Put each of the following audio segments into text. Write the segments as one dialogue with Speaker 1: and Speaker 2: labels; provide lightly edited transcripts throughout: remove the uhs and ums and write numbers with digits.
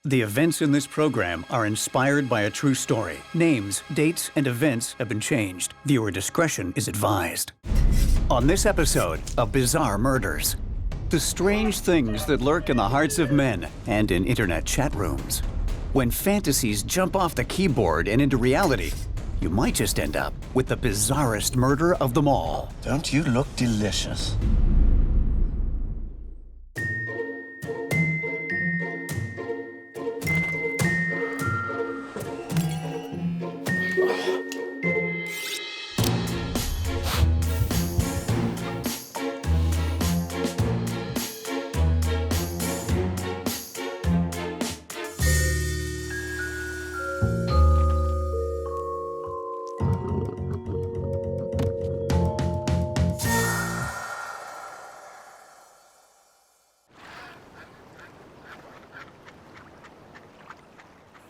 Speaker 1: The events in this program are inspired by a true story. Names, dates, and events have been changed. Viewer discretion is advised. On this episode of Bizarre Murders, the strange things that lurk in the hearts of men and in internet chat rooms. When fantasies jump off the keyboard and into reality, you might just end up with the bizarrest murder of them all.
Speaker 2: Don't you look delicious?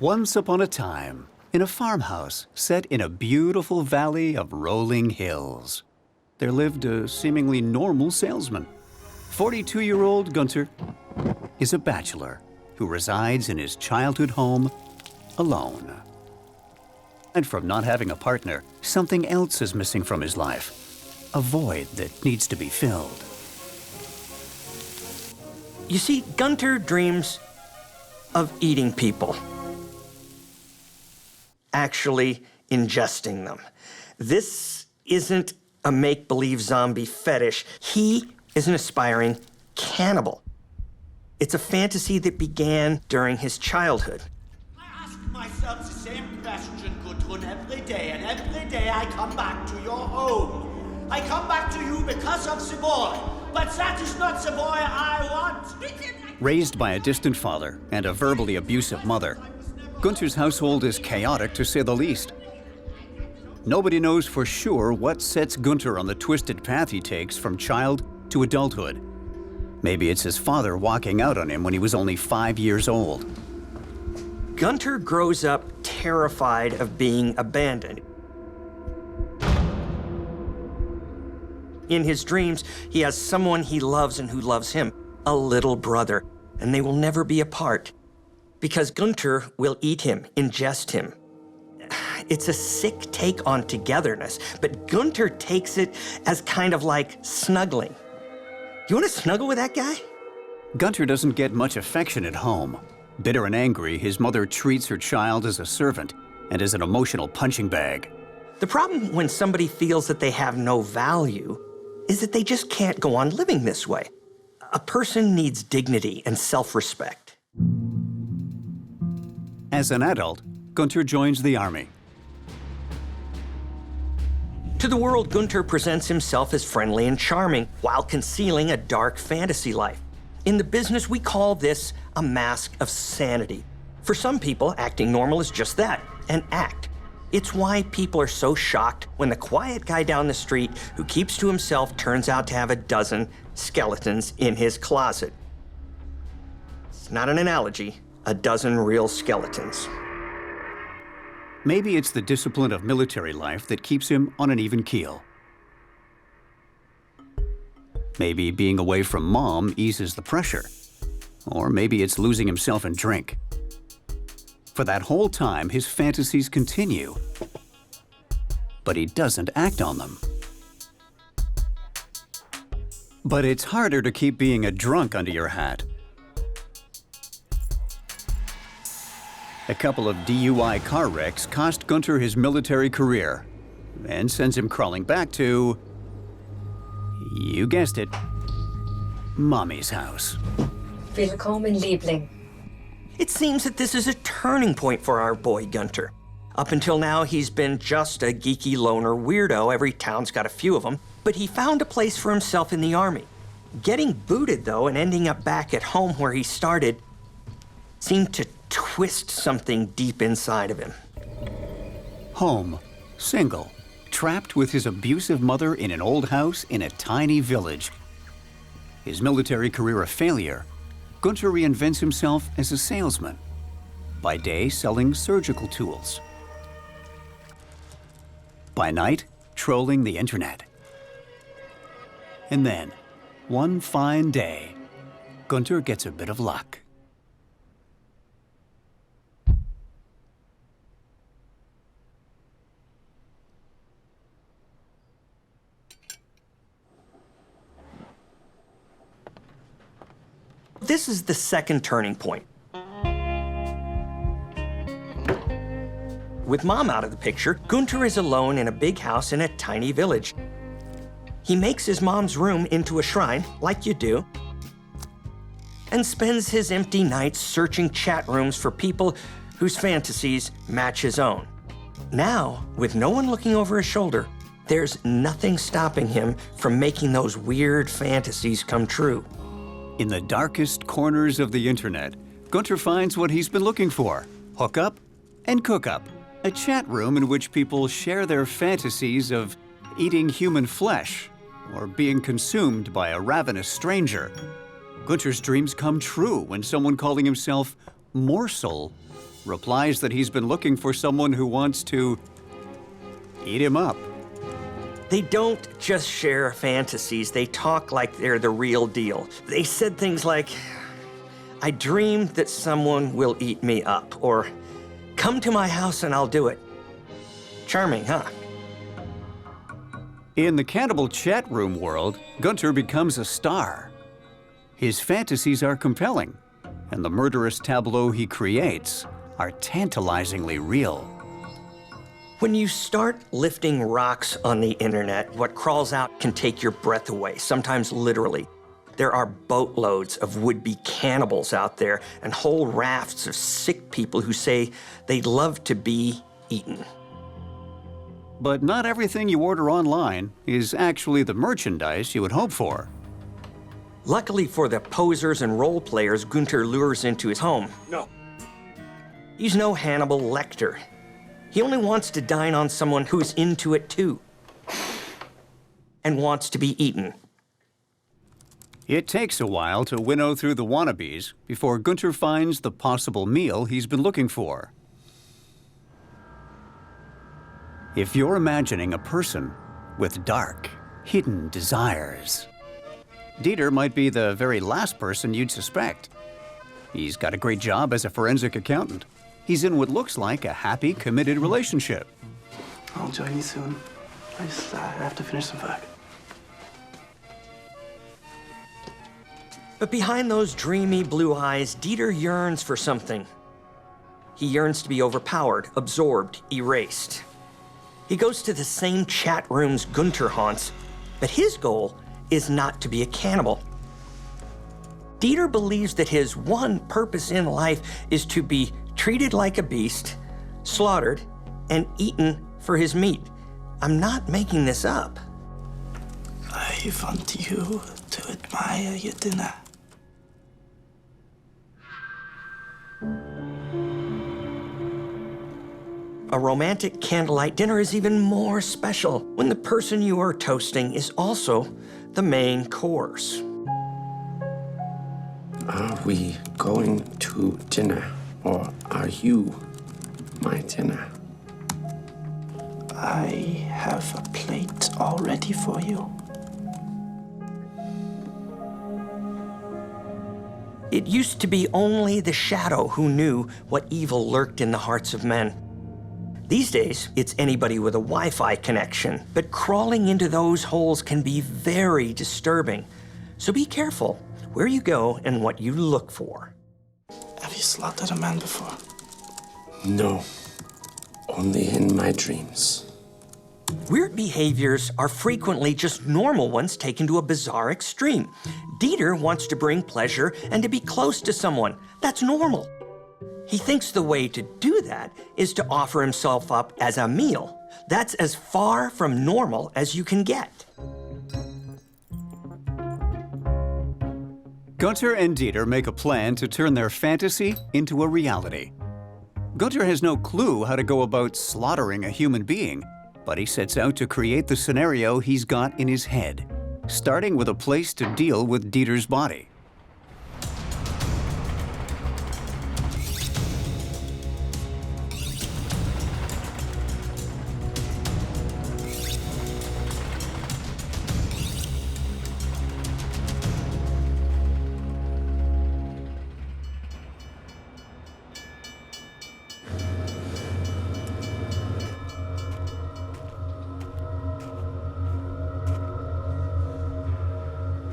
Speaker 1: Once upon a time, in a farmhouse set in a beautiful valley of rolling hills, there lived a seemingly normal salesman. 42-year-old Gunter is a bachelor who resides in his childhood home alone. And from not having a partner, something else is missing from his life, a void that needs to be filled.
Speaker 3: You see, Gunter dreams of eating people. Actually ingesting them. This isn't a make-believe zombie fetish. He is an aspiring cannibal. It's a fantasy that began during his childhood.
Speaker 4: I ask myself the same question, Gudrun, every day, and every day I come back to your home. I come back to you because of the boy, but that is not the boy I want.
Speaker 1: Raised by a distant father and a verbally abusive mother, Gunter's household is chaotic to say the least. Nobody knows for sure what sets Gunter on the twisted path he takes from child to adulthood. Maybe it's his father walking out on him when he was only 5 years old.
Speaker 3: Gunter grows up terrified of being abandoned. In his dreams, he has someone he loves and who loves him, a little brother, and they will never be apart. Because Gunter will eat him, ingest him. It's a sick take on togetherness, but Gunter takes it as kind of like snuggling. You want to snuggle with that guy?
Speaker 1: Gunter doesn't get much affection at home. Bitter and angry, his mother treats her child as a servant and as an emotional punching bag.
Speaker 3: The problem when somebody feels that they have no value is that they just can't go on living this way. A person needs dignity and self-respect.
Speaker 1: As an adult, Gunter joins the army.
Speaker 3: To the world, Gunter presents himself as friendly and charming while concealing a dark fantasy life. In the business, we call this a mask of sanity. For some people, acting normal is just that, an act. It's why people are so shocked when the quiet guy down the street who keeps to himself turns out to have a dozen skeletons in his closet. It's not an analogy. A dozen real skeletons.
Speaker 1: Maybe it's the discipline of military life that keeps him on an even keel. Maybe being away from mom eases the pressure. Or maybe it's losing himself in drink. For that whole time, his fantasies continue. But he doesn't act on them. But it's harder to keep being a drunk under your hat. A couple of DUI car wrecks cost Gunter his military career and sends him crawling back to, you guessed it, Mommy's house.
Speaker 5: Willkommen, Liebling.
Speaker 3: It seems that this is a turning point for our boy Gunter. Up until now, he's been just a geeky loner weirdo. Every town's got a few of them. But he found a place for himself in the army. Getting booted, though, and ending up back at home where he started seemed to twist something deep inside of him.
Speaker 1: Home, single, trapped with his abusive mother in an old house in a tiny village. His military career a failure, Gunter reinvents himself as a salesman. By day, selling surgical tools. By night, trolling the internet. And then, one fine day, Gunter gets a bit of luck.
Speaker 3: this is the second turning point. With Mom out of the picture, Gunther is alone in a big house in a tiny village. He makes his mom's room into a shrine, like you do, and spends his empty nights searching chat rooms for people whose fantasies match his own. Now, with no one looking over his shoulder, there's nothing stopping him from making those weird fantasies come true.
Speaker 1: In the darkest corners of the internet, Gunther finds what he's been looking for: hookup and cookup, a chat room in which people share their fantasies of eating human flesh or being consumed by a ravenous stranger. Gunther's dreams come true when someone calling himself Morsel replies that he's been looking for someone who wants to eat him up.
Speaker 3: They don't just share fantasies, they talk like they're the real deal. They said things like, "I dreamed that someone will eat me up," or "Come to my house and I'll do it." Charming, huh?
Speaker 1: In the cannibal chat room world, Gunther becomes a star. His fantasies are compelling, and the murderous tableau he creates are tantalizingly real.
Speaker 3: When you start lifting rocks on the internet, what crawls out can take your breath away, sometimes literally. There are boatloads of would-be cannibals out there and whole rafts of sick people who say they'd love to be eaten.
Speaker 1: But not everything you order online is actually the merchandise you would hope for.
Speaker 3: Luckily for the posers and role players Gunther lures into his home, he's no Hannibal Lecter. He only wants to dine on someone who's into it too and wants to be eaten.
Speaker 1: It takes a while to winnow through the wannabes before Gunther finds the possible meal he's been looking for. If you're imagining a person with dark, hidden desires, Dieter might be the very last person you'd suspect. He's got a great job as a forensic accountant. He's in what looks like a happy, committed relationship.
Speaker 6: I'll join you soon. I have to finish some work.
Speaker 3: But behind those dreamy blue eyes, Dieter yearns for something. He yearns to be overpowered, absorbed, erased. He goes to the same chat rooms Gunther haunts, but his goal is not to be a cannibal. Dieter believes that his one purpose in life is to be treated like a beast, slaughtered, and eaten for his meat. I'm not making this up.
Speaker 6: I want you to admire your dinner.
Speaker 3: A romantic candlelight dinner is even more special when the person you are toasting is also the main course.
Speaker 7: Are we going to dinner, or are you my dinner?
Speaker 6: I have a plate all ready for you.
Speaker 3: It used to be only the shadow who knew what evil lurked in the hearts of men. These days, it's anybody with a Wi-Fi connection, but crawling into those holes can be very disturbing. So be careful where you go and what you look for.
Speaker 6: Have you slaughtered a man before?
Speaker 7: No, only in my dreams.
Speaker 3: Weird behaviors are frequently just normal ones taken to a bizarre extreme. Dieter wants to bring pleasure and to be close to someone. That's normal. He thinks the way to do that is to offer himself up as a meal. That's as far from normal as you can get.
Speaker 1: Gunther and Dieter make a plan to turn their fantasy into a reality. Gunther has no clue how to go about slaughtering a human being, but he sets out to create the scenario he's got in his head, starting with a place to deal with Dieter's body.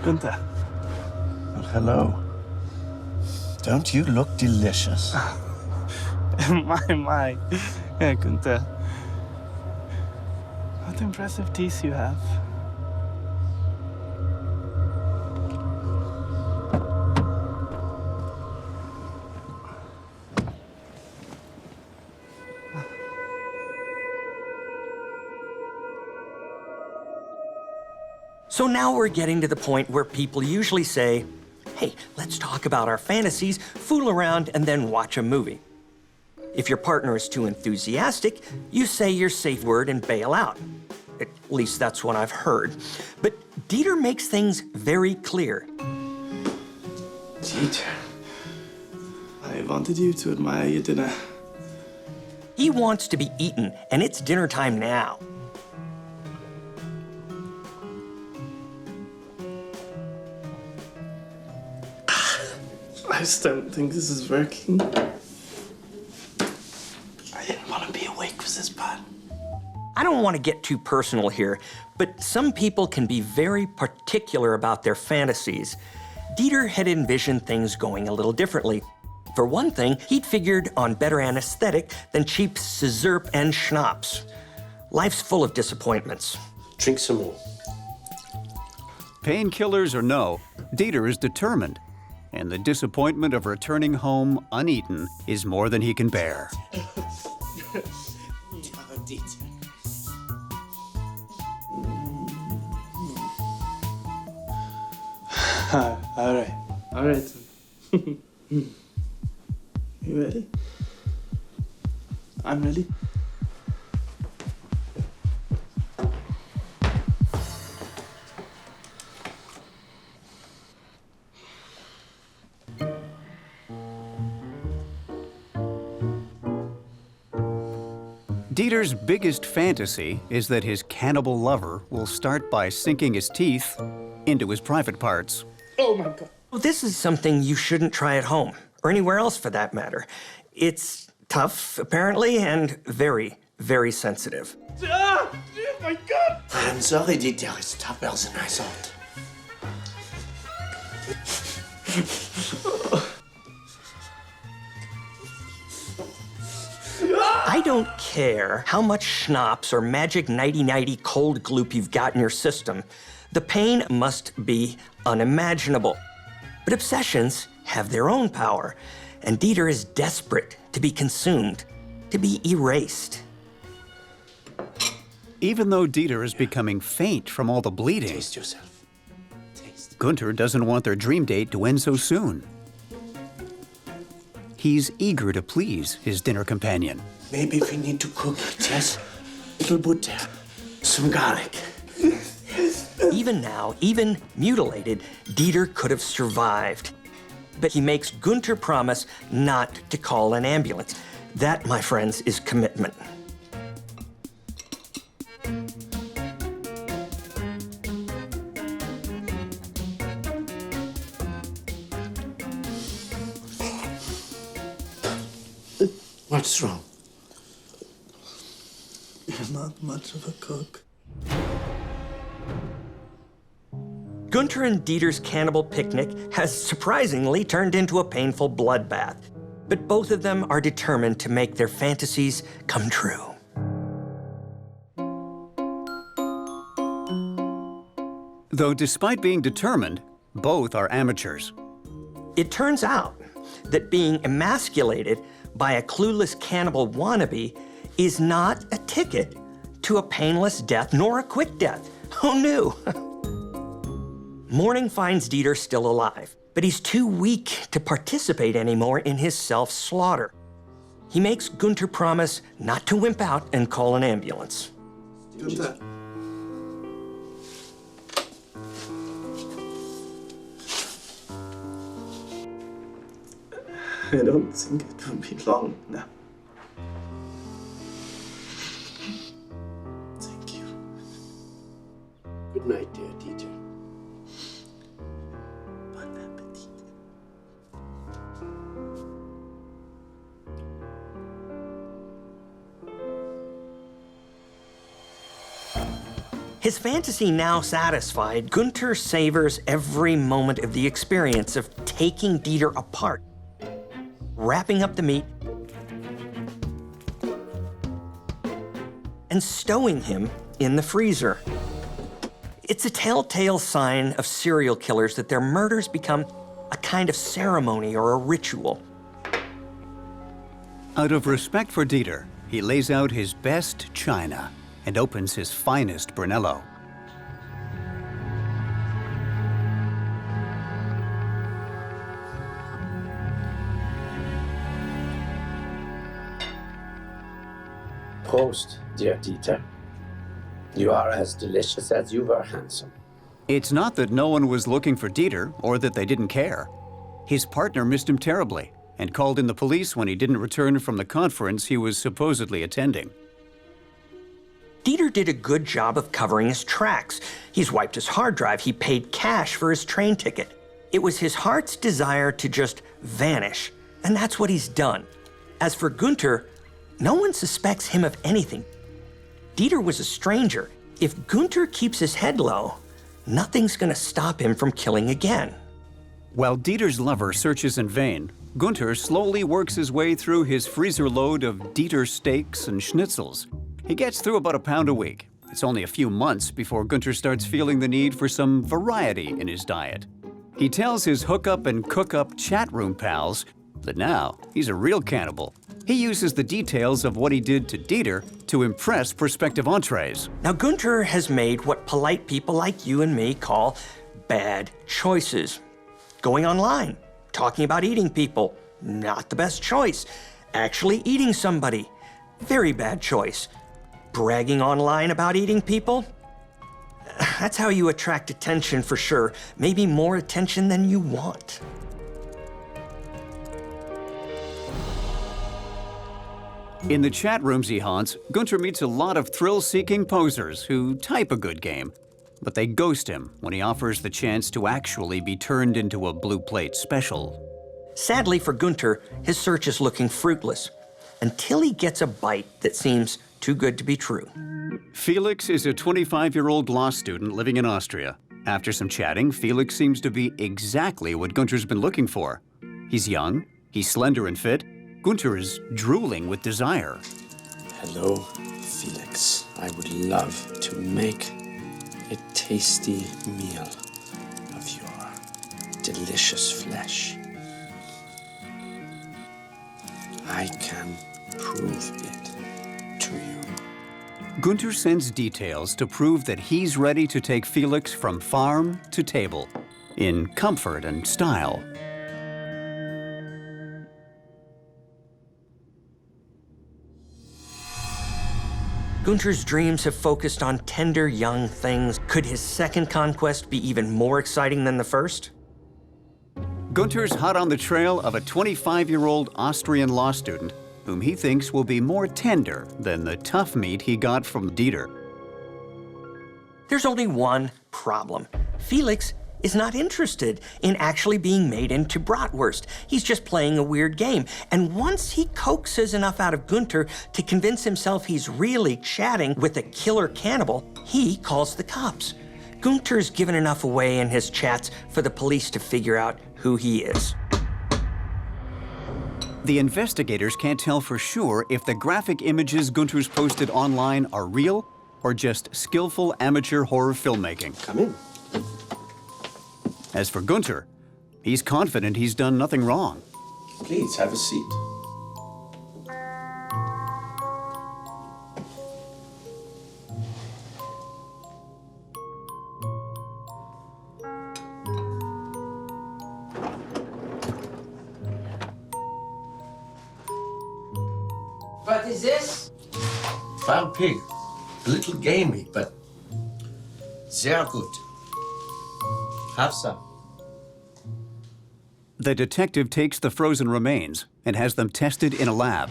Speaker 6: Gunther.
Speaker 7: Well, hello.
Speaker 2: Don't you look delicious?
Speaker 6: My. Yeah, Gunther. What impressive teeth you have.
Speaker 3: So now we're getting to the point where people usually say, hey, let's talk about our fantasies, fool around, and then watch a movie. If your partner is too enthusiastic, you say your safe word and bail out. At least that's what I've heard. But Dieter makes things very clear.
Speaker 6: Dieter, I wanted you to admire your dinner.
Speaker 3: He wants to be eaten, and it's dinner time now.
Speaker 6: I just don't think this is working. I didn't want to be awake for this part.
Speaker 3: I don't want to get too personal here, but some people can be very particular about their fantasies. Dieter had envisioned things going a little differently. For one thing, he'd figured on better anesthetic than cheap sizzurp and schnapps. Life's full of disappointments.
Speaker 7: Drink some more.
Speaker 1: Painkillers or no, Dieter is determined, and the disappointment of returning home uneaten is more than he can bear.
Speaker 6: All right. You ready? I'm ready.
Speaker 1: Dieter's biggest fantasy is that his cannibal lover will start by sinking his teeth into his private parts.
Speaker 6: Oh my God.
Speaker 3: Well, this is something you shouldn't try at home, or anywhere else for that matter. It's tough, apparently, and very, very sensitive.
Speaker 6: Ah! Oh my God!
Speaker 7: I'm sorry, Dieter. It's tougher than I thought.
Speaker 3: I don't care how much schnapps or magic nighty-nighty cold gloop you've got in your system. The pain must be unimaginable. But obsessions have their own power, and Dieter is desperate to be consumed, to be erased.
Speaker 1: Even though Dieter is becoming faint from all the bleeding,
Speaker 7: Taste yourself. Taste.
Speaker 1: Gunther doesn't want their dream date to end so soon. He's eager to please his dinner companion.
Speaker 7: Maybe we need to cook it, yes? Little butter, some garlic.
Speaker 3: Even now, even mutilated, Dieter could have survived. But he makes Gunther promise not to call an ambulance. That, my friends, is commitment.
Speaker 7: What's wrong?
Speaker 6: You're not much of a cook.
Speaker 3: Gunther and Dieter's cannibal picnic has surprisingly turned into a painful bloodbath. But both of them are determined to make their fantasies come true.
Speaker 1: Though despite being determined, both are amateurs.
Speaker 3: It turns out that being emasculated by a clueless cannibal wannabe is not a ticket to a painless death nor a quick death. Who knew? Morning finds Dieter still alive, but he's too weak to participate anymore in his self-slaughter. He makes Gunther promise not to wimp out and call an ambulance.
Speaker 6: Gunther. I don't think it will be long now. Thank you.
Speaker 7: Good night, dear Dieter.
Speaker 6: Bon appetit.
Speaker 3: His fantasy now satisfied, Gunther savors every moment of the experience of taking Dieter apart. wrapping up the meat, and stowing him in the freezer. It's a telltale sign of serial killers that their murders become a kind of ceremony or a ritual.
Speaker 1: Out of respect for Dieter, he lays out his best china and opens his finest Brunello.
Speaker 7: Prost, dear Dieter. You are as delicious as you were handsome.
Speaker 1: It's not that no one was looking for Dieter or that they didn't care. His partner missed him terribly and called in the police when he didn't return from the conference he was supposedly attending.
Speaker 3: Dieter did a good job of covering his tracks. He's wiped his hard drive. He paid cash for his train ticket. It was his heart's desire to just vanish, and that's what he's done. As for Gunther, no one suspects him of anything. Dieter was a stranger. If Gunther keeps his head low, nothing's gonna stop him from killing again.
Speaker 1: While Dieter's lover searches in vain, Gunther slowly works his way through his freezer load of Dieter steaks and schnitzels. He gets through about a pound a week. It's only a few months before Gunther starts feeling the need for some variety in his diet. He tells his hookup and cook-up chat room pals that now he's a real cannibal. He uses the details of what he did to Dieter to impress prospective entrees.
Speaker 3: Now, Gunther has made what polite people like you and me call bad choices. Going online, talking about eating people, not the best choice. Actually eating somebody, very bad choice. Bragging online about eating people, that's how you attract attention for sure. Maybe more attention than you want.
Speaker 1: In the chat rooms he haunts, Gunther meets a lot of thrill-seeking posers who type a good game, but they ghost him when he offers the chance to actually be turned into a blue plate special.
Speaker 3: Sadly for Gunther, his search is looking fruitless until he gets a bite that seems too good to be true.
Speaker 1: Felix is a 25-year-old law student living in Austria. After some chatting, Felix seems to be exactly what Gunther's been looking for. He's young, he's slender and fit. Gunther is drooling with desire.
Speaker 7: Hello, Felix. I would love to make a tasty meal of your delicious flesh. I can prove it to you.
Speaker 1: Gunther sends details to prove that he's ready to take Felix from farm to table, in comfort and style.
Speaker 3: Gunther's dreams have focused on tender young things. Could his second conquest be even more exciting than the first?
Speaker 1: Gunther's hot on the trail of a 25-year-old Austrian law student whom he thinks will be more tender than the tough meat he got from Dieter.
Speaker 3: There's only one problem. Felix is not interested in actually being made into bratwurst. He's just playing a weird game. And once he coaxes enough out of Gunther to convince himself he's really chatting with a killer cannibal, he calls the cops. Gunther's given enough away in his chats for the police to figure out who he is.
Speaker 1: The investigators can't tell for sure if the graphic images Gunther's posted online are real or just skillful amateur horror filmmaking.
Speaker 7: Come in.
Speaker 1: As for Gunther, he's confident he's done nothing wrong.
Speaker 7: Please have a seat.
Speaker 8: What is this?
Speaker 9: Farm pig. A little gamey, but sehr good. Have some.
Speaker 1: The detective takes the frozen remains and has them tested in a lab.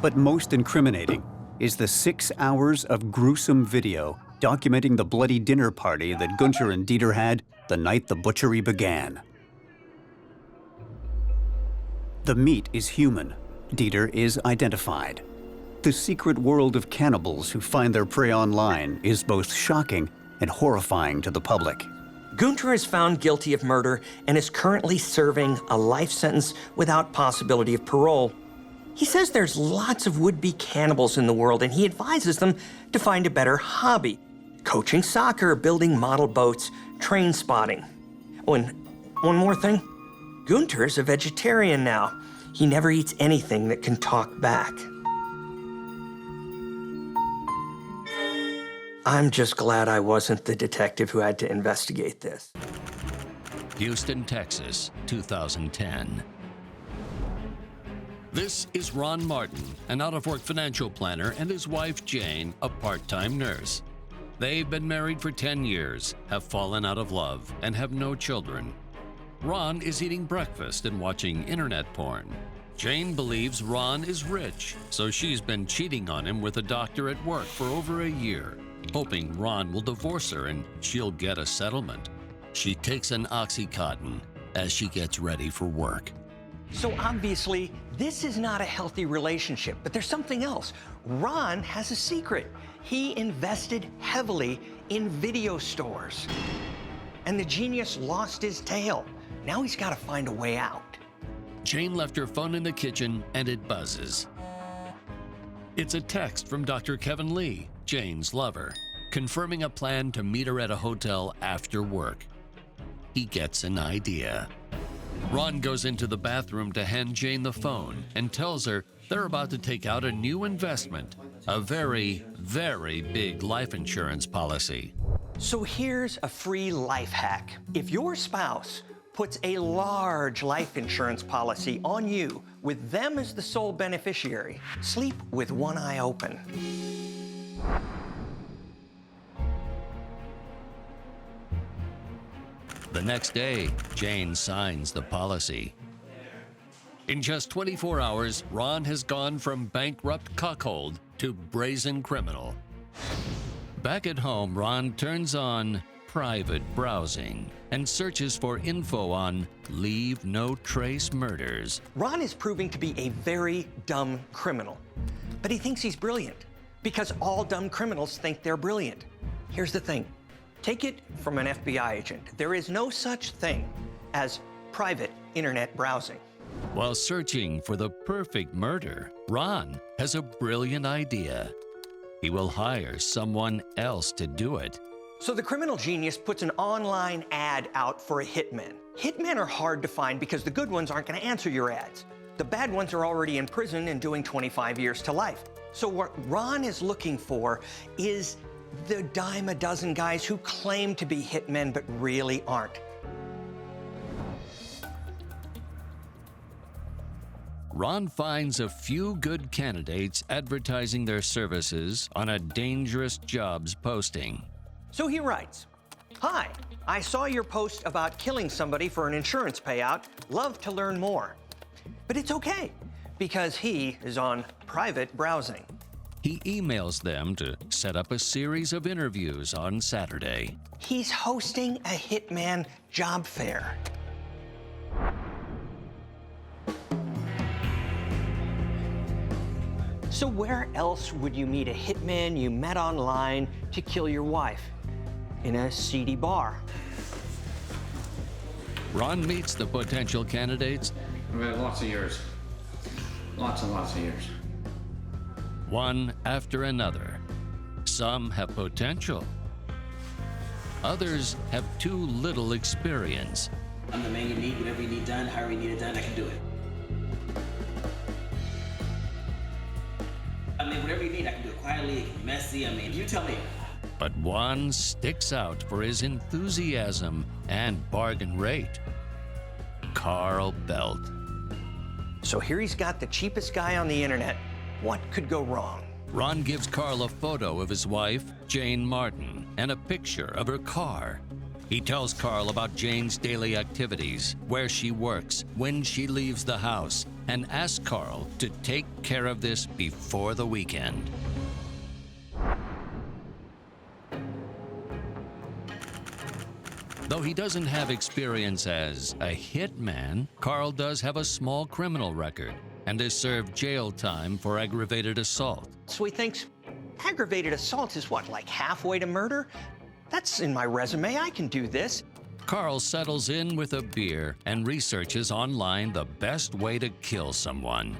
Speaker 1: But most incriminating is the 6 hours of gruesome video documenting the bloody dinner party that Gunther and Dieter had the night the butchery began. The meat is human. Dieter is identified. The secret world of cannibals who find their prey online is both shocking and horrifying to the public.
Speaker 3: Gunter is found guilty of murder and is currently serving a life sentence without possibility of parole. He says there's lots of would-be cannibals in the world, and he advises them to find a better hobby: coaching soccer, building model boats, train spotting. Oh, and one more thing. Gunter's a vegetarian now. He never eats anything that can talk back. I'm just glad I wasn't the detective who had to investigate this.
Speaker 10: Houston, Texas, 2010. This is Ron Martin, an out-of-work financial planner, and his wife, Jane, a part-time nurse. They've been married for 10 years, have fallen out of love, and have no children. Ron is eating breakfast and watching internet porn. Jane believes Ron is rich, so she's been cheating on him with a doctor at work for over a year, hoping Ron will divorce her and she'll get a settlement. She takes an Oxycontin as she gets ready for work.
Speaker 3: So obviously, this is not a healthy relationship, but there's something else. Ron has a secret. He invested heavily in video stores. And the genius lost his tail. Now he's got to find a way out.
Speaker 10: Jane left her phone in the kitchen and it buzzes. It's a text from Dr. Kevin Lee, Jane's lover, confirming a plan to meet her at a hotel after work. He gets an idea. Ron goes into the bathroom to hand Jane the phone and tells her they're about to take out a new investment, a very, very big life insurance policy.
Speaker 3: So here's a free life hack. If your spouse puts a large life insurance policy on you with them as the sole beneficiary, sleep with one eye open.
Speaker 10: The next day, Jane signs the policy. In just 24 hours, Ron has gone from bankrupt cuckold to brazen criminal. Back at home, Ron turns on private browsing and searches for info on leave no trace murders.
Speaker 3: Ron is proving to be a very dumb criminal, but he thinks he's brilliant because all dumb criminals think they're brilliant. Here's the thing. Take it from an FBI agent. There is no such thing as private internet browsing.
Speaker 10: While searching for the perfect murder, Ron has a brilliant idea. He will hire someone else to do it.
Speaker 3: So the criminal genius puts an online ad out for a hitman. Hitmen are hard to find because the good ones aren't going to answer your ads. The bad ones are already in prison and doing 25 years to life. So what Ron is looking for is the dime a dozen guys who claim to be hitmen but really aren't.
Speaker 10: Ron finds a few good candidates advertising their services on a dangerous jobs posting.
Speaker 3: So he writes, "Hi, I saw your post about killing somebody for an insurance payout. Love to learn more." But it's okay, because he is on private browsing.
Speaker 10: He emails them to set up a series of interviews on Saturday.
Speaker 3: He's hosting a hitman job fair. So where else would you meet a hitman you met online to kill your wife? In a seedy bar.
Speaker 10: Ron meets the potential candidates.
Speaker 11: I've had lots of years. Lots and lots of years.
Speaker 10: One after another. Some have potential. Others have too little experience.
Speaker 12: I'm the man you need, whatever you need done, however you need it done, I can do it. I mean, whatever you need, I can do it quietly, it can be messy, I mean, you tell me.
Speaker 10: But one sticks out for his enthusiasm and bargain rate. Carl Belt.
Speaker 3: So here he's got the cheapest guy on the internet. What could go wrong?
Speaker 10: Ron gives Carl a photo of his wife, Jane Martin, and a picture of her car. He tells Carl about Jane's daily activities, where she works, when she leaves the house, and asks Carl to take care of this before the weekend. Though he doesn't have experience as a hitman, Carl does have a small criminal record and has served jail time for aggravated assault.
Speaker 3: So he thinks aggravated assault is what, like halfway to murder? That's in my resume, I can do this.
Speaker 10: Carl settles in with a beer and researches online the best way to kill someone.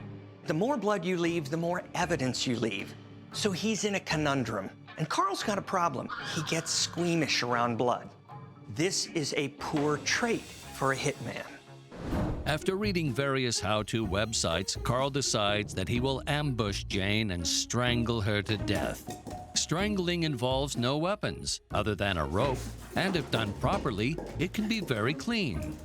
Speaker 3: The more blood you leave, the more evidence you leave. So he's in a conundrum. And Carl's got a problem. He gets squeamish around blood. This is a poor trait for a hitman.
Speaker 10: After reading various how-to websites, Carl decides that he will ambush Jane and strangle her to death. Strangling involves no weapons other than a rope, and if done properly, it can be very clean.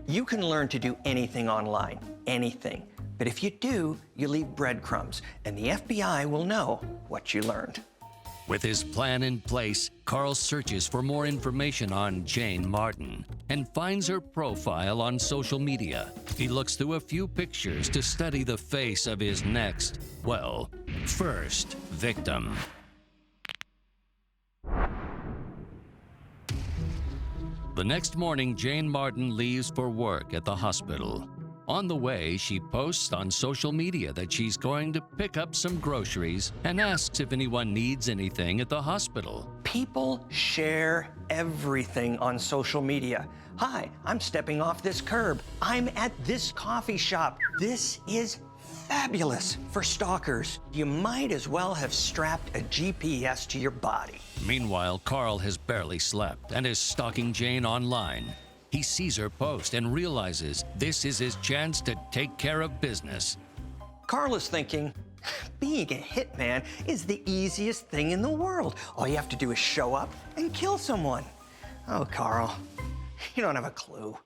Speaker 3: You can learn to do anything online, anything. But if you do, you leave breadcrumbs, and the FBI will know what you learned.
Speaker 10: With his plan in place, Carl searches for more information on Jane Martin and finds her profile on social media. He looks through a few pictures to study the face of his next, well, first victim. The next morning, Jane Martin leaves for work at the hospital. On the way, she posts on social media that she's going to pick up some groceries and asks if anyone needs anything at the hospital.
Speaker 3: People share everything on social media. Hi, I'm stepping off this curb. I'm at this coffee shop. This is fabulous for stalkers. You might as well have strapped a GPS to your body.
Speaker 10: Meanwhile, Carl has barely slept and is stalking Jane online. He sees her post and realizes this is his chance to take care of business.
Speaker 3: Carl is thinking, being a hitman is the easiest thing in the world. All you have to do is show up and kill someone. Oh, Carl, you don't have a clue.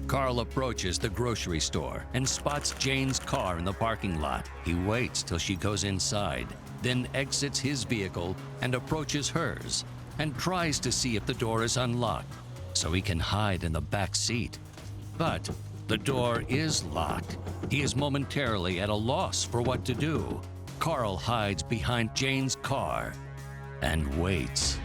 Speaker 10: Carl approaches the grocery store and spots Jane's car in the parking lot. He waits till she goes inside, then exits his vehicle and approaches hers, and tries to see if the door is unlocked so he can hide in the back seat. But the door is locked. He is momentarily at a loss for what to do. Carl hides behind Jane's car and waits.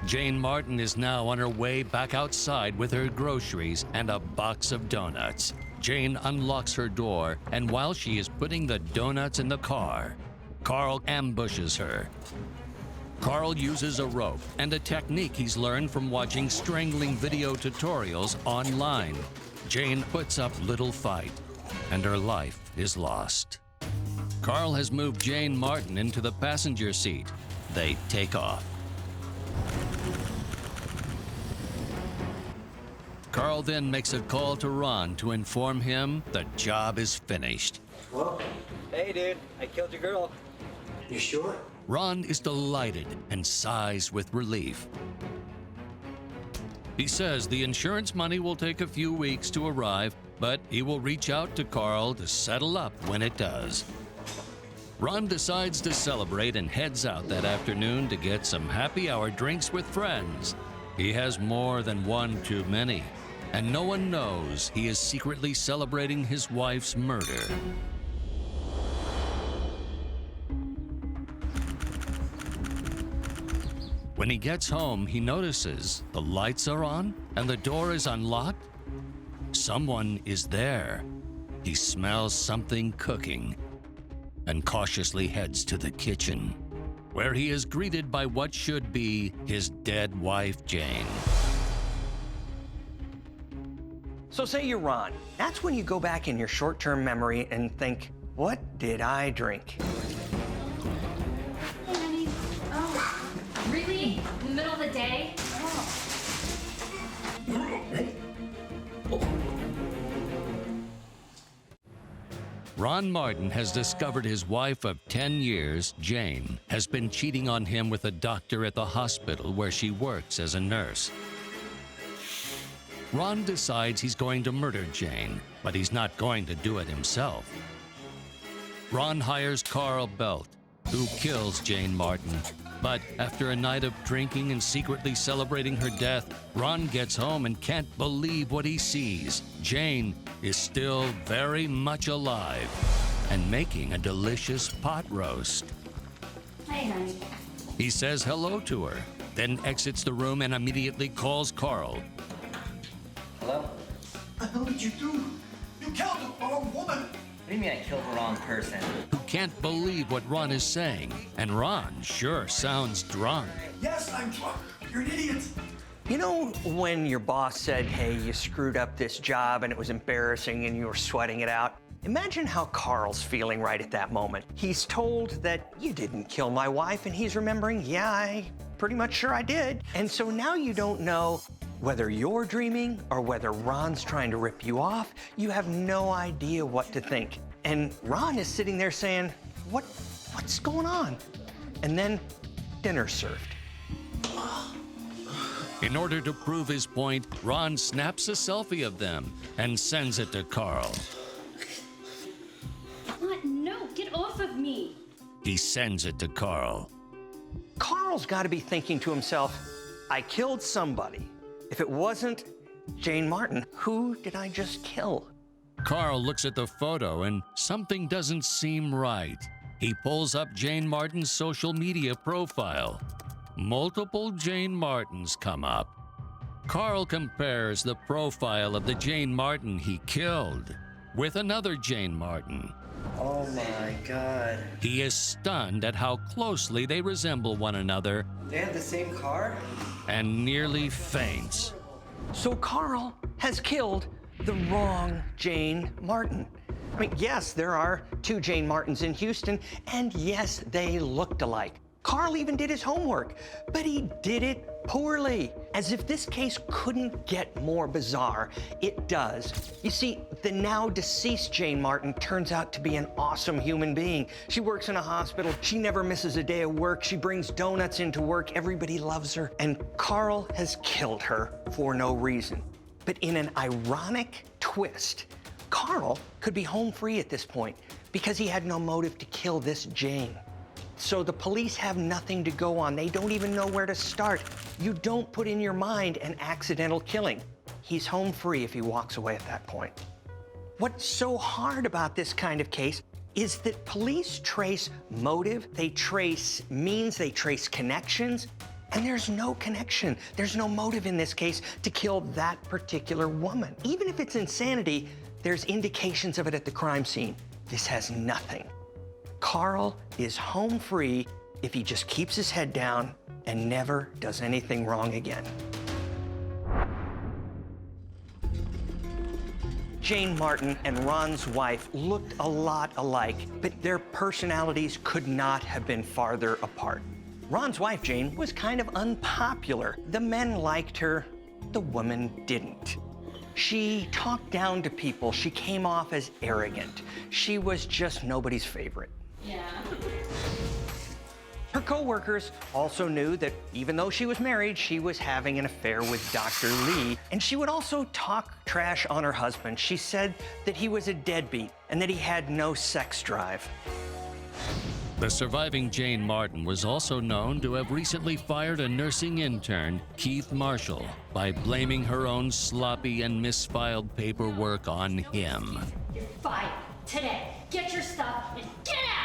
Speaker 10: Jane Martin is now on her way back outside with her groceries and a box of donuts. Jane unlocks her door, and while she is putting the donuts in the car, Carl ambushes her. Carl uses a rope and a technique he's learned from watching strangling video tutorials online. Jane puts up little fight, and her life is lost. Carl has moved Jane Martin into the passenger seat. They take off. Carl then makes a call to Ron to inform him the job is finished.
Speaker 12: Well, hey dude, I killed your girl. You sure?
Speaker 10: Ron is delighted and sighs with relief. He says the insurance money will take a few weeks to arrive, but he will reach out to Carl to settle up when it does. Ron decides to celebrate and heads out that afternoon to get some happy hour drinks with friends. He has more than one too many, and no one knows he is secretly celebrating his wife's murder. When he gets home, he notices the lights are on and the door is unlocked. Someone is there. He smells something cooking and cautiously heads to the kitchen, where he is greeted by what should be his dead wife, Jane.
Speaker 3: So say you're Ron. That's when you go back in your short-term memory and think, what did I drink?
Speaker 13: Hey, honey. Oh, really? In the middle of the day?
Speaker 10: Ron Martin has discovered his wife of 10 years, Jane, has been cheating on him with a doctor at the hospital where she works as a nurse. Ron decides he's going to murder Jane, but he's not going to do it himself. Ron hires Carl Belt, who kills Jane Martin. But after a night of drinking and secretly celebrating her death, Ron gets home and can't believe what he sees. Jane is still very much alive and making a delicious pot roast.
Speaker 13: Hey, honey.
Speaker 10: He says hello to her, then exits the room and immediately calls Carl.
Speaker 8: Hello?
Speaker 4: What the hell did you do? You killed the wrong woman!
Speaker 8: What do you mean I killed the wrong person?
Speaker 10: Who can't believe what Ron is saying, and Ron sure sounds drunk.
Speaker 4: Yes, I'm drunk. You're an idiot.
Speaker 3: You know when your boss said, hey, you screwed up this job and it was embarrassing and you were sweating it out? Imagine how Carl's feeling right at that moment. He's told that you didn't kill my wife, and he's remembering, yeah, I pretty much sure I did. And so now you don't know whether you're dreaming or whether Ron's trying to rip you off. You have no idea what to think. And Ron is sitting there saying, what's going on? And then dinner's served.
Speaker 10: In order to prove his point, Ron snaps a selfie of them and sends it to Carl.
Speaker 13: What? No, get off of me.
Speaker 10: He sends it to Carl.
Speaker 3: Carl's got to be thinking to himself, I killed somebody. If it wasn't Jane Martin, who did I just kill?
Speaker 10: Carl looks at the photo and something doesn't seem right. He pulls up Jane Martin's social media profile. Multiple Jane Martins come up. Carl compares the profile of the Jane Martin he killed with another Jane Martin.
Speaker 8: Oh my God.
Speaker 10: He is stunned at how closely they resemble one another
Speaker 8: They have the same car?
Speaker 10: and nearly faints.
Speaker 3: So Carl has killed the wrong Jane Martin. I mean, yes, there are 2 Jane Martins in Houston, and yes, they looked alike. Carl even did his homework, but he did it poorly. As if this case couldn't get more bizarre, it does. You see, the now deceased Jane Martin turns out to be an awesome human being. She works in a hospital. She never misses a day of work. She brings donuts into work. Everybody loves her. And Carl has killed her for no reason. But in an ironic twist, Carl could be home free at this point because he had no motive to kill this Jane. So the police have nothing to go on. They don't even know where to start. You don't put in your mind an accidental killing. He's home free if he walks away at that point. What's so hard about this kind of case is that police trace motive, they trace means, they trace connections, and there's no connection. There's no motive in this case to kill that particular woman. Even if it's insanity, there's indications of it at the crime scene. This has nothing. Carl is home free if he just keeps his head down and never does anything wrong again. Jane Martin and Ron's wife looked a lot alike, but their personalities could not have been farther apart. Ron's wife, Jane, was kind of unpopular. The men liked her, the women didn't. She talked down to people. She came off as arrogant. She was just nobody's favorite.
Speaker 13: Yeah.
Speaker 3: Her co-workers also knew that even though she was married, she was having an affair with Dr. Lee, and she would also talk trash on her husband. She said that he was a deadbeat and that he had no sex drive.
Speaker 10: The surviving Jane Martin was also known to have recently fired a nursing intern, Keith Marshall, by blaming her own sloppy and misfiled paperwork on him.
Speaker 13: You're fired today. Get your stuff and get out!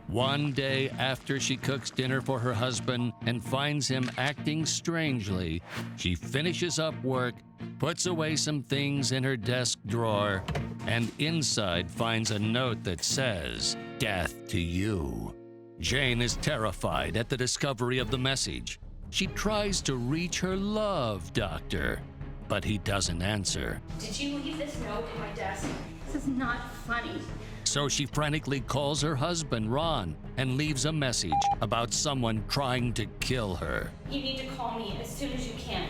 Speaker 10: One day after she cooks dinner for her husband and finds him acting strangely, she finishes up work, puts away some things in her desk drawer, and inside finds a note that says, "Death to you." Jane is terrified at the discovery of the message. She tries to reach her love doctor, but he doesn't answer.
Speaker 13: Did you leave this note in my desk? This is not funny.
Speaker 10: So she frantically calls her husband, Ron, and leaves a message about someone trying to kill her.
Speaker 13: You need to call me as soon as you can.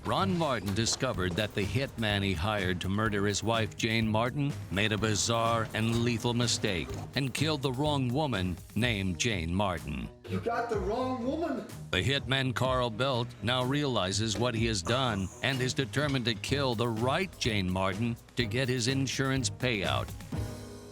Speaker 10: Ron Martin discovered that the hitman he hired to murder his wife, Jane Martin, made a bizarre and lethal mistake and killed the wrong woman named Jane Martin.
Speaker 2: You got the wrong woman.
Speaker 10: The hitman Carl Belt now realizes what he has done and is determined to kill the right Jane Martin to get his insurance payout.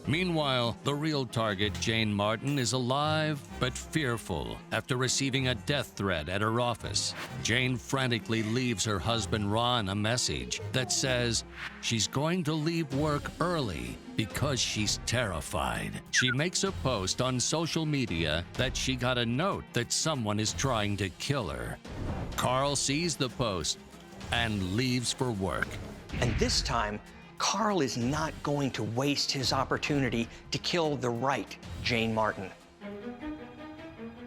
Speaker 10: Meanwhile, the real target, Jane Martin, is alive but fearful after receiving a death threat at her office. Jane frantically leaves her husband Ron a message that says she's going to leave work early because she's terrified. She makes a post on social media that she got a note that someone is trying to kill her. Carl sees the post and leaves for work.
Speaker 3: And this time, Carl is not going to waste his opportunity to kill the right Jane Martin.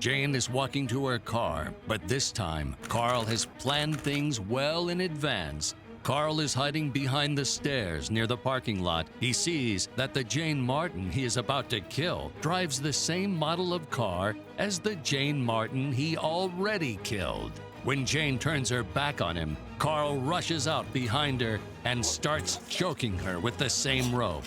Speaker 10: Jane is walking to her car, but this time, Carl has planned things well in advance. Carl is hiding behind the stairs near the parking lot. He sees that the Jane Martin he is about to kill drives the same model of car as the Jane Martin he already killed. When Jane turns her back on him, Carl rushes out behind her and starts choking her with the same rope.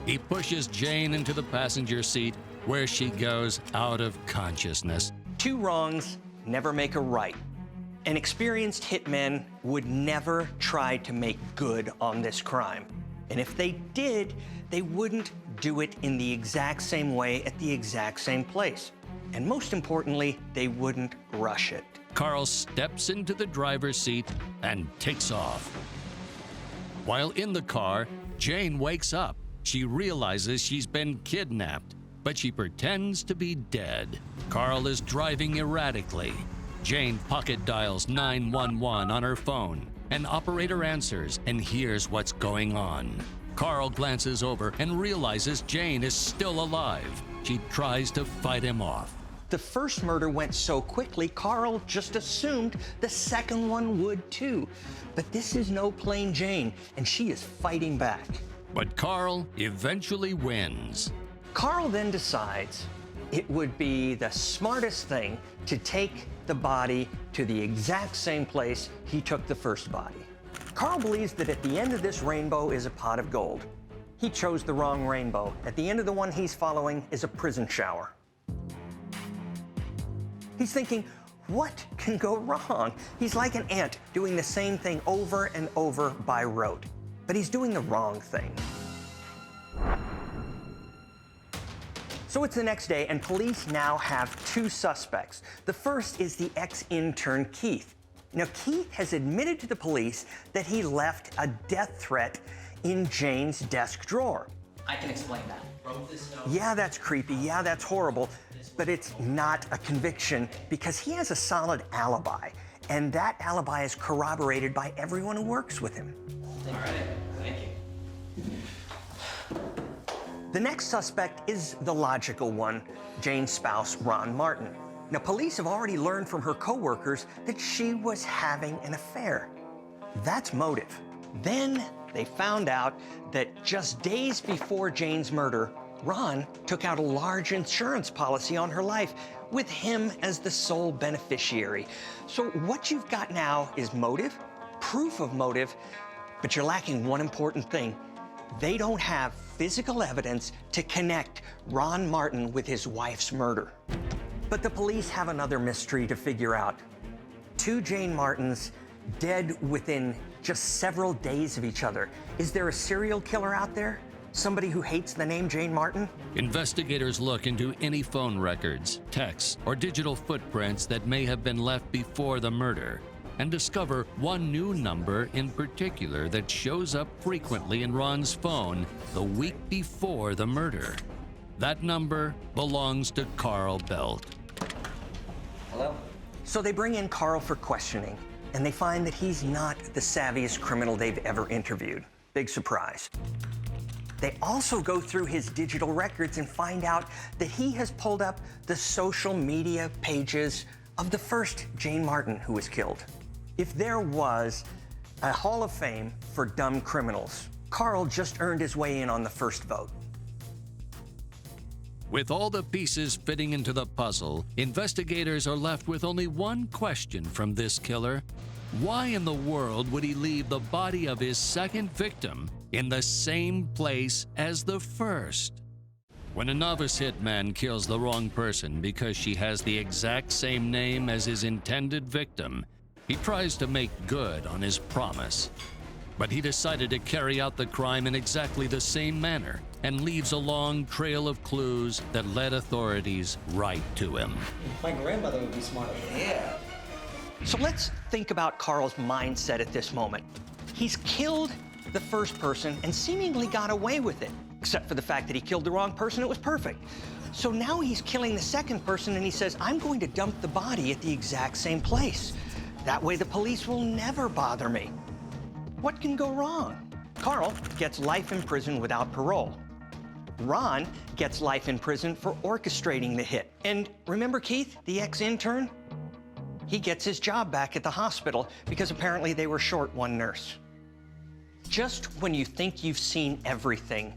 Speaker 10: He pushes Jane into the passenger seat, where she goes out of consciousness.
Speaker 3: Two wrongs never make a right. An experienced hitman would never try to make good on this crime. And if they did, they wouldn't do it in the exact same way at the exact same place. And most importantly, they wouldn't rush it.
Speaker 10: Carl steps into the driver's seat and takes off. While in the car, Jane wakes up. She realizes she's been kidnapped, but she pretends to be dead. Carl is driving erratically. Jane pocket dials 911 on her phone. An operator answers and hears what's going on. Carl glances over and realizes Jane is still alive. She tries to fight him off.
Speaker 3: The first murder went so quickly, Carl just assumed the second one would too. But this is no plain Jane, and she is fighting back.
Speaker 10: But Carl eventually wins.
Speaker 3: Carl then decides it would be the smartest thing to take the body to the exact same place he took the first body. Carl believes that at the end of this rainbow is a pot of gold. He chose the wrong rainbow. At the end of the one he's following is a prison shower. He's thinking, what can go wrong? He's like an ant doing the same thing over and over by rote, but he's doing the wrong thing. So it's the next day, and police now have two suspects. The first is the ex-intern Keith. Now, Keith has admitted to the police that he left a death threat in Jane's desk drawer.
Speaker 12: I can explain that. Wrote this note.
Speaker 3: Yeah, that's creepy. Yeah, that's horrible. But it's not a conviction because he has a solid alibi, and that alibi is corroborated by everyone who works with him.
Speaker 12: All right, thank you.
Speaker 3: The next suspect is the logical one, Jane's spouse, Ron Martin. Now, police have already learned from her coworkers that she was having an affair. That's motive. Then they found out that just days before Jane's murder, Ron took out a large insurance policy on her life with him as the sole beneficiary. So what you've got now is motive, proof of motive, but you're lacking one important thing. They don't have physical evidence to connect Ron Martin with his wife's murder. But the police have another mystery to figure out. Two Jane Martins dead within just several days of each other. Is there a serial killer out there? Somebody who hates the name Jane Martin?
Speaker 10: Investigators look into any phone records, texts, or digital footprints that may have been left before the murder, and discover one new number in particular that shows up frequently in Ron's phone the week before the murder. That number belongs to Carl Belt.
Speaker 3: Hello? So they bring in Carl for questioning, and they find that he's not the savviest criminal they've ever interviewed. Big surprise. They also go through his digital records and find out that he has pulled up the social media pages of the first Jane Martin who was killed. If there was a Hall of Fame for dumb criminals, Carl just earned his way in on the first vote.
Speaker 10: With all the pieces fitting into the puzzle, investigators are left with only one question from this killer. Why in the world would he leave the body of his second victim in the same place as the first? When a novice hitman kills the wrong person because she has the exact same name as his intended victim, he tries to make good on his promise. But he decided to carry out the crime in exactly the same manner and leaves a long trail of clues that led authorities right to him.
Speaker 8: My grandmother would be smarter. Yeah.
Speaker 3: So let's think about Carl's mindset at this moment. He's killed the first person and seemingly got away with it, except for the fact that he killed the wrong person. It was perfect. So now he's killing the second person and he says, I'm going to dump the body at the exact same place. That way the police will never bother me. What can go wrong? Carl gets life in prison without parole. Ron gets life in prison for orchestrating the hit. And remember Keith, the ex-intern? He gets his job back at the hospital because apparently they were short one nurse. Just when you think you've seen everything,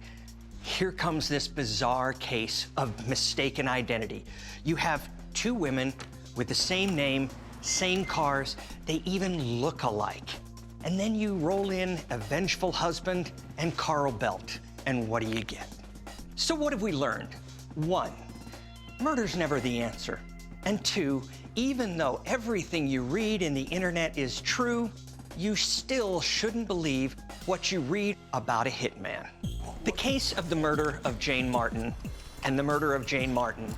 Speaker 3: here comes this bizarre case of mistaken identity. You have two women with the same name, same cars, they even look alike. And then you roll in a vengeful husband and Carl Belt, and what do you get? So what have we learned? 1, murder's never the answer. And 2, even though everything you read in the internet is true, you still shouldn't believe what you read about a hitman. The case of the murder of Jane Martin and the murder of Jane Martin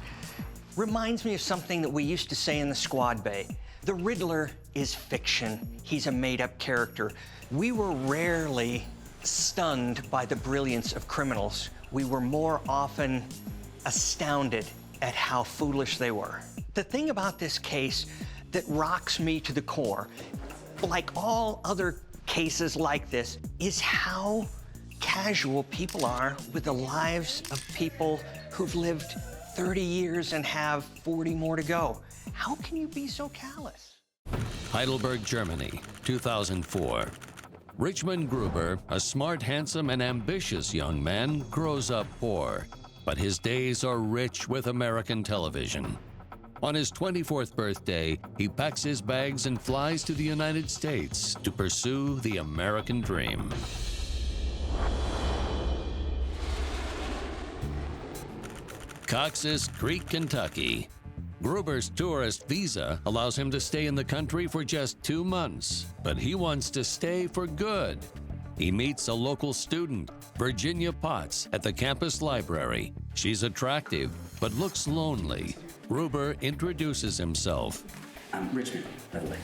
Speaker 3: reminds me of something that we used to say in the squad bay. The Riddler is fiction. He's a made-up character. We were rarely stunned by the brilliance of criminals. We were more often astounded at how foolish they were. The thing about this case that rocks me to the core, like all other cases like this, is how casual people are with the lives of people who've lived 30 years and have 40 more to go. How can you be so callous?
Speaker 10: Heidelberg, Germany, 2004. Richmond Gruber, a smart, handsome, and ambitious young man, grows up poor, but his days are rich with American television. On his 24th birthday, he packs his bags and flies to the United States to pursue the American dream. Cox's Creek, Kentucky. Gruber's tourist visa allows him to stay in the country for just 2 months, but he wants to stay for good. He meets a local student, Virginia Potts, at the campus library. She's attractive, but looks lonely. Gruber introduces himself.
Speaker 8: I'm Richmond, by the way.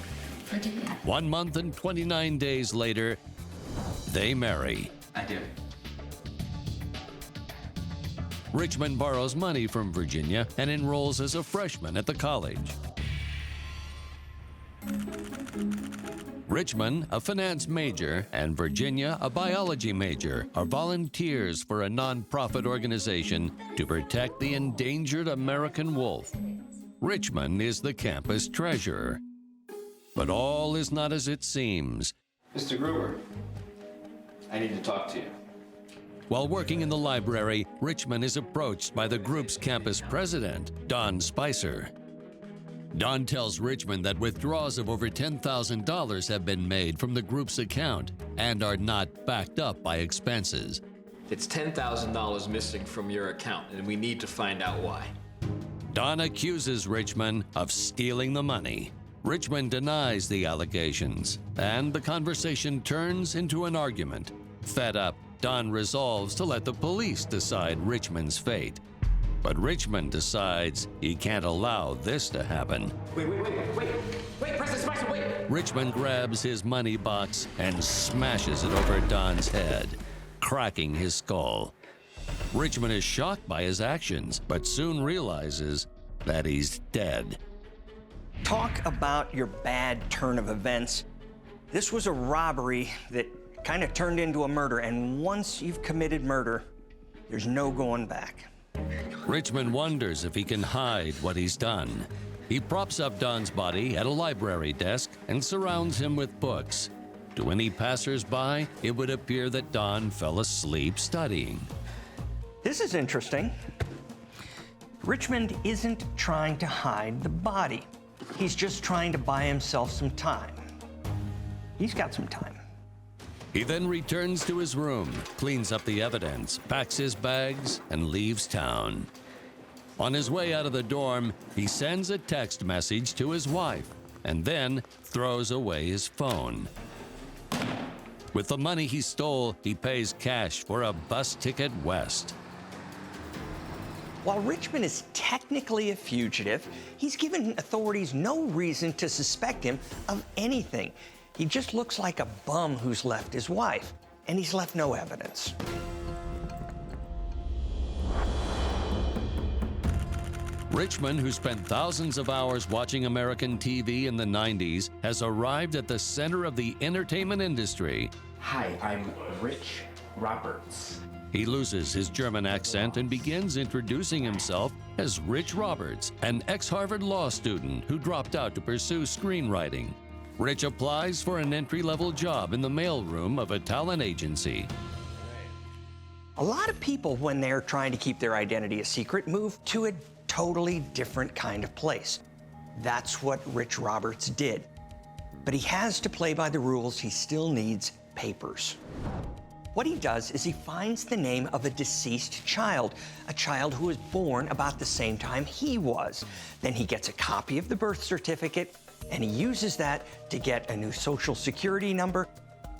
Speaker 5: Virginia.
Speaker 10: 1 month and 29 days later, they marry.
Speaker 8: I do.
Speaker 10: Richmond borrows money from Virginia and enrolls as a freshman at the college. Richmond, a finance major, and Virginia, a biology major, are volunteers for a nonprofit organization to protect the endangered American wolf. Richmond is the campus treasurer. But all is not as it seems.
Speaker 11: Mr. Gruber, I need to talk to you.
Speaker 10: While working in the library, Richmond is approached by the group's campus president, Don Spicer. Don tells Richmond that withdrawals of over $10,000 have been made from the group's account and are not backed up by expenses.
Speaker 14: It's $10,000 missing from your account, and we need to find out why.
Speaker 10: Don accuses Richmond of stealing the money. Richmond denies the allegations, and the conversation turns into an argument. Fed up, Don resolves to let the police decide Richmond's fate. But Richmond decides he can't allow this to happen.
Speaker 8: Wait, President Spicer, wait!
Speaker 10: Richmond grabs his money box and smashes it over Don's head, cracking his skull. Richmond is shocked by his actions, but soon realizes that he's dead.
Speaker 3: Talk about your bad turn of events. This was a robbery that kind of turned into a murder, and once you've committed murder, there's no going back.
Speaker 10: Richmond wonders if he can hide what he's done. He props up Don's body at a library desk and surrounds him with books. To any passers-by, it would appear that Don fell asleep studying.
Speaker 3: This is interesting. Richmond isn't trying to hide the body. He's just trying to buy himself some time. He's got some time.
Speaker 10: He then returns to his room, cleans up the evidence, packs his bags, and leaves town. On his way out of the dorm, he sends a text message to his wife and then throws away his phone. With the money he stole, he pays cash for a bus ticket west.
Speaker 3: While Richmond is technically a fugitive, he's given authorities no reason to suspect him of anything. He just looks like a bum who's left his wife, and he's left no evidence.
Speaker 10: Richmond, who spent thousands of hours watching American TV in the 90s, has arrived at the center of the entertainment industry.
Speaker 8: Hi, I'm Rich Roberts.
Speaker 10: He loses his German accent and begins introducing himself as Rich Roberts, an ex-Harvard law student who dropped out to pursue screenwriting. Rich applies for an entry-level job in the mailroom of a talent agency.
Speaker 3: A lot of people, when they're trying to keep their identity a secret, move to a totally different kind of place. That's what Rich Roberts did. But he has to play by the rules. He still needs papers. What he does is he finds the name of a deceased child, a child who was born about the same time he was. Then he gets a copy of the birth certificate, and he uses that to get a new social security number.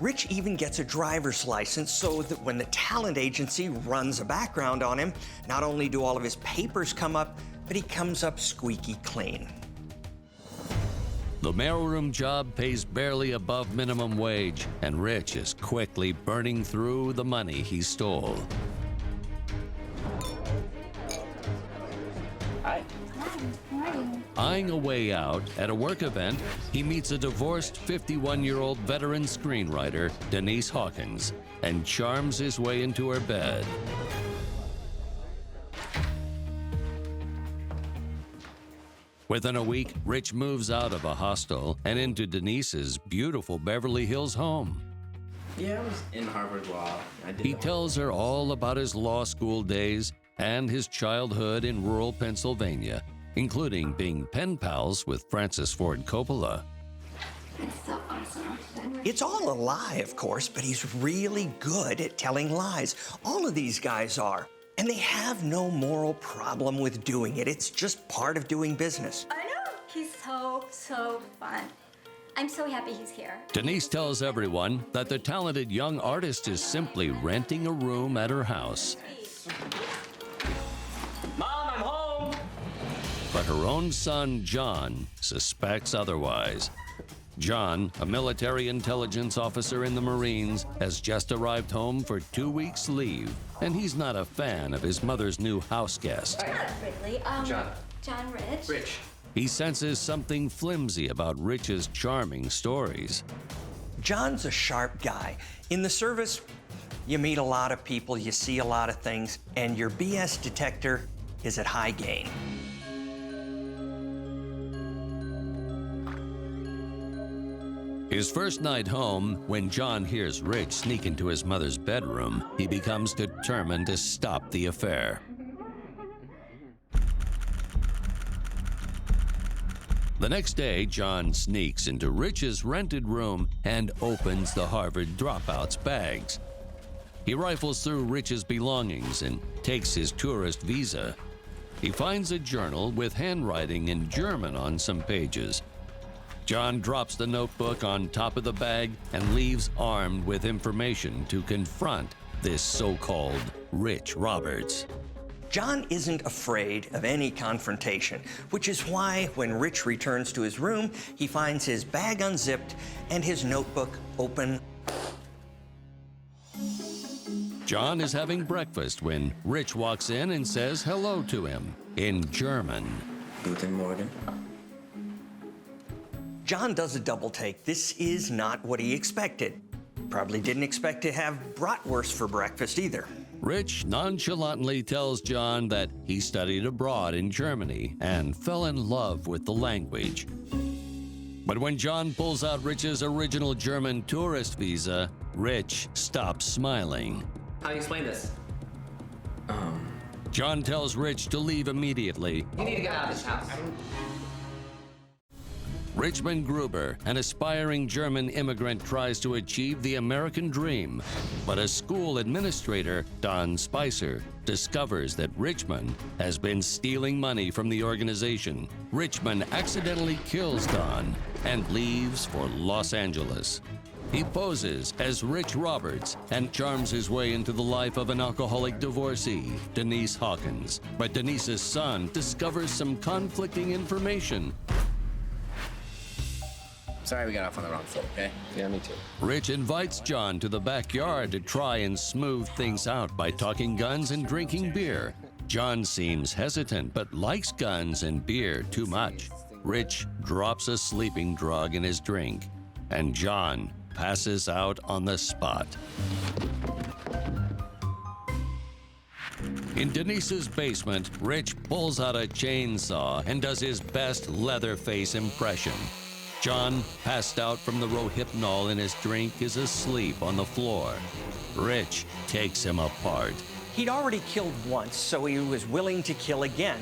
Speaker 3: Rich even gets a driver's license so that when the talent agency runs a background on him, not only do all of his papers come up, but he comes up squeaky clean.
Speaker 10: The mailroom job pays barely above minimum wage, and Rich is quickly burning through the money he stole.
Speaker 8: Hi.
Speaker 10: Eyeing a way out, at a work event, he meets a divorced 51-year-old veteran screenwriter, Denise Hawkins, and charms his way into her bed. Within a week, Rich moves out of a hostel and into Denise's beautiful Beverly Hills home.
Speaker 6: Yeah, I was in Harvard Law.
Speaker 10: He tells her all about his law school days and his childhood in rural Pennsylvania, including being pen pals with Francis Ford Coppola.
Speaker 5: It's so awesome.
Speaker 3: It's all a lie, of course, but he's really good at telling lies. All of these guys are. And they have no moral problem with doing it. It's just part of doing business.
Speaker 13: I know. He's so fun. I'm so happy he's here.
Speaker 10: Denise tells everyone that the talented young artist is simply renting a room at her house.
Speaker 8: Mom, I'm home.
Speaker 10: But her own son, John, suspects otherwise. John, a military intelligence officer in the Marines, has just arrived home for 2 weeks' leave, and he's not a fan of his mother's new house guest.
Speaker 13: Not really. John Rich.
Speaker 8: Rich.
Speaker 10: He senses something flimsy about Rich's charming stories.
Speaker 3: John's a sharp guy. In the service, you meet a lot of people, you see a lot of things, and your BS detector is at high gain.
Speaker 10: His first night home, when John hears Rich sneak into his mother's bedroom, he becomes determined to stop the affair. The next day, John sneaks into Rich's rented room and opens the Harvard dropout's bags. He rifles through Rich's belongings and takes his tourist visa. He finds a journal with handwriting in German on some pages. John drops the notebook on top of the bag and leaves armed with information to confront this so-called Rich Roberts.
Speaker 3: John isn't afraid of any confrontation, which is why when Rich returns to his room, he finds his bag unzipped and his notebook open.
Speaker 10: John is having breakfast when Rich walks in and says hello to him in German.
Speaker 6: Guten Morgen.
Speaker 3: John does a double take. This is not what he expected. Probably didn't expect to have bratwurst for breakfast either.
Speaker 10: Rich nonchalantly tells John that he studied abroad in Germany and fell in love with the language. But when John pulls out Rich's original German tourist visa, Rich stops smiling.
Speaker 8: How do you explain this?
Speaker 10: John tells Rich to leave immediately.
Speaker 8: You need to get out of this house.
Speaker 10: Richmond Gruber, an aspiring German immigrant, tries to achieve the American dream. But a school administrator, Don Spicer, discovers that Richmond has been stealing money from the organization. Richmond accidentally kills Don and leaves for Los Angeles. He poses as Rich Roberts and charms his way into the life of an alcoholic divorcee, Denise Hawkins. But Denise's son discovers some conflicting information.
Speaker 8: Sorry we got off on the wrong foot, okay? Yeah, me too.
Speaker 10: Rich invites John to the backyard to try and smooth things out by talking guns and drinking beer. John seems hesitant but likes guns and beer too much. Rich drops a sleeping drug in his drink, and John passes out on the spot. In Denise's basement, Rich pulls out a chainsaw and does his best Leatherface impression. John, passed out from the rohypnol in his drink, is asleep on the floor. Rich takes him apart.
Speaker 3: He'd already killed once, so he was willing to kill again.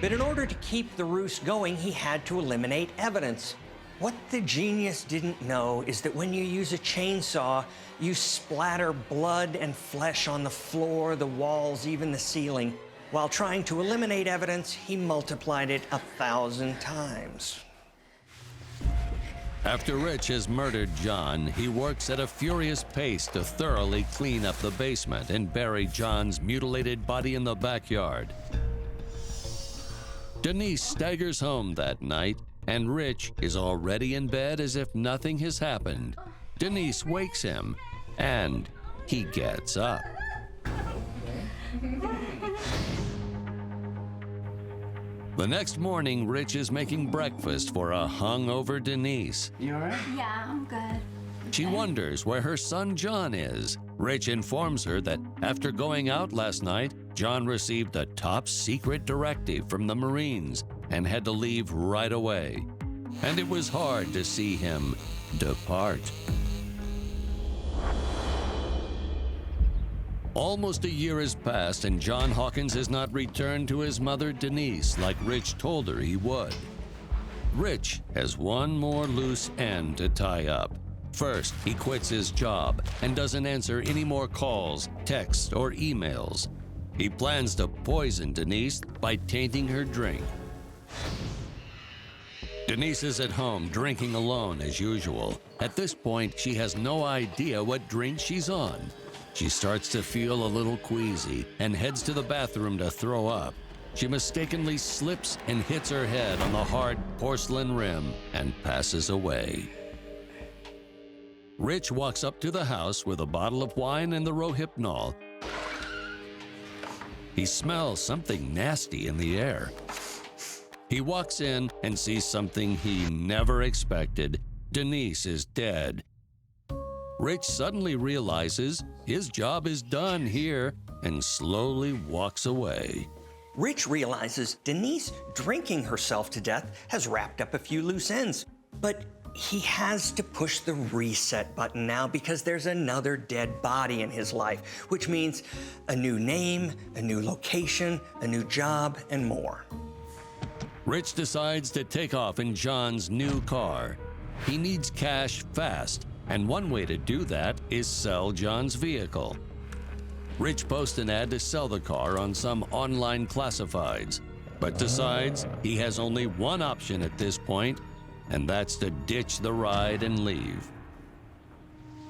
Speaker 3: But in order to keep the ruse going, he had to eliminate evidence. What the genius didn't know is that when you use a chainsaw, you splatter blood and flesh on the floor, the walls, even the ceiling. While trying to eliminate evidence, he multiplied it 1,000 times.
Speaker 10: After Rich has murdered John, he works at a furious pace to thoroughly clean up the basement and bury John's mutilated body in the backyard. Denise staggers home that night, and Rich is already in bed as if nothing has happened. Denise wakes him, and he gets up. The next morning, Rich is making breakfast for a hungover Denise.
Speaker 7: You all right?
Speaker 13: Yeah, I'm good.
Speaker 10: She wonders where her son John is. Rich informs her that after going out last night, John received a top-secret directive from the Marines and had to leave right away. And it was hard to see him depart. Almost a year has passed, and John Hawkins has not returned to his mother Denise like Rich told her he would. Rich has one more loose end to tie up. First, he quits his job and doesn't answer any more calls, texts, or emails. He plans to poison Denise by tainting her drink. Denise is at home drinking alone as usual. At this point, she has no idea what drink she's on. She starts to feel a little queasy and heads to the bathroom to throw up. She mistakenly slips and hits her head on the hard porcelain rim and passes away. Rich walks up to the house with a bottle of wine and the rohypnol. He smells something nasty in the air. He walks in and sees something he never expected. Denise is dead. Rich suddenly realizes his job is done here and slowly walks away.
Speaker 3: Rich realizes Denise drinking herself to death has wrapped up a few loose ends. But he has to push the reset button now because there's another dead body in his life, which means a new name, a new location, a new job, and more.
Speaker 10: Rich decides to take off in John's new car. He needs cash fast, and one way to do that is sell John's vehicle. Rich posts an ad to sell the car on some online classifieds, but decides he has only one option at this point, and that's to ditch the ride and leave.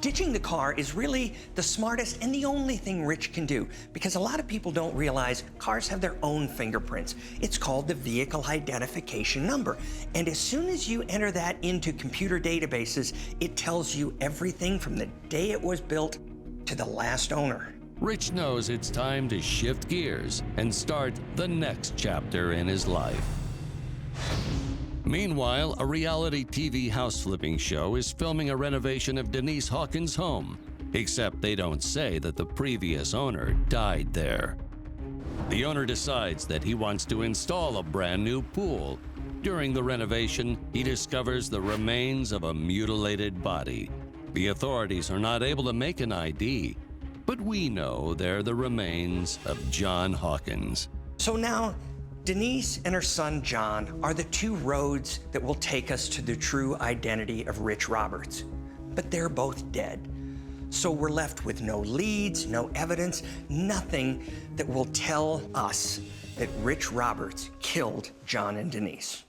Speaker 3: Ditching the car is really the smartest and the only thing Rich can do, because a lot of people don't realize cars have their own fingerprints. It's called the vehicle identification number. And as soon as you enter that into computer databases, it tells you everything from the day it was built to the last owner.
Speaker 10: Rich knows it's time to shift gears and start the next chapter in his life. Meanwhile, a reality TV house flipping show is filming a renovation of Denise Hawkins' home, except they don't say that the previous owner died there. The owner decides that he wants to install a brand new pool. During the renovation, he discovers the remains of a mutilated body. The authorities are not able to make an ID, but we know they're the remains of John Hawkins.
Speaker 3: So now, Denise and her son John are the two roads that will take us to the true identity of Rich Roberts. But they're both dead. So we're left with no leads, no evidence, nothing that will tell us that Rich Roberts killed John and Denise.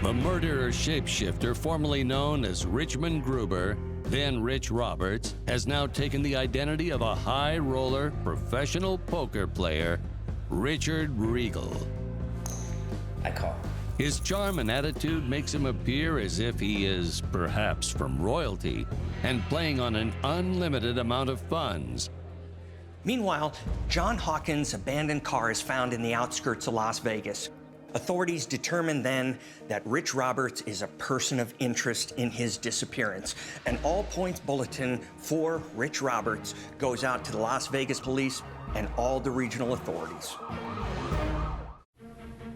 Speaker 10: The murderer Shapeshifter, formerly known as Richmond Gruber, then Rich Roberts, has now taken the identity of a high-roller professional poker player, Richard Regal.
Speaker 8: I call.
Speaker 10: His charm and attitude makes him appear as if he is perhaps from royalty and playing on an unlimited amount of funds.
Speaker 3: Meanwhile, John Hawkins' abandoned car is found in the outskirts of Las Vegas. Authorities determine then that Rich Roberts is a person of interest in his disappearance. An all-points bulletin for Rich Roberts goes out to the Las Vegas police and all the regional authorities.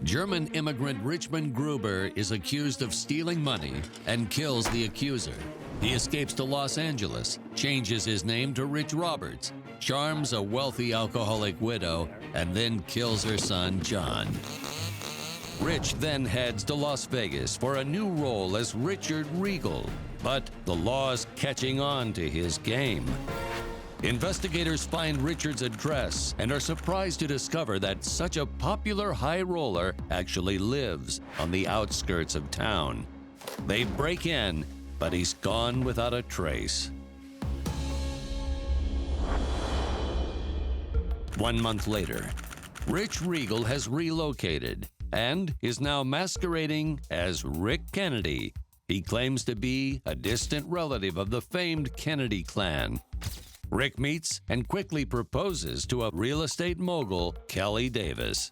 Speaker 10: German immigrant Richmond Gruber is accused of stealing money and kills the accuser. He escapes to Los Angeles, changes his name to Rich Roberts, charms a wealthy alcoholic widow, and then kills her son, John. Rich then heads to Las Vegas for a new role as Richard Regal, but the law's catching on to his game. Investigators find Richard's address and are surprised to discover that such a popular high roller actually lives on the outskirts of town. They break in, but he's gone without a trace. 1 month later, Rich Regal has relocated and is now masquerading as Rick Kennedy. He claims to be a distant relative of the famed Kennedy clan. Rick meets and quickly proposes to a real estate mogul, Kelly Davis.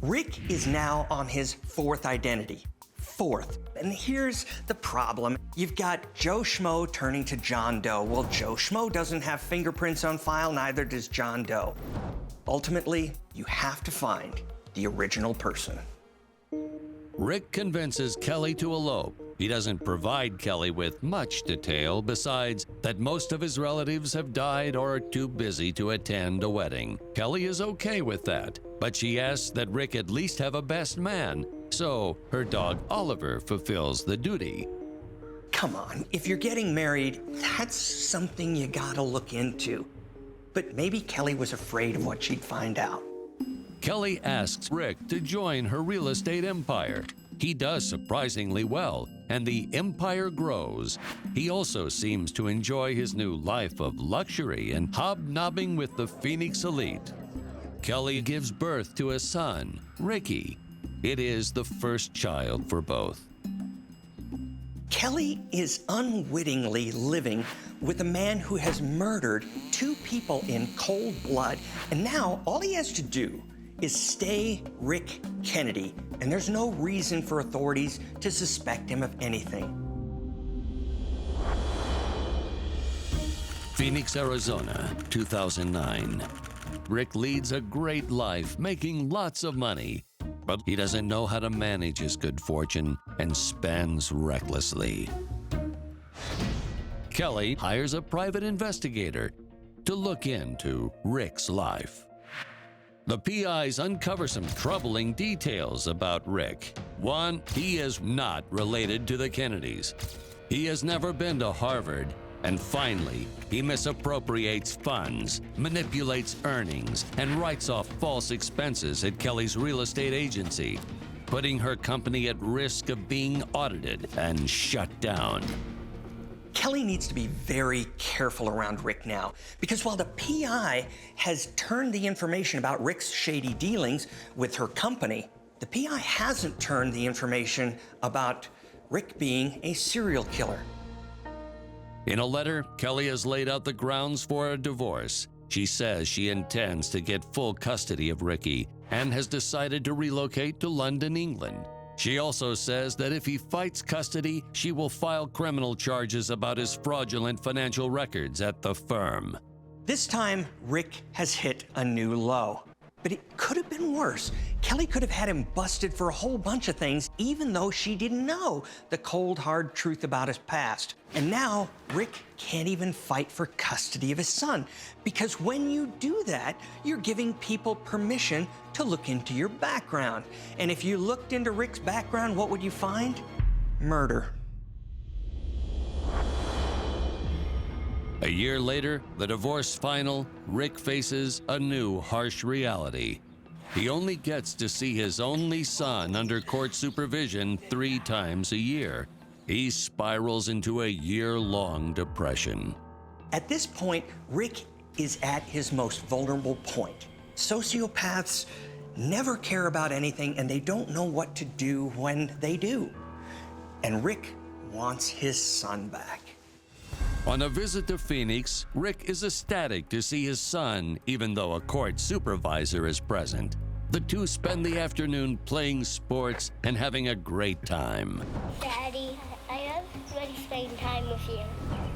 Speaker 3: Rick is now on his fourth identity. Fourth. And here's the problem. You've got Joe Schmo turning to John Doe. Well, Joe Schmo doesn't have fingerprints on file, neither does John Doe. Ultimately, you have to find the original person.
Speaker 10: Rick convinces Kelly to elope. He doesn't provide Kelly with much detail besides that most of his relatives have died or are too busy to attend a wedding. Kelly is okay with that, but she asks that Rick at least have a best man, so her dog Oliver fulfills the duty.
Speaker 3: Come on, if you're getting married, that's something you gotta look into. But maybe Kelly was afraid of what she'd find out.
Speaker 10: Kelly asks Rick to join her real estate empire. He does surprisingly well, and the empire grows. He also seems to enjoy his new life of luxury and hobnobbing with the Phoenix elite. Kelly gives birth to a son, Ricky. It is the first child for both.
Speaker 3: Kelly is unwittingly living with a man who has murdered 2 people in cold blood, and now all he has to do is stay Rick Kennedy, and there's no reason for authorities to suspect him of anything.
Speaker 10: Phoenix, Arizona, 2009. Rick leads a great life, making lots of money, but he doesn't know how to manage his good fortune and spends recklessly. Kelly hires a private investigator to look into Rick's life. The PIs uncover some troubling details about Rick. One, he is not related to the Kennedys. He has never been to Harvard. And finally, he misappropriates funds, manipulates earnings, and writes off false expenses at Kelly's real estate agency, putting her company at risk of being audited and shut down.
Speaker 3: Kelly needs to be very careful around Rick now, because while the PI has turned the information about Rick's shady dealings with her company, the PI hasn't turned the information about Rick being a serial killer.
Speaker 10: In a letter, Kelly has laid out the grounds for a divorce. She says she intends to get full custody of Ricky and has decided to relocate to London, England. She also says that if he fights custody, she will file criminal charges about his fraudulent financial records at the firm.
Speaker 3: This time, Rick has hit a new low. But it could have been worse. Kelly could have had him busted for a whole bunch of things, even though she didn't know the cold, hard truth about his past. And now, Rick can't even fight for custody of his son, because when you do that, you're giving people permission to look into your background. And if you looked into Rick's background, what would you find? Murder.
Speaker 10: A year later, the divorce final, Rick faces a new harsh reality. He only gets to see his only son under court supervision 3 times a year. He spirals into a year-long depression.
Speaker 3: At this point, Rick is at his most vulnerable point. Sociopaths never care about anything, and they don't know what to do when they do. And Rick wants his son back.
Speaker 10: On a visit to Phoenix, Rick is ecstatic to see his son, even though a court supervisor is present. The two spend the afternoon playing sports and having a great time.
Speaker 5: Daddy, I love when spending time with you.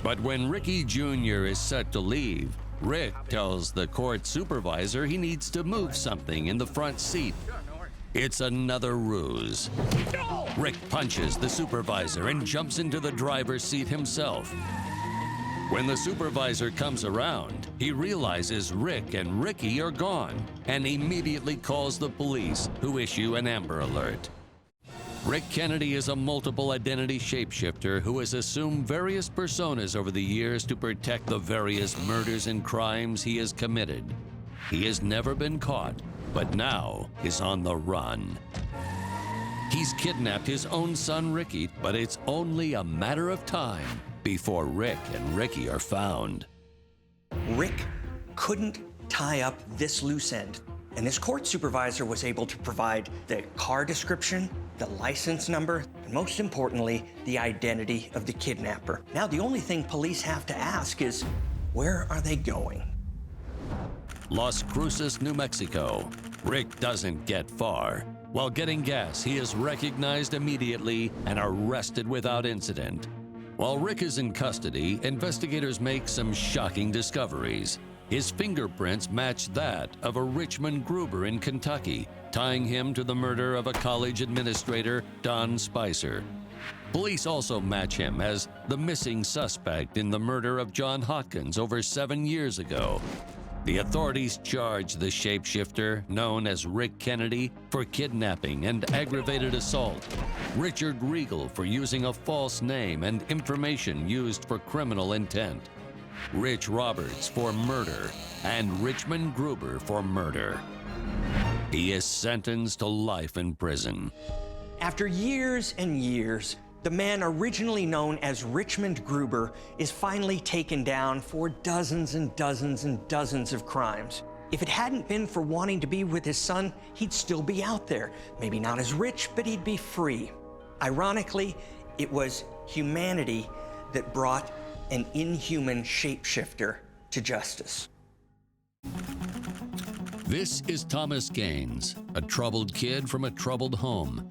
Speaker 10: But when Ricky Jr. is set to leave, Rick tells the court supervisor he needs to move something in the front seat. It's another ruse. Rick punches the supervisor and jumps into the driver's seat himself. When the supervisor comes around, he realizes Rick and Ricky are gone and immediately calls the police, who issue an Amber Alert. Rick Kennedy is a multiple identity shapeshifter who has assumed various personas over the years to protect the various murders and crimes he has committed. He has never been caught, but now is on the run. He's kidnapped his own son Ricky, but it's only a matter of time before Rick and Ricky are found.
Speaker 3: Rick couldn't tie up this loose end, and this court supervisor was able to provide the car description, the license number, and most importantly, the identity of the kidnapper. Now, the only thing police have to ask is, where are they going?
Speaker 10: Las Cruces, New Mexico. Rick doesn't get far. While getting gas, he is recognized immediately and arrested without incident. While Rick is in custody, investigators make some shocking discoveries. His fingerprints match that of a Richmond Gruber in Kentucky, tying him to the murder of a college administrator, Don Spicer. Police also match him as the missing suspect in the murder of John Hopkins over 7 years ago. The authorities charge the shapeshifter, known as Rick Kennedy, for kidnapping and aggravated assault, Richard Regal for using a false name and information used for criminal intent, Rich Roberts for murder, and Richmond Gruber for murder. He is sentenced to life in prison.
Speaker 3: After years and years, the man originally known as Richmond Gruber is finally taken down for dozens and dozens and dozens of crimes. If it hadn't been for wanting to be with his son, he'd still be out there. Maybe not as rich, but he'd be free. Ironically, it was humanity that brought an inhuman shapeshifter to justice.
Speaker 10: This is Thomas Gaines, a troubled kid from a troubled home.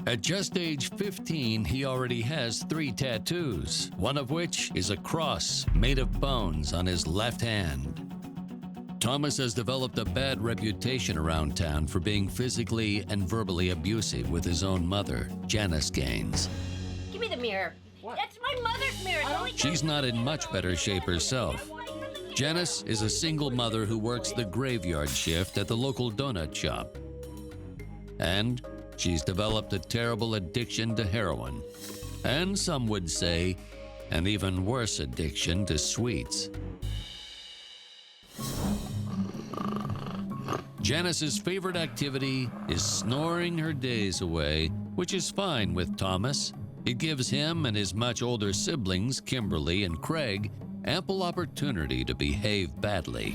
Speaker 10: At just age 15, he already has 3 tattoos, one of which is a cross made of bones on his left hand. Thomas has developed a bad reputation around town for being physically and verbally abusive with his own mother, Janice Gaines.
Speaker 5: Give me the mirror. What? That's my mother's mirror.
Speaker 10: She's not in much better shape herself. Janice is a single mother who works the graveyard shift at the local donut shop. And she's developed a terrible addiction to heroin, and some would say an even worse addiction to sweets. Janice's favorite activity is snoring her days away, which is fine with Thomas. It gives him and his much older siblings, Kimberly and Craig, ample opportunity to behave badly.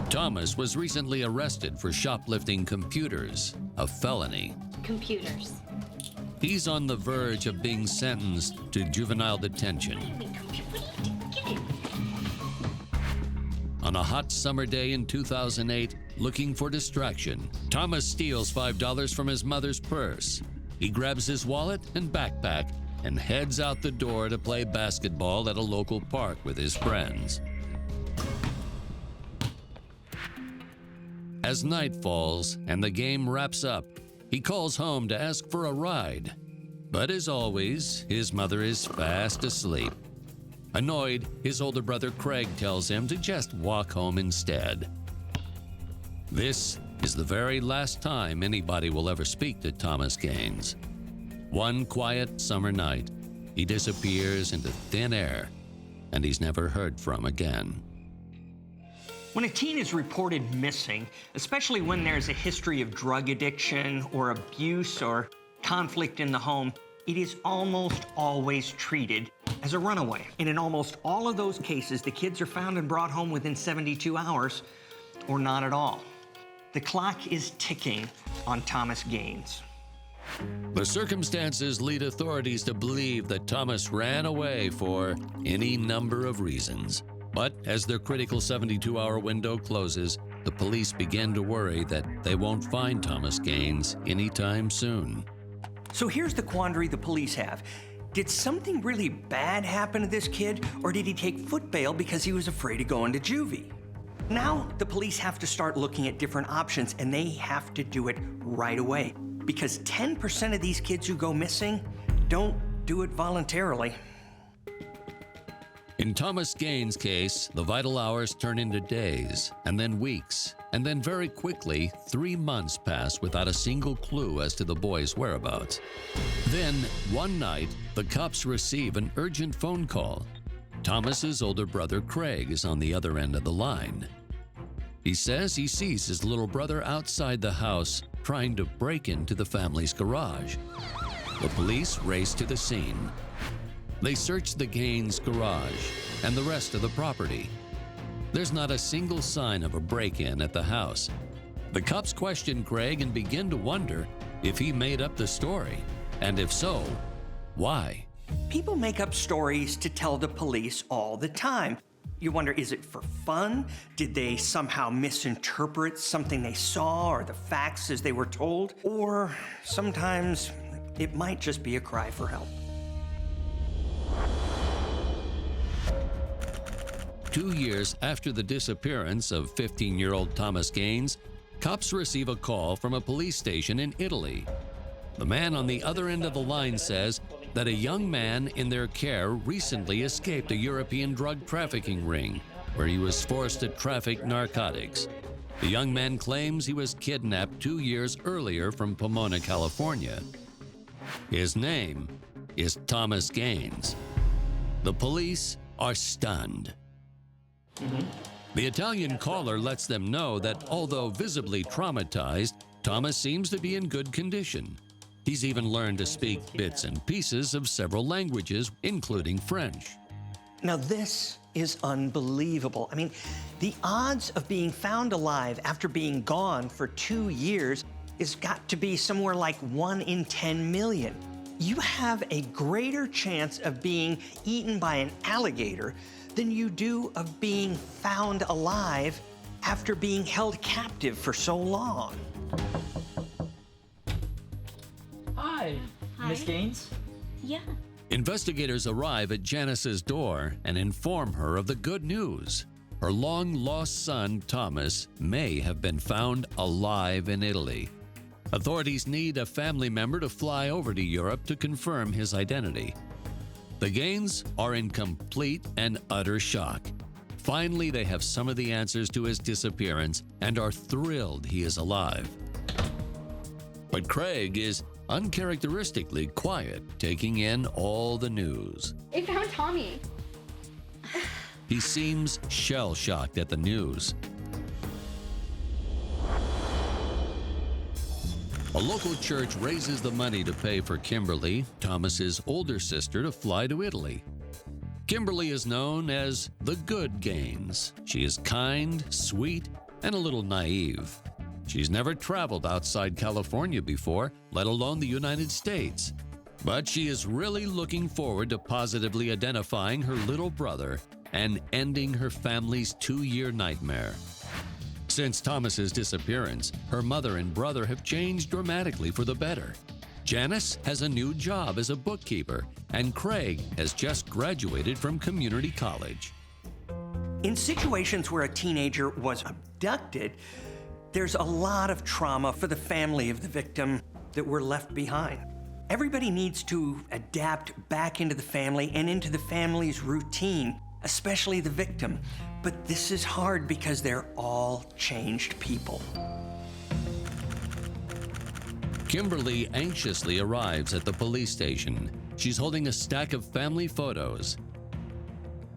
Speaker 10: Thomas was recently arrested for shoplifting computers, a felony.
Speaker 5: Computers.
Speaker 10: He's on the verge of being sentenced to juvenile detention. On a hot summer day in 2008, looking for distraction, Thomas steals $5 from his mother's purse. He grabs his wallet and backpack and heads out the door to play basketball at a local park with his friends. As night falls and the game wraps up, he calls home to ask for a ride. But as always, his mother is fast asleep. Annoyed, his older brother Craig tells him to just walk home instead. This is the very last time anybody will ever speak to Thomas Gaines. One quiet summer night, he disappears into thin air, and he's never heard from again.
Speaker 3: When a teen is reported missing, especially when there's a history of drug addiction or abuse or conflict in the home, it is almost always treated as a runaway. And in almost all of those cases, the kids are found and brought home within 72 hours or not at all. The clock is ticking on Thomas Gaines.
Speaker 10: The circumstances lead authorities to believe that Thomas ran away for any number of reasons. But as their critical 72-hour window closes, the police begin to worry that they won't find Thomas Gaines anytime soon.
Speaker 3: So here's the quandary the police have. Did something really bad happen to this kid, or did he take foot bail because he was afraid of going to juvie? Now the police have to start looking at different options, and they have to do it right away, because 10% of these kids who go missing don't do it voluntarily.
Speaker 10: In Thomas Gaines' case, the vital hours turn into days, and then weeks, and then very quickly, 3 months pass without a single clue as to the boy's whereabouts. Then, one night, the cops receive an urgent phone call. Thomas's older brother Craig is on the other end of the line. He says he sees his little brother outside the house trying to break into the family's garage. The police race to the scene. They search the Gaines' garage and the rest of the property. There's not a single sign of a break-in at the house. The cops question Craig and begin to wonder if he made up the story, and if so, why?
Speaker 3: People make up stories to tell the police all the time. You wonder, is it for fun? Did they somehow misinterpret something they saw or the facts as they were told? Or sometimes it might just be a cry for help.
Speaker 10: 2 years after the disappearance of 15-year-old Thomas Gaines, cops receive a call from a police station in Italy. The man on the other end of the line says that a young man in their care recently escaped a European drug trafficking ring where he was forced to traffic narcotics. The young man claims he was kidnapped 2 years earlier from Pomona, California. His name is Thomas Gaines. The police are stunned. The Italian caller lets them know that although visibly traumatized, Thomas seems to be in good condition. He's even learned to speak bits and pieces of several languages, including French.
Speaker 3: Now this is unbelievable. I mean, the odds of being found alive after being gone for 2 years is got to be somewhere like 1 in 10 million. You have a greater chance of being eaten by an alligator than you do of being found alive after being held captive for so long.
Speaker 15: Hi, Miss Gaines.
Speaker 5: Yeah.
Speaker 10: Investigators arrive at Janice's door and inform her of the good news. Her long-lost son, Thomas, may have been found alive in Italy. Authorities need a family member to fly over to Europe to confirm his identity. The Gaines are in complete and utter shock. Finally, they have some of the answers to his disappearance and are thrilled he is alive. But Craig is uncharacteristically quiet, taking in all the news.
Speaker 16: They found Tommy.
Speaker 10: He seems shell-shocked at the news. A local church raises the money to pay for Kimberly, Thomas's older sister, to fly to Italy. Kimberly is known as the Good Gaines. She is kind, sweet, and a little naive. She's never traveled outside California before, let alone the United States. But she is really looking forward to positively identifying her little brother and ending her family's 2-year nightmare. Since Thomas's disappearance, her mother and brother have changed dramatically for the better. Janice has a new job as a bookkeeper, and Craig has just graduated from community college.
Speaker 3: In situations where a teenager was abducted, there's a lot of trauma for the family of the victim that were left behind. Everybody needs to adapt back into the family and into the family's routine, especially the victim. But this is hard because they're all changed people.
Speaker 10: Kimberly anxiously arrives at the police station. She's holding a stack of family photos.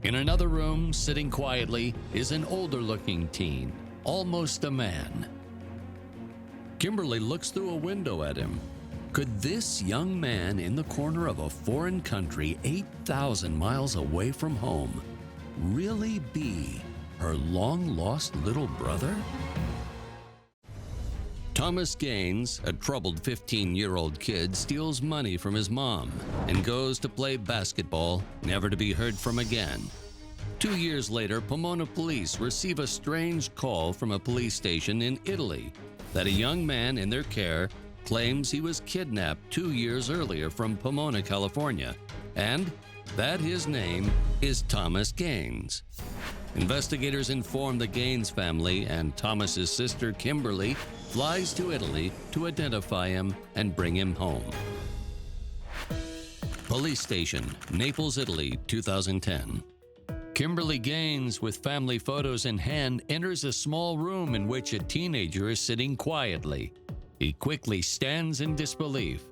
Speaker 10: In another room, sitting quietly, is an older-looking teen, almost a man. Kimberly looks through a window at him. Could this young man in the corner of a foreign country 8,000 miles away from home really be her long-lost little brother? Thomas Gaines, a troubled 15-year-old kid, steals money from his mom and goes to play basketball, never to be heard from again. 2 years later, Pomona police receive a strange call from a police station in Italy that a young man in their care claims he was kidnapped 2 years earlier from Pomona, California, and that his name is Thomas Gaines. Investigators inform the Gaines family, and Thomas's sister Kimberly flies to Italy to identify him and bring him home. Police Station, Naples, Italy, 2010. Kimberly Gaines, with family photos in hand, enters a small room in which a teenager is sitting quietly. He quickly stands in disbelief.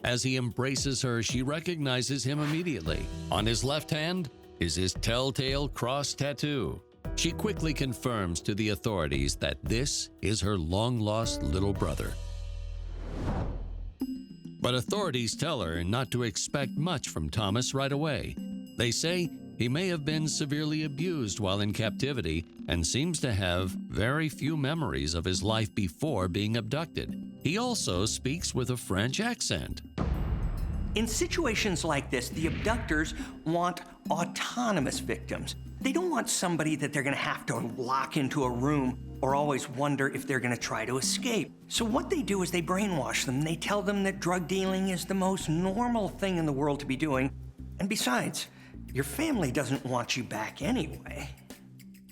Speaker 10: As he embraces her, she recognizes him immediately. On his left hand is his telltale cross tattoo. She quickly confirms to the authorities that this is her long-lost little brother. But authorities tell her not to expect much from Thomas right away. They say he may have been severely abused while in captivity and seems to have very few memories of his life before being abducted. He also speaks with a French accent.
Speaker 3: In situations like this, the abductors want autonomous victims. They don't want somebody that they're going to have to lock into a room or always wonder if they're going to try to escape. So what they do is they brainwash them. They tell them that drug dealing is the most normal thing in the world to be doing. And besides, your family doesn't want you back anyway.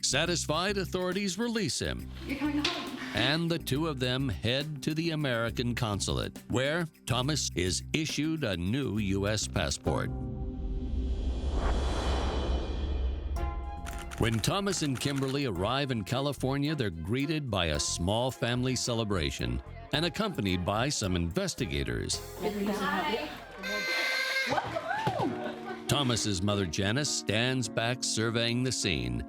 Speaker 10: Satisfied, authorities release him.
Speaker 13: You're coming home.
Speaker 10: And the two of them head to the American consulate, where Thomas is issued a new U.S. passport. When Thomas and Kimberly arrive in California, they're greeted by a small family celebration and accompanied by some investigators.
Speaker 13: Hi. Welcome home.
Speaker 10: Thomas's mother, Janice, stands back surveying the scene.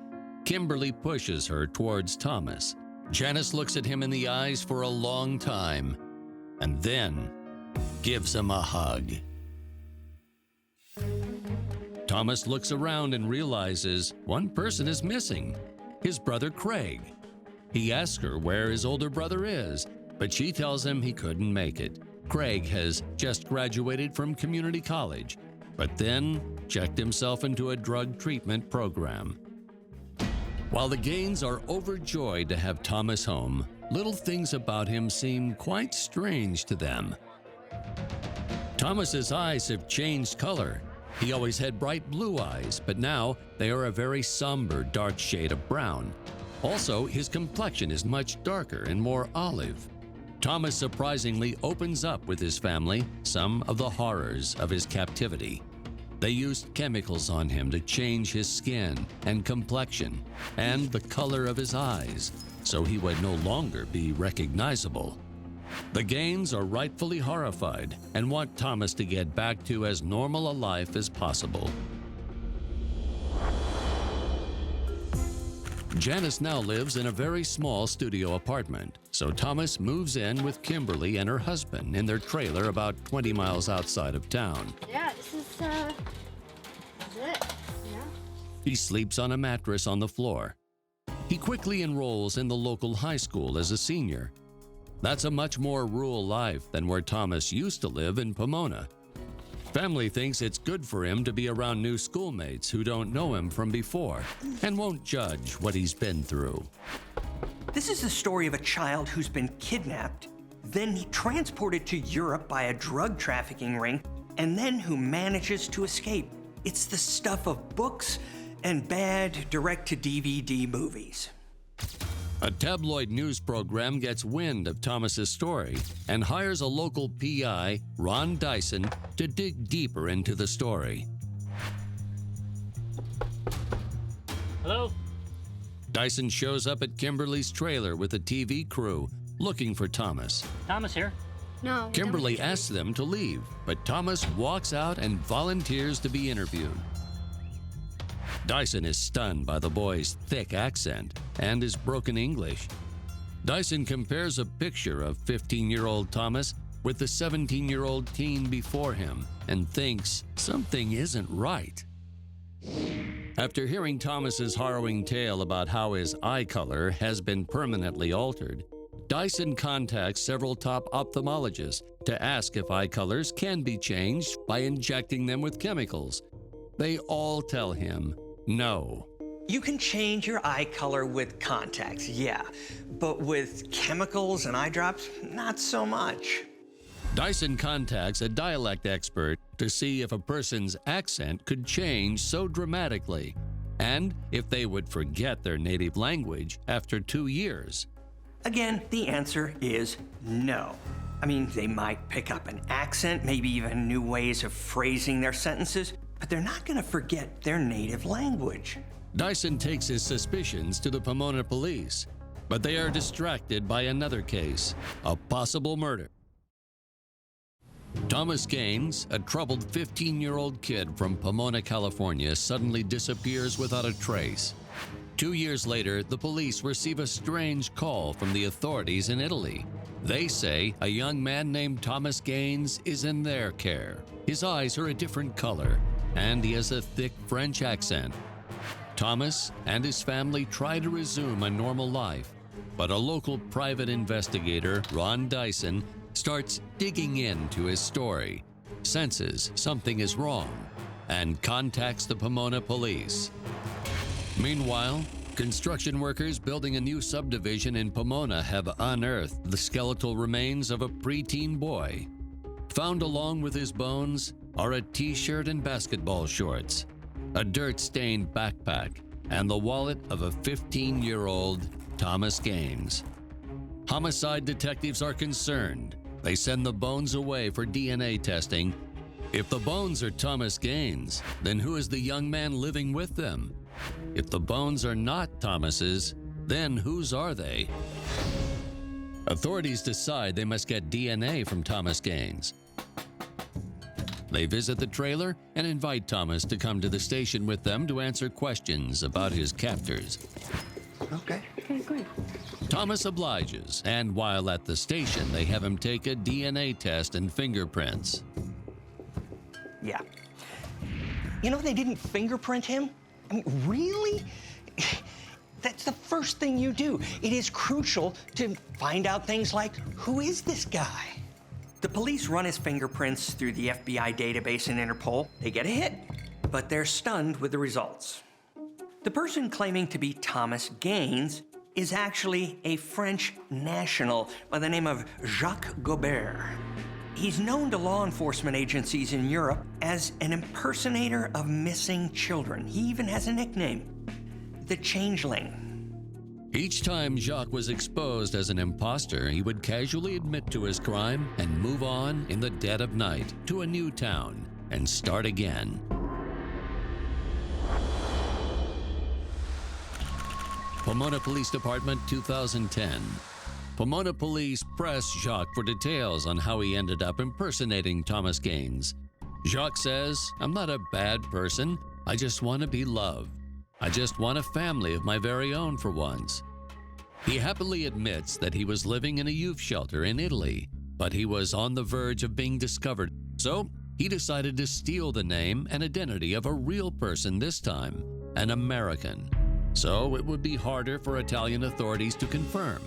Speaker 10: Kimberly pushes her towards Thomas. Janice looks at him in the eyes for a long time and then gives him a hug. Thomas looks around and realizes one person is missing, his brother Craig. He asks her where his older brother is, but she tells him he couldn't make it. Craig has just graduated from community college, but then checked himself into a drug treatment program. While the Gaines are overjoyed to have Thomas home, little things about him seem quite strange to them. Thomas's eyes have changed color. He always had bright blue eyes, but now they are a very somber, dark shade of brown. Also, his complexion is much darker and more olive. Thomas surprisingly opens up with his family some of the horrors of his captivity. They used chemicals on him to change his skin and complexion and the color of his eyes, so he would no longer be recognizable. The Gaines are rightfully horrified and want Thomas to get back to as normal a life as possible. Janice now lives in a very small studio apartment, so Thomas moves in with Kimberly and her husband in their trailer about 20 miles outside of town.
Speaker 13: Yeah, this is it. Yeah.
Speaker 10: He sleeps on a mattress on the floor. He quickly enrolls in the local high school as a senior. That's a much more rural life than where Thomas used to live in Pomona. Family thinks it's good for him to be around new schoolmates who don't know him from before and won't judge what he's been through.
Speaker 3: This is the story of a child who's been kidnapped, then transported to Europe by a drug trafficking ring, and then who manages to escape. It's the stuff of books and bad direct-to-DVD movies.
Speaker 10: A tabloid news program gets wind of Thomas's story and hires a local PI, Ron Dyson, to dig deeper into the story.
Speaker 15: Hello?
Speaker 10: Dyson shows up at Kimberly's trailer with a TV crew looking for Thomas.
Speaker 15: Thomas here.
Speaker 13: No.
Speaker 10: Kimberly asks them to leave, but Thomas walks out and volunteers to be interviewed. Dyson is stunned by the boy's thick accent and his broken English. Dyson compares a picture of 15-year-old Thomas with the 17-year-old teen before him and thinks something isn't right. After hearing Thomas's harrowing tale about how his eye color has been permanently altered, Dyson contacts several top ophthalmologists to ask if eye colors can be changed by injecting them with chemicals. They all tell him no.
Speaker 3: You can change your eye color with contacts, yeah, but with chemicals and eye drops, not so much.
Speaker 10: Dyson contacts a dialect expert to see if a person's accent could change so dramatically, and if they would forget their native language after 2 years.
Speaker 3: Again, the answer is no. I mean, they might pick up an accent, maybe even new ways of phrasing their sentences, but they're not going to forget their native language.
Speaker 10: Dyson takes his suspicions to the Pomona police, but they are distracted by another case, a possible murder. Thomas Gaines, a troubled 15-year-old kid from Pomona, California, suddenly disappears without a trace. 2 years later, the police receive a strange call from the authorities in Italy. They say a young man named Thomas Gaines is in their care. His eyes are a different color, and he has a thick French accent. Thomas and his family try to resume a normal life, but a local private investigator, Ron Dyson, starts digging into his story, senses something is wrong, and contacts the Pomona police. Meanwhile, construction workers building a new subdivision in Pomona have unearthed the skeletal remains of a preteen boy. Found along with his bones are a t-shirt and basketball shorts, a dirt-stained backpack, and the wallet of a 15-year-old Thomas Gaines. Homicide detectives are concerned. They send the bones away for DNA testing. If the bones are Thomas Gaines, then who is the young man living with them? If the bones are not Thomas's, then whose are they? Authorities decide they must get DNA from Thomas Gaines. They visit the trailer and invite Thomas to come to the station with them to answer questions about his captors.
Speaker 7: Okay, great.
Speaker 10: Thomas obliges, and while at the station, they have him take a DNA test and fingerprints.
Speaker 3: Yeah. You know, they didn't fingerprint him? I mean, really? That's the first thing you do. It is crucial to find out things like, who is this guy? The police run his fingerprints through the FBI database and Interpol. They get a hit, but they're stunned with the results. The person claiming to be Thomas Gaines is actually a French national by the name of Jacques Gobert. He's known to law enforcement agencies in Europe as an impersonator of missing children. He even has a nickname, the Changeling.
Speaker 10: Each time Jacques was exposed as an imposter, he would casually admit to his crime and move on in the dead of night to a new town and start again. Pomona Police Department, 2010. Pomona police press Jacques for details on how he ended up impersonating Thomas Gaines. Jacques says, "I'm not a bad person. I just want to be loved. I just want a family of my very own for once." He happily admits that he was living in a youth shelter in Italy, but he was on the verge of being discovered. So he decided to steal the name and identity of a real person this time, an American. So it would be harder for Italian authorities to confirm.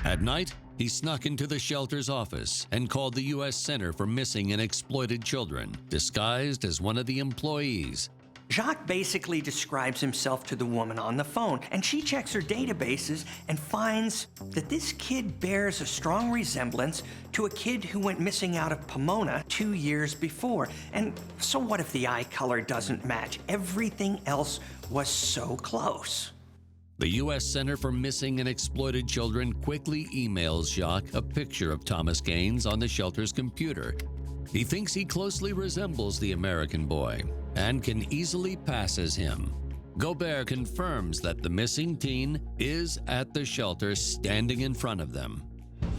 Speaker 10: At night, he snuck into the shelter's office and called the U.S. Center for Missing and Exploited Children, disguised as one of the employees.
Speaker 3: Jacques basically describes himself to the woman on the phone, and she checks her databases and finds that this kid bears a strong resemblance to a kid who went missing out of Pomona 2 years before. And so what if the eye color doesn't match? Everything else was so close.
Speaker 10: The U.S. Center for Missing and Exploited Children quickly emails Jacques a picture of Thomas Gaines on the shelter's computer. He thinks he closely resembles the American boy and can easily pass as him. Gobert confirms that the missing teen is at the shelter standing in front of them.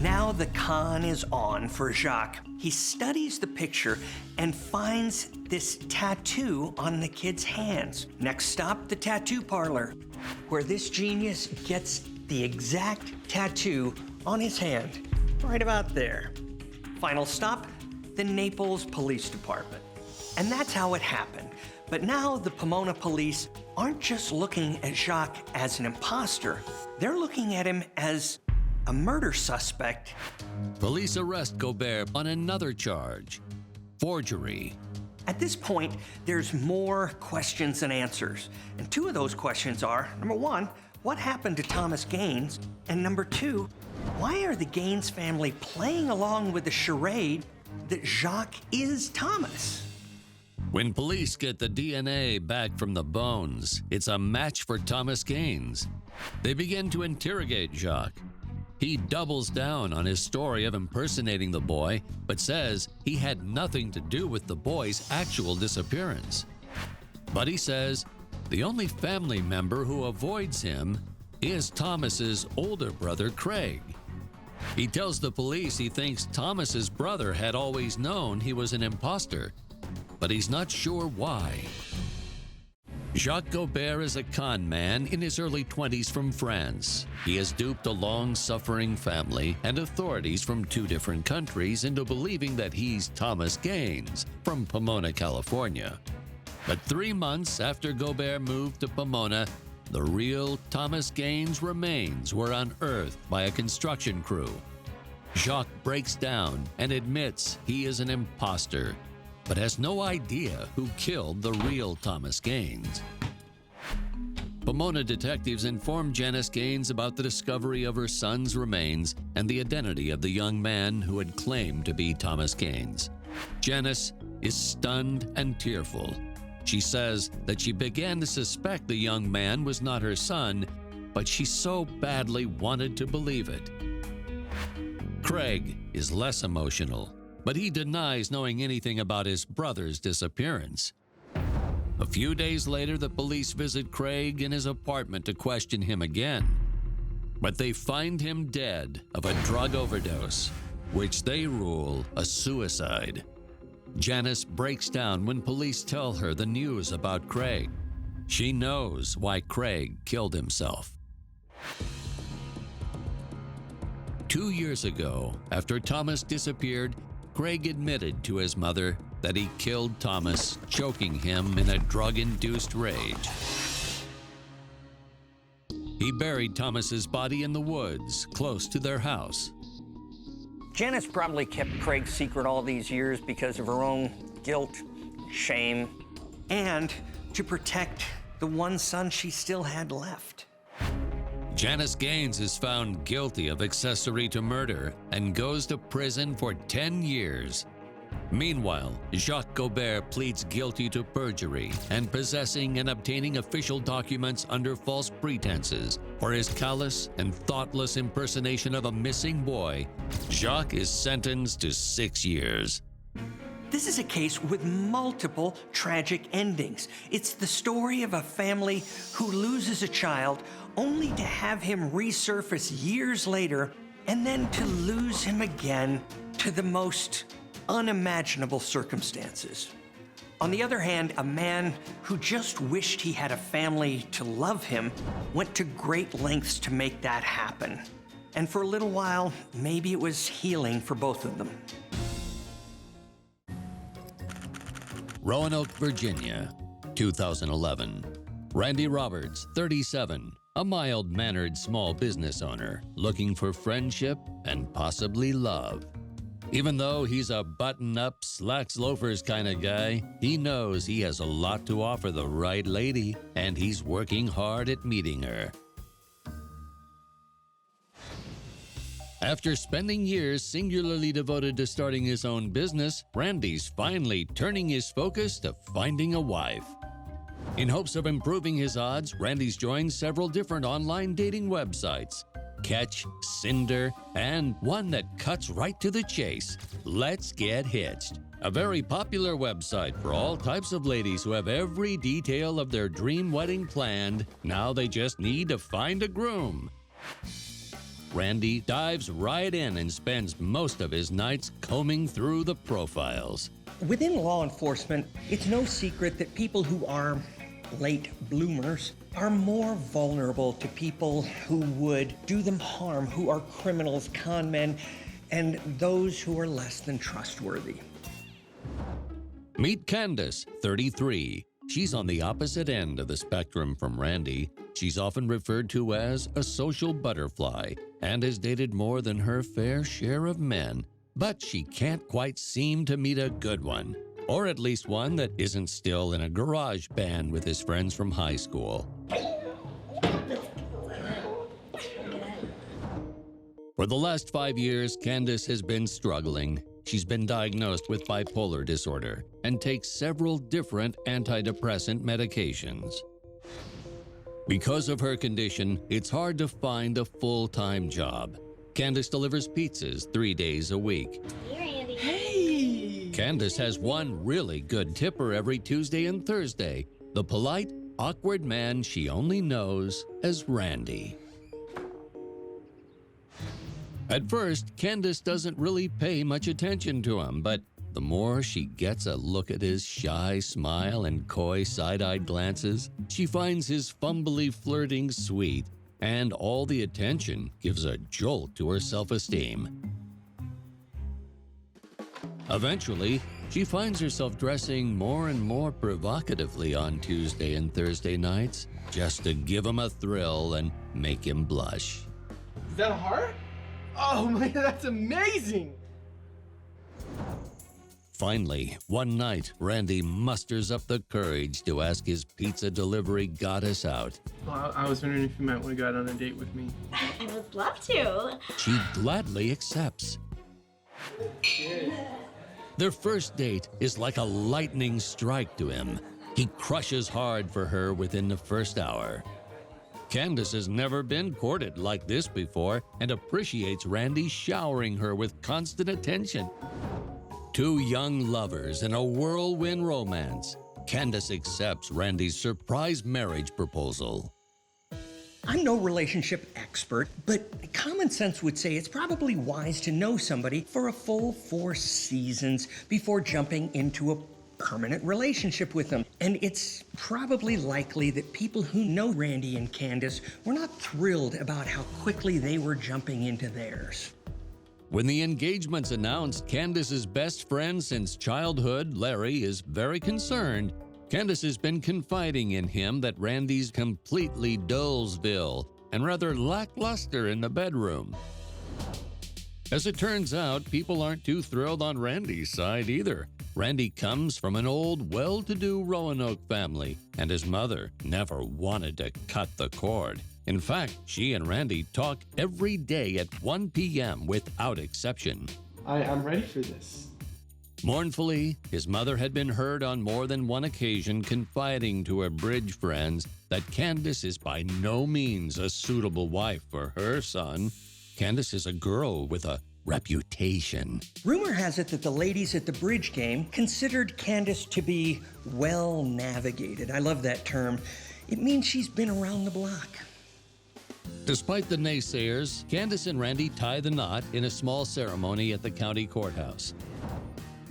Speaker 3: Now the con is on for Jacques. He studies the picture and finds this tattoo on the kid's hands. Next stop, the tattoo parlor, where this genius gets the exact tattoo on his hand, right about there. Final stop, the Naples Police Department. And that's how it happened. But now the Pomona police aren't just looking at Jacques as an imposter. They're looking at him as a murder suspect.
Speaker 10: Police arrest Gobert on another charge, forgery.
Speaker 3: At this point, there's more questions than answers. And two of those questions are, number one, what happened to Thomas Gaines? And number two, why are the Gaines family playing along with the charade that Jacques is Thomas?
Speaker 10: When police get the DNA back from the bones, it's a match for Thomas Gaines. They begin to interrogate Jacques. He doubles down on his story of impersonating the boy, but says he had nothing to do with the boy's actual disappearance. But he says the only family member who avoids him is Thomas's older brother, Craig. He tells the police he thinks Thomas's brother had always known he was an imposter, but he's not sure why. Jacques Gobert is a con man in his early 20s from France. He has duped a long-suffering family and authorities from two different countries into believing that he's Thomas Gaines from Pomona, California. But 3 months after Gobert moved to Pomona, the real Thomas Gaines' remains were unearthed by a construction crew. Jacques breaks down and admits he is an imposter, but has no idea who killed the real Thomas Gaines. Pomona detectives inform Janice Gaines about the discovery of her son's remains and the identity of the young man who had claimed to be Thomas Gaines. Janice is stunned and tearful. She says that she began to suspect the young man was not her son, but she so badly wanted to believe it. Craig is less emotional, but he denies knowing anything about his brother's disappearance. A few days later, the police visit Craig in his apartment to question him again. But they find him dead of a drug overdose, which they rule a suicide. Janice breaks down when police tell her the news about Craig. She knows why Craig killed himself. 2 years ago, after Thomas disappeared, Craig admitted to his mother that he killed Thomas, choking him in a drug-induced rage. He buried Thomas's body in the woods, close to their house.
Speaker 3: Janice probably kept Craig's secret all these years because of her own guilt, shame, and to protect the one son she still had left.
Speaker 10: Janice Gaines is found guilty of accessory to murder and goes to prison for 10 years. Meanwhile, Jacques Gobert pleads guilty to perjury and possessing and obtaining official documents under false pretenses. For his callous and thoughtless impersonation of a missing boy, Jacques is sentenced to 6 years.
Speaker 3: This is a case with multiple tragic endings. It's the story of a family who loses a child only to have him resurface years later and then to lose him again to the most unimaginable circumstances. On the other hand, a man who just wished he had a family to love him went to great lengths to make that happen. And for a little while, maybe it was healing for both of them.
Speaker 10: Roanoke, Virginia, 2011. Randy Roberts, 37, a mild-mannered small business owner looking for friendship and possibly love. Even though he's a button-up, slacks loafers kind of guy, he knows he has a lot to offer the right lady, and he's working hard at meeting her. After spending years singularly devoted to starting his own business, Randy's finally turning his focus to finding a wife. In hopes of improving his odds, Randy's joined several different online dating websites. Catch, Cinder, and one that cuts right to the chase, Let's Get Hitched. A very popular website for all types of ladies who have every detail of their dream wedding planned. Now they just need to find a groom. Randy dives right in and spends most of his nights combing through the profiles.
Speaker 3: Within law enforcement, it's no secret that people who are late bloomers are more vulnerable to people who would do them harm, who are criminals, con men, and those who are less than trustworthy.
Speaker 10: Meet Candace, 33. She's on the opposite end of the spectrum from Randy. She's often referred to as a social butterfly and has dated more than her fair share of men. But she can't quite seem to meet a good one, or at least one that isn't still in a garage band with his friends from high school. For the last 5 years, Candace has been struggling. She's been diagnosed with bipolar disorder and takes several different antidepressant medications. Because of her condition, it's hard to find a full-time job. Candace delivers pizzas 3 days a week.
Speaker 5: Hey, Randy.
Speaker 12: Hey!
Speaker 10: Candace has one really good tipper every Tuesday and Thursday, the polite, awkward man she only knows as Randy. At first, Candace doesn't really pay much attention to him, but the more she gets a look at his shy smile and coy side-eyed glances, she finds his fumbly flirting sweet, and all the attention gives a jolt to her self-esteem. Eventually, she finds herself dressing more and more provocatively on Tuesday and Thursday nights, just to give him a thrill and make him blush.
Speaker 12: Is that a heart? Oh man, that's amazing!
Speaker 10: Finally, one night, Randy musters up the courage to ask his pizza delivery goddess out.
Speaker 16: Well, I was wondering if you might want to go out on a date with me.
Speaker 13: I would love to.
Speaker 10: She gladly accepts. Their first date is like a lightning strike to him. He crushes hard for her within the first hour. Candace has never been courted like this before and appreciates Randy showering her with constant attention. Two young lovers in a whirlwind romance. Candace accepts Randy's surprise marriage proposal.
Speaker 3: I'm no relationship expert, but common sense would say it's probably wise to know somebody for a full 4 seasons before jumping into a permanent relationship with them. And it's probably likely that people who know Randy and Candace were not thrilled about how quickly they were jumping into theirs.
Speaker 10: When the engagement's announced, Candace's best friend since childhood, Larry, is very concerned. Candace has been confiding in him that Randy's completely Dolesville and rather lackluster in the bedroom. As it turns out, people aren't too thrilled on Randy's side either. Randy comes from an old, well-to-do Roanoke family, and his mother never wanted to cut the cord. In fact, she and Randy talk every day at 1 p.m. without exception.
Speaker 16: I'm ready for this.
Speaker 10: Mournfully, his mother had been heard on more than one occasion confiding to her bridge friends that Candace is by no means a suitable wife for her son. Candace is a girl with a reputation.
Speaker 3: Rumor has it that the ladies at the bridge game considered Candace to be well navigated. I love that term. It means she's been around the block.
Speaker 10: Despite the naysayers, Candace and Randy tie the knot in a small ceremony at the county courthouse.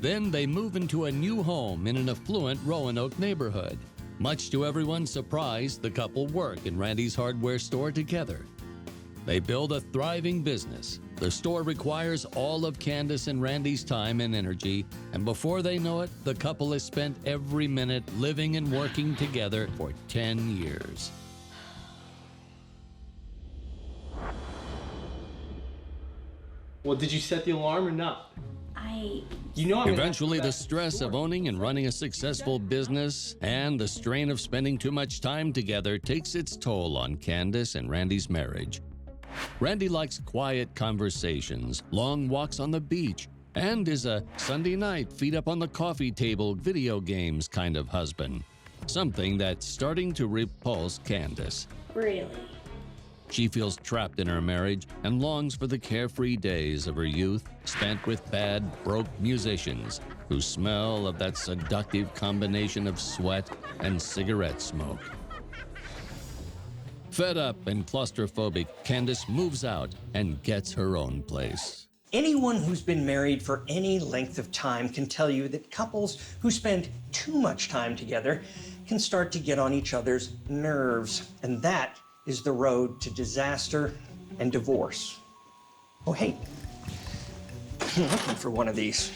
Speaker 10: Then they move into a new home in an affluent Roanoke neighborhood. Much to everyone's surprise, the couple work in Randy's hardware store together. They build a thriving business. The store requires all of Candace and Randy's time and energy, and before they know it, the couple has spent every minute living and working together for 10 years.
Speaker 16: Well, did you set the alarm or not?
Speaker 13: You
Speaker 16: know I'm
Speaker 10: Eventually, the stress of owning and running a successful business and the strain of spending too much time together takes its toll on Candace and Randy's marriage. Randy likes quiet conversations, long walks on the beach, and is a Sunday night feet up on the coffee table video games kind of husband. Something that's starting to repulse Candace.
Speaker 13: Really?
Speaker 10: She feels trapped in her marriage and longs for the carefree days of her youth spent with bad, broke musicians who smell of that seductive combination of sweat and cigarette smoke. Fed up and claustrophobic, Candace moves out and gets her own place.
Speaker 3: Anyone who's been married for any length of time can tell you that couples who spend too much time together can start to get on each other's nerves, and that is the road to disaster and divorce. Oh, hey, I'm looking for one of these.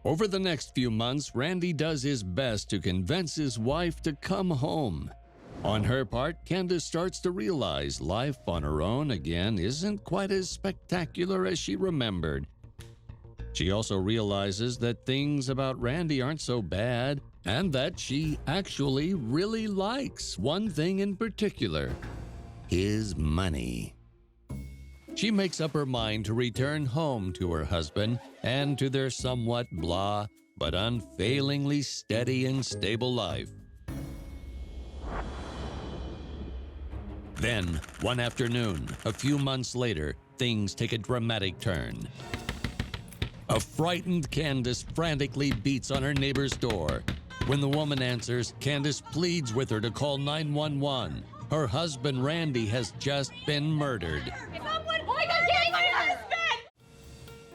Speaker 10: Over the next few months, Randy does his best to convince his wife to come home. On her part, Candace starts to realize life on her own again isn't quite as spectacular as she remembered. She also realizes that things about Randy aren't so bad, and that she actually really likes one thing in particular: his money. She makes up her mind to return home to her husband and to their somewhat blah but unfailingly steady and stable life. Then, one afternoon, a few months later, things take a dramatic turn. A frightened Candace frantically beats on her neighbor's door. When the woman answers, Candace pleads with her to call 911. Her husband, Randy, has just been murdered.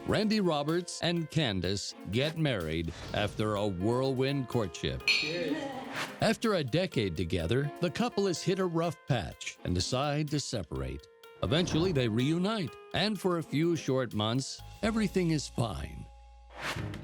Speaker 10: Randy Roberts and Candace get married after a whirlwind courtship. After a decade together, the couple has hit a rough patch and decide to separate. Eventually, they reunite, and for a few short months, everything is fine.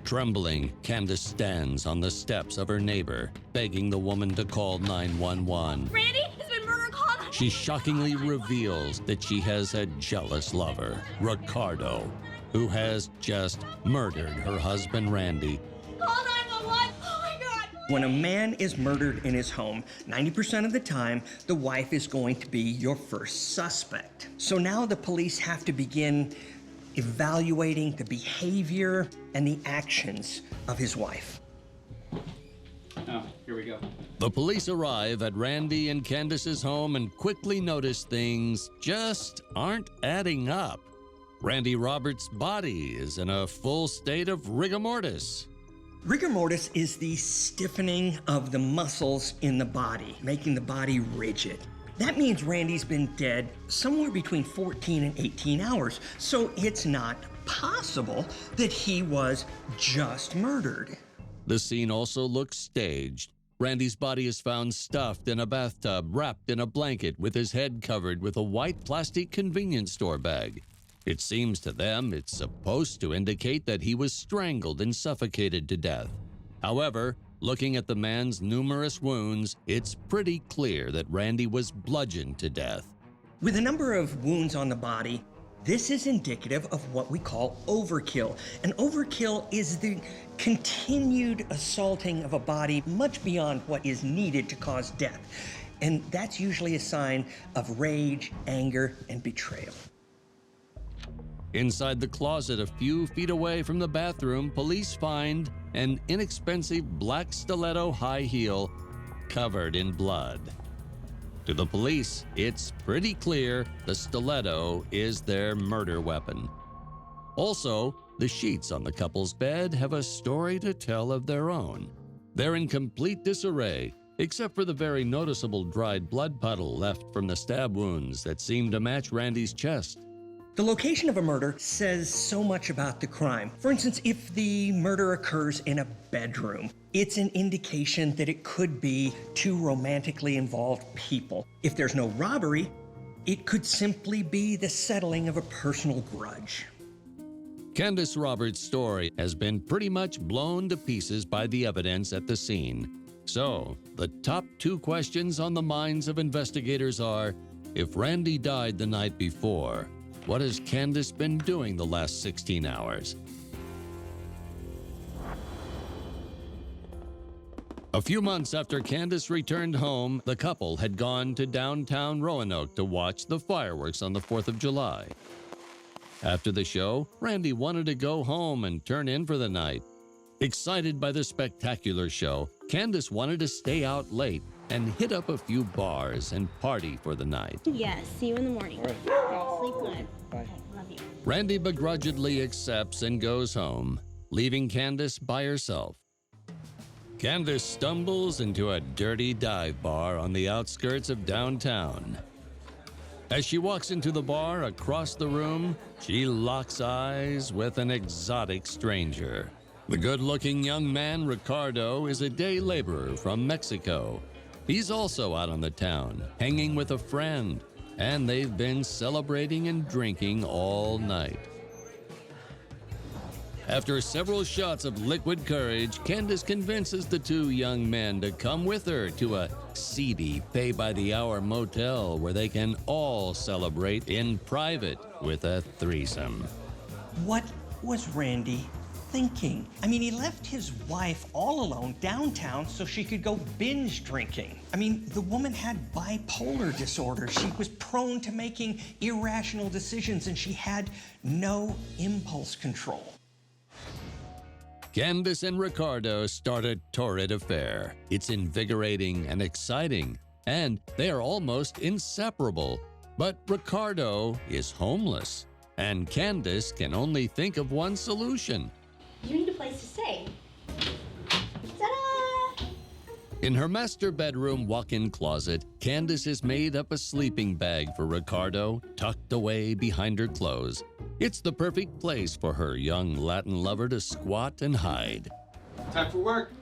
Speaker 10: Trembling, Candace stands on the steps of her neighbor, begging the woman to call 911.
Speaker 13: Randy has been murdered. Call.
Speaker 10: She shockingly reveals that she has a jealous lover, Ricardo, who has just murdered her husband, Randy.
Speaker 13: Call 911. Oh my God.
Speaker 3: When a man is murdered in his home, 90% of the time, the wife is going to be your first suspect. So now the police have to begin evaluating the behavior and the actions of his wife.
Speaker 11: Oh, here we go.
Speaker 10: The police arrive at Randy and Candace's home and quickly notice things just aren't adding up. Randy Roberts' body is in a full state of rigor mortis.
Speaker 3: Rigor mortis is the stiffening of the muscles in the body, making the body rigid. That means Randy's been dead somewhere between 14 and 18 hours, so it's not possible that he was just murdered.
Speaker 10: The scene also looks staged. Randy's body is found stuffed in a bathtub, wrapped in a blanket, with his head covered with a white plastic convenience store bag. It seems to them it's supposed to indicate that he was strangled and suffocated to death. However, looking at the man's numerous wounds, it's pretty clear that Randy was bludgeoned to death.
Speaker 3: With a number of wounds on the body, this is indicative of what we call overkill. And overkill is the continued assaulting of a body much beyond what is needed to cause death. And that's usually a sign of rage, anger, and betrayal.
Speaker 10: Inside the closet a few feet away from the bathroom, police find an inexpensive black stiletto high heel covered in blood. To the police, it's pretty clear the stiletto is their murder weapon. Also, the sheets on the couple's bed have a story to tell of their own. They're in complete disarray, except for the very noticeable dried blood puddle left from the stab wounds that seem to match Randy's chest.
Speaker 3: The location of a murder says so much about the crime. For instance, if the murder occurs in a bedroom, it's an indication that it could be two romantically involved people. If there's no robbery, it could simply be the settling of a personal grudge.
Speaker 10: Candace Roberts' story has been pretty much blown to pieces by the evidence at the scene. So, the top two questions on the minds of investigators are, if Randy died the night before, what has Candace been doing the last 16 hours? A few months after Candace returned home, the couple had gone to downtown Roanoke to watch the fireworks on the 4th of July. After the show, Randy wanted to go home and turn in for the night. Excited by the spectacular show, Candace wanted to stay out late and hit up a few bars and party for the night.
Speaker 17: Yes, see you in the morning. Sleep good.
Speaker 11: Bye.
Speaker 17: Love you.
Speaker 10: Randy begrudgingly accepts and goes home, leaving Candace by herself. Candace stumbles into a dirty dive bar on the outskirts of downtown. As she walks into the bar across the room, she locks eyes with an exotic stranger. The good-looking young man, Ricardo, is a day laborer from Mexico. He's also out on the town, hanging with a friend, and they've been celebrating and drinking all night. After several shots of liquid courage, Candace convinces the two young men to come with her to a seedy, pay-by-the-hour motel where they can all celebrate in private with a threesome.
Speaker 3: What was Randy thinking? I mean, he left his wife all alone downtown so she could go binge drinking. I mean, the woman had bipolar disorder. She was prone to making irrational decisions, and she had no impulse control.
Speaker 10: Candace and Ricardo start a torrid affair. It's invigorating and exciting, and they are almost inseparable. But Ricardo is homeless, and Candace can only think of one solution.
Speaker 13: You need a place to stay. Ta-da!
Speaker 10: In her master bedroom walk-in closet, Candace has made up a sleeping bag for Ricardo, tucked away behind her clothes. It's the perfect place for her young Latin lover to squat and hide.
Speaker 16: Time for work.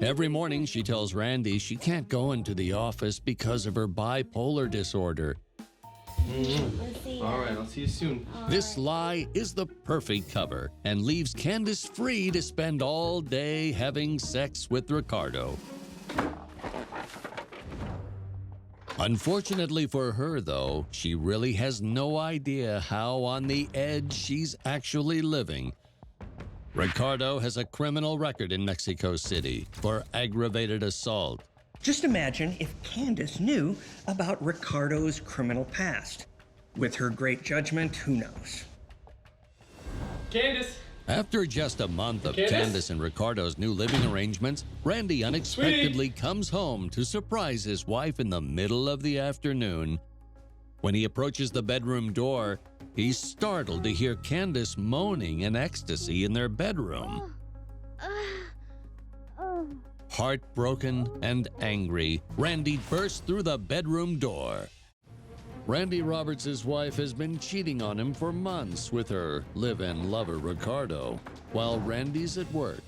Speaker 10: Every morning, she tells Randy she can't go into the office because of her bipolar disorder.
Speaker 16: All right, I'll see you soon.
Speaker 10: This lie is the perfect cover and leaves Candace free to spend all day having sex with Ricardo. Unfortunately for her, though, she really has no idea how on the edge she's actually living. Ricardo has a criminal record in Mexico City for aggravated assault.
Speaker 3: Just imagine if Candace knew about Ricardo's criminal past. With her great judgment, who knows?
Speaker 16: Candace!
Speaker 10: After just a month of Candace and Ricardo's new living arrangements, Randy unexpectedly comes home to surprise his wife in the middle of the afternoon. When he approaches the bedroom door, he's startled to hear Candace moaning in ecstasy in their bedroom. Heartbroken and angry, Randy bursts through the bedroom door. Randy Roberts' wife has been cheating on him for months with her live-in lover Ricardo, while Randy's at work.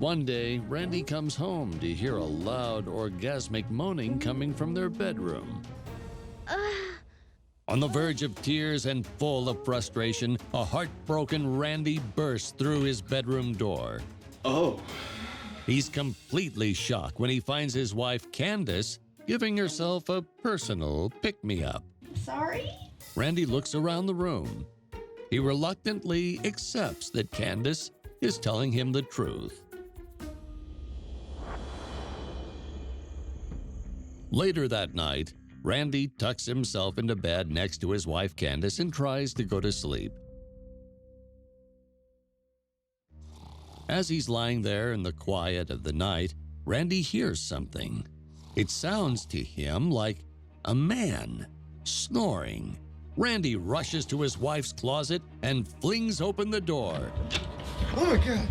Speaker 10: One day, Randy comes home to hear a loud, orgasmic moaning coming from their bedroom. On the verge of tears and full of frustration, a heartbroken Randy bursts through his bedroom door.
Speaker 16: Oh.
Speaker 10: He's completely shocked when he finds his wife, Candace, giving herself a personal pick-me-up.
Speaker 13: Sorry?
Speaker 10: Randy looks around the room. He reluctantly accepts that Candace is telling him the truth. Later that night, Randy tucks himself into bed next to his wife Candace and tries to go to sleep. As he's lying there in the quiet of the night, Randy hears something. It sounds to him like a man snoring. Randy rushes to his wife's closet and flings open the door.
Speaker 2: Oh my God!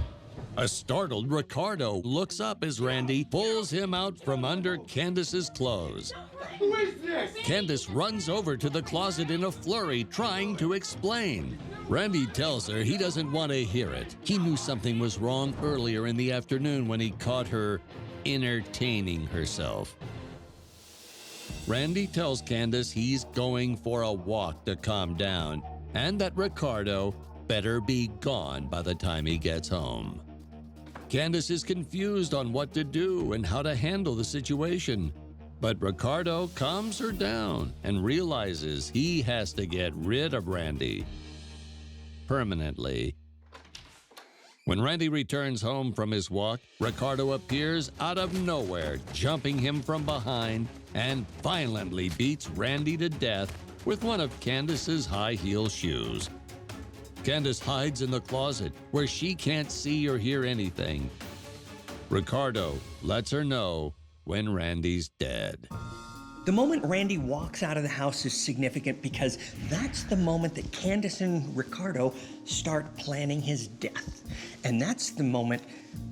Speaker 10: A startled Ricardo looks up as Randy pulls him out from under Candace's clothes.
Speaker 2: Who is this?
Speaker 10: Candace runs over to the closet in a flurry, trying to explain. Randy tells her he doesn't want to hear it. He knew something was wrong earlier in the afternoon when he caught her entertaining herself. Randy tells Candace he's going for a walk to calm down, and that Ricardo better be gone by the time he gets home. Candace is confused on what to do and how to handle the situation, but Ricardo calms her down and realizes he has to get rid of Randy permanently. When Randy returns home from his walk, Ricardo appears out of nowhere, jumping him from behind and violently beats Randy to death with one of Candace's high-heel shoes. Candace hides in the closet where she can't see or hear anything. Ricardo lets her know when Randy's dead.
Speaker 3: The moment Randy walks out of the house is significant because that's the moment that Candace and Ricardo start planning his death. And that's the moment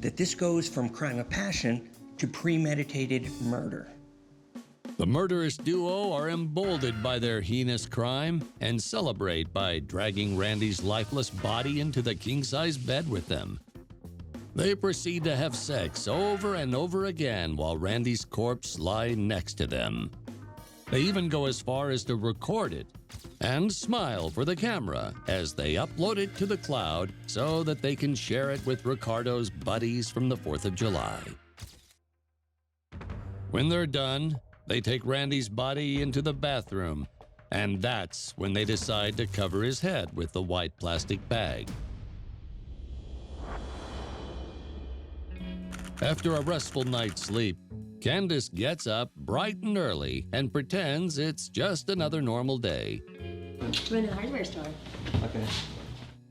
Speaker 3: that this goes from crime of passion to premeditated murder.
Speaker 10: The murderous duo are emboldened by their heinous crime and celebrate by dragging Randy's lifeless body into the king-size bed with them. They proceed to have sex over and over again while Randy's corpse lies next to them. They even go as far as to record it and smile for the camera as they upload it to the cloud so that they can share it with Ricardo's buddies from the 4th of July. When they're done, they take Randy's body into the bathroom, and that's when they decide to cover his head with the white plastic bag. After a restful night's sleep, Candace gets up bright and early and pretends it's just another normal day.
Speaker 17: We're in the hardware store.
Speaker 11: Okay.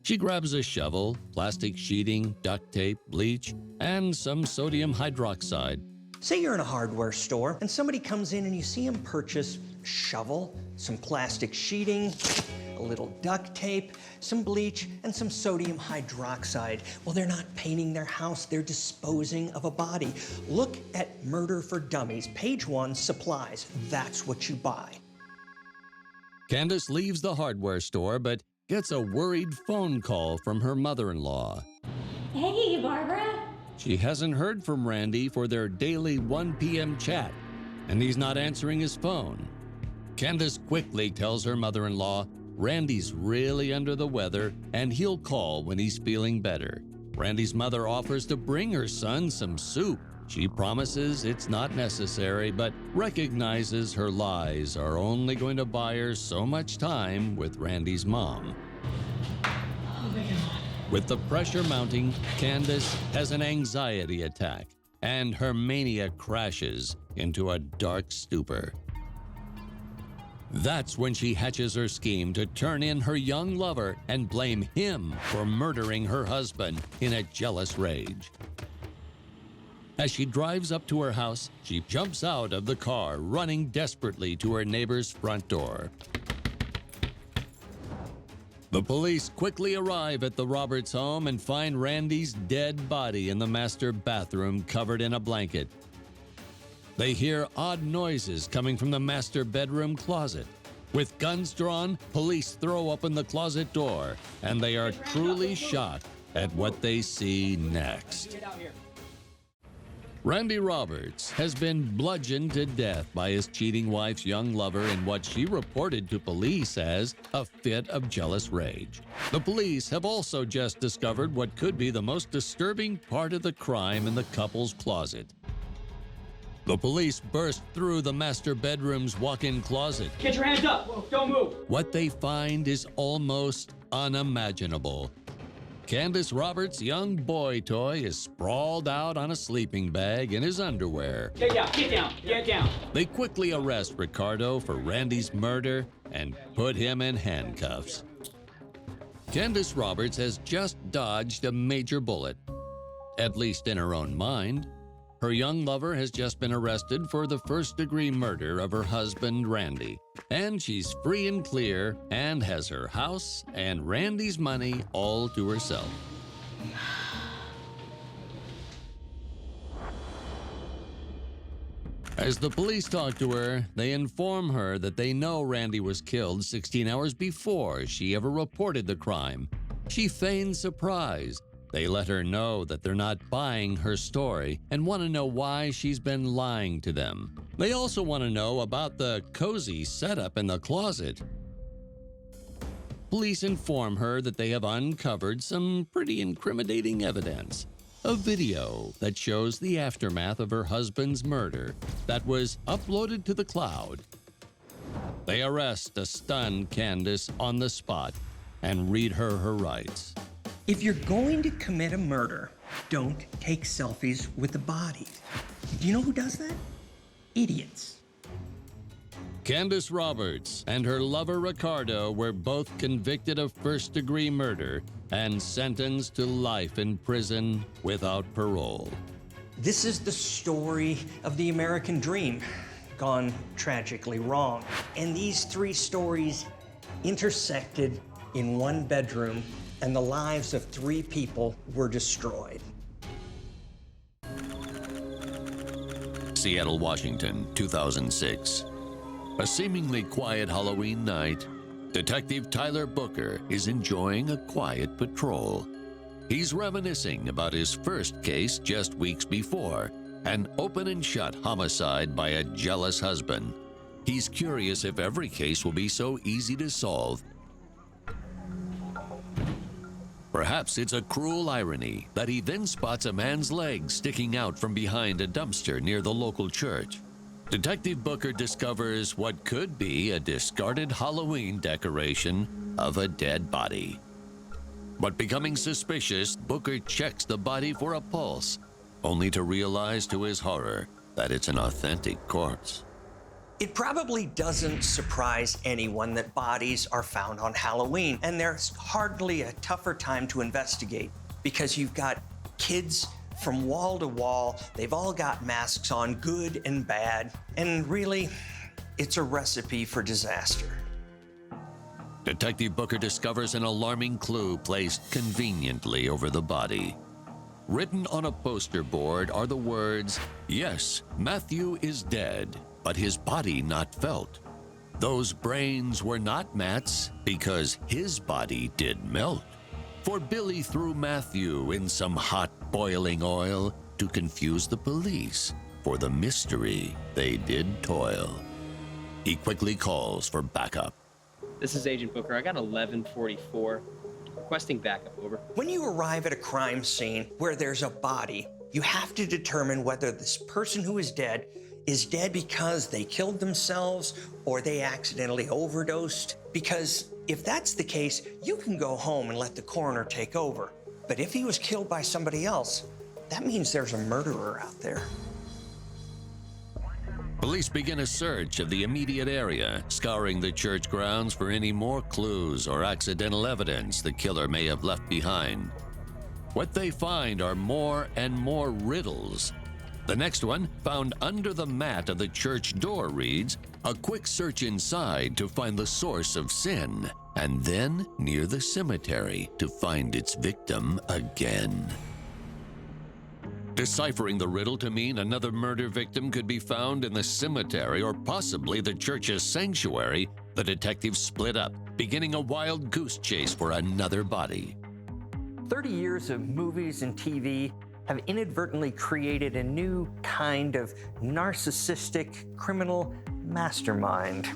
Speaker 10: She grabs a shovel, plastic sheeting, duct tape, bleach, and some sodium hydroxide.
Speaker 3: Say you're in a hardware store and somebody comes in and you see them purchase a shovel, some plastic sheeting, a little duct tape, some bleach, and some sodium hydroxide. Well, they're not painting their house, they're disposing of a body. Look at Murder for Dummies, page 1, supplies. That's what you buy.
Speaker 10: Candace leaves the hardware store but gets a worried phone call from her mother-in-law.
Speaker 13: Hey, Barbara.
Speaker 10: She hasn't heard from Randy for their daily 1 p.m. chat, and he's not answering his phone. Candace quickly tells her mother-in-law Randy's really under the weather and he'll call when he's feeling better. Randy's mother offers to bring her son some soup. She promises it's not necessary, but recognizes her lies are only going to buy her so much time with Randy's mom.
Speaker 17: Oh my God.
Speaker 10: With the pressure mounting, Candace has an anxiety attack, and her mania crashes into a dark stupor. That's when she hatches her scheme to turn in her young lover and blame him for murdering her husband in a jealous rage. As she drives up to her house, she jumps out of the car, running desperately to her neighbor's front door. The police quickly arrive at the Roberts home and find Randy's dead body in the master bathroom covered in a blanket. They hear odd noises coming from the master bedroom closet. With guns drawn, police throw open the closet door, and they are truly shocked at what they see next. Randy Roberts has been bludgeoned to death by his cheating wife's young lover in what she reported to police as a fit of jealous rage. The police have also just discovered what could be the most disturbing part of the crime in the couple's closet. The police burst through the master bedroom's walk-in closet.
Speaker 12: Get your hands up! Don't move!
Speaker 10: What they find is almost unimaginable. Candace Roberts' young boy toy is sprawled out on a sleeping bag in his underwear.
Speaker 12: Get down, get down, get down.
Speaker 10: They quickly arrest Ricardo for Randy's murder and put him in handcuffs. Candace Roberts has just dodged a major bullet, at least in her own mind. Her young lover has just been arrested for the first-degree murder of her husband, Randy. And she's free and clear and has her house and Randy's money all to herself. As the police talk to her, they inform her that they know Randy was killed 16 hours before she ever reported the crime. She feigns surprise. They let her know that they're not buying her story and want to know why she's been lying to them. They also want to know about the cozy setup in the closet. Police inform her that they have uncovered some pretty incriminating evidence. A video that shows the aftermath of her husband's murder that was uploaded to the cloud. They arrest a stunned Candace on the spot and read her rights.
Speaker 3: If you're going to commit a murder, don't take selfies with the bodies. Do you know who does that? Idiots.
Speaker 10: Candace Roberts and her lover Ricardo were both convicted of first-degree murder and sentenced to life in prison without parole.
Speaker 3: This is the story of the American dream, gone tragically wrong. And these three stories intersected in one bedroom, and the lives of three people were destroyed.
Speaker 10: Seattle, Washington, 2006. A seemingly quiet Halloween night, Detective Tyler Booker is enjoying a quiet patrol. He's reminiscing about his first case just weeks before, an open and shut homicide by a jealous husband. He's curious if every case will be so easy to solve. Perhaps it's a cruel irony that he then spots a man's leg sticking out from behind a dumpster near the local church. Detective Booker discovers what could be a discarded Halloween decoration of a dead body. But becoming suspicious, Booker checks the body for a pulse, only to realize to his horror that it's an authentic corpse.
Speaker 3: It probably doesn't surprise anyone that bodies are found on Halloween, and there's hardly a tougher time to investigate because you've got kids from wall to wall. They've all got masks on, good and bad, and really, it's a recipe for disaster.
Speaker 10: Detective Booker discovers an alarming clue placed conveniently over the body. Written on a poster board are the words, "Yes, Matthew is dead, but his body not felt. Those brains were not Matt's because his body did melt. For Billy threw Matthew in some hot boiling oil to confuse the police. For the mystery they did toil." He quickly calls for backup.
Speaker 15: This is Agent Booker. I got 1144. Requesting backup, over.
Speaker 3: When you arrive at a crime scene where there's a body, you have to determine whether this person who is dead because they killed themselves or they accidentally overdosed. Because if that's the case, you can go home and let the coroner take over. But if he was killed by somebody else, that means there's a murderer out there.
Speaker 10: Police begin a search of the immediate area, scouring the church grounds for any more clues or accidental evidence the killer may have left behind. What they find are more and more riddles. The next one, found under the mat of the church door, reads, "A quick search inside to find the source of sin, and then near the cemetery to find its victim again." Deciphering the riddle to mean another murder victim could be found in the cemetery or possibly the church's sanctuary, the detectives split up, beginning a wild goose chase for another body.
Speaker 3: 30 years of movies and TV have inadvertently created a new kind of narcissistic criminal mastermind.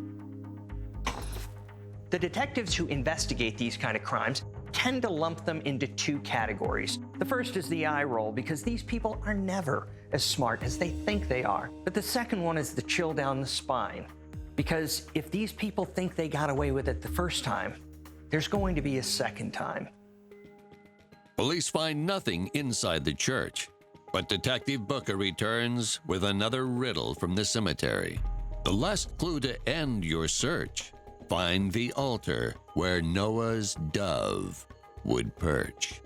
Speaker 3: The detectives who investigate these kind of crimes tend to lump them into two categories. The first is the eye roll, because these people are never as smart as they think they are. But the second one is the chill down the spine, because if these people think they got away with it the first time, there's going to be a second time.
Speaker 10: Police find nothing inside the church, but Detective Booker returns with another riddle from the cemetery. The last clue to end your search: find the altar where Noah's dove would perch.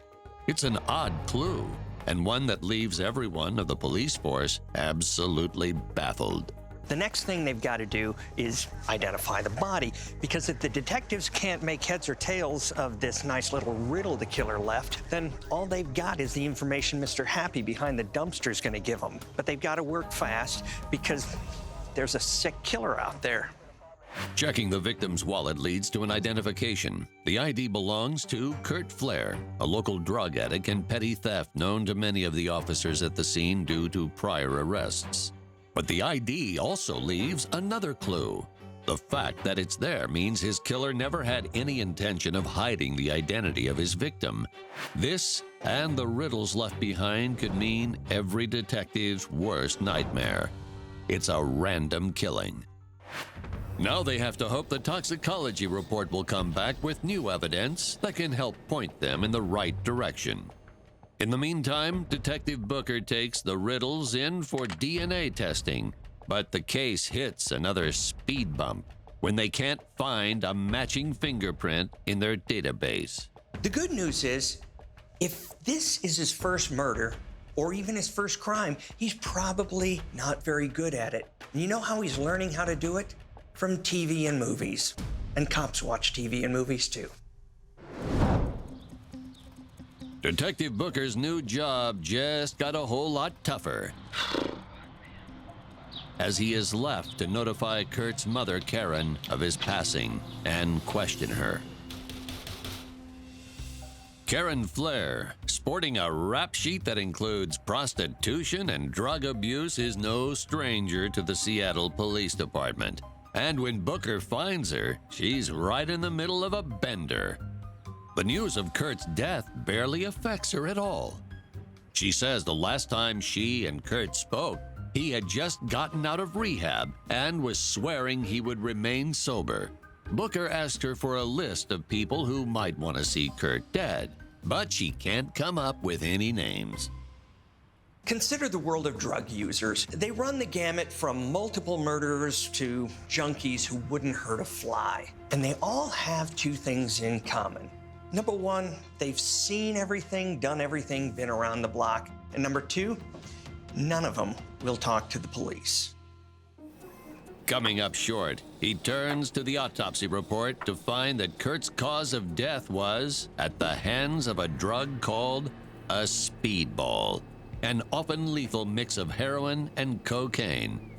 Speaker 10: It's an odd clue, and one that leaves everyone of the police force absolutely baffled.
Speaker 3: The next thing they've got to do is identify the body, because if the detectives can't make heads or tails of this nice little riddle the killer left, then all they've got is the information Mr. Happy behind the dumpster is going to give them. But they've got to work fast because there's a sick killer out there.
Speaker 10: Checking the victim's wallet leads to an identification. The ID belongs to Kurt Flair, a local drug addict and petty theft known to many of the officers at the scene due to prior arrests. But the ID also leaves another clue. The fact that it's there means his killer never had any intention of hiding the identity of his victim. This and the riddles left behind could mean every detective's worst nightmare. It's a random killing. Now they have to hope the toxicology report will come back with new evidence that can help point them in the right direction. In the meantime, Detective Booker takes the riddles in for DNA testing, but the case hits another speed bump when they can't find a matching fingerprint in their database.
Speaker 3: The good news is, if this is his first murder, or even his first crime, he's probably not very good at it. And you know how he's learning how to do it? From TV and movies. And cops watch TV and movies too.
Speaker 10: Detective Booker's new job just got a whole lot tougher, as he is left to notify Kurt's mother, Karen, of his passing and question her. Karen Flair, sporting a rap sheet that includes prostitution and drug abuse, is no stranger to the Seattle Police Department. And when Booker finds her, she's right in the middle of a bender. The news of Kurt's death barely affects her at all. She says the last time she and Kurt spoke, he had just gotten out of rehab and was swearing he would remain sober. Booker asked her for a list of people who might want to see Kurt dead, but she can't come up with any names.
Speaker 3: Consider the world of drug users. They run the gamut from multiple murderers to junkies who wouldn't hurt a fly. And they all have two things in common. Number one, they've seen everything, done everything, been around the block. And number two, none of them will talk to the police.
Speaker 10: Coming up short, he turns to the autopsy report to find that Kurt's cause of death was at the hands of a drug called a speedball, an often lethal mix of heroin and cocaine.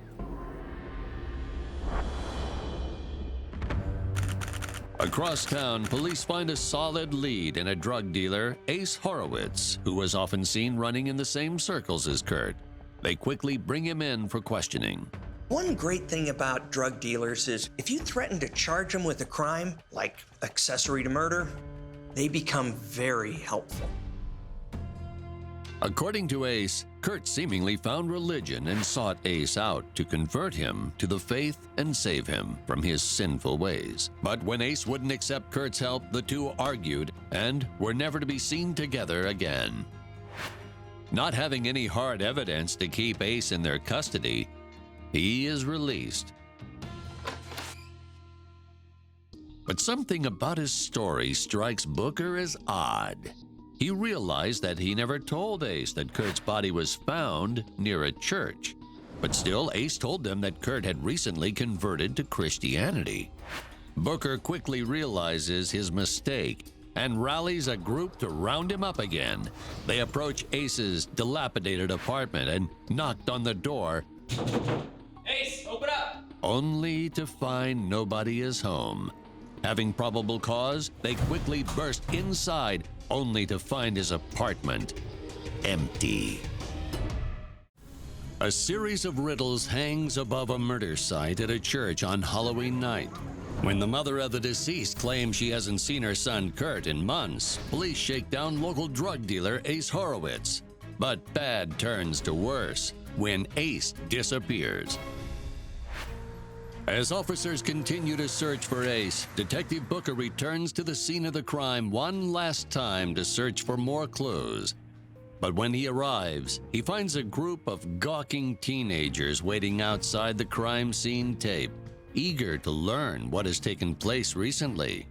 Speaker 10: Across town, police find a solid lead in a drug dealer, Ace Horowitz, who was often seen running in the same circles as Kurt. They quickly bring him in for questioning.
Speaker 3: One great thing about drug dealers is if you threaten to charge them with a crime, like accessory to murder, they become very helpful.
Speaker 10: According to Ace, Kurt seemingly found religion and sought Ace out to convert him to the faith and save him from his sinful ways. But when Ace wouldn't accept Kurt's help, the two argued and were never to be seen together again. Not having any hard evidence to keep Ace in their custody, he is released. But something about his story strikes Booker as odd. He realized that he never told Ace that Kurt's body was found near a church. But still, Ace told them that Kurt had recently converted to Christianity. Booker quickly realizes his mistake and rallies a group to round him up again. They approach Ace's dilapidated apartment and knocked on the door,
Speaker 15: Ace, open up!
Speaker 10: only to find nobody is home. Having probable cause, they quickly burst inside, only to find his apartment empty. A series of riddles hangs above a murder site at a church on Halloween night. When the mother of the deceased claims she hasn't seen her son Kurt in months, police shake down local drug dealer Ace Horowitz. But bad turns to worse when Ace disappears. As officers continue to search for Ace, Detective Booker returns to the scene of the crime one last time to search for more clues. But when he arrives, he finds a group of gawking teenagers waiting outside the crime scene tape, eager to learn what has taken place recently.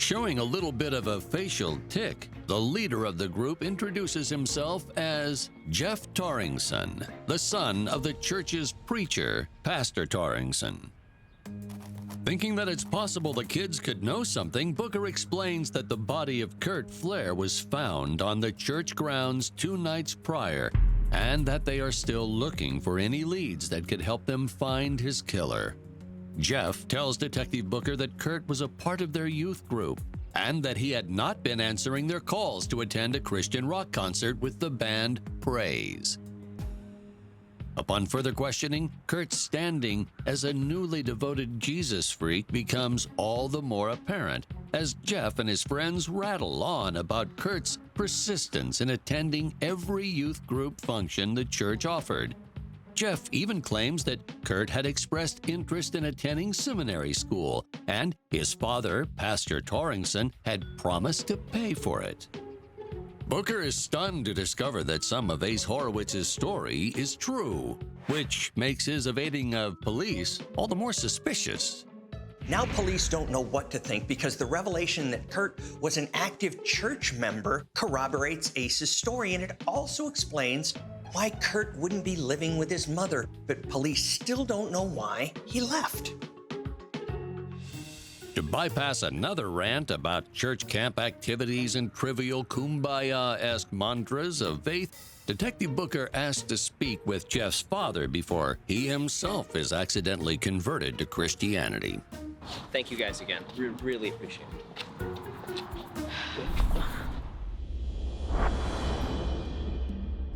Speaker 10: Showing a little bit of a facial tic, the leader of the group introduces himself as Jeff Torringson, the son of the church's preacher, Pastor Torringson. Thinking that it's possible the kids could know something, Booker explains that the body of Kurt Flair was found on the church grounds 2 nights prior, and that they are still looking for any leads that could help them find his killer. Jeff tells Detective Booker that Kurt was a part of their youth group and that he had not been answering their calls to attend a Christian rock concert with the band Praise. Upon further questioning, Kurt's standing as a newly devoted Jesus freak becomes all the more apparent as Jeff and his friends rattle on about Kurt's persistence in attending every youth group function the church offered. Jeff even claims that Kurt had expressed interest in attending seminary school, and his father, Pastor Torringson, had promised to pay for it. Booker is stunned to discover that some of Ace Horowitz's story is true, which makes his evading of police all the more suspicious.
Speaker 3: Now police don't know what to think because the revelation that Kurt was an active church member corroborates Ace's story, and it also explains why Kurt wouldn't be living with his mother, but police still don't know why he left.
Speaker 10: To bypass another rant about church camp activities and trivial kumbaya-esque mantras of faith, Detective Booker asks to speak with Jeff's father before he himself is accidentally converted to Christianity.
Speaker 15: Thank you guys again. We really appreciate it.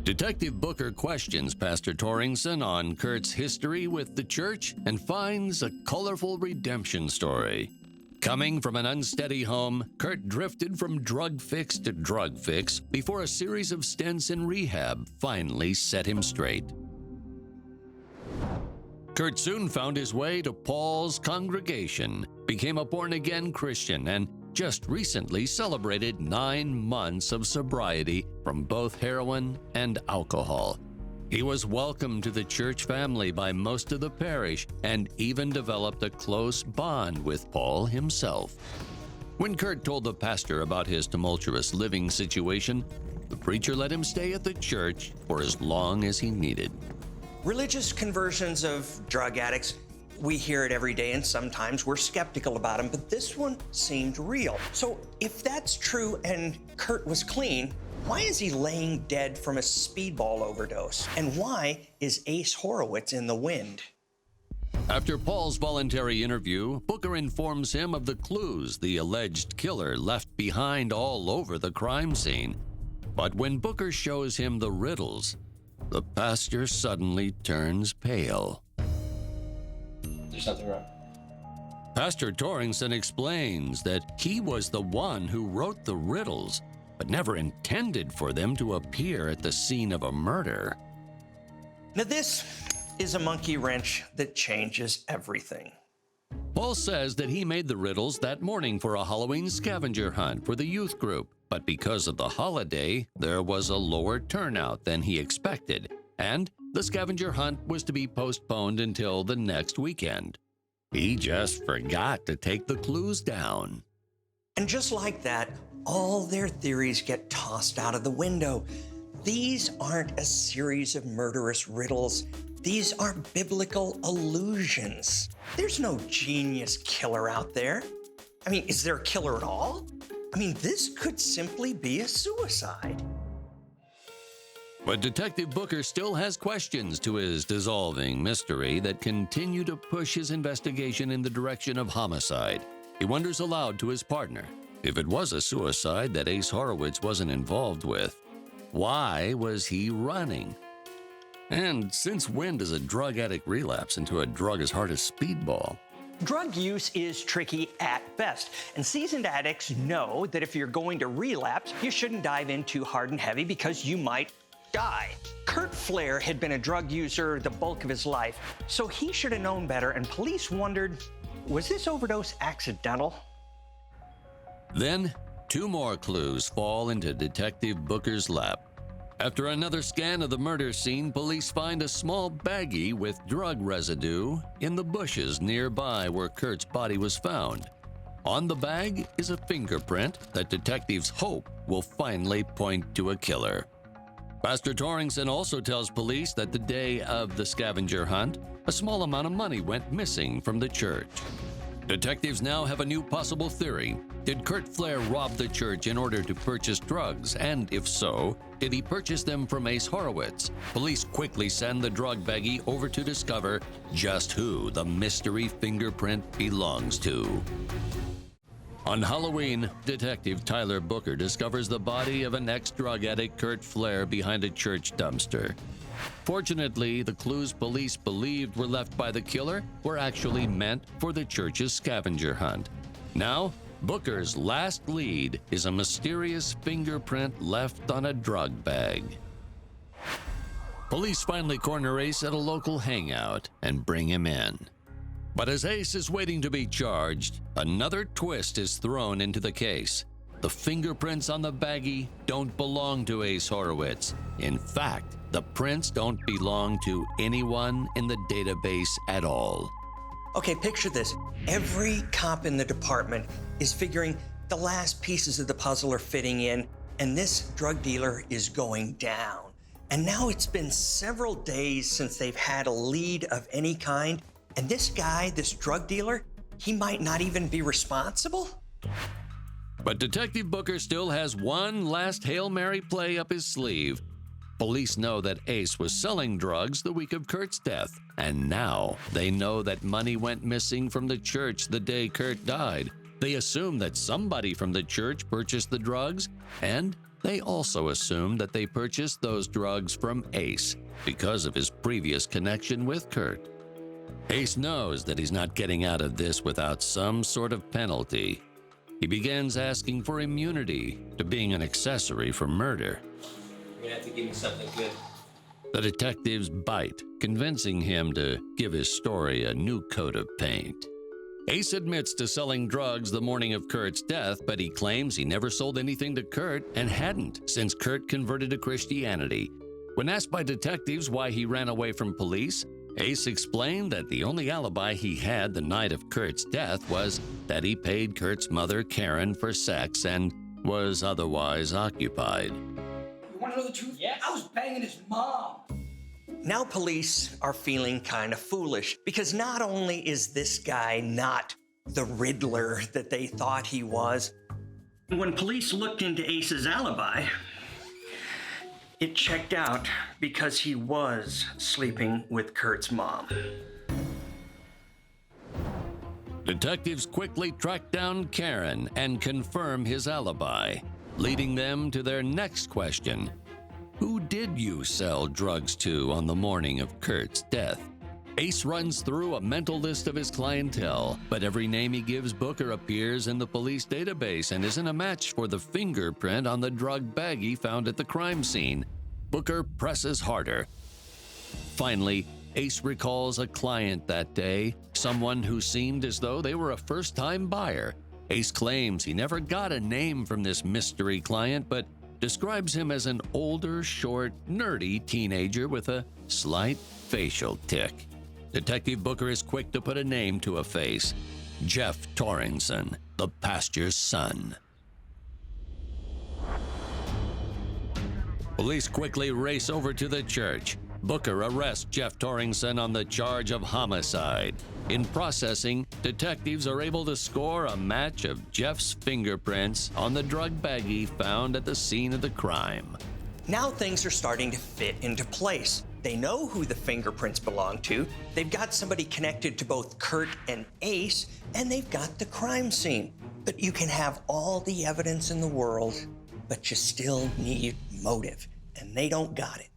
Speaker 10: Detective Booker questions Pastor Torringson on Kurt's history with the church and finds a colorful redemption story. Coming from an unsteady home, Kurt drifted from drug fix to drug fix before a series of stints in rehab finally set him straight. Kurt soon found his way to Paul's congregation, became a born-again Christian, and just recently celebrated 9 months of sobriety from both heroin and alcohol. He was welcomed to the church family by most of the parish and even developed a close bond with Paul himself. When Kurt told the pastor about his tumultuous living situation, the preacher let him stay at the church for as long as he needed.
Speaker 3: Religious conversions of drug addicts, we hear it every day, and sometimes we're skeptical about them, but this one seemed real. So if that's true and Kurt was clean, why is he laying dead from a speedball overdose? And why is Ace Horowitz in the wind?
Speaker 10: After Paul's voluntary interview, Booker informs him of the clues the alleged killer left behind all over the crime scene. But when Booker shows him the riddles, the pastor suddenly turns pale.
Speaker 11: There's nothing wrong.
Speaker 10: Pastor Torringson explains that he was the one who wrote the riddles, but never intended for them to appear at the scene of a murder.
Speaker 3: Now this is a monkey wrench that changes everything.
Speaker 10: Paul says that he made the riddles that morning for a Halloween scavenger hunt for the youth group, but because of the holiday, there was a lower turnout than he expected, and the scavenger hunt was to be postponed until the next weekend. He just forgot to take the clues down.
Speaker 3: And just like that, all their theories get tossed out of the window. These aren't a series of murderous riddles. These are biblical allusions. There's no genius killer out there. I mean, is there a killer at all? I mean, this could simply be a suicide.
Speaker 10: But Detective Booker still has questions to his dissolving mystery that continue to push his investigation in the direction of homicide. He wonders aloud to his partner, if it was a suicide that Ace Horowitz wasn't involved with, why was he running? And since when does a drug addict relapse into a drug as hard as speedball?
Speaker 3: Drug use is tricky at best, and seasoned addicts know that if you're going to relapse, you shouldn't dive in too hard and heavy because you might die. Kurt Flair had been a drug user the bulk of his life, so he should have known better, and police wondered, was this overdose accidental?
Speaker 10: Then, 2 more clues fall into Detective Booker's lap. After another scan of the murder scene, police find a small baggie with drug residue in the bushes nearby where Kurt's body was found. On the bag is a fingerprint that detectives hope will finally point to a killer. Pastor Torringson also tells police that the day of the scavenger hunt, a small amount of money went missing from the church. Detectives now have a new possible theory. Did Kurt Flair rob the church in order to purchase drugs? And if so, did he purchase them from Ace Horowitz? Police quickly send the drug baggie over to discover just who the mystery fingerprint belongs to. On Halloween, Detective Tyler Booker discovers the body of an ex-drug addict, Kurt Flair, behind a church dumpster. Fortunately, the clues police believed were left by the killer were actually meant for the church's scavenger hunt. Now, Booker's last lead is a mysterious fingerprint left on a drug bag. Police finally corner Ace at a local hangout and bring him in. But as Ace is waiting to be charged, another twist is thrown into the case. The fingerprints on the baggie don't belong to Ace Horowitz. In fact, the prints don't belong to anyone in the database at all.
Speaker 3: Okay, picture this. Every cop in the department is figuring the last pieces of the puzzle are fitting in, and this drug dealer is going down. And now it's been several days since they've had a lead of any kind, and this guy, this drug dealer, he might not even be responsible?
Speaker 10: But Detective Booker still has one last Hail Mary play up his sleeve. Police know that Ace was selling drugs the week of Kurt's death, and now they know that money went missing from the church the day Kurt died. They assume that somebody from the church purchased the drugs, and They also assumed that they purchased those drugs from Ace because of his previous connection with Kurt. Ace knows that he's not getting out of this without some sort of penalty. He begins asking for immunity to being an accessory for murder.
Speaker 15: You're gonna have to give me something good.
Speaker 10: The detectives bite, convincing him to give his story a new coat of paint. Ace admits to selling drugs the morning of Kurt's death, but he claims he never sold anything to Kurt and hadn't since Kurt converted to Christianity. When asked by detectives why he ran away from police, Ace explained that the only alibi he had the night of Kurt's death was that he paid Kurt's mother, Karen, for sex and was otherwise occupied.
Speaker 4: You want to know the truth?
Speaker 15: Yes.
Speaker 4: I was banging his mom.
Speaker 3: Now police are feeling kind of foolish because not only is this guy not the Riddler that they thought he was, when police looked into Ace's alibi, it checked out because he was sleeping with Kurt's mom.
Speaker 10: Detectives quickly track down Karen and confirm his alibi, leading them to their next question. Who did you sell drugs to on the morning of Kurt's death? Ace runs through a mental list of his clientele, but every name he gives Booker appears in the police database and isn't a match for the fingerprint on the drug baggie found at the crime scene. Booker presses harder. Finally, Ace recalls a client that day, someone who seemed as though they were a first-time buyer. Ace claims he never got a name from this mystery client, but describes him as an older, short, nerdy teenager with a slight facial tic. Detective Booker is quick to put a name to a face. Jeff Torrington, the pastor's son. Police quickly race over to the church. Booker arrests Jeff Torrington on the charge of homicide. In processing, detectives are able to score a match of Jeff's fingerprints on the drug baggie found at the scene of the crime.
Speaker 3: Now things are starting to fit into place. They know who the fingerprints belong to, they've got somebody connected to both Kurt and Ace, and they've got the crime scene. But you can have all the evidence in the world, but you still need motive, and they don't got it.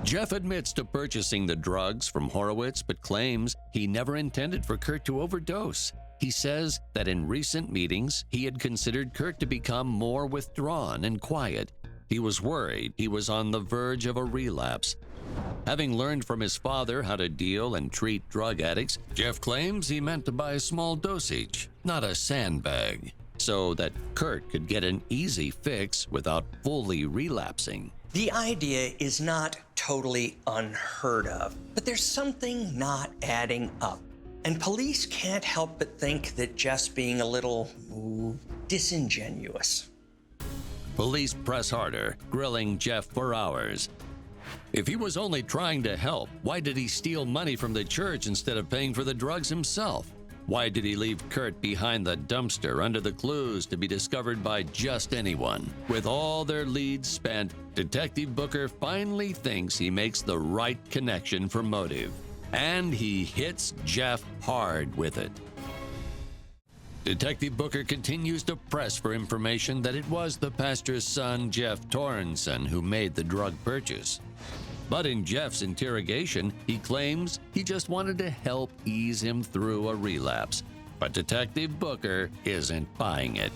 Speaker 10: Jeff admits to purchasing the drugs from Horowitz, but claims he never intended for Kurt to overdose. He says that in recent meetings, he had considered Kurt to become more withdrawn and quiet. He was worried he was on the verge of a relapse. Having learned from his father how to deal and treat drug addicts, Jeff claims he meant to buy a small dosage, not a sandbag, so that Kurt could get an easy fix without fully relapsing.
Speaker 3: The idea is not totally unheard of, but there's something not adding up. And police can't help but think that Jeff's being a little disingenuous.
Speaker 10: Police press harder, grilling Jeff for hours. If he was only trying to help, why did he steal money from the church instead of paying for the drugs himself? Why did he leave Kurt behind the dumpster under the clues to be discovered by just anyone? With all their leads spent, Detective Booker finally thinks he makes the right connection for motive. And he hits Jeff hard with it. Detective Booker continues to press for information that it was the pastor's son, Jeff Torrington, who made the drug purchase. But in Jeff's interrogation, he claims he just wanted to help ease him through a relapse. But Detective Booker isn't buying it.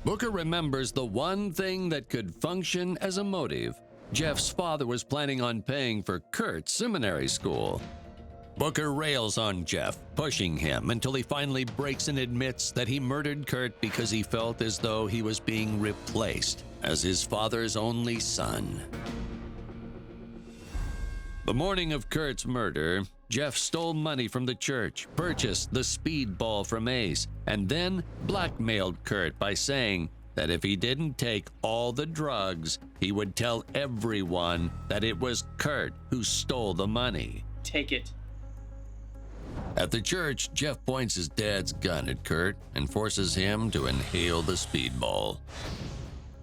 Speaker 10: Booker remembers the one thing that could function as a motive. Jeff's father was planning on paying for Kurt's seminary school. Booker rails on Jeff, pushing him until he finally breaks and admits that he murdered Kurt because he felt as though he was being replaced as his father's only son. The morning of Kurt's murder, Jeff stole money from the church, purchased the speedball from Ace, and then blackmailed Kurt by saying that if he didn't take all the drugs, he would tell everyone that it was Kurt who stole the money.
Speaker 15: Take it.
Speaker 10: At the church, Jeff points his dad's gun at Kurt and forces him to inhale the speedball.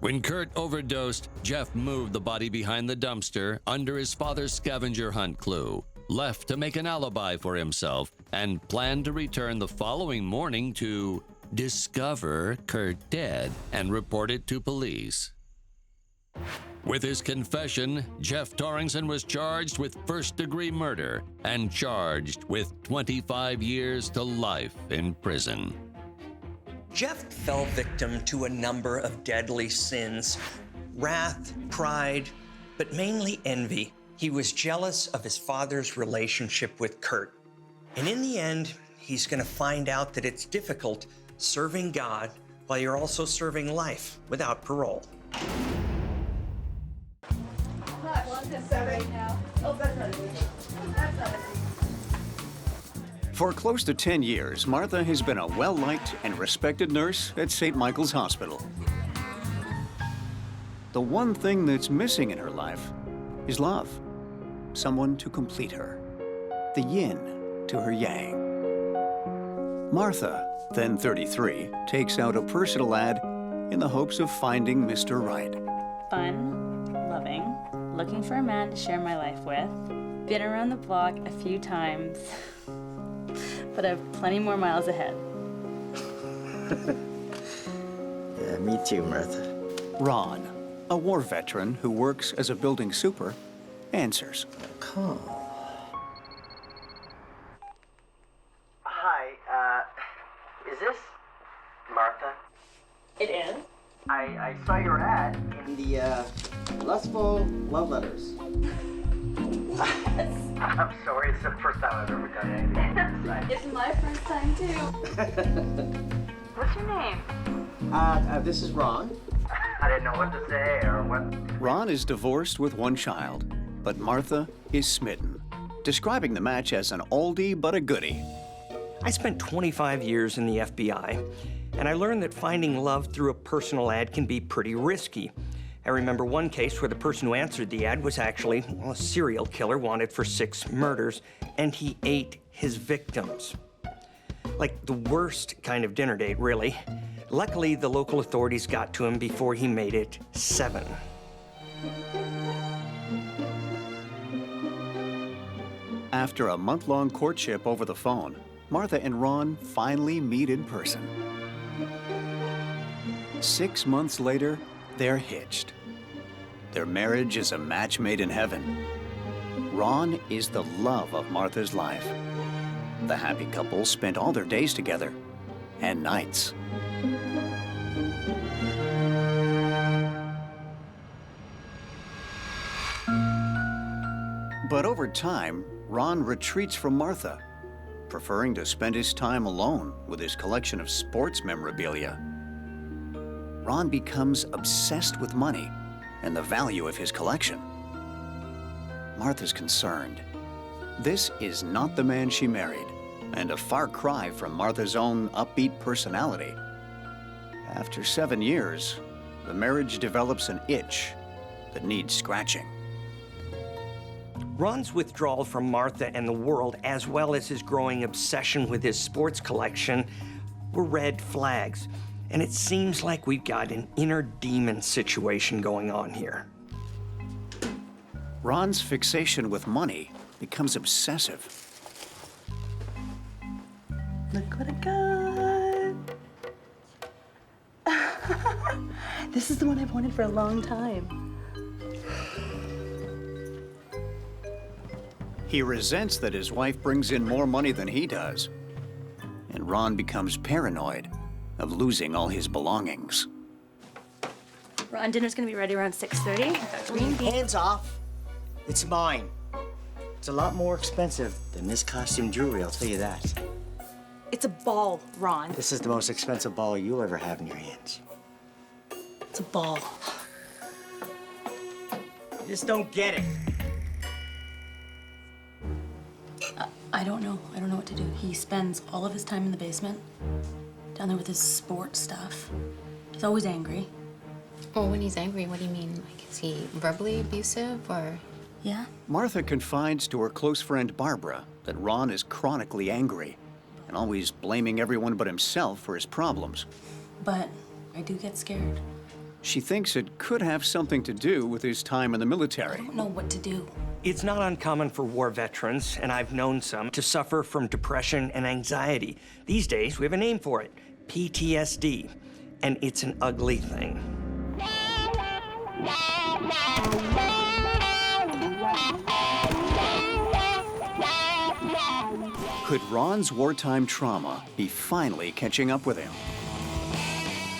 Speaker 10: When Kurt overdosed, Jeff moved the body behind the dumpster under his father's scavenger hunt clue, left to make an alibi for himself, and planned to return the following morning to discover Kurt dead and report it to police. With his confession, Jeff Torrington was charged with first-degree murder and charged with 25 years to life in prison.
Speaker 3: Jeff fell victim to a number of deadly sins: wrath, pride, but mainly envy. He was jealous of his father's relationship with Kurt. And in the end, he's going to find out that it's difficult serving God while you're also serving life without parole.
Speaker 1: For close to 10 years, Martha has been a well-liked and respected nurse at St. Michael's Hospital. The one thing that's missing in her life is love. Someone to complete her. The yin to her yang. Martha, then 33, takes out a personal ad in the hopes of finding Mr. Right.
Speaker 18: Fun, loving, looking for a man to share my life with. Been around the block a few times, but I have plenty more miles ahead.
Speaker 19: Yeah, me too, Martha.
Speaker 1: Ron, a war veteran who works as a building super, answers.
Speaker 19: Call.
Speaker 20: Hi, is this Martha?
Speaker 18: It is.
Speaker 20: I saw your ad in the, Lustful Love Letters. I'm sorry, it's the first time I've ever done anything.
Speaker 18: It's my first time, too. What's your name?
Speaker 20: This is Ron. I didn't know what to say or what.
Speaker 1: Ron is divorced with one child, but Martha is smitten, describing the match as an oldie but a goodie.
Speaker 3: I spent 25 years in the FBI, and I learned that finding love through a personal ad can be pretty risky. I remember one case where the person who answered the ad was actually, well, a serial killer wanted for 6 murders, and he ate his victims. Like the worst kind of dinner date, really. Luckily, the local authorities got to him before he made it 7.
Speaker 1: After a month-long courtship over the phone, Martha and Ron finally meet in person. 6 months later, they're hitched. Their marriage is a match made in heaven. Ron is the love of Martha's life. The happy couple spent all their days together, and nights. But over time, Ron retreats from Martha, preferring to spend his time alone with his collection of sports memorabilia. Ron becomes obsessed with money and the value of his collection. Martha's concerned. This is not the man she married, and a far cry from Martha's own upbeat personality. After 7 years, the marriage develops an itch that needs scratching.
Speaker 3: Ron's withdrawal from Martha and the world, as well as his growing obsession with his sports collection, were red flags. And it seems like we've got an inner demon situation going on here.
Speaker 1: Ron's fixation with money becomes obsessive.
Speaker 18: Look what I got. This is the one I've wanted for a long time.
Speaker 1: He resents that his wife brings in more money than he does. And Ron becomes paranoid of losing all his belongings.
Speaker 18: Ron, dinner's gonna be ready around 6:30. Green beans.
Speaker 20: Hands off. It's mine. It's a lot more expensive than this costume jewelry, I'll tell you that.
Speaker 18: It's a ball, Ron.
Speaker 20: This is the most expensive ball you'll ever have in your hands.
Speaker 18: It's a ball.
Speaker 20: You just don't get it.
Speaker 18: I don't know. I don't know what to do. He spends all of his time in the basement, down there with his sports stuff. He's always angry.
Speaker 21: Well, when he's angry, what do you mean? Like, is he verbally abusive or?
Speaker 18: Yeah.
Speaker 1: Martha confides to her close friend Barbara that Ron is chronically angry and always blaming everyone but himself for his problems.
Speaker 18: But I do get scared.
Speaker 1: She thinks it could have something to do with his time in the military.
Speaker 18: I don't know what to do.
Speaker 3: It's not uncommon for war veterans, and I've known some, to suffer from depression and anxiety. These days, we have a name for it, PTSD, and it's an ugly thing.
Speaker 1: Could Ron's wartime trauma be finally catching up with him?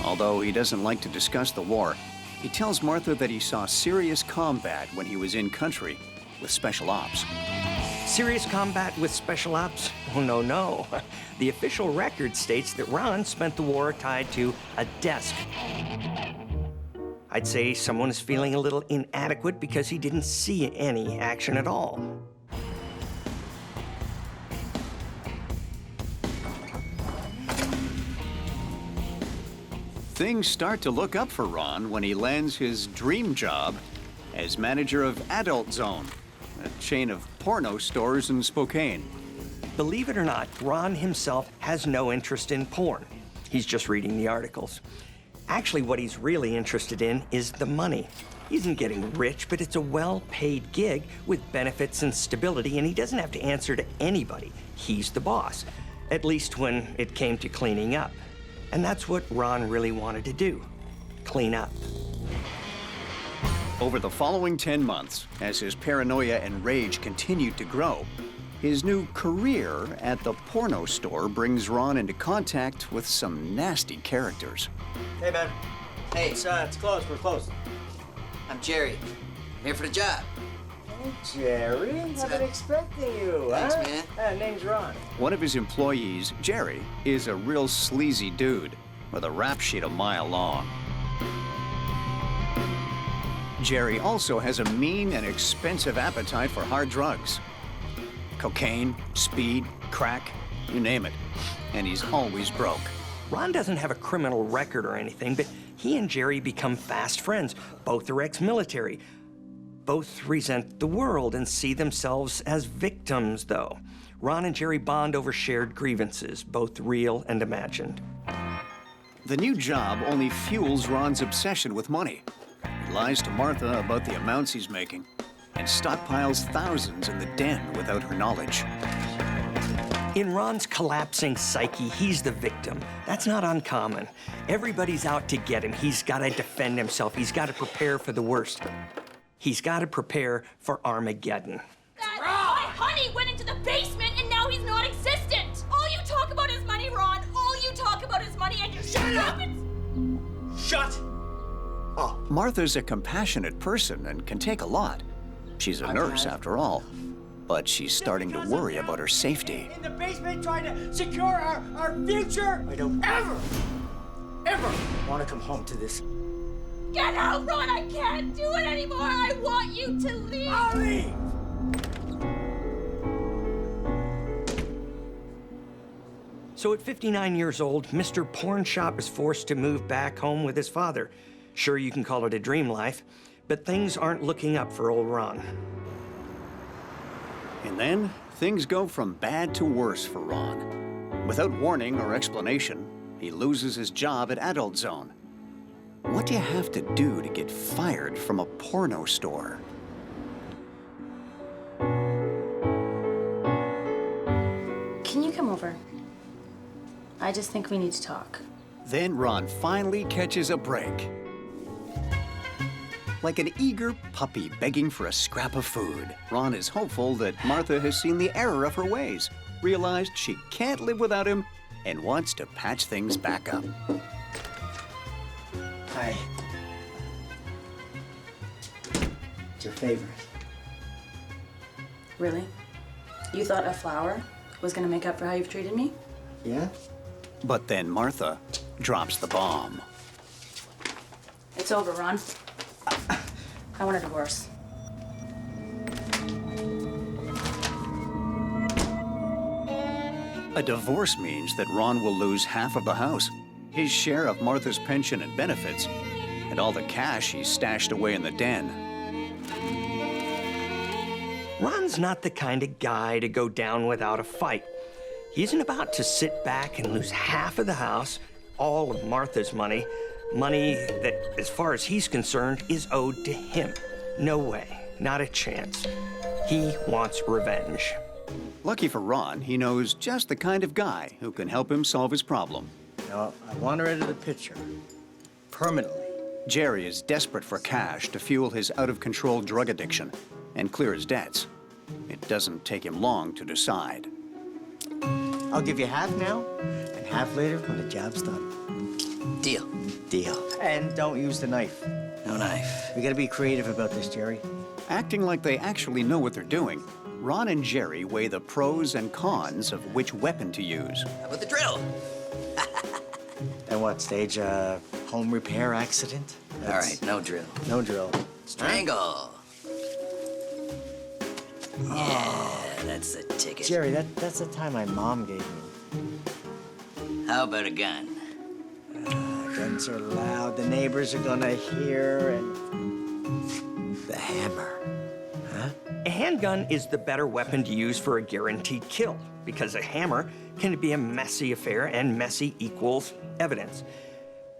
Speaker 1: Although he doesn't like to discuss the war, he tells Martha that he saw serious combat when he was in country with special ops.
Speaker 3: Serious combat with special ops? Oh, no, no. The official record states that Ron spent the war tied to a desk. I'd say someone is feeling a little inadequate because he didn't see any action at all.
Speaker 1: Things start to look up for Ron when he lands his dream job as manager of Adult Zone, a chain of porno stores in Spokane.
Speaker 3: Believe it or not, Ron himself has no interest in porn. He's just reading the articles. Actually, what he's really interested in is the money. He isn't getting rich, but it's a well-paid gig with benefits and stability, and he doesn't have to answer to anybody. He's the boss, at least when it came to cleaning up. And that's what Ron really wanted to do, clean up.
Speaker 1: Over the following 10 months, as his paranoia and rage continued to grow, his new career at the porno store brings Ron into contact with some nasty characters.
Speaker 20: Hey, man. Hey, it's closed. We're closed. I'm Jerry. I'm here for the job.
Speaker 9: Hey, Jerry. I've been expecting you.
Speaker 20: Thanks,
Speaker 9: huh?
Speaker 20: man.
Speaker 9: Name's Ron.
Speaker 1: One of his employees, Jerry, is a real sleazy dude with a rap sheet a mile long. Jerry also has a mean and expensive appetite for hard drugs. Cocaine, speed, crack, you name it. And he's always broke.
Speaker 3: Ron doesn't have a criminal record or anything, but he and Jerry become fast friends. Both are ex-military. Both resent the world and see themselves as victims, though. Ron and Jerry bond over shared grievances, both real and imagined.
Speaker 1: The new job only fuels Ron's obsession with money. He lies to Martha about the amounts he's making and stockpiles thousands in the den without her knowledge.
Speaker 3: In Ron's collapsing psyche, he's the victim. That's not uncommon. Everybody's out to get him. He's got to defend himself. He's got to prepare for the worst. He's got to prepare for Armageddon.
Speaker 13: My honey went into the basement and now he's non-existent. All you talk about is money, Ron. All you talk about is money and you shut up.
Speaker 20: Shut up.
Speaker 1: Martha's a compassionate person and can take a lot. She's a nurse, after all. But she's starting to worry about her safety.
Speaker 4: In the basement trying to secure our future?
Speaker 20: I don't ever want to come home to this.
Speaker 13: Get out, Ron. I can't do it anymore. I want you to leave.
Speaker 4: I'll leave.
Speaker 3: So at 59 years old, Mr. Porn Shop is forced to move back home with his father. Sure, you can call it a dream life, but things aren't looking up for old Ron.
Speaker 1: And then, things go from bad to worse for Ron. Without warning or explanation, he loses his job at Adult Zone. What do you have to do to get fired from a porno store?
Speaker 18: Can you come over? I just think we need to talk.
Speaker 1: Then Ron finally catches a break. Like an eager puppy begging for a scrap of food, Ron is hopeful that Martha has seen the error of her ways, realized she can't live without him, and wants to patch things back up.
Speaker 20: Hi. It's your favorite.
Speaker 18: Really? You thought a flower was gonna make up for how you've treated me?
Speaker 20: Yeah?
Speaker 1: But then Martha drops the bomb.
Speaker 18: It's over, Ron. I want a divorce.
Speaker 1: A divorce means that Ron will lose half of the house, his share of Martha's pension and benefits, and all the cash he's stashed away in the den.
Speaker 3: Ron's not the kind of guy to go down without a fight. He isn't about to sit back and lose half of the house, all of Martha's money, money that, as far as he's concerned, is owed to him. No way, not a chance. He wants revenge.
Speaker 1: Lucky for Ron, he knows just the kind of guy who can help him solve his problem.
Speaker 20: No, I want her out of the picture. Permanently.
Speaker 1: Jerry is desperate for cash to fuel his out-of-control drug addiction and clear his debts. It doesn't take him long to decide.
Speaker 20: I'll give you half now, and half later when the job's done.
Speaker 8: Deal.
Speaker 20: Deal. And don't use the knife.
Speaker 8: No knife.
Speaker 20: We gotta be creative about this, Jerry.
Speaker 1: Acting like they actually know what they're doing, Ron and Jerry weigh the pros and cons of which weapon to use.
Speaker 8: How about the drill?
Speaker 20: And what, stage a home repair accident?
Speaker 8: All right, no drill.
Speaker 20: No drill.
Speaker 8: Strangle. Yeah, that's the ticket.
Speaker 20: Jerry, that's the time my mom gave me.
Speaker 8: How about a gun?
Speaker 20: Guns are loud, the neighbors are gonna hear, and the hammer. Huh?
Speaker 3: A handgun is the better weapon to use for a guaranteed kill, because a hammer can be a messy affair, and messy equals evidence.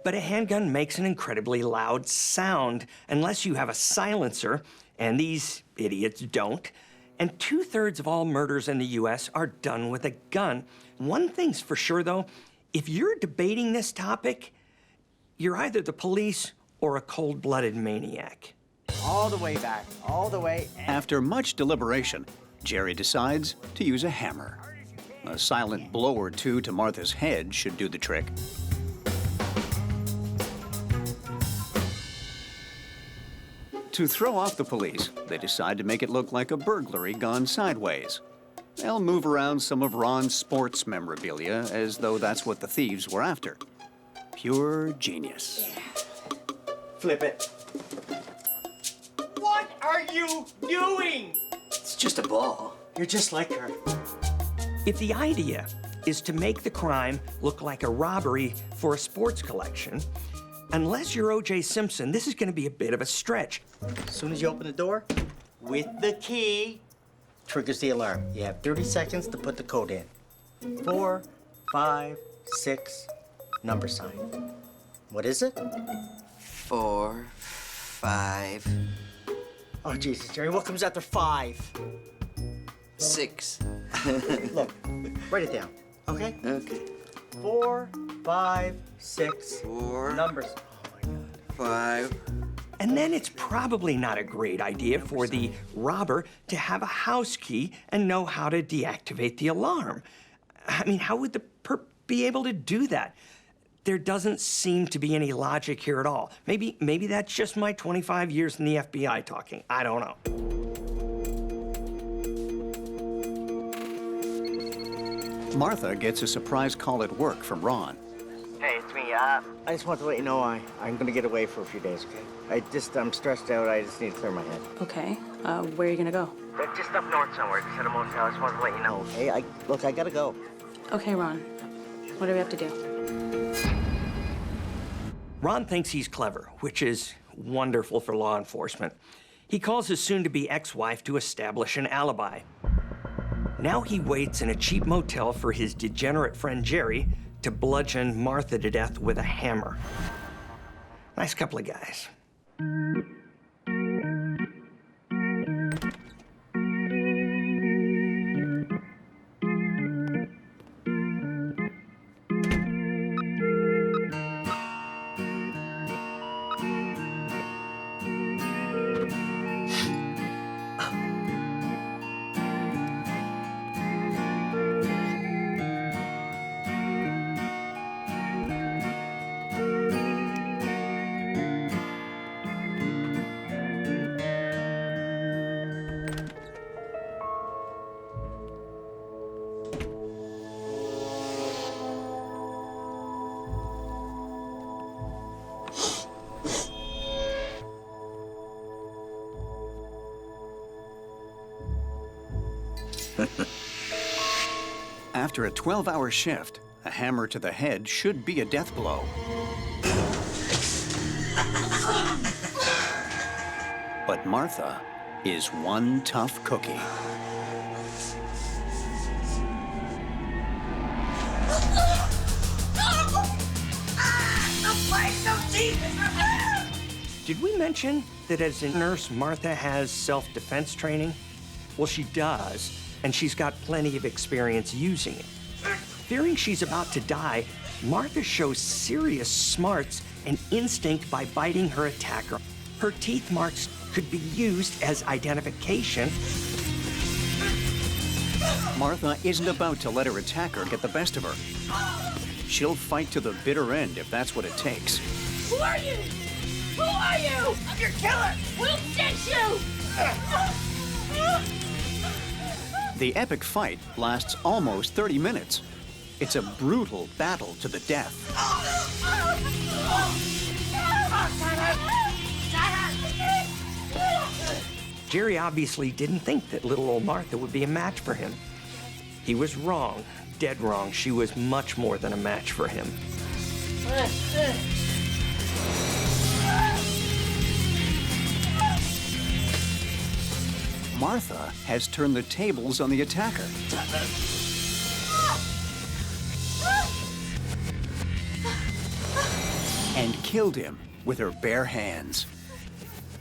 Speaker 3: But a handgun makes an incredibly loud sound unless you have a silencer, and these idiots don't. And 2/3 of all murders in the US are done with a gun. One thing's for sure, though, if you're debating this topic, you're either the police or a cold-blooded maniac.
Speaker 20: All the way back, all the way.
Speaker 1: After much deliberation, Jerry decides to use a hammer. A silent blow or two to Martha's head should do the trick. To throw off the police, they decide to make it look like a burglary gone sideways. They'll move around some of Ron's sports memorabilia as though that's what the thieves were after. Pure genius.
Speaker 20: Flip it.
Speaker 4: What are you doing?
Speaker 8: It's just a ball.
Speaker 20: You're just like her.
Speaker 3: If the idea is to make the crime look like a robbery for a sports collection, unless you're O.J. Simpson, this is going to be a bit of a stretch.
Speaker 20: As soon as you open the door, with the key, triggers the alarm. You have 30 seconds to put the code in. 4, 5, 6, number sign. What is it?
Speaker 8: 4, 5.
Speaker 20: Oh, Jesus, Jerry, what comes after 5?
Speaker 8: 6.
Speaker 20: Look, write it down, okay?
Speaker 8: Okay.
Speaker 20: 4, 5, 6.
Speaker 8: 4.
Speaker 20: Numbers.
Speaker 8: 5.
Speaker 3: And then it's probably not a great idea for the robber to have a house key and know how to deactivate the alarm. I mean, how would the perp be able to do that? There doesn't seem to be any logic here at all. Maybe that's just my 25 years in the FBI talking. I don't know.
Speaker 1: Martha gets a surprise call at work from Ron.
Speaker 20: Hey, it's me. I just want to let you know I'm going to get away for a few days, okay? I'm stressed out. I just need to clear my head.
Speaker 18: Okay. Where are you gonna go?
Speaker 20: Just up north somewhere, just at a motel. I just wanted to let you know, okay? Look, I gotta go.
Speaker 18: Okay, Ron. What do we have to do?
Speaker 3: Ron thinks he's clever, which is wonderful for law enforcement. He calls his soon-to-be ex-wife to establish an alibi. Now he waits in a cheap motel for his degenerate friend Jerry to bludgeon Martha to death with a hammer. Nice couple of guys.
Speaker 1: After a 12-hour shift, a hammer to the head should be a death blow. But Martha is one tough cookie.
Speaker 3: Did we mention that as a nurse, Martha has self-defense training? Well, she does, and she's got plenty of experience using it. Fearing she's about to die, Martha shows serious smarts an instinct by biting her attacker. Her teeth marks could be used as identification.
Speaker 1: Martha isn't about to let her attacker get the best of her. She'll fight to the bitter end if that's what it takes.
Speaker 13: Who are you? Who are you? I'm your killer! Who sent you?
Speaker 1: The epic fight lasts almost 30 minutes. It's a brutal battle to the death.
Speaker 3: Jerry obviously didn't think that little old Martha would be a match for him. He was wrong, dead wrong. She was much more than a match for him.
Speaker 1: Martha has turned the tables on the attacker. And killed him with her bare hands.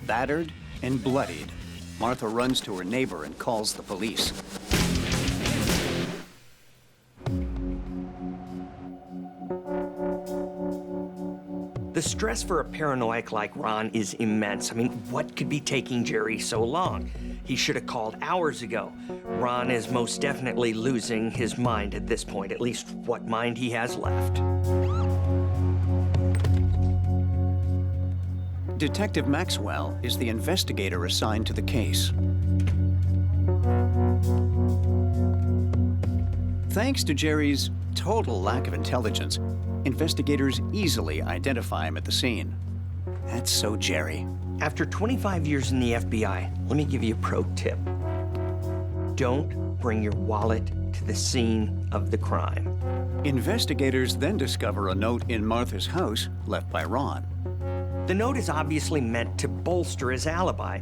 Speaker 1: Battered and bloodied, Martha runs to her neighbor and calls the police.
Speaker 3: The stress for a paranoiac like Ron is immense. I mean, what could be taking Jerry so long? He should have called hours ago. Ron is most definitely losing his mind at this point, at least what mind he has left.
Speaker 1: Detective Maxwell is the investigator assigned to the case. Thanks to Jerry's total lack of intelligence, investigators easily identify him at the scene. That's so Jerry.
Speaker 3: After 25 years in the FBI, let me give you a pro tip. Don't bring your wallet to the scene of the crime.
Speaker 1: Investigators then discover a note in Martha's house left by Ron.
Speaker 3: The note is obviously meant to bolster his alibi,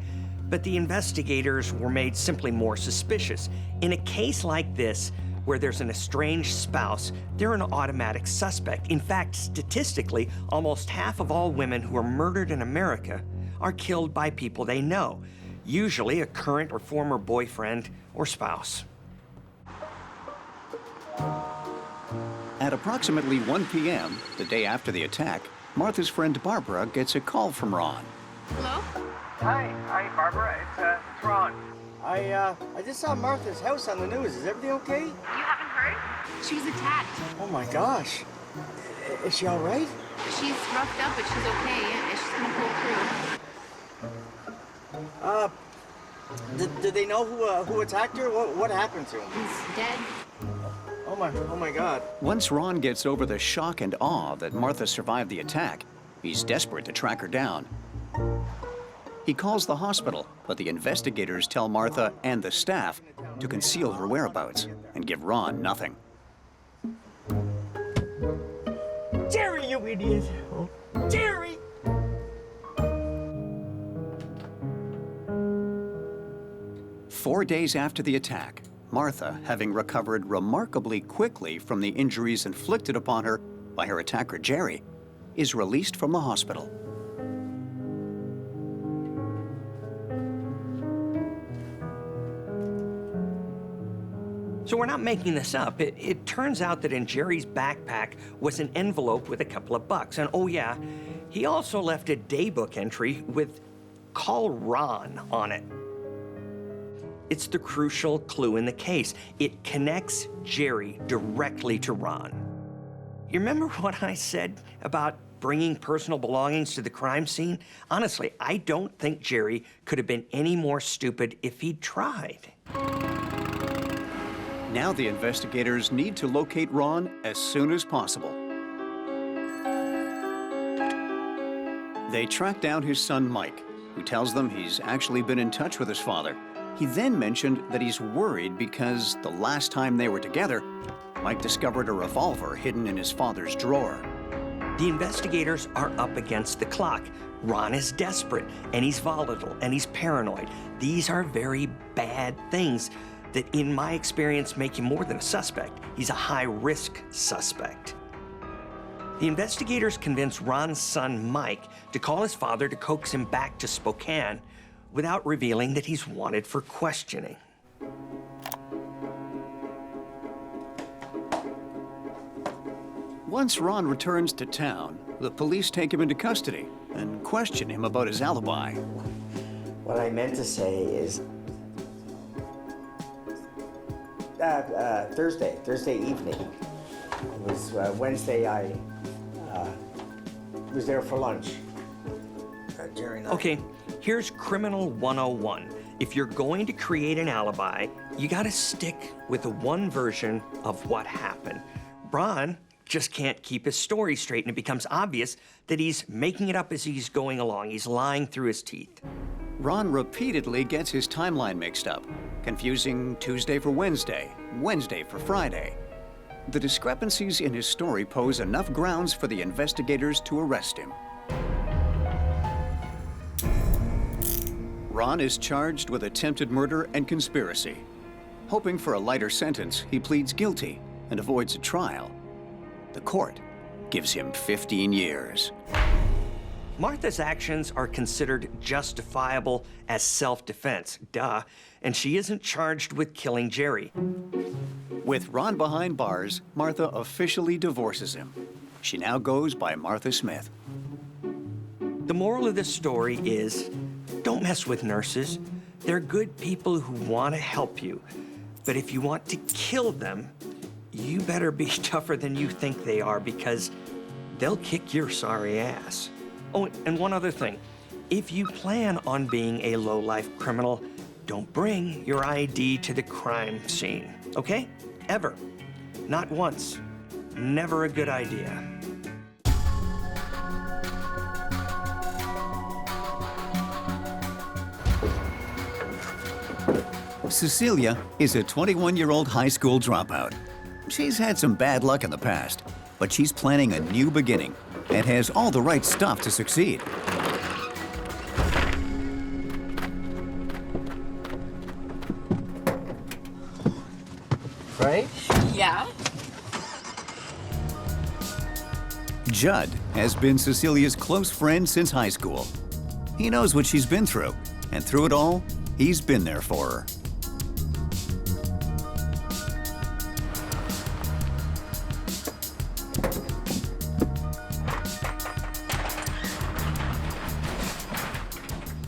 Speaker 3: but the investigators were made simply more suspicious. In a case like this, where there's an estranged spouse, they're an automatic suspect. In fact, statistically, almost half of all women who are murdered in America are killed by people they know, usually a current or former boyfriend or spouse.
Speaker 1: At approximately 1 p.m., the day after the attack, Martha's friend Barbara gets a call from Ron.
Speaker 13: Hello?
Speaker 9: Hi, Barbara. It's Ron. I just saw Martha's house on the news. Is everything okay?
Speaker 13: You haven't heard? She was attacked.
Speaker 9: Oh my gosh. Is she all right?
Speaker 13: She's roughed up, but she's okay. Yeah, she's gonna pull through.
Speaker 9: Did they know who attacked her? What happened to him?
Speaker 13: He's dead.
Speaker 9: Oh my God.
Speaker 1: Once Ron gets over the shock and awe that Martha survived the attack, he's desperate to track her down. He calls the hospital, but the investigators tell Martha and the staff to conceal her whereabouts and give Ron nothing.
Speaker 9: Jerry, you idiot! Jerry!
Speaker 1: Four days after the attack, Martha, having recovered remarkably quickly from the injuries inflicted upon her by her attacker Jerry, is released from the hospital.
Speaker 3: So we're not making this up. It turns out that in Jerry's backpack was an envelope with a couple of bucks. And oh yeah, he also left a daybook entry with "Call Ron" on it. It's the crucial clue in the case. It connects Jerry directly to Ron. You remember what I said about bringing personal belongings to the crime scene? Honestly, I don't think Jerry could have been any more stupid if he'd tried.
Speaker 1: Now the investigators need to locate Ron as soon as possible. They track down his son Mike, who tells them he's actually been in touch with his father. He then mentioned that he's worried because the last time they were together, Mike discovered a revolver hidden in his father's drawer.
Speaker 3: The investigators are up against the clock. Ron is desperate, and he's volatile, and he's paranoid. These are very bad things that, in my experience, make him more than a suspect. He's a high-risk suspect. The investigators convince Ron's son, Mike, to call his father to coax him back to Spokane without revealing that he's wanted for questioning.
Speaker 1: Once Ron returns to town, the police take him into custody and question him about his alibi.
Speaker 20: What I meant to say is Thursday evening. It was Wednesday. I was there for lunch. During that.
Speaker 3: Okay, here's Criminal 101. If you're going to create an alibi, you gotta stick with the one version of what happened. Ron just can't keep his story straight, and it becomes obvious that he's making it up as he's going along. He's lying through his teeth.
Speaker 1: Ron repeatedly gets his timeline mixed up, confusing Tuesday for Wednesday, Wednesday for Friday. The discrepancies in his story pose enough grounds for the investigators to arrest him. Ron is charged with attempted murder and conspiracy. Hoping for a lighter sentence, he pleads guilty and avoids a trial. The court gives him 15 years.
Speaker 3: Martha's actions are considered justifiable as self-defense, duh, and she isn't charged with killing Jerry.
Speaker 1: With Ron behind bars, Martha officially divorces him. She now goes by Martha Smith.
Speaker 3: The moral of this story is, don't mess with nurses. They're good people who want to help you. But if you want to kill them, you better be tougher than you think they are, because they'll kick your sorry ass. Oh, and one other thing. If you plan on being a low-life criminal, don't bring your ID to the crime scene, okay? Ever. Not once. Never a good idea.
Speaker 1: Cecilia is a 21-year-old high school dropout. She's had some bad luck in the past, but she's planning a new beginning and has all the right stuff to succeed.
Speaker 9: Right?
Speaker 13: Yeah?
Speaker 1: Judd has been Cecilia's close friend since high school. He knows what she's been through, and through it all, he's been there for her.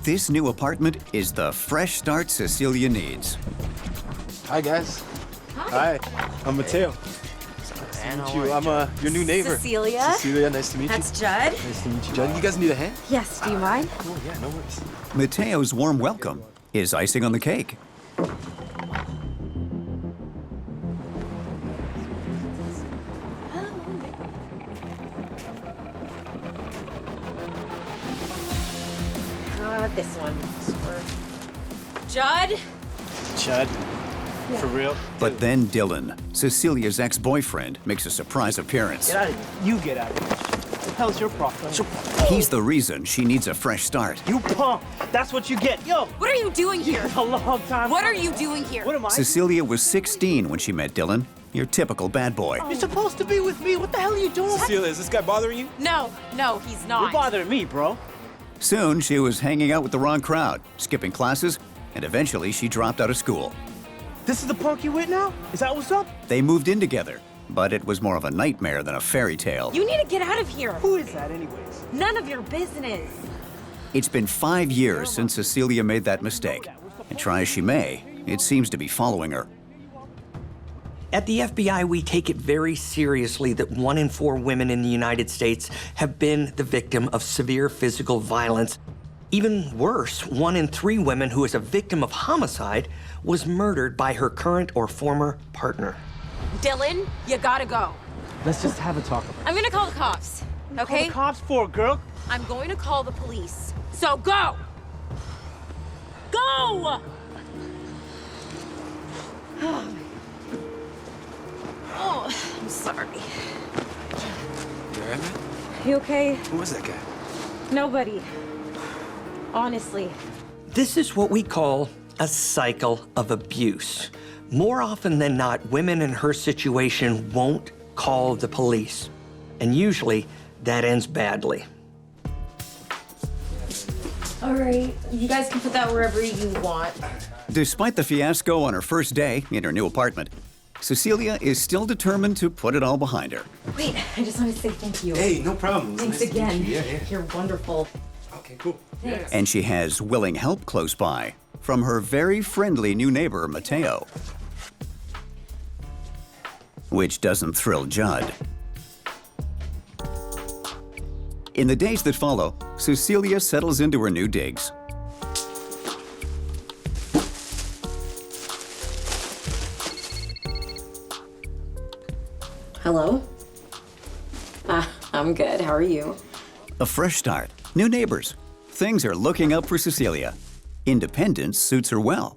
Speaker 1: This new apartment is the fresh start Cecilia needs.
Speaker 16: Hi, guys.
Speaker 13: Hi.
Speaker 16: I'm Mateo. Nice to meet you. I'm your new neighbor.
Speaker 17: Cecilia.
Speaker 16: Cecilia, nice to meet you.
Speaker 17: That's Judd.
Speaker 16: Nice to meet you, Judd. You guys need a hand?
Speaker 17: Yes, do you mind?
Speaker 16: Oh, yeah, no worries.
Speaker 1: Mateo's warm welcome is icing on the cake.
Speaker 17: This one.
Speaker 13: Judd?
Speaker 16: Judd, for real?
Speaker 1: But then Dylan, Cecilia's ex-boyfriend, makes a surprise appearance.
Speaker 9: Get out of here. You get out of here. What the hell's your problem?
Speaker 1: He's the reason she needs a fresh start.
Speaker 9: You punk! That's what you get. Yo!
Speaker 13: What are you doing here?
Speaker 9: It's a long time.
Speaker 13: What are you doing here?
Speaker 9: What am I?
Speaker 1: Cecilia was 16 when she met Dylan, your typical bad boy.
Speaker 9: You're supposed to be with me. What the hell are you doing?
Speaker 16: Cecilia, is this guy bothering you?
Speaker 13: No, he's not.
Speaker 9: You're bothering me, bro.
Speaker 1: Soon, she was hanging out with the wrong crowd, skipping classes, and eventually she dropped out of school.
Speaker 9: This is the punk you with now? Is that what's up?
Speaker 1: They moved in together, but it was more of a nightmare than a fairy tale.
Speaker 13: You need to get out of here.
Speaker 9: Who is that anyways?
Speaker 13: None of your business.
Speaker 1: It's been 5 years since Cecilia made that mistake, and try as she may, it seems to be following her.
Speaker 3: At the FBI, we take it very seriously that 1 in 4 women in the United States have been the victim of severe physical violence. Even worse, 1 in 3 women who is a victim of homicide was murdered by her current or former partner.
Speaker 13: Dylan, you gotta go.
Speaker 9: Let's just have a talk about it.
Speaker 13: I'm gonna call the cops, okay?
Speaker 9: Call the cops for, girl?
Speaker 13: I'm going to call the police. So go! Go! Oh, I'm sorry.
Speaker 16: You alright, man?
Speaker 13: You okay?
Speaker 16: Who was that guy?
Speaker 13: Nobody. Honestly.
Speaker 3: This is what we call a cycle of abuse. More often than not, women in her situation won't call the police. And usually, that ends badly.
Speaker 17: All right, you guys can put that wherever you want.
Speaker 1: Despite the fiasco on her first day in her new apartment, Cecilia is still determined to put it all behind her.
Speaker 17: Wait, I just want to say thank you.
Speaker 2: Hey, no problem.
Speaker 17: Thanks
Speaker 2: Nice to meet
Speaker 17: again.
Speaker 2: you. Yeah.
Speaker 17: You're wonderful.
Speaker 2: Okay, cool.
Speaker 17: Thanks.
Speaker 1: And she has willing help close by from her very friendly new neighbor, Mateo. Which doesn't thrill Judd. In the days that follow, Cecilia settles into her new digs.
Speaker 17: Hello? I'm good. How are you?
Speaker 1: A fresh start, new neighbors. Things are looking up for Cecilia. Independence suits her well.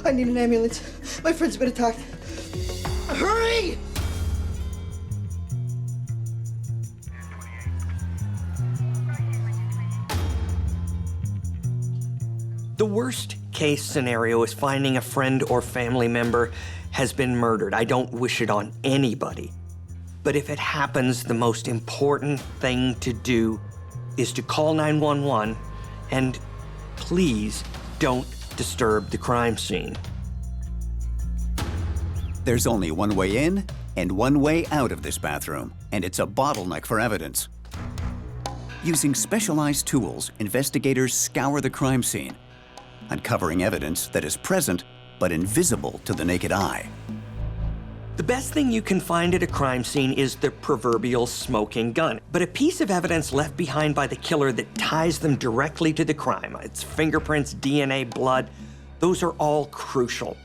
Speaker 14: I need an ambulance. My friend's been attacked. Hurry!
Speaker 3: The worst case scenario is finding a friend or family member has been murdered. I don't wish it on anybody. But if it happens, the most important thing to do is to call 911 and please don't disturb the crime scene.
Speaker 1: There's only one way in and one way out of this bathroom, and it's a bottleneck for evidence. Using specialized tools, investigators scour the crime scene, uncovering evidence that is present but invisible to the naked eye.
Speaker 3: The best thing you can find at a crime scene is the proverbial smoking gun, but a piece of evidence left behind by the killer that ties them directly to the crime. It's fingerprints, DNA, blood. Those are all crucial.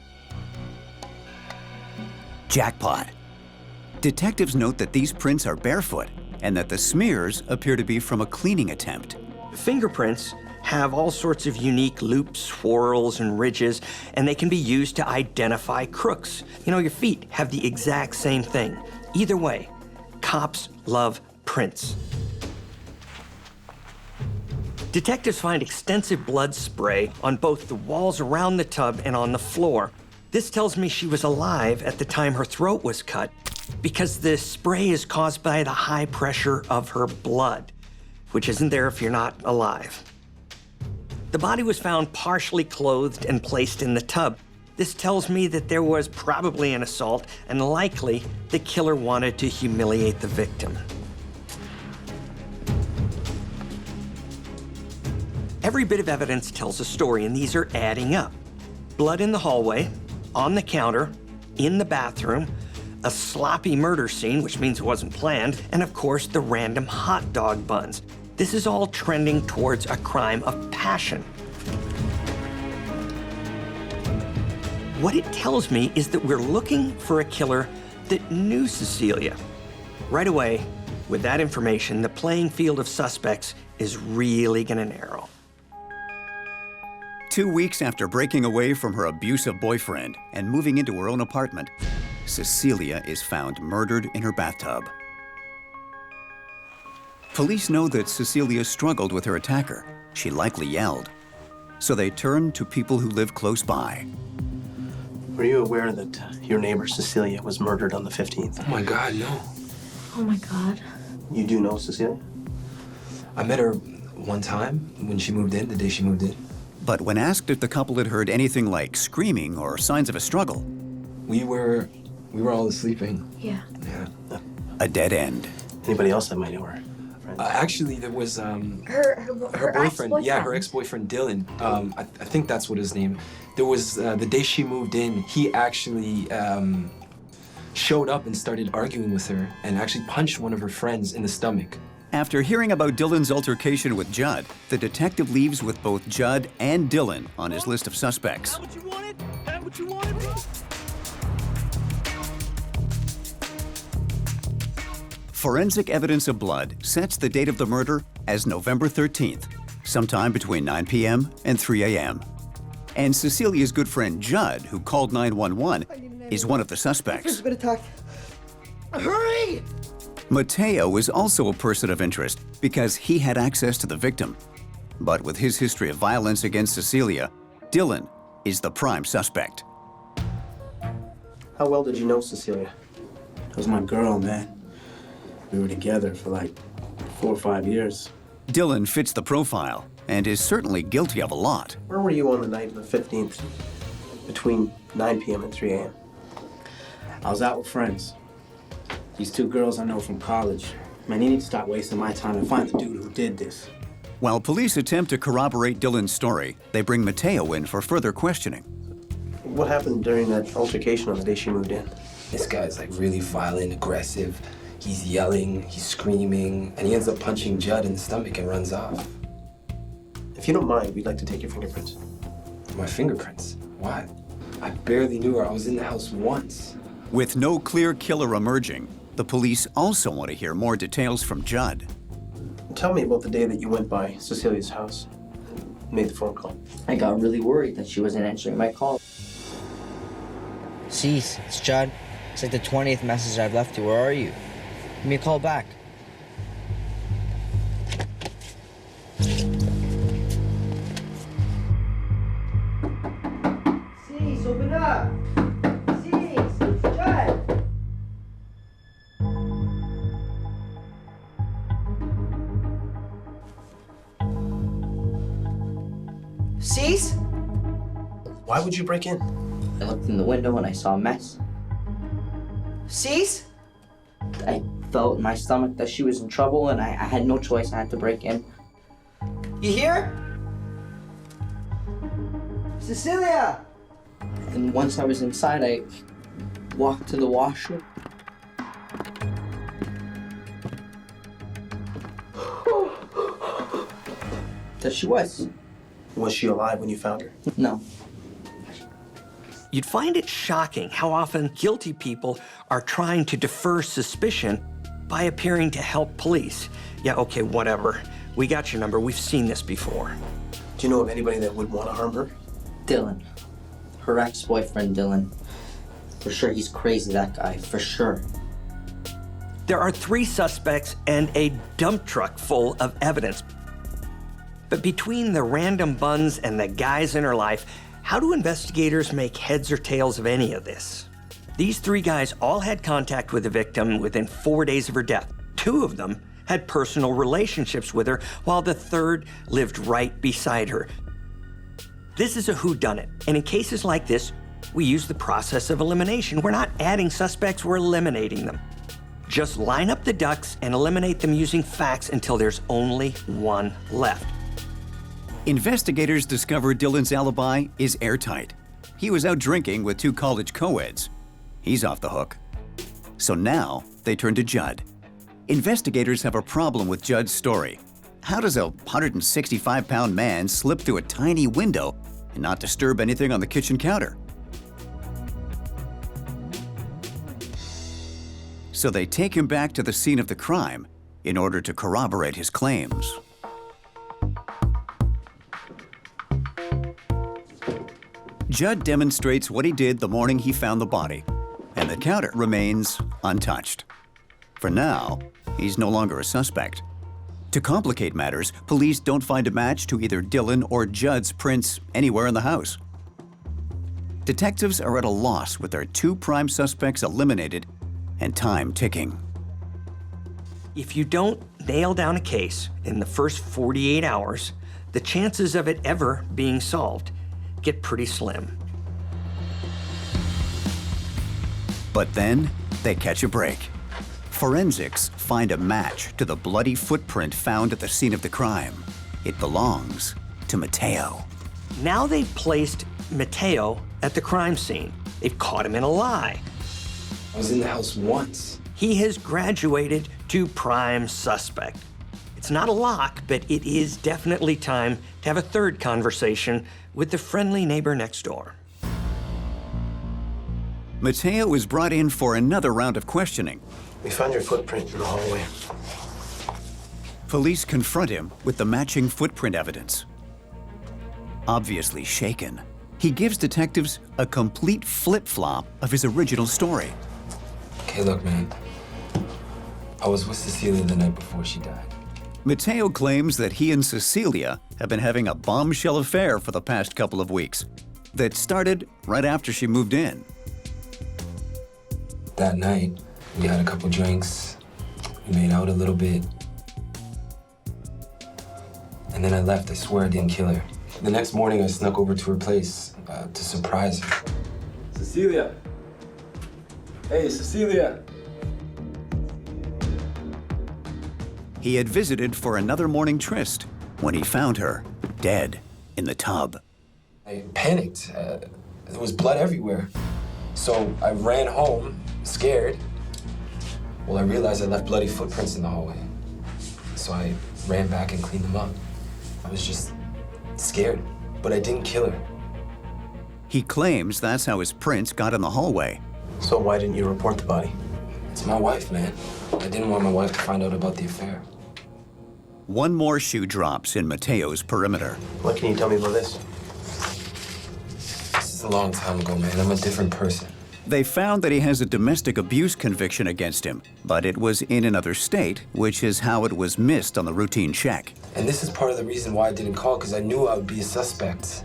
Speaker 1: Jackpot. Detectives note that these prints are barefoot and that the smears appear to be from a cleaning attempt.
Speaker 3: Fingerprints have all sorts of unique loops, swirls, and ridges, and they can be used to identify crooks. You know, your feet have the exact same thing. Either way, cops love prints. Detectives find extensive blood spray on both the walls around the tub and on the floor. This tells me she was alive at the time her throat was cut because the spray is caused by the high pressure of her blood, which isn't there if you're not alive. The body was found partially clothed and placed in the tub. This tells me that there was probably an assault and likely the killer wanted to humiliate the victim. Every bit of evidence tells a story, and these are adding up. Blood in the hallway, on the counter, in the bathroom, a sloppy murder scene, which means it wasn't planned, and of course, the random hot dog buns. This is all trending towards a crime of passion. What it tells me is that we're looking for a killer that knew Cecilia. Right away, with that information, the playing field of suspects is really gonna narrow.
Speaker 1: 2 weeks after breaking away from her abusive boyfriend and moving into her own apartment, Cecilia is found murdered in her bathtub. Police know that Cecilia struggled with her attacker. She likely yelled. So they turned to people who live close by.
Speaker 22: Were you aware that your neighbor Cecilia was murdered on the 15th?
Speaker 11: Oh my God, no.
Speaker 17: Oh my God.
Speaker 22: You do know Cecilia?
Speaker 11: I met her one time when she moved in, the day she moved in.
Speaker 1: But when asked if the couple had heard anything like screaming or signs of a struggle,
Speaker 11: We were all sleeping.
Speaker 17: Yeah.
Speaker 11: Yeah.
Speaker 1: a dead end.
Speaker 22: Anybody else that might know her?
Speaker 11: Actually, there was
Speaker 17: Her
Speaker 11: boyfriend.
Speaker 17: ex-boyfriend.
Speaker 11: Yeah, her ex-boyfriend Dylan. I think that's what his name. There was the day she moved in. He actually showed up and started arguing with her, and actually punched one of her friends in the stomach.
Speaker 1: After hearing about Dylan's altercation with Judd, the detective leaves with both Judd and Dylan on his list of suspects.
Speaker 4: What you wanted? Had what you wanted, bro?
Speaker 1: Forensic evidence of blood sets the date of the murder as November 13th, sometime between 9 p.m. and 3 a.m. And Cecilia's good friend Judd, who called 911, is one of the suspects.
Speaker 14: Friend's been attacked. Hurry!
Speaker 1: Mateo is also a person of interest because he had access to the victim. But with his history of violence against Cecilia, Dylan is the prime suspect.
Speaker 22: How well did you know Cecilia?
Speaker 19: That was my girl, man. We were together for like 4 or 5 years.
Speaker 1: Dylan fits the profile and is certainly guilty of a lot.
Speaker 22: Where were you on the night of the 15th, between 9 p.m. and 3 a.m.?
Speaker 12: I was out with friends. These two girls I know from college. Man, you need to stop wasting my time and find the dude who did this.
Speaker 1: While police attempt to corroborate Dylan's story, they bring Mateo in for further questioning.
Speaker 22: What happened during that altercation on the day she moved in?
Speaker 11: This guy's like really violent, aggressive. He's yelling, he's screaming, and he ends up punching Judd in the stomach and runs off.
Speaker 22: If you don't mind, we'd like to take your fingerprints.
Speaker 11: My fingerprints? Why? I barely knew her. I was in the house once.
Speaker 1: With no clear killer emerging, the police also want to hear more details from Judd.
Speaker 22: Tell me about the day that you went by Cecilia's house and made the phone call.
Speaker 6: I got really worried that she wasn't answering my call.
Speaker 9: Cease, it's Judd. It's like the 20th message I've left you. Where are you? Give me a call back. Cease, open up! Cease, it's Judd! Cease?
Speaker 22: Why would you break in?
Speaker 6: I looked in the window and I saw a mess.
Speaker 9: Cease?
Speaker 6: I felt in my stomach that she was in trouble and I had no choice. I had to break in.
Speaker 9: You hear? Cecilia!
Speaker 6: And once I was inside, I walked to the washroom. There she was.
Speaker 22: Was she alive when you found her?
Speaker 6: No.
Speaker 3: You'd find it shocking how often guilty people are trying to defer suspicion by appearing to help police. Yeah, okay, whatever. We got your number. We've seen this before.
Speaker 22: Do you know of anybody that would want to harm her?
Speaker 6: Dylan. Her ex-boyfriend, Dylan. For sure, he's crazy, that guy. For sure.
Speaker 3: There are 3 suspects and a dump truck full of evidence. But between the random buns and the guys in her life, how do investigators make heads or tails of any of this? These 3 guys all had contact with the victim within 4 days of her death. 2 of them had personal relationships with her, while the 3rd lived right beside her. This is a whodunit, and in cases like this, we use the process of elimination. We're not adding suspects, we're eliminating them. Just line up the ducks and eliminate them using facts until there's only one left.
Speaker 1: Investigators discover Dylan's alibi is airtight. He was out drinking with 2 college co-eds. He's off the hook. So now they turn to Judd. Investigators have a problem with Judd's story. How does a 165-pound man slip through a tiny window and not disturb anything on the kitchen counter? So they take him back to the scene of the crime in order to corroborate his claims. Judd demonstrates what he did the morning he found the body, and the counter remains untouched. For now, he's no longer a suspect. To complicate matters, police don't find a match to either Dylan or Judd's prints anywhere in the house. Detectives are at a loss with their 2 prime suspects eliminated and time ticking.
Speaker 3: If you don't nail down a case in the first 48 hours, the chances of it ever being solved get pretty slim.
Speaker 1: But then they catch a break. Forensics find a match to the bloody footprint found at the scene of the crime. It belongs to Mateo.
Speaker 3: Now they've placed Mateo at the crime scene. They've caught him in a lie.
Speaker 11: I was in the house once.
Speaker 3: He has graduated to prime suspect. It's not a lock, but it is definitely time to have a 3rd conversation with the friendly neighbor next door.
Speaker 1: Mateo is brought in for another round of questioning.
Speaker 22: We found your footprint in the hallway.
Speaker 1: Police confront him with the matching footprint evidence. Obviously shaken, he gives detectives a complete flip-flop of his original story.
Speaker 11: Okay, look, man. I was with Cecilia the night before she died.
Speaker 1: Mateo claims that he and Cecilia have been having a bombshell affair for the past couple of weeks that started right after she moved in.
Speaker 11: That night, we had a couple drinks. We made out a little bit. And then I left. I swear I didn't kill her. The next morning, I snuck over to her place to surprise her. Cecilia! Hey, Cecilia!
Speaker 1: He had visited for another morning tryst when he found her dead in the tub.
Speaker 11: I panicked. There was blood everywhere. So I ran home, scared. Well, I realized I left bloody footprints in the hallway. So I ran back and cleaned them up. I was just scared, but I didn't kill her.
Speaker 1: He claims that's how his prints got in the hallway.
Speaker 22: So why didn't you report the body?
Speaker 11: It's my wife, man. I didn't want my wife to find out about the affair.
Speaker 1: One more shoe drops in Mateo's perimeter.
Speaker 22: What can you tell me about this?
Speaker 11: This is a long time ago, man. I'm a different person.
Speaker 1: They found that he has a domestic abuse conviction against him, but it was in another state, which is how it was missed on the routine check.
Speaker 11: And this is part of the reason why I didn't call, because I knew I would be a suspect.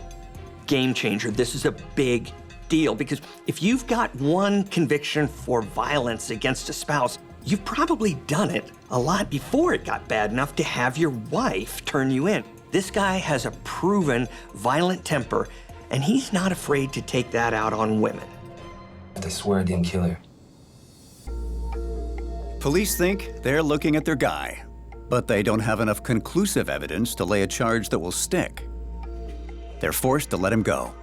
Speaker 3: Game changer. This is a big deal, because if you've got one conviction for violence against a spouse, you've probably done it a lot before it got bad enough to have your wife turn you in. This guy has a proven violent temper, and he's not afraid to take that out on women.
Speaker 11: I swear I didn't kill her.
Speaker 1: Police think they're looking at their guy, but they don't have enough conclusive evidence to lay a charge that will stick. They're forced to let him go,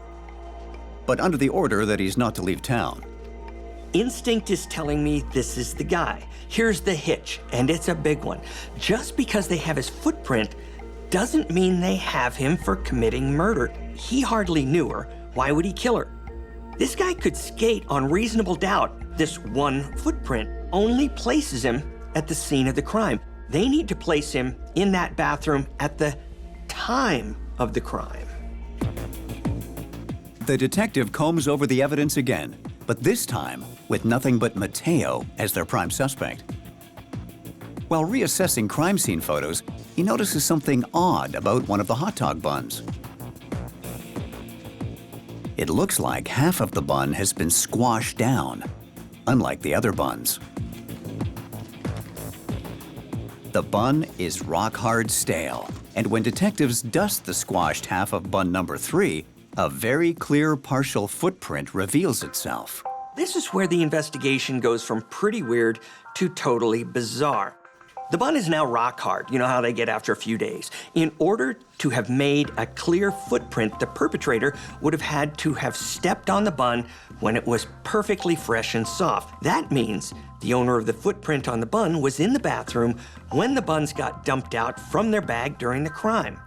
Speaker 1: but under the order that he's not to leave town.
Speaker 3: Instinct is telling me this is the guy. Here's the hitch, and it's a big one. Just because they have his footprint doesn't mean they have him for committing murder. He hardly knew her. Why would he kill her? This guy could skate on reasonable doubt. This one footprint only places him at the scene of the crime. They need to place him in that bathroom at the time of the crime.
Speaker 1: The detective combs over the evidence again, but this time with nothing but Mateo as their prime suspect. While reassessing crime scene photos, he notices something odd about one of the hot dog buns. It looks like half of the bun has been squashed down, unlike the other buns. The bun is rock-hard stale, and when detectives dust the squashed half of bun number 3, a very clear partial footprint reveals itself.
Speaker 3: This is where the investigation goes from pretty weird to totally bizarre. The bun is now rock hard. You know how they get after a few days. In order to have made a clear footprint, the perpetrator would have had to have stepped on the bun when it was perfectly fresh and soft. That means the owner of the footprint on the bun was in the bathroom when the buns got dumped out from their bag during the crime.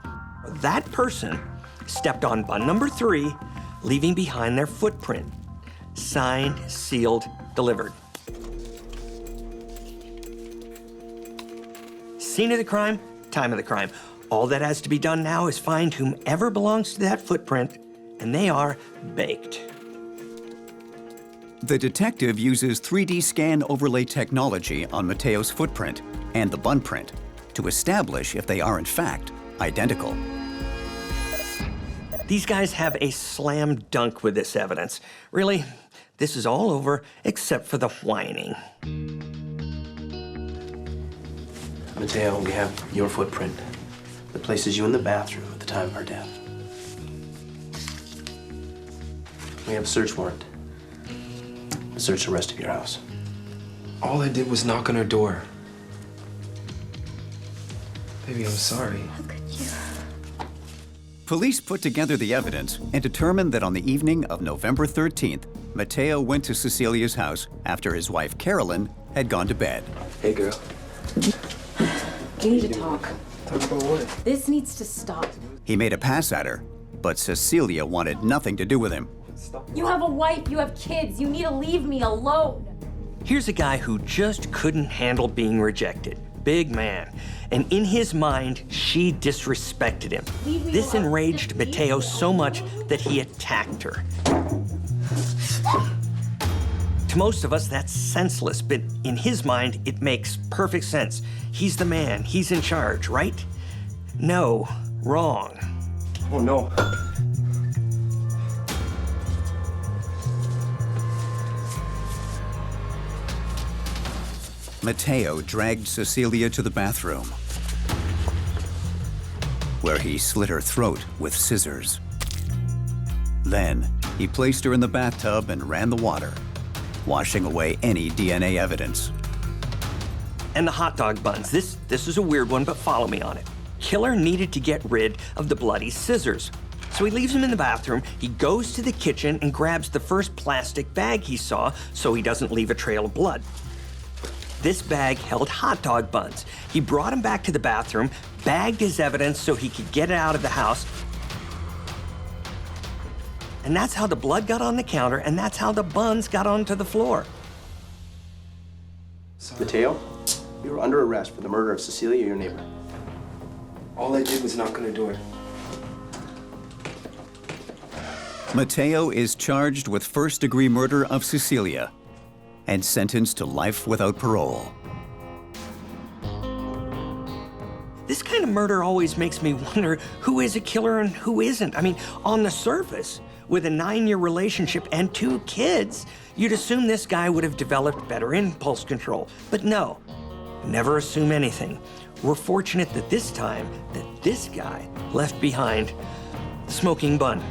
Speaker 3: That person stepped on bun number 3, leaving behind their footprint. Signed, sealed, delivered. Scene of the crime, time of the crime. All that has to be done now is find whomever belongs to that footprint, and they are baked.
Speaker 1: The detective uses 3D scan overlay technology on Mateo's footprint and the bun print to establish if they are in fact identical.
Speaker 3: These guys have a slam dunk with this evidence. Really, this is all over except for the whining.
Speaker 22: Mateo, we have your footprint that places you in the bathroom at the time of our death. We have a search warrant to search the rest of your house.
Speaker 11: All I did was knock on her door. Baby, I'm sorry.
Speaker 1: Police put together the evidence and determined that on the evening of November 13th, Mateo went to Cecilia's house after his wife, Carolyn, had gone to bed.
Speaker 11: Hey, girl.
Speaker 17: We need to talk.
Speaker 11: Talk about what?
Speaker 17: This needs to stop.
Speaker 1: He made a pass at her, but Cecilia wanted nothing to do with him.
Speaker 17: You have a wife, you have kids, you need to leave me alone.
Speaker 3: Here's a guy who just couldn't handle being rejected. Big man. And in his mind, she disrespected him. This enraged Mateo so much that he attacked her. To most of us, that's senseless, but in his mind, it makes perfect sense. He's the man, he's in charge, right? No, wrong.
Speaker 11: Oh, no.
Speaker 1: Mateo dragged Cecilia to the bathroom. where he slit her throat with scissors. Then, he placed her in the bathtub and ran the water, washing away any DNA evidence.
Speaker 3: And the hot dog buns. This is a weird one, but follow me on it. Killer needed to get rid of the bloody scissors. So he leaves them in the bathroom, he goes to the kitchen and grabs the first plastic bag he saw so he doesn't leave a trail of blood. This bag held hot dog buns. He brought him back to the bathroom, bagged his evidence so he could get it out of the house. And that's how the blood got on the counter, and that's how the buns got onto the floor.
Speaker 22: Mateo, you were under arrest for the murder of Cecilia, your neighbor.
Speaker 11: All I did was knock on her door.
Speaker 1: Mateo is charged with first-degree murder of Cecilia and sentenced to life without parole.
Speaker 3: This kind of murder always makes me wonder who is a killer and who isn't. I mean, on the surface, with a 9-year relationship and 2 kids, you'd assume this guy would have developed better impulse control. But no, never assume anything. We're fortunate that this time, that this guy left behind the smoking bun.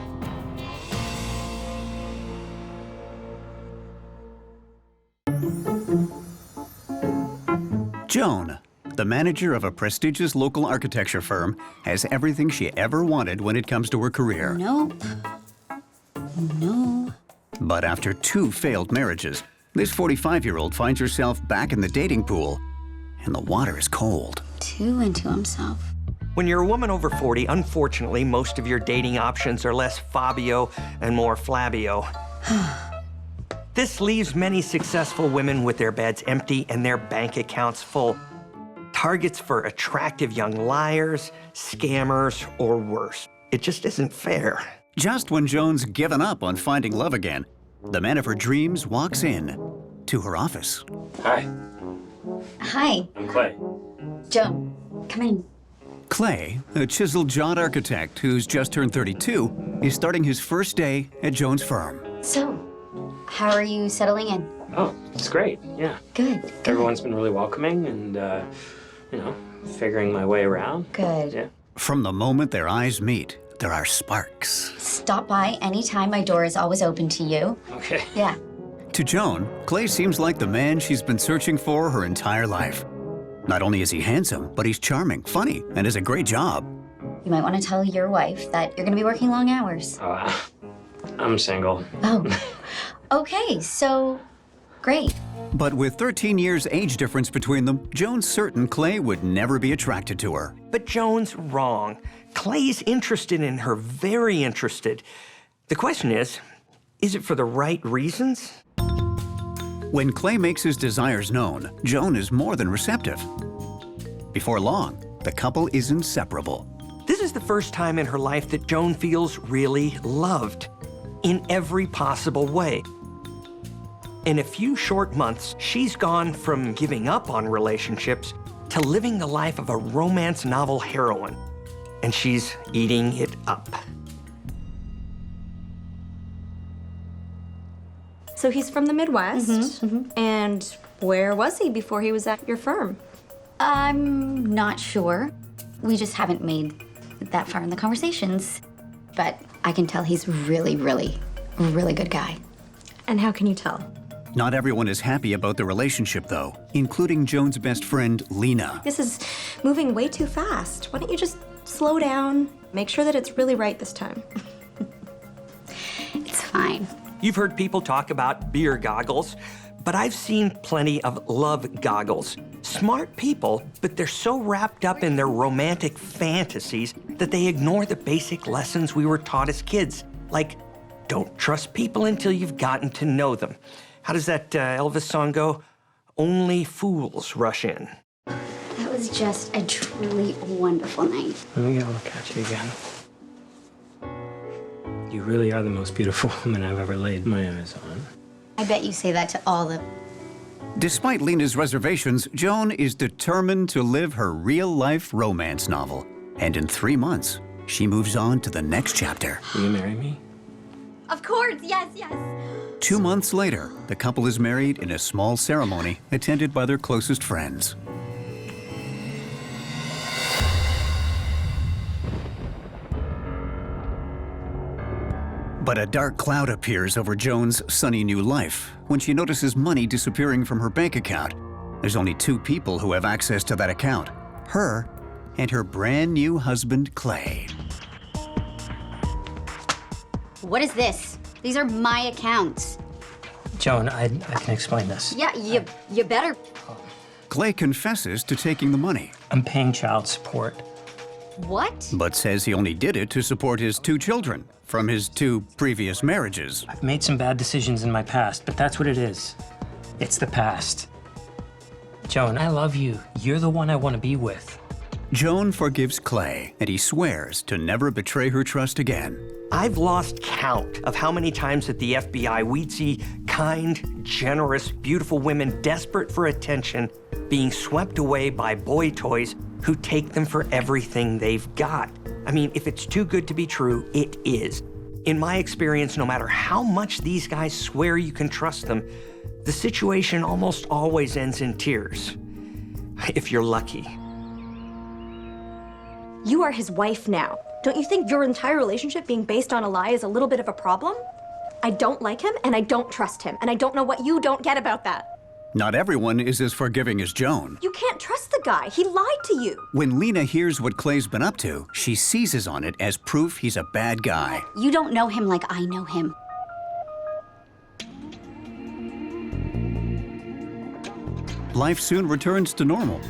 Speaker 1: Joan, the manager of a prestigious local architecture firm, has everything she ever wanted when it comes to her career.
Speaker 17: Nope. No.
Speaker 1: But after 2 failed marriages, this 45-year-old finds herself back in the dating pool, and the water is cold.
Speaker 17: Too into himself.
Speaker 3: When you're a woman over 40, unfortunately, most of your dating options are less Fabio and more Flabio. This leaves many successful women with their beds empty and their bank accounts full. Targets for attractive young liars, scammers, or worse. It just isn't fair.
Speaker 1: Just when Joan's given up on finding love again, the man of her dreams walks in to her office.
Speaker 5: Hi.
Speaker 17: Hi.
Speaker 5: I'm Clay.
Speaker 17: Joan, come in.
Speaker 1: Clay, a chiseled-jawed architect who's just turned 32, is starting his first day at Joan's firm.
Speaker 17: So, how are you settling in?
Speaker 5: Oh, it's great, yeah.
Speaker 17: Good.
Speaker 5: Everyone's been really welcoming and, you know, figuring my way around.
Speaker 17: Good.
Speaker 5: Yeah.
Speaker 1: From the moment their eyes meet, there are sparks.
Speaker 17: Stop by anytime. My door is always open to you.
Speaker 5: Okay.
Speaker 17: Yeah.
Speaker 1: To Joan, Clay seems like the man she's been searching for her entire life. Not only is he handsome, but he's charming, funny, and has a great job.
Speaker 17: You might want to tell your wife that you're going to be working long hours.
Speaker 5: I'm single.
Speaker 17: Oh. Okay, so great.
Speaker 1: But with 13 years age difference between them, Joan's certain Clay would never be attracted to her.
Speaker 3: But Joan's wrong. Clay's interested in her, very interested. The question is it for the right reasons?
Speaker 1: When Clay makes his desires known, Joan is more than receptive. Before long, the couple is inseparable.
Speaker 3: This is the first time in her life that Joan feels really loved, in every possible way. In a few short months, she's gone from giving up on relationships to living the life of a romance novel heroine. And she's eating it up.
Speaker 7: So he's from the Midwest. And where was he before he was at your firm?
Speaker 17: I'm not sure. We just haven't made that far in the conversations. But I can tell he's really, really, really good guy.
Speaker 7: And how can you tell?
Speaker 1: Not everyone is happy about the relationship, though, including Joan's best friend, Lena.
Speaker 7: This is moving way too fast. Why don't you just slow down, make sure that it's really right this time?
Speaker 17: It's fine.
Speaker 3: You've heard people talk about beer goggles, but I've seen plenty of love goggles. Smart people, but they're so wrapped up in their romantic fantasies that they ignore the basic lessons we were taught as kids, like don't trust people until you've gotten to know them. How does that Elvis song go? Only fools rush in.
Speaker 17: That was just a truly wonderful night.
Speaker 5: Let me get a look at you again. You really are the most beautiful woman I've ever laid my eyes on.
Speaker 17: I bet you say that to all the...
Speaker 1: Despite Lena's reservations, Joan is determined to live her real-life romance novel. And in 3 months, she moves on to the next chapter.
Speaker 5: Will you marry me?
Speaker 13: Of course, yes, yes.
Speaker 1: 2 months later, the couple is married in a small ceremony attended by their closest friends. But a dark cloud appears over Joan's sunny new life when she notices money disappearing from her bank account. There's only 2 people who have access to that account, her and her brand new husband, Clay.
Speaker 17: What is this? These are my accounts.
Speaker 5: Joan, I can explain this.
Speaker 17: Yeah, you better.
Speaker 1: Clay confesses to taking the money.
Speaker 5: I'm paying child support.
Speaker 17: What?
Speaker 1: But says he only did it to support his 2 children from his 2 previous marriages.
Speaker 5: I've made some bad decisions in my past, but that's what it is. It's the past. Joan, I love you. You're the one I want to be with.
Speaker 1: Joan forgives Clay, and he swears to never betray her trust again.
Speaker 3: I've lost count of how many times at the FBI we'd see kind, generous, beautiful women desperate for attention being swept away by boy toys who take them for everything they've got. I mean, if it's too good to be true, it is. In my experience, no matter how much these guys swear you can trust them, the situation almost always ends in tears. If you're lucky.
Speaker 7: You are his wife now. Don't you think your entire relationship being based on a lie is a little bit of a problem? I don't like him, and I don't trust him, and I don't know what you don't get about that.
Speaker 1: Not everyone is as forgiving as Joan.
Speaker 7: You can't trust the guy. He lied to you.
Speaker 1: When Lena hears what Clay's been up to, she seizes on it as proof he's a bad guy.
Speaker 17: You don't know him like I know him.
Speaker 1: Life soon returns to normal.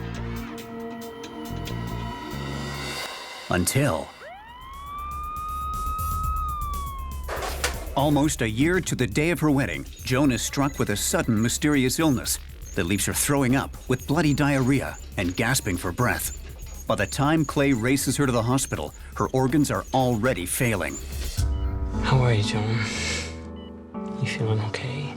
Speaker 1: Until... Almost a year to the day of her wedding, Joan is struck with a sudden mysterious illness that leaves her throwing up with bloody diarrhea and gasping for breath. By the time Clay races her to the hospital, her organs are already failing.
Speaker 5: How are you, Joan? You feeling okay?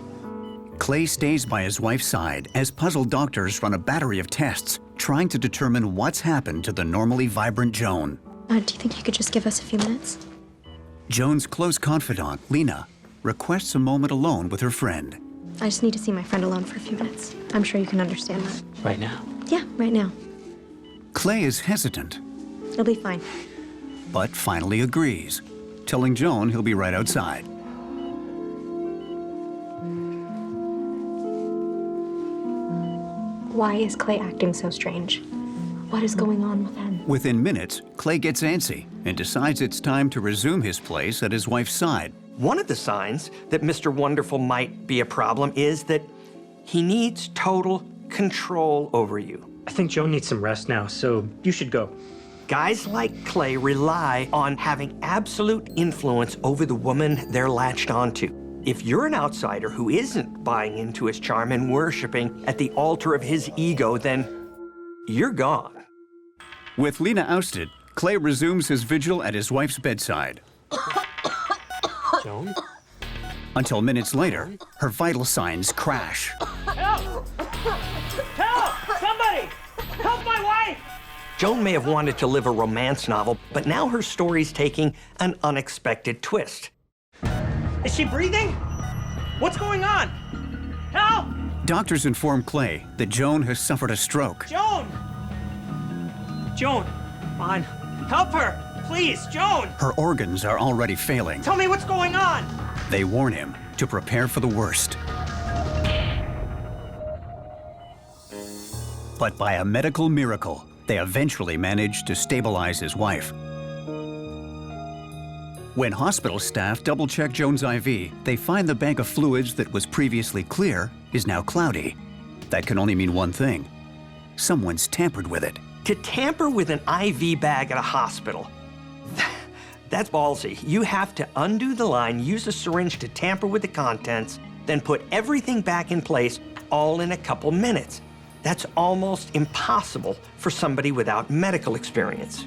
Speaker 1: Clay stays by his wife's side as puzzled doctors run a battery of tests trying to determine what's happened to the normally vibrant Joan.
Speaker 7: Do you think you could just give us a few minutes?
Speaker 1: Joan's close confidant, Lena, requests a moment alone with her friend.
Speaker 7: I just need to see my friend alone for a few minutes. I'm sure you can understand that.
Speaker 5: Right now?
Speaker 7: Yeah, right now.
Speaker 1: Clay is hesitant,
Speaker 7: It'll be fine.
Speaker 1: but finally agrees, telling Joan he'll be right outside.
Speaker 7: Why is Clay acting so strange? What is going on with him?
Speaker 1: Within minutes, Clay gets antsy and decides it's time to resume his place at his wife's side.
Speaker 3: One of the signs that Mr. Wonderful might be a problem is that he needs total control over you.
Speaker 5: I think Joan needs some rest now, so you should go.
Speaker 3: Guys like Clay rely on having absolute influence over the woman they're latched onto. If you're an outsider who isn't buying into his charm and worshiping at the altar of his ego, then you're gone.
Speaker 1: With Lena ousted, Clay resumes his vigil at his wife's bedside.
Speaker 5: Joan?
Speaker 1: Until minutes later, her vital signs crash.
Speaker 4: Help! Help! Somebody! Help my wife!
Speaker 3: Joan may have wanted to live a romance novel, but now her story's taking an unexpected twist.
Speaker 4: Is she breathing? What's going on? Help!
Speaker 1: Doctors inform Clay that Joan has suffered a stroke.
Speaker 4: Joan! Joan, come on. Help her! Please, Joan!
Speaker 1: Her organs are already failing.
Speaker 4: Tell me what's going on!
Speaker 1: They warn him to prepare for the worst. But by a medical miracle, they eventually manage to stabilize his wife. When hospital staff double-check Joan's IV, they find the bank of fluids that was previously clear is now cloudy. That can only mean one thing. Someone's tampered with it.
Speaker 3: To tamper with an IV bag at a hospital, that's ballsy. You have to undo the line, use a syringe to tamper with the contents, then put everything back in place, all in a couple minutes. That's almost impossible for somebody without medical experience.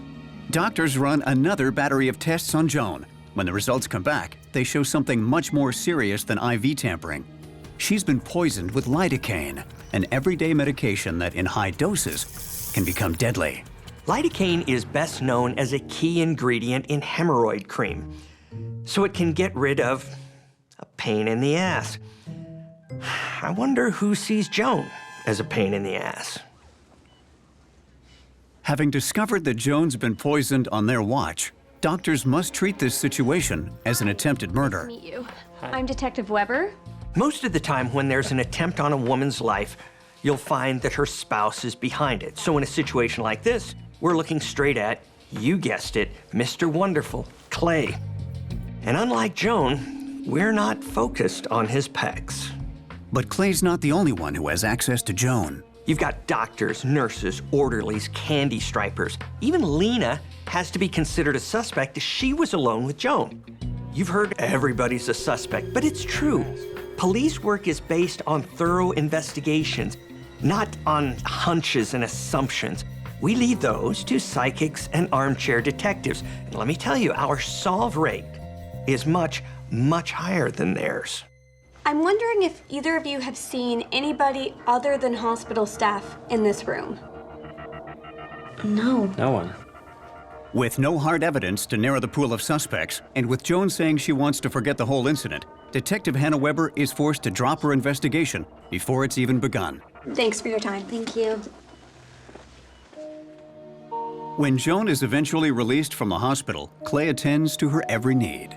Speaker 1: Doctors run another battery of tests on Joan. When the results come back, they show something much more serious than IV tampering. She's been poisoned with lidocaine, an everyday medication that in high doses can become deadly.
Speaker 3: Lidocaine is best known as a key ingredient in hemorrhoid cream, so it can get rid of a pain in the ass. I wonder who sees Joan as a pain in the ass.
Speaker 1: Having discovered that Joan's been poisoned on their watch, Doctors must treat this situation as an attempted murder.
Speaker 7: Meet you. I'm Detective Weber.
Speaker 3: Most of the time when there's an attempt on a woman's life, you'll find that her spouse is behind it. So in a situation like this, we're looking straight at, you guessed it, Mr. Wonderful, Clay. And unlike Joan, we're not focused on his pecs.
Speaker 1: But Clay's not the only one who has access to Joan.
Speaker 3: You've got doctors, nurses, orderlies, candy stripers. Even Lena has to be considered a suspect as she was alone with Joan. You've heard everybody's a suspect, but it's true. Police work is based on thorough investigations, not on hunches and assumptions. We leave those to psychics and armchair detectives. And let me tell you, our solve rate is much, much higher than theirs.
Speaker 7: I'm wondering if either of you have seen anybody other than hospital staff in this room.
Speaker 17: No.
Speaker 5: No one.
Speaker 1: With no hard evidence to narrow the pool of suspects, and with Joan saying she wants to forget the whole incident, Detective Hannah Weber is forced to drop her investigation before it's even begun.
Speaker 7: Thanks for your time.
Speaker 17: Thank you.
Speaker 1: When Joan is eventually released from the hospital, Clay attends to her every need.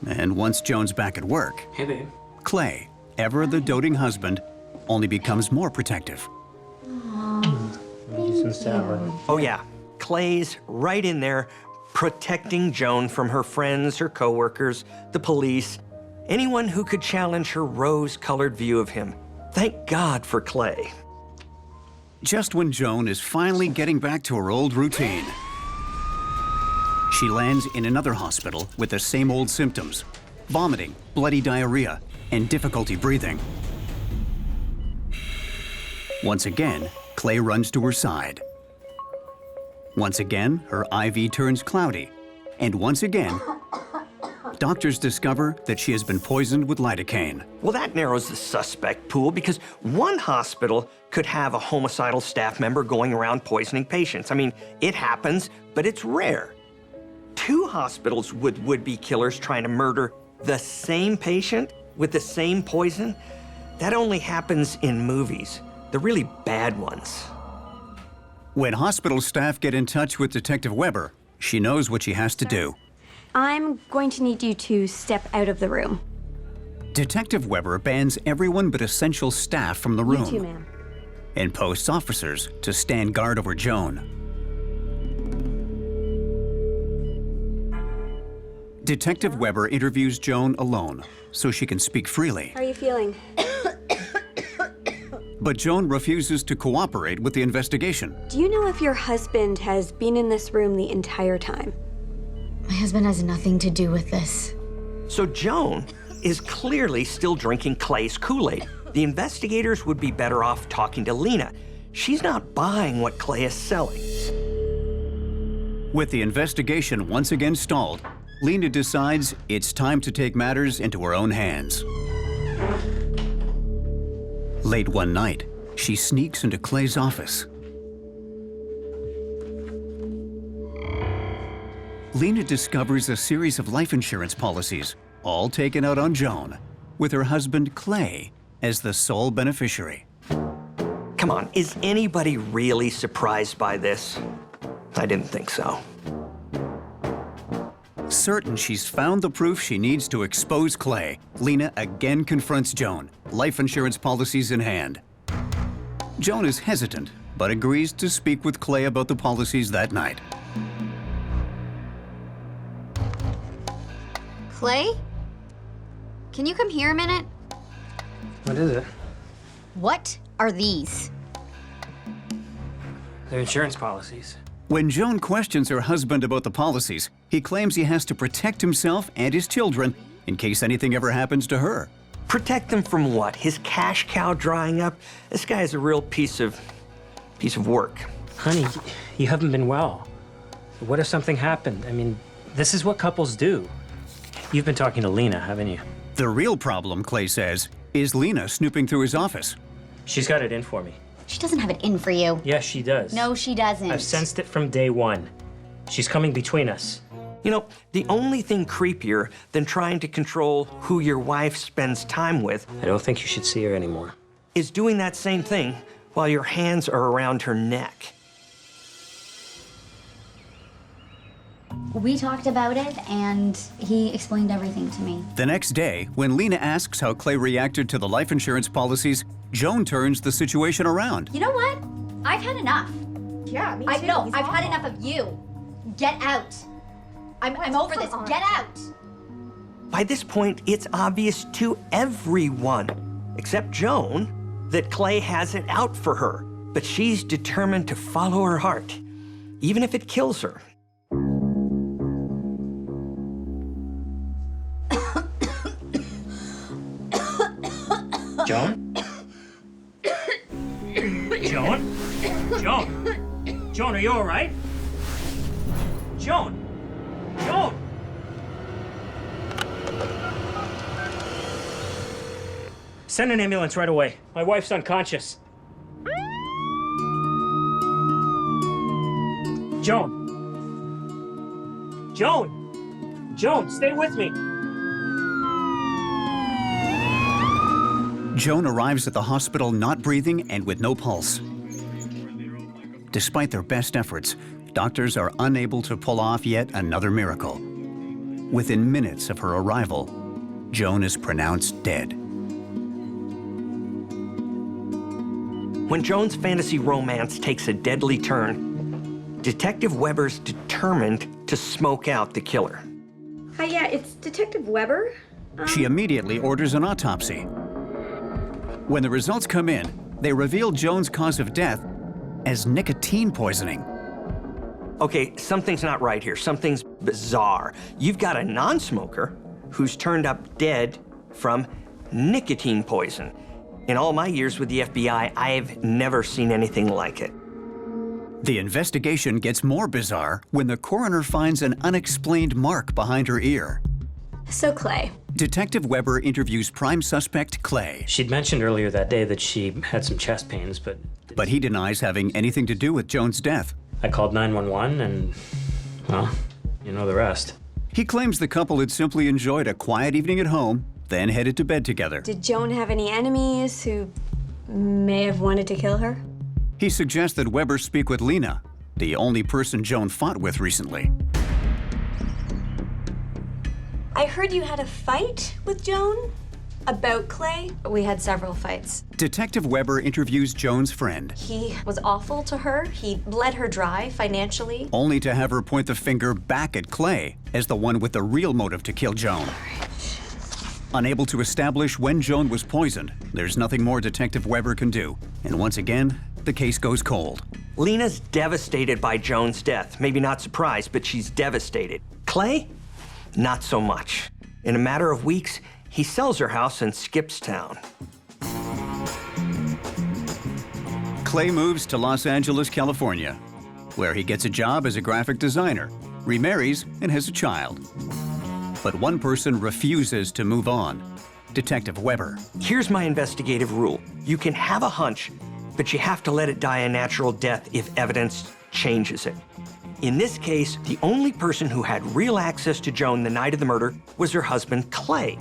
Speaker 1: And once Joan's back at work,
Speaker 5: Hey, babe.
Speaker 1: Clay, ever the doting husband, only becomes more protective.
Speaker 3: Oh yeah, Clay's right in there protecting Joan from her friends, her coworkers, the police, anyone who could challenge her rose-colored view of him. Thank God for Clay.
Speaker 1: Just when Joan is finally getting back to her old routine, she lands in another hospital with the same old symptoms: vomiting, bloody diarrhea, and difficulty breathing. Once again, Clay runs to her side. Once again, her IV turns cloudy. And once again, doctors discover that she has been poisoned with lidocaine.
Speaker 3: Well, that narrows the suspect pool because one hospital could have a homicidal staff member going around poisoning patients. I mean, it happens, but it's rare. Two hospitals with would-be killers trying to murder the same patient with the same poison? That only happens in movies, the really bad ones.
Speaker 1: When hospital staff get in touch with Detective Weber, she knows what she has to do.
Speaker 7: I'm going to need you to step out of the room.
Speaker 1: Detective Weber bans everyone but essential staff from the room.
Speaker 7: You too, ma'am.
Speaker 1: And posts officers to stand guard over Joan. Detective Weber interviews Joan alone so she can speak freely.
Speaker 7: How are you feeling?
Speaker 1: But Joan refuses to cooperate with the investigation.
Speaker 7: Do you know if your husband has been in this room the entire time?
Speaker 17: My husband has nothing to do with this.
Speaker 3: So Joan is clearly still drinking Clay's Kool-Aid. The investigators would be better off talking to Lena. She's not buying what Clay is selling.
Speaker 1: With the investigation once again stalled, Lena decides it's time to take matters into her own hands. Late one night, she sneaks into Clay's office. Lena discovers a series of life insurance policies, all taken out on Joan, with her husband Clay as the sole beneficiary.
Speaker 3: Come on, is anybody really surprised by this? I didn't think so.
Speaker 1: Certain she's found the proof she needs to expose Clay, Lena again confronts Joan, life insurance policies in hand. Joan is hesitant, but agrees to speak with Clay about the policies that night.
Speaker 17: Clay? Can you come here a minute?
Speaker 5: What is it?
Speaker 17: What are these?
Speaker 5: They're insurance policies.
Speaker 1: When Joan questions her husband about the policies, he claims he has to protect himself and his children in case anything ever happens to her.
Speaker 3: Protect them from what? His cash cow drying up? This guy is a real piece of work.
Speaker 5: Honey, you haven't been well. What if something happened? I mean, this is what couples do. You've been talking to Lena, haven't you?
Speaker 1: The real problem, Clay says, is Lena snooping through his office.
Speaker 5: She's got it in for me.
Speaker 17: She doesn't have it in for you.
Speaker 5: Yes, she does.
Speaker 17: No, she doesn't.
Speaker 5: I've sensed it from day one. She's coming between us.
Speaker 3: You know, the only thing creepier than trying to control who your wife spends time with,
Speaker 5: I don't think you should see her anymore,
Speaker 3: is doing that same thing while your hands are around her neck.
Speaker 17: We talked about it, and he explained everything to me.
Speaker 1: The next day, when Lena asks how Clay reacted to the life insurance policies, Joan turns the situation around.
Speaker 17: You know what? I've had enough.
Speaker 7: Yeah, me too.
Speaker 17: I've had enough of you. Get out. I'm over this. Get out.
Speaker 3: By this point, it's obvious to everyone, except Joan, that Clay has it out for her. But she's determined to follow her heart, even if it kills her.
Speaker 5: Joan? Joan? Joan? Joan, are you all right? Joan? Joan? Send an ambulance right away. My wife's unconscious. Joan. Joan. Joan, stay with me.
Speaker 1: Joan arrives at the hospital not breathing and with no pulse. Despite their best efforts, doctors are unable to pull off yet another miracle. Within minutes of her arrival, Joan is pronounced dead.
Speaker 3: When Joan's fantasy romance takes a deadly turn, Detective Weber's determined to smoke out the killer.
Speaker 7: Hi, yeah, it's Detective Weber.
Speaker 1: She immediately orders an autopsy. When the results come in, they reveal Joan's cause of death as nicotine poisoning.
Speaker 3: Okay, something's not right here. Something's bizarre. You've got a non-smoker who's turned up dead from nicotine poison. In all my years with the FBI, I've never seen anything like it.
Speaker 1: The investigation gets more bizarre when the coroner finds an unexplained mark behind her ear.
Speaker 7: So, Clay.
Speaker 1: Detective Weber interviews prime suspect Clay.
Speaker 5: She'd mentioned earlier that day that she had some chest pains, but
Speaker 1: he denies having anything to do with Joan's death.
Speaker 5: I called 911 and, well, you know the rest.
Speaker 1: He claims the couple had simply enjoyed a quiet evening at home, then headed to bed together.
Speaker 7: Did Joan have any enemies who may have wanted to kill her?
Speaker 1: He suggests that Weber speak with Lena, the only person Joan fought with recently.
Speaker 7: I heard you had a fight with Joan about Clay. We had several fights.
Speaker 1: Detective Weber interviews Joan's friend.
Speaker 7: He was awful to her. He bled her dry financially.
Speaker 1: Only to have her point the finger back at Clay as the one with the real motive to kill Joan. Unable to establish when Joan was poisoned, there's nothing more Detective Weber can do. And once again, the case goes cold.
Speaker 3: Lena's devastated by Joan's death. Maybe not surprised, but she's devastated. Clay? Not so much. In a matter of weeks, he sells her house and skips town.
Speaker 1: Clay moves to Los Angeles, California, where he gets a job as a graphic designer, remarries, and has a child. But one person refuses to move on, Detective Weber.
Speaker 3: Here's my investigative rule. You can have a hunch, but you have to let it die a natural death if evidence changes it. In this case, the only person who had real access to Joan the night of the murder was her husband, Clay.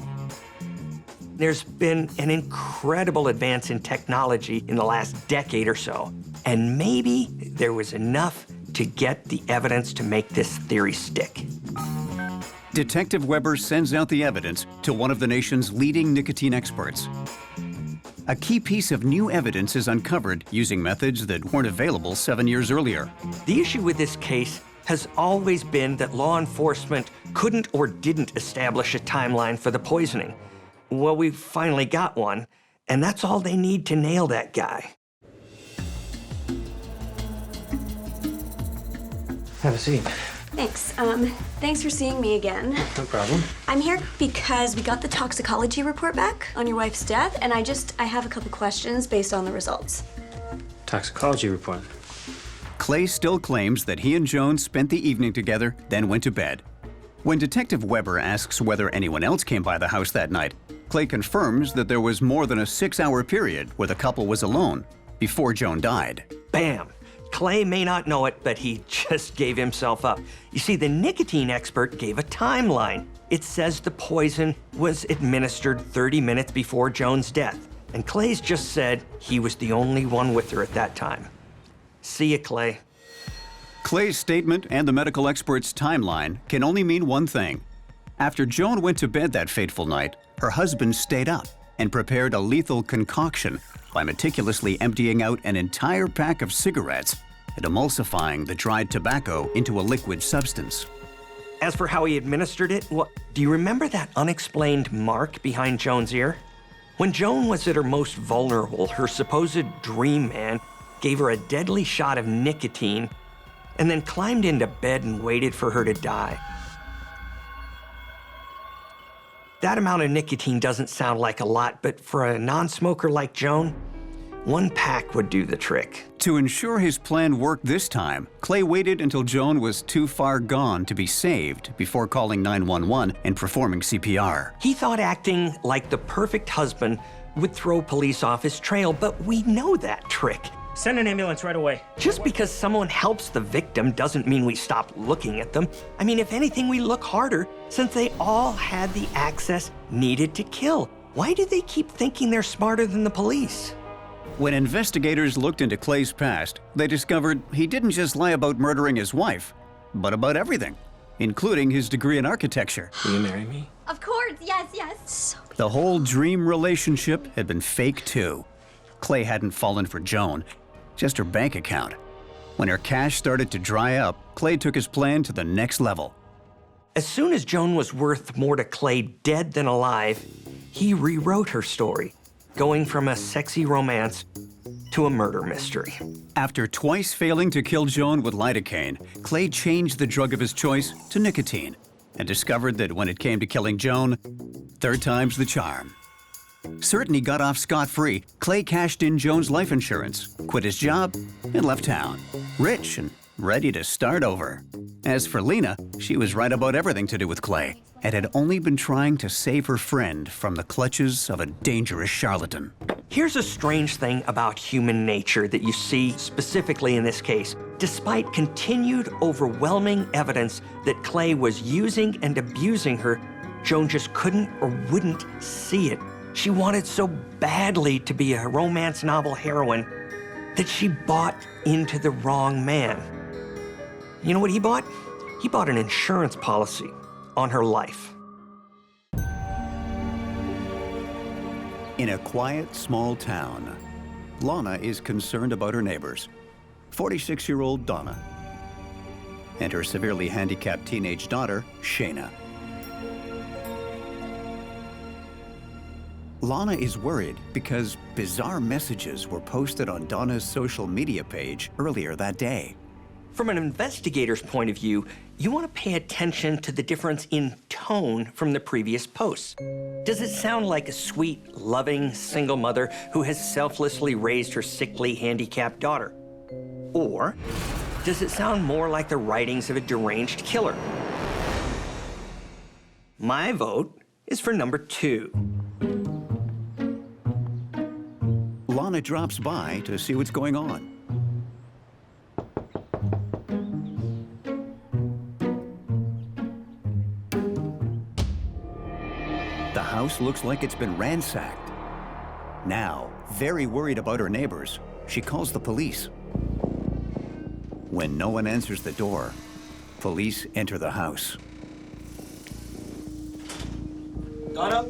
Speaker 3: There's been an incredible advance in technology in the last decade or so, and maybe there was enough to get the evidence to make this theory stick.
Speaker 1: Detective Weber sends out the evidence to one of the nation's leading nicotine experts. A key piece of new evidence is uncovered using methods that weren't available 7 years earlier.
Speaker 3: The issue with this case has always been that law enforcement couldn't or didn't establish a timeline for the poisoning. Well, we finally got one, and that's all they need to nail that guy.
Speaker 5: Have a seat.
Speaker 7: Thanks. Thanks for seeing me again.
Speaker 5: No problem.
Speaker 7: I'm here because we got the toxicology report back on your wife's death, and I have a couple questions based on the results.
Speaker 5: Toxicology report.
Speaker 1: Clay still claims that he and Joan spent the evening together, then went to bed. When Detective Weber asks whether anyone else came by the house that night, Clay confirms that there was more than a 6-hour period where the couple was alone before Joan died.
Speaker 3: Bam! Clay may not know it, but he just gave himself up. You see, the nicotine expert gave a timeline. It says the poison was administered 30 minutes before Joan's death, and Clay's just said he was the only one with her at that time. See ya, Clay.
Speaker 1: Clay's statement and the medical expert's timeline can only mean one thing. After Joan went to bed that fateful night, her husband stayed up and prepared a lethal concoction by meticulously emptying out an entire pack of cigarettes and emulsifying the dried tobacco into a liquid substance.
Speaker 3: As for how he administered it, do you remember that unexplained mark behind Joan's ear? When Joan was at her most vulnerable, her supposed dream man gave her a deadly shot of nicotine and then climbed into bed and waited for her to die. That amount of nicotine doesn't sound like a lot, but for a non-smoker like Joan, one pack would do the trick.
Speaker 1: To ensure his plan worked this time, Clay waited until Joan was too far gone to be saved before calling 911 and performing CPR.
Speaker 3: He thought acting like the perfect husband would throw police off his trail, but we know that trick.
Speaker 5: Send an ambulance right away.
Speaker 3: Just because someone helps the victim doesn't mean we stop looking at them. I mean, if anything, we look harder since they all had the access needed to kill. Why do they keep thinking they're smarter than the police?
Speaker 1: When investigators looked into Clay's past, they discovered he didn't just lie about murdering his wife, but about everything, including his degree in architecture.
Speaker 11: Will you marry me?
Speaker 7: Of course, yes.
Speaker 1: The whole dream relationship had been fake too. Clay hadn't fallen for Joan, just her bank account. When her cash started to dry up, Clay took his plan to the next level.
Speaker 3: As soon as Joan was worth more to Clay dead than alive, he rewrote her story, going from a sexy romance to a murder mystery.
Speaker 1: After twice failing to kill Joan with lidocaine, Clay changed the drug of his choice to nicotine and discovered that when it came to killing Joan, third time's the charm. Certain he got off scot-free, Clay cashed in Joan's life insurance, quit his job, and left town, rich and ready to start over. As for Lena, she was right about everything to do with Clay and had only been trying to save her friend from the clutches of a dangerous charlatan.
Speaker 3: Here's a strange thing about human nature that you see specifically in this case. Despite continued overwhelming evidence that Clay was using and abusing her, Joan just couldn't or wouldn't see it. She wanted so badly to be a romance novel heroine that she bought into the wrong man. You know what he bought? He bought an insurance policy on her life.
Speaker 1: In a quiet, small town, Lana is concerned about her neighbors, 46-year-old Donna, and her severely handicapped teenage daughter, Shayna. Lana is worried because bizarre messages were posted on Donna's social media page earlier that day.
Speaker 3: From an investigator's point of view, you want to pay attention to the difference in tone from the previous posts. Does it sound like a sweet, loving, single mother who has selflessly raised her sickly, handicapped daughter? Or does it sound more like the writings of a deranged killer? My vote is for number 2.
Speaker 1: Lana drops by to see what's going on. The house looks like it's been ransacked. Now, very worried about her neighbors, she calls the police. When no one answers the door, police enter the house.
Speaker 22: Donna?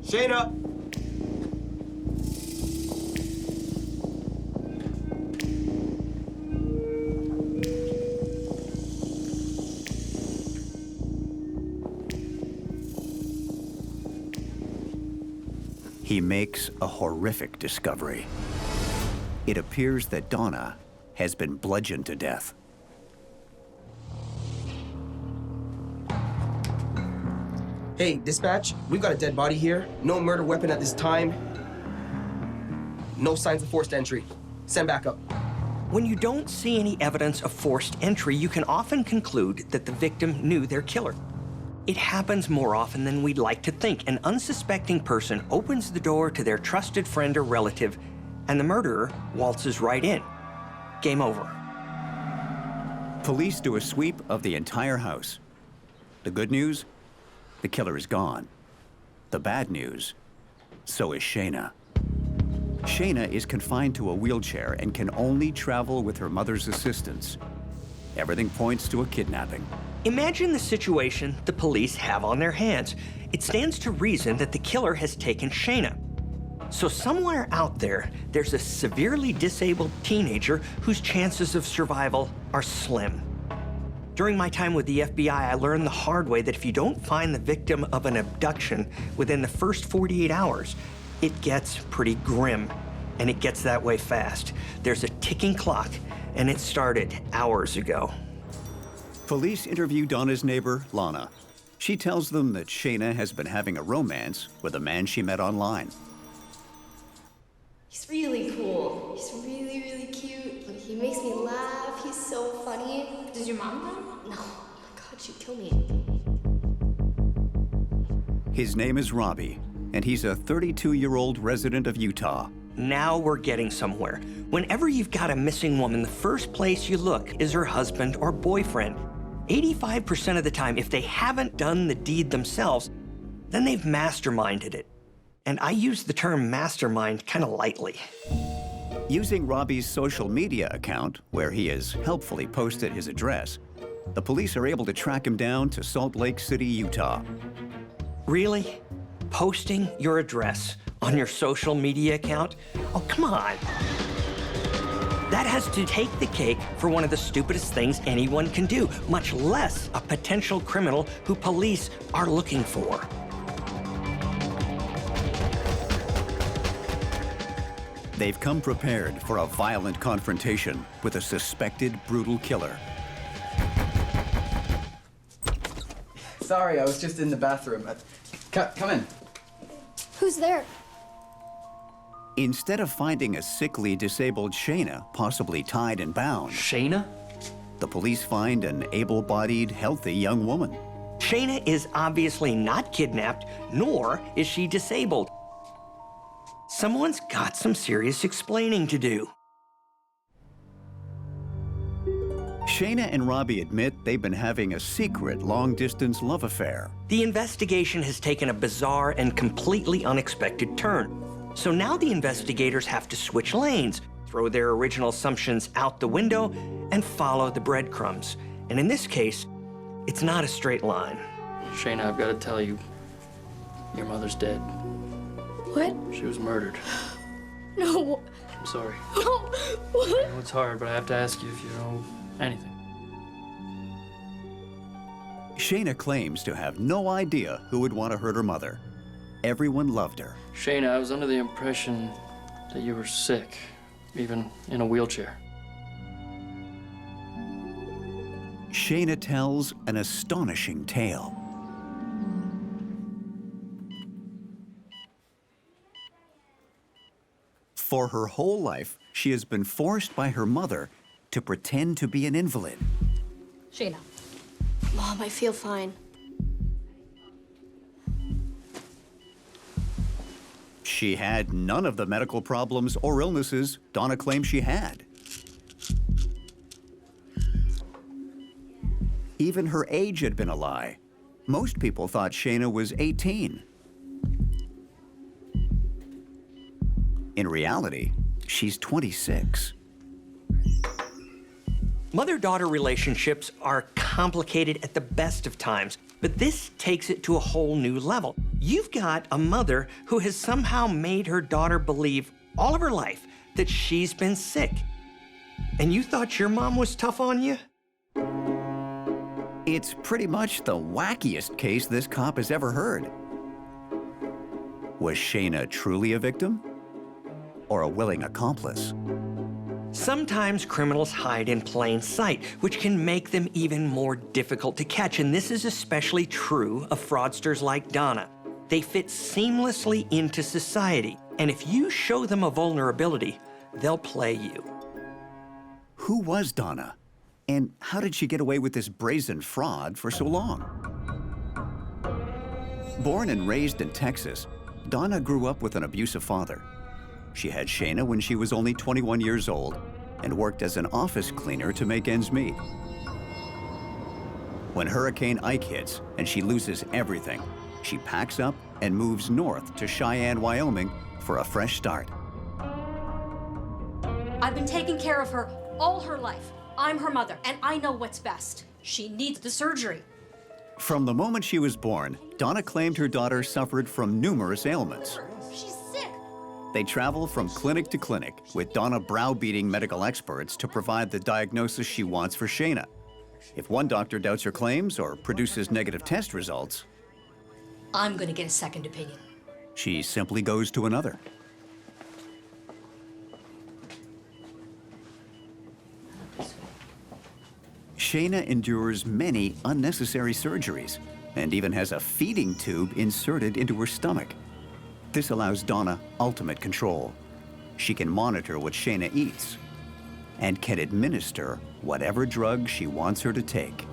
Speaker 22: Shayna?
Speaker 1: He makes a horrific discovery. It appears that Donna has been bludgeoned to death.
Speaker 22: Hey, dispatch, we've got a dead body here. No murder weapon at this time. No signs of forced entry. Send backup.
Speaker 3: When you don't see any evidence of forced entry, you can often conclude that the victim knew their killer. It happens more often than we'd like to think. An unsuspecting person opens the door to their trusted friend or relative, and the murderer waltzes right in. Game over.
Speaker 1: Police do a sweep of the entire house. The good news? The killer is gone. The bad news? So is Shayna. Shayna is confined to a wheelchair and can only travel with her mother's assistance. Everything points to a kidnapping.
Speaker 3: Imagine the situation the police have on their hands. It stands to reason that the killer has taken Shayna. So somewhere out there, there's a severely disabled teenager whose chances of survival are slim. During my time with the FBI, I learned the hard way that if you don't find the victim of an abduction within the first 48 hours, it gets pretty grim, and it gets that way fast. There's a ticking clock, and it started hours ago.
Speaker 1: Police interview Donna's neighbor, Lana. She tells them that Shayna has been having a romance with a man she met online.
Speaker 10: He's really cool. He's really, really cute. He makes me laugh. He's so funny. Does your mom know? No. Oh my God, she'd kill me.
Speaker 1: His name is Robbie, and he's a 32-year-old resident of Utah.
Speaker 3: Now we're getting somewhere. Whenever you've got a missing woman, the first place you look is her husband or boyfriend. 85% of the time, if they haven't done the deed themselves, then they've masterminded it. And I use the term mastermind kind of lightly.
Speaker 1: Using Robbie's social media account, where he has helpfully posted his address, the police are able to track him down to Salt Lake City, Utah.
Speaker 3: Really? Posting your address on your social media account? Oh, come on. That has to take the cake for one of the stupidest things anyone can do, much less a potential criminal who police are looking for.
Speaker 1: They've come prepared for a violent confrontation with a suspected brutal killer.
Speaker 15: Sorry, I was just in the bathroom. Come in.
Speaker 10: Who's there?
Speaker 1: Instead of finding a sickly, disabled Shayna, possibly tied and bound...
Speaker 3: Shayna?
Speaker 1: The police find an able-bodied, healthy young woman.
Speaker 3: Shayna is obviously not kidnapped, nor is she disabled. Someone's got some serious explaining to do.
Speaker 1: Shayna and Robbie admit they've been having a secret, long-distance love affair.
Speaker 3: The investigation has taken a bizarre and completely unexpected turn. So now the investigators have to switch lanes, throw their original assumptions out the window, and follow the breadcrumbs. And in this case, it's not a straight line.
Speaker 23: Shayna, I've got to tell you, your mother's dead.
Speaker 10: What?
Speaker 23: She was murdered.
Speaker 10: No.
Speaker 23: I'm sorry.
Speaker 10: No. What?
Speaker 23: I know it's hard, but I have to ask you if you know anything.
Speaker 1: Shayna claims to have no idea who would want to hurt her mother. Everyone loved her.
Speaker 23: Shayna, I was under the impression that you were sick, even in a wheelchair.
Speaker 1: Shayna tells an astonishing tale. For her whole life, she has been forced by her mother to pretend to be an invalid.
Speaker 10: Shayna. Mom, I feel fine.
Speaker 1: She had none of the medical problems or illnesses Donna claimed she had. Even her age had been a lie. Most people thought Shayna was 18. In reality, she's 26.
Speaker 3: Mother-daughter relationships are complicated at the best of times, but this takes it to a whole new level. You've got a mother who has somehow made her daughter believe all of her life that she's been sick. And you thought your mom was tough on you?
Speaker 1: It's pretty much the wackiest case this cop has ever heard. Was Shayna truly a victim? Or a willing accomplice?
Speaker 3: Sometimes criminals hide in plain sight, which can make them even more difficult to catch, and this is especially true of fraudsters like Donna. They fit seamlessly into society, and if you show them a vulnerability, they'll play you.
Speaker 1: Who was Donna? And how did she get away with this brazen fraud for so long? Born and raised in Texas, Donna grew up with an abusive father. She had Shayna when she was only 21 years old and worked as an office cleaner to make ends meet. When Hurricane Ike hits and she loses everything, she packs up and moves north to Cheyenne, Wyoming for a fresh start.
Speaker 24: I've been taking care of her all her life.
Speaker 8: I'm her mother, and I know what's best. She needs the surgery.
Speaker 1: From the moment she was born, Donna claimed her daughter suffered from numerous ailments.
Speaker 8: She's sick.
Speaker 1: They travel from clinic to clinic, with Donna browbeating medical experts to provide the diagnosis she wants for Shayna. If one doctor doubts her claims or produces negative test results,
Speaker 8: I'm gonna get a second opinion.
Speaker 1: she simply goes to another. Shayna endures many unnecessary surgeries and even has a feeding tube inserted into her stomach. This allows Donna ultimate control. She can monitor what Shayna eats and can administer whatever drug she wants her to take.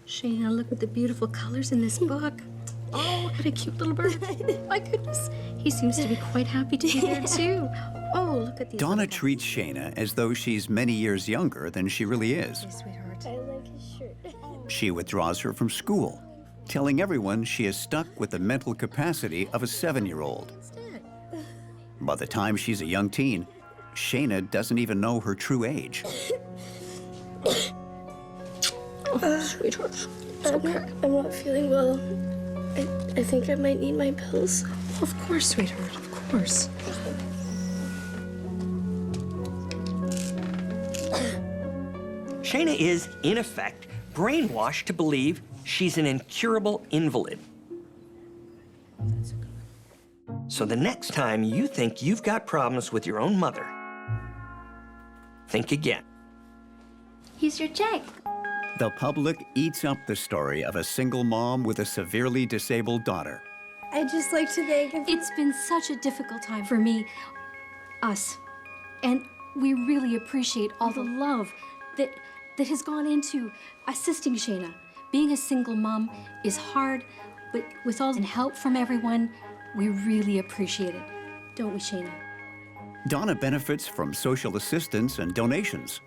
Speaker 17: Shayna, look at the beautiful colors in this book. Oh, what a cute little bird. My goodness. He seems to be quite happy to be there, too. Oh, look at these.
Speaker 1: Donna treats Shayna as though she's many years younger than she really is.
Speaker 17: Sweetheart.
Speaker 10: I like his shirt.
Speaker 1: She withdraws her from school, telling everyone she is stuck with the mental capacity of a 7-year-old. By the time she's a young teen, Shayna doesn't even know her true age.
Speaker 10: Oh, sweetheart. I'm not feeling well. I think I might need my pills.
Speaker 17: Of course, sweetheart, of course.
Speaker 3: Shayna is, in effect, brainwashed to believe she's an incurable invalid. So the next time you think you've got problems with your own mother, think again.
Speaker 17: Here's your check.
Speaker 1: The public eats up the story of a single mom with a severely disabled daughter.
Speaker 10: I'd just like to thank him.
Speaker 8: It's been such a difficult time for me, us, and we really appreciate all the love that has gone into assisting Shayna. Being a single mom is hard, but with all the help from everyone, we really appreciate it. Don't we, Shayna?
Speaker 1: Donna benefits from social assistance and donations.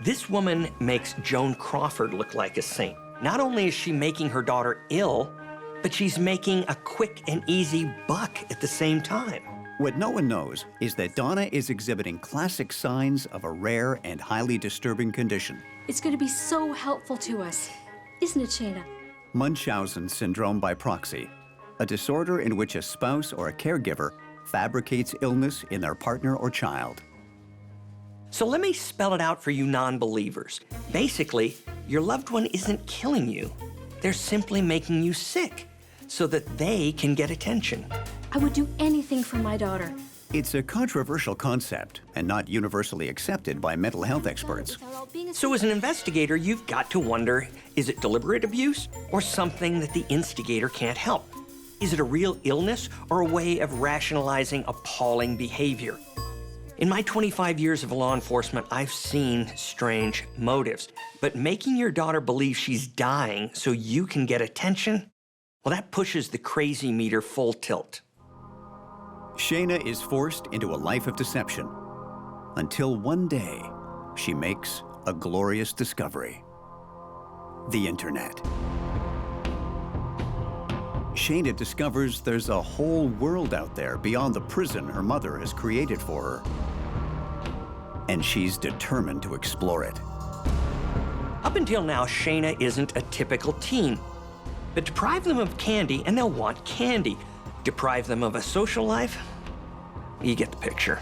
Speaker 3: This woman makes Joan Crawford look like a saint. Not only is she making her daughter ill, but she's making a quick and easy buck at the same time.
Speaker 1: What no one knows is that Donna is exhibiting classic signs of a rare and highly disturbing condition.
Speaker 8: It's going to be so helpful to us, isn't it, Shayna?
Speaker 1: Munchausen syndrome by proxy, a disorder in which a spouse or a caregiver fabricates illness in their partner or child.
Speaker 3: So let me spell it out for you non-believers. Basically, your loved one isn't killing you. They're simply making you sick so that they can get attention.
Speaker 8: I would do anything for my daughter.
Speaker 1: It's a controversial concept and not universally accepted by mental health experts.
Speaker 3: So as an investigator, you've got to wonder, is it deliberate abuse or something that the instigator can't help? Is it a real illness or a way of rationalizing appalling behavior? In my 25 years of law enforcement, I've seen strange motives, but making your daughter believe she's dying so you can get attention, well, that pushes the crazy meter full tilt.
Speaker 1: Shayna is forced into a life of deception until one day she makes a glorious discovery: the internet. Shayna discovers there's a whole world out there beyond the prison her mother has created for her. And she's determined to explore it.
Speaker 3: Up until now, Shayna isn't a typical teen. But deprive them of candy and they'll want candy. Deprive them of a social life, you get the picture.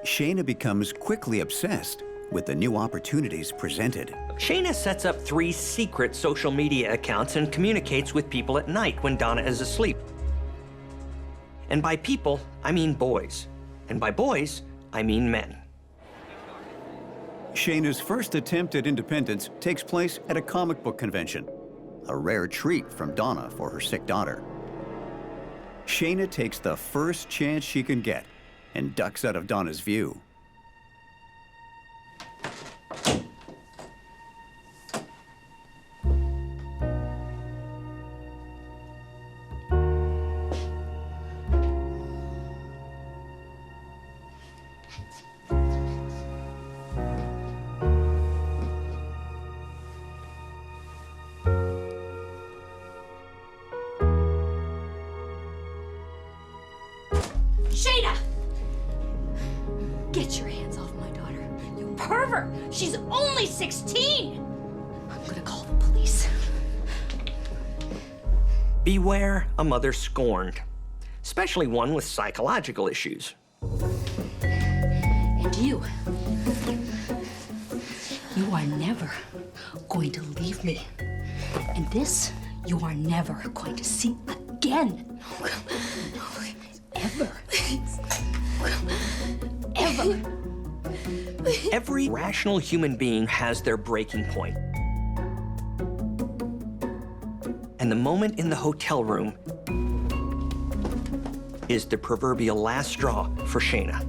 Speaker 1: Shayna becomes quickly obsessed with the new opportunities presented.
Speaker 3: Shayna sets up 3 secret social media accounts and communicates with people at night when Donna is asleep. And by people, I mean boys. And by boys, I mean men.
Speaker 1: Shayna's first attempt at independence takes place at a comic book convention, a rare treat from Donna for her sick daughter. Shayna takes the first chance she can get and ducks out of Donna's view.
Speaker 13: She's only 16!
Speaker 8: I'm gonna call the police.
Speaker 3: Beware a mother scorned, especially one with psychological issues.
Speaker 8: And you are never going to leave me. And this, you are never going to see again. Ever. Ever.
Speaker 3: Every rational human being has their breaking point. And the moment in the hotel room is the proverbial last straw for Shayna.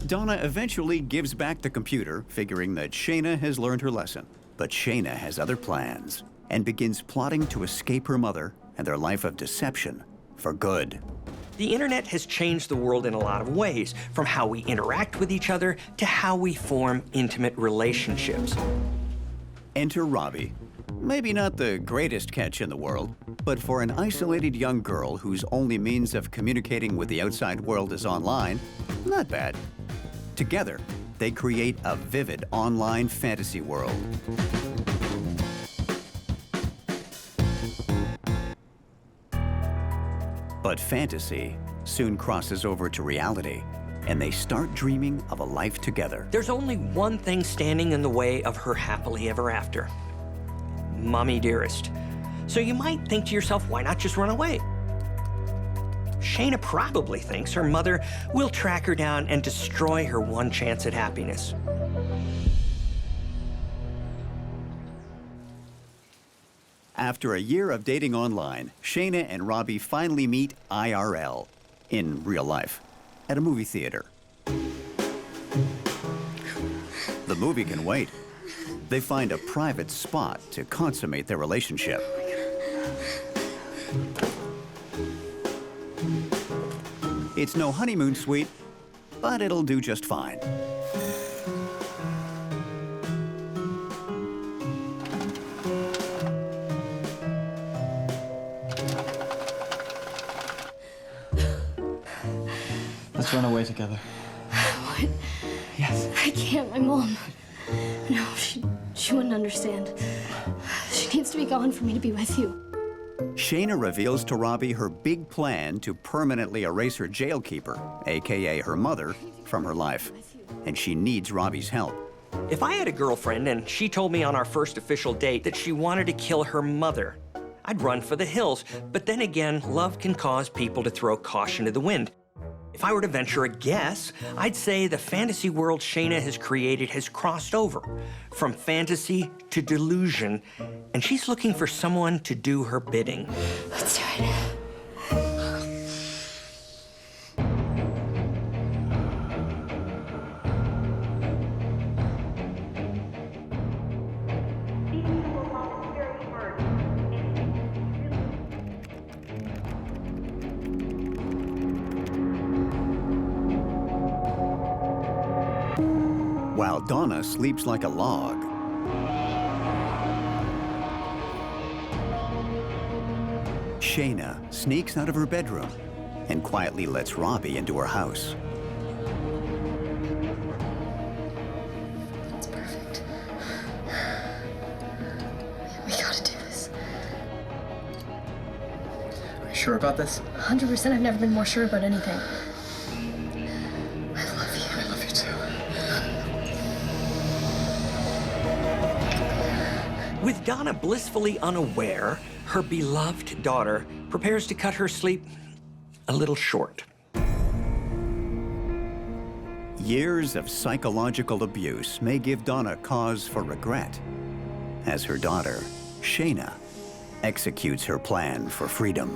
Speaker 1: Donna eventually gives back the computer, figuring that Shayna has learned her lesson. But Shayna has other plans and begins plotting to escape her mother and their life of deception for good.
Speaker 3: The internet has changed the world in a lot of ways, from how we interact with each other to how we form intimate relationships.
Speaker 1: Enter Robbie. Maybe not the greatest catch in the world, but for an isolated young girl whose only means of communicating with the outside world is online, not bad. Together, they create a vivid online fantasy world. But fantasy soon crosses over to reality, and they start dreaming of a life together.
Speaker 3: There's only one thing standing in the way of her happily ever after. Mommie Dearest. So you might think to yourself, why not just run away? Shayna probably thinks her mother will track her down and destroy her one chance at happiness.
Speaker 1: After a year of dating online, Shayna and Robbie finally meet IRL, in real life, at a movie theater. The movie can wait. They find a private spot to consummate their relationship. It's no honeymoon suite, but it'll do just fine.
Speaker 15: Let's run away together.
Speaker 8: What?
Speaker 15: Yes.
Speaker 8: I can't. My mom. No, she wouldn't understand. She needs to be gone for me to be with you.
Speaker 1: Shayna reveals to Robbie her big plan to permanently erase her jailkeeper, AKA her mother, from her life. And she needs Robbie's help.
Speaker 3: If I had a girlfriend and she told me on our first official date that she wanted to kill her mother, I'd run for the hills. But then again, love can cause people to throw caution to the wind. If I were to venture a guess, I'd say the fantasy world Shayna has created has crossed over from fantasy to delusion, and she's looking for someone to do her bidding.
Speaker 8: Let's do it.
Speaker 1: While Donna sleeps like a log, Shayna sneaks out of her bedroom and quietly lets Robbie into her house.
Speaker 10: That's perfect. We gotta do this.
Speaker 15: Are you sure about this?
Speaker 8: 100%. I've never been more sure about anything.
Speaker 10: I love you.
Speaker 15: I love you too.
Speaker 3: With Donna blissfully unaware, her beloved daughter prepares to cut her sleep a little short.
Speaker 1: Years of psychological abuse may give Donna cause for regret, as her daughter, Shayna, executes her plan for freedom.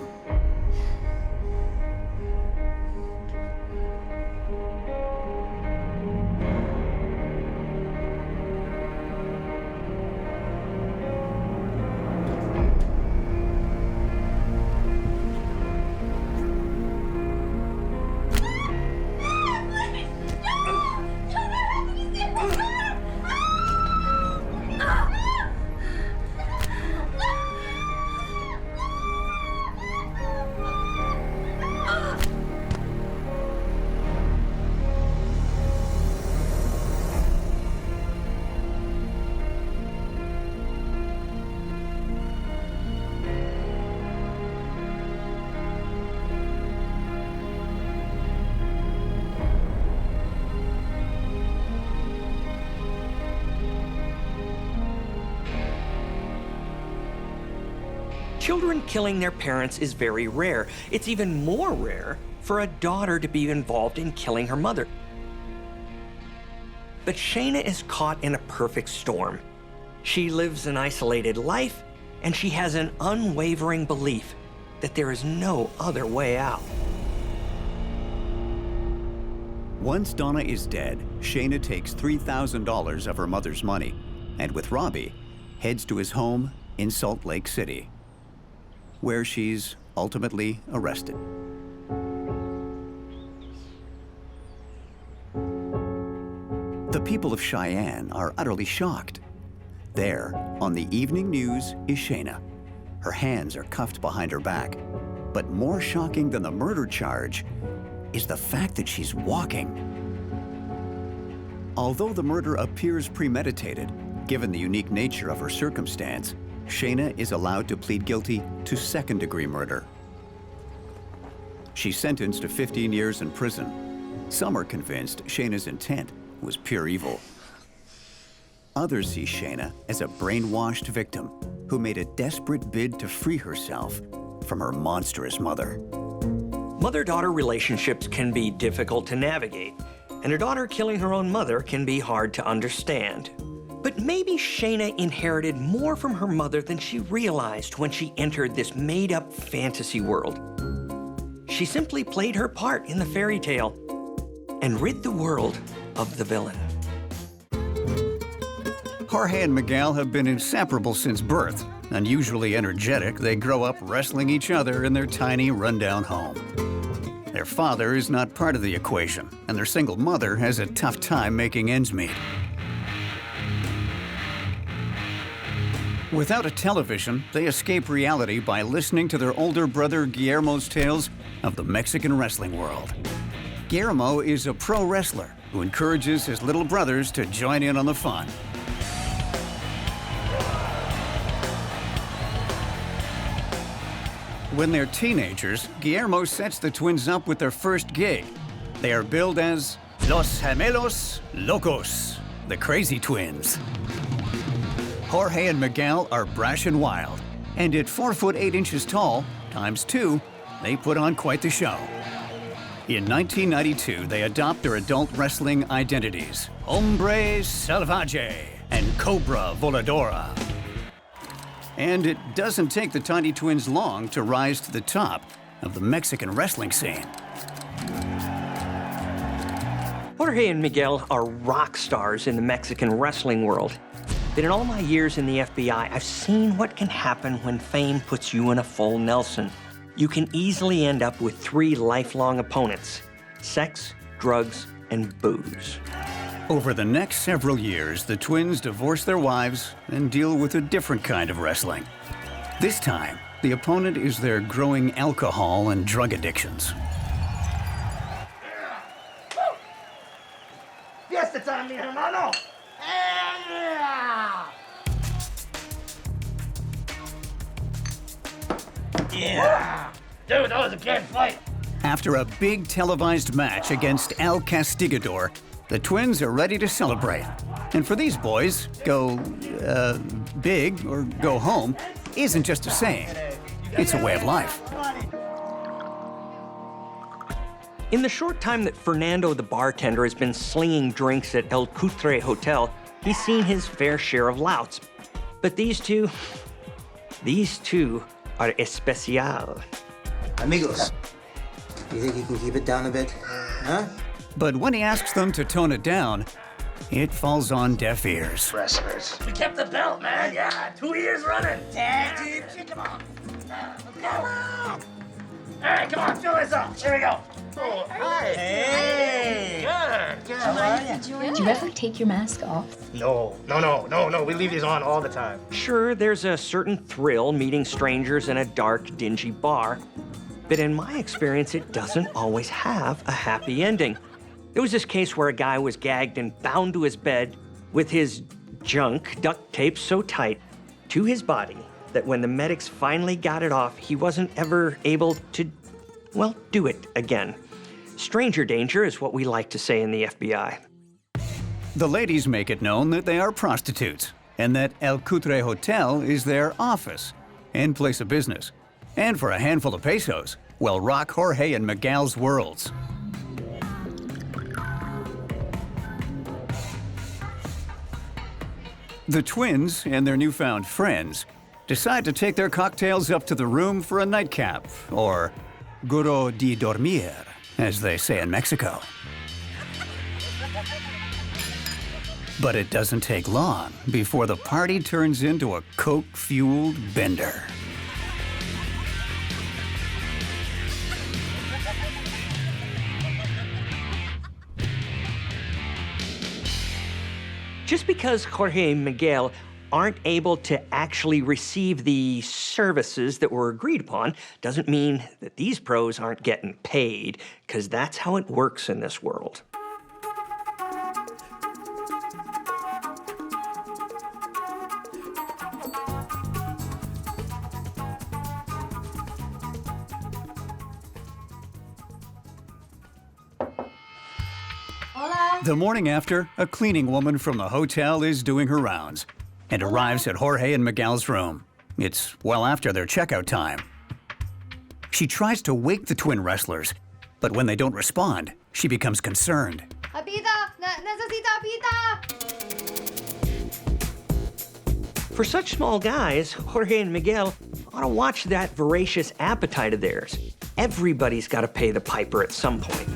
Speaker 3: Children killing their parents is very rare. It's even more rare for a daughter to be involved in killing her mother. But Shayna is caught in a perfect storm. She lives an isolated life, and she has an unwavering belief that there is no other way out.
Speaker 1: Once Donna is dead, Shayna takes $3,000 of her mother's money, and with Robbie, heads to his home in Salt Lake City, where she's ultimately arrested. The people of Cheyenne are utterly shocked. There, on the evening news, is Shayna. Her hands are cuffed behind her back. But more shocking than the murder charge is the fact that she's walking. Although the murder appears premeditated, given the unique nature of her circumstance, Shayna is allowed to plead guilty to second-degree murder. She's sentenced to 15 years in prison. Some are convinced Shayna's intent was pure evil. Others see Shayna as a brainwashed victim who made a desperate bid to free herself from her monstrous mother.
Speaker 3: Mother-daughter relationships can be difficult to navigate, and a daughter killing her own mother can be hard to understand. But maybe Shayna inherited more from her mother than she realized when she entered this made-up fantasy world. She simply played her part in the fairy tale and rid the world of the villain.
Speaker 1: Jorge and Miguel have been inseparable since birth. Unusually energetic, they grow up wrestling each other in their tiny, rundown home. Their father is not part of the equation, and their single mother has a tough time making ends meet. Without a television, they escape reality by listening to their older brother Guillermo's tales of the Mexican wrestling world. Guillermo is a pro wrestler who encourages his little brothers to join in on the fun. When they're teenagers, Guillermo sets the twins up with their first gig. They are billed as Los Gemelos Locos, the Crazy Twins. Jorge and Miguel are brash and wild, and at 4 foot 8 inches tall, ×2, they put on quite the show. In 1992, they adopt their adult wrestling identities, Hombre Salvaje and Cobra Voladora. And it doesn't take the tiny twins long to rise to the top of the Mexican wrestling scene.
Speaker 3: Jorge and Miguel are rock stars in the Mexican wrestling world. But in all my years in the FBI, I've seen what can happen when fame puts you in a full Nelson. You can easily end up with 3 lifelong opponents: sex, drugs, and booze.
Speaker 1: Over the next several years, the twins divorce their wives and deal with a different kind of wrestling. This time, the opponent is their growing alcohol and drug addictions.
Speaker 4: Fiesta time, mi hermano! Yeah! Dude, that was a good fight!
Speaker 1: After a big televised match against El Castigador, the twins are ready to celebrate. And for these boys, go big or go home isn't just a saying. It's a way of life.
Speaker 3: In the short time that Fernando the bartender has been slinging drinks at El Cutre Hotel, he's seen his fair share of louts. But these two are especial.
Speaker 12: Amigos, you think you can keep it down a bit? Huh?
Speaker 1: But when he asks them to tone it down, it falls on deaf ears.
Speaker 4: Wrestlers. We kept the belt, man. Yeah, 2 years running. Tag team. Come on. Come on. All right, come on, fill this up. Here we go. Oh, hi. Hey. Good. How are you?
Speaker 18: Do you ever take your mask off?
Speaker 16: No. We leave these on all the time.
Speaker 3: Sure, there's a certain thrill meeting strangers in a dark, dingy bar. But in my experience, it doesn't always have a happy ending. There was this case where a guy was gagged and bound to his bed with his junk duct taped so tight to his body that when the medics finally got it off, he wasn't ever able to, well, do it again. Stranger danger is what we like to say in the FBI.
Speaker 1: The ladies make it known that they are prostitutes and that El Cutre Hotel is their office. and place of business. And for a handful of pesos, well, rock Jorge and Miguel's worlds. The twins and their newfound friends decide to take their cocktails up to the room for a nightcap, or guro de dormir, as they say in Mexico. But it doesn't take long before the party turns into a coke-fueled bender.
Speaker 3: Just because Jorge and Miguel aren't able to actually receive the services that were agreed upon doesn't mean that these pros aren't getting paid, because that's how it works in this world.
Speaker 1: The morning after, a cleaning woman from the hotel is doing her rounds and arrives at Jorge and Miguel's room. It's well after their checkout time. She tries to wake the twin wrestlers, but when they don't respond, she becomes concerned.
Speaker 10: Apita! Necesita apita!
Speaker 3: For such small guys, Jorge and Miguel ought to watch that voracious appetite of theirs. Everybody's got to pay the piper at some point.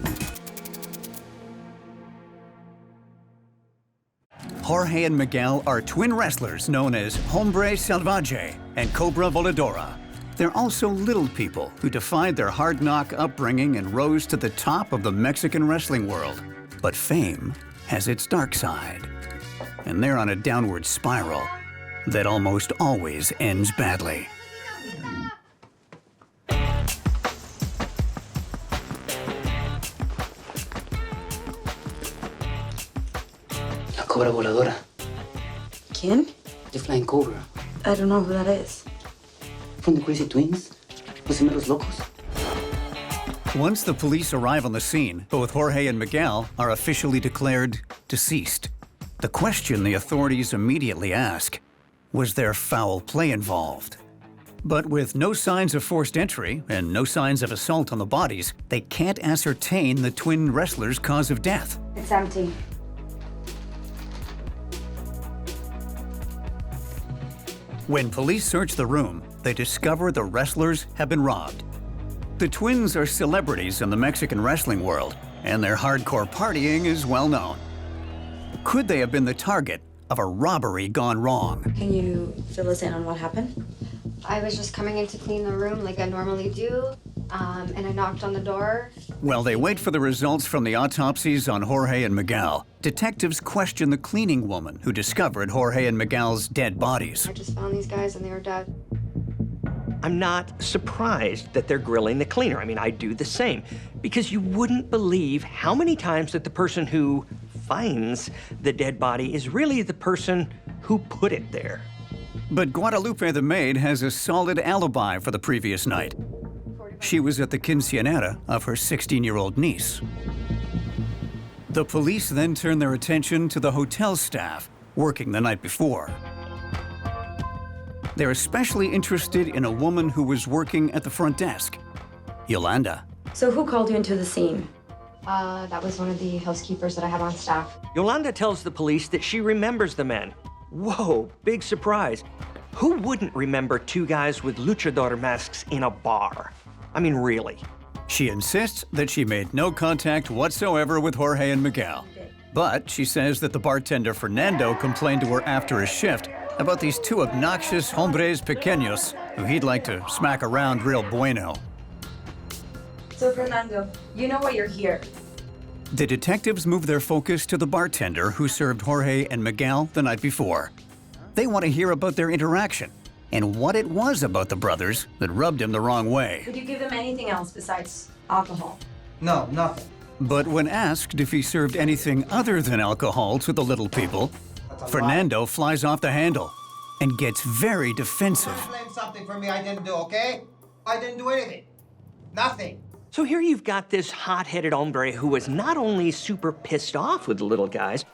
Speaker 1: Jorge and Miguel are twin wrestlers known as Hombre Salvaje and Cobra Voladora. They're also little people who defied their hard-knock upbringing and rose to the top of the Mexican wrestling world. But fame has its dark side, and they're on a downward spiral that almost always ends badly.
Speaker 2: Cobra Voladora.
Speaker 20: ¿Quién?
Speaker 2: The Flying Cobra.
Speaker 20: I don't know who that is.
Speaker 2: From the Crazy Twins. Los Gemelos Locos.
Speaker 1: Once the police arrive on the scene, both Jorge and Miguel are officially declared deceased. The question the authorities immediately ask, was there foul play involved? But with no signs of forced entry and no signs of assault on the bodies, they can't ascertain the twin wrestlers' cause of death.
Speaker 20: It's empty.
Speaker 1: When police search the room, they discover the wrestlers have been robbed. The twins are celebrities in the Mexican wrestling world, and their hardcore partying is well known. Could they have been the target of a robbery gone wrong?
Speaker 20: Can you fill us in on what happened?
Speaker 10: I was just coming in to clean the room like I normally do, and I knocked on the door.
Speaker 1: While they wait for the results from the autopsies on Jorge and Miguel, detectives question the cleaning woman who discovered Jorge and Miguel's dead bodies.
Speaker 10: I just found these guys and they were dead.
Speaker 3: I'm not surprised that they're grilling the cleaner. I mean, I do the same, because you wouldn't believe how many times that the person who finds the dead body is really the person who put it there.
Speaker 1: But Guadalupe the maid has a solid alibi for the previous night. She was at the quinceañera of her 16-year-old niece. The police then turn their attention to the hotel staff working the night before. They're especially interested in a woman who was working at the front desk, Yolanda.
Speaker 20: So who called you into the scene?
Speaker 10: That was one of the housekeepers that I have on staff.
Speaker 3: Yolanda tells the police that she remembers the men. Whoa, big surprise. Who wouldn't remember two guys with luchador masks in a bar? I mean, really.
Speaker 1: She insists that she made no contact whatsoever with Jorge and Miguel. But she says that the bartender Fernando complained to her after his shift about these two obnoxious hombres pequeños who he'd like to smack around real bueno.
Speaker 20: So, Fernando, you know why you're here.
Speaker 1: The detectives move their focus to the bartender who served Jorge and Miguel the night before. They want to hear about their interaction and what it was about the brothers that rubbed him the wrong way.
Speaker 20: Did you give them anything else besides alcohol?
Speaker 9: No, nothing.
Speaker 1: But when asked if he served anything other than alcohol to the little people, Fernando flies off the handle and gets very defensive.
Speaker 9: Claim something for me I didn't do, okay? I didn't do anything. Nothing.
Speaker 3: So here you've got this hot-headed hombre who was not only super pissed off with the little guys,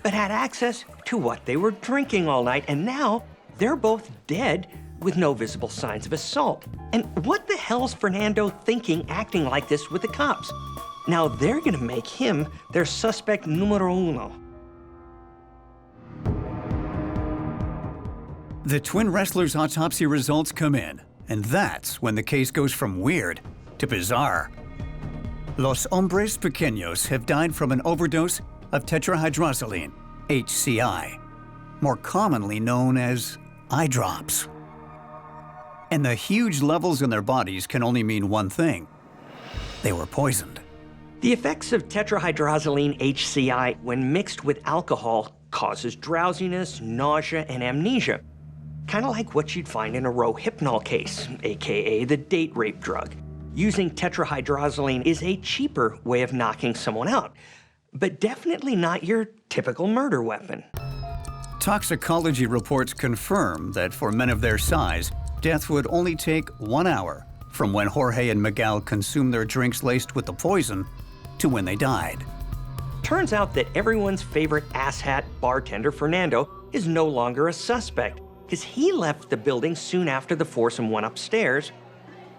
Speaker 3: but had access to what they were drinking all night, and now they're both dead with no visible signs of assault. And what the hell's Fernando thinking acting like this with the cops? Now they're gonna make him their suspect numero uno.
Speaker 1: The twin wrestlers' autopsy results come in, and that's when the case goes from weird to bizarre. Los hombres pequeños have died from an overdose of tetrahydrozoline, HCI, more commonly known as eye drops. And the huge levels in their bodies can only mean one thing: they were poisoned.
Speaker 3: The effects of tetrahydrozoline HCI when mixed with alcohol causes drowsiness, nausea, and amnesia. Kind of like what you'd find in a Rohypnol case, AKA the date rape drug. Using tetrahydrozoline is a cheaper way of knocking someone out, but definitely not your typical murder weapon.
Speaker 1: Toxicology reports confirm that for men of their size, death would only take 1 hour from when Jorge and Miguel consumed their drinks laced with the poison to when they died.
Speaker 3: Turns out that everyone's favorite asshat bartender, Fernando, is no longer a suspect, because he left the building soon after the foursome went upstairs,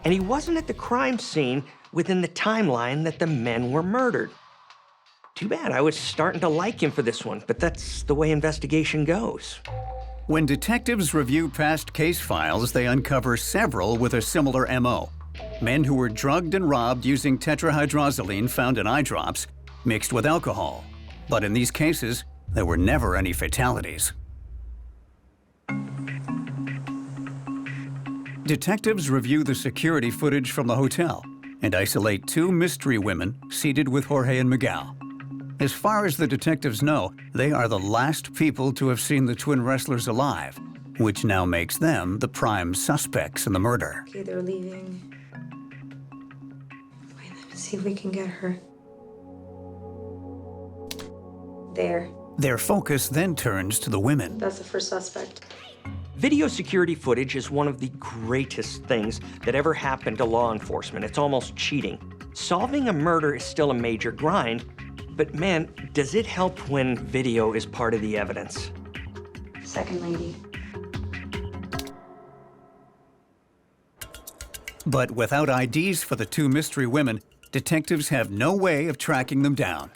Speaker 3: and he wasn't at the crime scene within the timeline that the men were murdered. Too bad. I was starting to like him for this one, but that's the way investigation goes.
Speaker 1: When detectives review past case files, they uncover several with a similar MO. Men who were drugged and robbed using tetrahydrozoline found in eye drops mixed with alcohol. But in these cases, there were never any fatalities. Detectives review the security footage from the hotel and isolate 2 mystery women seated with Jorge and Miguel. As far as the detectives know, they are the last people to have seen the twin wrestlers alive, which now makes them the prime suspects in the murder.
Speaker 20: Okay, they're leaving. Wait, let's see if we can get her. There.
Speaker 1: Their focus then turns to the women.
Speaker 20: That's the first suspect.
Speaker 3: Video security footage is one of the greatest things that ever happened to law enforcement. It's almost cheating. Solving a murder is still a major grind, but man, does it help when video is part of the evidence.
Speaker 20: Second lady.
Speaker 1: But without IDs for the 2 mystery women, detectives have no way of tracking them down.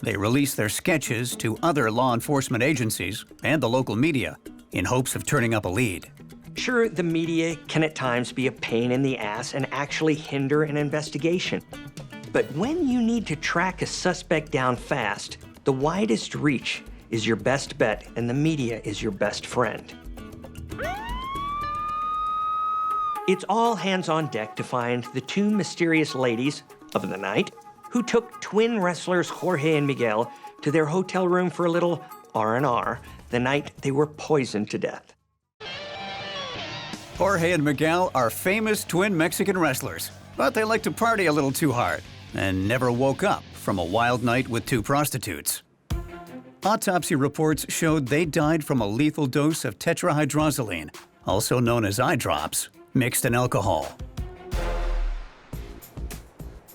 Speaker 1: They release their sketches to other law enforcement agencies and the local media in hopes of turning up a lead.
Speaker 3: Sure, the media can at times be a pain in the ass and actually hinder an investigation. But when you need to track a suspect down fast, the widest reach is your best bet, and the media is your best friend. It's all hands on deck to find the 2 mysterious ladies of the night who took twin wrestlers Jorge and Miguel to their hotel room for a little R&R the night they were poisoned to death.
Speaker 1: Jorge and Miguel are famous twin Mexican wrestlers, but they like to party a little too hard and never woke up from a wild night with 2 prostitutes. Autopsy reports showed they died from a lethal dose of tetrahydrozoline, also known as eye drops, mixed in alcohol.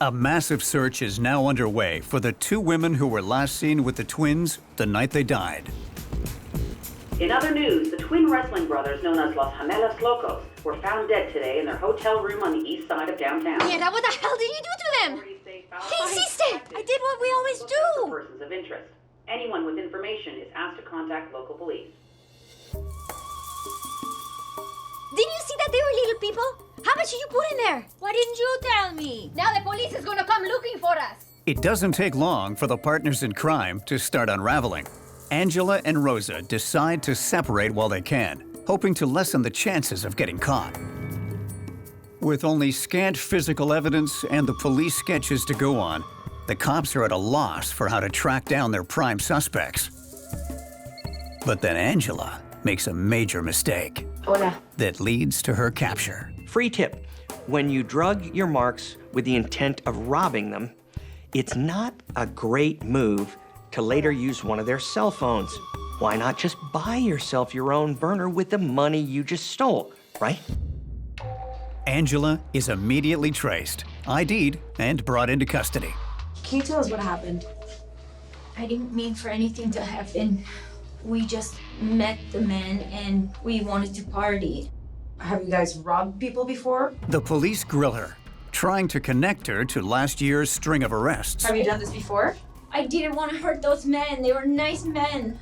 Speaker 1: A massive search is now underway for the 2 women who were last seen with the twins the night they died.
Speaker 14: In other news, the twin wrestling brothers known as Los Gemelos Locos were found dead today in their hotel room on the east side of downtown.
Speaker 7: Mierda, what the hell did you do to them? ¿Qué hiciste? I did what we always do.
Speaker 14: Persons of interest. Anyone with information is asked to contact local police.
Speaker 7: Didn't you see that they were little people? How much did you put in there?
Speaker 13: Why didn't you tell me? Now the police is gonna come looking for us.
Speaker 1: It doesn't take long for the partners in crime to start unraveling. Angela and Rosa decide to separate while they can, hoping to lessen the chances of getting caught. With only scant physical evidence and the police sketches to go on, the cops are at a loss for how to track down their prime suspects. But then Angela makes a major mistake that leads to her capture.
Speaker 3: Free tip: when you drug your marks with the intent of robbing them, it's not a great move to later use one of their cell phones. Why not just buy yourself your own burner with the money you just stole, right?
Speaker 1: Angela is immediately traced, ID'd, and brought into custody.
Speaker 20: Can you tell us what happened?
Speaker 18: I didn't mean for anything to happen. We just met the men and we wanted to party.
Speaker 20: Have you guys robbed people before?
Speaker 1: The police grill her, trying to connect her to last year's string of arrests.
Speaker 20: Have you done this before?
Speaker 18: I didn't want to hurt those men. They were nice men.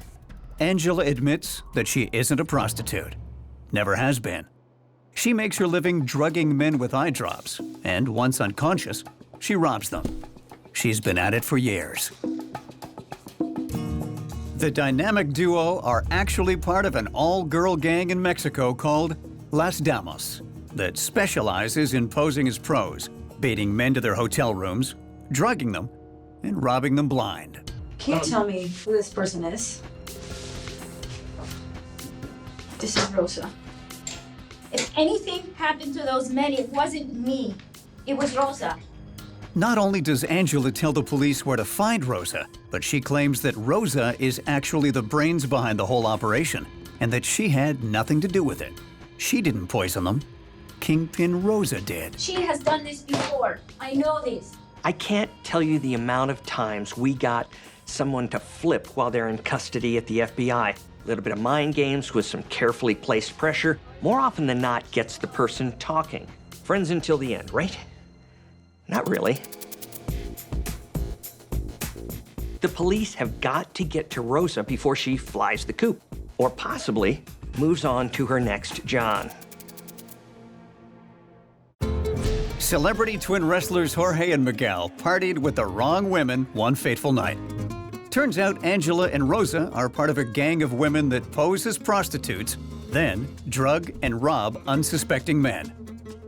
Speaker 1: Angela admits that she isn't a prostitute. Never has been. She makes her living drugging men with eye drops, and once unconscious, she robs them. She's been at it for years. The dynamic duo are actually part of an all-girl gang in Mexico called Las Damas that specializes in posing as pros, baiting men to their hotel rooms, drugging them, and robbing them blind.
Speaker 20: Can you tell me who this person is? This is Rosa.
Speaker 18: If anything happened to those men, it wasn't me. It was Rosa.
Speaker 1: Not only does Angela tell the police where to find Rosa, but she claims that Rosa is actually the brains behind the whole operation, and that she had nothing to do with it. She didn't poison them. Kingpin Rosa did.
Speaker 18: She has done this before. I know this.
Speaker 3: I can't tell you the amount of times we got someone to flip while they're in custody at the FBI. A little bit of mind games with some carefully placed pressure, more often than not gets the person talking. Friends until the end, right? Not really. The police have got to get to Rosa before she flies the coop, or possibly moves on to her next John.
Speaker 1: Celebrity twin wrestlers Jorge and Miguel partied with the wrong women one fateful night. Turns out Angela and Rosa are part of a gang of women that pose as prostitutes, then drug and rob unsuspecting men.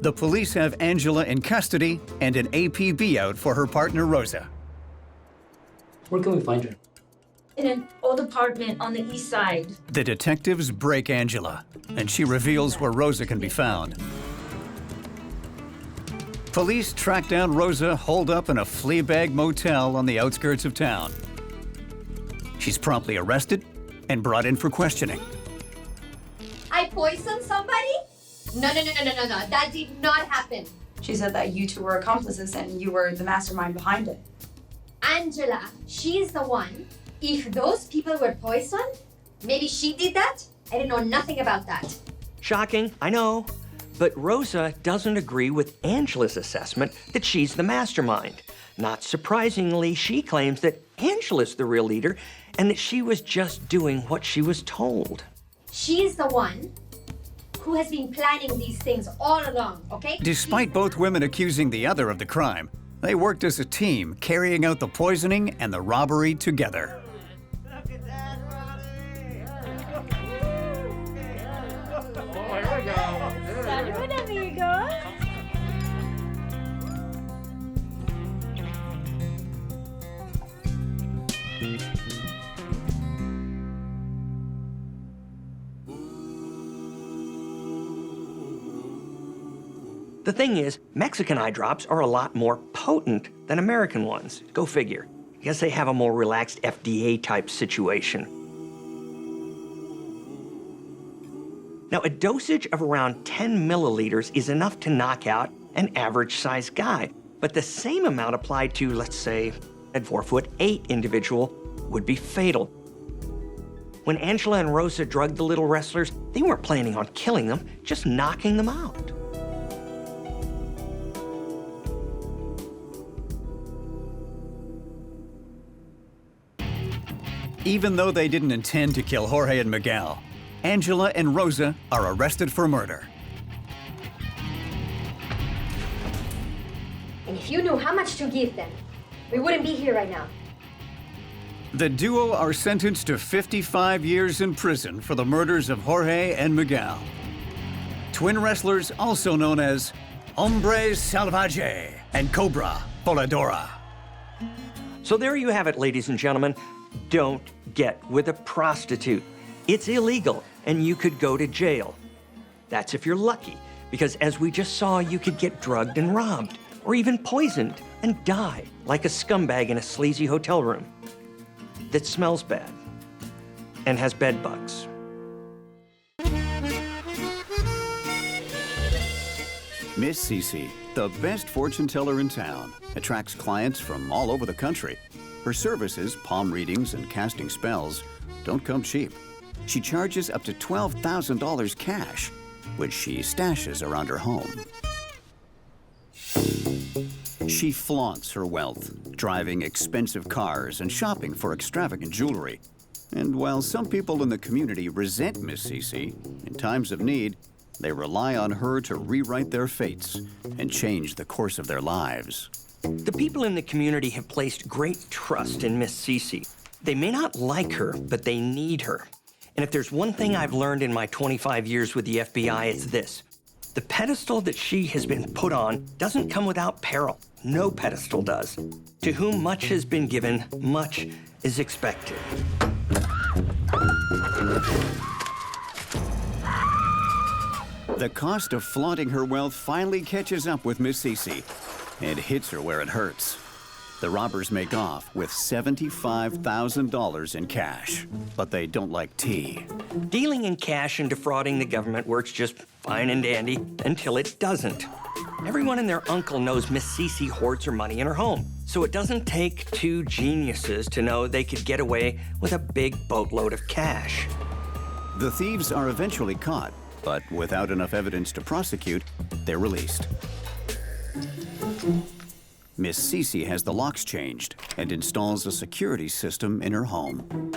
Speaker 1: The police have Angela in custody and an APB out for her partner Rosa.
Speaker 5: Where can we find her?
Speaker 18: In an old apartment on the east side.
Speaker 1: The detectives break Angela, and she reveals where Rosa can be found. Police track down Rosa holed up in a Fleabag motel on the outskirts of town. She's promptly arrested and brought in for questioning.
Speaker 7: I poisoned somebody? No. That did not happen.
Speaker 20: She said that you two were accomplices and you were the mastermind behind it.
Speaker 7: Angela, she's the one. If those people were poisoned, maybe she did that? I didn't know nothing about that.
Speaker 3: Shocking, I know. But Rosa doesn't agree with Angela's assessment that she's the mastermind. Not surprisingly, she claims that Angela's the real leader and that she was just doing what she was told.
Speaker 7: She's the one who has been planning these things all along, okay?
Speaker 1: Despite both women accusing the other of the crime, they worked as a team, carrying out the poisoning and the robbery together.
Speaker 13: Salud, amigo.
Speaker 3: The thing is, Mexican eye drops are a lot more potent than American ones. Go figure. I guess they have a more relaxed FDA-type situation. Now, a dosage of around 10 milliliters is enough to knock out an average-sized guy, but the same amount applied to, let's say, a 4'8" individual would be fatal. When Angela and Rosa drugged the little wrestlers, they weren't planning on killing them, just knocking them out.
Speaker 1: Even though they didn't intend to kill Jorge and Miguel, Angela and Rosa are arrested for murder.
Speaker 7: And if you knew how much to give them, we wouldn't be here right now.
Speaker 1: The duo are sentenced to 55 years in prison for the murders of Jorge and Miguel. Twin wrestlers also known as Hombre Salvaje and Cobra Voladora.
Speaker 3: So there you have it, ladies and gentlemen. Don't get with a prostitute. It's illegal, and you could go to jail. That's if you're lucky, because as we just saw, you could get drugged and robbed, or even poisoned and die like a scumbag in a sleazy hotel room that smells bad and has bed bugs.
Speaker 1: Miss Cece, the best fortune teller in town, attracts clients from all over the country. Her services, palm readings and casting spells, don't come cheap. She charges up to $12,000 cash, which she stashes around her home. She flaunts her wealth, driving expensive cars and shopping for extravagant jewelry. And while some people in the community resent Miss Cece, in times of need, they rely on her to rewrite their fates and change the course of their lives.
Speaker 3: The people in the community have placed great trust in Miss Cece. They may not like her, but they need her. And if there's one thing I've learned in my 25 years with the FBI, it's this. The pedestal that she has been put on doesn't come without peril. No pedestal does. To whom much has been given, much is expected.
Speaker 1: The cost of flaunting her wealth finally catches up with Miss Cece and hits her where it hurts. The robbers make off with $75,000 in cash, but they don't like tea.
Speaker 3: Dealing in cash and defrauding the government works just fine and dandy until it doesn't. Everyone and their uncle knows Miss Cece hoards her money in her home, so it doesn't take two geniuses to know they could get away with a big boatload of cash.
Speaker 1: The thieves are eventually caught, but without enough evidence to prosecute, they're released. Miss Cece has the locks changed and installs a security system in her home.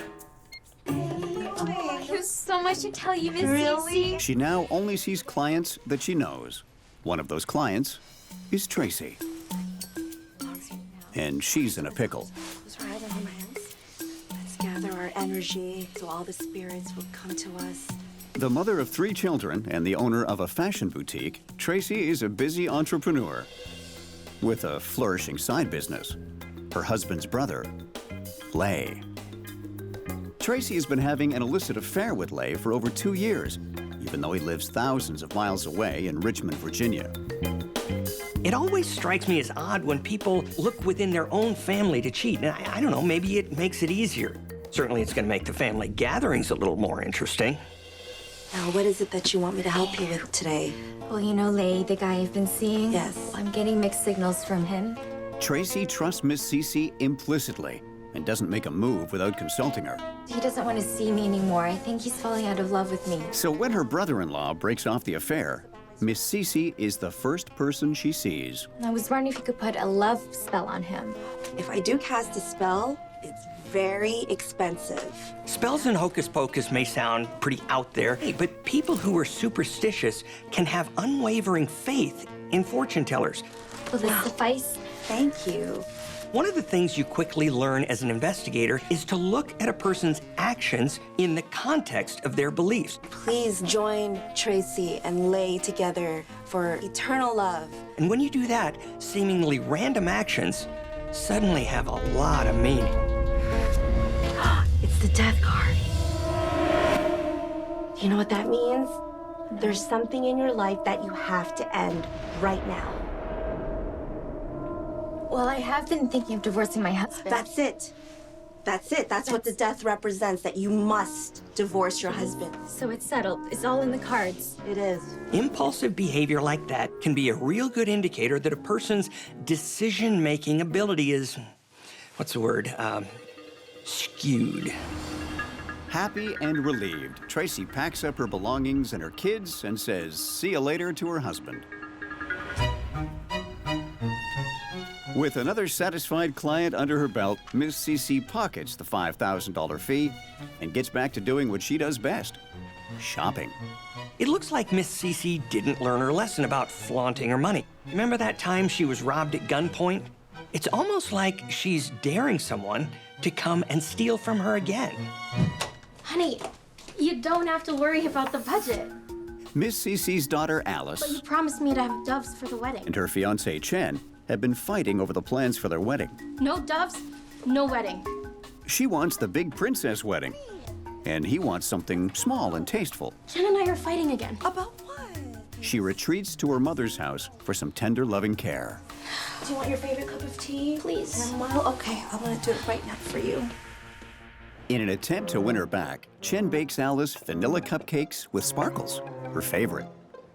Speaker 10: There's so much to tell you, Miss Cece.
Speaker 1: She now only sees clients that she knows. One of those clients is Tracy. And she's in a pickle.
Speaker 6: Let's gather our energy so all the spirits will come to us.
Speaker 1: The mother of 3 children and the owner of a fashion boutique, Tracy is a busy entrepreneur with a flourishing side business. Her husband's brother, Lay. Tracy has been having an illicit affair with Lay for over 2 years, even though he lives thousands of miles away in Richmond, Virginia.
Speaker 3: It always strikes me as odd when people look within their own family to cheat. And I don't know, maybe it makes it easier. Certainly it's going to make the family gatherings a little more interesting.
Speaker 6: Now, what is it that you want me to help you with today?
Speaker 17: Well, you know Lay, the guy I've been seeing?
Speaker 6: Yes.
Speaker 17: I'm getting mixed signals from him.
Speaker 1: Tracy trusts Miss Cece implicitly and doesn't make a move without consulting her.
Speaker 17: He doesn't want to see me anymore. I think he's falling out of love with me.
Speaker 1: So when her brother-in-law breaks off the affair, Miss Cece is the first person she sees.
Speaker 17: I was wondering if you could put a love spell on him.
Speaker 6: If I do cast a spell, it's very expensive.
Speaker 3: Spells and hocus pocus may sound pretty out there, but people who are superstitious can have unwavering faith in fortune tellers.
Speaker 17: Will this suffice?
Speaker 6: Thank you.
Speaker 3: One of the things you quickly learn as an investigator is to look at a person's actions in the context of their beliefs.
Speaker 6: Please join Tracy and Lay together for eternal love.
Speaker 3: And when you do that, seemingly random actions suddenly have a lot of meaning.
Speaker 6: It's the death card. You know what that means? There's something in your life that you have to end right now.
Speaker 17: Well, I have been thinking of divorcing my husband.
Speaker 6: That's it. That's it. That's what the death represents, that you must divorce your husband.
Speaker 17: So it's settled. It's all in the cards.
Speaker 6: It is.
Speaker 3: Impulsive behavior like that can be a real good indicator that a person's decision-making ability is, what's the word, skewed.
Speaker 1: Happy and relieved, Tracy packs up her belongings and her kids and says, "See you later" to her husband. With another satisfied client under her belt, Miss Cece pockets the $5,000 fee and gets back to doing what she does best, shopping.
Speaker 3: It looks like Miss Cece didn't learn her lesson about flaunting her money. Remember that time she was robbed at gunpoint? It's almost like she's daring someone to come and steal from her again.
Speaker 7: Honey, you don't have to worry about the budget.
Speaker 1: Miss Cece's daughter,
Speaker 7: But
Speaker 1: Alice,
Speaker 7: you promised me to have doves for the wedding.
Speaker 1: and her fiancé, Chen, have been fighting over the plans for their wedding.
Speaker 7: No doves, no wedding.
Speaker 1: She wants the big princess wedding, and he wants something small and tasteful.
Speaker 7: Jen and I are fighting again.
Speaker 6: About what?
Speaker 1: She retreats to her mother's house for some tender, loving care.
Speaker 6: Do you want your favorite cup of tea?
Speaker 7: Please.
Speaker 6: Chamomile? Okay, I'm gonna do it right now for you.
Speaker 1: In an attempt to win her back, Chen bakes Alice vanilla cupcakes with sparkles, her favorite,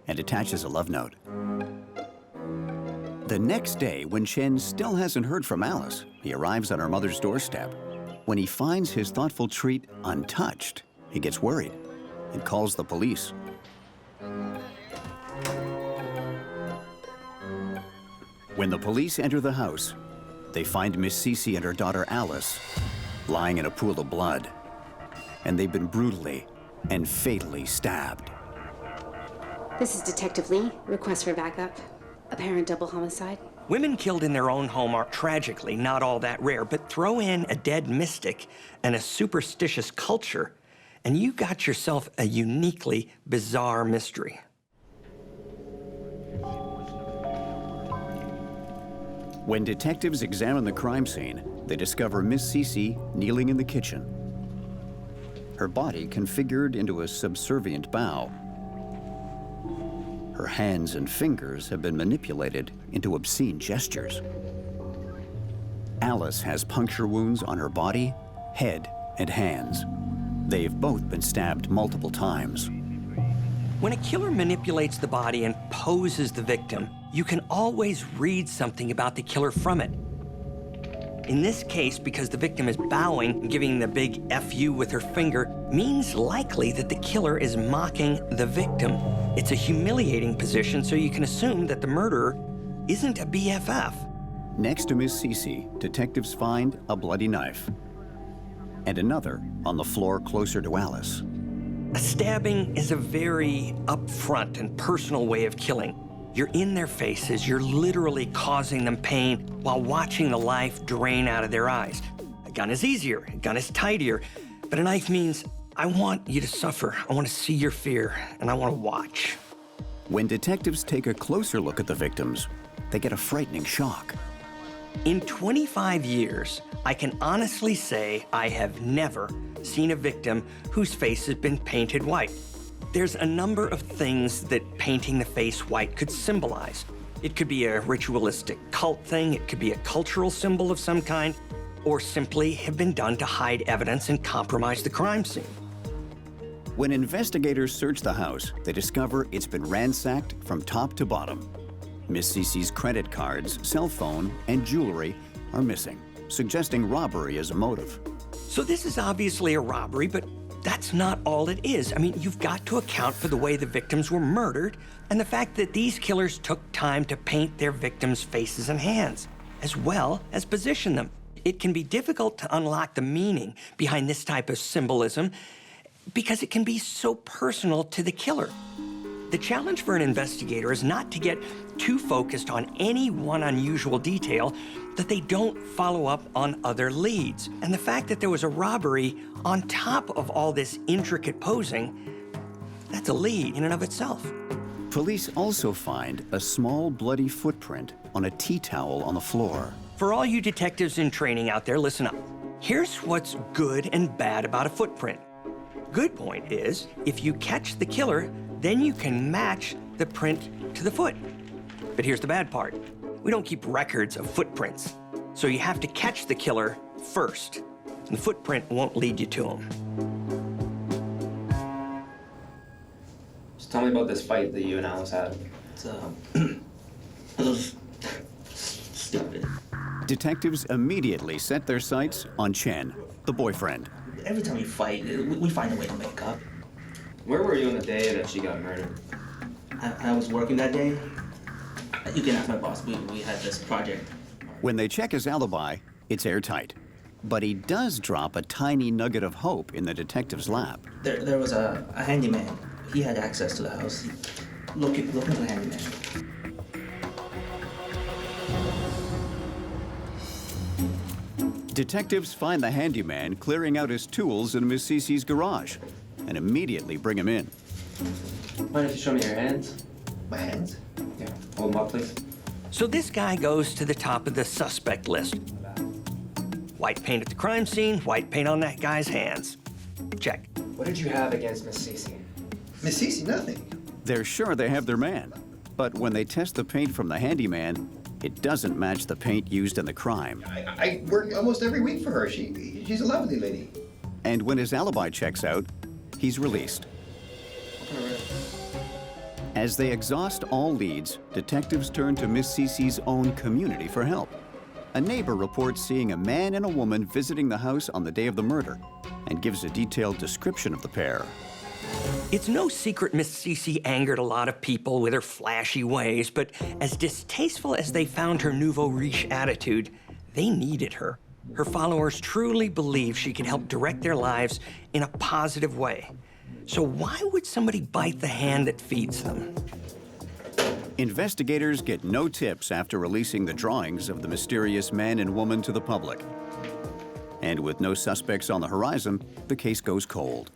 Speaker 1: and attaches a love note. The next day, when Chen still hasn't heard from Alice, he arrives on her mother's doorstep. When he finds his thoughtful treat untouched, he gets worried and calls the police. When the police enter the house, they find Miss Cece and her daughter Alice lying in a pool of blood, and they've been brutally and fatally stabbed.
Speaker 11: This is Detective Lee. Request for backup. Apparent double homicide.
Speaker 3: Women killed in their own home are tragically not all that rare, but throw in a dead mystic and a superstitious culture, and you got yourself a uniquely bizarre mystery.
Speaker 1: When detectives examine the crime scene, they discover Miss Cece kneeling in the kitchen. Her body configured into a subservient bow. Her hands and fingers have been manipulated into obscene gestures. Alice has puncture wounds on her body, head, and hands. They've both been stabbed multiple times.
Speaker 3: When a killer manipulates the body and poses the victim, you can always read something about the killer from it. In this case, because the victim is bowing and giving the big F-U with her finger, means likely that the killer is mocking the victim. It's a humiliating position, so you can assume that the murderer isn't a BFF.
Speaker 1: Next to Miss Cece, detectives find a bloody knife and another on the floor closer to Alice.
Speaker 3: A stabbing is a very upfront and personal way of killing. You're in their faces, you're literally causing them pain while watching the life drain out of their eyes. A gun is easier, a gun is tidier, but a knife means I want you to suffer, I want to see your fear, and I want to watch.
Speaker 1: When detectives take a closer look at the victims, they get a frightening shock.
Speaker 3: In 25 years, I can honestly say I have never seen a victim whose face has been painted white. There's a number of things that painting the face white could symbolize. It could be a ritualistic cult thing, it could be a cultural symbol of some kind, or simply have been done to hide evidence and compromise the crime scene.
Speaker 1: When investigators search the house, they discover it's been ransacked from top to bottom. Miss Cece's credit cards, cell phone, and jewelry are missing, suggesting robbery as a motive.
Speaker 3: So this is obviously a robbery, but that's not all it is. I mean, you've got to account for the way the victims were murdered and the fact that these killers took time to paint their victims' faces and hands, as well as position them. It can be difficult to unlock the meaning behind this type of symbolism because it can be so personal to the killer. The challenge for an investigator is not to get too focused on any one unusual detail that they don't follow up on other leads. And the fact that there was a robbery on top of all this intricate posing, that's a lead in and of itself.
Speaker 1: Police also find a small bloody footprint on a tea towel on the floor.
Speaker 3: For all you detectives in training out there, listen up. Here's what's good and bad about a footprint. Good point is, if you catch the killer, then you can match the print to the foot. But here's the bad part. We don't keep records of footprints. So you have to catch the killer first. And the footprint won't lead you to him.
Speaker 12: Just tell me about this fight that you and Alice had.
Speaker 2: It was stupid.
Speaker 1: Detectives immediately set their sights on Chen, the boyfriend.
Speaker 2: Every time we fight, we find a way to make up.
Speaker 12: Where were you on the day that she got murdered?
Speaker 2: I was working that day. You can ask my boss. We had this project.
Speaker 1: When they check his alibi, it's airtight. But he does drop a tiny nugget of hope in the detective's lap.
Speaker 2: There was a handyman. He had access to the house. Look into the handyman.
Speaker 1: Detectives find the handyman clearing out his tools in Miss Cece's garage and immediately bring him in.
Speaker 12: Mind if you show me your hands?
Speaker 2: My hands?
Speaker 12: Yeah, hold them up, please.
Speaker 3: So this guy goes to the top of the suspect list. White paint at the crime scene, white paint on that guy's hands. Check.
Speaker 12: What did you have against Miss Cece?
Speaker 19: Miss Cece, nothing.
Speaker 1: They're sure they have their man, but when they test the paint from the handyman, it doesn't match the paint used in the crime.
Speaker 19: I work almost every week for her. She's a lovely lady.
Speaker 1: And when his alibi checks out, he's released. As they exhaust all leads, detectives turn to Miss Cece's own community for help. A neighbor reports seeing a man and a woman visiting the house on the day of the murder and gives a detailed description of the pair.
Speaker 3: It's no secret Miss Cece angered a lot of people with her flashy ways, but as distasteful as they found her nouveau riche attitude, they needed her. Her followers truly believed she could help direct their lives in a positive way. So why would somebody bite the hand that feeds them?
Speaker 1: Investigators get no tips after releasing the drawings of the mysterious man and woman to the public. And with no suspects on the horizon, the case goes cold.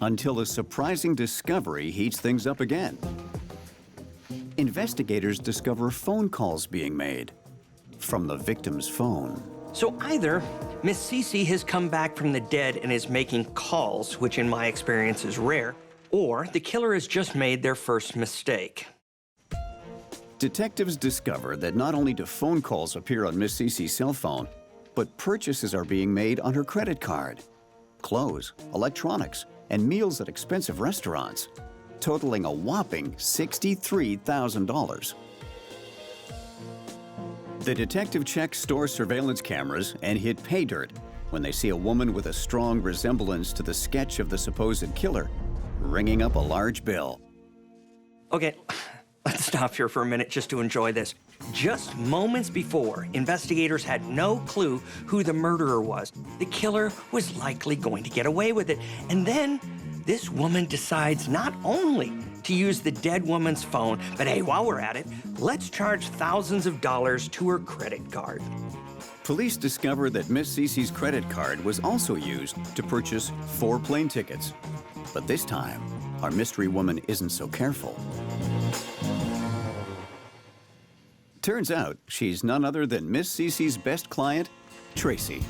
Speaker 1: Until a surprising discovery heats things up again. Investigators discover phone calls being made from the victim's phone.
Speaker 3: So either Miss Cece has come back from the dead and is making calls, which in my experience is rare, or the killer has just made their first mistake.
Speaker 1: Detectives discover that not only do phone calls appear on Miss Cece's cell phone, but purchases are being made on her credit card. Clothes, electronics, and meals at expensive restaurants, totaling a whopping $63,000. The detective checks store surveillance cameras and hit pay dirt when they see a woman with a strong resemblance to the sketch of the supposed killer ringing up a large bill.
Speaker 3: Okay, let's stop here for a minute just to enjoy this. Just moments before, investigators had no clue who the murderer was. The killer was likely going to get away with it. And then this woman decides not only to use the dead woman's phone, but hey, while we're at it, let's charge thousands of dollars to her credit card.
Speaker 1: Police discover that Miss Cece's credit card was also used to purchase 4 plane tickets. But this time, our mystery woman isn't so careful. Turns out she's none other than Miss Cece's best client, Tracy.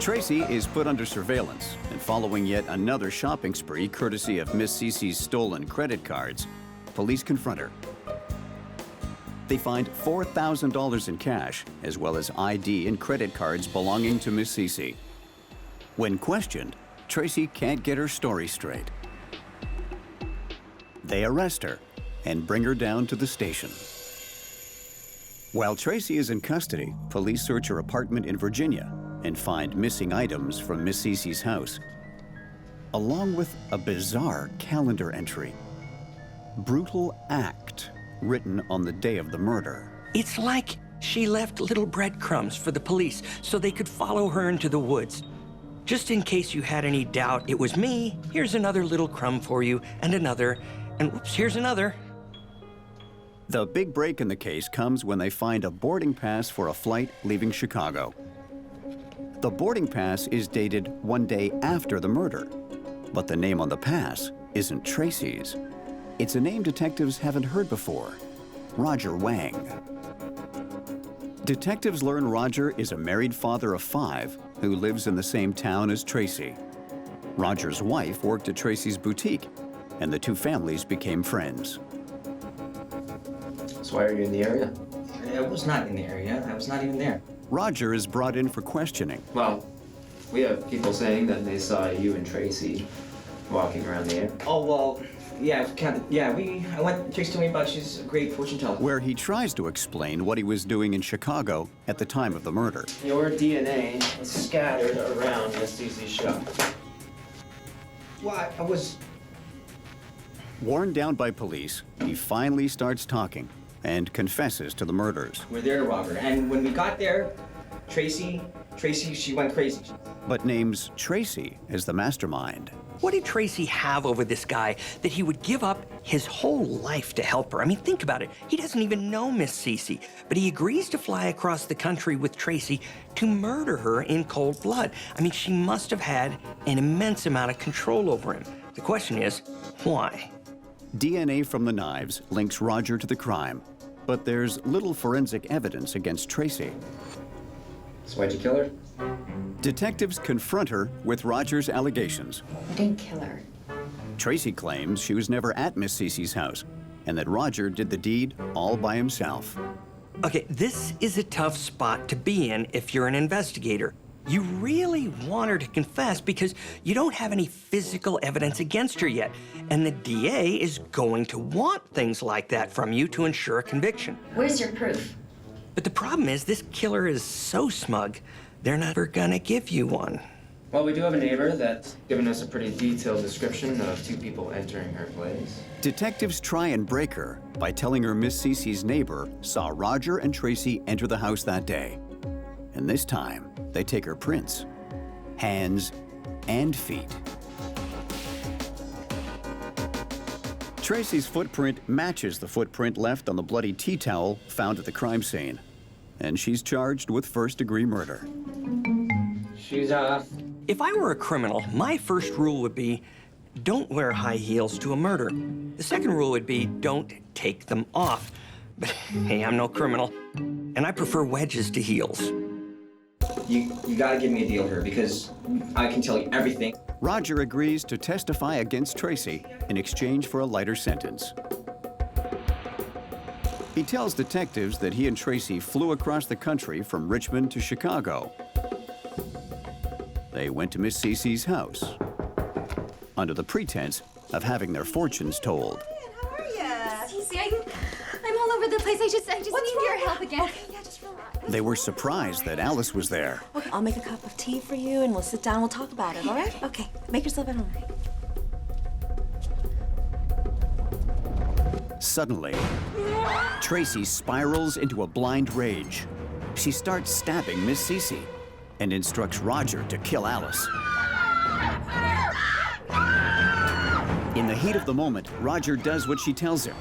Speaker 1: Tracy is put under surveillance, and following yet another shopping spree courtesy of Miss Cece's stolen credit cards, police confront her. They find $4,000 in cash, as well as ID and credit cards belonging to Miss Cece. When questioned, Tracy can't get her story straight. They arrest her and bring her down to the station. While Tracy is in custody, police search her apartment in Virginia and find missing items from Miss Cece's house, along with a bizarre calendar entry. Brutal act, written on the day of the murder.
Speaker 3: It's like she left little breadcrumbs for the police so they could follow her into the woods. Just in case you had any doubt it was me, here's another little crumb for you, and another, and whoops, here's another.
Speaker 1: The big break in the case comes when they find a boarding pass for a flight leaving Chicago. The boarding pass is dated one day after the murder, but the name on the pass isn't Tracy's. It's a name detectives haven't heard before, Roger Wang. Detectives learn Roger is a married father of 5 who lives in the same town as Tracy. Roger's wife worked at Tracy's boutique, and the two families became friends.
Speaker 2: So why are you in the area? I was not in the area. I was not even there.
Speaker 1: Roger is brought in for questioning.
Speaker 12: Well, we have people saying that they saw you and Tracy walking around the area.
Speaker 2: Oh, well, yeah, Tracy told me about she's a great fortune teller.
Speaker 1: Where he tries to explain what he was doing in Chicago at the time of the murder.
Speaker 12: Your DNA is scattered around Miss Cece's shop.
Speaker 2: Well, I was...
Speaker 1: Worn down by police, he finally starts talking and confesses to the murders.
Speaker 2: We're there to rob her, and when we got there, Tracy, she went crazy.
Speaker 1: But names Tracy as the mastermind.
Speaker 3: What did Tracy have over this guy that he would give up his whole life to help her? I mean, think about it. He doesn't even know Miss Cece, but he agrees to fly across the country with Tracy to murder her in cold blood. I mean, she must have had an immense amount of control over him. The question is, why?
Speaker 1: DNA from the knives links Roger to the crime, but there's little forensic evidence against Tracy.
Speaker 12: So why'd you kill her?
Speaker 1: Detectives confront her with Roger's allegations.
Speaker 11: I didn't kill her.
Speaker 1: Tracy claims she was never at Miss Cece's house and that Roger did the deed all by himself.
Speaker 3: Okay, this is a tough spot to be in if you're an investigator. You really want her to confess because you don't have any physical evidence against her yet, and the DA is going to want things like that from you to ensure a conviction.
Speaker 11: Where's your proof?
Speaker 3: But the problem is this killer is so smug they're never gonna give you one.
Speaker 12: Well, we do have a neighbor that's given us a pretty detailed description of two people entering her place.
Speaker 1: Detectives try and break her by telling her Miss Cece's neighbor saw Roger and Tracy enter the house that day. And this time, they take her prints, hands, and feet. Tracy's footprint matches the footprint left on the bloody tea towel found at the crime scene, and she's charged with first-degree murder.
Speaker 12: Shoes off.
Speaker 3: If I were a criminal, my first rule would be, don't wear high heels to a murder. The second rule would be, don't take them off. But hey, I'm no criminal, and I prefer wedges to heels.
Speaker 15: You gotta give me a deal here, because I can tell you everything.
Speaker 1: Roger agrees to testify against Tracy in exchange for a lighter sentence. He tells detectives that he and Tracy flew across the country from Richmond to Chicago. They went to Miss Cece's house under the pretense of having their fortunes told.
Speaker 6: How are ya?
Speaker 17: Cece, I'm all over the place. I just need your help again.
Speaker 6: Okay, yeah, just relax.
Speaker 1: They were surprised that Alice was there.
Speaker 6: Okay, I'll make a cup of tea for you and we'll sit down and we'll talk about it, all right? Okay, make yourself at home.
Speaker 1: Suddenly, Tracy spirals into a blind rage. She starts stabbing Miss Cece and instructs Roger to kill Alice. In the heat of the moment, Roger does what she tells him.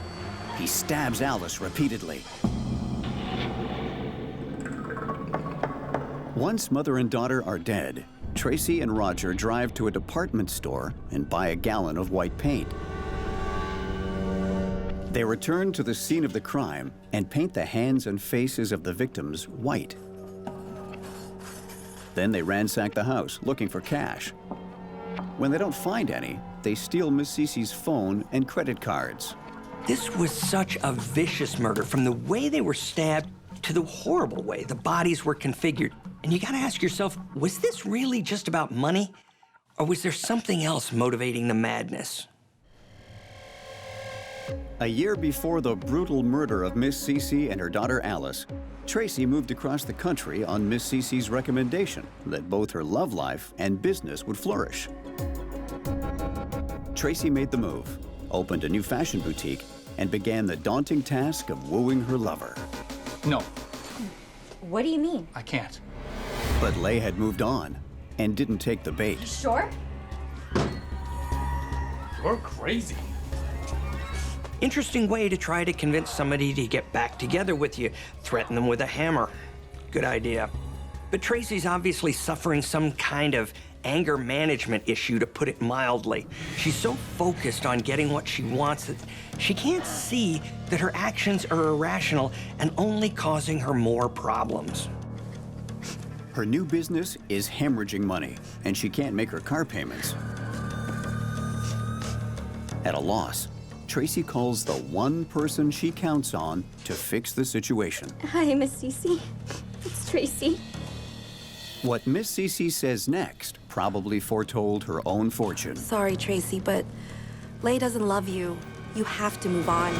Speaker 1: He stabs Alice repeatedly. Once mother and daughter are dead, Tracy and Roger drive to a department store and buy a gallon of white paint. They return to the scene of the crime and paint the hands and faces of the victims white. Then they ransack the house looking for cash. When they don't find any, they steal Miss Cece's phone and credit cards.
Speaker 3: This was such a vicious murder, from the way they were stabbed to the horrible way the bodies were configured. And you gotta ask yourself, was this really just about money? Or was there something else motivating the madness?
Speaker 1: A year before the brutal murder of Miss Cece and her daughter Alice, Tracy moved across the country on Miss Cece's recommendation that both her love life and business would flourish. Tracy made the move, opened a new fashion boutique, and began the daunting task of wooing her lover.
Speaker 21: No,
Speaker 17: What do you mean?
Speaker 21: I can't.
Speaker 1: But Leigh had moved on and didn't take the bait.
Speaker 17: Sure?
Speaker 21: You're crazy.
Speaker 3: Interesting way to try to convince somebody to get back together with you. Threaten them with a hammer. Good idea. But Tracy's obviously suffering some kind of anger management issue, to put it mildly. She's so focused on getting what she wants that she can't see that her actions are irrational and only causing her more problems.
Speaker 1: Her new business is hemorrhaging money, and she can't make her car payments. At a loss, Tracy calls the one person she counts on to fix the situation.
Speaker 17: Hi, Miss Cece. It's Tracy.
Speaker 1: What Miss Cece says next probably foretold her own fortune.
Speaker 6: Sorry, Tracy, but Leigh doesn't love you. You have to move on.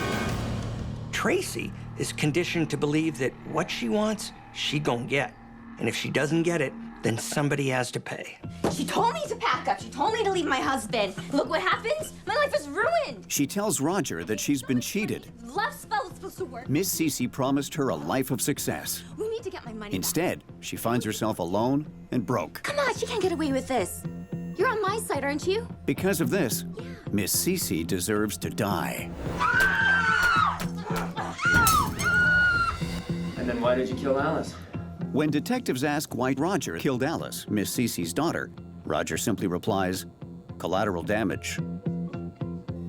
Speaker 3: Tracy is conditioned to believe that what she wants, she gon' get. And if she doesn't get it, then somebody has to pay.
Speaker 17: She told me to pack up. She told me to leave my husband. Look what happens. My life is ruined.
Speaker 1: She tells Roger that she's been cheated.
Speaker 17: Love spell is supposed to work.
Speaker 1: Miss Cece promised her a life of success.
Speaker 17: We need to get my money
Speaker 1: Instead, she finds herself alone and broke.
Speaker 17: back. Come on, she can't get away with this. You're on my side, aren't you?
Speaker 1: Because of this, Miss Cece deserves to die.
Speaker 12: And then why did you kill Alice?
Speaker 1: When detectives ask why Roger killed Alice, Miss Cece's daughter, Roger simply replies, collateral damage.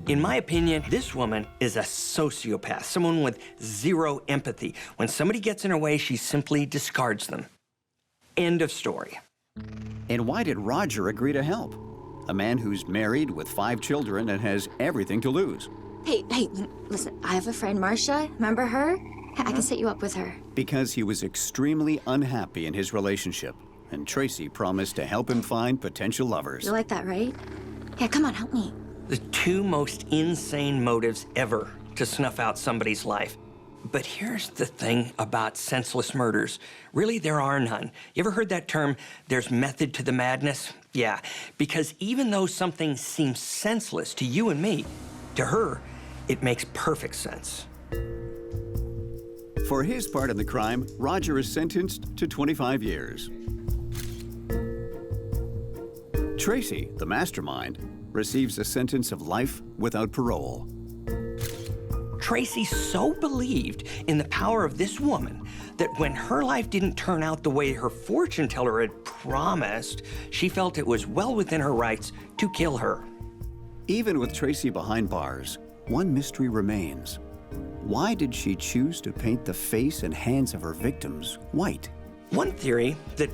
Speaker 3: In my opinion, this woman is a sociopath, someone with zero empathy. When somebody gets in her way, she simply discards them. End of story.
Speaker 1: And why did Roger agree to help? A man who's married with 5 children and has everything to lose.
Speaker 17: Hey, listen, I have a friend, Marcia. Remember her? I can set you up with her.
Speaker 1: Because he was extremely unhappy in his relationship, and Tracy promised to help him find potential lovers.
Speaker 17: You like that, right? Yeah, come on, help me.
Speaker 3: The two most insane motives ever to snuff out somebody's life. But here's the thing about senseless murders. Really, there are none. You ever heard that term, there's method to the madness? Yeah, because even though something seems senseless to you and me, to her, it makes perfect sense.
Speaker 1: For his part in the crime, Roger is sentenced to 25 years. Tracy, the mastermind, receives a sentence of life without parole.
Speaker 3: Tracy so believed in the power of this woman that when her life didn't turn out the way her fortune teller had promised, she felt it was well within her rights to kill her.
Speaker 1: Even with Tracy behind bars, one mystery remains. Why did she choose to paint the face and hands of her victims white?
Speaker 3: One theory that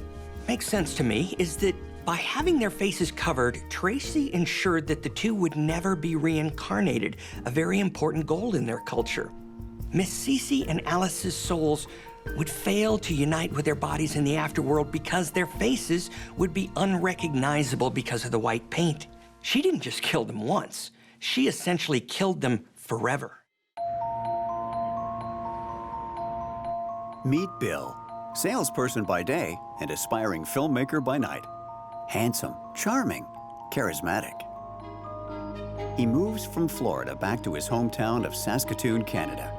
Speaker 3: makes sense to me is that by having their faces covered, Tracy ensured that the two would never be reincarnated, a very important goal in their culture. Miss Cece and Alice's souls would fail to unite with their bodies in the afterworld because their faces would be unrecognizable because of the white paint. She didn't just kill them once. She essentially killed them forever.
Speaker 1: Meet Bill, salesperson by day and aspiring filmmaker by night. Handsome, charming, charismatic. He moves from Florida back to his hometown of Saskatoon, Canada,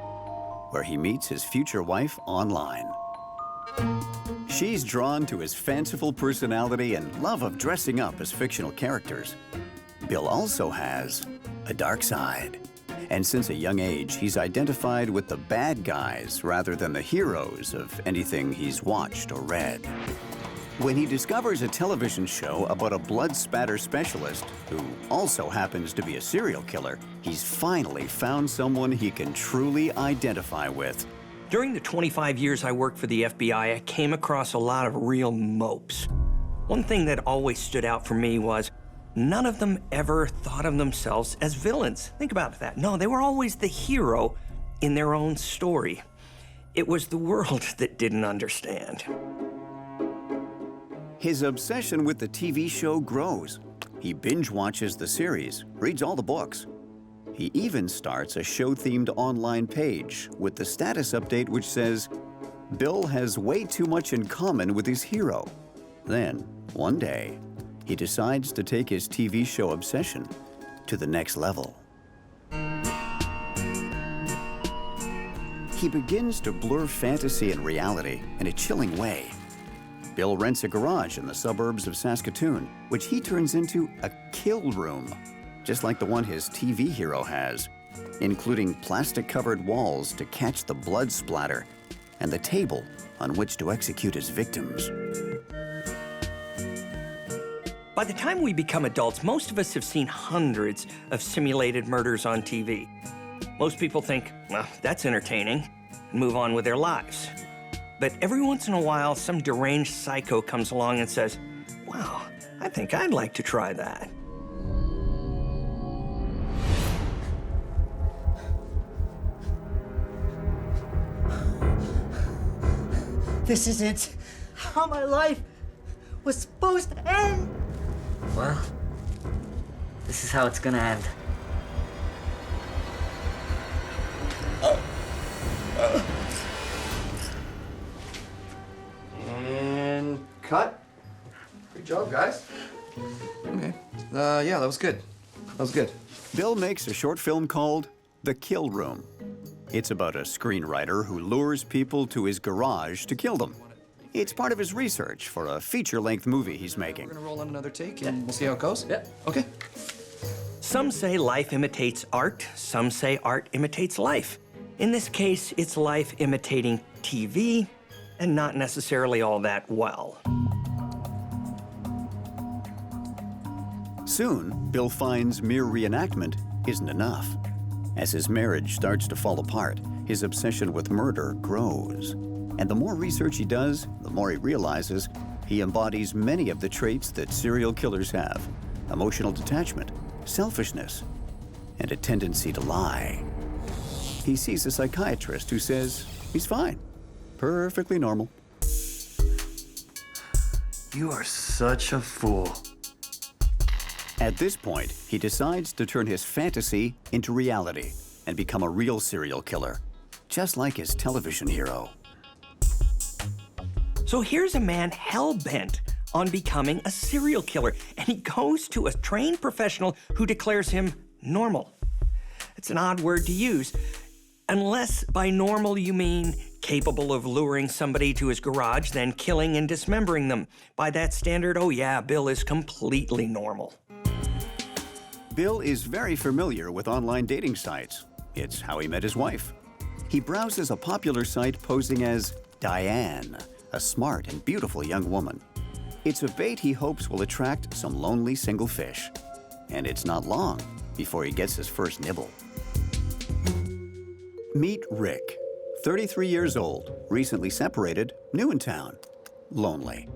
Speaker 1: where he meets his future wife online. She's drawn to his fanciful personality and love of dressing up as fictional characters. Bill also has a dark side. And since a young age, he's identified with the bad guys rather than the heroes of anything he's watched or read. When he discovers a television show about a blood spatter specialist who also happens to be a serial killer, he's finally found someone he can truly identify with.
Speaker 3: During the 25 years I worked for the FBI, I came across a lot of real mopes. One thing that always stood out for me was none of them ever thought of themselves as villains. Think about that. No, they were always the hero in their own story. It was the world that didn't understand.
Speaker 1: His obsession with the TV show grows. He binge watches the series, reads all the books. He even starts a show-themed online page with the status update which says, Bill has way too much in common with his hero. Then, one day, he decides to take his TV show obsession to the next level. He begins to blur fantasy and reality in a chilling way. Bill rents a garage in the suburbs of Saskatoon, which he turns into a kill room, just like the one his TV hero has, including plastic-covered walls to catch the blood splatter and the table on which to execute his victims.
Speaker 3: By the time we become adults, most of us have seen hundreds of simulated murders on TV. Most people think, well, that's entertaining, and move on with their lives. But every once in a while, some deranged psycho comes along and says, wow, I think I'd like to try that.
Speaker 4: This isn't how my life was supposed to end.
Speaker 8: Well, this is how it's gonna end.
Speaker 15: And cut. Great job, guys. Okay. Yeah, that was good. That was good.
Speaker 1: Bill makes a short film called The Kill Room. It's about a screenwriter who lures people to his garage to kill them. It's part of his research for a feature-length movie he's making.
Speaker 15: We're gonna roll on another take and we'll see how it goes? Yeah. Okay.
Speaker 3: Some say life imitates art, some say art imitates life. In this case, it's life imitating TV, and not necessarily all that well.
Speaker 1: Soon, Bill finds mere reenactment isn't enough. As his marriage starts to fall apart, his obsession with murder grows. And the more research he does, the more he realizes he embodies many of the traits that serial killers have: emotional detachment, selfishness, and a tendency to lie. He sees a psychiatrist who says he's fine, perfectly normal.
Speaker 22: You are such a fool.
Speaker 1: At this point, he decides to turn his fantasy into reality and become a real serial killer. just like his television hero.
Speaker 3: So here's a man hell-bent on becoming a serial killer, and he goes to a trained professional who declares him normal. It's an odd word to use, unless by normal you mean capable of luring somebody to his garage, then killing and dismembering them. By that standard, oh yeah, Bill is completely normal.
Speaker 1: Bill is very familiar with online dating sites. It's how he met his wife. He browses a popular site posing as Diane, a smart and beautiful young woman. It's a bait he hopes will attract some lonely single fish. And it's not long before he gets his first nibble. Meet Rick, 33 years old, recently separated, new in town, lonely.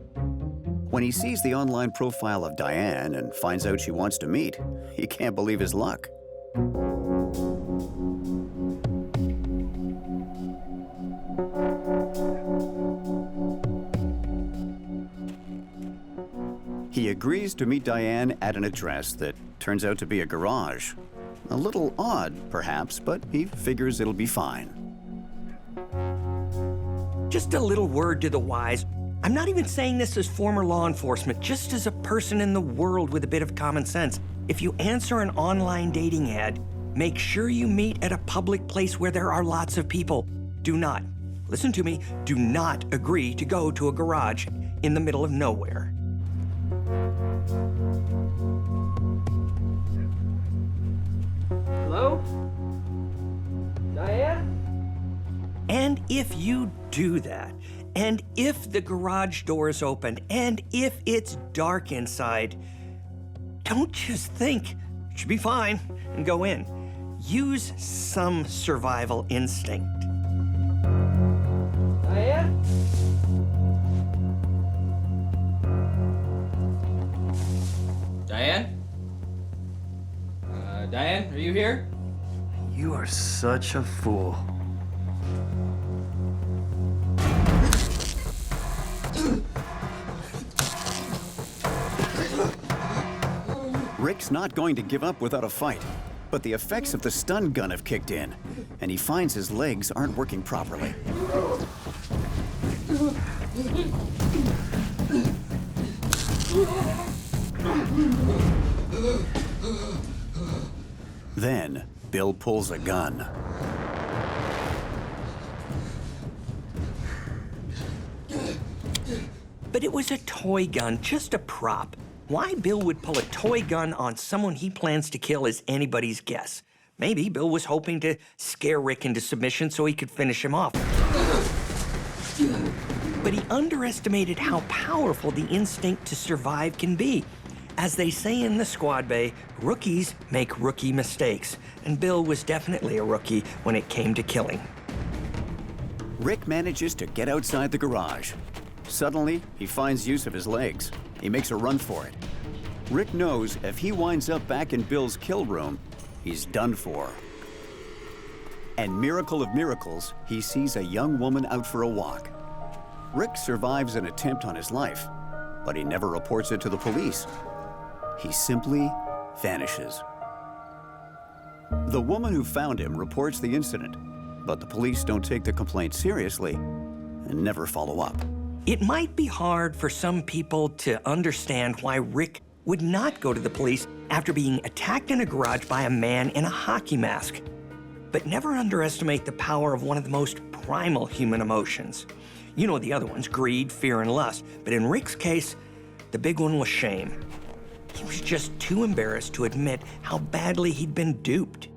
Speaker 1: When he sees the online profile of Diane and finds out she wants to meet, he can't believe his luck. He agrees to meet Diane at an address that turns out to be a garage. A little odd, perhaps, but he figures it'll be fine.
Speaker 3: Just a little word to the wise. I'm not even saying this as former law enforcement, just as a person in the world with a bit of common sense. If you answer an online dating ad, make sure you meet at a public place where there are lots of people. Do not, listen to me, do not agree to go to a garage in the middle of nowhere.
Speaker 9: Hello? Diane?
Speaker 3: And if you do that, and if the garage door is open, and if it's dark inside, don't just think, it should be fine, and go in. Use some survival instinct.
Speaker 9: Diane? Diane? Diane, are you here?
Speaker 22: You are such a fool.
Speaker 1: Rick's not going to give up without a fight, but the effects of the stun gun have kicked in, and he finds his legs aren't working properly. Then, Bill pulls a gun.
Speaker 3: But it was a toy gun, just a prop. Why Bill would pull a toy gun on someone he plans to kill is anybody's guess. Maybe Bill was hoping to scare Rick into submission so he could finish him off. But he underestimated how powerful the instinct to survive can be. As they say in the squad bay, rookies make rookie mistakes, and Bill was definitely a rookie when it came to killing.
Speaker 1: Rick manages to get outside the garage. Suddenly, he finds use of his legs. He makes a run for it. Rick knows if he winds up back in Bill's kill room, he's done for. And miracle of miracles, he sees a young woman out for a walk. Rick survives an attempt on his life, but he never reports it to the police. He simply vanishes. The woman who found him reports the incident, but the police don't take the complaint seriously and never follow up.
Speaker 3: It might be hard for some people to understand why Rick would not go to the police after being attacked in a garage by a man in a hockey mask. But never underestimate the power of one of the most primal human emotions. You know the other ones, greed, fear, and lust. But in Rick's case, the big one was shame. He was just too embarrassed to admit how badly he'd been duped.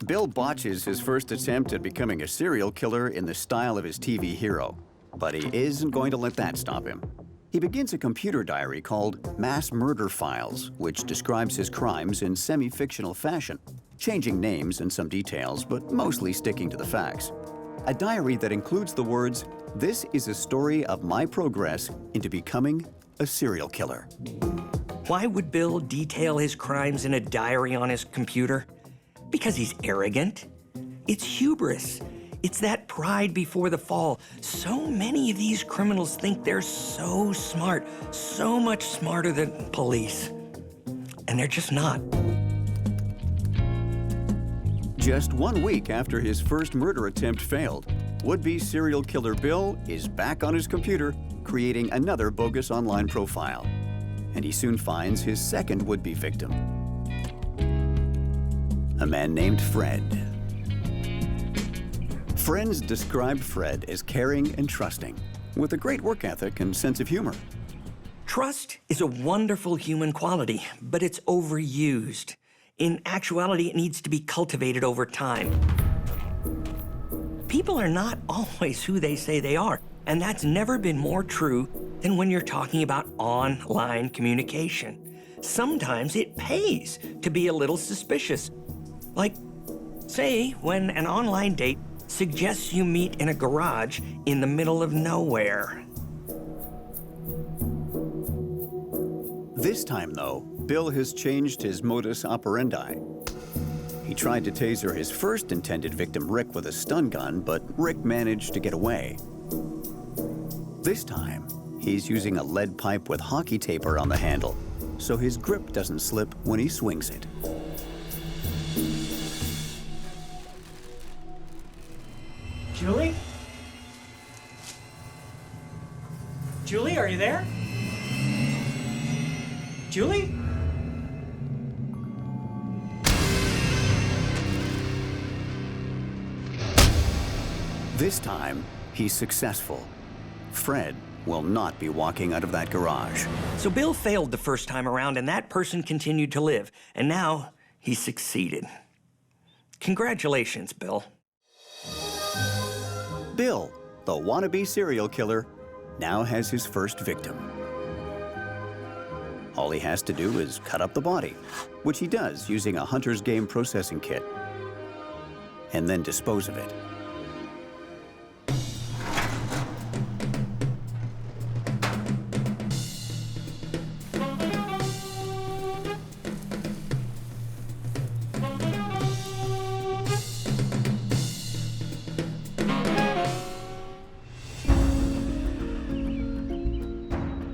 Speaker 1: Bill botches his first attempt at becoming a serial killer in the style of his TV hero. But he isn't going to let that stop him. He begins a computer diary called Mass Murder Files, which describes his crimes in semi-fictional fashion, changing names and some details, but mostly sticking to the facts. A diary that includes the words, "This is a story of my progress into becoming a serial killer."
Speaker 3: Why would Bill detail his crimes in a diary on his computer? Because he's arrogant. It's hubris. It's that pride before the fall. So many of these criminals think they're so smart, so much smarter than police. And they're just not.
Speaker 1: Just 1 week after his first murder attempt failed, would-be serial killer Bill is back on his computer creating another bogus online profile. And he soon finds his second would-be victim, a man named Fred. Friends described Fred as caring and trusting, with a great work ethic and sense of humor.
Speaker 3: Trust is a wonderful human quality, but it's overused. In actuality, it needs to be cultivated over time. People are not always who they say they are, and that's never been more true than when you're talking about online communication. Sometimes it pays to be a little suspicious. Like, say, when an online date suggests you meet in a garage in the middle of nowhere.
Speaker 1: This time, though, Bill has changed his modus operandi. He tried to taser his first intended victim, Rick, with a stun gun, but Rick managed to get away. This time, he's using a lead pipe with hockey tape around the handle, so his grip doesn't slip when he swings it.
Speaker 5: Julie? Julie, are you there? Julie?
Speaker 1: This time, he's successful. Fred will not be walking out of that garage.
Speaker 3: So Bill failed the first time around, and that person continued to live. And now he succeeded. Congratulations, Bill.
Speaker 1: Bill, the wannabe serial killer, now has his first victim. All he has to do is cut up the body, which he does using a hunter's game processing kit, and then dispose of it.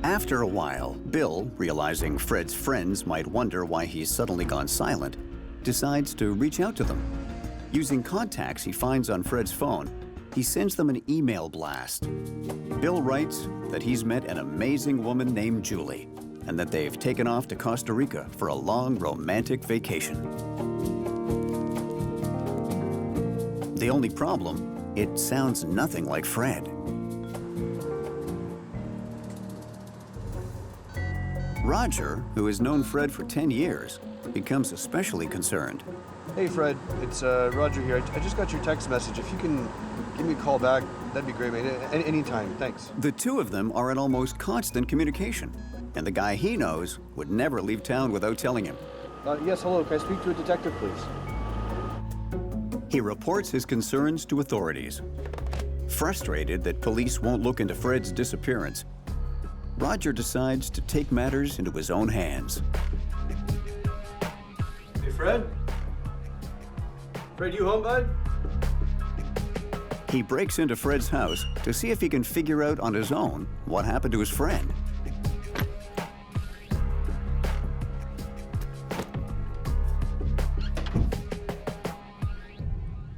Speaker 1: After a while, Bill, realizing Fred's friends might wonder why he's suddenly gone silent, decides to reach out to them. Using contacts he finds on Fred's phone, he sends them an email blast. Bill writes that he's met an amazing woman named Julie, and that they've taken off to Costa Rica for a long romantic vacation. The only problem, it sounds nothing like Fred. Roger, who has known Fred for 10 years, becomes especially concerned.
Speaker 15: Hey, Fred. It's Roger here. I just got your text message. If you can give me a call back, that'd be great, man. Anytime. Thanks.
Speaker 1: The two of them are in almost constant communication, and the guy he knows would never leave town without telling him.
Speaker 15: Yes, hello. Can I speak to a detective, please?
Speaker 1: He reports his concerns to authorities. Frustrated that police won't look into Fred's disappearance, Roger decides to take matters into his own hands.
Speaker 15: Hey, Fred? Fred, you home, bud?
Speaker 1: He breaks into Fred's house to see if he can figure out on his own what happened to his friend.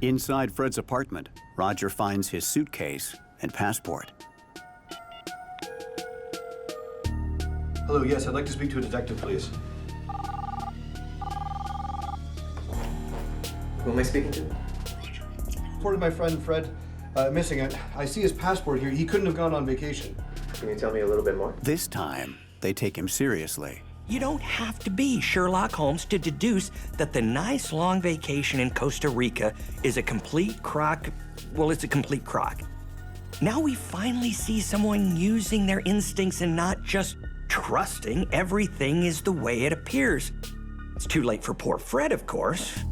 Speaker 1: Inside Fred's apartment, Roger finds his suitcase and passport.
Speaker 15: Hello, yes, I'd like to speak to a detective, please.
Speaker 8: Who am I speaking to?
Speaker 15: Reported my friend Fred missing. I see his passport here. He couldn't have gone on vacation.
Speaker 8: Can you tell me a little bit more?
Speaker 1: This time, they take him seriously.
Speaker 3: You don't have to be Sherlock Holmes to deduce that the nice long vacation in Costa Rica is a complete crock. Well, it's a complete crock. Now we finally see someone using their instincts and not just trusting everything is the way it appears. It's too late for poor Fred, of course.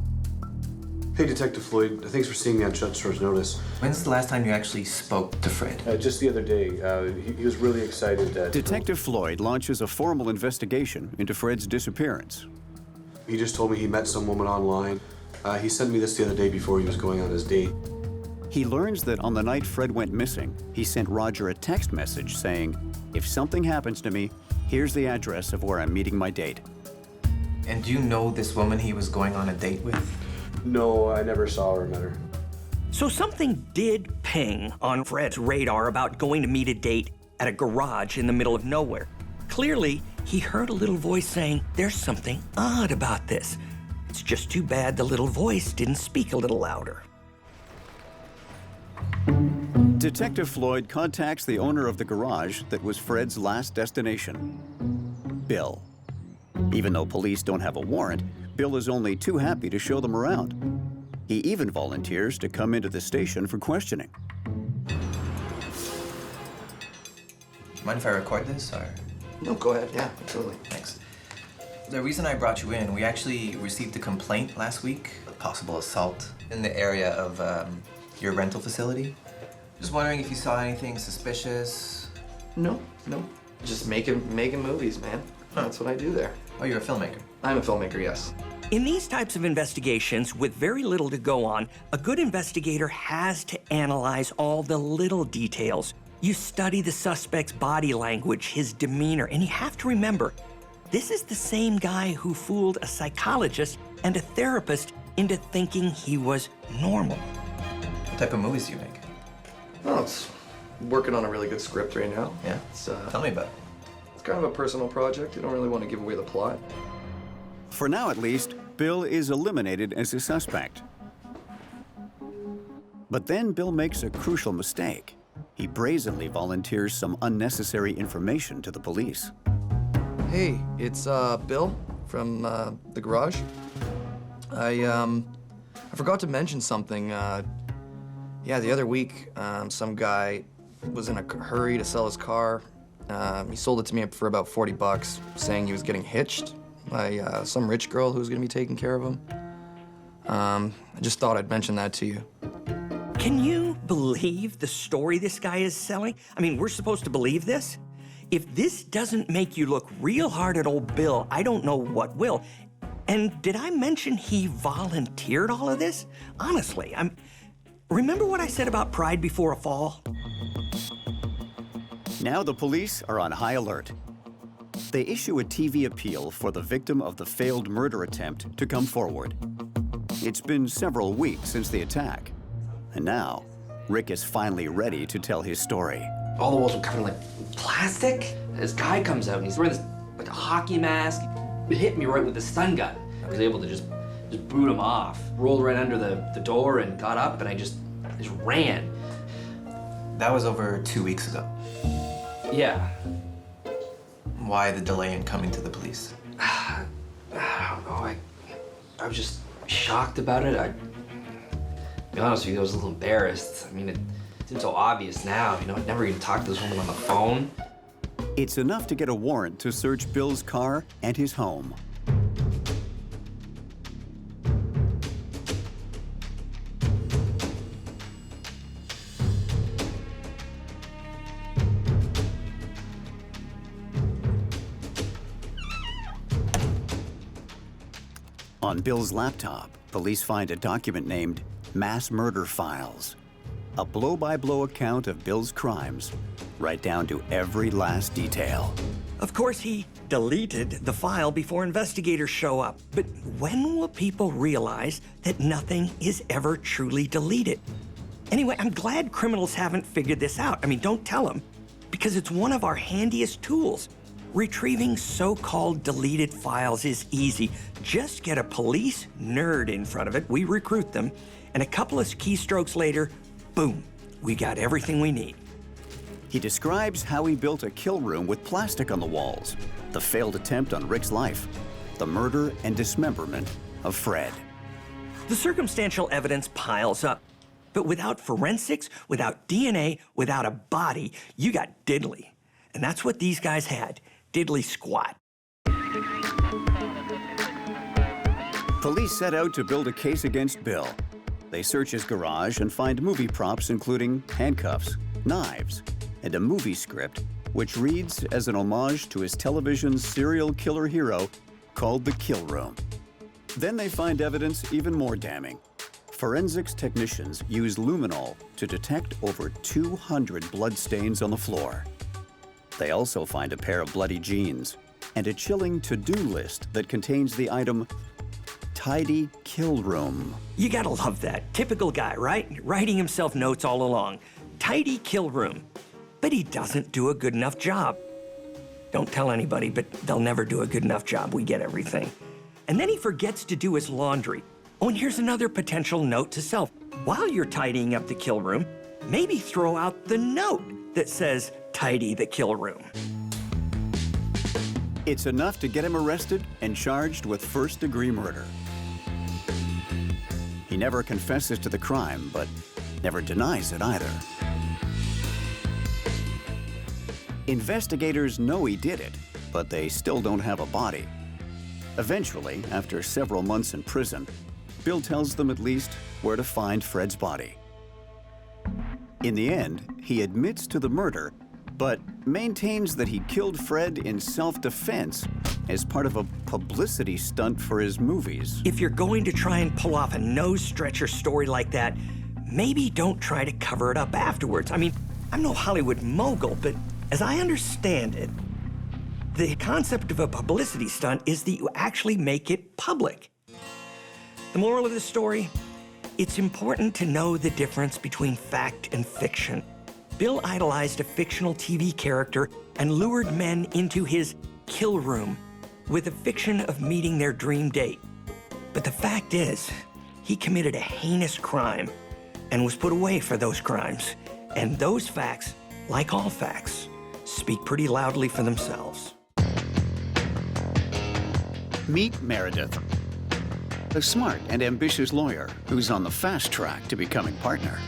Speaker 15: Hey, Detective Floyd. Thanks for seeing me on short notice.
Speaker 2: When's the last time you actually spoke to Fred?
Speaker 15: Just the other day. He was really excited that...
Speaker 1: Detective Floyd launches a formal investigation into Fred's disappearance.
Speaker 15: He just told me he met some woman online. He sent me this the other day before he was going on his date.
Speaker 1: He learns that on the night Fred went missing, he sent Roger a text message saying, "If something happens to me, here's the address of where I'm meeting my date."
Speaker 2: And do you know this woman he was going on a date with?
Speaker 15: No, I never saw her or met her.
Speaker 3: So something did ping on Fred's radar about going to meet a date at a garage in the middle of nowhere. Clearly, he heard a little voice saying, there's something odd about this. It's just too bad the little voice didn't speak a little louder.
Speaker 1: Detective Floyd contacts the owner of the garage that was Fred's last destination, Bill. Even though police don't have a warrant, Bill is only too happy to show them around. He even volunteers to come into the station for questioning.
Speaker 9: Mind if I record this, or?
Speaker 16: No, go ahead. Yeah, absolutely.
Speaker 9: Thanks. The reason I brought you in, we actually received a complaint last week, a possible assault in the area of your rental facility. Just wondering if you saw anything suspicious.
Speaker 16: No. Just making movies, man. That's what I do there.
Speaker 9: Oh, you're a filmmaker?
Speaker 16: I'm a filmmaker, yes.
Speaker 3: In these types of investigations, with very little to go on, a good investigator has to analyze all the little details. You study the suspect's body language, his demeanor, and you have to remember, this is the same guy who fooled a psychologist and a therapist into thinking he was normal.
Speaker 9: What type of movies do you make?
Speaker 16: Well, it's working on a really good script right now.
Speaker 9: Yeah? Tell me about it.
Speaker 16: It's kind of a personal project. I don't really want to give away the plot.
Speaker 1: For now, at least, Bill is eliminated as a suspect. But then Bill makes a crucial mistake. He brazenly volunteers some unnecessary information to the police.
Speaker 16: Hey, it's Bill from the garage. I forgot to mention something. Yeah, the other week, some guy was in a hurry to sell his car. He sold it to me for about 40 bucks, saying he was getting hitched by some rich girl who was gonna be taking care of him. I just thought I'd mention that to you.
Speaker 3: Can you believe the story this guy is selling? I mean, we're supposed to believe this? If this doesn't make you look real hard at old Bill, I don't know what will. And did I mention he volunteered all of this? Honestly, remember what I said about pride before a fall?
Speaker 1: Now the police are on high alert. They issue a TV appeal for the victim of the failed murder attempt to come forward. It's been several weeks since the attack. And now, Rick is finally ready to tell his story.
Speaker 23: All the walls were covered in like plastic. This guy comes out and he's wearing this like a hockey mask. He hit me right with the stun gun. I was able to just boot him off. Rolled right under the door and got up and I just ran.
Speaker 9: That was over 2 weeks ago.
Speaker 23: Yeah.
Speaker 9: Why the delay in coming to the police?
Speaker 23: I don't know. I was just shocked about it. To be honest with you, I was a little embarrassed. I mean, it seems so obvious now. You know, I'd never even talked to this woman on the phone.
Speaker 1: It's enough to get a warrant to search Bill's car and his home. On Bill's laptop, police find a document named Mass Murder Files, a blow-by-blow account of Bill's crimes, right down to every last detail.
Speaker 3: Of course, he deleted the file before investigators show up. But when will people realize that nothing is ever truly deleted? Anyway, I'm glad criminals haven't figured this out. I mean, don't tell them, because it's one of our handiest tools. Retrieving so-called deleted files is easy. Just get a police nerd in front of it, we recruit them, and a couple of keystrokes later, boom, we got everything we need.
Speaker 1: He describes how he built a kill room with plastic on the walls, the failed attempt on Rick's life, the murder and dismemberment of Fred.
Speaker 3: The circumstantial evidence piles up, but without forensics, without DNA, without a body, you got diddly. And that's what these guys had. Diddly squat.
Speaker 1: Police set out to build a case against Bill. They search his garage and find movie props including handcuffs, knives, and a movie script which reads as an homage to his television's serial killer hero called The Kill Room. Then they find evidence even more damning. Forensics technicians use luminol to detect over 200 bloodstains on the floor. They also find a pair of bloody jeans and a chilling to-do list that contains the item tidy kill room.
Speaker 3: You gotta love that. Typical guy, right? Writing himself notes all along. Tidy kill room. But he doesn't do a good enough job. Don't tell anybody, but they'll never do a good enough job. We get everything. And then he forgets to do his laundry. Oh, and here's another potential note to self. While you're tidying up the kill room, maybe throw out the note that says, tidy the kill room.
Speaker 1: It's enough to get him arrested and charged with first-degree murder. He never confesses to the crime, but never denies it either. Investigators know he did it, but they still don't have a body. Eventually, after several months in prison, Bill tells them at least where to find Fred's body. In the end, he admits to the murder, but maintains that he killed Fred in self-defense as part of a publicity stunt for his movies.
Speaker 3: If you're going to try and pull off a nose-stretcher story like that, maybe don't try to cover it up afterwards. I mean, I'm no Hollywood mogul, but as I understand it, the concept of a publicity stunt is that you actually make it public. The moral of the story? It's important to know the difference between fact and fiction. Bill idolized a fictional TV character and lured men into his kill room with the fiction of meeting their dream date. But the fact is, he committed a heinous crime and was put away for those crimes. And those facts, like all facts, speak pretty loudly for themselves.
Speaker 1: Meet Meredith, a smart and ambitious lawyer who's on the fast track to becoming partner.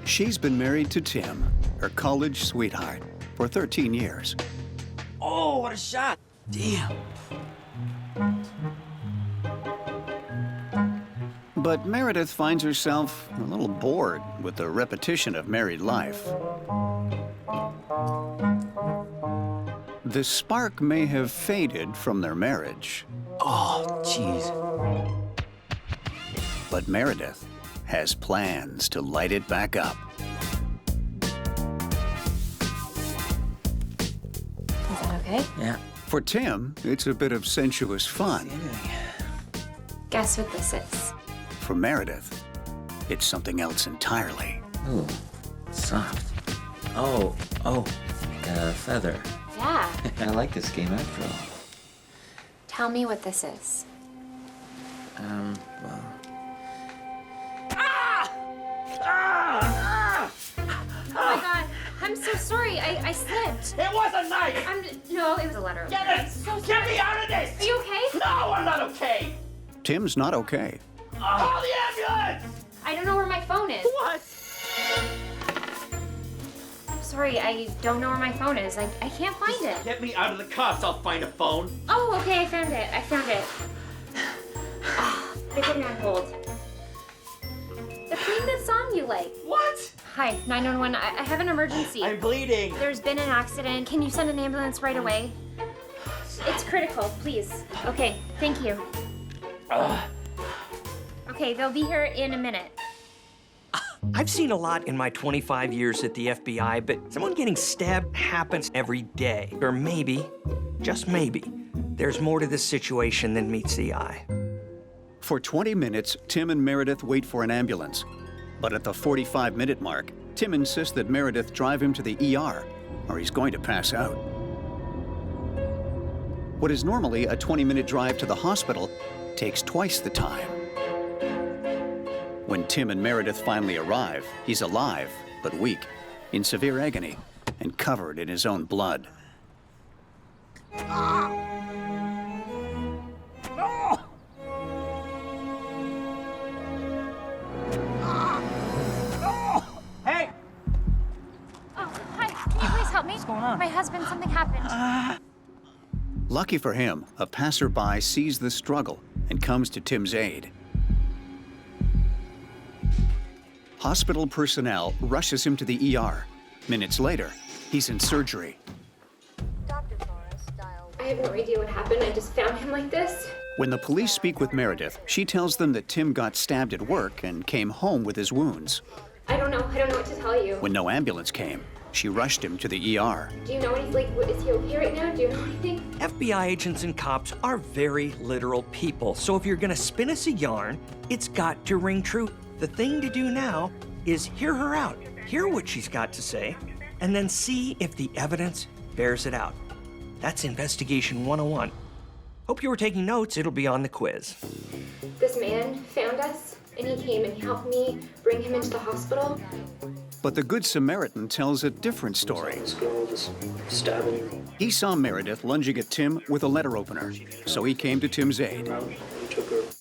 Speaker 1: She's been married to Tim, her college sweetheart, for 13 years.
Speaker 12: Oh, what a shot. Damn.
Speaker 1: But Meredith finds herself a little bored with the repetition of married life. The spark may have faded from their marriage.
Speaker 12: Oh, jeez.
Speaker 1: But Meredith has plans to light it back up.
Speaker 11: Is that okay?
Speaker 12: Yeah.
Speaker 1: For Tim, it's a bit of sensuous fun.
Speaker 11: Guess what this is?
Speaker 1: For Meredith, it's something else entirely.
Speaker 12: Ooh, soft. Oh, like a feather.
Speaker 11: Yeah.
Speaker 12: I like this game after all.
Speaker 11: Tell me what this is.
Speaker 12: Well.
Speaker 11: Oh my god, I'm so sorry. I slipped.
Speaker 4: It was a knife!
Speaker 11: No, it was a letter.
Speaker 4: Get it!
Speaker 11: So
Speaker 4: Get me out of this!
Speaker 11: Are you okay?
Speaker 4: No, I'm not okay!
Speaker 1: Tim's not okay.
Speaker 4: Call the ambulance!
Speaker 11: I don't know where my phone is.
Speaker 4: What?
Speaker 11: Sorry, I don't know where my phone is. I can't find it.
Speaker 4: Get me out of the cuffs, I'll find a phone.
Speaker 11: Oh, okay, I found it. I put it on hold. The thing that song you like.
Speaker 4: What?
Speaker 11: Hi, 911. I have an emergency.
Speaker 4: I'm bleeding.
Speaker 11: There's been an accident. Can you send an ambulance right away? It's critical, please. Okay, thank you. Okay, they'll be here in a minute.
Speaker 3: I've seen a lot in my 25 years at the FBI, but someone getting stabbed happens every day. Or maybe, just maybe, there's more to this situation than meets the eye.
Speaker 1: For 20 minutes, Tim and Meredith wait for an ambulance. But at the 45-minute mark, Tim insists that Meredith drive him to the ER, or he's going to pass out. What is normally a 20-minute drive to the hospital takes twice the time. When Tim and Meredith finally arrive, he's alive, but weak, in severe agony, and covered in his own blood.
Speaker 4: Hey!
Speaker 11: Oh, hi. Can you please help me? What's going on? My husband, something happened.
Speaker 1: Lucky for him, a passerby sees the struggle and comes to Tim's aid. Hospital personnel rushes him to the ER. Minutes later, he's in surgery.
Speaker 11: I have no idea what happened. I just found him like this.
Speaker 1: When the police speak with Meredith, she tells them that Tim got stabbed at work and came home with his wounds.
Speaker 11: I don't know what to tell you.
Speaker 1: When no ambulance came, She rushed him to the ER.
Speaker 11: Do you know anything? Like, is he okay right now? Do you know anything?
Speaker 3: FBI agents and cops are very literal people, so if you're gonna spin us a yarn, it's got to ring true. The thing to do now is hear her out, hear what she's got to say, and then see if the evidence bears it out. That's Investigation 101. Hope you were taking notes, it'll be on the quiz.
Speaker 11: This man found us, and he came and he helped me bring him into the hospital.
Speaker 1: But the Good Samaritan tells a different story. He saw Meredith lunging at Tim with a letter opener, so he came to Tim's aid.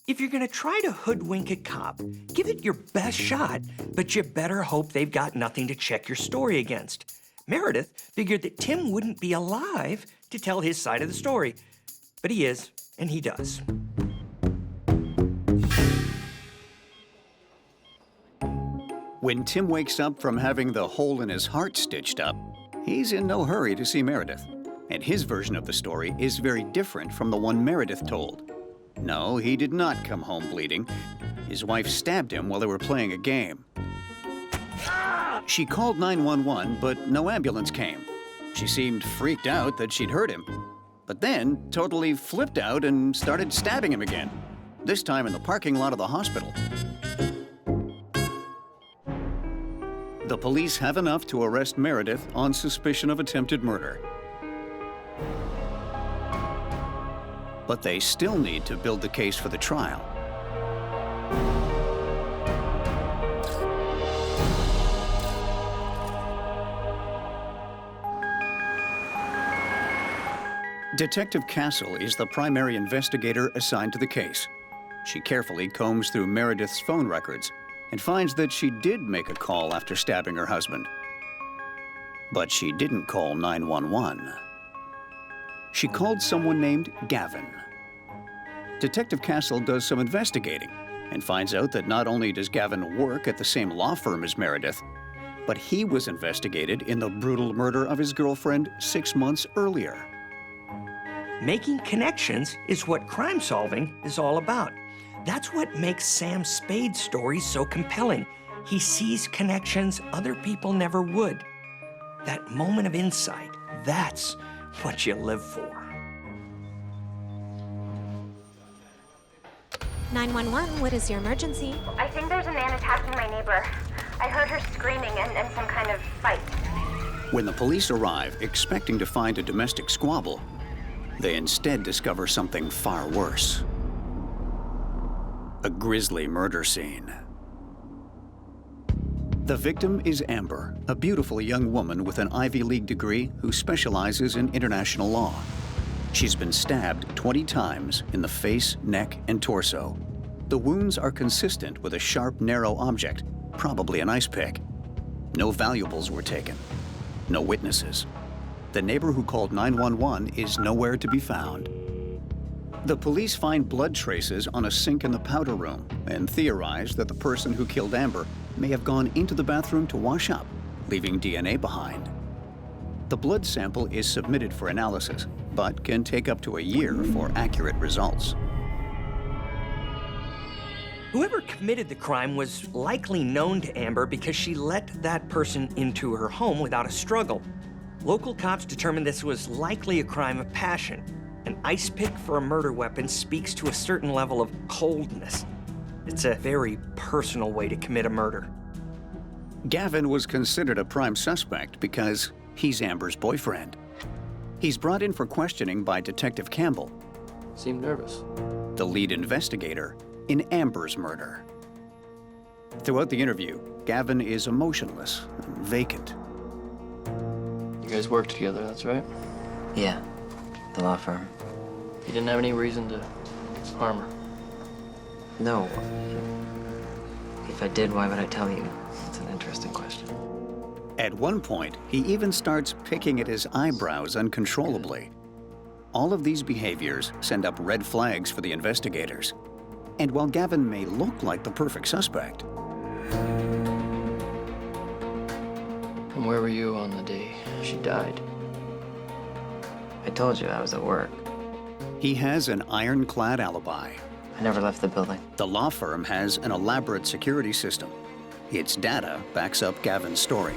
Speaker 3: If you're gonna try to hoodwink a cop, give it your best shot, but you better hope they've got nothing to check your story against. Meredith figured that Tim wouldn't be alive to tell his side of the story, but he is, and he does.
Speaker 1: When Tim wakes up from having the hole in his heart stitched up, he's in no hurry to see Meredith. And his version of the story is very different from the one Meredith told. No, he did not come home bleeding. His wife stabbed him while they were playing a game. She called 911, but no ambulance came. She seemed freaked out that she'd hurt him, but then totally flipped out and started stabbing him again, this time in the parking lot of the hospital. The police have enough to arrest Meredith on suspicion of attempted murder. But they still need to build the case for the trial. Detective Castle is the primary investigator assigned to the case. She carefully combs through Meredith's phone records and finds that she did make a call after stabbing her husband. But she didn't call 911. She called someone named Gavin. Detective Castle does some investigating and finds out that not only does Gavin work at the same law firm as Meredith, but he was investigated in the brutal murder of his girlfriend 6 months earlier.
Speaker 3: Making connections is what crime solving is all about. That's what makes Sam Spade's story so compelling. He sees connections other people never would. That moment of insight, that's what you live for.
Speaker 7: 911, what is your emergency?
Speaker 11: I think there's a man attacking my neighbor. I heard her screaming and some kind of fight.
Speaker 1: When the police arrive expecting to find a domestic squabble, they instead discover something far worse. A grisly murder scene. The victim is Amber, a beautiful young woman with an Ivy League degree who specializes in international law. She's been stabbed 20 times in the face, neck, and torso. The wounds are consistent with a sharp, narrow object, probably an ice pick. No valuables were taken. No witnesses. The neighbor who called 911 is nowhere to be found. The police find blood traces on a sink in the powder room and theorize that the person who killed Amber may have gone into the bathroom to wash up, leaving DNA behind. The blood sample is submitted for analysis, but can take up to a year for accurate results.
Speaker 3: Whoever committed the crime was likely known to Amber because she let that person into her home without a struggle. Local cops determined this was likely a crime of passion. An ice pick for a murder weapon speaks to a certain level of coldness. It's a very personal way to commit a murder.
Speaker 1: Gavin was considered a prime suspect because he's Amber's boyfriend. He's brought in for questioning by Detective Campbell.
Speaker 14: Seemed nervous.
Speaker 1: The lead investigator in Amber's murder. Throughout the interview, Gavin is emotionless and vacant.
Speaker 14: You guys work together, that's right?
Speaker 8: Yeah, the law firm.
Speaker 14: You didn't have any reason to harm her?
Speaker 8: No. If I did, why would I tell you? It's an interesting question.
Speaker 1: At one point, he even starts picking at his eyebrows uncontrollably. All of these behaviors send up red flags for the investigators. And while Gavin may look like the perfect suspect...
Speaker 14: And where were you on the day she died?
Speaker 8: I told you I was at work.
Speaker 1: He has an ironclad alibi.
Speaker 8: I never left the building.
Speaker 1: The law firm has an elaborate security system. Its data backs up Gavin's story.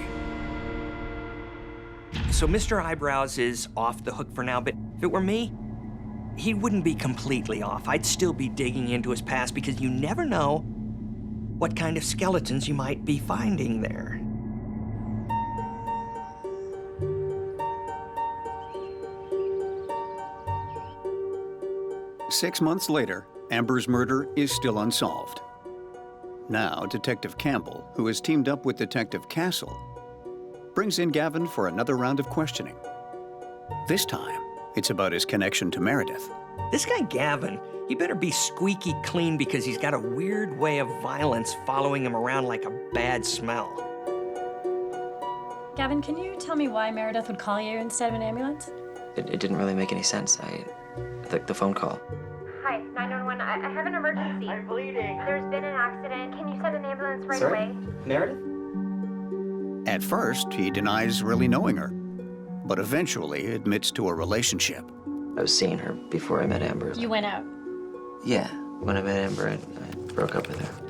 Speaker 3: So Mr. Eyebrows is off the hook for now, but if it were me, he wouldn't be completely off. I'd still be digging into his past because you never know what kind of skeletons you might be finding there.
Speaker 1: Six months later, Amber's murder is still unsolved. Now, Detective Campbell, who has teamed up with Detective Castle, brings in Gavin for another round of questioning. This time, it's about his connection to Meredith.
Speaker 3: This guy Gavin, he better be squeaky clean because he's got a weird way of violence following him around like a bad smell.
Speaker 13: Gavin, can you tell me why Meredith would call you instead of an ambulance?
Speaker 8: It didn't really make any sense. The phone call.
Speaker 11: Hi, 911. I have an emergency. I'm bleeding. There's been an accident. Can you send an ambulance right
Speaker 8: Sorry?
Speaker 11: away?
Speaker 8: Meredith?
Speaker 1: At first, he denies really knowing her, but eventually admits to a relationship.
Speaker 8: I was seeing her before I met Amber.
Speaker 13: You went out.
Speaker 8: Yeah, when I met Amber, I broke up with her.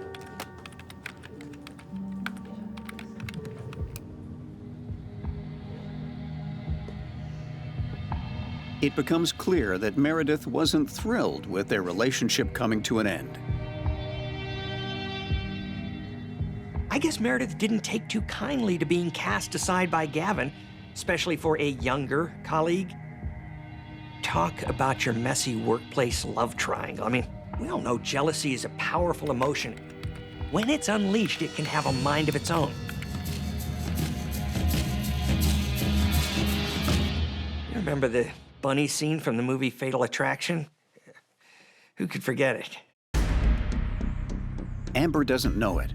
Speaker 1: It becomes clear that Meredith wasn't thrilled with their relationship coming to an end.
Speaker 3: I guess Meredith didn't take too kindly to being cast aside by Gavin, especially for a younger colleague. Talk about your messy workplace love triangle. I mean, we all know jealousy is a powerful emotion. When it's unleashed, it can have a mind of its own. You remember the bunny scene from the movie Fatal Attraction? Who could forget it?
Speaker 1: Amber doesn't know it,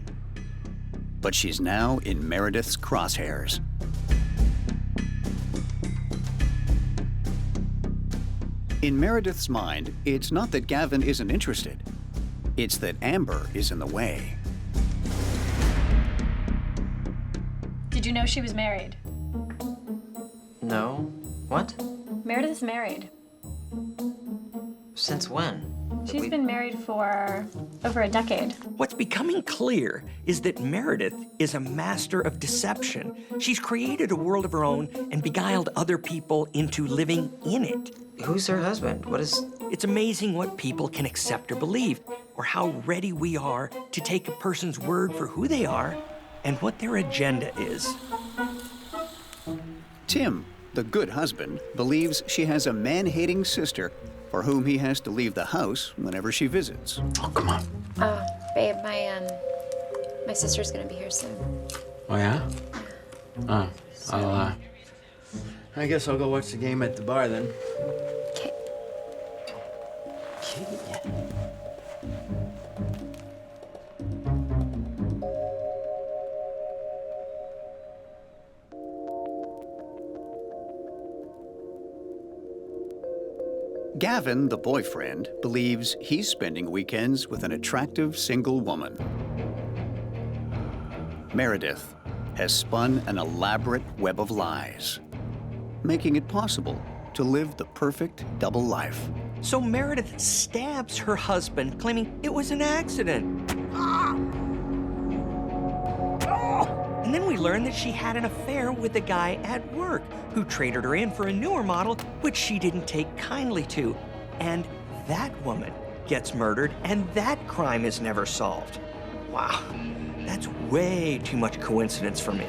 Speaker 1: but she's now in Meredith's crosshairs. In Meredith's mind, it's not that Gavin isn't interested. It's that Amber is in the way.
Speaker 13: Did you know she was married?
Speaker 8: No. What?
Speaker 13: Meredith's married.
Speaker 8: Since when?
Speaker 13: She's been married for over a decade.
Speaker 3: What's becoming clear is that Meredith is a master of deception. She's created a world of her own and beguiled other people into living in it.
Speaker 8: Who's her husband? What is...
Speaker 3: It's amazing what people can accept or believe, or how ready we are to take a person's word for who they are and what their agenda is.
Speaker 1: Tim, the good husband, believes she has a man-hating sister for whom he has to leave the house whenever she visits.
Speaker 15: Oh, come on.
Speaker 11: Oh, babe, my sister's gonna be here soon.
Speaker 22: Oh, yeah? Oh, I guess I'll go watch the game at the bar then.
Speaker 11: Okay.
Speaker 1: Gavin, the boyfriend, believes he's spending weekends with an attractive single woman. Meredith has spun an elaborate web of lies, making it possible to live the perfect double life.
Speaker 3: So Meredith stabs her husband, claiming it was an accident. And then we learn that she had an affair with a guy at work who traded her in for a newer model, which she didn't take kindly to. And that woman gets murdered, and that crime is never solved. Wow, that's way too much coincidence for me.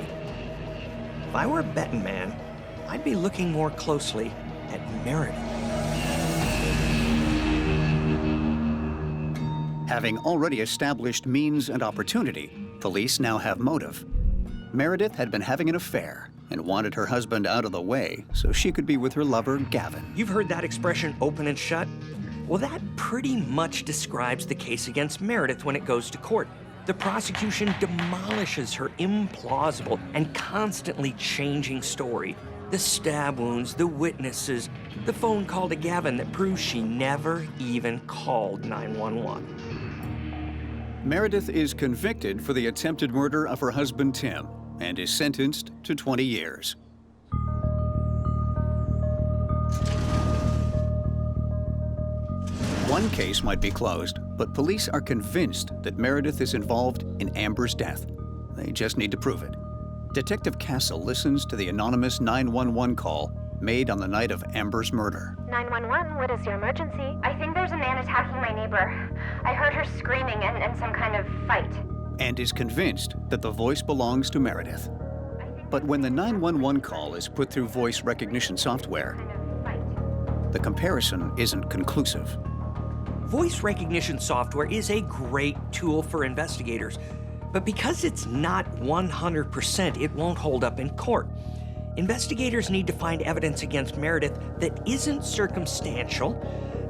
Speaker 3: If I were a betting man, I'd be looking more closely at Meredith.
Speaker 1: Having already established means and opportunity, police now have motive. Meredith had been having an affair and wanted her husband out of the way so she could be with her lover, Gavin.
Speaker 3: You've heard that expression, open and shut? Well, that pretty much describes the case against Meredith when it goes to court. The prosecution demolishes her implausible and constantly changing story. The stab wounds, the witnesses, the phone call to Gavin that proves she never even called 911.
Speaker 1: Meredith is convicted for the attempted murder of her husband, Tim, and is sentenced to 20 years. One case might be closed, but police are convinced that Meredith is involved in Amber's death. They just need to prove it. Detective Castle listens to the anonymous 911 call made on the night of Amber's murder.
Speaker 11: 911, what is your emergency? I think there's a man attacking my neighbor. I heard her screaming and some kind of fight.
Speaker 1: And is convinced that the voice belongs to Meredith. But when the 911 call is put through voice recognition software, the comparison isn't conclusive.
Speaker 3: Voice recognition software is a great tool for investigators, but because it's not 100%, it won't hold up in court. Investigators need to find evidence against Meredith that isn't circumstantial.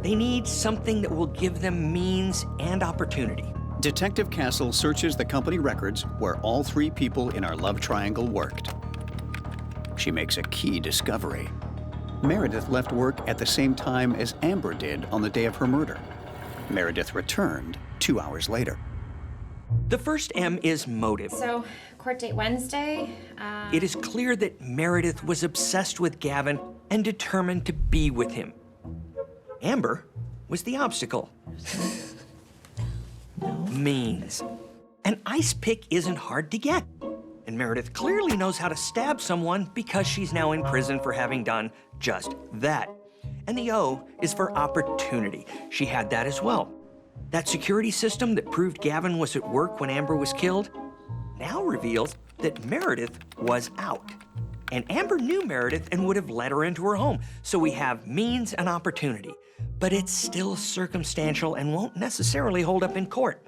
Speaker 3: They need something that will give them means and opportunity.
Speaker 1: Detective Castle searches the company records where all three people in our love triangle worked. She makes a key discovery. Meredith left work at the same time as Amber did on the day of her murder. Meredith returned 2 hours later.
Speaker 3: The first M is motive.
Speaker 11: So, court date Wednesday.
Speaker 3: It is clear that Meredith was obsessed with Gavin and determined to be with him. Amber was the obstacle. Means. An ice pick isn't hard to get. And Meredith clearly knows how to stab someone because she's now in prison for having done just that. And the O is for opportunity. She had that as well. That security system that proved Gavin was at work when Amber was killed now reveals that Meredith was out. And Amber knew Meredith and would have let her into her home. So we have means and opportunity. But it's still circumstantial and won't necessarily hold up in court.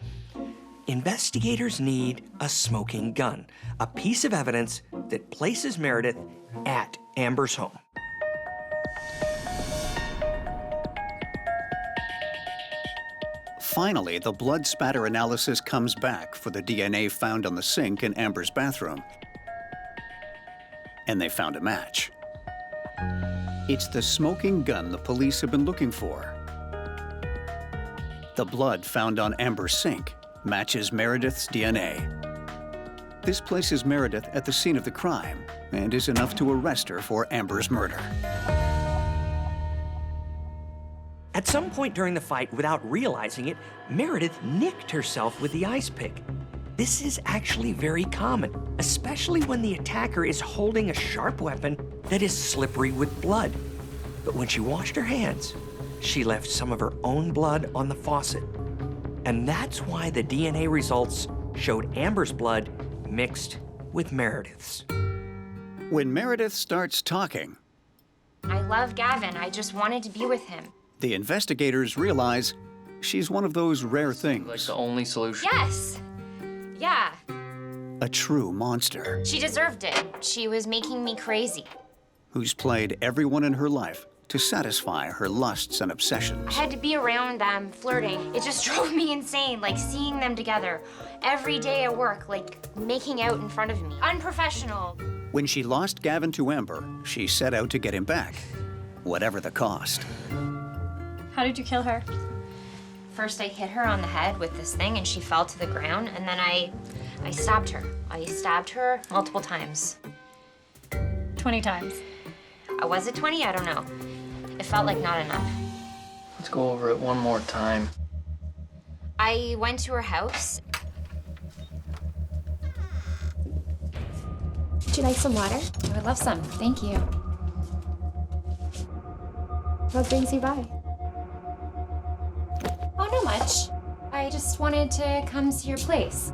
Speaker 3: Investigators need a smoking gun, a piece of evidence that places Meredith at Amber's home.
Speaker 1: Finally, the blood spatter analysis comes back for the DNA found on the sink in Amber's bathroom. And they found a match. It's the smoking gun the police have been looking for. The blood found on Amber's sink matches Meredith's DNA. This places Meredith at the scene of the crime and is enough to arrest her for Amber's murder.
Speaker 3: At some point during the fight, without realizing it, Meredith nicked herself with the ice pick. This is actually very common, especially when the attacker is holding a sharp weapon that is slippery with blood. But when she washed her hands, she left some of her own blood on the faucet. And that's why the DNA results showed Amber's blood mixed with Meredith's.
Speaker 1: When Meredith starts talking,
Speaker 11: I love Gavin. I just wanted to be with him.
Speaker 1: the investigators realize she's one of those rare things.
Speaker 14: Like the only solution.
Speaker 11: Yes. Yeah.
Speaker 1: A true monster
Speaker 11: She deserved it. She was making me crazy.
Speaker 1: who's played everyone in her life to satisfy her lusts and
Speaker 11: I
Speaker 1: obsessions.
Speaker 11: had to be around them, flirting. It just drove me insane, like seeing them together. Every day at work, like making out in front of me. Unprofessional.
Speaker 1: When she lost Gavin to Amber, she set out to get him back, whatever the cost.
Speaker 13: How did you kill her?
Speaker 11: First, I hit her on the head with this thing and she fell to the ground, and then I stabbed her. I stabbed her multiple times.
Speaker 13: 20 times.
Speaker 11: Was it 20? I don't know. It felt like not enough.
Speaker 14: Let's go over it one more time.
Speaker 11: I went to her house.
Speaker 10: Would you like some water?
Speaker 11: I would love some. Thank you.
Speaker 10: What brings you by?
Speaker 11: Oh, not much. I just wanted to come see your place.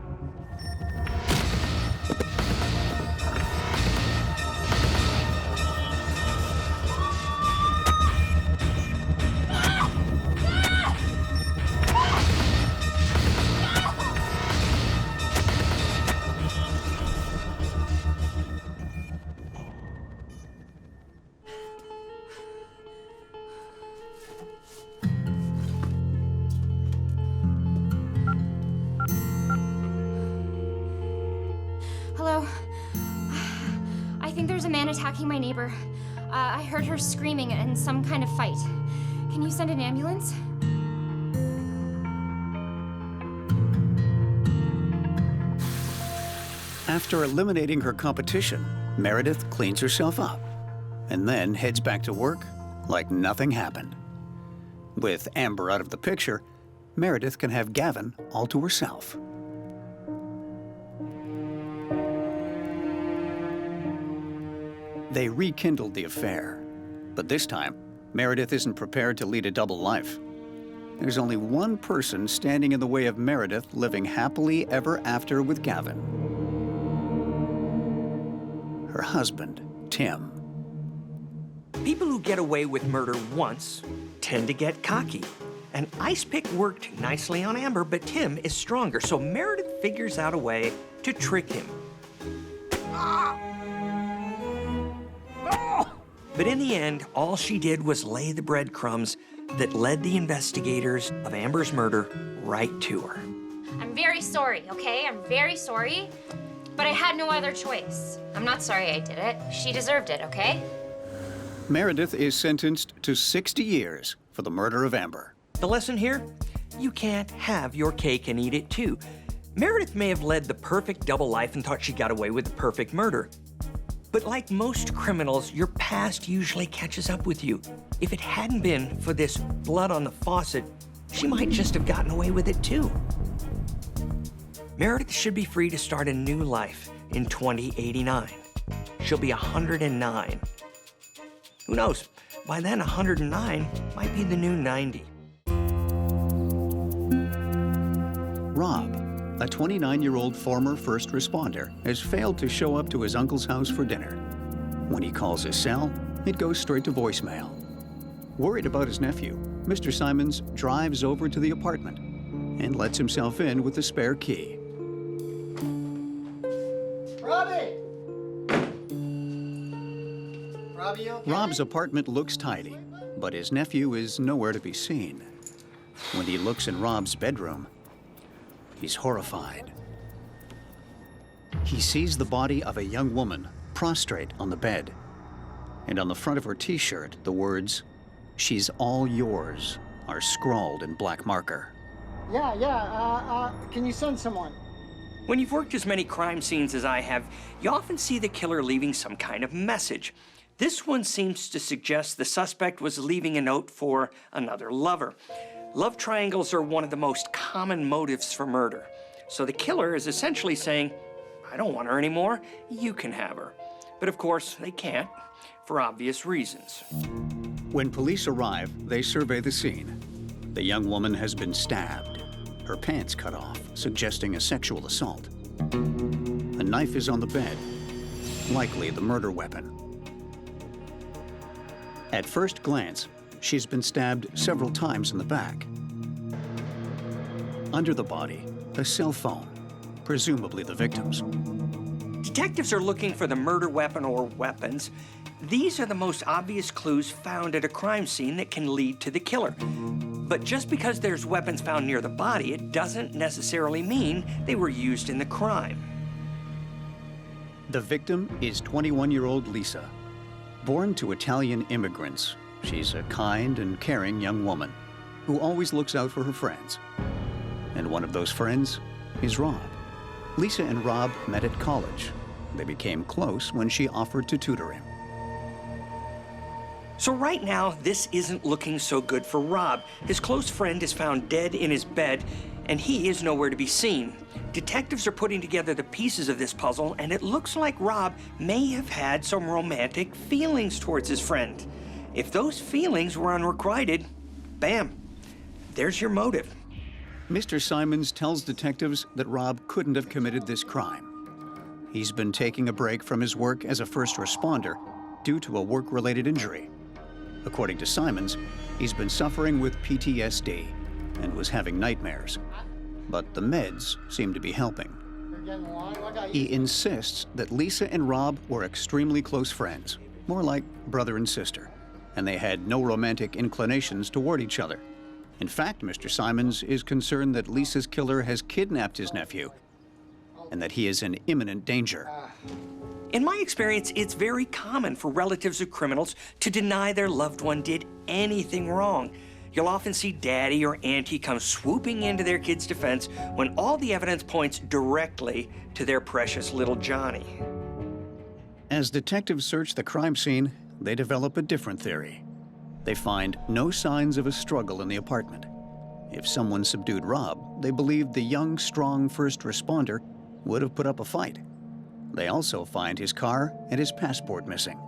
Speaker 11: Hello. I think there's a man attacking my neighbor. I heard her screaming and some kind of fight. Can you send an ambulance?
Speaker 1: After eliminating her competition, Meredith cleans herself up and then heads back to work like nothing happened. With Amber out of the picture, Meredith can have Gavin all to herself. They rekindled the affair, but this time, Meredith isn't prepared to lead a double life. There's only one person standing in the way of Meredith living happily ever after with Gavin. Her husband, Tim.
Speaker 3: People who get away with murder once tend to get cocky. An ice pick worked nicely on Amber, but Tim is stronger, so Meredith figures out a way to trick him. But in the end, all she did was lay the breadcrumbs that led the investigators of Amber's murder right to her.
Speaker 11: I'm very sorry, okay? I'm very sorry, but I had no other choice. I'm not sorry I did it. She deserved it, okay?
Speaker 1: Meredith is sentenced to 60 years for the murder of Amber.
Speaker 3: The lesson here? You can't have your cake and eat it too. Meredith may have led the perfect double life and thought she got away with the perfect murder. But like most criminals, your past usually catches up with you. If it hadn't been for this blood on the faucet, she might just have gotten away with it too. Meredith should be free to start a new life in 2089. She'll be 109. Who knows? By then, 109 might be the new 90.
Speaker 1: Rob, a 29-year-old former first responder, has failed to show up to his uncle's house for dinner. When he calls his cell, it goes straight to voicemail. Worried about his nephew, Mr. Simons drives over to the apartment and lets himself in with the spare key.
Speaker 4: Robbie! Robbie, you okay?
Speaker 1: Rob's apartment looks tidy, but his nephew is nowhere to be seen. When he looks in Rob's bedroom, he's horrified. He sees the body of a young woman prostrate on the bed, and on the front of her t-shirt, the words, "She's all yours," are scrawled in black marker.
Speaker 4: Can you send someone?
Speaker 3: When you've worked as many crime scenes as I have, you often see the killer leaving some kind of message. This one seems to suggest the suspect was leaving a note for another lover. Love triangles are one of the most common motives for murder. So the killer is essentially saying, I don't want her anymore, you can have her. But of course, they can't, for obvious reasons.
Speaker 1: When police arrive, they survey the scene. The young woman has been stabbed, her pants cut off, suggesting a sexual assault. A knife is on the bed, likely the murder weapon. At first glance, she's been stabbed several times in the back. Under the body, a cell phone, presumably the victim's.
Speaker 3: Detectives are looking for the murder weapon or weapons. These are the most obvious clues found at a crime scene that can lead to the killer. But just because there's weapons found near the body, it doesn't necessarily mean they were used in the crime.
Speaker 1: The victim is 21-year-old Lisa. Born to Italian immigrants, she's a kind and caring young woman who always looks out for her friends. And one of those friends is Rob. Lisa and Rob met at college. They became close when she offered to tutor him.
Speaker 3: So right now, this isn't looking so good for Rob. His close friend is found dead in his bed, and he is nowhere to be seen. Detectives are putting together the pieces of this puzzle, and it looks like Rob may have had some romantic feelings towards his friend. If those feelings were unrequited, bam, there's your motive.
Speaker 1: Mr. Simons tells detectives that Rob couldn't have committed this crime. He's been taking a break from his work as a first responder due to a work-related injury. According to Simons, he's been suffering with PTSD and was having nightmares. But the meds seem to be helping. He insists that Lisa and Rob were extremely close friends, more like brother and sister, and they had no romantic inclinations toward each other. In fact, Mr. Simons is concerned that Lisa's killer has kidnapped his nephew and that he is in imminent danger.
Speaker 3: In my experience, it's very common for relatives of criminals to deny their loved one did anything wrong. You'll often see daddy or auntie come swooping into their kid's defense when all the evidence points directly to their precious little Johnny.
Speaker 1: As detectives search the crime scene, they develop a different theory. They find no signs of a struggle in the apartment. If someone subdued Rob, they believe the young, strong first responder would have put up a fight. They also find his car and his passport missing.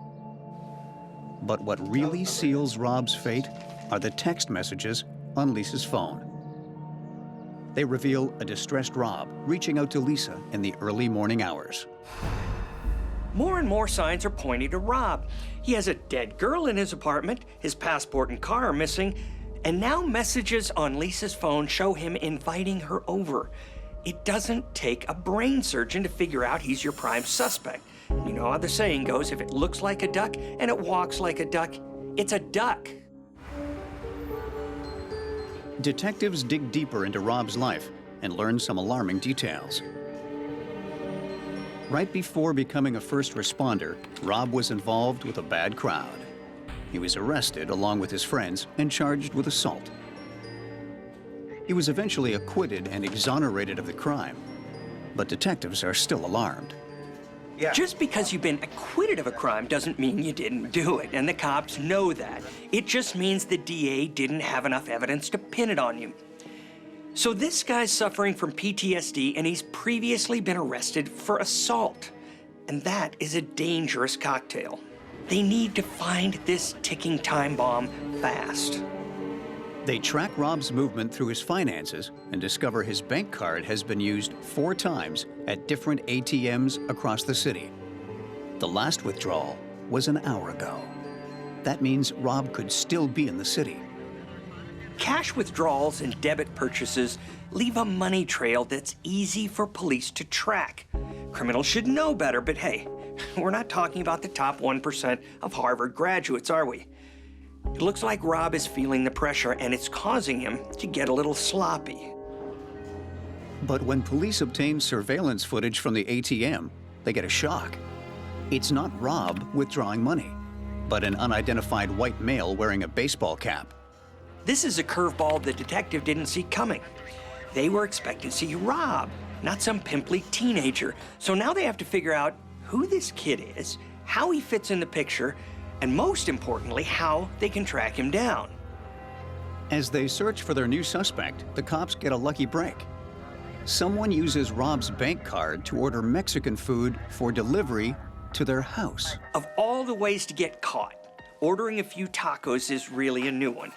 Speaker 1: But what really seals Rob's fate are the text messages on Lisa's phone. They reveal a distressed Rob reaching out to Lisa in the early morning hours.
Speaker 3: More and more signs are pointing to Rob. He has a dead girl in his apartment, his passport and car are missing, and now messages on Lisa's phone show him inviting her over. It doesn't take a brain surgeon to figure out he's your prime suspect. You know how the saying goes, if it looks like a duck and it walks like a duck, it's a duck.
Speaker 1: Detectives dig deeper into Rob's life and learn some alarming details. Right before becoming a first responder, Rob was involved with a bad crowd. He was arrested along with his friends and charged with assault. He was eventually acquitted and exonerated of the crime, but detectives are still alarmed.
Speaker 3: Just because you've been acquitted of a crime doesn't mean you didn't do it, and the cops know that. It just means the DA didn't have enough evidence to pin it on you. So this guy's suffering from PTSD, and he's previously been arrested for assault. And that is a dangerous cocktail. They need to find this ticking time bomb fast.
Speaker 1: They track Rob's movement through his finances and discover his bank card has been used 4 times at different ATMs across the city. The last withdrawal was an hour ago. That means Rob could still be in the city.
Speaker 3: Cash withdrawals and debit purchases leave a money trail that's easy for police to track. Criminals should know better, but hey, we're not talking about the top 1% of Harvard graduates, are we? It looks like Rob is feeling the pressure, and it's causing him to get a little sloppy.
Speaker 1: But when police obtain surveillance footage from the ATM, they get a shock. It's not Rob withdrawing money, but an unidentified white male wearing a baseball cap.
Speaker 3: This is a curveball the detective didn't see coming. They were expecting to see Rob, not some pimply teenager. So now they have to figure out who this kid is, how he fits in the picture, and most importantly, how they can track him down.
Speaker 1: As they search for their new suspect, the cops get a lucky break. Someone uses Rob's bank card to order Mexican food for delivery to their house.
Speaker 3: Of all the ways to get caught, ordering a few tacos is really a new one.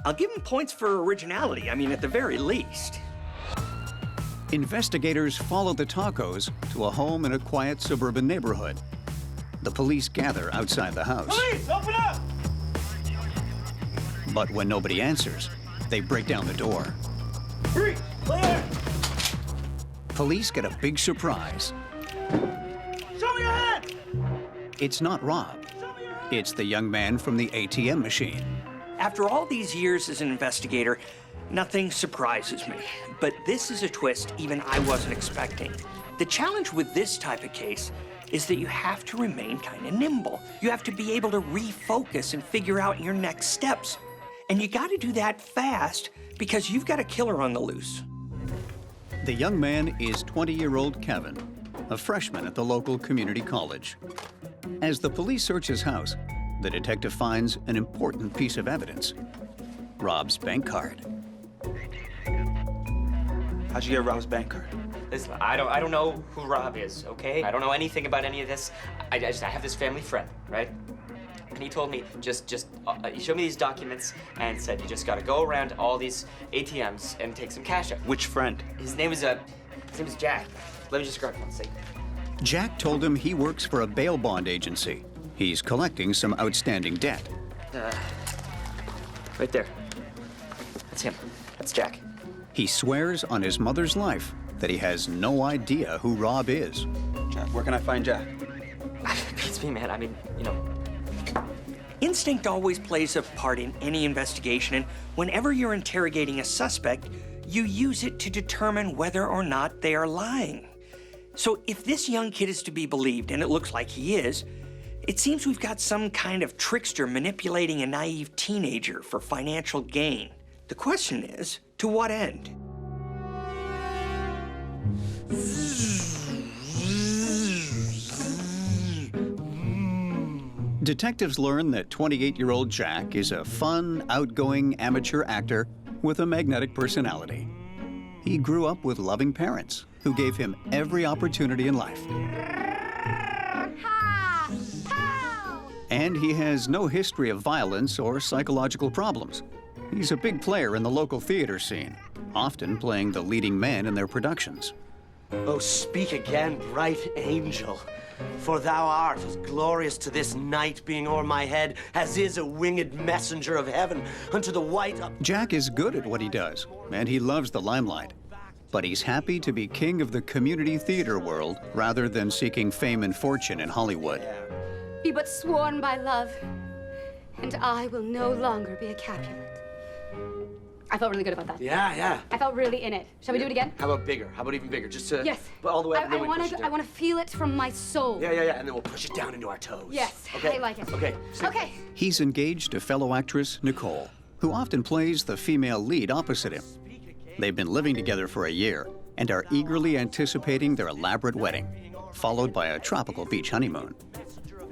Speaker 3: I'll give him points for originality, at the very least.
Speaker 1: Investigators follow the tacos to a home in a quiet suburban neighborhood. The police gather outside the house.
Speaker 4: Police, open up!
Speaker 1: But when nobody answers, they break down the door.
Speaker 4: Freeze, clear!
Speaker 1: Police get a big surprise.
Speaker 4: Show me your hand!
Speaker 1: It's not Rob. It's the young man from the ATM machine.
Speaker 3: After all these years as an investigator, nothing surprises me. But this is a twist even I wasn't expecting. The challenge with this type of case is that you have to remain kind of nimble. You have to be able to refocus and figure out your next steps. And you got to do that fast because you've got a killer on the loose.
Speaker 1: The young man is 20-year-old Kevin, a freshman at the local community college. As the police search his house, the detective finds an important piece of evidence: Rob's bank card.
Speaker 18: How'd you get Rob's bank card?
Speaker 19: Listen, I don't know who Rob is, okay? I don't know anything about any of this. I have this family friend, right? And he told me, he showed me these documents and said you just gotta go around all these ATMs and take some cash out.
Speaker 18: Which friend?
Speaker 19: His name is Jack. Let me just grab one second.
Speaker 1: Jack told him he works for a bail bond agency. He's collecting some outstanding debt.
Speaker 19: Right there. That's him. That's Jack.
Speaker 1: He swears on his mother's life that he has no idea who Rob is.
Speaker 18: Jack, where can I find Jack?
Speaker 19: Beats me, man.
Speaker 3: Instinct always plays a part in any investigation, and whenever you're interrogating a suspect, you use it to determine whether or not they are lying. So if this young kid is to be believed, and it looks like he is, it seems we've got some kind of trickster manipulating a naive teenager for financial gain. The question is, to what end?
Speaker 1: Detectives learn that 28-year-old Jack is a fun, outgoing amateur actor with a magnetic personality. He grew up with loving parents who gave him every opportunity in life. And he has no history of violence or psychological problems. He's a big player in the local theater scene, often playing the leading man in their productions.
Speaker 4: Oh, speak again, bright angel. For thou art as glorious to this night being o'er my head as is a winged messenger of heaven unto the white...
Speaker 1: Jack is good at what he does, and he loves the limelight. But he's happy to be king of the community theater world rather than seeking fame and fortune in Hollywood.
Speaker 6: Be but sworn by love, and I will no longer be a Capulet. I felt really good about that.
Speaker 4: Yeah.
Speaker 6: I felt really in it. Shall we do it again?
Speaker 4: How about bigger? How about even bigger? Just to...
Speaker 6: Yes.
Speaker 4: But all the way up and then we push it down.
Speaker 6: I want to feel it from my soul.
Speaker 4: Yeah. And then we'll push it down into our toes.
Speaker 6: Yes,
Speaker 4: Okay.
Speaker 6: I like it.
Speaker 4: Okay.
Speaker 6: Okay.
Speaker 1: He's engaged to fellow actress Nicole, who often plays the female lead opposite him. They've been living together for a year and are eagerly anticipating their elaborate wedding, followed by a tropical beach honeymoon.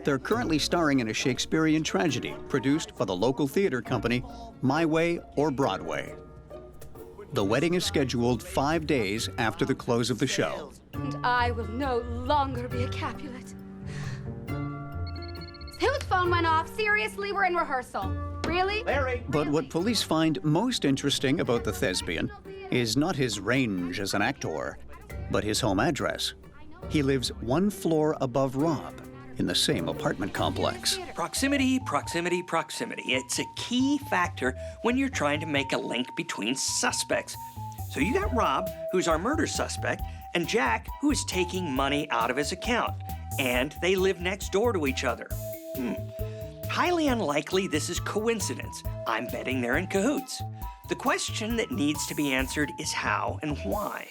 Speaker 1: They're currently starring in a Shakespearean tragedy produced by the local theater company, My Way or Broadway. The wedding is scheduled 5 days after the close of the show.
Speaker 6: And I will no longer be a Capulet. Whose phone went off? Seriously, we're in rehearsal. Really?
Speaker 4: Larry!
Speaker 1: But what police find most interesting about the thespian is not his range as an actor, but his home address. He lives 1 floor above Rob in the same apartment complex.
Speaker 3: Proximity. It's a key factor when you're trying to make a link between suspects. So you got Rob, who's our murder suspect, and Jack, who is taking money out of his account. And they live next door to each other. Highly unlikely this is coincidence. I'm betting they're in cahoots. The question that needs to be answered is how and why.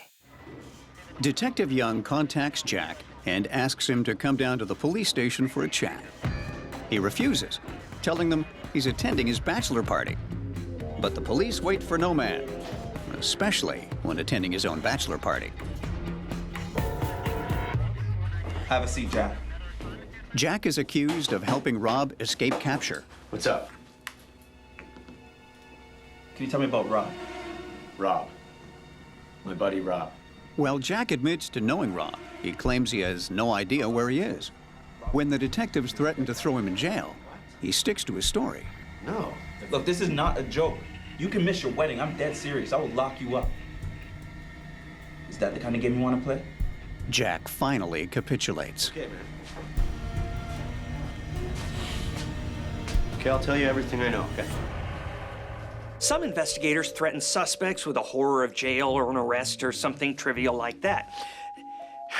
Speaker 1: Detective Young contacts Jack and asks him to come down to the police station for a chat. He refuses, telling them he's attending his bachelor party. But the police wait for no man, especially when attending his own bachelor party.
Speaker 18: Have a seat, Jack.
Speaker 1: Jack is accused of helping Rob escape capture.
Speaker 18: What's up? Can you tell me about Rob? Rob. My buddy Rob.
Speaker 1: While Jack admits to knowing Rob, he claims he has no idea where he is. When the detectives threaten to throw him in jail, he sticks to his story.
Speaker 18: No. Look, this is not a joke. You can miss your wedding. I'm dead serious. I will lock you up. Is that the kind of game you want to play?
Speaker 1: Jack finally capitulates.
Speaker 4: Okay, man. Okay, I'll tell you everything I know, okay?
Speaker 3: Some investigators threaten suspects with a horror of jail or an arrest or something trivial like that.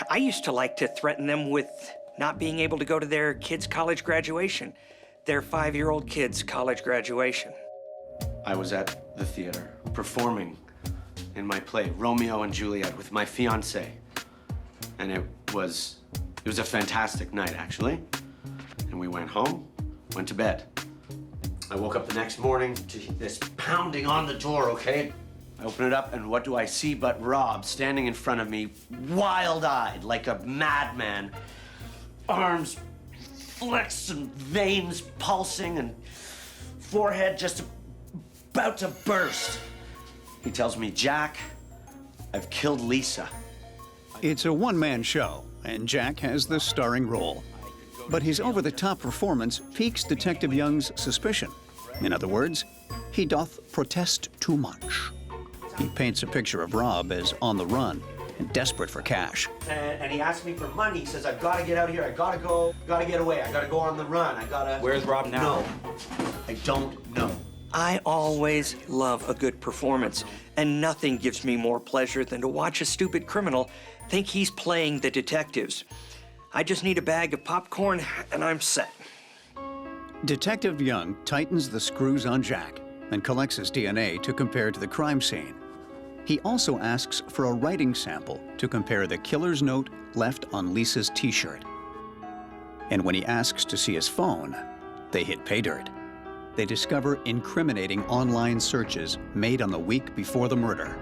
Speaker 3: I used to like to threaten them with not being able to go to their kid's college graduation, their 5-year-old kid's college graduation.
Speaker 4: I was at the theater performing in my play, Romeo and Juliet, with my fiancée. And it was a fantastic night, actually. And we went home, went to bed. I woke up the next morning to this pounding on the door, okay? I open it up, and what do I see but Rob standing in front of me, wild-eyed, like a madman. Arms flexed and veins pulsing and forehead just about to burst. He tells me, Jack, I've killed Lisa.
Speaker 1: It's a one-man show, and Jack has the starring role. But his over-the-top performance piques Detective Young's suspicion. In other words, he doth protest too much. He paints a picture of Rob as on the run and desperate for cash.
Speaker 4: And he asked me for money. He says, I've got to get out of here. I got to go. Got to get away. I got to go on the run. I got to...
Speaker 18: Where's Rob now?
Speaker 4: No, I don't know.
Speaker 3: I always love a good performance, and nothing gives me more pleasure than to watch a stupid criminal think he's playing the detectives. I just need a bag of popcorn, and I'm set.
Speaker 1: Detective Young tightens the screws on Jack and collects his DNA to compare to the crime scene. He also asks for a writing sample to compare the killer's note left on Lisa's t-shirt. And when he asks to see his phone, they hit pay dirt. They discover incriminating online searches made on the week before the murder.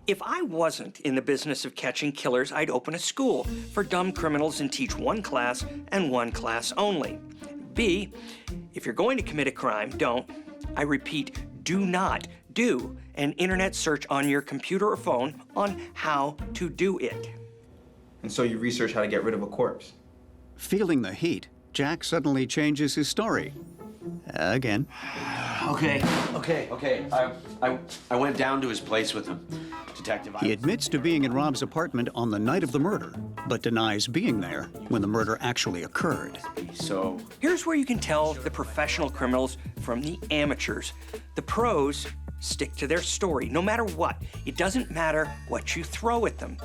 Speaker 3: If I wasn't in the business of catching killers, I'd open a school for dumb criminals and teach one class and one class only. B, if you're going to commit a crime, don't, I repeat, do not do an internet search on your computer or phone on how to do it.
Speaker 18: And so you research how to get rid of a corpse?
Speaker 1: Feeling the heat, Jack suddenly changes his story. Again.
Speaker 22: Okay. I went down to his place with him. Detective,
Speaker 1: He admits to being in Rob's apartment on the night of the murder, but denies being there when the murder actually occurred.
Speaker 22: So,
Speaker 3: Here's where you can tell the professional criminals from the amateurs. The pros stick to their story, no matter what. It doesn't matter what you throw at them.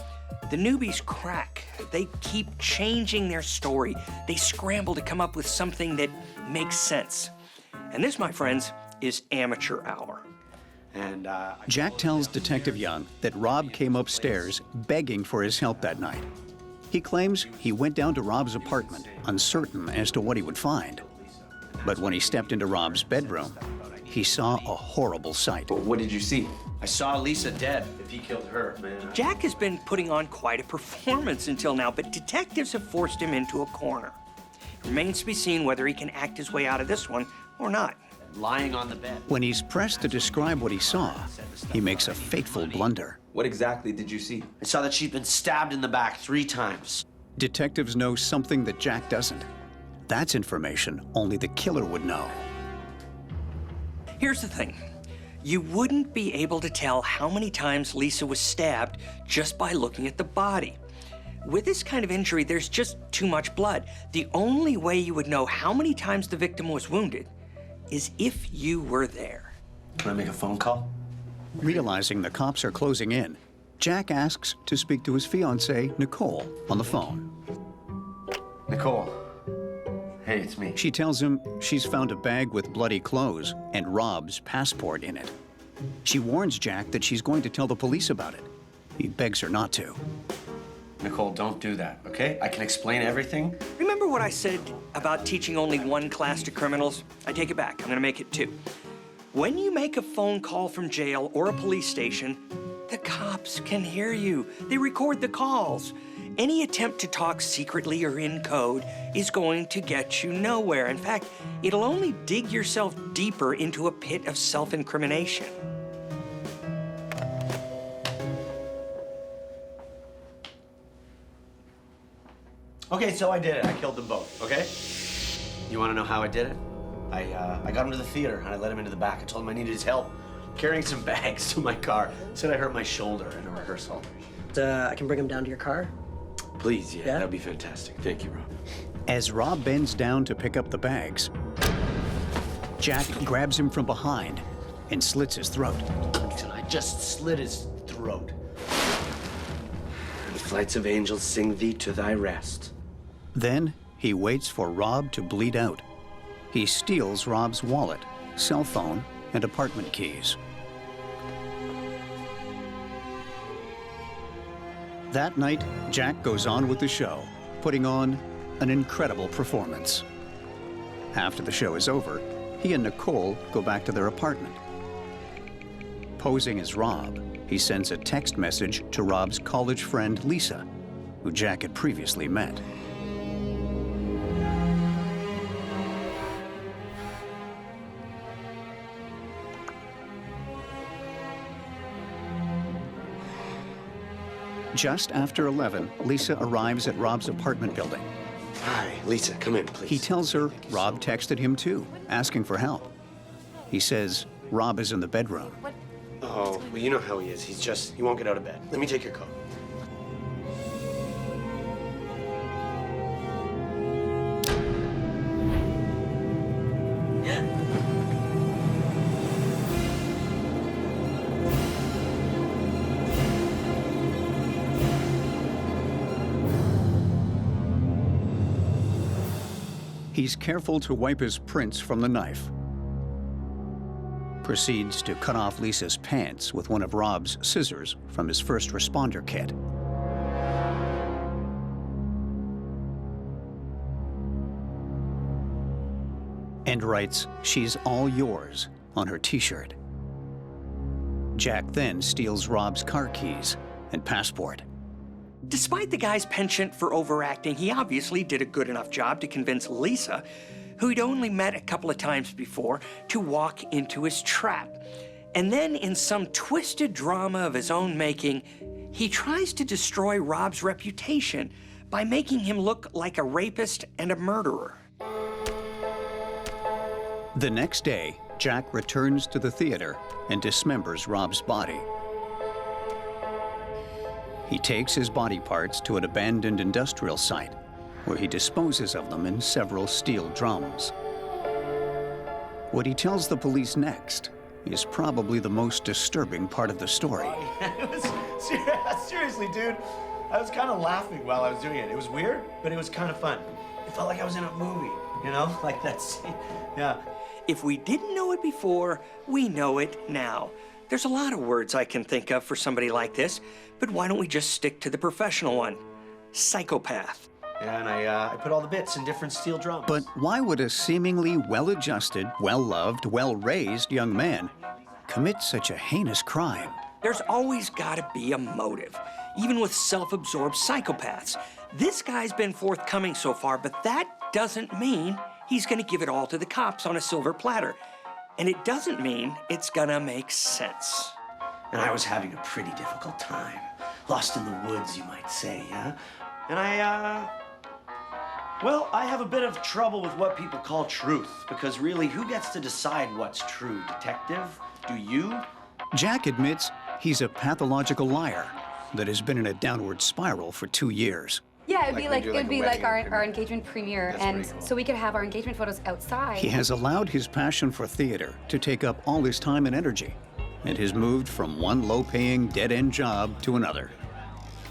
Speaker 3: The newbies crack. They keep changing their story. They scramble to come up with something that makes sense. And this, my friends, is amateur hour.
Speaker 22: and
Speaker 1: Jack tells Detective Young that Rob came upstairs begging for his help that night. He claims he went down to Rob's apartment, uncertain as to what he would find. But when he stepped into Rob's bedroom, he saw a horrible sight.
Speaker 22: What did you see? I saw Lisa dead. If he killed her, man.
Speaker 3: Jack has been putting on quite a performance until now, but detectives have forced him into a corner. It remains to be seen whether he can act his way out of this one or not.
Speaker 22: Lying on the bed.
Speaker 1: When he's pressed to describe what he saw, he makes a fateful blunder.
Speaker 22: What exactly did you see? I saw that she'd been stabbed in the back 3 times.
Speaker 1: Detectives know something that Jack doesn't. That's information only the killer would know.
Speaker 3: Here's the thing. You wouldn't be able to tell how many times Lisa was stabbed just by looking at the body. With this kind of injury, there's just too much blood. The only way you would know how many times the victim was wounded is if you were there.
Speaker 22: Can I make a phone call?
Speaker 1: Realizing the cops are closing in, Jack asks to speak to his fiancée, Nicole, on the phone.
Speaker 22: Nicole. Hey, it's me.
Speaker 1: She tells him she's found a bag with bloody clothes and Rob's passport in it. She warns Jack that she's going to tell the police about it. He begs her not to.
Speaker 22: Nicole, don't do that, okay? I can explain everything.
Speaker 3: Remember what I said about teaching only one class to criminals? I take it back. I'm gonna make it 2. When you make a phone call from jail or a police station, the cops can hear you. They record the calls. Any attempt to talk secretly or in code is going to get you nowhere. In fact, it'll only dig yourself deeper into a pit of self-incrimination.
Speaker 22: Okay, so I did it. I killed them both, okay? You want to know how I did it? I got him to the theater, and I let him into the back. I told him I needed his help carrying some bags to my car. Said I hurt my shoulder in a rehearsal.
Speaker 17: I can bring him down to your car?
Speaker 22: Please, yeah, that'd be fantastic. Thank you, Rob.
Speaker 1: As Rob bends down to pick up the bags, Jack grabs him from behind and slits his throat.
Speaker 22: I just slit his throat. The flights of angels sing thee to thy rest.
Speaker 1: Then he waits for Rob to bleed out. He steals Rob's wallet, cell phone, and apartment keys. That night, Jack goes on with the show, putting on an incredible performance. After the show is over, he and Nicole go back to their apartment. Posing as Rob, he sends a text message to Rob's college friend, Lisa, who Jack had previously met. Just after 11, Lisa arrives at Rob's apartment building.
Speaker 22: Hi, Lisa, come in, please.
Speaker 1: He tells her Rob texted him too, asking for help. He says Rob is in the bedroom.
Speaker 22: Oh, well, you know how he is. He won't get out of bed. Let me take your coat.
Speaker 1: He's careful to wipe his prints from the knife. Proceeds to cut off Lisa's pants with one of Rob's scissors from his first responder kit. And writes, "She's all yours," on her t-shirt. Jack then steals Rob's car keys and passport.
Speaker 3: Despite the guy's penchant for overacting, he obviously did a good enough job to convince Lisa, who he'd only met a couple of times before, to walk into his trap. And then, in some twisted drama of his own making, he tries to destroy Rob's reputation by making him look like a rapist and a murderer.
Speaker 1: The next day, Jack returns to the theater and dismembers Rob's body. He takes his body parts to an abandoned industrial site, where he disposes of them in several steel drums. What he tells the police next is probably the most disturbing part of the story.
Speaker 22: It was seriously, dude. I was kind of laughing while I was doing it. It was weird, but it was kind of fun. It felt like I was in a movie, you know, like that scene. Yeah.
Speaker 3: If we didn't know it before, we know it now. There's a lot of words I can think of for somebody like this, but why don't we just stick to the professional one? Psychopath.
Speaker 22: Yeah, and I put all the bits in different steel drums.
Speaker 1: But why would a seemingly well-adjusted, well-loved, well-raised young man commit such a heinous crime?
Speaker 3: There's always gotta be a motive, even with self-absorbed psychopaths. This guy's been forthcoming so far, but that doesn't mean he's gonna give it all to the cops on a silver platter. And it doesn't mean it's gonna make sense.
Speaker 22: And I was having a pretty difficult time. Lost in the woods, you might say, yeah? And well, I have a bit of trouble with what people call truth, because really, who gets to decide what's true? Detective? Do you?
Speaker 1: Jack admits he's a pathological liar that has been in a downward spiral for 2 years.
Speaker 6: Yeah, it'd be like
Speaker 22: a
Speaker 6: our engagement premiere, and so we could have our engagement photos outside.
Speaker 1: He has allowed his passion for theater to take up all his time and energy, and has moved from one low-paying, dead-end job to another.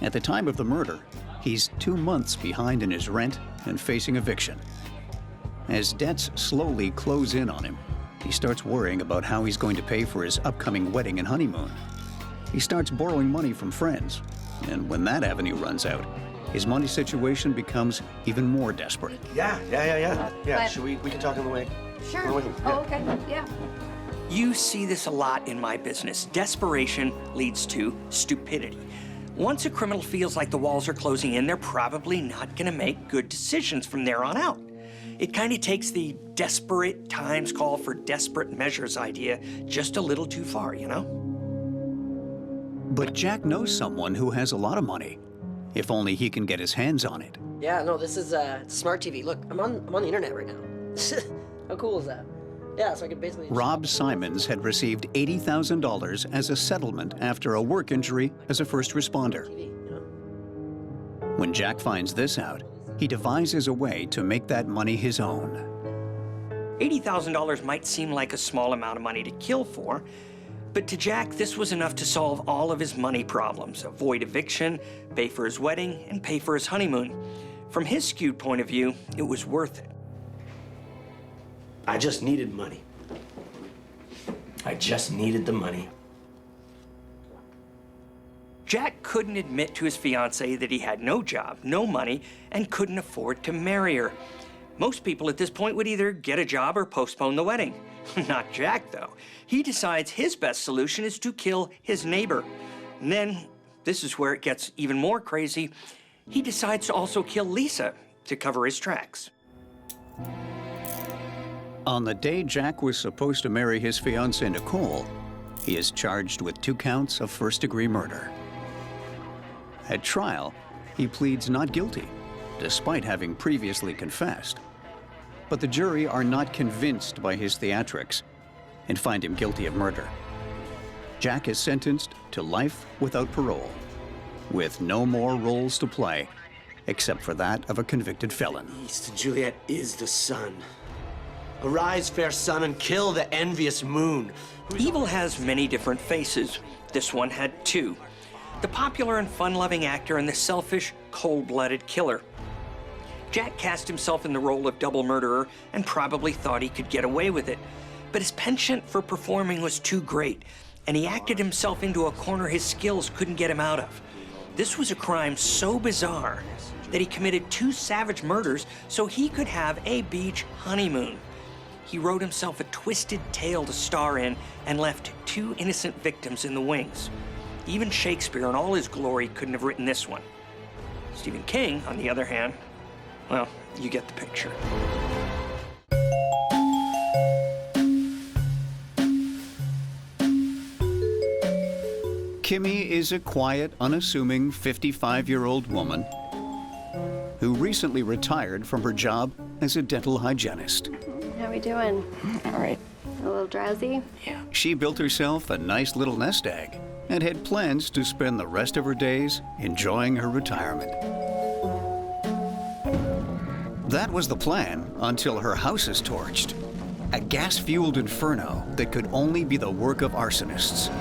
Speaker 1: At the time of the murder, he's 2 months behind in his rent and facing eviction. As debts slowly close in on him, he starts worrying about how he's going to pay for his upcoming wedding and honeymoon. He starts borrowing money from friends, and when that avenue runs out, his money situation becomes even more desperate.
Speaker 22: Yeah.
Speaker 6: But-
Speaker 22: Should we can talk on the way?
Speaker 6: Sure.
Speaker 22: On the way home. Yeah.
Speaker 6: Oh, okay. Yeah.
Speaker 3: You see this a lot in my business. Desperation leads to stupidity. Once a criminal feels like the walls are closing in, they're probably not gonna make good decisions from there on out. It kind of takes the desperate times call for desperate measures idea just a little too far, you know?
Speaker 1: But Jack knows someone who has a lot of money, if only he can get his hands on it.
Speaker 17: Yeah, no, this is smart TV. Look, I'm on the internet right now. How cool is that? Yeah, so I could basically...
Speaker 1: Rob Simons had received $80,000 as a settlement after a work injury as a first responder. When Jack finds this out, he devises a way to make that money his own.
Speaker 3: $80,000 might seem like a small amount of money to kill for, but to Jack, this was enough to solve all of his money problems, avoid eviction, pay for his wedding, and pay for his honeymoon. From his skewed point of view, it was worth it.
Speaker 22: I just needed money. I just needed the money.
Speaker 3: Jack couldn't admit to his fiancée that he had no job, no money, and couldn't afford to marry her. Most people at this point would either get a job or postpone the wedding. Not Jack, though. He decides his best solution is to kill his neighbor. And then, this is where it gets even more crazy, he decides to also kill Lisa to cover his tracks.
Speaker 1: On the day Jack was supposed to marry his fiancée Nicole, he is charged with 2 counts of first-degree murder. At trial, he pleads not guilty, despite having previously confessed. But the jury are not convinced by his theatrics and find him guilty of murder. Jack is sentenced to life without parole, with no more roles to play, except for that of a convicted felon.
Speaker 22: East Juliet is the sun. Arise, fair sun, and kill the envious moon.
Speaker 3: Evil has many different faces. This one had 2. The popular and fun-loving actor and the selfish, cold-blooded killer. Jack cast himself in the role of double murderer and probably thought he could get away with it. But his penchant for performing was too great, and he acted himself into a corner his skills couldn't get him out of. This was a crime so bizarre that he committed 2 savage murders so he could have a beach honeymoon. He wrote himself a twisted tale to star in and left 2 innocent victims in the wings. Even Shakespeare in all his glory couldn't have written this one. Stephen King, on the other hand, well, you get the picture.
Speaker 1: Kimmy is a quiet, unassuming 55-year-old woman who recently retired from her job as a dental hygienist.
Speaker 10: How we doing?
Speaker 8: All right.
Speaker 10: A little drowsy?
Speaker 1: She built herself a nice little nest egg and had plans to spend the rest of her days enjoying her retirement. That was the plan until her house is torched. A gas-fueled inferno that could only be the work of arsonists.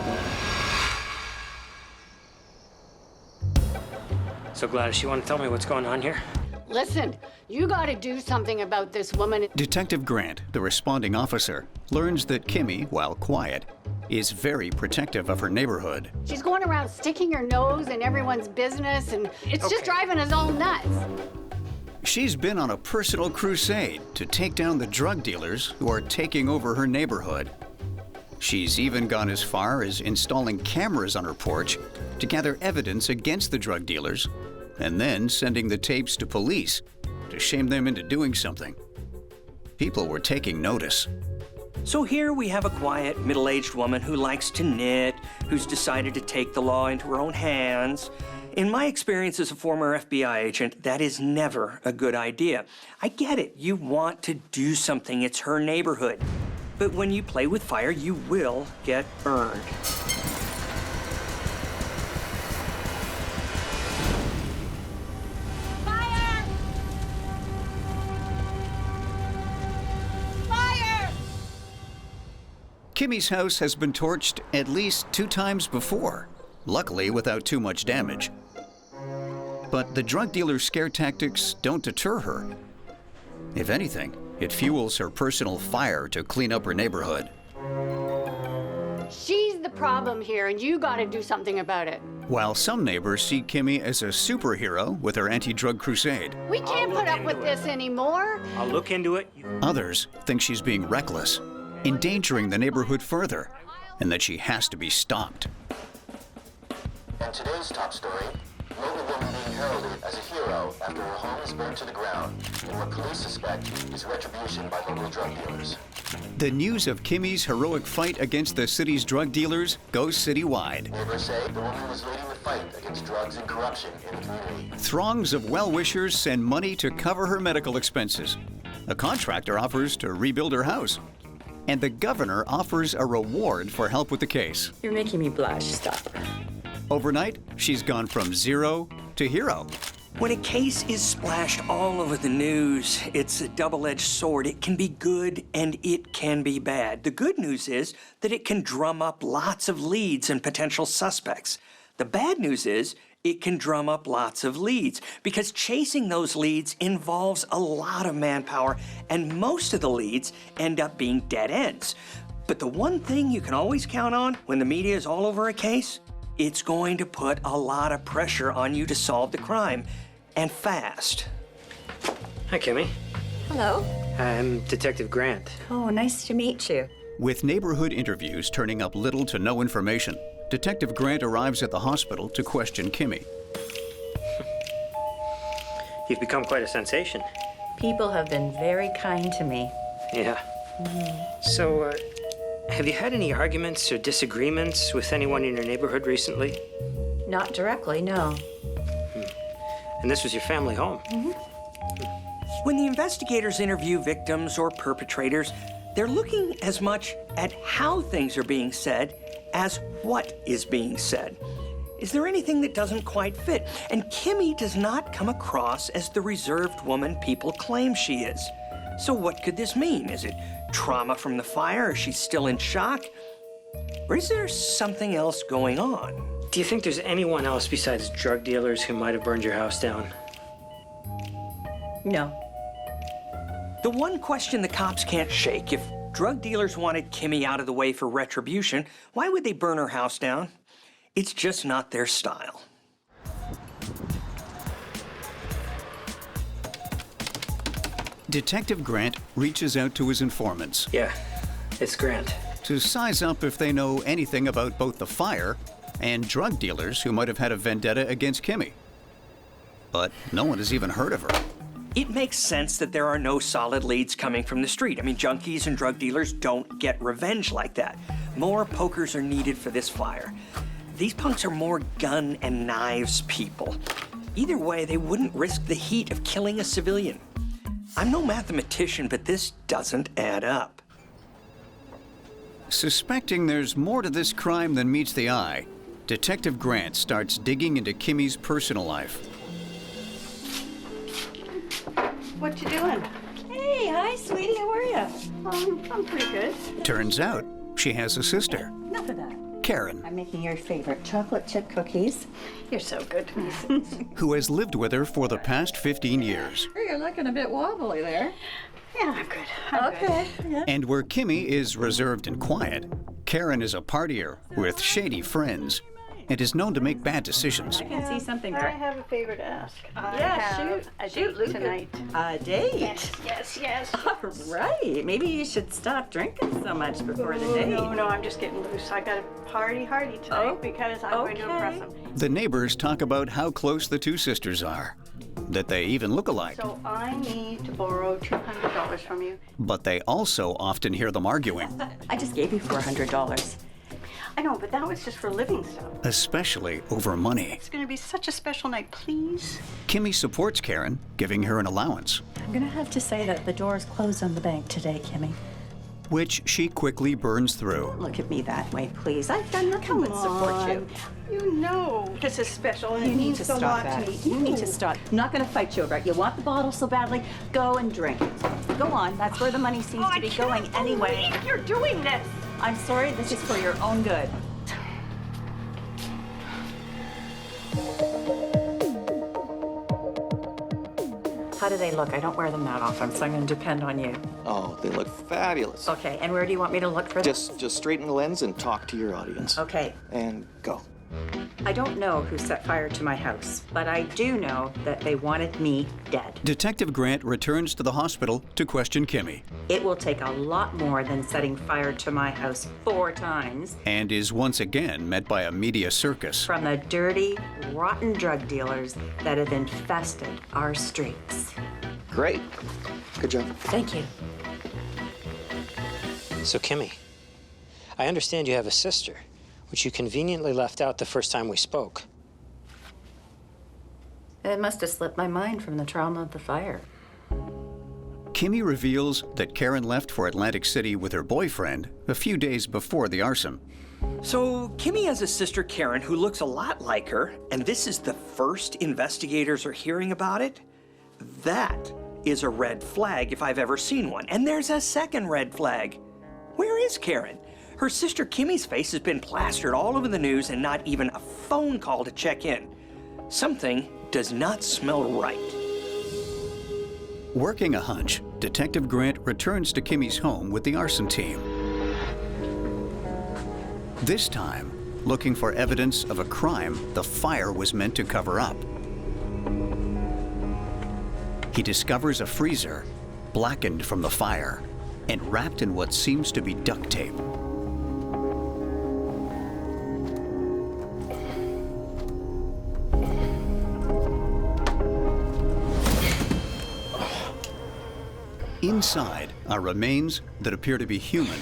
Speaker 5: So Gladys, you want to tell me what's going on here?
Speaker 20: Listen, you gotta do something about this woman.
Speaker 1: Detective Grant, the responding officer, learns that Kimmy, while quiet, is very protective of her neighborhood.
Speaker 20: She's going around sticking her nose in everyone's business, and it's just driving us all nuts.
Speaker 1: She's been on a personal crusade to take down the drug dealers who are taking over her neighborhood. She's even gone as far as installing cameras on her porch to gather evidence against the drug dealers, and then sending the tapes to police to shame them into doing something. People were taking notice.
Speaker 3: So here we have a quiet, middle-aged woman who likes to knit, who's decided to take the law into her own hands. In my experience as a former FBI agent, that is never a good idea. I get it, you want to do something, it's her neighborhood. But when you play with fire, you will get burned.
Speaker 1: Kimmy's house has been torched at least 2 times before, luckily without too much damage. But the drug dealer's scare tactics don't deter her. If anything, it fuels her personal fire to clean up her neighborhood.
Speaker 20: She's the problem here, and you gotta do something about it.
Speaker 1: While some neighbors see Kimmy as a superhero with her anti-drug crusade,
Speaker 20: We can't put up with this anymore.
Speaker 5: I'll look into it.
Speaker 1: others think she's being reckless, endangering the neighborhood further, and that she has to be stopped.
Speaker 21: And today's top story, local woman being heralded as a hero after her home is burned to the ground, and what police suspect is retribution by local drug dealers.
Speaker 1: The news of Kimmy's heroic fight against the city's drug dealers goes citywide.
Speaker 21: Neighbors say the woman was leading the fight against drugs and corruption in the community.
Speaker 1: Throngs of well-wishers send money to cover her medical expenses. A contractor offers to rebuild her house. And the governor offers a reward for help with the case.
Speaker 24: You're making me blush. Stop.
Speaker 1: Overnight, she's gone from zero to hero.
Speaker 3: When a case is splashed all over the news, it's a double-edged sword. It can be good and it can be bad. The good news is that it can drum up lots of leads and potential suspects. The bad news is it can drum up lots of leads because chasing those leads involves a lot of manpower, and most of the leads end up being dead ends. But the one thing you can always count on when the media is all over a case, it's going to put a lot of pressure on you to solve the crime, and fast.
Speaker 5: Hi, Kimmy.
Speaker 24: Hello.
Speaker 5: I'm Detective Grant.
Speaker 24: Oh, nice to meet you.
Speaker 1: With neighborhood interviews turning up little to no information, Detective Grant arrives at the hospital to question Kimmy.
Speaker 5: You've become quite a sensation.
Speaker 24: People have been very kind to me.
Speaker 5: Yeah. So, have you had any arguments or disagreements with anyone in your neighborhood recently?
Speaker 24: Not directly, no.
Speaker 5: And this was your family home?
Speaker 3: When the investigators interview victims or perpetrators, they're looking as much at how things are being said as what is being said. Is there anything that doesn't quite fit? And Kimmy does not come across as the reserved woman people claim she is. So what could this mean? Is it trauma from the fire? Is she still in shock? Or is there something else going on?
Speaker 5: Do you think there's anyone else besides drug dealers who might have burned your house down?
Speaker 24: No.
Speaker 3: The one question the cops can't shake, if drug dealers wanted Kimmy out of the way for retribution, why would they burn her house down? It's just not their style.
Speaker 1: Detective Grant reaches out to his informants.
Speaker 5: Yeah, it's Grant.
Speaker 1: To size up if they know anything about both the fire and drug dealers who might have had a vendetta against Kimmy. But no one has even heard of her.
Speaker 3: It makes sense that there are no solid leads coming from the street. I mean, junkies and drug dealers don't get revenge like that. More pokers are needed for this fire. These punks are more gun and knives people. Either way, they wouldn't risk the heat of killing a civilian. I'm no mathematician, but this doesn't add up.
Speaker 1: Suspecting there's more to this crime than meets the eye, Detective Grant starts digging into Kimmy's personal life.
Speaker 20: What you doing?
Speaker 24: Hey, hi, sweetie. How are you?
Speaker 20: I'm pretty good.
Speaker 1: Turns out she has a sister,
Speaker 24: Enough of that.
Speaker 1: Karen,
Speaker 24: I'm making your favorite chocolate chip cookies.
Speaker 20: You're so good to me.
Speaker 1: who has lived with her for the past 15 years.
Speaker 24: You're looking a bit wobbly there.
Speaker 20: Yeah, I'm good. I'm
Speaker 24: Okay. Yeah.
Speaker 1: And where Kimmy is reserved and quiet, Karen is a partier with shady friends and is known to make bad decisions.
Speaker 24: I can see something
Speaker 20: I
Speaker 24: there.
Speaker 20: have a favor to ask.
Speaker 24: Yeah,
Speaker 20: a
Speaker 24: shoot,
Speaker 20: date tonight.
Speaker 24: A date?
Speaker 20: Yes.
Speaker 24: All right. Maybe you should stop drinking so much before the date.
Speaker 20: No, I'm just getting loose. I got a party hardy tonight because I'm going to impress them.
Speaker 1: The neighbors talk about how close the two sisters are, that they even look alike.
Speaker 20: So I need to borrow $200 from you.
Speaker 1: But they also often hear them arguing,
Speaker 24: I just gave you $400.
Speaker 20: I know, but that was just for living stuff.
Speaker 1: especially over money.
Speaker 20: It's going to be such a special night, please.
Speaker 1: Kimmy supports Karen, giving her an allowance,
Speaker 24: I'm gonna have to say that the door's closed on the bank today, Kimmy.
Speaker 1: which she quickly burns through.
Speaker 24: Look at me that way, please. I've done nothing but support you.
Speaker 20: You know this is special and
Speaker 24: You
Speaker 20: it
Speaker 24: need
Speaker 20: means
Speaker 24: to
Speaker 20: a
Speaker 24: stop
Speaker 20: lot
Speaker 24: that.
Speaker 20: to me.
Speaker 24: You need to stop. I'm not going to fight you over it. You want the bottle so badly? Go and drink it. Go on. That's where the money seems to be going anyway.
Speaker 20: You're doing this.
Speaker 24: I'm sorry. This is for your own good. How do they look? I don't wear them that often, so I'm going to depend on you.
Speaker 2: Oh, they look fabulous.
Speaker 24: Okay, and where do you want me to look for them?
Speaker 2: Just straighten the lens and talk to your audience.
Speaker 24: Okay.
Speaker 2: And go.
Speaker 24: I don't know who set fire to my house, but I do know that they wanted me dead.
Speaker 1: Detective Grant returns to the hospital to question Kimmy
Speaker 24: It will take a lot more than setting fire to my house 4 times
Speaker 1: and is once again met by a media circus.
Speaker 24: from the dirty, rotten drug dealers that have infested our streets.
Speaker 2: Great. Good job.
Speaker 24: Thank you.
Speaker 5: So, Kimmy, I understand you have a sister, which you conveniently left out the first time we spoke.
Speaker 24: It must have slipped my mind from the trauma of the fire.
Speaker 1: Kimmy reveals that Karen left for Atlantic City with her boyfriend a few days before the arson.
Speaker 3: So, Kimmy has a sister, Karen, who looks a lot like her, and this is the first investigators are hearing about it? That is a red flag if I've ever seen one. And there's a second red flag. Where is Karen? Her sister Kimmy's face has been plastered all over the news and not even a phone call to check in. Something does not smell right.
Speaker 1: Working a hunch, Detective Grant returns to Kimmy's home with the arson team. This time, looking for evidence of a crime the fire was meant to cover up. He discovers a freezer, blackened from the fire, and wrapped in what seems to be duct tape. Inside are remains that appear to be human.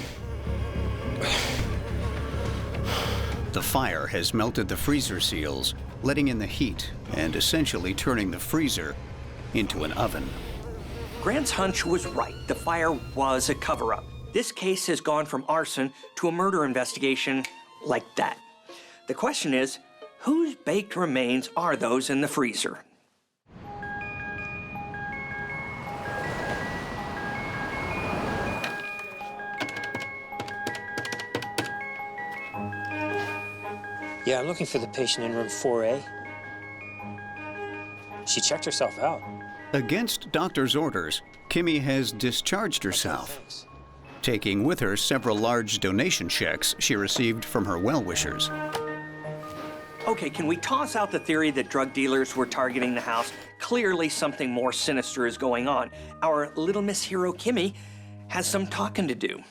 Speaker 1: The fire has melted the freezer seals, letting in the heat and essentially turning the freezer into an oven.
Speaker 3: Grant's hunch was right. The fire was a cover-up. This case has gone from arson to a murder investigation like that. The question is, whose baked remains are those in the freezer?
Speaker 5: Yeah, I'm looking for the patient in room 4A. She checked herself out.
Speaker 1: Against doctor's orders, Kimmy has discharged herself, taking with her several large donation checks she received from her well-wishers.
Speaker 3: Okay, can we toss out the theory that drug dealers were targeting the house? Clearly something more sinister is going on. Our little Miss Hero Kimmy has some talking to do.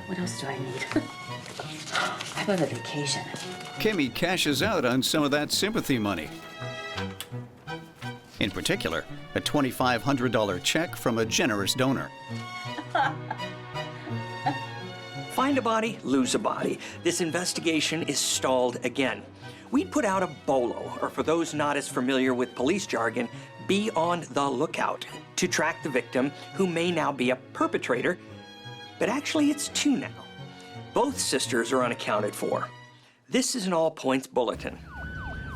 Speaker 24: What else do I need? How about a vacation?
Speaker 1: Kimmy cashes out on some of that sympathy money. In particular, a $2,500 check from a generous donor.
Speaker 3: Find a body, lose a body. This investigation is stalled again. We'd put out a bolo, or for those not as familiar with police jargon, be on the lookout to track the victim, who may now be a perpetrator, but actually it's two now. Both sisters are unaccounted for. This is an all-points bulletin,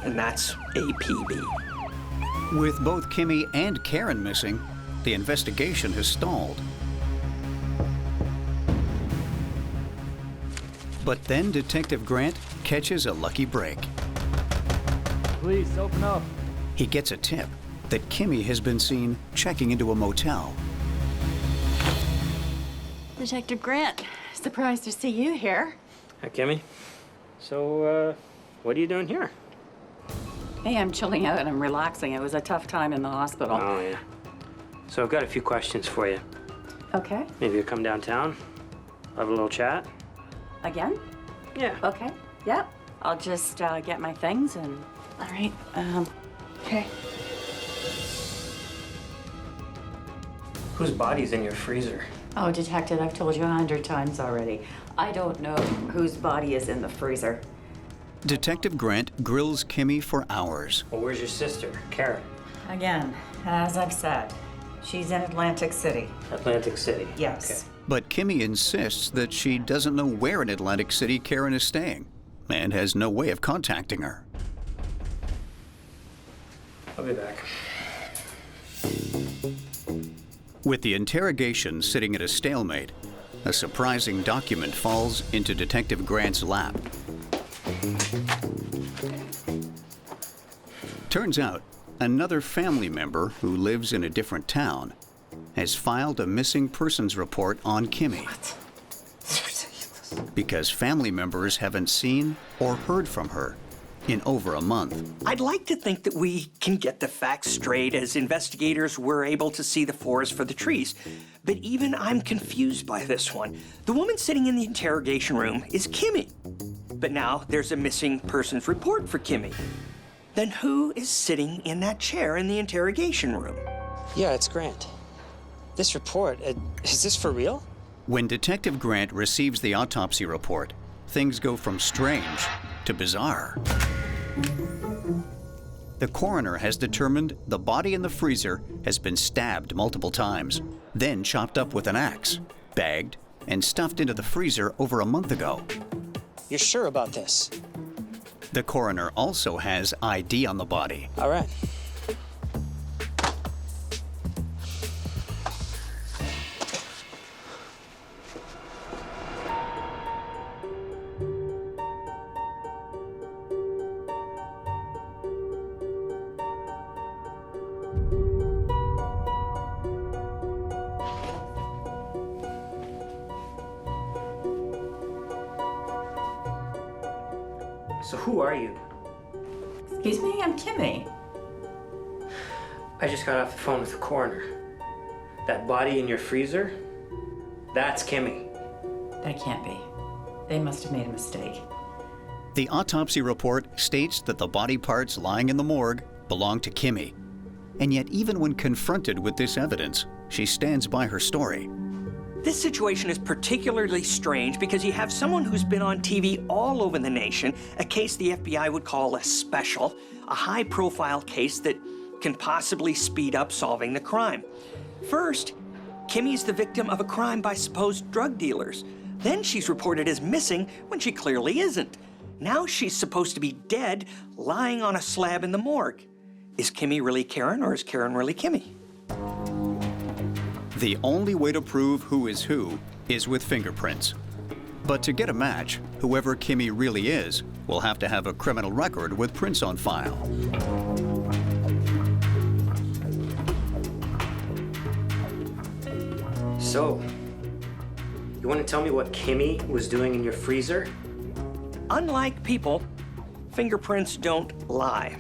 Speaker 3: and that's APB.
Speaker 1: With both Kimmy and Karen missing, the investigation has stalled. But then Detective Grant catches a lucky break.
Speaker 9: Please, open up.
Speaker 1: He gets a tip that Kimmy has been seen checking into a motel.
Speaker 24: Detective Grant, surprised to see you here.
Speaker 5: Hi, Kimmy. So, what are you doing here?
Speaker 24: Hey, I'm chilling out and I'm relaxing. It was a tough time in the hospital.
Speaker 5: Oh, yeah. So I've got a few questions for you.
Speaker 24: Okay.
Speaker 5: Maybe you come downtown, have a little chat.
Speaker 24: Again?
Speaker 5: Yeah.
Speaker 24: Okay. Yep. I'll just get my things and... All right. Okay.
Speaker 5: Whose body's in your freezer?
Speaker 24: Oh, Detective, I've told you 100 times already. I don't know whose body is in the freezer.
Speaker 1: Detective Grant grills Kimmy for hours.
Speaker 5: Well, where's your sister, Karen?
Speaker 24: Again, as I've said, she's in Atlantic City.
Speaker 5: Atlantic City?
Speaker 24: Yes.
Speaker 5: Okay.
Speaker 1: But Kimmy insists that she doesn't know where in Atlantic City Karen is staying and has no way of contacting her.
Speaker 5: I'll be back.
Speaker 1: With the interrogation sitting at a stalemate, a surprising document falls into Detective Grant's lap. Turns out, another family member who lives in a different town has filed a missing persons report on Kimmy.
Speaker 3: What?
Speaker 1: Because family members haven't seen or heard from her in over a month.
Speaker 3: I'd like to think that we can get the facts straight as investigators were able to see the forest for the trees. But even I'm confused by this one. The woman sitting in the interrogation room is Kimmy. But now there's a missing persons report for Kimmy. Then who is sitting in that chair in the interrogation room?
Speaker 5: Yeah, it's Grant. This report, is this for real?
Speaker 1: When Detective Grant receives the autopsy report, things go from strange to bizarre. The coroner has determined the body in the freezer has been stabbed multiple times, then chopped up with an axe, bagged, and stuffed into the freezer over a month ago.
Speaker 5: You're sure about this?
Speaker 1: The coroner also has ID on the body.
Speaker 5: All right. So who are you?
Speaker 24: Excuse me, I'm Kimmy.
Speaker 5: I just got off the phone with the coroner. That body in your freezer, that's Kimmy.
Speaker 24: That can't be. They must have made a mistake.
Speaker 1: The autopsy report states that the body parts lying in the morgue belong to Kimmy. And yet, even when confronted with this evidence, she stands by her story.
Speaker 3: This situation is particularly strange because you have someone who's been on TV all over the nation, a case the FBI would call a special, a high-profile case that can possibly speed up solving the crime. First, Kimmy's the victim of a crime by supposed drug dealers. Then she's reported as missing when she clearly isn't. Now she's supposed to be dead, lying on a slab in the morgue. Is Kimmy really Karen, or is Karen really Kimmy?
Speaker 1: The only way to prove who is with fingerprints. But to get a match, whoever Kimmy really is will have to have a criminal record with prints on file.
Speaker 5: So, you want to tell me what Kimmy was doing in your freezer?
Speaker 3: Unlike people, fingerprints don't lie.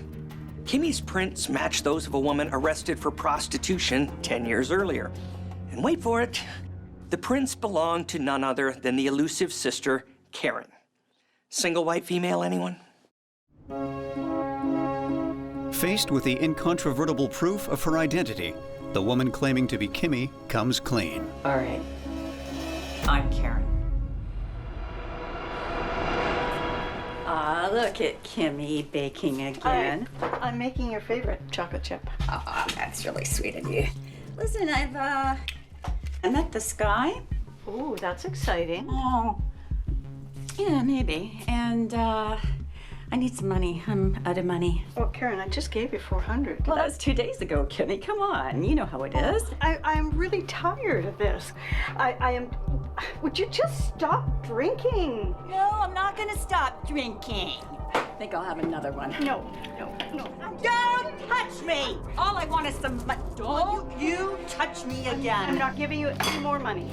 Speaker 3: Kimmy's prints match those of a woman arrested for prostitution 10 years earlier. And wait for it, the prints belong to none other than the elusive sister, Karen. Single white female, anyone?
Speaker 1: Faced with the incontrovertible proof of her identity, the woman claiming to be Kimmy comes clean.
Speaker 24: All right, I'm Karen. Ah, look at Kimmy baking again.
Speaker 7: I'm making your favorite chocolate chip.
Speaker 24: Oh, that's really sweet of you. Listen, I met this guy.
Speaker 7: Ooh, that's exciting.
Speaker 24: Oh, yeah, maybe. And I need some money. I'm out of money.
Speaker 7: Oh, Karen, I just gave you $400.
Speaker 24: Well, that was 2 days ago, Kimmy. Come on, you know how it is.
Speaker 7: I'm really tired of this. I am. Would you just stop drinking?
Speaker 24: No, I'm not gonna stop drinking. I think I'll have another one.
Speaker 7: No.
Speaker 24: Don't touch me! All I want is some money. Don't you touch me again.
Speaker 7: I'm not giving you any more money.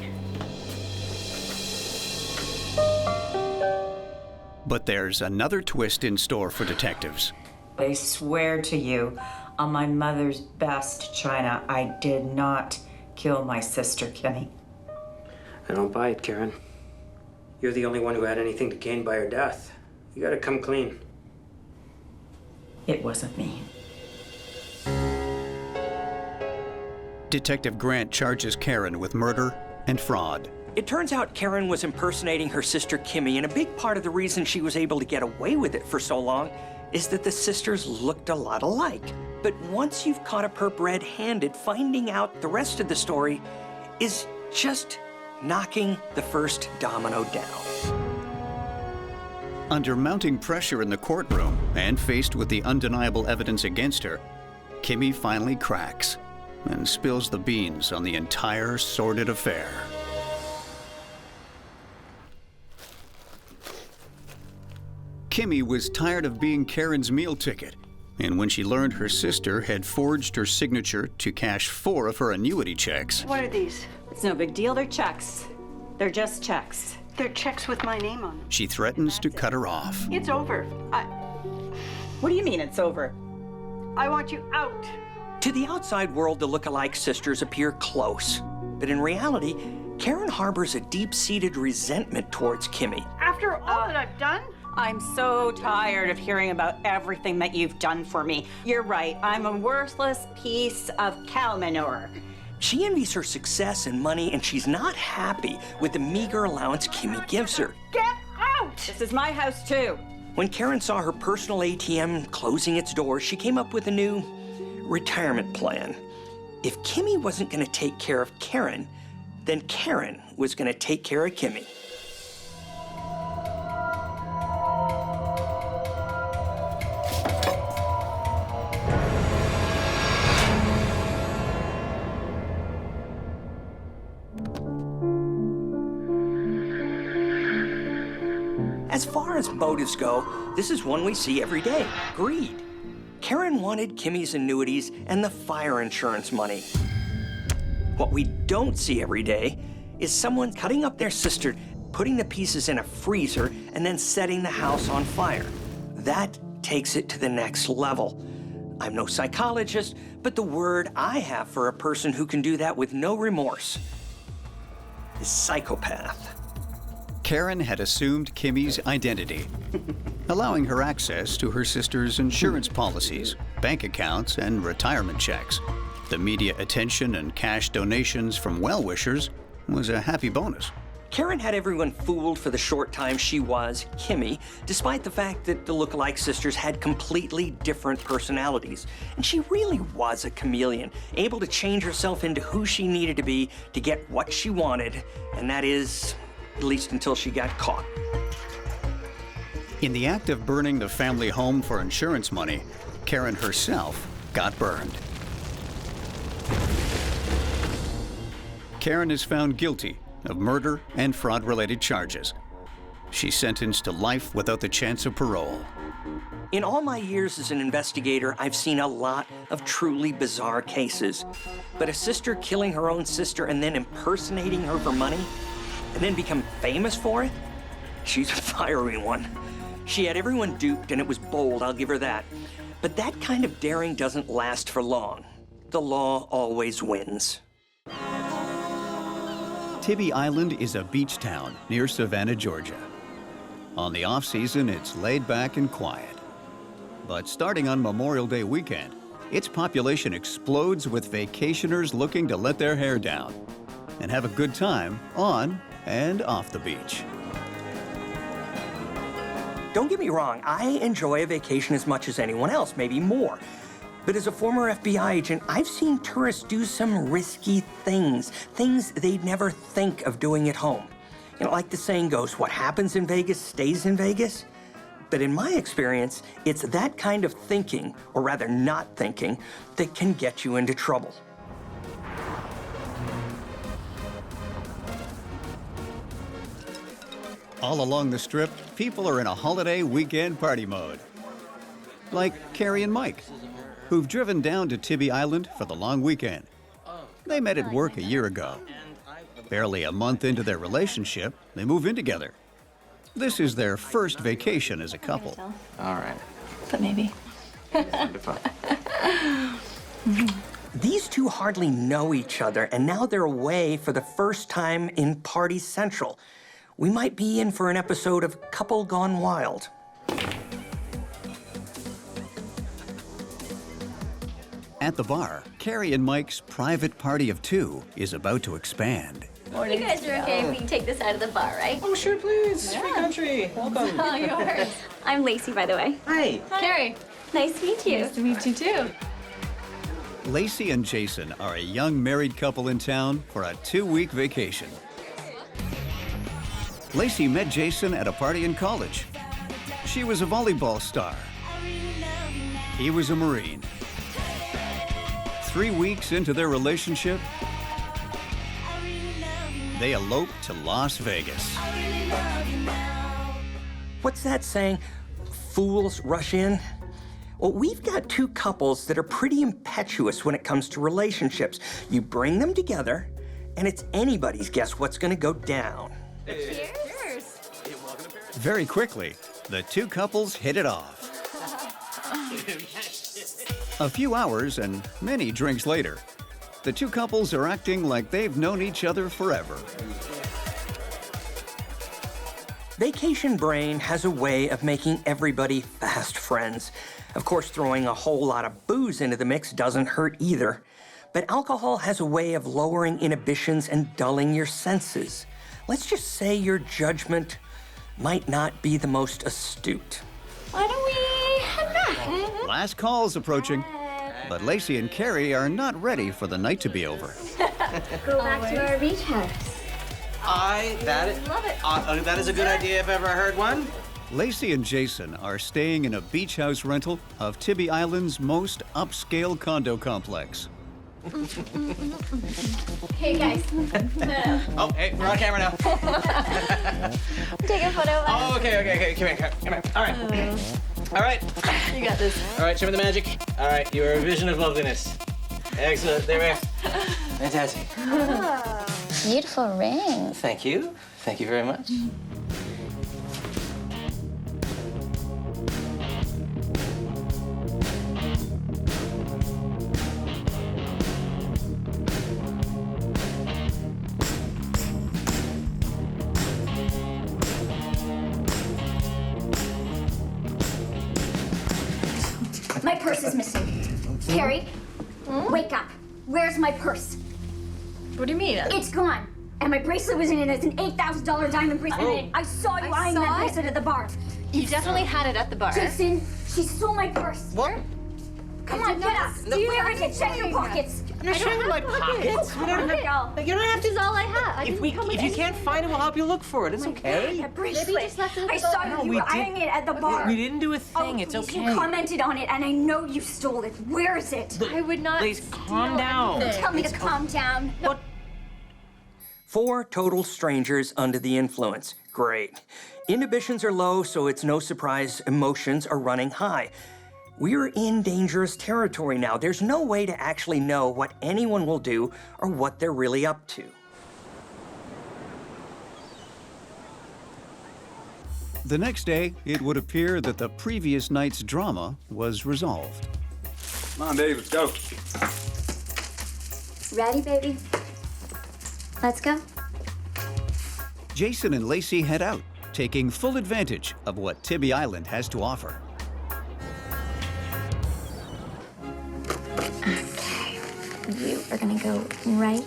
Speaker 1: But there's another twist in store for detectives.
Speaker 24: I swear to you, on my mother's best china, I did not kill my sister, Kimmy.
Speaker 5: I don't buy it, Karen. You're the only one who had anything to gain by her death. You gotta come clean.
Speaker 24: It wasn't me.
Speaker 1: Detective Grant charges Karen with murder and fraud.
Speaker 3: It turns out Karen was impersonating her sister Kimmy, and a big part of the reason she was able to get away with it for so long is that the sisters looked a lot alike. But once you've caught a perp red-handed, finding out the rest of the story is just knocking the first domino down.
Speaker 1: Under mounting pressure in the courtroom and faced with the undeniable evidence against her, Kimmy finally cracks and spills the beans on the entire sordid affair. Kimmy was tired of being Karen's meal ticket, and when she learned her sister had forged her signature to cash 4 of her annuity checks.
Speaker 7: What are these?
Speaker 24: It's no big deal. They're checks. They're just checks.
Speaker 7: They're checks with my name on them.
Speaker 1: She threatens to cut her off.
Speaker 7: It's over.
Speaker 24: What do you mean it's over?
Speaker 7: I want you out.
Speaker 3: To the outside world, the look-alike sisters appear close. But in reality, Karen harbors a deep-seated resentment towards Kimmy.
Speaker 7: After all that I've done?
Speaker 24: I'm so tired of hearing about everything that you've done for me. You're right. I'm a worthless piece of cow manure.
Speaker 3: She envies her success and money, and she's not happy with the meager allowance Kimmy gives her.
Speaker 7: Get out!
Speaker 24: This is my house, too.
Speaker 3: When Karen saw her personal ATM closing its doors, she came up with a new retirement plan. If Kimmy wasn't going to take care of Karen, then Karen was going to take care of Kimmy. As far as motives go, this is one we see every day: greed. Karen wanted Kimmy's annuities and the fire insurance money. What we don't see every day is someone cutting up their sister, putting the pieces in a freezer, and then setting the house on fire. That takes it to the next level. I'm no psychologist, but the word I have for a person who can do that with no remorse is psychopath.
Speaker 1: Karen had assumed Kimmy's identity, allowing her access to her sister's insurance policies, bank accounts, and retirement checks. The media attention and cash donations from well-wishers was a happy bonus.
Speaker 3: Karen had everyone fooled for the short time she was Kimmy, despite the fact that the look-alike sisters had completely different personalities. And she really was a chameleon, able to change herself into who she needed to be to get what she wanted, and that is, at least until she got caught.
Speaker 1: In the act of burning the family home for insurance money, Karen herself got burned. Karen is found guilty of murder and fraud-related charges. She's sentenced to life without the chance of parole.
Speaker 3: In all my years as an investigator, I've seen a lot of truly bizarre cases. But a sister killing her own sister and then impersonating her for money, and then become famous for it? She's a fiery one. She had everyone duped, and it was bold, I'll give her that. But that kind of daring doesn't last for long. The law always wins.
Speaker 1: Tybee Island is a beach town near Savannah, Georgia. On the off-season, it's laid back and quiet. But starting on Memorial Day weekend, its population explodes with vacationers looking to let their hair down and have a good time on and off the beach.
Speaker 3: Don't get me wrong, I enjoy a vacation as much as anyone else, maybe more. But as a former FBI agent, I've seen tourists do some risky things they'd never think of doing at home. You know, like the saying goes, what happens in Vegas stays in Vegas. But in my experience, it's that kind of thinking, or rather not thinking, that can get you into trouble.
Speaker 1: All along the Strip, people are in a holiday weekend party mode. Like Carrie and Mike, who've driven down to Tibby Island for the long weekend. They met at work a year ago. Barely a month into their relationship, they move in together. This is their first vacation as a couple.
Speaker 19: All right.
Speaker 13: But maybe.
Speaker 3: These two hardly know each other, and now they're away for the first time in Party Central. We might be in for an episode of Couple Gone Wild.
Speaker 1: At the bar, Carrie and Mike's private party of two is about to expand.
Speaker 10: You guys are okay if we can take this out of the bar, right?
Speaker 19: Oh, sure, please. Free country. Welcome.
Speaker 10: All yours. I'm Lacey, by the way.
Speaker 19: Hi.
Speaker 10: Carrie. Nice to meet you.
Speaker 13: Nice to meet you, too.
Speaker 1: Lacey and Jason are a young married couple in town for a 2-week vacation. Lacey met Jason at a party in college. She was a volleyball star. He was a Marine. 3 weeks into their relationship, they eloped to Las Vegas.
Speaker 3: What's that saying? Fools rush in? Well, we've got two couples that are pretty impetuous when it comes to relationships. You bring them together, and it's anybody's guess what's going to go down.
Speaker 10: Cheers.
Speaker 1: Very quickly, the two couples hit it off. A few hours and many drinks later, the two couples are acting like they've known each other forever.
Speaker 3: Vacation brain has a way of making everybody fast friends. Of course, throwing a whole lot of booze into the mix doesn't hurt either. But alcohol has a way of lowering inhibitions and dulling your senses. Let's just say your judgment might not be the most astute.
Speaker 10: Why don't we head back?
Speaker 1: Last call's approaching, but Lacey and Carrie are not ready for the night to be over.
Speaker 10: Go back to our beach house.
Speaker 17: Love it. That is a good idea if ever I heard one.
Speaker 1: Lacey and Jason are staying in a beach house rental of Tibby Island's most upscale condo complex.
Speaker 10: Hey, guys.
Speaker 19: Oh, hey, we're on camera now.
Speaker 10: Take a photo of us.
Speaker 19: Oh, okay. Come here. All right.
Speaker 10: You got this.
Speaker 19: All right, show me the magic. All right, you are a vision of loveliness. Excellent. There we are. Fantastic.
Speaker 10: Oh, beautiful ring.
Speaker 19: Thank you. Thank you very much.
Speaker 10: My purse is missing. Carrie, wake up. Where's my purse?
Speaker 13: What do you mean?
Speaker 10: It's gone. And my bracelet was in it. It's an $8,000 diamond bracelet. And I saw you eyeing that bracelet at the bar.
Speaker 20: You definitely had it at the bar.
Speaker 10: Jason, she stole my purse.
Speaker 17: What?
Speaker 10: Come on, get up. Where is it? Check your pockets.
Speaker 17: I'm not showing my pockets.
Speaker 10: You don't have to.
Speaker 17: You don't have to.
Speaker 10: This is all I have.
Speaker 17: If you can't find it, we'll help you look for it. It's okay.
Speaker 10: That bracelet. I saw you were eyeing it at the bar.
Speaker 17: We didn't do a thing. It's
Speaker 10: please,
Speaker 17: okay.
Speaker 10: You commented on it, and I know you stole it. Where is it?
Speaker 20: I would not.
Speaker 17: Please calm down.
Speaker 10: Tell me to calm down.
Speaker 17: What?
Speaker 3: 4 total strangers under the influence. Great. Inhibitions are low, so it's no surprise emotions are running high. We're in dangerous territory now. There's no way to actually know what anyone will do or what they're really up to.
Speaker 1: The next day, it would appear that the previous night's drama was resolved.
Speaker 12: Come on, Dave, let's go.
Speaker 10: Ready, baby? Let's go.
Speaker 1: Jason and Lacey head out, taking full advantage of what Tibby Island has to offer.
Speaker 10: Okay. You are gonna go right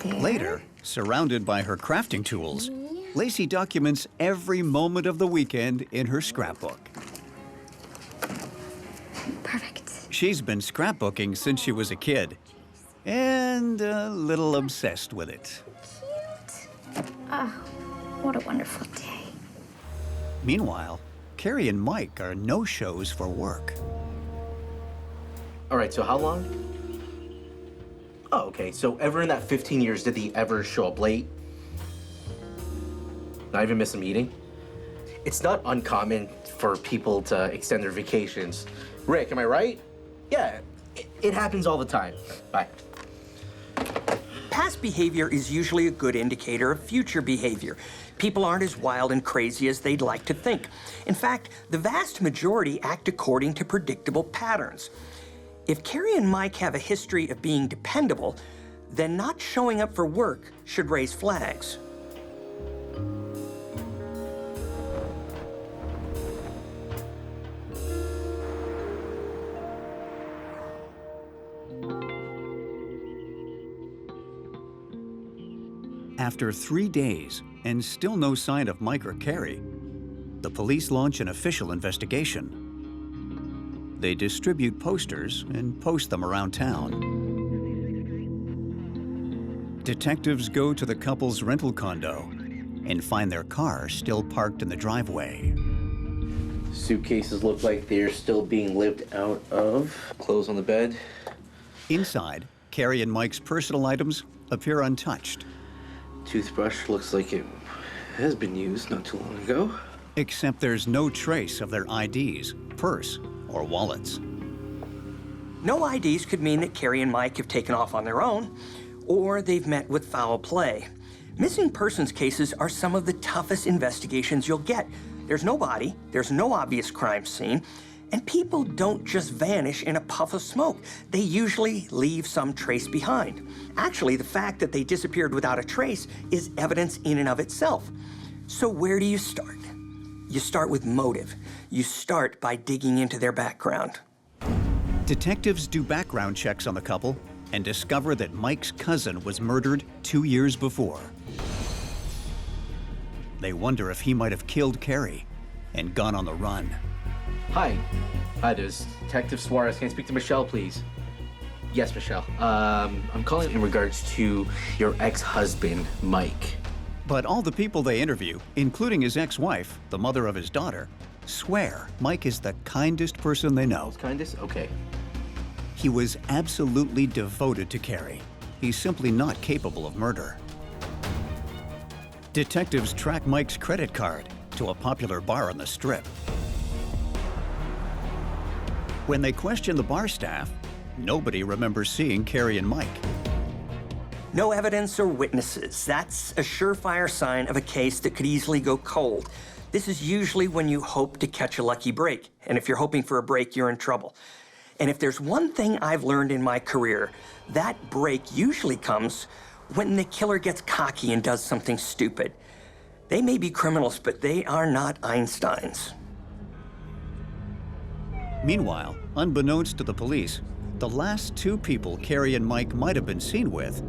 Speaker 10: there.
Speaker 1: Later, Surrounded by her crafting tools, Lacey documents every moment of the weekend in her scrapbook.
Speaker 11: Perfect.
Speaker 1: She's been scrapbooking since she was a kid, and a little obsessed with it.
Speaker 11: Oh, what a wonderful day.
Speaker 1: Meanwhile, Carrie and Mike are no-shows for work.
Speaker 14: All right, so how long? Oh, okay, so ever in that 15 years, did he ever show up late? Not even miss a meeting? It's not uncommon for people to extend their vacations. Rick, am I right? Yeah, it happens all the time. Bye.
Speaker 3: Past behavior is usually a good indicator of future behavior. People aren't as wild and crazy as they'd like to think. In fact, the vast majority act according to predictable patterns. If Carrie and Mike have a history of being dependable, then not showing up for work should raise flags.
Speaker 1: After 3 days and still no sign of Mike or Carrie, the police launch an official investigation. They distribute posters and post them around town. Detectives go to the couple's rental condo and find their car still parked in the driveway.
Speaker 14: Suitcases look like they're still being lived out of. Clothes on the bed.
Speaker 1: Inside, Carrie and Mike's personal items appear untouched.
Speaker 14: Toothbrush looks like it has been used not too long ago.
Speaker 1: Except there's no trace of their IDs, purse, or wallets.
Speaker 3: No IDs could mean that Carrie and Mike have taken off on their own, or they've met with foul play. Missing persons cases are some of the toughest investigations you'll get. There's no body, there's no obvious crime scene, and people don't just vanish in a puff of smoke. They usually leave some trace behind. Actually, the fact that they disappeared without a trace is evidence in and of itself. So where do you start? You start with motive. You start by digging into their background.
Speaker 1: Detectives do background checks on the couple and discover that Mike's cousin was murdered 2 years before. They wonder if he might have killed Carrie and gone on the run.
Speaker 14: Hi. Hi, this is Detective Suarez. Can I speak to Michelle, please? Yes, Michelle. I'm calling in regards to your ex-husband, Mike.
Speaker 1: But all the people they interview, including his ex-wife, the mother of his daughter, swear Mike is the kindest person they know.
Speaker 14: Kindest? Okay.
Speaker 1: He was absolutely devoted to Carrie. He's simply not capable of murder. Detectives track Mike's credit card to a popular bar on the Strip. When they question the bar staff, nobody remembers seeing Carrie and Mike.
Speaker 3: No evidence or witnesses. That's a surefire sign of a case that could easily go cold. This is usually when you hope to catch a lucky break. And if you're hoping for a break, you're in trouble. And if there's one thing I've learned in my career, that break usually comes when the killer gets cocky and does something stupid. They may be criminals, but they are not Einsteins.
Speaker 1: Meanwhile, unbeknownst to the police, the last 2 people Carrie and Mike might have been seen with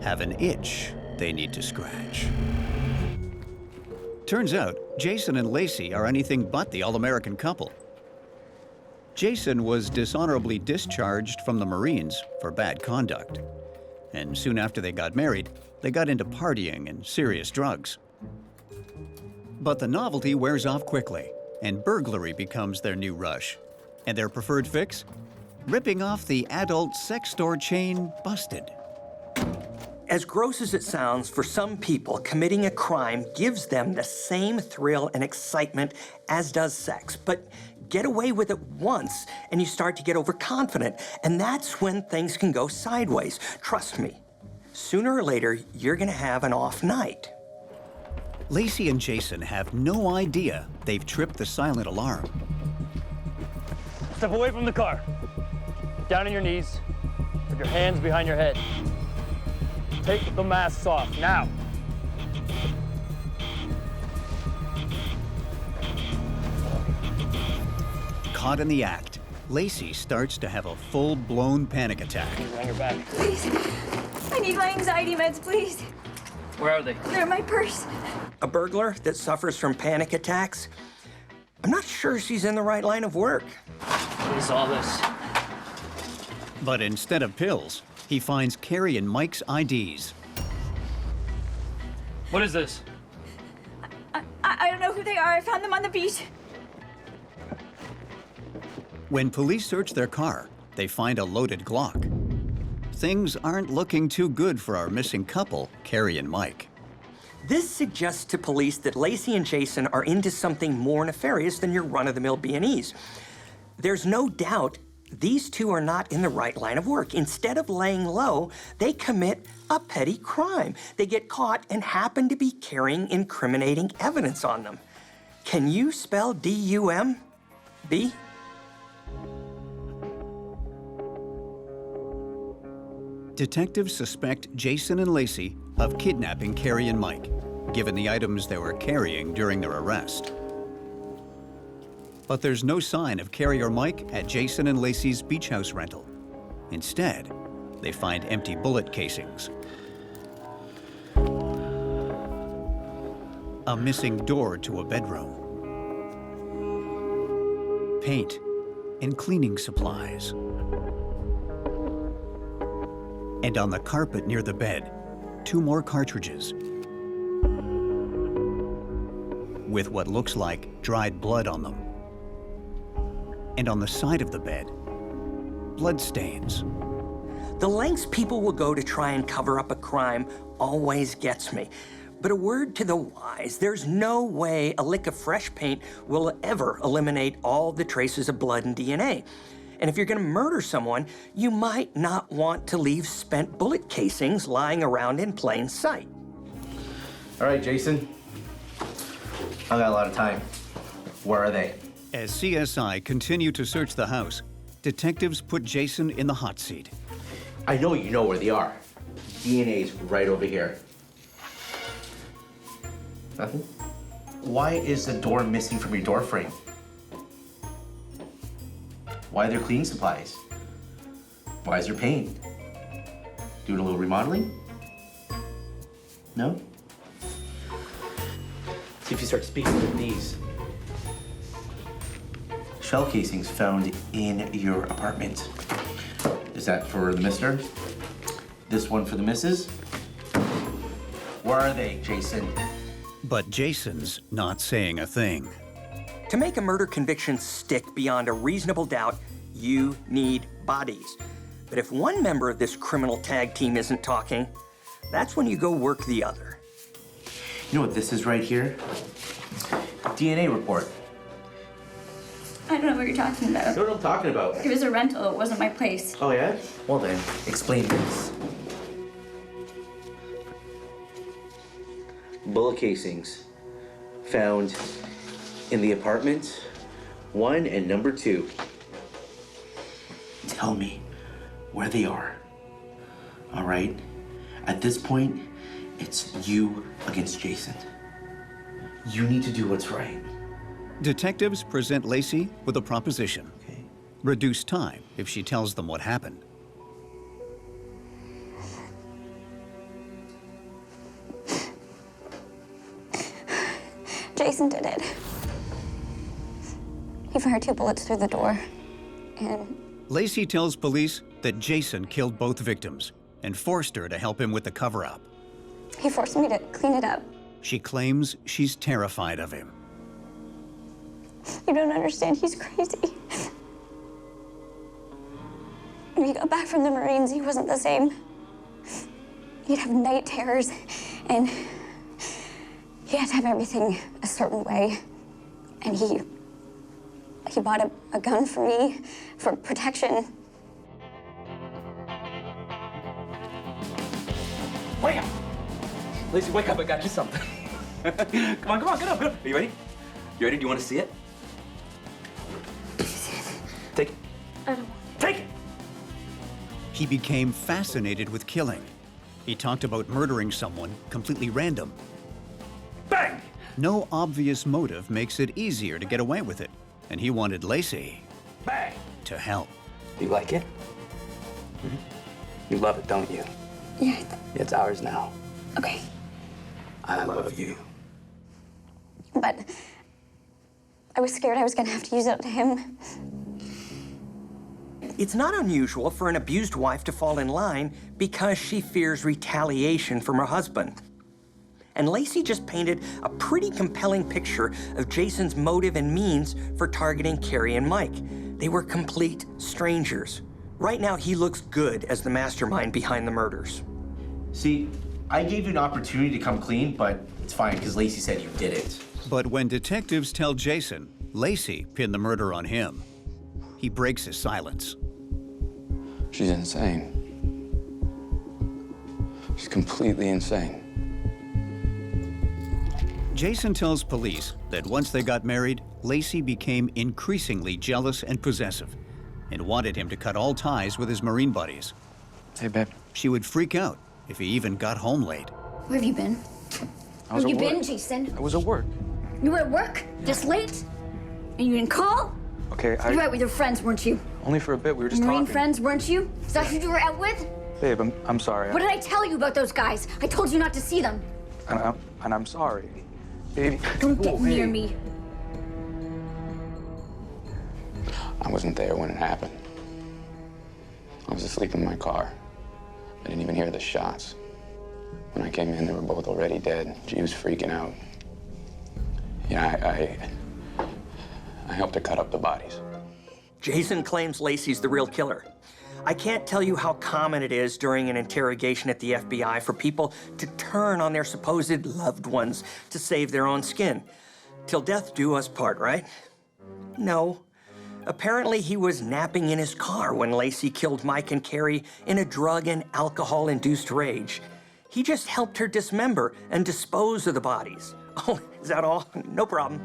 Speaker 1: have an itch they need to scratch. Turns out, Jason and Lacey are anything but the all-American couple. Jason was dishonorably discharged from the Marines for bad conduct. And soon after they got married, they got into partying and serious drugs. But the novelty wears off quickly, and burglary becomes their new rush. And their preferred fix? Ripping off the adult sex store chain Busted.
Speaker 3: As gross as it sounds, for some people, committing a crime gives them the same thrill and excitement as does sex. But get away with it once, and you start to get overconfident, and that's when things can go sideways. Trust me, sooner or later, you're gonna have an off night.
Speaker 1: Lacey and Jason have no idea they've tripped the silent alarm.
Speaker 9: Step away from the car. Down on your knees. Put your hands behind your head. Take the masks off, now.
Speaker 1: Caught in the act, Lacey starts to have a full-blown panic attack.
Speaker 9: On your back.
Speaker 10: Please. I need my anxiety meds, please.
Speaker 9: Where are they?
Speaker 10: They're in my purse.
Speaker 3: A burglar that suffers from panic attacks? I'm not sure she's in the right line of work.
Speaker 9: What is all this?
Speaker 1: But instead of pills, he finds Carrie and Mike's IDs.
Speaker 9: What is this?
Speaker 10: I don't know who they are. I found them on the beach.
Speaker 1: When police search their car, they find a loaded Glock. Things aren't looking too good for our missing couple, Carrie and Mike.
Speaker 3: This suggests to police that Lacey and Jason are into something more nefarious than your run-of-the-mill B&Es. There's no doubt these two are not in the right line of work. Instead of laying low, they commit a petty crime. They get caught and happen to be carrying incriminating evidence on them. Can you spell D-U-M-B?
Speaker 1: Detectives suspect Jason and Lacey of kidnapping Carrie and Mike, given the items they were carrying during their arrest. But there's no sign of Carrie or Mike at Jason and Lacey's beach house rental. Instead, they find empty bullet casings, a missing door to a bedroom, paint and cleaning supplies. And on the carpet near the bed, 2 more cartridges with what looks like dried blood on them. And on the side of the bed, blood stains.
Speaker 3: The lengths people will go to try and cover up a crime always gets me. But a word to the wise, there's no way a lick of fresh paint will ever eliminate all the traces of blood and DNA. And if you're gonna murder someone, you might not want to leave spent bullet casings lying around in plain sight.
Speaker 14: All right, Jason. I got a lot of time. Where are they?
Speaker 1: As CSI continue to search the house, detectives put Jason in the hot seat.
Speaker 14: I know you know where they are. DNA's right over here. Nothing? Why is the door missing from your door frame? Why are there cleaning supplies? Why is there paint? Doing a little remodeling? No? See if you start speaking with these. Shell casings found in your apartment. Is that for the mister? This one for the missus? Where are they, Jason?
Speaker 1: But Jason's not saying a thing.
Speaker 3: To make a murder conviction stick beyond a reasonable doubt, you need bodies. But if one member of this criminal tag team isn't talking, that's when you go work the other.
Speaker 14: You know what this is right here? DNA report.
Speaker 10: I don't know what you're talking about.
Speaker 14: You know what I'm talking about?
Speaker 10: It was a rental. It wasn't my place.
Speaker 14: Oh, yeah? Well then, explain this. Bullet casings found in the apartment, 1 and number 2. Tell me where they are. All right? At this point, it's you against Jason. You need to do what's right.
Speaker 1: Detectives present Lacey with a proposition.
Speaker 14: Okay.
Speaker 1: Reduce time if she tells them what happened.
Speaker 10: Jason did it. He fired 2 bullets through the door, and...
Speaker 1: Lacey tells police that Jason killed both victims and forced her to help him with the cover-up.
Speaker 10: he forced me to clean it up.
Speaker 1: She claims she's terrified of him.
Speaker 10: You don't understand, he's crazy. When he got back from the Marines, he wasn't the same. He'd have night terrors, and he had to have everything a certain way. And he bought a gun for me for protection.
Speaker 19: Wake up! Lacey, wake up, I got you something. Come on, get up. Are you ready? You ready? Do you want to see it? Take it.
Speaker 10: I don't.
Speaker 19: Take it!
Speaker 1: He became fascinated with killing. He talked about murdering someone completely random.
Speaker 19: Bang!
Speaker 1: No obvious motive makes it easier to get away with it, and he wanted Lacey
Speaker 19: Bang!
Speaker 1: to help.
Speaker 19: You like it? You love it, don't you?
Speaker 10: Yeah.
Speaker 19: It's ours now.
Speaker 10: Okay.
Speaker 1: I love you.
Speaker 10: But I was scared I was gonna have to use it to him.
Speaker 3: It's not unusual for an abused wife to fall in line because she fears retaliation from her husband. And Lacey just painted a pretty compelling picture of Jason's motive and means for targeting Carrie and Mike. They were complete strangers. Right now, he looks good as the mastermind behind the murders.
Speaker 14: See, I gave you an opportunity to come clean, but it's fine because Lacey said you did it.
Speaker 1: But when detectives tell Jason Lacey pinned the murder on him, he breaks his silence.
Speaker 12: She's insane. She's completely insane.
Speaker 1: Jason tells police that once they got married, Lacey became increasingly jealous and possessive and wanted him to cut all ties with his Marine buddies.
Speaker 12: Hey, babe.
Speaker 1: She would freak out if he even got home late.
Speaker 10: Where have you been?
Speaker 12: I was
Speaker 10: Where have you
Speaker 12: at work.
Speaker 10: been, Jason?
Speaker 12: I was at work.
Speaker 10: You were at work this late? And you didn't call?
Speaker 12: Okay,
Speaker 10: You were out with your friends, weren't you?
Speaker 12: Only for a bit. We were just
Speaker 10: Marine
Speaker 12: talking.
Speaker 10: friends, weren't you? Is that who you were out with?
Speaker 12: Babe, I'm sorry.
Speaker 10: What did I tell you about those guys? I told you not to see them.
Speaker 12: And I'm sorry. Baby.
Speaker 10: Don't get near me.
Speaker 12: I wasn't there when it happened. I was asleep in my car. I didn't even hear the shots. When I came in, they were both already dead. She was freaking out. Yeah, I helped her cut up the bodies.
Speaker 3: Jason claims Lacey's the real killer. I can't tell you how common it is during an interrogation at the FBI for people to turn on their supposed loved ones to save their own skin. Till death do us part, right? No. Apparently, he was napping in his car when Lacey killed Mike and Carrie in a drug and alcohol-induced rage. He just helped her dismember and dispose of the bodies. Oh, is that all? No problem.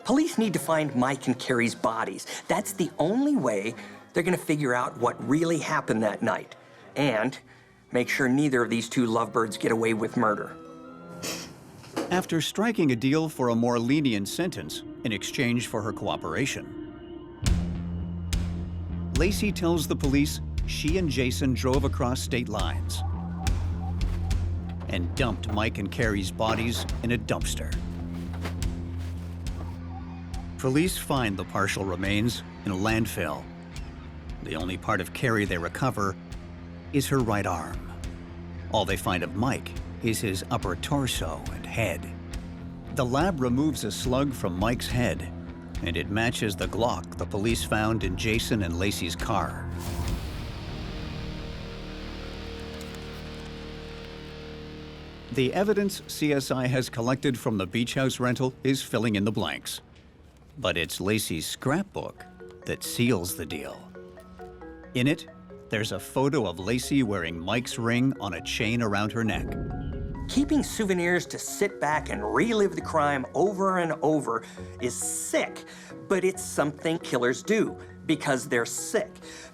Speaker 3: Police need to find Mike and Carrie's bodies. That's the only way they're gonna figure out what really happened that night and make sure neither of these two lovebirds get away with murder.
Speaker 1: After striking a deal for a more lenient sentence in exchange for her cooperation, Lacey tells the police she and Jason drove across state lines and dumped Mike and Carrie's bodies in a dumpster. Police find the partial remains in a landfill. The only part of Carrie they recover is her right arm. All they find of Mike is his upper torso and head. The lab removes a slug from Mike's head, and it matches the Glock the police found in Jason and Lacey's car. The evidence CSI has collected from the beach house rental is filling in the blanks. But it's Lacey's scrapbook that seals the deal. In it, there's a photo of Lacey wearing Mike's ring on a chain around her neck.
Speaker 3: Keeping souvenirs to sit back and relive the crime over and over is sick, but it's something killers do because they're sick.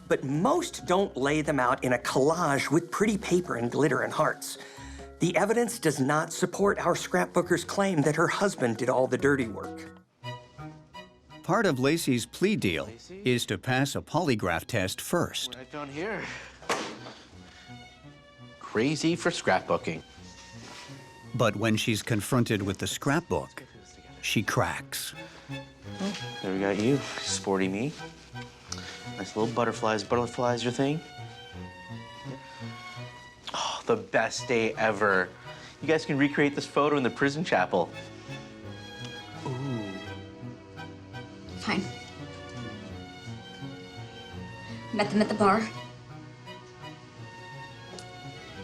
Speaker 3: But most don't lay them out in a collage with pretty paper and glitter and hearts. The evidence does not support our scrapbooker's claim that her husband did all the dirty work.
Speaker 1: Part of Lacey's plea deal is to pass a polygraph test first.
Speaker 4: What I found here. Crazy for scrapbooking.
Speaker 1: But when she's confronted with the scrapbook, she cracks.
Speaker 4: Oh, there we got you, sporty me. Nice little butterflies. Butterflies your thing? Oh, the best day ever. You guys can recreate this photo in the prison chapel. Ooh.
Speaker 10: Fine. Met them at the bar.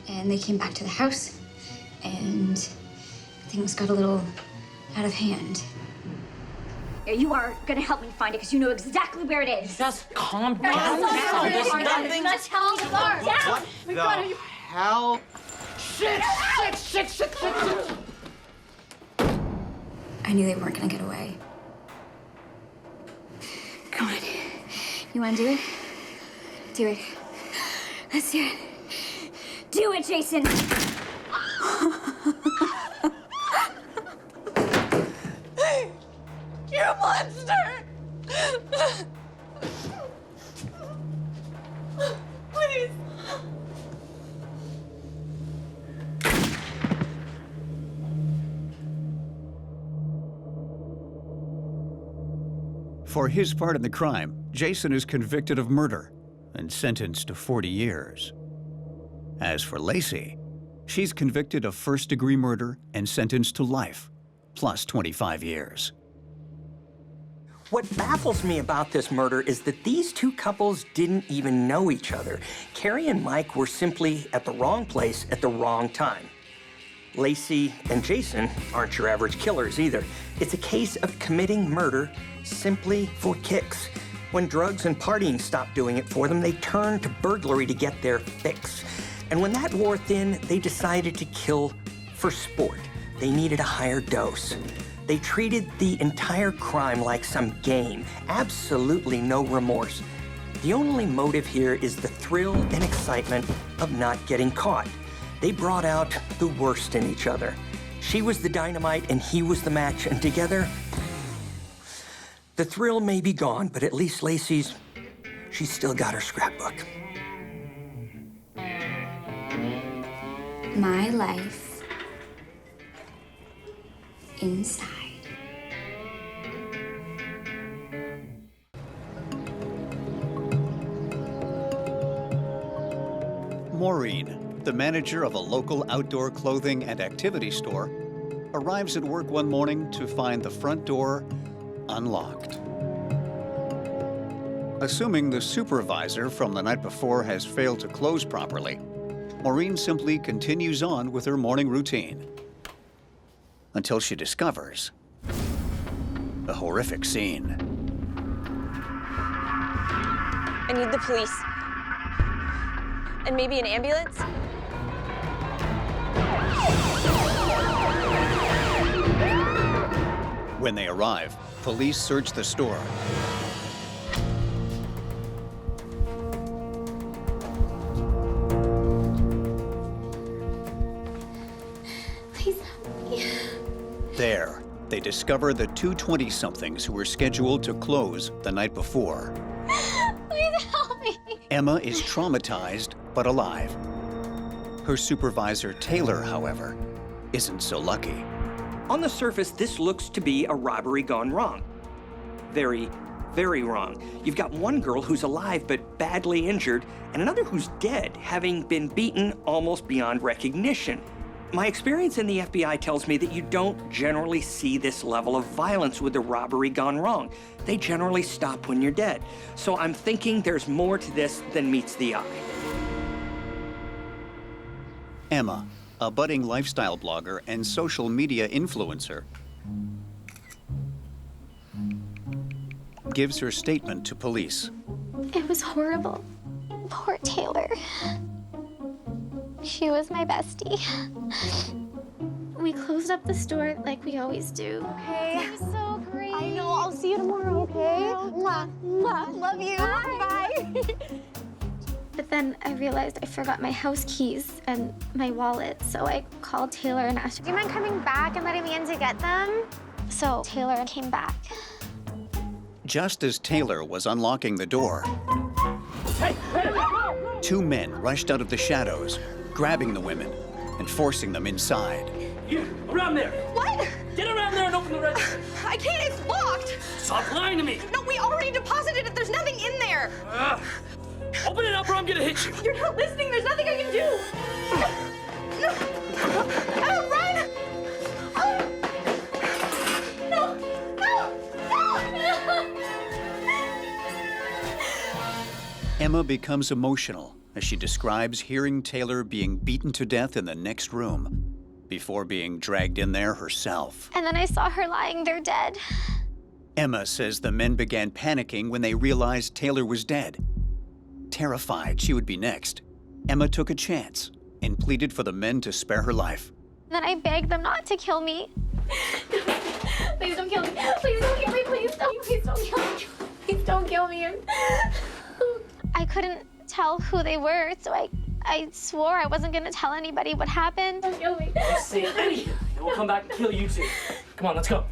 Speaker 10: And they came back to the house, and things got a little out of hand. You are gonna help me find it because you know exactly where it is.
Speaker 8: Just calm down.
Speaker 10: There's nothing. Let's tell me the bar.
Speaker 4: What the hell?
Speaker 10: Shit! I knew they weren't gonna get away. Come on. You wanna do it? Do it. Let's do it. Do it, Jason! You're a monster! Please.
Speaker 1: For his part in the crime, Jason is convicted of murder and sentenced to 40 years. As for Lacey, she's convicted of first-degree murder and sentenced to life, plus 25 years.
Speaker 3: What baffles me about this murder is that these two couples didn't even know each other. Carrie and Mike were simply at the wrong place at the wrong time. Lacey and Jason aren't your average killers either. It's a case of committing murder simply for kicks. When drugs and partying stopped doing it for them, they turned to burglary to get their fix. And when that wore thin, they decided to kill for sport. They needed a higher dose. They treated the entire crime like some game, absolutely no remorse. The only motive here is the thrill and excitement of not getting caught. They brought out the worst in each other. She was the dynamite and he was the match, and together, the thrill may be gone, but at least Lacey's, she's still got her scrapbook.
Speaker 10: My life inside.
Speaker 1: Maureen, the manager of a local outdoor clothing and activity store, arrives at work one morning to find the front door unlocked. Assuming the supervisor from the night before has failed to close properly, Maureen simply continues on with her morning routine until she discovers a horrific scene.
Speaker 15: I need the police. And maybe an ambulance?
Speaker 1: When they arrive, police search the store.
Speaker 10: Please help me.
Speaker 1: There, they discover the two 20-somethings who were scheduled to close the night before.
Speaker 10: Please help me.
Speaker 1: Emma is traumatized but alive. Her supervisor, Taylor, however, isn't so lucky.
Speaker 3: On the surface, this looks to be a robbery gone wrong. Very, very wrong. You've got one girl who's alive but badly injured, and another who's dead, having been beaten almost beyond recognition. My experience in the FBI tells me that you don't generally see this level of violence with a robbery gone wrong. They generally stop when you're dead. So I'm thinking there's more to this than meets the eye.
Speaker 1: Emma, a budding lifestyle blogger and social media influencer, gives her statement to police.
Speaker 10: It was horrible. Poor Taylor. She was my bestie. We closed up the store like we always do.
Speaker 6: Okay.
Speaker 10: It was so great.
Speaker 6: I know. I'll see you tomorrow, okay? Mwah. Mwah. Love you. Bye.
Speaker 10: But then I realized I forgot my house keys and my wallet, so I called Taylor and asked her,
Speaker 6: Do you mind coming back and letting me in to get them?
Speaker 10: So Taylor came back.
Speaker 1: Just as Taylor was unlocking the door, two men rushed out of the shadows, grabbing the women and forcing them inside.
Speaker 9: You, around there!
Speaker 6: What?
Speaker 9: Get around there and open the register!
Speaker 6: I can't. It's locked.
Speaker 9: Stop lying to me!
Speaker 6: No, we already deposited it. There's nothing in there.
Speaker 9: Open it up or I'm gonna hit you!
Speaker 6: You're not listening. There's nothing I can do. No. Oh, run! Oh. No. No. No.
Speaker 1: Emma becomes emotional as she describes hearing Taylor being beaten to death in the next room before being dragged in there herself.
Speaker 10: And then I saw her lying there dead.
Speaker 1: Emma says the men began panicking when they realized Taylor was dead. Terrified she would be next, Emma took a chance and pleaded for the men to spare her life.
Speaker 10: Then I begged them not to kill me. Please don't kill me. Please don't kill me. Please don't. Please don't kill me. Please don't kill me. I couldn't tell who they were, so I swore I wasn't gonna tell anybody what happened. Don't kill me.
Speaker 9: Just say anything, and we'll come back and kill you too. Come on, let's go.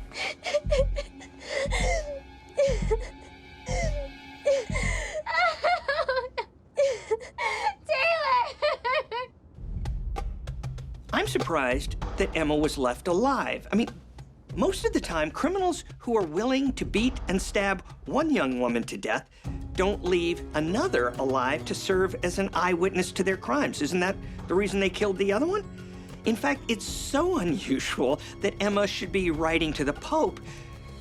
Speaker 3: I'm surprised that Emma was left alive. I mean, Most of the time, criminals who are willing to beat and stab one young woman to death don't leave another alive to serve as an eyewitness to their crimes. Isn't that the reason they killed the other one? In fact, it's so unusual that Emma should be writing to the Pope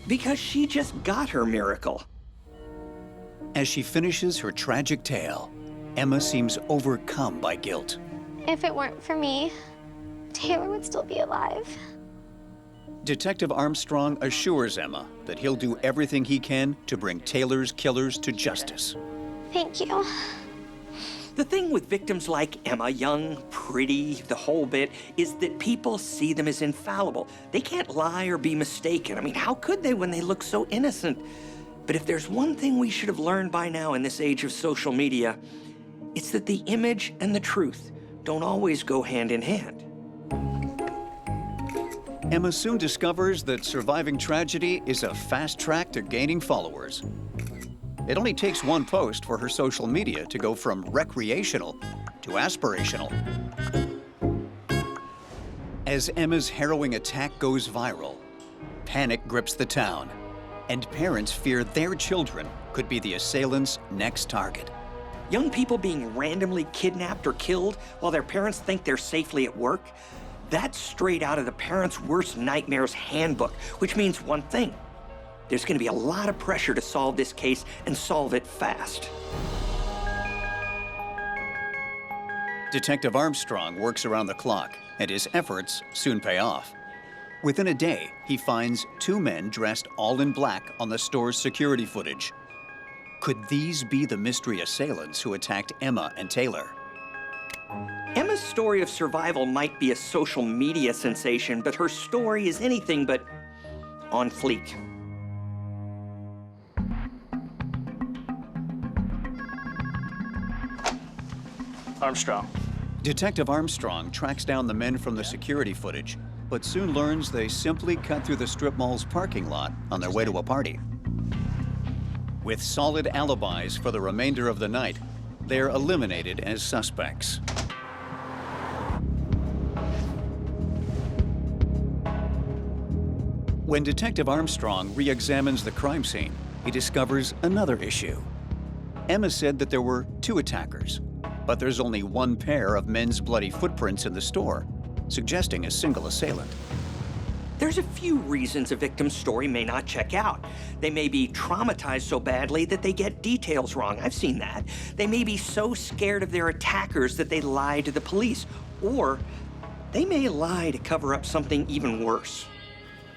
Speaker 3: because she just got her miracle.
Speaker 1: As she finishes her tragic tale, Emma seems overcome by guilt.
Speaker 10: If it weren't for me, Taylor would still be alive.
Speaker 1: Detective Armstrong assures Emma that he'll do everything he can to bring Taylor's killers to justice.
Speaker 10: Thank you.
Speaker 3: The thing with victims like Emma, young, pretty, the whole bit, is that people see them as infallible. They can't lie or be mistaken. I mean, how could they when they look so innocent? But if there's one thing we should have learned by now in this age of social media, it's that the image and the truth don't always go hand in hand.
Speaker 1: Emma soon discovers that surviving tragedy is a fast track to gaining followers. It only takes one post for her social media to go from recreational to aspirational. As Emma's harrowing attack goes viral, panic grips the town, and parents fear their children could be the assailant's next target.
Speaker 3: Young people being randomly kidnapped or killed while their parents think they're safely at work, that's straight out of the Parents' Worst Nightmares handbook, which means one thing. There's going to be a lot of pressure to solve this case and solve it fast.
Speaker 1: Detective Armstrong works around the clock, and his efforts soon pay off. Within a day, he finds two men dressed all in black on the store's security footage. Could these be the mystery assailants who attacked Emma and Taylor?
Speaker 3: Emma's story of survival might be a social media sensation, but her story is anything but on fleek.
Speaker 9: Armstrong.
Speaker 1: Detective Armstrong tracks down the men from the security footage, but soon learns they simply cut through the strip mall's parking lot on their way to a party. With solid alibis for the remainder of the night, they're eliminated as suspects. When Detective Armstrong re-examines the crime scene, he discovers another issue. Emma said that there were two attackers, but there's only one pair of men's bloody footprints in the store, suggesting a single assailant.
Speaker 3: There's a few reasons a victim's story may not check out. They may be traumatized so badly that they get details wrong. I've seen that. They may be so scared of their attackers that they lie to the police, or they may lie to cover up something even worse.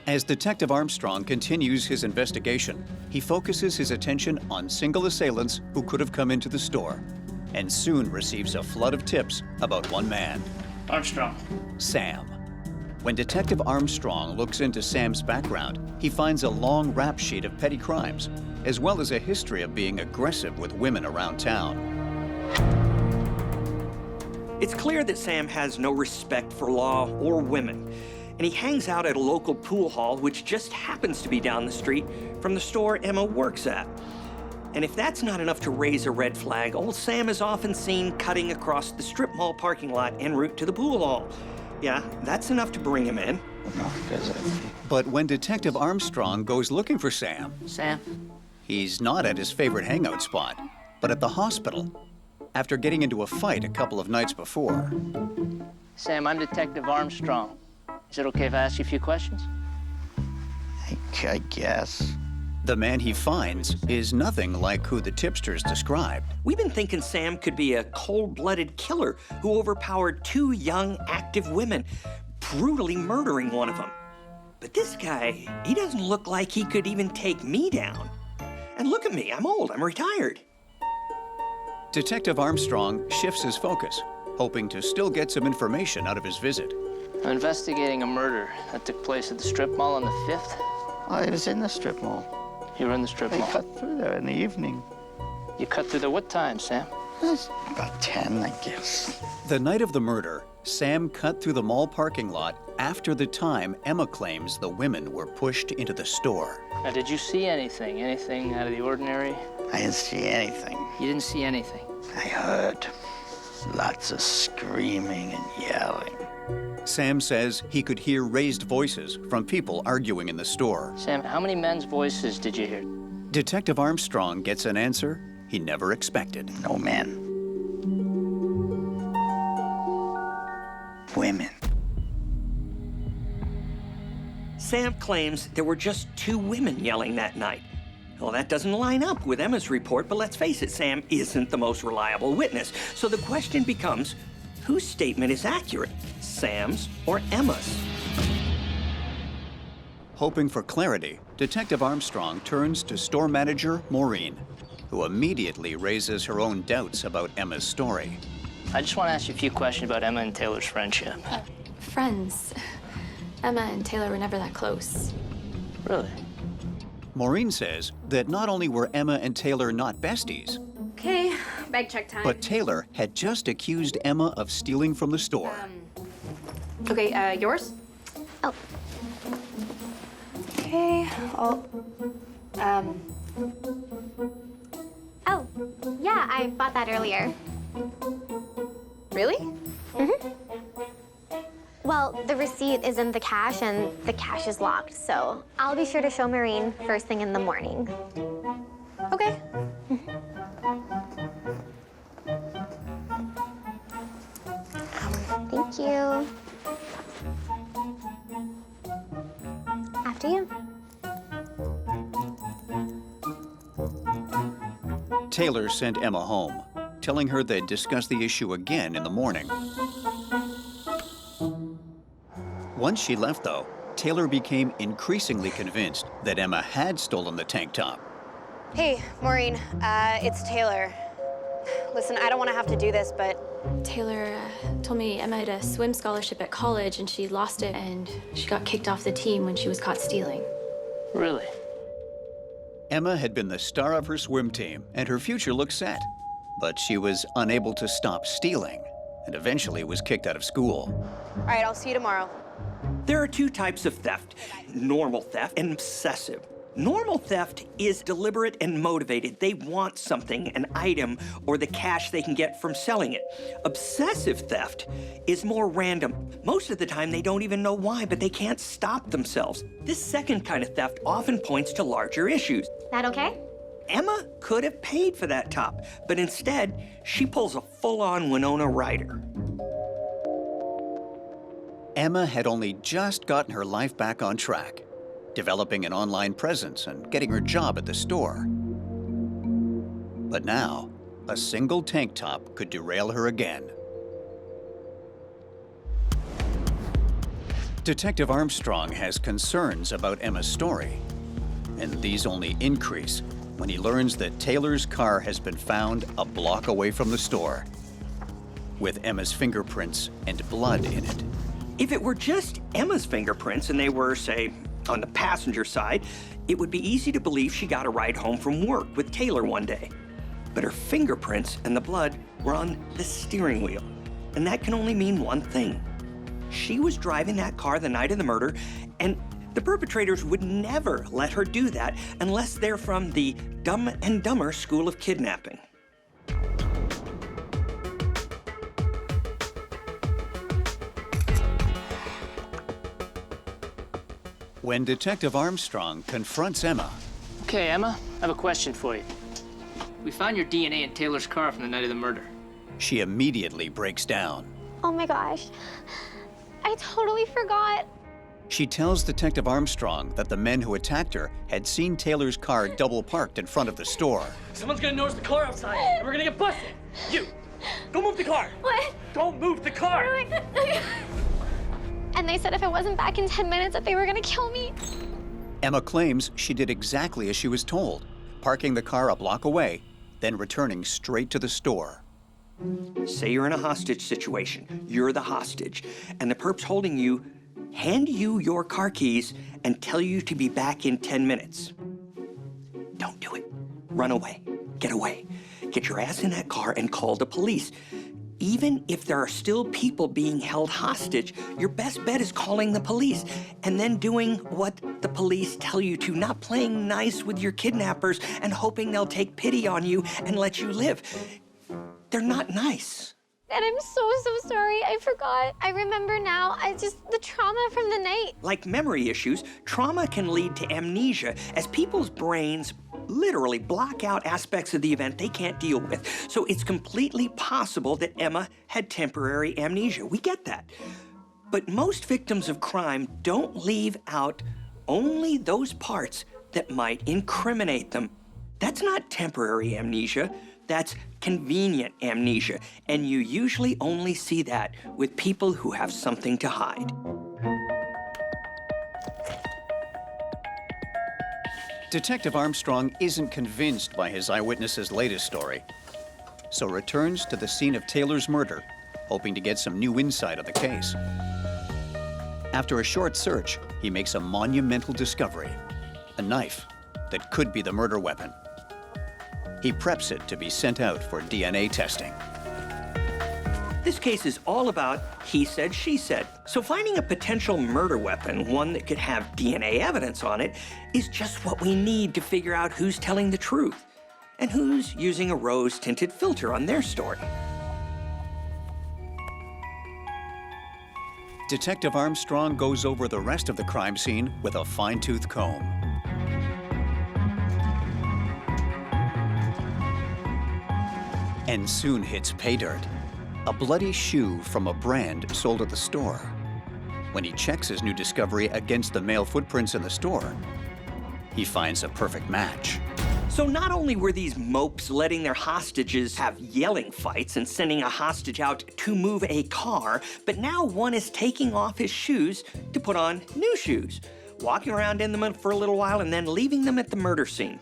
Speaker 1: As Detective Armstrong continues his investigation, he focuses his attention on single assailants who could have come into the store, and soon receives a flood of tips about one man.
Speaker 9: Armstrong.
Speaker 1: Sam. When Detective Armstrong looks into Sam's background, he finds a long rap sheet of petty crimes, as well as a history of being aggressive with women around town.
Speaker 3: It's clear that Sam has no respect for law or women, and he hangs out at a local pool hall, which just happens to be down the street from the store Emma works at. And if that's not enough to raise a red flag, old Sam is often seen cutting across the strip mall parking lot en route to the pool hall. Yeah, that's enough to bring him in.
Speaker 1: But when Detective Armstrong goes looking for Sam, he's not at his favorite hangout spot, but at the hospital, after getting into a fight a couple of nights before.
Speaker 9: Sam, I'm Detective Armstrong. Is it okay if I ask you a few questions?
Speaker 1: I guess. The man he finds is nothing like who the tipsters described.
Speaker 3: We've been thinking Sam could be a cold-blooded killer who overpowered two young, active women, brutally murdering one of them. But this guy, he doesn't look like he could even take me down. And look at me, I'm old, I'm retired.
Speaker 1: Detective Armstrong shifts his focus, hoping to still get some information out of his visit.
Speaker 9: I'm investigating a murder that took place at the strip mall on the 5th.
Speaker 16: I was in the strip mall.
Speaker 9: You were in the strip mall?
Speaker 16: I cut through there in the evening.
Speaker 9: You cut through there what time, Sam?
Speaker 16: About 10, I guess.
Speaker 1: The night of the murder, Sam cut through the mall parking lot after the time Emma claims the women were pushed into the store.
Speaker 9: Now, did you see anything? Anything out of the ordinary?
Speaker 16: I didn't see anything.
Speaker 9: You didn't see anything?
Speaker 16: I heard lots of screaming and yelling.
Speaker 1: Sam says he could hear raised voices from people arguing in the store.
Speaker 9: Sam, how many men's voices did you hear?
Speaker 1: Detective Armstrong gets an answer he never expected.
Speaker 16: No men. Women.
Speaker 3: Sam claims there were just 2 women yelling that night. Well, that doesn't line up with Emma's report, but let's face it, Sam isn't the most reliable witness. So the question becomes, whose statement is accurate, Sam's or Emma's?
Speaker 1: Hoping for clarity, Detective Armstrong turns to store manager Maureen, who immediately raises her own doubts about Emma's story.
Speaker 9: I just want to ask you a few questions about Emma and Taylor's friendship.
Speaker 18: Friends. Emma and Taylor were never that close.
Speaker 9: Really?
Speaker 1: Maureen says that not only were Emma and Taylor not besties,
Speaker 6: Okay, bag check time.
Speaker 1: but Taylor had just accused Emma of stealing from the store.
Speaker 6: Okay, yours?
Speaker 18: Oh. Okay,
Speaker 6: Oh,
Speaker 18: yeah, I bought that earlier.
Speaker 6: really?
Speaker 18: Mm-hmm. Well, the receipt is in the cash, and the cash is locked, so I'll be sure to show Maureen first thing in the morning.
Speaker 6: Okay.
Speaker 18: Thank you. After you.
Speaker 1: Taylor sent Emma home, telling her they'd discuss the issue again in the morning. Once she left, though, Taylor became increasingly convinced that Emma had stolen the tank top.
Speaker 21: Hey, Maureen, it's Taylor. Listen, I don't want to have to do this, but...
Speaker 18: Taylor told me Emma had a swim scholarship at college, and she lost it, and she got kicked off the team when she was caught stealing.
Speaker 9: Really?
Speaker 1: Emma had been the star of her swim team, and her future looked set. But she was unable to stop stealing, and eventually was kicked out of school.
Speaker 21: All right, I'll see you tomorrow.
Speaker 3: There are 2 types of theft, normal theft and obsessive. Normal theft is deliberate and motivated. They want something, an item, or the cash they can get from selling it. Obsessive theft is more random. Most of the time, they don't even know why, but they can't stop themselves. This second kind of theft often points to larger issues.
Speaker 18: That okay?
Speaker 3: Emma could have paid for that top, but instead, she pulls a full-on Winona Ryder.
Speaker 1: Emma had only just gotten her life back on track, developing an online presence and getting her job at the store. But now, a single tank top could derail her again. Detective Armstrong has concerns about Emma's story, and these only increase when he learns that Taylor's car has been found a block away from the store, with Emma's fingerprints and blood in it.
Speaker 3: If it were just Emma's fingerprints and they were, say, on the passenger side, it would be easy to believe she got a ride home from work with Taylor one day. But her fingerprints and the blood were on the steering wheel. And that can only mean one thing. She was driving that car the night of the murder, and the perpetrators would never let her do that unless they're from the Dumb and Dumber School of Kidnapping.
Speaker 1: When Detective Armstrong confronts Emma...
Speaker 9: Okay, Emma, I have a question for you. We found your DNA in Taylor's car from the night of the murder.
Speaker 1: She immediately breaks down.
Speaker 18: Oh my gosh. I totally forgot.
Speaker 1: She tells Detective Armstrong that the men who attacked her had seen Taylor's car double parked in front of the store.
Speaker 9: Someone's gonna notice the car outside, and we're gonna get busted. You, go move the car.
Speaker 18: What?
Speaker 9: Don't move the car.
Speaker 18: And they said if I wasn't back in 10 minutes that they were gonna kill me.
Speaker 1: Emma claims she did exactly as she was told, parking the car a block away, then returning straight to the store.
Speaker 3: Say you're in a hostage situation. You're the hostage, and the perps holding you hand you your car keys and tell you to be back in 10 minutes. Don't do it. Run away. Get away. Get your ass in that car and call the police. Even if there are still people being held hostage, your best bet is calling the police and then doing what the police tell you to, not playing nice with your kidnappers and hoping they'll take pity on you and let you live. They're not nice.
Speaker 18: And I'm so sorry. I forgot. I remember now. The trauma from the night.
Speaker 3: Like memory issues, trauma can lead to amnesia as people's brains literally block out aspects of the event they can't deal with. So it's completely possible that Emma had temporary amnesia. We get that. But most victims of crime don't leave out only those parts that might incriminate them. That's not temporary amnesia. That's convenient amnesia, and you usually only see that with people who have something to hide.
Speaker 1: Detective Armstrong isn't convinced by his eyewitness's latest story, so returns to the scene of Taylor's murder, hoping to get some new insight on the case. After a short search, he makes a monumental discovery, a knife that could be the murder weapon. He preps it to be sent out for DNA testing.
Speaker 3: This case is all about he said, she said. So finding a potential murder weapon, one that could have DNA evidence on it, is just what we need to figure out who's telling the truth and who's using a rose-tinted filter on their story.
Speaker 1: Detective Armstrong goes over the rest of the crime scene with a fine-tooth comb. And soon hits pay dirt. A bloody shoe from a brand sold at the store. When he checks his new discovery against the male footprints in the store, he finds a perfect match.
Speaker 3: So not only were these mopes letting their hostages have yelling fights and sending a hostage out to move a car, but now one is taking off his shoes to put on new shoes, walking around in them for a little while and then leaving them at the murder scene.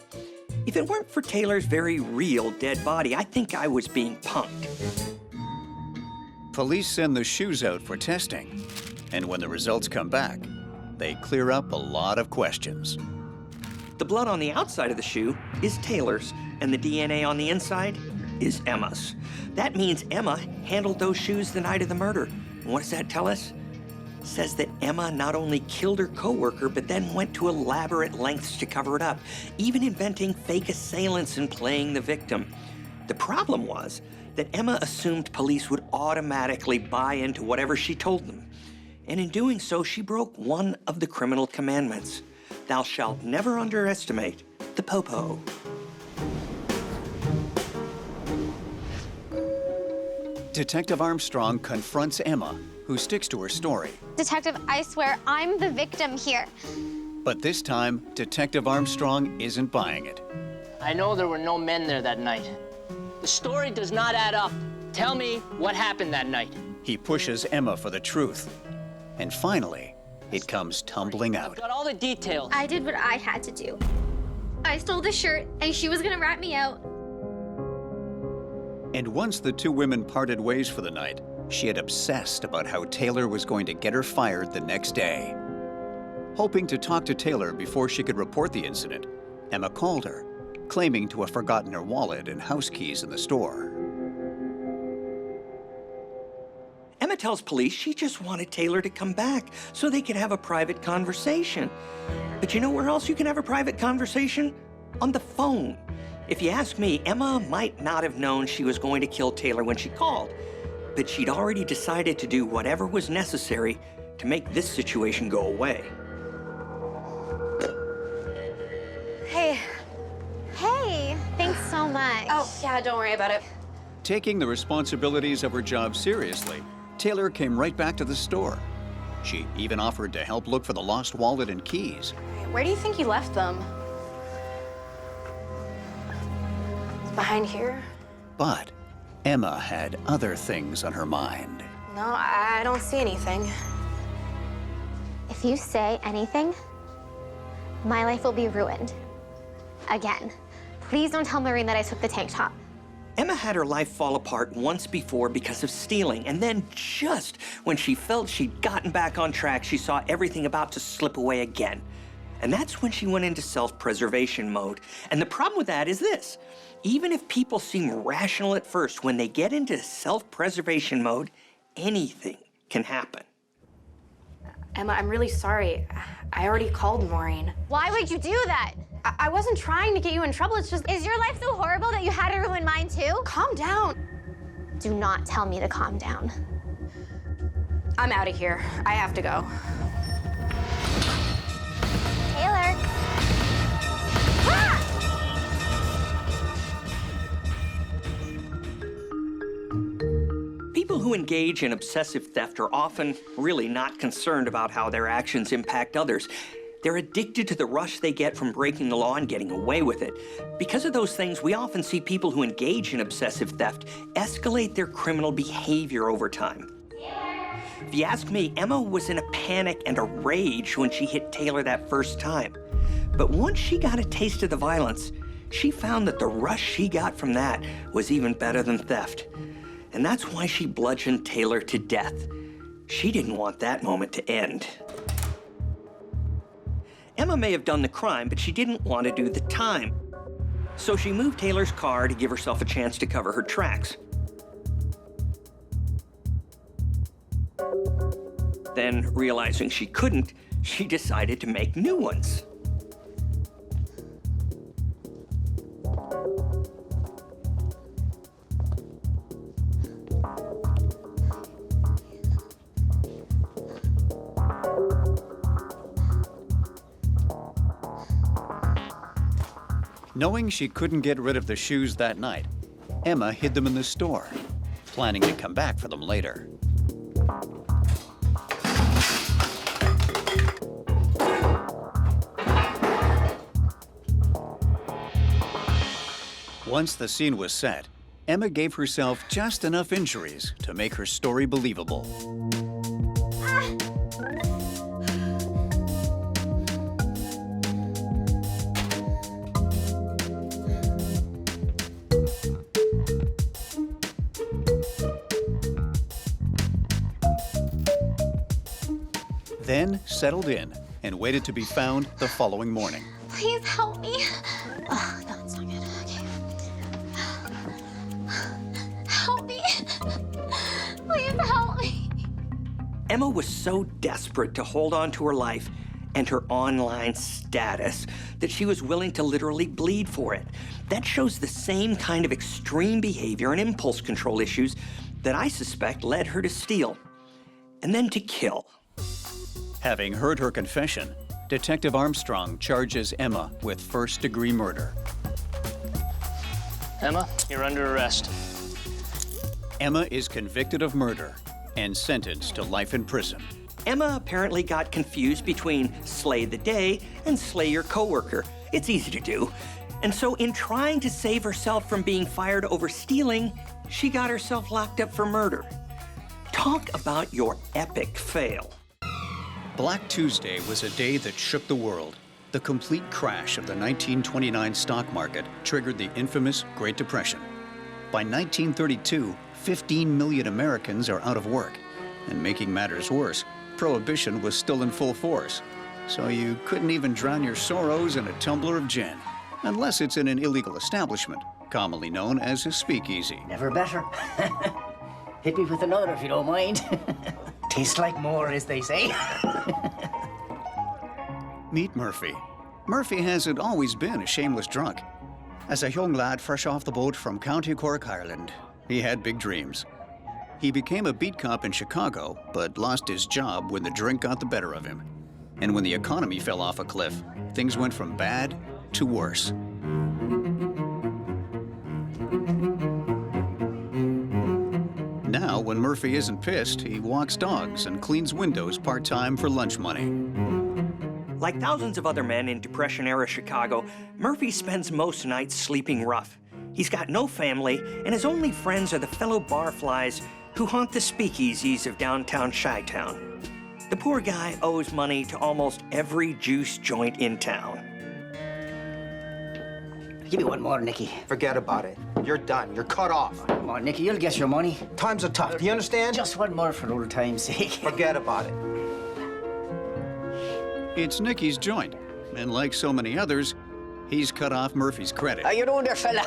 Speaker 3: If it weren't for Taylor's very real dead body, I think I was being punked.
Speaker 1: Police send the shoes out for testing, and when the results come back, they clear up a lot of questions.
Speaker 3: The blood on the outside of the shoe is Taylor's, and the DNA on the inside is Emma's. That means Emma handled those shoes the night of the murder. And what does that tell us? It says that Emma not only killed her coworker, but then went to elaborate lengths to cover it up, even inventing fake assailants and playing the victim. The problem was that Emma assumed police would automatically buy into whatever she told them. And in doing so, she broke one of the criminal commandments. Thou shalt never underestimate the popo.
Speaker 1: Detective Armstrong confronts Emma, who sticks to her story.
Speaker 18: Detective, I swear I'm the victim here.
Speaker 1: But this time, Detective Armstrong isn't buying it.
Speaker 2: I know there were no men there that night. The story does not add up. Tell me what happened that night.
Speaker 1: He pushes Emma for the truth. And finally, it comes tumbling out.
Speaker 2: Got all the details.
Speaker 18: I did what I had to do. I stole the shirt, and she was gonna rat me out.
Speaker 1: And once the two women parted ways for the night, she had obsessed about how Taylor was going to get her fired the next day. Hoping to talk to Taylor before she could report the incident, Emma called her, claiming to have forgotten her wallet and house keys in the store.
Speaker 3: Emma tells police she just wanted Taylor to come back so they could have a private conversation. But you know where else you can have a private conversation? On the phone. If you ask me, Emma might not have known she was going to kill Taylor when she called, but she'd already decided to do whatever was necessary to make this situation go away.
Speaker 21: Hey.
Speaker 18: Hey, thanks so much.
Speaker 21: Oh, yeah, don't worry about it.
Speaker 1: Taking the responsibilities of her job seriously, Taylor came right back to the store. She even offered to help look for the lost wallet and keys.
Speaker 21: Where do you think you left them? It's behind here?
Speaker 1: But Emma had other things on her mind.
Speaker 21: No, I don't see anything.
Speaker 18: If you say anything, my life will be ruined. Again. Please don't tell Maureen that I took the tank top.
Speaker 3: Emma had her life fall apart once before because of stealing, and then just when she felt she'd gotten back on track, she saw everything about to slip away again. And that's when she went into self-preservation mode. And the problem with that is this. Even if people seem rational at first, when they get into self-preservation mode, anything can happen.
Speaker 21: Emma, I'm really sorry. I already called Maureen.
Speaker 18: Why would you do that?
Speaker 21: I wasn't trying to get you in trouble. It's just...
Speaker 18: Is your life so horrible that you had to ruin mine too?
Speaker 21: Calm down.
Speaker 18: Do not tell me to calm down.
Speaker 21: I'm out of here. I have to go.
Speaker 18: Taylor!
Speaker 3: People who engage in obsessive theft are often really not concerned about how their actions impact others. They're addicted to the rush they get from breaking the law and getting away with it. Because of those things, we often see people who engage in obsessive theft escalate their criminal behavior over time. If you ask me, Emma was in a panic and a rage when she hit Taylor that first time. But once she got a taste of the violence, she found that the rush she got from that was even better than theft. And that's why she bludgeoned Taylor to death. She didn't want that moment to end. Emma may have done the crime, but she didn't want to do the time. So she moved Taylor's car to give herself a chance to cover her tracks. Then, realizing she couldn't, she decided to make new ones.
Speaker 1: Knowing she couldn't get rid of the shoes that night, Emma hid them in the store, planning to come back for them later. Once the scene was set, Emma gave herself just enough injuries to make her story believable. Then settled in and waited to be found the following morning.
Speaker 18: Please help me. Oh, that's not good. Okay. Help me. Please help me.
Speaker 3: Emma was so desperate to hold on to her life and her online status that she was willing to literally bleed for it. That shows the same kind of extreme behavior and impulse control issues that I suspect led her to steal and then to kill.
Speaker 1: Having heard her confession, Detective Armstrong charges Emma with first-degree murder.
Speaker 2: Emma, you're under arrest.
Speaker 1: Emma is convicted of murder and sentenced to life in prison.
Speaker 3: Emma apparently got confused between slay the day and slay your coworker. It's easy to do. And so in trying to save herself from being fired over stealing, she got herself locked up for murder. Talk about your epic fail.
Speaker 1: Black Tuesday was a day that shook the world. The complete crash of the 1929 stock market triggered the infamous Great Depression. By 1932, 15 million Americans are out of work. And making matters worse, Prohibition was still in full force. So you couldn't even drown your sorrows in a tumbler of gin, unless it's in an illegal establishment, commonly known as a speakeasy.
Speaker 5: Never better. Hit me with another if you don't mind. Tastes like more, as they say.
Speaker 1: Meet Murphy. Murphy hasn't always been a shameless drunk. As a young lad fresh off the boat from County Cork, Ireland, he had big dreams. He became a beat cop in Chicago, but lost his job when the drink got the better of him. And when the economy fell off a cliff, things went from bad to worse. Now, when Murphy isn't pissed, he walks dogs and cleans windows part-time for lunch money.
Speaker 3: Like thousands of other men in Depression-era Chicago, Murphy spends most nights sleeping rough. He's got no family, and his only friends are the fellow barflies who haunt the speakeasies of downtown Chi-Town. The poor guy owes money to almost every juice joint in town.
Speaker 5: Give me one more, Nicky.
Speaker 7: Forget about it. You're done. You're cut off.
Speaker 5: Come on, Nicky, you'll get your money.
Speaker 7: Times are tough. Do you understand?
Speaker 5: Just one more for old time's sake.
Speaker 7: Forget about it.
Speaker 1: It's Nicky's joint, and like so many others, he's cut off Murphy's credit.
Speaker 5: How you doing there, fella?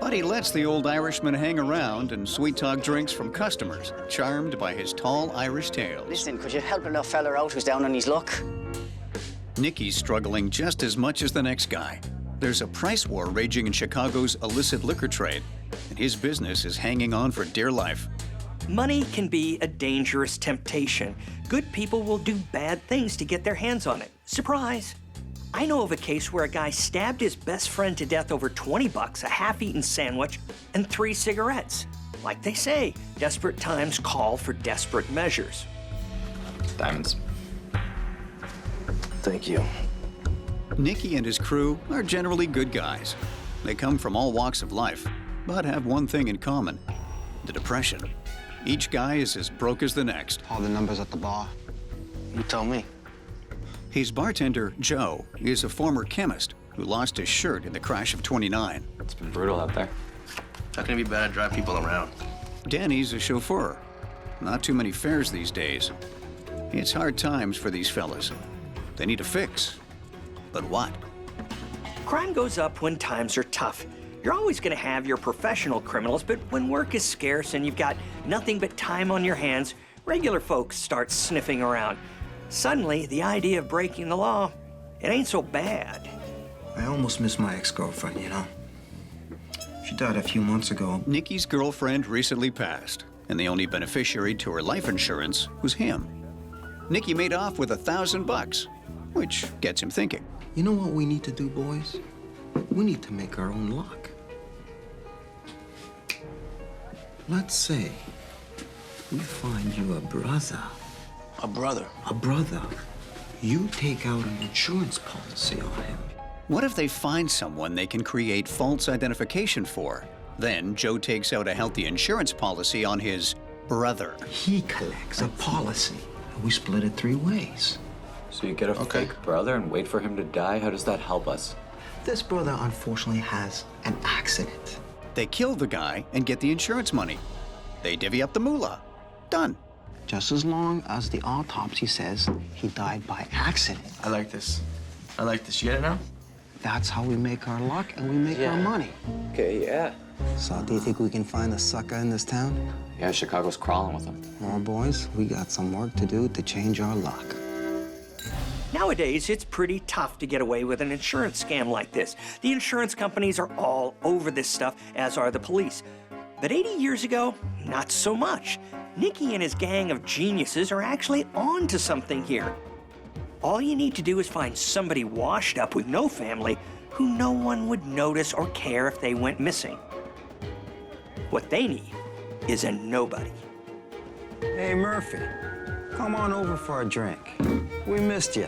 Speaker 1: But he lets the old Irishman hang around and sweet-talk drinks from customers, charmed by his tall Irish tales.
Speaker 5: Listen, could you help enough fella out who's down on his luck?
Speaker 1: Nicky's struggling just as much as the next guy. There's a price war raging in Chicago's illicit liquor trade, and his business is hanging on for dear life.
Speaker 3: Money can be a dangerous temptation. Good people will do bad things to get their hands on it. Surprise! I know of a case where a guy stabbed his best friend to death over 20 bucks, a half-eaten sandwich, and 3 cigarettes. Like they say, desperate times call for desperate measures.
Speaker 12: Diamonds.
Speaker 14: Thank you.
Speaker 1: Nicky and his crew are generally good guys. They come from all walks of life, but have one thing in common: the depression. Each guy is as broke as the next.
Speaker 7: All the numbers at the bar. You tell me.
Speaker 1: His bartender, Joe, is a former chemist who lost his shirt in the crash of '29.
Speaker 12: It's been brutal out there.
Speaker 14: How can it be bad to drive people around?
Speaker 1: Danny's a chauffeur. Not too many fares these days. It's hard times for these fellas. They need a fix. But what?
Speaker 3: Crime goes up when times are tough. You're always going to have your professional criminals, but when work is scarce and you've got nothing but time on your hands, regular folks start sniffing around. Suddenly, the idea of breaking the law, it ain't so bad.
Speaker 7: I almost missed my ex-girlfriend, you know? She died a few months ago.
Speaker 1: Nicky's girlfriend recently passed, and the only beneficiary to her life insurance was him. Nicky made off with $1,000, which gets him thinking.
Speaker 7: You know what we need to do, boys? We need to make our own luck. Let's say we find you a brother.
Speaker 14: A brother?
Speaker 7: A brother. You take out an insurance policy on him.
Speaker 1: What if they find someone they can create false identification for? Then Joe takes out a healthy insurance policy on his brother.
Speaker 7: He collects a policy. We split it 3 ways.
Speaker 12: So you get a fake brother and wait for him to die? How does that help us?
Speaker 7: This brother unfortunately has an accident.
Speaker 1: They kill the guy and get the insurance money. They divvy up the moolah. Done.
Speaker 7: Just as long as the autopsy says he died by accident.
Speaker 14: I like this. I like this. You get it now?
Speaker 7: That's how we make our luck and we make our money.
Speaker 12: Okay, yeah.
Speaker 7: So do you think we can find a sucker in this town?
Speaker 12: Yeah, Chicago's crawling with him.
Speaker 7: Well, boys, we got some work to do to change our luck.
Speaker 3: Nowadays, it's pretty tough to get away with an insurance scam like this. The insurance companies are all over this stuff, as are the police. But 80 years ago, not so much. Nicky and his gang of geniuses are actually on to something here. All you need to do is find somebody washed up with no family who no one would notice or care if they went missing. What they need is a nobody.
Speaker 7: Hey, Murphy, come on over for a drink. We missed you.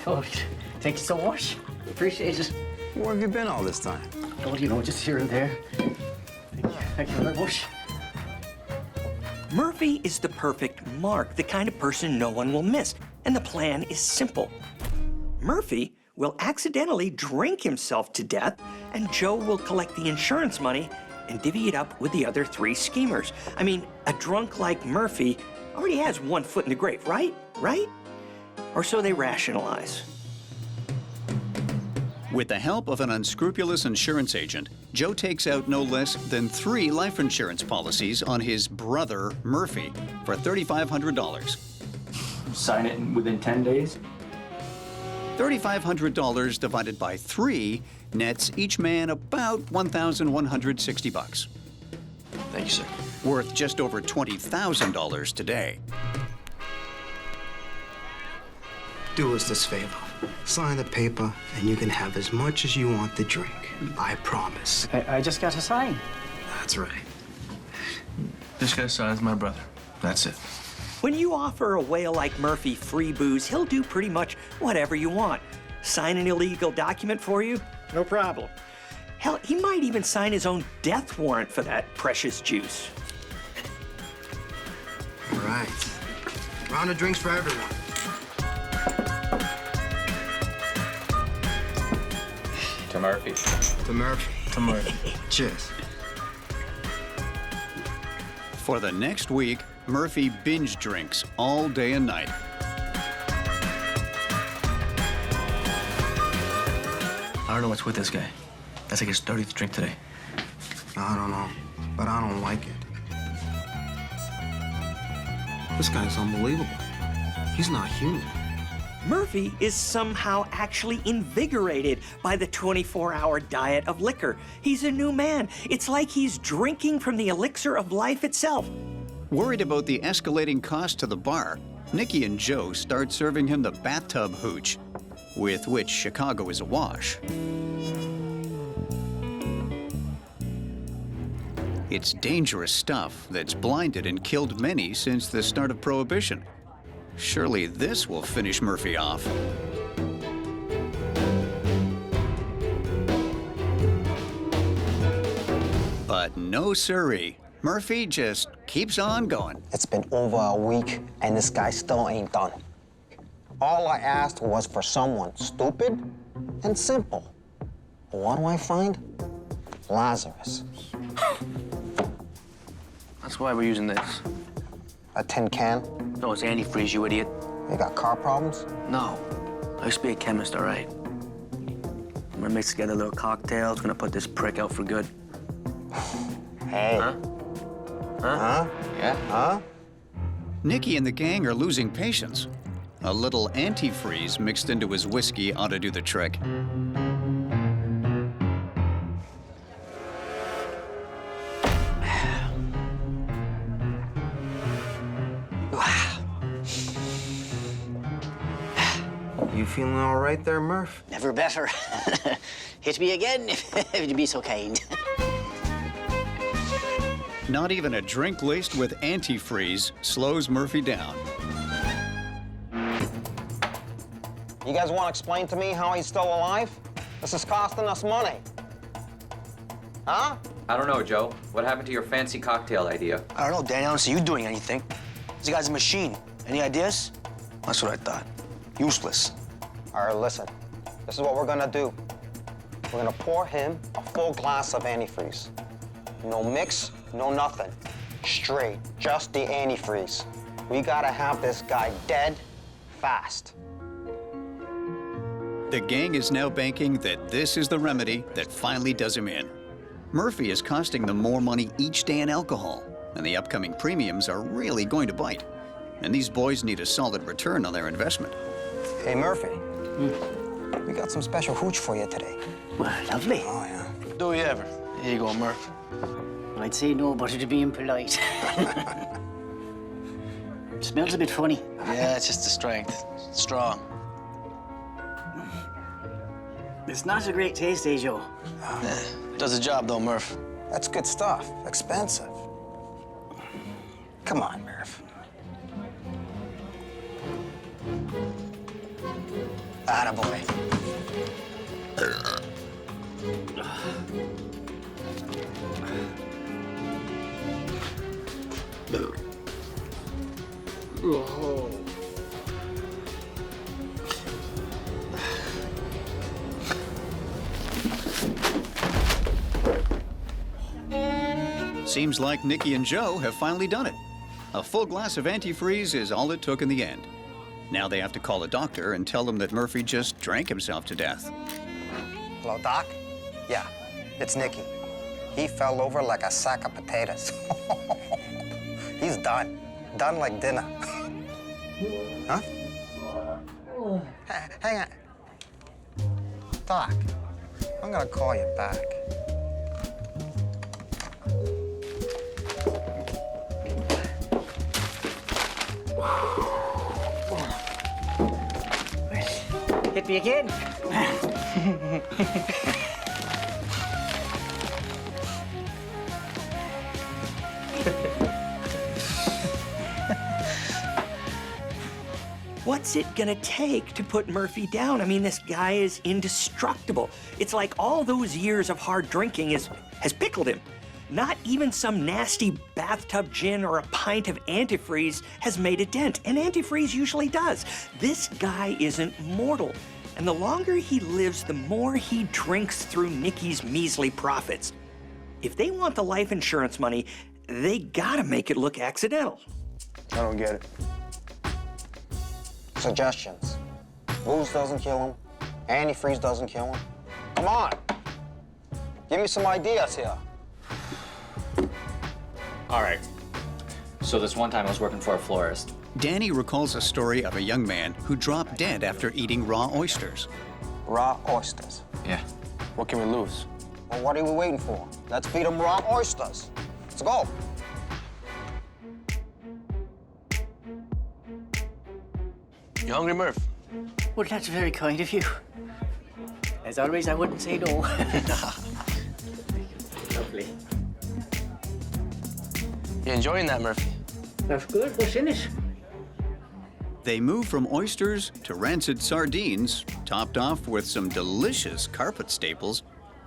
Speaker 5: Oh, thank you so much. Appreciate it.
Speaker 7: Where have you been all this time?
Speaker 5: Oh, you know, just here and there. Thank you very much.
Speaker 3: Murphy is the perfect mark, the kind of person no one will miss. And the plan is simple. Murphy will accidentally drink himself to death, and Joe will collect the insurance money and divvy it up with the other 3 schemers. I mean, a drunk like Murphy already has 1 foot in the grave, right? Right? Or so they rationalize.
Speaker 1: With the help of an unscrupulous insurance agent, Joe takes out no less than 3 life insurance policies on his brother, Murphy, for $3,500.
Speaker 19: Sign it within 10 days?
Speaker 1: $3,500 divided by 3 nets each man about $1,160.
Speaker 14: Thank you, sir.
Speaker 1: Worth just over $20,000 today.
Speaker 7: Do us this favor. Sign the paper, and you can have as much as you want to drink. I promise.
Speaker 5: I just got to sign.
Speaker 7: That's right.
Speaker 14: This guy signs my brother. That's it.
Speaker 3: When you offer a whale like Murphy free booze, he'll do pretty much whatever you want. Sign an illegal document for you? No problem. Hell, he might even sign his own death warrant for that precious juice.
Speaker 7: All right. Round of drinks for everyone.
Speaker 12: To Murphy.
Speaker 7: To Murphy.
Speaker 14: To Murphy.
Speaker 7: Cheers.
Speaker 1: For the next week, Murphy binge drinks all day and night.
Speaker 14: I don't know what's with this guy. That's like his 30th drink today.
Speaker 7: I don't know, but I don't like it. This guy's unbelievable. He's not human.
Speaker 3: Murphy is somehow actually invigorated by the 24-hour diet of liquor. He's a new man. It's like he's drinking from the elixir of life itself.
Speaker 1: Worried about the escalating cost to the bar, Nikki and Joe start serving him the bathtub hooch, with which Chicago is awash. It's dangerous stuff that's blinded and killed many since the start of Prohibition. Surely this will finish Murphy off. But no siree. Murphy just keeps on going.
Speaker 7: It's been over a week, and this guy still ain't done. All I asked was for someone stupid and simple. What do I find? Lazarus.
Speaker 13: That's why we're using this.
Speaker 7: A tin can?
Speaker 13: No, it's antifreeze, you idiot.
Speaker 7: You got car problems?
Speaker 13: No. I used to be a chemist, all right? I'm gonna mix together a little cocktail. It's gonna put this prick out for good.
Speaker 7: Hey.
Speaker 13: Huh? Huh? Yeah?
Speaker 7: Huh?
Speaker 1: Nikki and the gang are losing patience. A little antifreeze mixed into his whiskey ought to do the trick.
Speaker 7: You feeling all right there, Murph?
Speaker 5: Never better. Hit me again, if you'd be so kind.
Speaker 1: Not even a drink laced with antifreeze slows Murphy down.
Speaker 7: You guys want to explain to me how he's still alive? This is costing us money. Huh?
Speaker 22: I don't know, Joe. What happened to your fancy cocktail idea?
Speaker 13: I don't know, Danny. I don't see you doing anything. This guy's a machine. Any ideas? That's what I thought. Useless.
Speaker 7: All right, listen. This is what we're gonna do. We're gonna pour him a full glass of antifreeze. No mix, no nothing. Straight, just the antifreeze. We gotta have this guy dead fast.
Speaker 1: The gang is now banking that this is the remedy that finally does him in. Murphy is costing them more money each day in alcohol, and the upcoming premiums are really going to bite. And these boys need a solid return on their investment.
Speaker 7: Hey, Murphy. We got some special hooch for you today.
Speaker 5: Well, lovely.
Speaker 7: Oh, yeah.
Speaker 13: Do we ever? Here you go, Murph.
Speaker 5: I'd say no, but it'd be impolite. Smells a bit funny.
Speaker 13: Yeah, it's just the strength. It's strong.
Speaker 5: It's not a great taste, eh, Joe?
Speaker 13: Does the job, though, Murph.
Speaker 7: That's good stuff. Expensive. Come on, Murph. Attaboy.
Speaker 5: Oh.
Speaker 1: Seems like Nikki and Joe have finally done it. A full glass of antifreeze is all it took in the end. Now they have to call a doctor and tell them that Murphy just drank himself to death.
Speaker 7: Hello, Doc? Yeah, it's Nicky. He fell over like a sack of potatoes. He's done. Done like dinner. Huh? Hang on. Doc, I'm gonna call you back.
Speaker 5: Hit me again.
Speaker 3: What's it gonna take to put Murphy down? I mean, this guy is indestructible. It's like all those years of hard drinking has pickled him. Not even some nasty bathtub gin or a pint of antifreeze has made a dent, and antifreeze usually does. This guy isn't mortal, and the longer he lives, the more he drinks through Nikki's measly profits. If they want the life insurance money, they gotta make it look accidental.
Speaker 7: I don't get it. Suggestions. Booze doesn't kill him. Antifreeze doesn't kill him. Come on. Give me some ideas here.
Speaker 22: All right. So this one time I was working for a florist.
Speaker 1: Danny recalls a story of a young man who dropped dead after eating raw oysters.
Speaker 7: Raw oysters.
Speaker 14: Yeah.
Speaker 7: What can we lose? Well, what are we waiting for? Let's feed them raw oysters. Let's go.
Speaker 17: You hungry, Murph?
Speaker 5: Well, that's very kind of you. As always, I wouldn't say no.
Speaker 17: Lovely. You enjoying that, Murphy?
Speaker 5: That's good. What's in it?
Speaker 1: They move from oysters to rancid sardines, topped off with some delicious carpet staples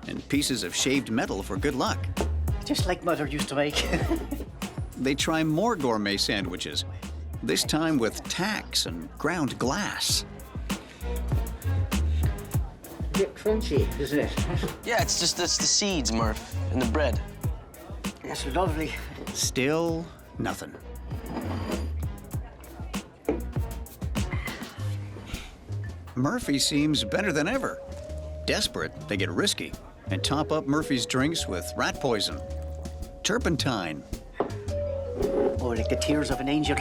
Speaker 1: and pieces of shaved metal for good luck.
Speaker 5: Just like Mother used to make.
Speaker 1: They try more gourmet sandwiches, this time with tacks and ground glass.
Speaker 5: A bit crunchy, isn't it?
Speaker 17: Yeah, it's just the seeds, Murph, and the bread.
Speaker 5: That's lovely.
Speaker 1: Still nothing. Murphy seems better than ever. Desperate, they get risky and top up Murphy's drinks with rat poison, turpentine.
Speaker 5: Oh, like the tears of an angel.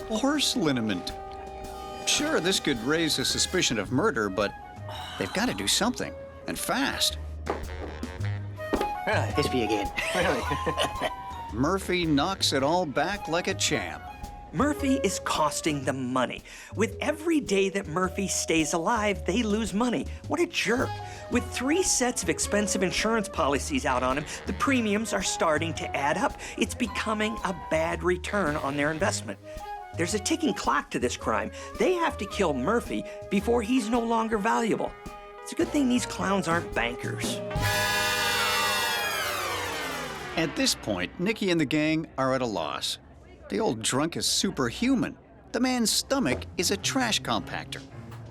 Speaker 1: Horse liniment. Sure, this could raise a suspicion of murder, but they've got to do something, and fast.
Speaker 5: Right, this be again.
Speaker 17: Really?
Speaker 1: Murphy knocks it all back like a champ.
Speaker 3: Murphy is costing them money. With every day that Murphy stays alive, they lose money. What a jerk. With 3 sets of expensive insurance policies out on him, the premiums are starting to add up. It's becoming a bad return on their investment. There's a ticking clock to this crime. They have to kill Murphy before he's no longer valuable. It's a good thing these clowns aren't bankers.
Speaker 1: At this point, Nicky and the gang are at a loss. The old drunk is superhuman. The man's stomach is a trash compactor.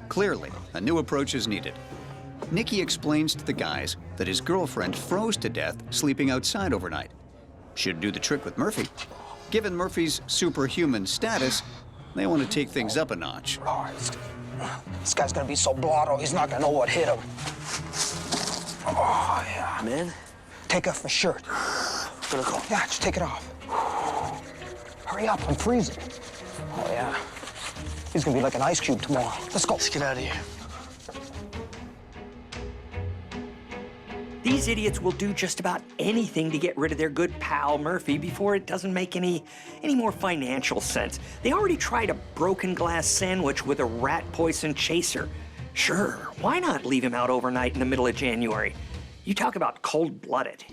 Speaker 1: Clearly, a new approach is needed. Nicky explains to the guys that his girlfriend froze to death sleeping outside overnight. Should do the trick with Murphy. Given Murphy's superhuman status, they want to take things up a notch.
Speaker 7: Oh, this guy's gonna be so blotto, he's not gonna know what hit him. Oh, yeah.
Speaker 17: Man?
Speaker 7: Take off the shirt.
Speaker 17: Gonna go.
Speaker 7: Yeah, just take it off. Hurry up, I'm freezing. Oh, yeah. He's gonna be like an ice cube tomorrow. Let's go.
Speaker 17: Let's get out of here.
Speaker 3: These idiots will do just about anything to get rid of their good pal Murphy before it doesn't make any more financial sense. They already tried a broken glass sandwich with a rat poison chaser. Sure, why not leave him out overnight in the middle of January? You talk about cold-blooded.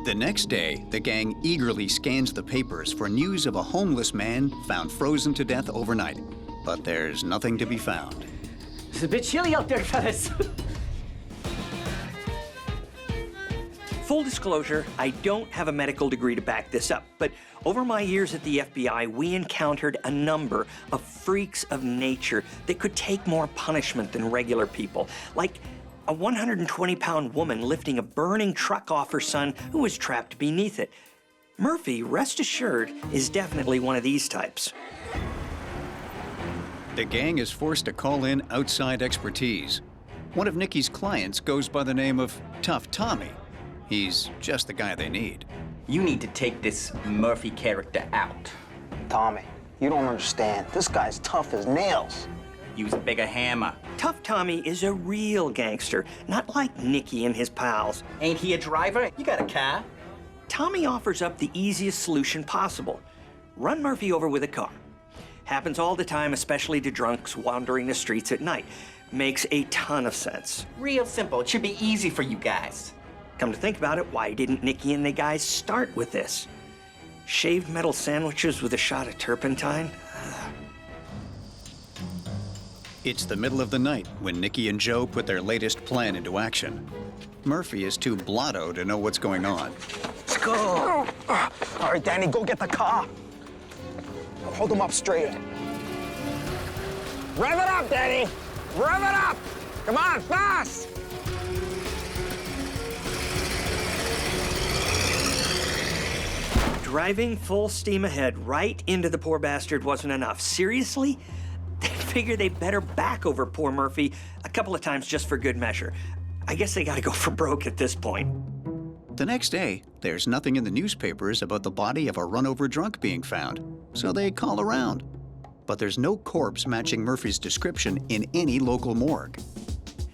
Speaker 1: The next day, the gang eagerly scans the papers for news of a homeless man found frozen to death overnight. But there's nothing to be found.
Speaker 5: It's a bit chilly out there, fellas.
Speaker 3: Full disclosure, I don't have a medical degree to back this up, but over my years at the FBI, we encountered a number of freaks of nature that could take more punishment than regular people, like a 120-pound woman lifting a burning truck off her son who was trapped beneath it. Murphy, rest assured, is definitely one of these types.
Speaker 1: The gang is forced to call in outside expertise. One of Nicky's clients goes by the name of Tough Tommy. He's just the guy they need.
Speaker 20: You need to take this Murphy character out.
Speaker 7: Tommy, you don't understand. This guy's tough as nails.
Speaker 20: Use a bigger hammer.
Speaker 3: Tough Tommy is a real gangster, not like Nicky and his pals.
Speaker 20: Ain't he a driver? You got a car.
Speaker 3: Tommy offers up the easiest solution possible. Run Murphy over with a car. Happens all the time, especially to drunks wandering the streets at night. Makes a ton of sense.
Speaker 20: Real simple. It should be easy for you guys.
Speaker 3: Come to think about it, why didn't Nicky and the guys start with this? Shaved metal sandwiches with a shot of turpentine?
Speaker 1: It's the middle of the night when Nicky and Joe put their latest plan into action. Murphy is too blotto to know what's going on.
Speaker 7: Let's go. All right, Danny, go get the car. Hold him up straight. Rev it up, Danny. Rev it up. Come on, fast.
Speaker 3: Driving full steam ahead right into the poor bastard wasn't enough. Seriously? They figure they better back over poor Murphy a couple of times just for good measure. I guess they gotta go for broke at this point.
Speaker 1: The next day, there's nothing in the newspapers about the body of a run-over drunk being found, so they call around. But there's no corpse matching Murphy's description in any local morgue.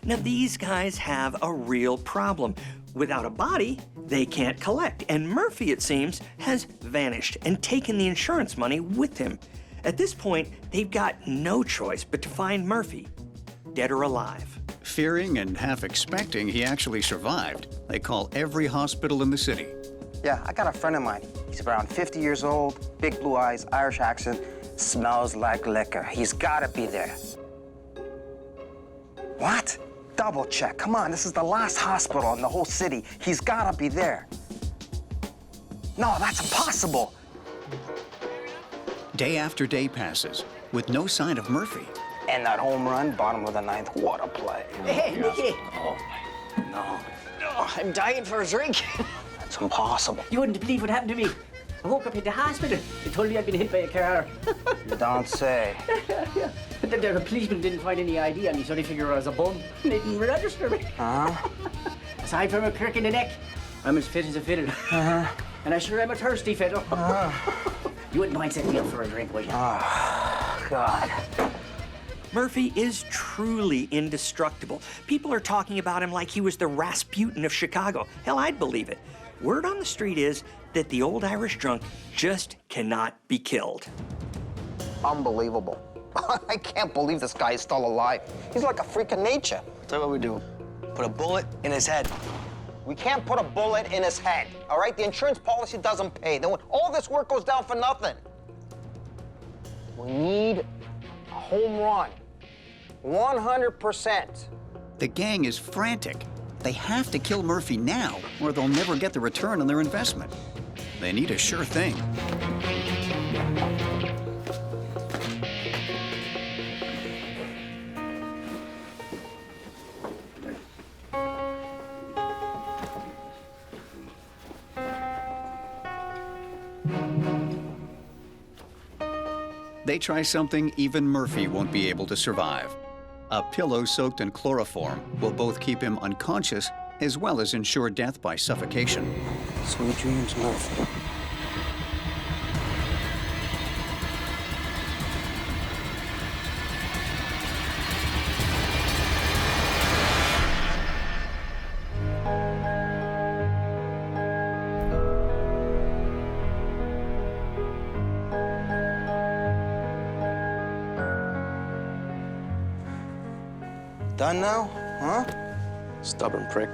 Speaker 3: Now, these guys have a real problem. Without a body, they can't collect, and Murphy, it seems, has vanished and taken the insurance money with him. At this point, they've got no choice but to find Murphy, dead or alive.
Speaker 1: Fearing and half expecting he actually survived, they call every hospital in the city.
Speaker 7: Yeah, I got a friend of mine. He's around 50 years old, big blue eyes, Irish accent, smells like liquor. He's gotta be there. What? Double check. Come on, this is the last hospital in the whole city. He's gotta be there. No, that's impossible.
Speaker 1: Day after day passes, with no sign of Murphy.
Speaker 7: And that home run, bottom of the ninth, what a play.
Speaker 5: Hey, Nicky.
Speaker 7: Oh, no.
Speaker 5: Oh, I'm dying for a drink.
Speaker 7: That's impossible.
Speaker 5: You wouldn't believe what happened to me. I woke up in the hospital. They told me I'd been hit by a car.
Speaker 7: You don't say.
Speaker 5: Yeah. But the policeman didn't find any ID on me, so they figured I was a bum. They didn't register me.
Speaker 7: Huh?
Speaker 5: Aside from a crick in the neck, I'm as fit as a fiddle. And I sure am a thirsty fiddle. You wouldn't mind setting me up for a drink, would you?
Speaker 7: Oh, God.
Speaker 3: Murphy is truly indestructible. People are talking about him like he was the Rasputin of Chicago. Hell, I'd believe it. Word on the street is that the old Irish drunk just cannot be killed.
Speaker 7: Unbelievable. I can't believe this guy is still alive. He's like a freak of nature.
Speaker 17: Tell you what we do. Put a bullet in his head.
Speaker 7: We can't put a bullet in his head, all right? The insurance policy doesn't pay. Then all this work goes down for nothing. We need a home run. 100%.
Speaker 1: The gang is frantic. They have to kill Murphy now, or they'll never get the return on their investment. They need a sure thing. They try something even Murphy won't be able to survive. A pillow soaked in chloroform will both keep him unconscious as well as ensure death by suffocation.
Speaker 7: Sweet dreams, Murphy. Done now, huh?
Speaker 17: Stubborn prick.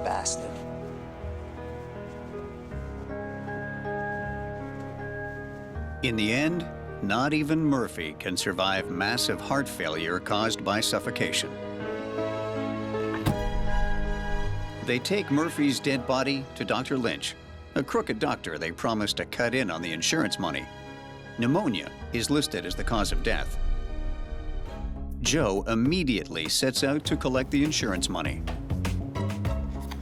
Speaker 7: Bastard.
Speaker 1: In the end, not even Murphy can survive massive heart failure caused by suffocation. They take Murphy's dead body to Dr. Lynch, a crooked doctor they promised to cut in on the insurance money. Pneumonia is listed as the cause of death. Joe immediately sets out to collect the insurance money.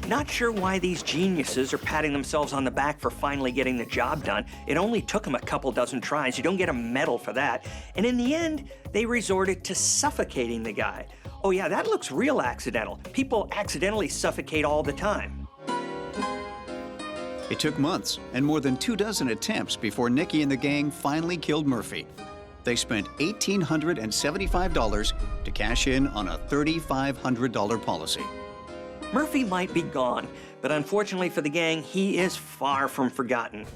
Speaker 3: Not sure why these geniuses are patting themselves on the back for finally getting the job done. It only took them a couple dozen tries. You don't get a medal for that. And in the end, they resorted to suffocating the guy. Oh yeah, that looks real accidental. People accidentally suffocate all the time.
Speaker 1: It took months and more than 24 attempts before Nicky and the gang finally killed Murphy. They spent $1,875 to cash in on a $3,500 policy.
Speaker 3: Murphy might be gone, but unfortunately for the gang, he is far from forgotten.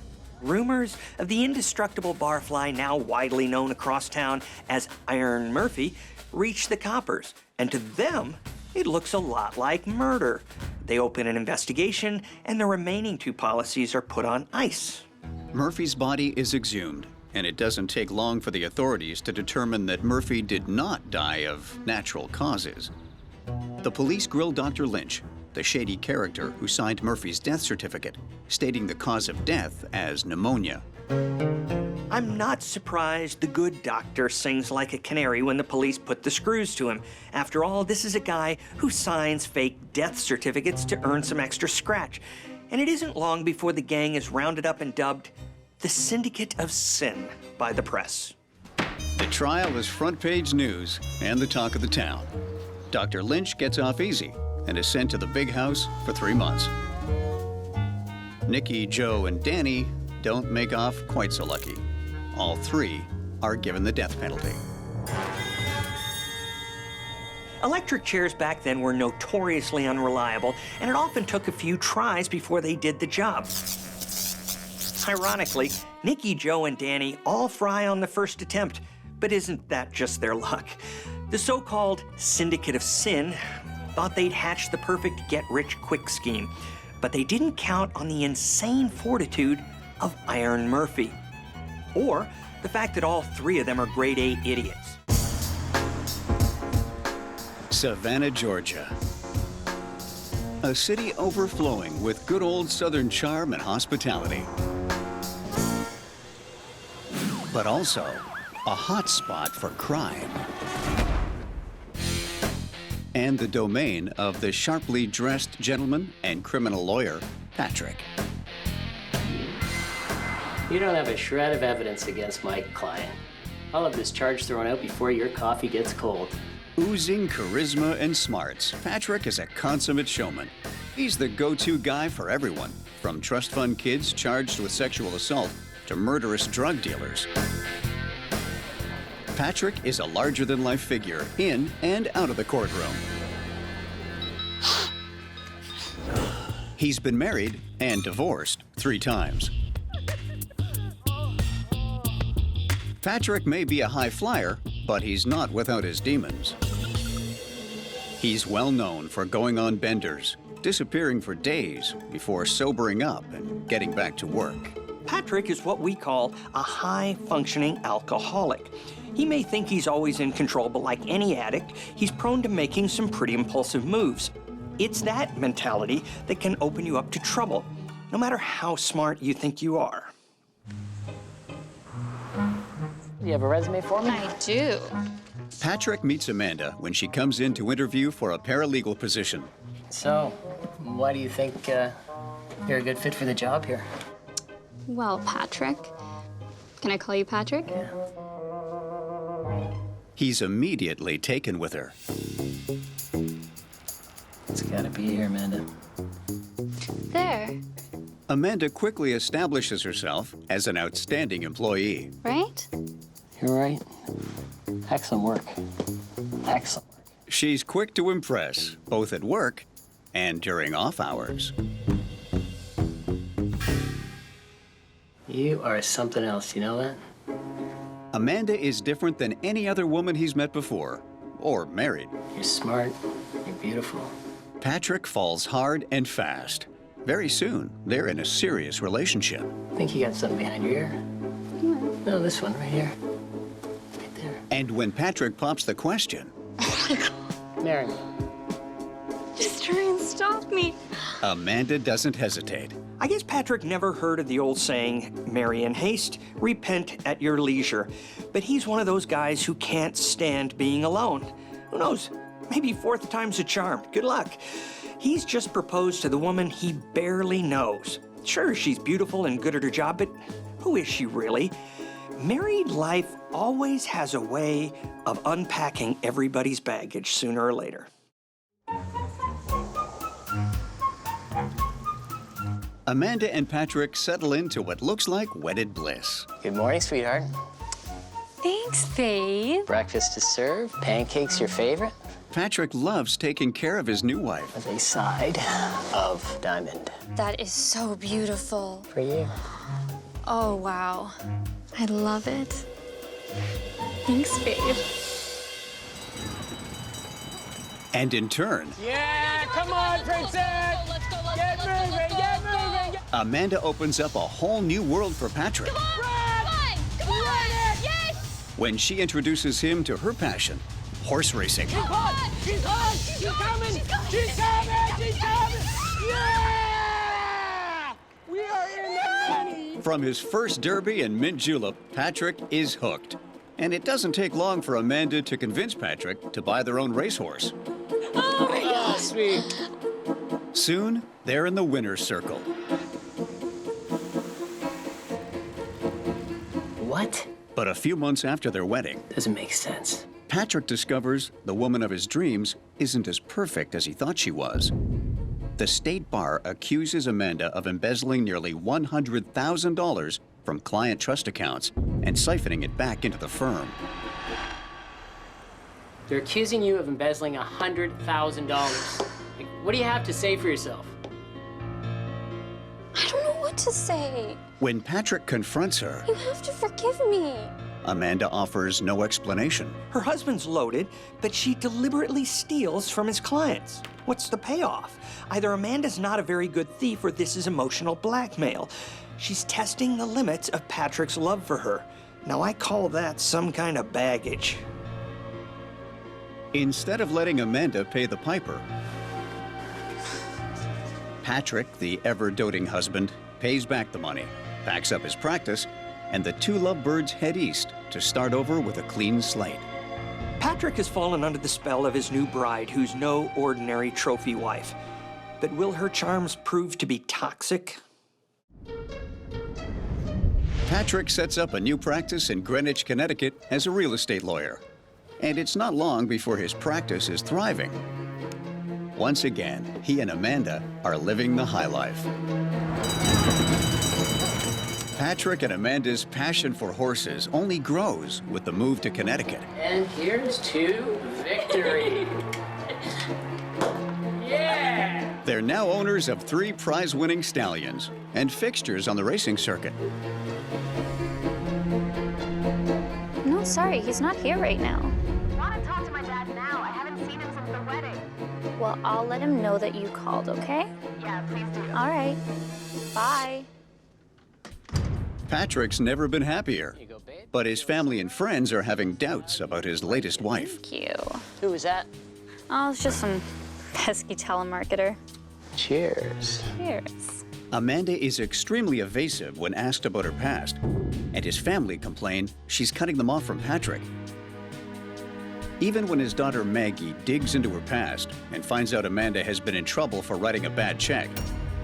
Speaker 3: Rumors of the indestructible barfly, now widely known across town as Iron Murphy, reach the coppers, and to them, it looks a lot like murder. They open an investigation, and the remaining 2 policies are put on ice.
Speaker 1: Murphy's body is exhumed, and it doesn't take long for the authorities to determine that Murphy did not die of natural causes. The police grill Dr. Lynch, the shady character who signed Murphy's death certificate, stating the cause of death as pneumonia.
Speaker 3: I'm not surprised the good doctor sings like a canary when the police put the screws to him. After all, this is a guy who signs fake death certificates to earn some extra scratch. And it isn't long before the gang is rounded up and dubbed the Syndicate of Sin by the press.
Speaker 1: The trial is front-page news and the talk of the town. Dr. Lynch gets off easy and is sent to the big house for 3 months. Nikki, Joe, and Danny don't make off quite so lucky. All three are given the death penalty.
Speaker 3: Electric chairs back then were notoriously unreliable, and it often took a few tries before they did the job. Ironically, Nikki, Joe, and Danny all fry on the first attempt, but isn't that just their luck? The so-called Syndicate of Sin thought they'd hatched the perfect get-rich-quick scheme, but they didn't count on the insane fortitude of Iron Murphy, or the fact that all three of them are grade A idiots.
Speaker 1: Savannah, Georgia. A city overflowing with good old Southern charm and hospitality. But also a hot spot for crime. And the domain of the sharply dressed gentleman and criminal lawyer, Patrick.
Speaker 2: You don't have a shred of evidence against my client. I'll have this charge thrown out before your coffee gets cold.
Speaker 1: Oozing charisma and smarts, Patrick is a consummate showman. He's the go-to guy for everyone, from trust fund kids charged with sexual assault to murderous drug dealers. Patrick is a larger-than-life figure in and out of the courtroom. He's been married and divorced 3 times. Patrick may be a high flyer, but he's not without his demons. He's well known for going on benders, disappearing for days before sobering up and getting back to work.
Speaker 3: Patrick is what we call a high-functioning alcoholic. He may think he's always in control, but like any addict, he's prone to making some pretty impulsive moves. It's that mentality that can open you up to trouble, no matter how smart you think you are.
Speaker 2: Do you have a resume for me?
Speaker 6: I do.
Speaker 1: Patrick meets Amanda when she comes in to interview for a paralegal position.
Speaker 2: So, why do you think you're a good fit for the job here?
Speaker 6: Well, Patrick. Can I call you Patrick?
Speaker 2: Yeah.
Speaker 1: He's immediately taken with her.
Speaker 2: It's gotta be here, Amanda.
Speaker 6: There,
Speaker 1: Amanda quickly establishes herself as an outstanding employee.
Speaker 6: right?
Speaker 2: You're right. Excellent work. Excellent work.
Speaker 1: She's quick to impress, both at work and during off hours.
Speaker 2: You are something else, you know that?
Speaker 1: Amanda is different than any other woman he's met before, or married.
Speaker 2: You're smart. You're beautiful.
Speaker 1: Patrick falls hard and fast. Very soon, they're in a serious relationship.
Speaker 2: I think you got something behind your ear. No, this one right here. Right there.
Speaker 1: And when Patrick pops the question,
Speaker 2: Marry me.
Speaker 6: Just try and stop me.
Speaker 1: Amanda doesn't hesitate.
Speaker 3: I guess Patrick never heard of the old saying, marry in haste, repent at your leisure. But he's one of those guys who can't stand being alone. Who knows? Maybe 4th time's a charm. Good luck. He's just proposed to the woman he barely knows. Sure, she's beautiful and good at her job, but who is she really? Married life always has a way of unpacking everybody's baggage sooner or later.
Speaker 1: Amanda and Patrick settle into what looks like wedded bliss.
Speaker 2: Good morning, sweetheart.
Speaker 6: Thanks, babe.
Speaker 2: Breakfast is served. Pancakes your favorite.
Speaker 1: Patrick loves taking care of his new wife.
Speaker 2: With a side of diamond.
Speaker 6: That is so beautiful.
Speaker 2: For you.
Speaker 6: Oh, wow. I love it. Thanks, babe.
Speaker 1: And in turn,
Speaker 9: Yeah, come on, princess! Get moving, get moving!
Speaker 1: Amanda opens up a whole new world for Patrick. When she introduces him to her passion, horse racing.
Speaker 9: She's hot! She's hot! She's coming! She's coming! She's coming! Yeah! We are in the money!
Speaker 1: From his first derby and mint julep, Patrick is hooked. And it doesn't take long for Amanda to convince Patrick to buy their own racehorse.
Speaker 9: Oh my God, sweet.
Speaker 1: Soon, they're in the winner's circle.
Speaker 2: What?
Speaker 1: But a few months after their wedding,
Speaker 2: Doesn't make sense.
Speaker 1: Patrick discovers the woman of his dreams isn't as perfect as he thought she was. The state bar accuses Amanda of embezzling nearly $100,000 from client trust accounts and siphoning it back into the firm.
Speaker 2: They're accusing you of embezzling $100,000. Like, what do you have to say for yourself?
Speaker 10: I don't know what to say.
Speaker 1: When Patrick confronts her,
Speaker 10: You have to forgive me.
Speaker 1: Amanda offers no explanation.
Speaker 3: Her husband's loaded, but she deliberately steals from his clients. What's the payoff? Either Amanda's not a very good thief or this is emotional blackmail. She's testing the limits of Patrick's love for her. Now, I call that some kind of baggage.
Speaker 1: Instead of letting Amanda pay the piper, Patrick, the ever-doting husband, pays back the money, packs up his practice, and the two lovebirds head east to start over with a clean slate.
Speaker 3: Patrick has fallen under the spell of his new bride, who's no ordinary trophy wife. But will her charms prove to be toxic?
Speaker 1: Patrick sets up a new practice in Greenwich, Connecticut as a real estate lawyer. And it's not long before his practice is thriving. Once again, he and Amanda are living the high life. Patrick and Amanda's passion for horses only grows with the move to Connecticut.
Speaker 2: And here's to victory. Yeah!
Speaker 1: They're now owners of 3 prize-winning stallions and fixtures on the racing circuit.
Speaker 8: No, sorry, he's not here right now.
Speaker 18: I want to talk to my dad now. I haven't seen him since the wedding.
Speaker 8: Well, I'll let him know that you called, okay?
Speaker 18: Yeah, please do.
Speaker 8: All right. Bye.
Speaker 1: Patrick's never been happier, but his family and friends are having doubts about his latest wife.
Speaker 8: Thank you.
Speaker 2: Who was that?
Speaker 8: Oh, it's just some pesky telemarketer.
Speaker 2: Cheers.
Speaker 8: Cheers.
Speaker 1: Amanda is extremely evasive when asked about her past, and his family complain she's cutting them off from Patrick. Even when his daughter Maggie digs into her past and finds out Amanda has been in trouble for writing a bad check,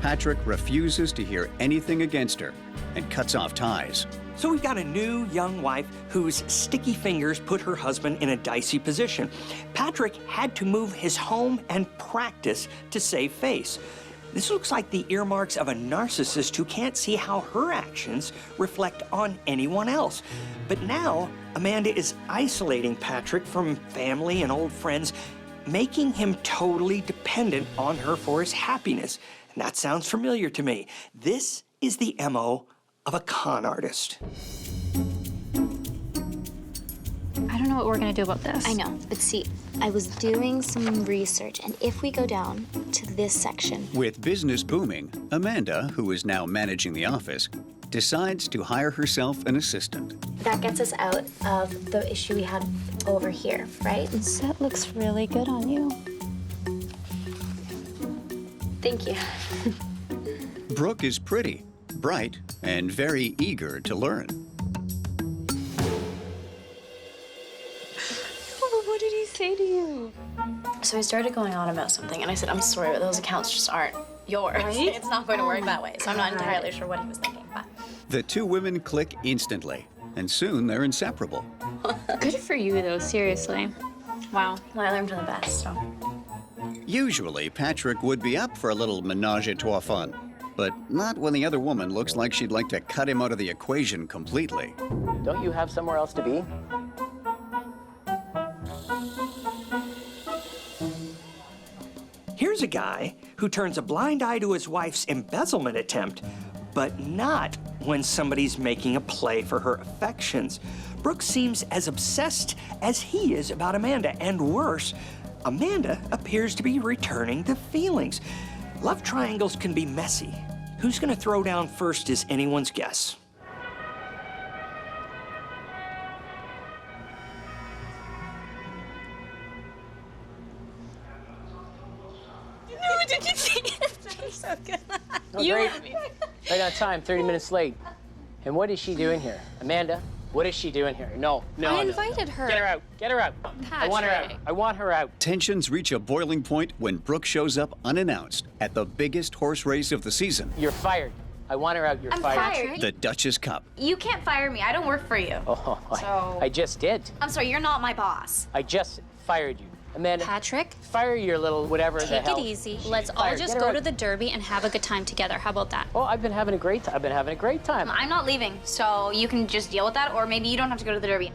Speaker 1: Patrick refuses to hear anything against her and cuts off ties.
Speaker 3: So we've got a new young wife whose sticky fingers put her husband in a dicey position. Patrick had to move his home and practice to save face. This looks like the earmarks of a narcissist who can't see how her actions reflect on anyone else. But now, Amanda is isolating Patrick from family and old friends, making him totally dependent on her for his happiness. And that sounds familiar to me. This is the MO of a con artist.
Speaker 8: I don't know what we're gonna do about this.
Speaker 18: I know, but see, I was doing some research, and if we go down to this section...
Speaker 1: With business booming, Amanda, who is now managing the office, decides to hire herself an assistant.
Speaker 18: That gets us out of the issue we had over here, right?
Speaker 8: The set looks really good on you.
Speaker 18: Thank you.
Speaker 1: Brooke is pretty, bright, and very eager to learn.
Speaker 15: What did he say to you?
Speaker 11: So I started going on about something, and I said, I'm sorry, but those accounts just aren't yours.
Speaker 15: Right?
Speaker 11: It's not going to work that way, so I'm not entirely sure what he was thinking, but...
Speaker 1: The two women click instantly, and soon they're inseparable.
Speaker 8: Good for you, though, seriously. Wow.
Speaker 11: Well, I learned from the best, so...
Speaker 1: Usually, Patrick would be up for a little menage-a-trois fun, but not when the other woman looks like she'd like to cut him out of the equation completely.
Speaker 2: Don't you have somewhere else to be?
Speaker 3: Here's a guy who turns a blind eye to his wife's embezzlement attempt, but not when somebody's making a play for her affections. Brooke seems as obsessed as he is about Amanda, and worse, Amanda appears to be returning the feelings. Love triangles can be messy. Who's gonna throw down first is anyone's guess.
Speaker 15: Did you see it? So good.
Speaker 2: Oh, great. Right on time, 30 minutes late. And what is she doing here? Amanda, what is she doing here? No.
Speaker 6: I invited her.
Speaker 2: Get her out. Get her out. I want her out. I want her out.
Speaker 1: Tensions reach a boiling point when Brooke shows up unannounced at the biggest horse race of the season.
Speaker 2: You're fired. I want her out. You're
Speaker 11: I'm
Speaker 2: fired.
Speaker 1: The Duchess Cup.
Speaker 11: You can't fire me. I don't work for you.
Speaker 2: Oh,
Speaker 11: So-
Speaker 2: I just did.
Speaker 11: I'm sorry, you're not my boss.
Speaker 2: I just fired you. Amanda.
Speaker 8: Patrick,
Speaker 2: Fire your little whatever the
Speaker 8: take
Speaker 2: hell.
Speaker 8: it easy. Let's all
Speaker 2: Fire.
Speaker 8: just
Speaker 2: Get her
Speaker 8: go
Speaker 2: out.
Speaker 8: to the Derby and have a good time together. How about that?
Speaker 2: Oh, I've been having a great time. I've been having a great time.
Speaker 21: I'm not leaving, so you can just deal with that, or maybe you don't have to go to the Derby.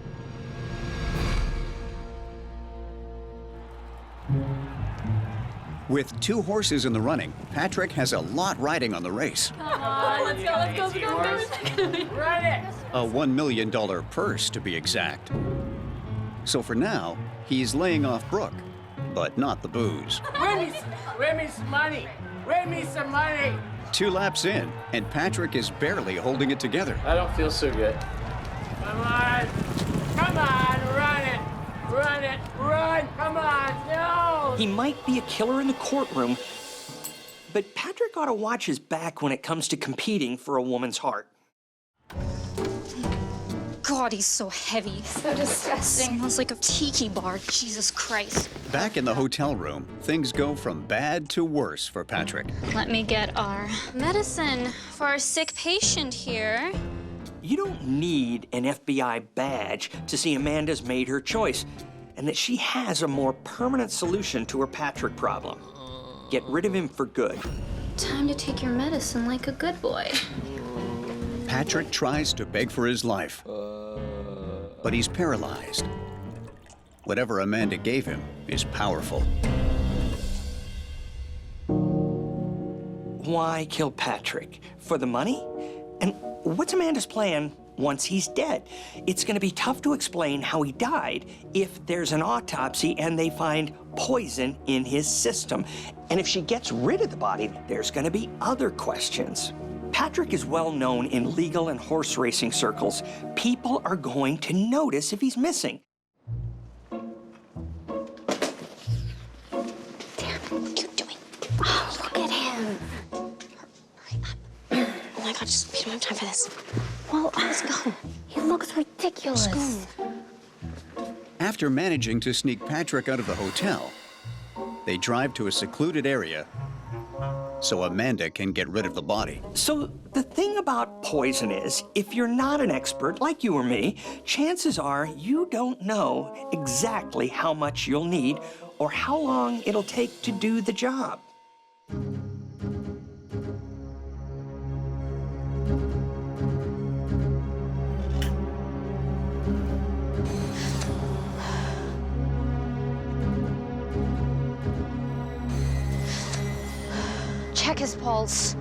Speaker 1: With 2 horses in the running, Patrick has a lot riding on the race.
Speaker 8: Come on, let's go, let's go, let's go.
Speaker 2: Run it!
Speaker 1: A $1 million purse, to be exact. So for now, he's laying off Brooke, but not the booze.
Speaker 2: Win me some money. Win me some money.
Speaker 1: 2 laps in, and Patrick is barely holding it together.
Speaker 2: I don't feel so good. Come on. Come on, run it. Run it. Run. Come on. No.
Speaker 3: He might be a killer in the courtroom, but Patrick ought to watch his back when it comes to competing for a woman's heart.
Speaker 8: God, he's so heavy.
Speaker 6: So disgusting.
Speaker 8: Smells like a tiki bar. Jesus Christ.
Speaker 1: Back in the hotel room, things go from bad to worse for Patrick.
Speaker 8: Let me get our medicine for our sick patient here.
Speaker 3: You don't need an FBI badge to see Amanda's made her choice and that she has a more permanent solution to her Patrick problem. Get rid of him for good.
Speaker 8: Time to take your medicine like a good boy.
Speaker 1: Patrick tries to beg for his life, but he's paralyzed. Whatever Amanda gave him is powerful.
Speaker 3: Why kill Patrick? For the money? And what's Amanda's plan once he's dead? It's going to be tough to explain how he died if there's an autopsy and they find poison in his system. And if she gets rid of the body, there's going to be other questions. Patrick is well known in legal and horse racing circles. People are going to notice if he's missing.
Speaker 18: What are you doing? Oh, look at him.
Speaker 11: Oh my God, just, we don't have time for this.
Speaker 18: Well, let's go. He looks ridiculous.
Speaker 11: Let's go.
Speaker 1: After managing to sneak Patrick out of the hotel, they drive to a secluded area so Amanda can get rid of the body.
Speaker 3: So the thing about poison is, if you're not an expert like you or me, chances are you don't know exactly how much you'll need or how long it'll take to do the job.
Speaker 6: Check his pulse.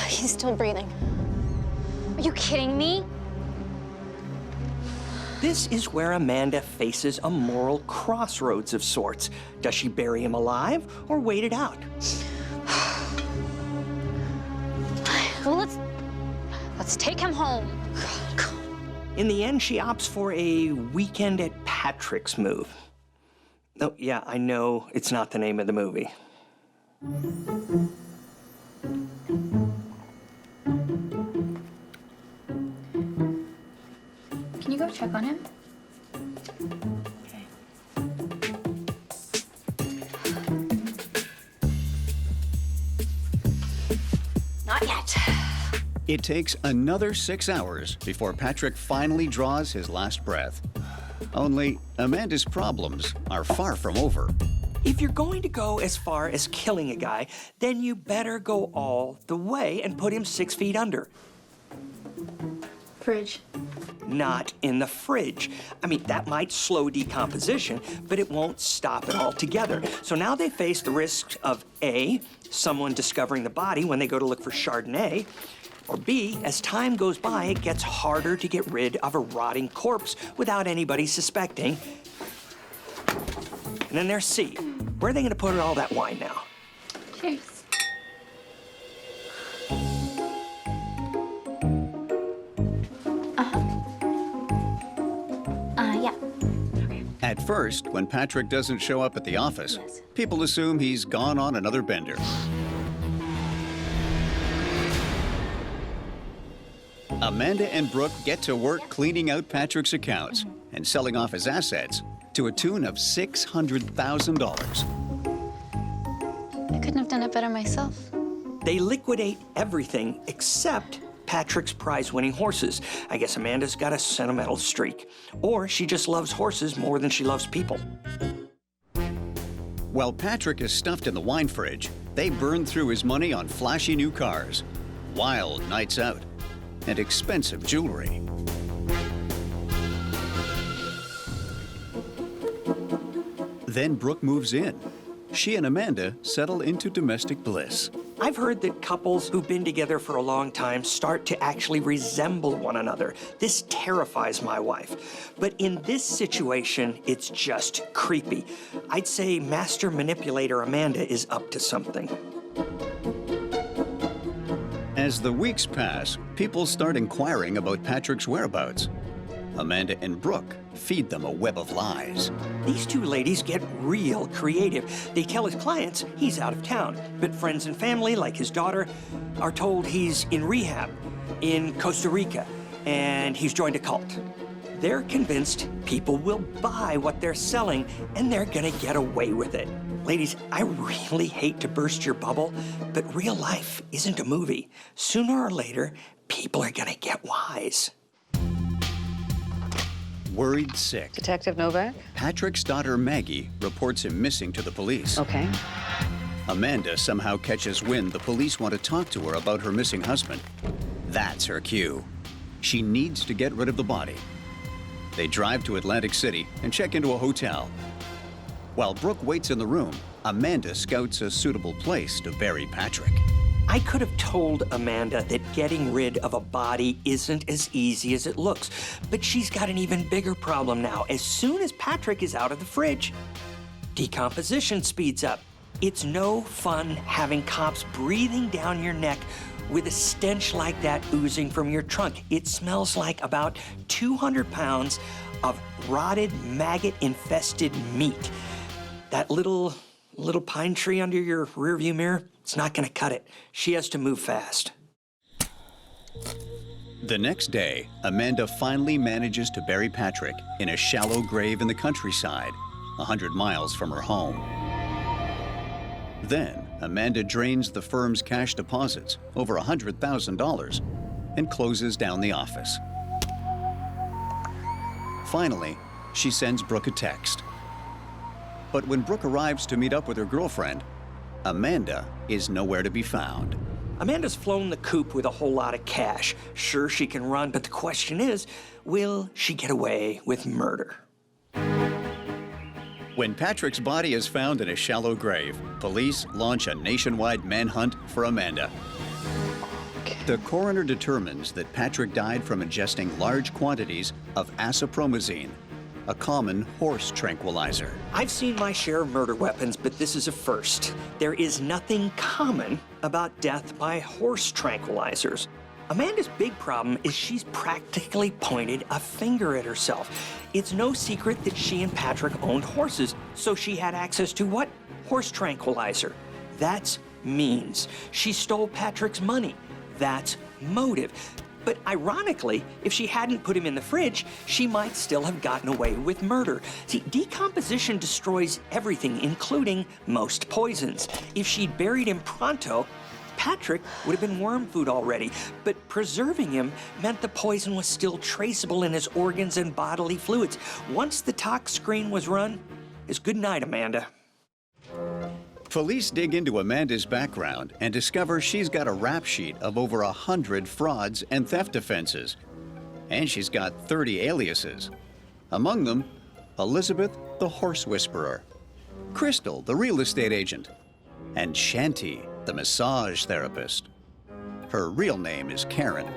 Speaker 11: He's still breathing.
Speaker 6: Are you kidding me?
Speaker 3: This is where Amanda faces a moral crossroads of sorts. Does she bury him alive or wait it out?
Speaker 6: Well, let's take him home.
Speaker 3: In the end, she opts for a weekend at Patrick's move. Oh, yeah, I know it's not the name of the movie.
Speaker 8: Can you go check on him?
Speaker 21: Not yet.
Speaker 1: It takes another 6 hours before Patrick finally draws his last breath. Only Amanda's problems are far from over.
Speaker 3: If you're going to go as far as killing a guy, then you better go all the way and put him 6 feet under.
Speaker 8: Fridge.
Speaker 3: Not in the fridge. I mean, that might slow decomposition, but it won't stop it altogether. So now they face the risks of A, someone discovering the body when they go to look for Chardonnay, or B, as time goes by, it gets harder to get rid of a rotting corpse without anybody suspecting. And then there's C. Where are they going to put all that wine now?
Speaker 8: Cheers.
Speaker 18: Yeah.
Speaker 1: At first, when Patrick doesn't show up at the office, people assume he's gone on another bender. Amanda and Brooke get to work cleaning out Patrick's accounts and selling off his assets to a tune of $600,000.
Speaker 8: I couldn't have done it better myself.
Speaker 3: They liquidate everything except Patrick's prize-winning horses. I guess Amanda's got a sentimental streak. Or she just loves horses more than she loves people.
Speaker 1: While Patrick is stuffed in the wine fridge, they burn through his money on flashy new cars, wild nights out, and expensive jewelry. Then Brooke moves in. She and Amanda settle into domestic bliss.
Speaker 3: I've heard that couples who've been together for a long time start to actually resemble one another. This terrifies my wife. But in this situation, it's just creepy. I'd say master manipulator Amanda is up to something.
Speaker 1: As the weeks pass, people start inquiring about Patrick's whereabouts. Amanda and Brooke feed them a web of lies.
Speaker 3: These two ladies get real creative. They tell his clients he's out of town, but friends and family, like his daughter, are told he's in rehab in Costa Rica, and he's joined a cult. They're convinced people will buy what they're selling, and they're gonna get away with it. Ladies, I really hate to burst your bubble, but real life isn't a movie. Sooner or later, people are gonna get wise.
Speaker 1: Worried sick,
Speaker 4: Detective Novak?
Speaker 1: Patrick's daughter Maggie reports him missing to the police.
Speaker 4: Okay.
Speaker 1: Amanda somehow catches wind the police want to talk to her about her missing husband. That's her cue. She needs to get rid of the body. They drive to Atlantic City and check into a hotel. While Brooke waits in the room, Amanda scouts a suitable place to bury Patrick.
Speaker 3: I could have told Amanda that getting rid of a body isn't as easy as it looks, but she's got an even bigger problem now. As soon as Patrick is out of the fridge, decomposition speeds up. It's no fun having cops breathing down your neck with a stench like that oozing from your trunk. It smells like about 200 pounds of rotted, maggot-infested meat. That little pine tree under your rearview mirror, it's not gonna cut it. She has to move fast.
Speaker 1: The next day, Amanda finally manages to bury Patrick in a shallow grave in the countryside, 100 miles from her home. Then, Amanda drains the firm's cash deposits, over $100,000, and closes down the office. Finally, she sends Brooke a text. But when Brooke arrives to meet up with her girlfriend, Amanda is nowhere to be found.
Speaker 3: Amanda's flown the coop with a whole lot of cash. Sure, she can run, but the question is, will she get away with murder?
Speaker 1: When Patrick's body is found in a shallow grave, police launch a nationwide manhunt for Amanda. The coroner determines that Patrick died from ingesting large quantities of asapromazine, a common horse tranquilizer.
Speaker 3: I've seen my share of murder weapons, but this is a first. There is nothing common about death by horse tranquilizers. Amanda's big problem is she's practically pointed a finger at herself. It's no secret that she and Patrick owned horses, so she had access to what? Horse tranquilizer. That's means. She stole Patrick's money. That's motive. But ironically, if she hadn't put him in the fridge, she might still have gotten away with murder. See, decomposition destroys everything, including most poisons. If she'd buried him pronto, Patrick would have been worm food already, but preserving him meant the poison was still traceable in his organs and bodily fluids. Once the tox screen was run, it's good night, Amanda.
Speaker 1: Police dig into Amanda's background and discover she's got a rap sheet of over 100 frauds and theft offenses. And she's got 30 aliases. Among them, Elizabeth, the horse whisperer, Crystal, the real estate agent, and Shanty, the massage therapist. Her real name is Karen.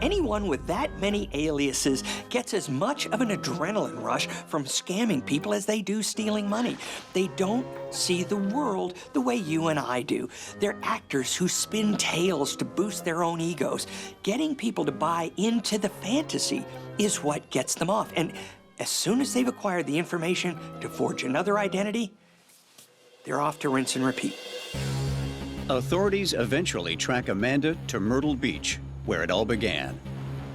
Speaker 3: Anyone with that many aliases gets as much of an adrenaline rush from scamming people as they do stealing money. They don't see the world the way you and I do. They're actors who spin tales to boost their own egos. Getting people to buy into the fantasy is what gets them off. And as soon as they've acquired the information to forge another identity, they're off to rinse and repeat.
Speaker 1: Authorities eventually track Amanda to Myrtle Beach, where it all began.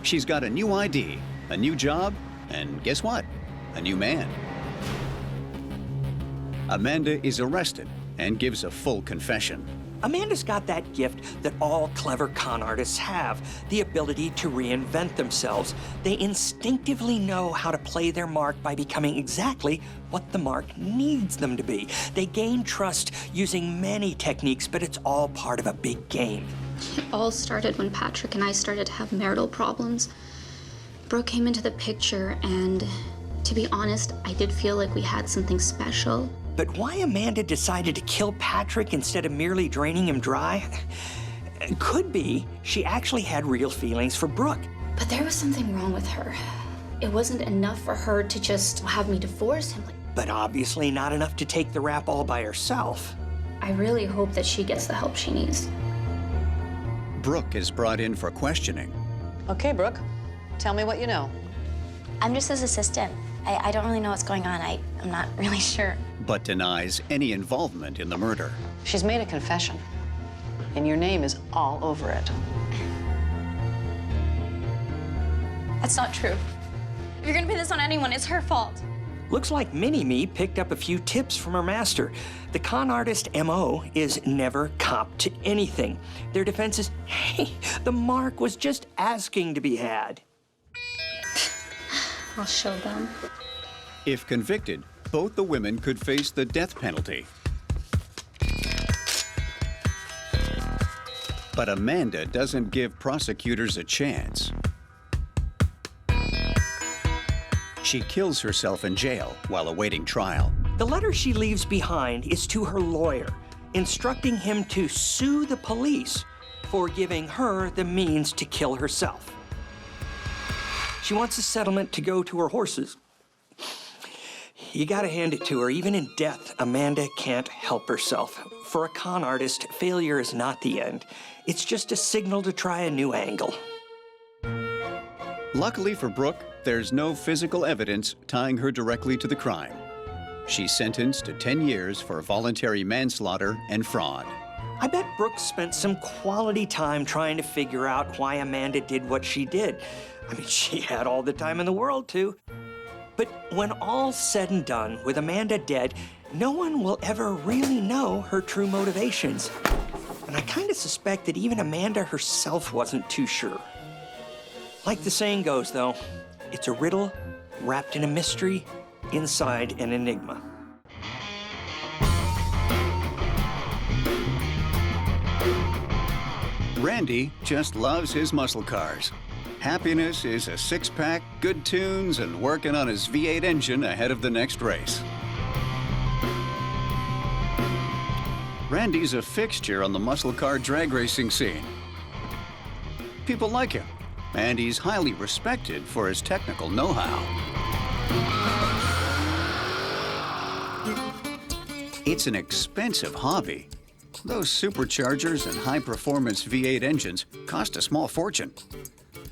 Speaker 1: She's got a new ID, a new job, and guess what? A new man. Amanda is arrested and gives a full confession.
Speaker 3: Amanda's got that gift that all clever con artists have, the ability to reinvent themselves. They instinctively know how to play their mark by becoming exactly what the mark needs them to be. They gain trust using many techniques, but it's all part of a big game.
Speaker 8: It all started when Patrick and I started to have marital problems. Brooke came into the picture, and to be honest, I did feel like we had something special.
Speaker 3: But why Amanda decided to kill Patrick instead of merely draining him dry? Could be she actually had real feelings for Brooke.
Speaker 8: But there was something wrong with her. It wasn't enough for her to just have me divorce him.
Speaker 3: But obviously not enough to take the rap all by herself.
Speaker 8: I really hope that she gets the help she needs.
Speaker 1: Brooke is brought in for questioning.
Speaker 4: Okay, Brooke, tell me what you know.
Speaker 10: I'm just his assistant. I don't really know what's going on. I'm not really sure.
Speaker 1: But denies any involvement in the murder.
Speaker 4: She's made a confession, and your name is all over it.
Speaker 15: That's not true. If you're gonna pin this on anyone, it's her fault.
Speaker 3: Looks like Mini-Me picked up a few tips from her master. The con artist MO is never cop to anything. Their defense is, hey, the mark was just asking to be had.
Speaker 8: I'll show them.
Speaker 1: If convicted, both the women could face the death penalty. But Amanda doesn't give prosecutors a chance. She kills herself in jail while awaiting trial.
Speaker 3: The letter she leaves behind is to her lawyer, instructing him to sue the police for giving her the means to kill herself. She wants a settlement to go to her horses. You gotta hand it to her. Even in death, Amanda can't help herself. For a con artist, failure is not the end. It's just a signal to try a new angle.
Speaker 1: Luckily for Brooke, there's no physical evidence tying her directly to the crime. She's sentenced to 10 years for voluntary manslaughter and fraud.
Speaker 3: I bet Brooke spent some quality time trying to figure out why Amanda did what she did. I mean, she had all the time in the world to. But when all's said and done, with Amanda dead, no one will ever really know her true motivations. And I kind of suspect that even Amanda herself wasn't too sure. Like the saying goes, though, it's a riddle wrapped in a mystery inside an enigma.
Speaker 1: Randy just loves his muscle cars. Happiness is a six-pack, good tunes, and working on his V8 engine ahead of the next race. Randy's a fixture on the muscle car drag racing scene. People like him, and he's highly respected for his technical know-how. It's an expensive hobby. Those superchargers and high-performance V8 engines cost a small fortune.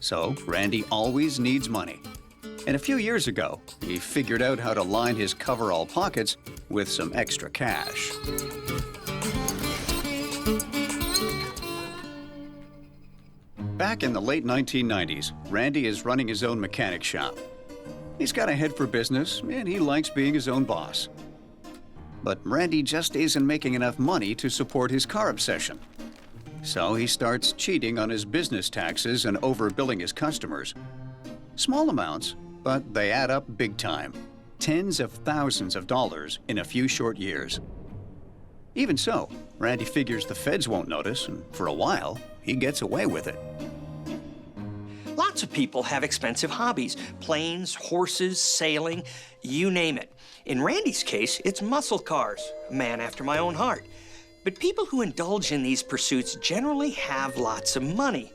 Speaker 1: So Randy always needs money. And a few years ago, he figured out how to line his coverall pockets with some extra cash. Back in the late 1990s, Randy is running his own mechanic shop. He's got a head for business, and he likes being his own boss. But Randy just isn't making enough money to support his car obsession. So he starts cheating on his business taxes and overbilling his customers. Small amounts, but they add up big time. Tens of thousands of dollars in a few short years. Even so, Randy figures the feds won't notice, and for a while, he gets away with it.
Speaker 3: Lots of people have expensive hobbies. Planes, horses, sailing, you name it. In Randy's case, it's muscle cars, a man after my own heart. But people who indulge in these pursuits generally have lots of money.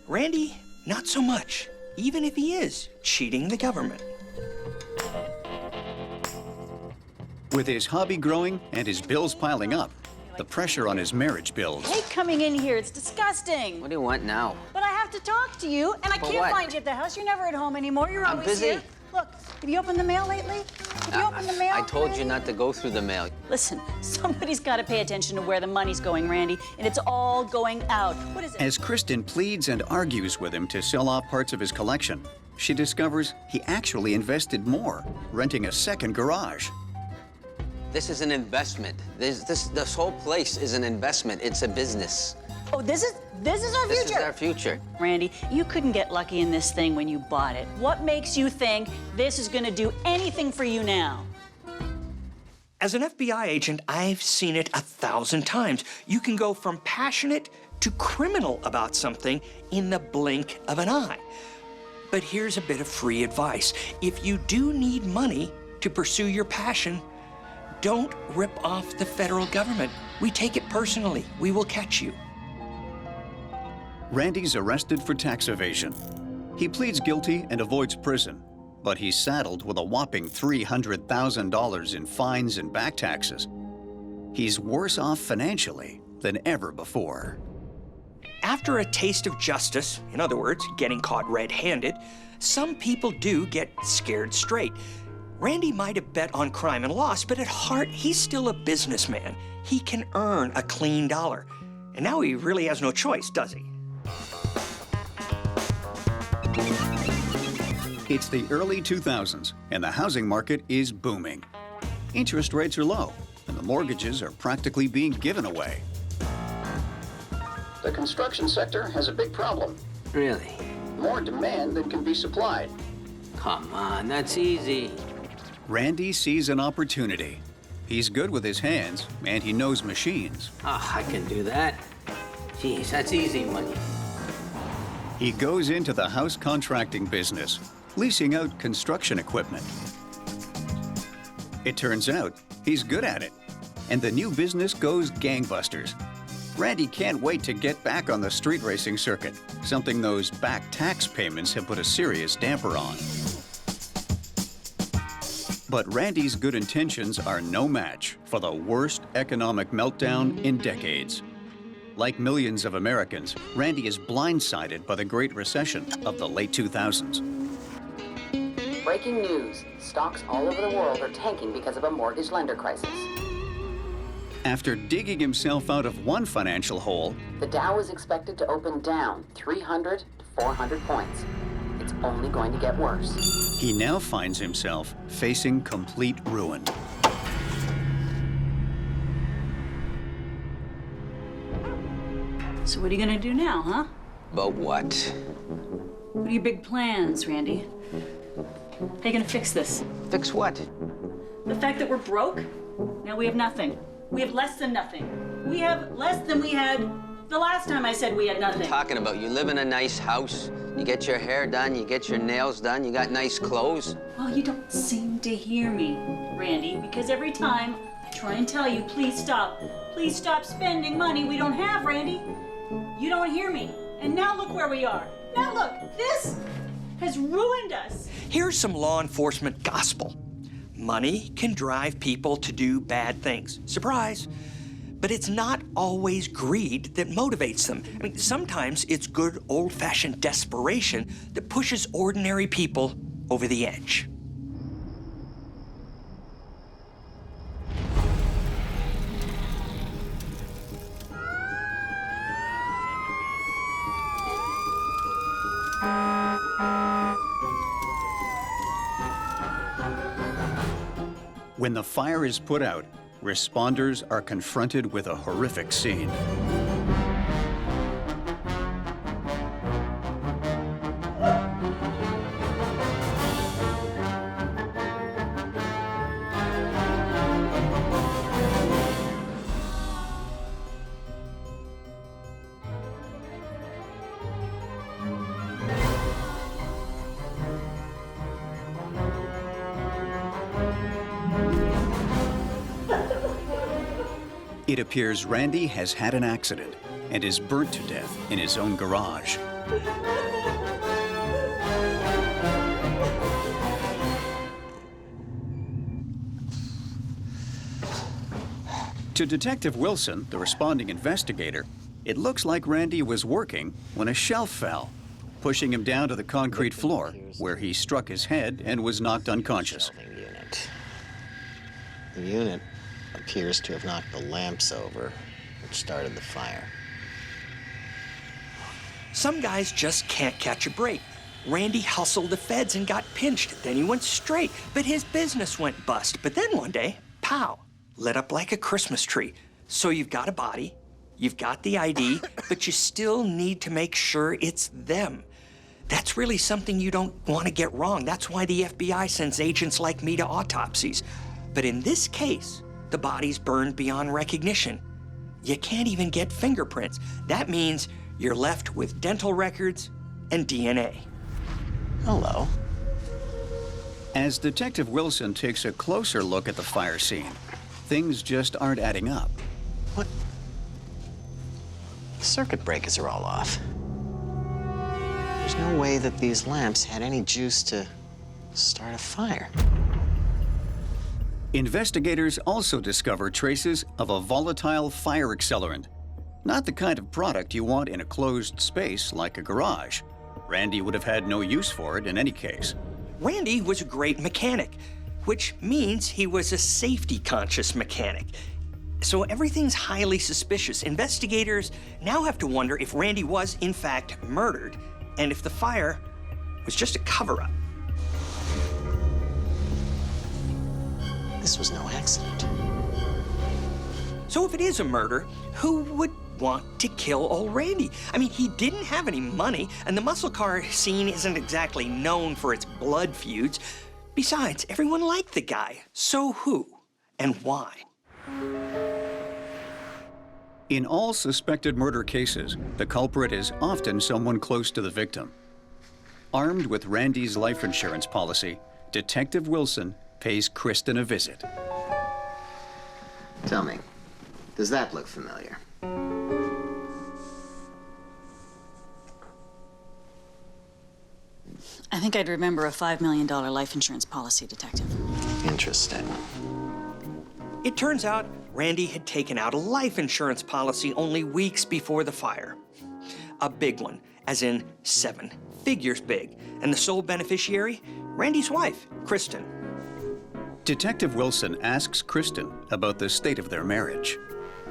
Speaker 3: Randy, not so much, even if he is cheating the government.
Speaker 1: With his hobby growing and his bills piling up, the pressure on his marriage bills.
Speaker 16: I hate coming in here. It's disgusting.
Speaker 13: What do you want now?
Speaker 16: But I have to talk to you, and I
Speaker 13: For
Speaker 16: can't
Speaker 13: what?
Speaker 16: find you at the house. You're never at home anymore. You're
Speaker 13: I'm
Speaker 16: always
Speaker 13: busy.
Speaker 16: here. Look, have you opened the mail lately? Have you opened the mail?
Speaker 13: I told you not to go through the mail.
Speaker 16: Listen, somebody's got to pay attention to where the money's going, Randy, and it's all going out. What is it?
Speaker 1: As Kristen pleads and argues with him to sell off parts of his collection, she discovers he actually invested more, renting a second garage.
Speaker 17: This is an investment. This whole place is an investment. It's a business.
Speaker 16: Oh, this is our future?
Speaker 17: This is our future.
Speaker 16: Randy, you couldn't get lucky in this thing when you bought it. What makes you think this is gonna do anything for you now?
Speaker 3: As an FBI agent, I've seen it 1,000 times. You can go from passionate to criminal about something in the blink of an eye. But here's a bit of free advice. If you do need money to pursue your passion, don't rip off the federal government. We take it personally. We will catch you.
Speaker 1: Randy's arrested for tax evasion. He pleads guilty and avoids prison, but he's saddled with a whopping $300,000 in fines and back taxes. He's worse off financially than ever before.
Speaker 3: After a taste of justice, in other words, getting caught red-handed, some people do get scared straight. Randy might have bet on crime and lost, but at heart, he's still a businessman. He can earn a clean dollar. And now he really has no choice, does he?
Speaker 1: It's the early 2000s, and the housing market is booming. Interest rates are low, and the mortgages are practically being given away. The construction sector has a big problem.
Speaker 5: Really?
Speaker 1: More demand than can be supplied.
Speaker 5: Come on, that's easy.
Speaker 1: Randy sees an opportunity. He's good with his hands, and he knows machines.
Speaker 5: Oh, I can do that. Jeez, that's easy money.
Speaker 1: He goes into the house contracting business, leasing out construction equipment. It turns out he's good at it, and the new business goes gangbusters. Randy can't wait to get back on the street racing circuit, something those back tax payments have put a serious damper on. But Randy's good intentions are no match for the worst economic meltdown in decades. Like millions of Americans, Randy is blindsided by the Great Recession of the late 2000s.
Speaker 12: Breaking news. Stocks all over the world are tanking because of a mortgage lender crisis.
Speaker 1: After digging himself out of one financial hole,
Speaker 12: The Dow is expected to open down 300 to 400 points. It's only going to get worse.
Speaker 1: he now finds himself facing complete ruin.
Speaker 16: So what are you gonna do now, huh?
Speaker 17: But what?
Speaker 16: What are your big plans, Randy? How are you gonna fix this?
Speaker 17: Fix what?
Speaker 16: The fact that we're broke? Now we have nothing. We have less than nothing. We have less than we had the last time I said we had nothing.
Speaker 17: Talking about you live in a nice house, you get your hair done, you get your nails done, you got nice clothes.
Speaker 16: Well, you don't seem to hear me, Randy, because every time I try and tell you, please stop spending money we don't have, Randy, you don't hear me. And now look where we are. Now look, this has ruined us.
Speaker 3: Here's some law enforcement gospel. Money can drive people to do bad things. Surprise. But it's not always greed that motivates them. I mean, sometimes it's good old-fashioned desperation that pushes ordinary people over the edge.
Speaker 1: When the fire is put out, responders are confronted with a horrific scene. It appears Randy has had an accident and is burnt to death in his own garage. To Detective Wilson, the responding investigator, it looks like Randy was working when a shelf fell, pushing him down to the concrete floor, where he struck his head and was knocked unconscious.
Speaker 19: The unit appears to have knocked the lamps over, which started the fire.
Speaker 3: Some guys just can't catch a break. Randy hustled the feds and got pinched. Then he went straight, but his business went bust. But then one day, pow, lit up like a Christmas tree. So you've got a body, you've got the ID, but you still need to make sure it's them. That's really something you don't want to get wrong. That's why the FBI sends agents like me to autopsies. But in this case, the body's burned beyond recognition. You can't even get fingerprints. That means you're left with dental records and DNA.
Speaker 19: Hello.
Speaker 1: As Detective Wilson takes a closer look at the fire scene, things just aren't adding up.
Speaker 19: What? The circuit breakers are all off. There's no way that these lamps had any juice to start a fire.
Speaker 1: Investigators also discover traces of a volatile fire accelerant. Not the kind of product you want in a closed space like a garage. Randy would have had no use for it in any case.
Speaker 3: Randy was a great mechanic, which means he was a safety-conscious mechanic. So everything's highly suspicious. Investigators now have to wonder if Randy was, in fact, murdered, and if the fire was just a cover-up.
Speaker 19: This was no accident.
Speaker 3: So if it is a murder, who would want to kill old Randy? I mean, he didn't have any money, and the muscle car scene isn't exactly known for its blood feuds. Besides, everyone liked the guy. So who and why?
Speaker 1: In all suspected murder cases, the culprit is often someone close to the victim. Armed with Randy's life insurance policy, Detective Wilson pays Kristen a visit.
Speaker 19: Tell me, does that look familiar?
Speaker 16: I think I'd remember a $5 million life insurance policy, Detective.
Speaker 19: Interesting.
Speaker 3: It turns out Randy had taken out a life insurance policy only weeks before the fire. A big one, as in 7 figures big. And the sole beneficiary? Randy's wife, Kristen.
Speaker 1: Detective Wilson asks Kristen about the state of their marriage.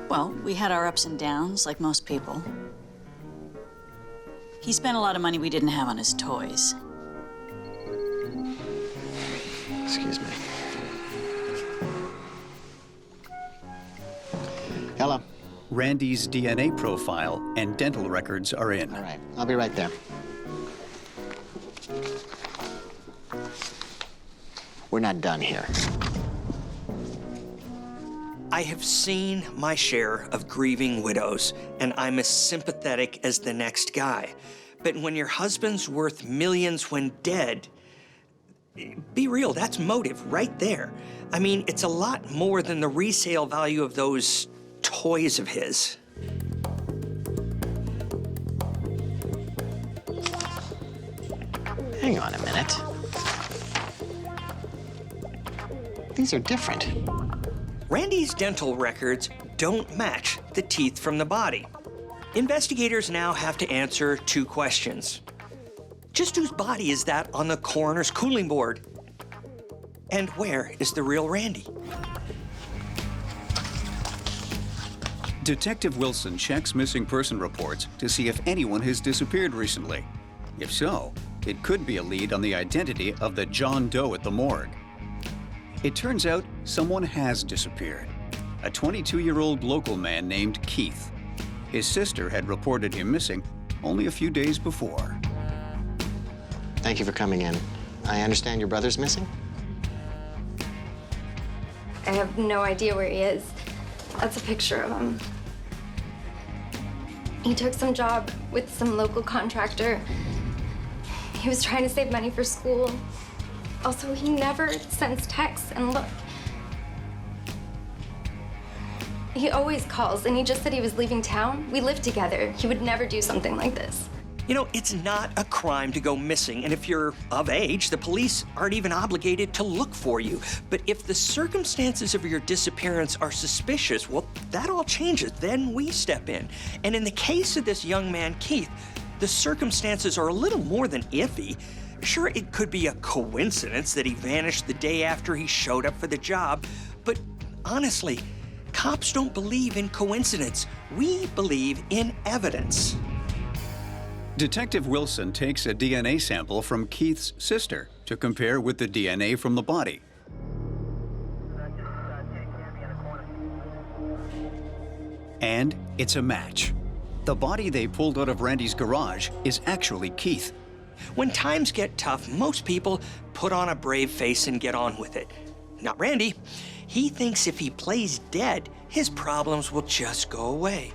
Speaker 16: Well, we had our ups and downs, like most people. He spent a lot of money we didn't have on his toys.
Speaker 19: Excuse me. Hello.
Speaker 1: Randy's DNA profile and dental records are in.
Speaker 19: All right, I'll be right there. We're not done here.
Speaker 3: I have seen my share of grieving widows, and I'm as sympathetic as the next guy. But when your husband's worth millions when dead, be real, that's motive right there. I mean, it's a lot more than the resale value of those toys of his.
Speaker 19: Hang on a minute. These are different.
Speaker 3: Randy's dental records don't match the teeth from the body. Investigators now have to answer 2 questions. Just whose body is that on the coroner's cooling board? And where is the real Randy?
Speaker 1: Detective Wilson checks missing person reports to see if anyone has disappeared recently. If so, it could be a lead on the identity of the John Doe at the morgue. It turns out someone has disappeared. A 22-year-old local man named Keith. His sister had reported him missing only a few days before.
Speaker 19: Thank you for coming in. I understand your brother's missing?
Speaker 6: I have no idea where he is. That's a picture of him. He took some job with some local contractor. He was trying to save money for school. Also, he never sends texts, and look. He always calls, and he just said he was leaving town. We live together. He would never do something like this.
Speaker 3: You know, it's not a crime to go missing, and if you're of age, the police aren't even obligated to look for you. But if the circumstances of your disappearance are suspicious, well, that all changes. Then we step in. And in the case of this young man, Keith, the circumstances are a little more than iffy. Sure, it could be a coincidence that he vanished the day after he showed up for the job, but honestly, cops don't believe in coincidence. We believe in evidence.
Speaker 1: Detective Wilson takes a DNA sample from Keith's sister to compare with the DNA from the body. And it's a match. The body they pulled out of Randy's garage is actually Keith.
Speaker 3: When times get tough, most people put on a brave face and get on with it. Not Randy. He thinks if he plays dead, his problems will just go away.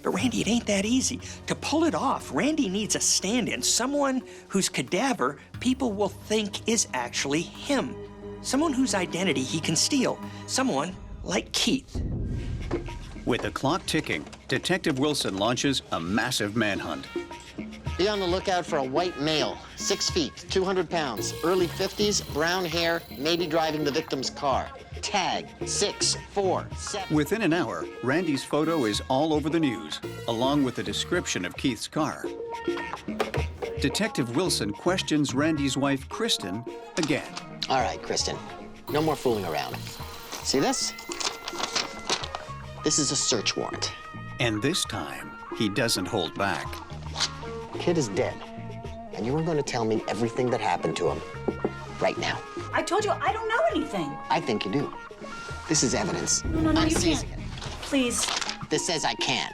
Speaker 3: But Randy, it ain't that easy. To pull it off, Randy needs a stand-in, someone whose cadaver people will think is actually him. Someone whose identity he can steal. Someone like Keith.
Speaker 1: With the clock ticking, Detective Wilson launches a massive manhunt.
Speaker 19: Be on the lookout for a white male, 6 feet, 200 pounds, early 50s, brown hair, maybe driving the victim's car. Tag 647.
Speaker 1: Within an hour, Randy's photo is all over the news, along with a description of Keith's car. Detective Wilson questions Randy's wife, Kristen, again.
Speaker 19: All right, Kristen, no more fooling around. See this? This is a search warrant.
Speaker 1: And this time, he doesn't hold back.
Speaker 19: Kid is dead, and you are going to tell me everything that happened to him right now.
Speaker 16: I told you I don't know anything.
Speaker 19: I think you do. This is evidence.
Speaker 16: No,
Speaker 19: I'm
Speaker 16: you
Speaker 19: seizing
Speaker 16: can't.
Speaker 19: it.
Speaker 16: Please.
Speaker 19: This says I can.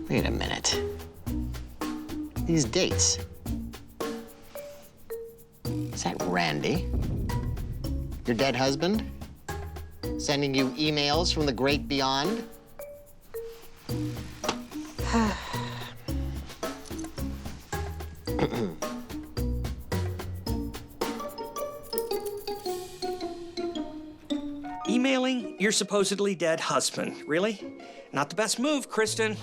Speaker 19: Wait a minute. These dates. Is that Randy? Your dead husband? Sending you emails from the great beyond?
Speaker 3: Emailing your supposedly dead husband. Really? Not the best move, Kristen.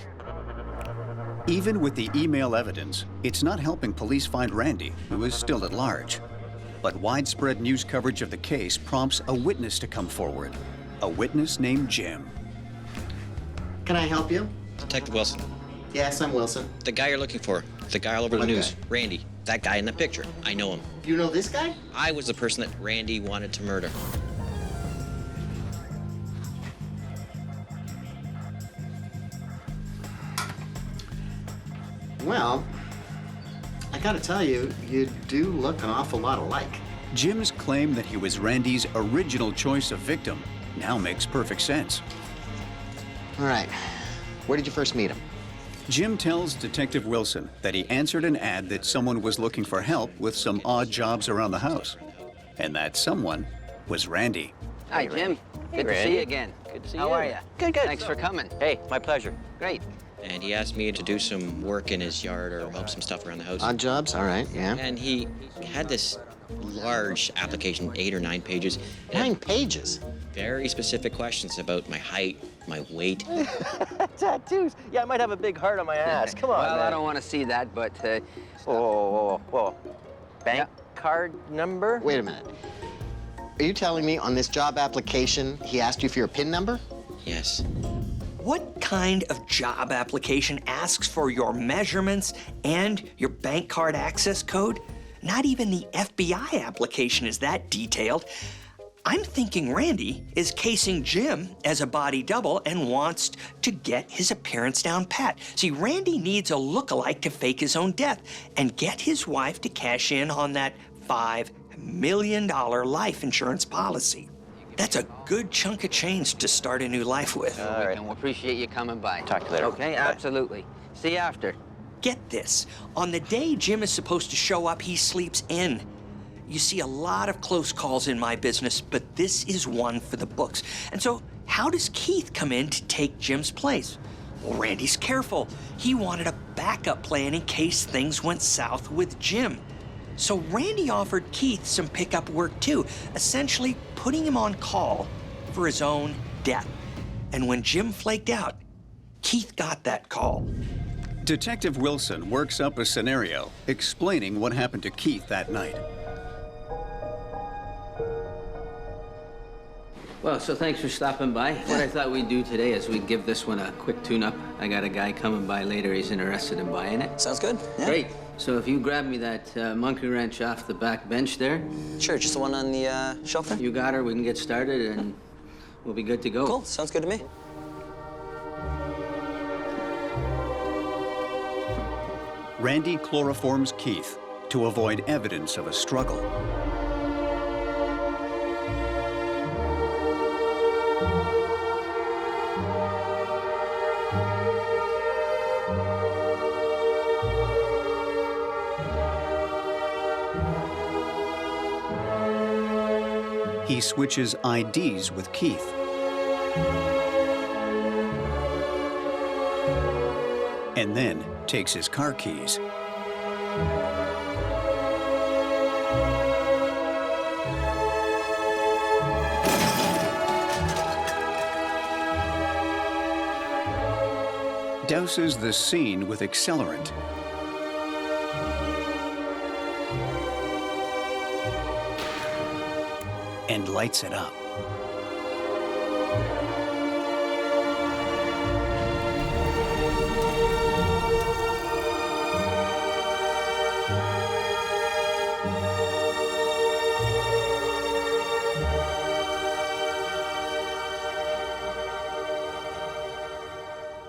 Speaker 1: Even with the email evidence, it's not helping police find Randy, who is still at large. But widespread news coverage of the case prompts a witness to come forward. A witness named Jim.
Speaker 19: Can I help you?
Speaker 14: Detective Wilson.
Speaker 19: Yes, I'm Wilson.
Speaker 14: The guy you're looking for. The guy all over the
Speaker 19: What
Speaker 14: news.
Speaker 19: guy?
Speaker 14: Randy. That guy in the picture. I know him.
Speaker 19: You know this guy?
Speaker 14: I was the person that Randy wanted to murder.
Speaker 19: Well, I gotta tell you, you do look an awful lot alike.
Speaker 1: Jim's claim that he was Randy's original choice of victim now makes perfect sense.
Speaker 19: All right. Where did you first meet him?
Speaker 1: Jim tells Detective Wilson that he answered an ad that someone was looking for help with some odd jobs around the house. And that someone was Randy.
Speaker 17: Hi, Jim. Good to see you again. Good to see you. How are you?
Speaker 19: Good, good.
Speaker 17: Thanks for coming.
Speaker 14: Hey, my pleasure.
Speaker 17: Great.
Speaker 14: And he asked me to do some work in his yard or help some stuff around the house.
Speaker 19: Odd jobs? All right, yeah.
Speaker 14: And he had this large application, 8 or 9 pages.
Speaker 19: 9 pages?
Speaker 14: Very specific questions about my height, my weight.
Speaker 22: Tattoos. Yeah, I might have a big heart on my ass. Come on,
Speaker 17: Well,
Speaker 22: man.
Speaker 17: I don't want to see that, but...
Speaker 22: Whoa. Bank card number?
Speaker 19: Wait a minute. Are you telling me on this job application he asked you for your PIN number?
Speaker 14: Yes.
Speaker 3: What kind of job application asks for your measurements and your bank card access code? Not even the FBI application is that detailed. I'm thinking Randy is casing Jim as a body double and wants to get his appearance down pat. See, Randy needs a lookalike to fake his own death and get his wife to cash in on that $5 million life insurance policy. That's a good chunk of change to start a new life with.
Speaker 17: All right. We appreciate you coming by.
Speaker 22: Talk to you later.
Speaker 17: Okay, absolutely. See you after.
Speaker 3: Get this. On the day Jim is supposed to show up, he sleeps in. You see a lot of close calls in my business, but this is one for the books. And so, how does Keith come in to take Jim's place? Well, Randy's careful. He wanted a backup plan in case things went south with Jim. So Randy offered Keith some pickup work too, essentially putting him on call for his own death. And when Jim flaked out, Keith got that call.
Speaker 1: Detective Wilson works up a scenario explaining what happened to Keith that night.
Speaker 5: Well, so thanks for stopping by. What I thought we'd do today is we'd give this one a quick tune-up. I got a guy coming by later. He's interested in buying it.
Speaker 14: Sounds good. Yeah.
Speaker 5: Great.
Speaker 17: So if you grab me that monkey wrench off the back bench there.
Speaker 14: Sure, just the one on the shelf there?
Speaker 17: You got her, we can get started, and we'll be good to go.
Speaker 14: Cool, sounds good to me.
Speaker 1: Randy chloroforms Keith to avoid evidence of a struggle. He switches IDs with Keith. And then takes his car keys. Douses the scene with accelerant. And lights it up.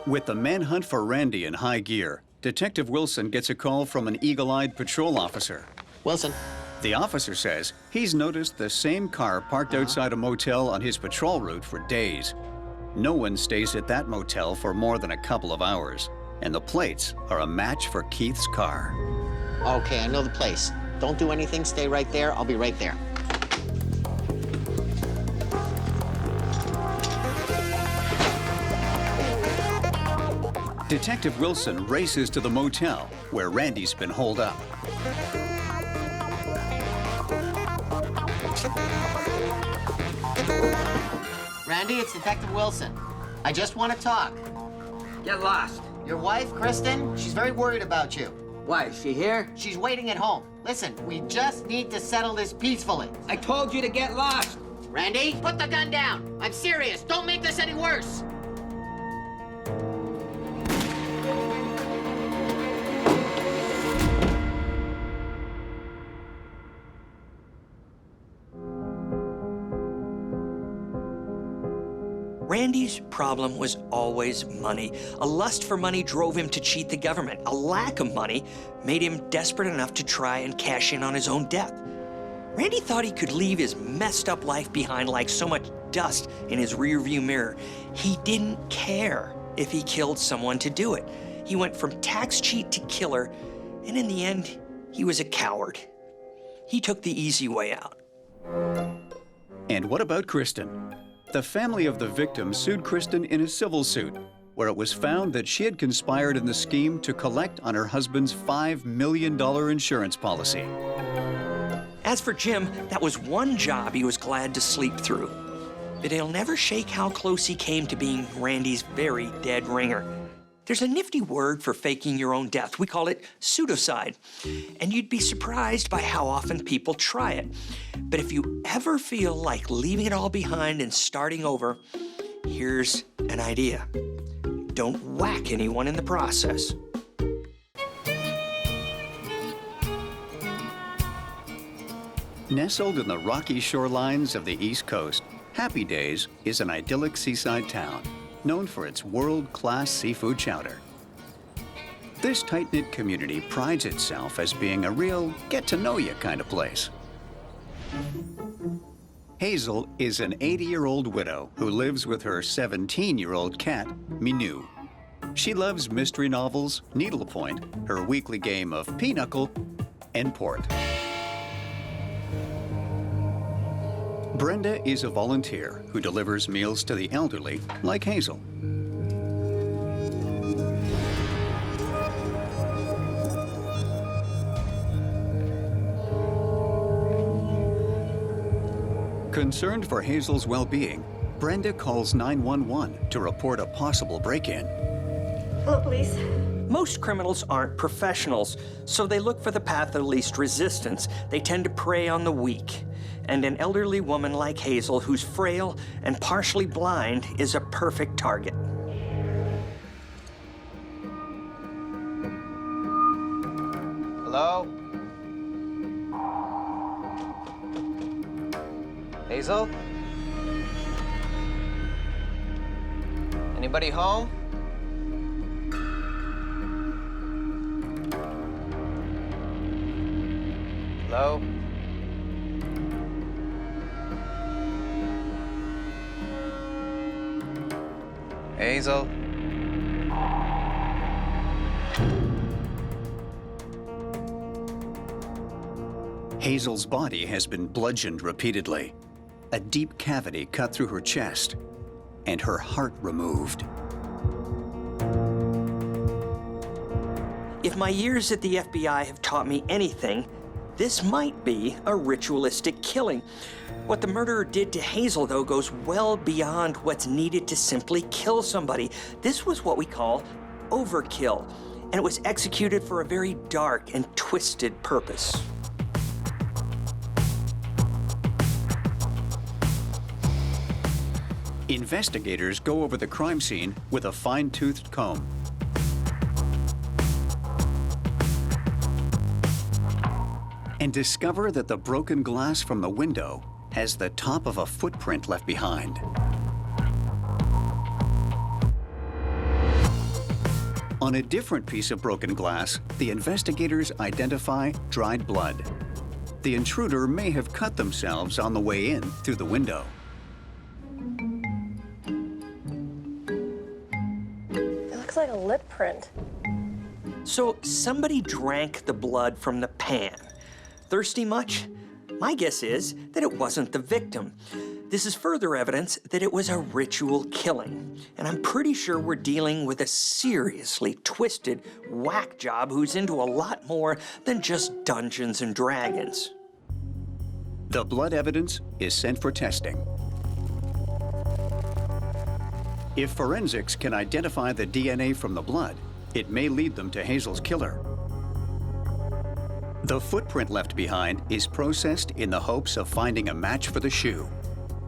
Speaker 1: With the manhunt for Randy in high gear, Detective Wilson gets a call from an eagle-eyed patrol officer.
Speaker 19: Wilson.
Speaker 1: The officer says he's noticed the same car parked outside a motel on his patrol route for days. No one stays at that motel for more than a couple of hours, and the plates are a match for Keith's car.
Speaker 19: Okay, I know the place. Don't do anything, stay right there. I'll be right there.
Speaker 1: Detective Wilson races to the motel where Randy's been holed up.
Speaker 19: Randy, it's Detective Wilson. I just want to talk.
Speaker 17: Get lost.
Speaker 19: Your wife, Kristen, she's very worried about you.
Speaker 17: Why, is she here?
Speaker 19: She's waiting at home. Listen, we just need to settle this peacefully.
Speaker 17: I told you to get lost.
Speaker 19: Randy, put the gun down. I'm serious. Don't make this any worse.
Speaker 3: Randy's problem was always money. A lust for money drove him to cheat the government. A lack of money made him desperate enough to try and cash in on his own death. Randy thought he could leave his messed up life behind like so much dust in his rearview mirror. He didn't care if he killed someone to do it. He went from tax cheat to killer, and in the end, he was a coward. He took the easy way out.
Speaker 1: And what about Kristen? The family of the victim sued Kristen in a civil suit, where it was found that she had conspired in the scheme to collect on her husband's $5 million insurance policy.
Speaker 3: As for Jim, that was one job he was glad to sleep through. But he'll never shake how close he came to being Randy's very dead ringer. There's a nifty word for faking your own death. We call it pseudocide. And you'd be surprised by how often people try it. But if you ever feel like leaving it all behind and starting over, here's an idea. Don't whack anyone in the process.
Speaker 1: Nestled in the rocky shorelines of the East Coast, Happy Days is an idyllic seaside town known for its world-class seafood chowder. This tight-knit community prides itself as being a real get-to-know-you kind of place. Hazel is an 80-year-old widow who lives with her 17-year-old cat, Minou. She loves mystery novels, needlepoint, her weekly game of pinochle, and port. Brenda is a volunteer who delivers meals to the elderly, like Hazel. Concerned for Hazel's well-being, Brenda calls 911 to report a possible break-in.
Speaker 15: Hello, police.
Speaker 3: Most criminals aren't professionals, so they look for the path of least resistance. They tend to prey on the weak. And an elderly woman like Hazel, who's frail and partially blind, is a perfect target.
Speaker 17: Hello? Hazel? Anybody home? Hello? Hazel?
Speaker 1: Hazel's body has been bludgeoned repeatedly, a deep cavity cut through her chest, and her heart removed.
Speaker 3: If my years at the FBI have taught me anything, this might be a ritualistic killing. What the murderer did to Hazel, though, goes well beyond what's needed to simply kill somebody. This was what we call overkill, and it was executed for a very dark and twisted purpose.
Speaker 1: Investigators go over the crime scene with a fine-toothed comb. And discover that the broken glass from the window has the top of a footprint left behind. On a different piece of broken glass, the investigators identify dried blood. The intruder may have cut themselves on the way in through the window.
Speaker 15: It looks like a lip print.
Speaker 3: So somebody drank the blood from the pan. Thirsty much? My guess is that it wasn't the victim. This is further evidence that it was a ritual killing. And I'm pretty sure we're dealing with a seriously twisted whack job who's into a lot more than just Dungeons and Dragons.
Speaker 1: The blood evidence is sent for testing. If forensics can identify the DNA from the blood, it may lead them to Hazel's killer. The footprint left behind is processed in the hopes of finding a match for the shoe.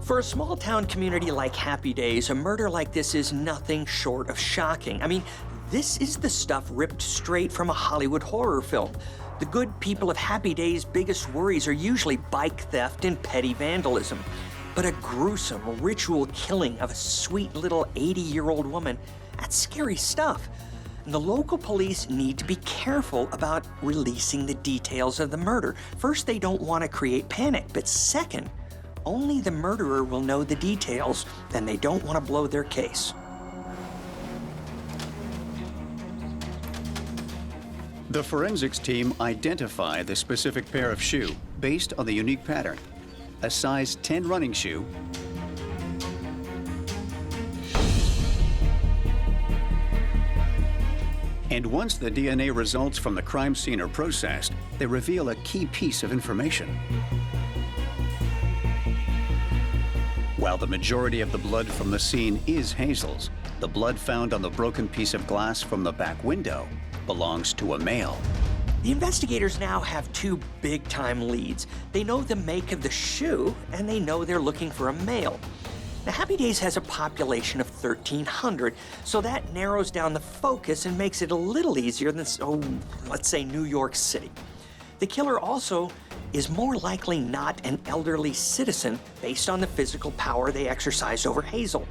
Speaker 3: For a small-town community like Happy Days, a murder like this is nothing short of shocking. I mean, this is the stuff ripped straight from a Hollywood horror film. The good people of Happy Days' biggest worries are usually bike theft and petty vandalism. But a gruesome ritual killing of a sweet little 80-year-old woman, that's scary stuff. And the local police need to be careful about releasing the details of the murder. First, they don't want to create panic, but second, only the murderer will know the details, and they don't want to blow their case.
Speaker 1: The forensics team identify the specific pair of shoe based on the unique pattern, a size 10 running shoe, and once the DNA results from the crime scene are processed, they reveal a key piece of information. While the majority of the blood from the scene is Hazel's, the blood found on the broken piece of glass from the back window belongs to a male.
Speaker 3: The investigators now have two big-time leads. They know the make of the shoe, and they know they're looking for a male. Now, Happy Days has a population of 1,300, so that narrows down the focus and makes it a little easier than, let's say, New York City. The killer also is more likely not an elderly citizen based on the physical power they exercised over Hazel.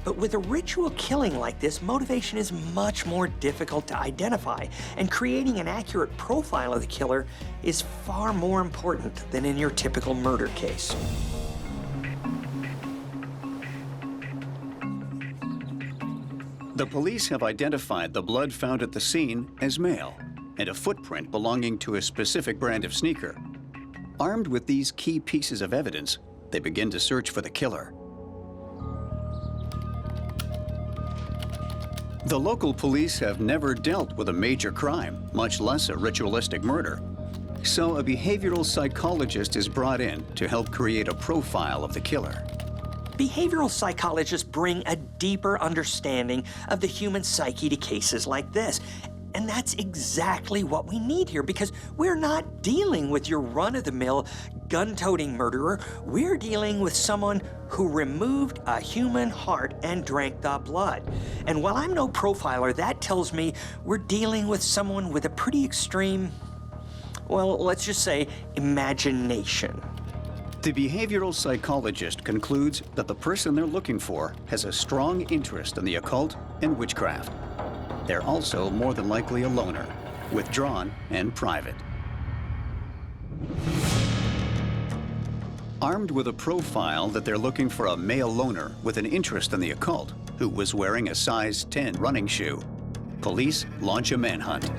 Speaker 3: But with a ritual killing like this, motivation is much more difficult to identify, and creating an accurate profile of the killer is far more important than in your typical murder case.
Speaker 1: The police have identified the blood found at the scene as male and a footprint belonging to a specific brand of sneaker. Armed with these key pieces of evidence, they begin to search for the killer. The local police have never dealt with a major crime, much less a ritualistic murder. So a behavioral psychologist is brought in to help create a profile of the killer.
Speaker 3: Behavioral psychologists bring a deeper understanding of the human psyche to cases like this. And that's exactly what we need here, because we're not dealing with your run-of-the-mill gun-toting murderer. We're dealing with someone who removed a human heart and drank the blood. And while I'm no profiler, that tells me we're dealing with someone with a pretty extreme well, let's just say imagination.
Speaker 1: The behavioral psychologist concludes that the person they're looking for has a strong interest in the occult and witchcraft. They're also more than likely a loner, withdrawn and private. Armed with a profile that they're looking for a male loner with an interest in the occult who was wearing a size 10 running shoe, police launch a manhunt.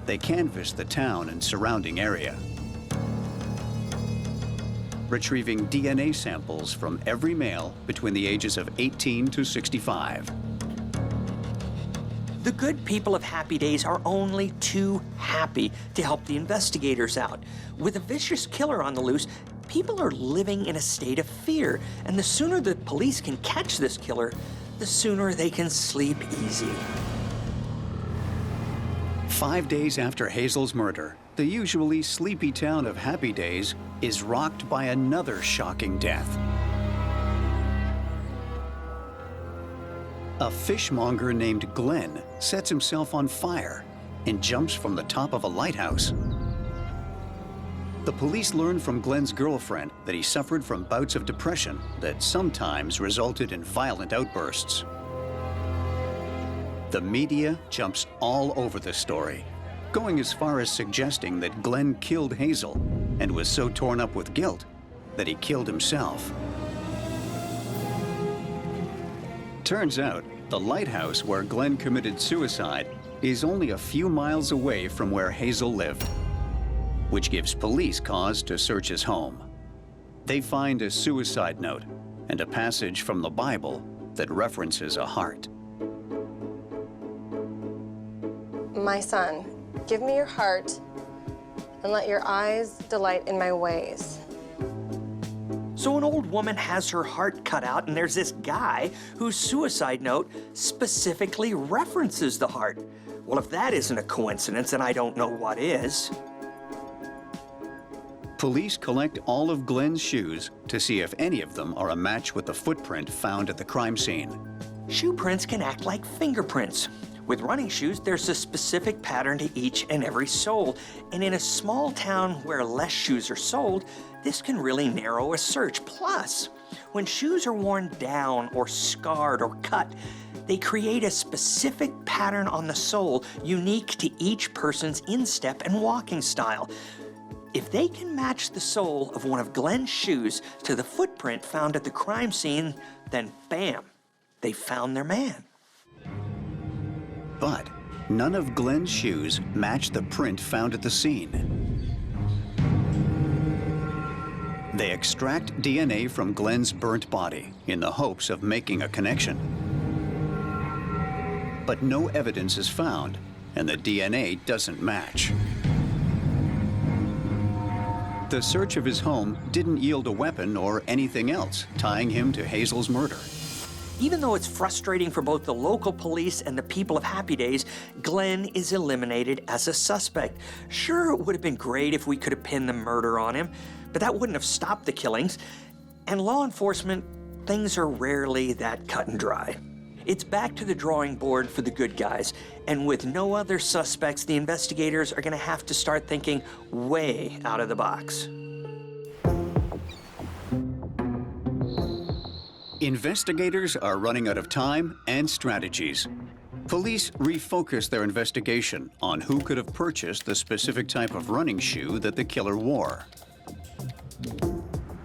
Speaker 1: They canvass the town and surrounding area, retrieving DNA samples from every male between the ages of 18 to 65.
Speaker 3: The good people of Happy Days are only too happy to help the investigators out. With a vicious killer on the loose, people are living in a state of fear, and the sooner the police can catch this killer, the sooner they can sleep easy.
Speaker 1: 5 days after Hazel's murder, the usually sleepy town of Happy Days is rocked by another shocking death. A fishmonger named Glenn sets himself on fire and jumps from the top of a lighthouse. The police learn from Glenn's girlfriend that he suffered from bouts of depression that sometimes resulted in violent outbursts. The media jumps all over the story, going as far as suggesting that Glenn killed Hazel and was so torn up with guilt that he killed himself. Turns out, the lighthouse where Glenn committed suicide is only a few miles away from where Hazel lived, which gives police cause to search his home. They find a suicide note and a passage from the Bible that references a heart.
Speaker 7: My son, give me your heart and let your eyes delight in my ways.
Speaker 3: So an old woman has her heart cut out, and there's this guy whose suicide note specifically references the heart. Well, if that isn't a coincidence, then I don't know what is.
Speaker 1: Police collect all of Glenn's shoes to see if any of them are a match with the footprint found at the crime scene.
Speaker 3: Shoe prints can act like fingerprints. With running shoes, there's a specific pattern to each and every sole, and in a small town where less shoes are sold, this can really narrow a search. Plus, when shoes are worn down or scarred or cut, they create a specific pattern on the sole unique to each person's instep and walking style. If they can match the sole of one of Glenn's shoes to the footprint found at the crime scene, then bam, they found their man.
Speaker 1: But none of Glenn's shoes match the print found at the scene. They extract DNA from Glenn's burnt body in the hopes of making a connection. But no evidence is found, and the DNA doesn't match. The search of his home didn't yield a weapon or anything else tying him to Hazel's murder.
Speaker 3: Even though it's frustrating for both the local police and the people of Happy Days, Glenn is eliminated as a suspect. Sure, it would have been great if we could have pinned the murder on him, but that wouldn't have stopped the killings. And law enforcement, things are rarely that cut and dry. It's back to the drawing board for the good guys, and with no other suspects, the investigators are gonna have to start thinking way out of the box.
Speaker 1: Investigators are running out of time and strategies. Police refocus their investigation on who could have purchased the specific type of running shoe that the killer wore.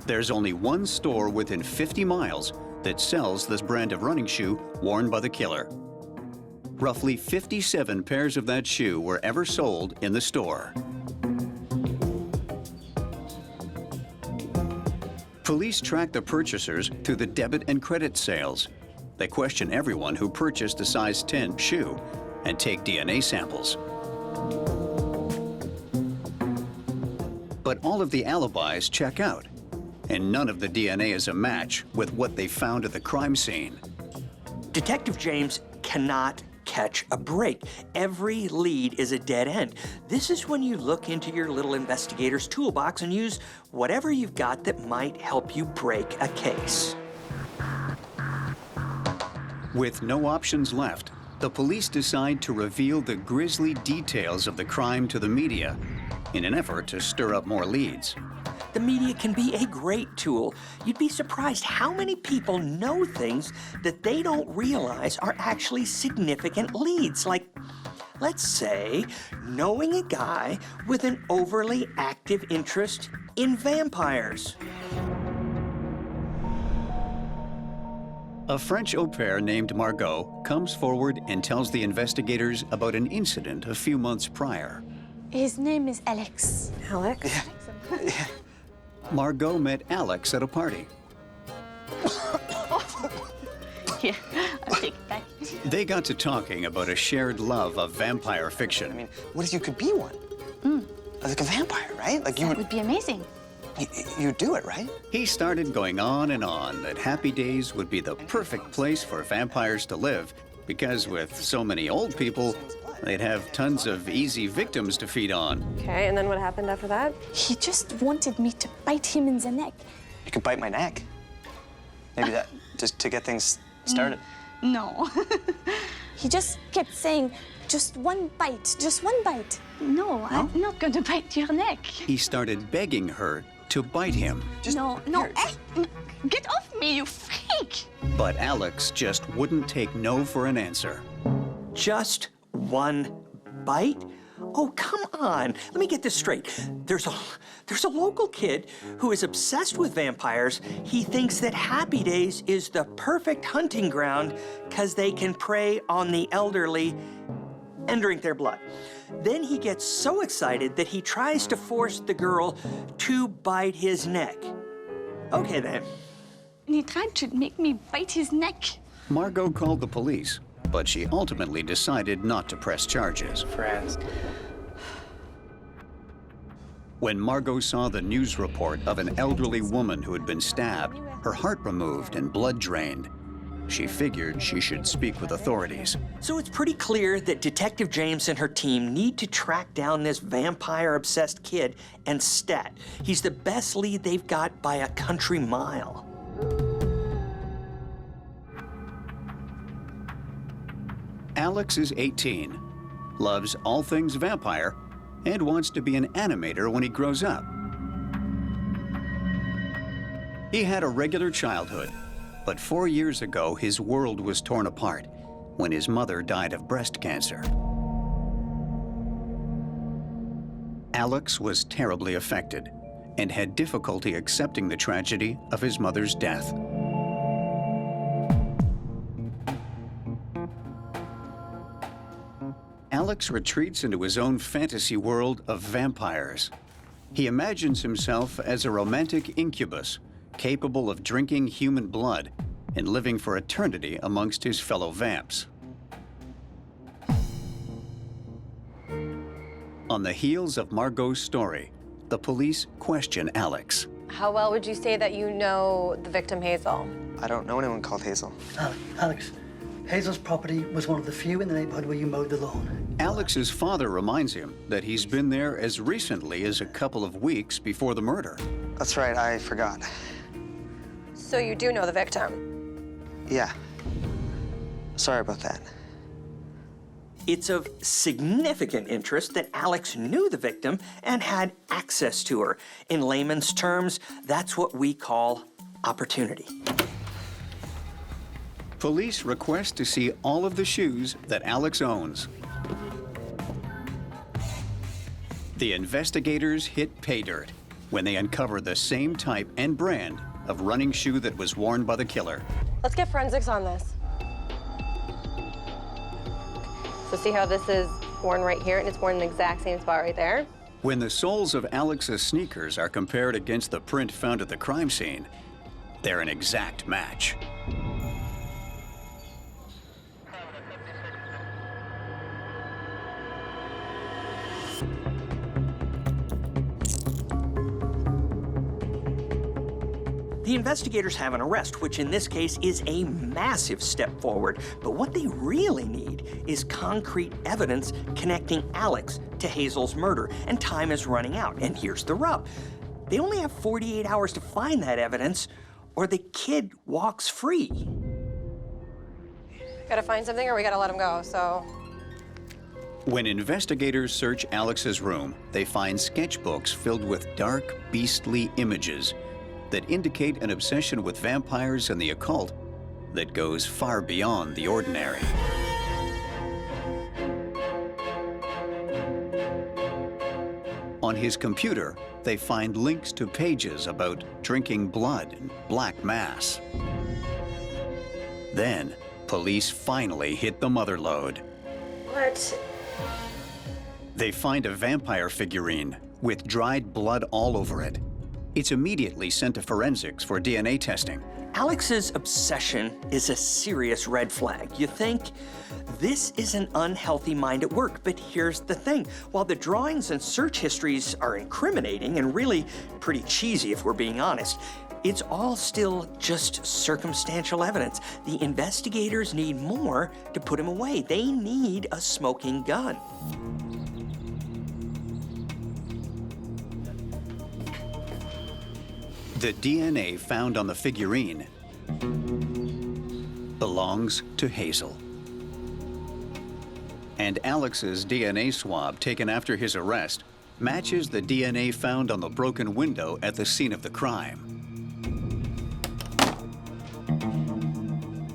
Speaker 1: There's only one store within 50 miles that sells this brand of running shoe worn by the killer. Roughly 57 pairs of that shoe were ever sold in the store. Police track the purchasers through the debit and credit sales. They question everyone who purchased a size 10 shoe and take DNA samples. But all of the alibis check out, and none of the DNA is a match with what they found at the crime scene.
Speaker 3: Detective James cannot catch a break. Every lead is a dead end. This is when you look into your little investigator's toolbox and use whatever you've got that might help you break a case.
Speaker 1: With no options left, the police decide to reveal the grisly details of the crime to the media in an effort to stir up more leads.
Speaker 3: The media can be a great tool. You'd be surprised how many people know things that they don't realize are actually significant leads. Like, let's say, knowing a guy with an overly active interest in vampires.
Speaker 1: A French au pair named Margot comes forward and tells the investigators about an incident a few months prior.
Speaker 10: His name is Alex.
Speaker 7: Alex?
Speaker 10: Yeah.
Speaker 1: Margot met Alex at a party.
Speaker 10: Here, I'll take it back.
Speaker 1: They got to talking about a shared love of vampire fiction.
Speaker 9: I mean, what if you could be one? Like a vampire, right? Like
Speaker 10: That would be amazing.
Speaker 9: You do it, right?
Speaker 1: He started going on and on that Happy Days would be the perfect place for vampires to live, because with so many old people, they'd have tons of easy victims to feed on.
Speaker 7: Okay, and then what happened after that?
Speaker 10: He just wanted me to bite him in the neck.
Speaker 9: You could bite my neck. Maybe that, just to get things started.
Speaker 10: No. He just kept saying, just one bite, just one bite. No, I'm not going to bite your neck.
Speaker 1: He started begging her to bite him.
Speaker 10: No, hey, get off me, you freak!
Speaker 1: But Alex just wouldn't take no for an answer.
Speaker 3: Just one bite? Oh, come on. Let me get this straight. There's a local kid who is obsessed with vampires. He thinks that Happy Days is the perfect hunting ground because they can prey on the elderly and drink their blood. Then he gets so excited that he tries to force the girl to bite his neck. Okay, then.
Speaker 10: And he tried to make me bite his neck.
Speaker 1: Margot called the police, but she ultimately decided not to press charges.
Speaker 9: Friends.
Speaker 1: When Margot saw the news report of an elderly woman who had been stabbed, her heart removed and blood drained, she figured she should speak with authorities.
Speaker 3: So it's pretty clear that Detective James and her team need to track down this vampire-obsessed kid and stat. He's the best lead they've got by a country mile.
Speaker 1: Alex is 18, loves all things vampire, and wants to be an animator when he grows up. He had a regular childhood, but 4 years ago, his world was torn apart when his mother died of breast cancer. Alex was terribly affected and had difficulty accepting the tragedy of his mother's death. Alex retreats into his own fantasy world of vampires. He imagines himself as a romantic incubus, capable of drinking human blood and living for eternity amongst his fellow vamps. On the heels of Margot's story, the police question Alex.
Speaker 7: How well would you say that you know the victim, Hazel?
Speaker 9: I don't know anyone called Hazel.
Speaker 20: Alex, Hazel's property was one of the few in the neighborhood where you mowed the lawn.
Speaker 1: Alex's father reminds him that he's been there as recently as a couple of weeks before the murder.
Speaker 9: That's right, I forgot.
Speaker 7: So you do know the victim?
Speaker 9: Yeah. Sorry about that.
Speaker 3: It's of significant interest that Alex knew the victim and had access to her. In layman's terms, that's what we call opportunity.
Speaker 1: Police request to see all of the shoes that Alex owns. The investigators hit pay dirt when they uncover the same type and brand of running shoe that was worn by the killer.
Speaker 7: Let's get forensics on this. So see how this is worn right here, and it's worn in the exact same spot right there?
Speaker 1: When the soles of Alex's sneakers are compared against the print found at the crime scene, they're an exact match.
Speaker 3: The investigators have an arrest, which in this case is a massive step forward. But what they really need is concrete evidence connecting Alex to Hazel's murder, and time is running out. And here's the rub. They only have 48 hours to find that evidence, or the kid walks free.
Speaker 7: Gotta find something or we gotta let him go, so.
Speaker 1: When investigators search Alex's room, they find sketchbooks filled with dark, beastly images that indicate an obsession with vampires and the occult that goes far beyond the ordinary. On his computer, they find links to pages about drinking blood and black mass. Then, police finally hit the mother lode.
Speaker 15: What?
Speaker 1: They find a vampire figurine with dried blood all over it. It's immediately sent to forensics for DNA testing.
Speaker 3: Alex's obsession is a serious red flag. You think, this is an unhealthy mind at work, but here's the thing. While the drawings and search histories are incriminating and really pretty cheesy if we're being honest, it's all still just circumstantial evidence. The investigators need more to put him away. They need a smoking gun.
Speaker 1: The DNA found on the figurine belongs to Hazel. And Alex's DNA swab taken after his arrest matches the DNA found on the broken window at the scene of the crime.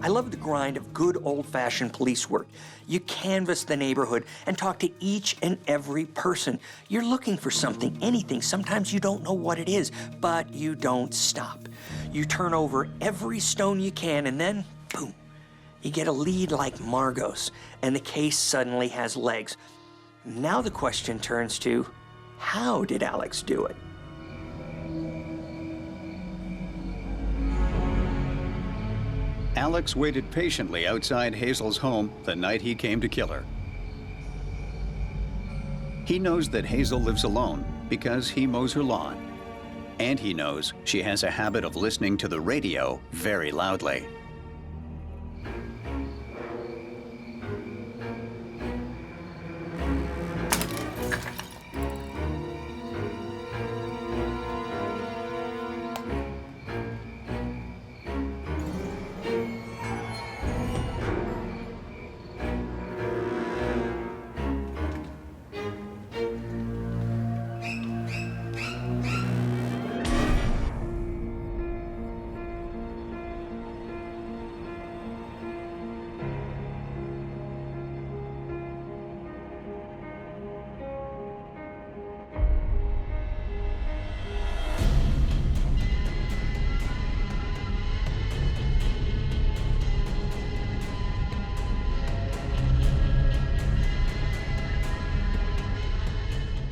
Speaker 3: I love the grind of good old-fashioned police work. You canvass the neighborhood and talk to each and every person. You're looking for something, anything. Sometimes you don't know what it is, but you don't stop. You turn over every stone you can, and then, boom, you get a lead like Margot's, and the case suddenly has legs. Now the question turns to, how did Alex do it?
Speaker 1: Alex waited patiently outside Hazel's home the night he came to kill her. He knows that Hazel lives alone because he mows her lawn. And he knows she has a habit of listening to the radio very loudly.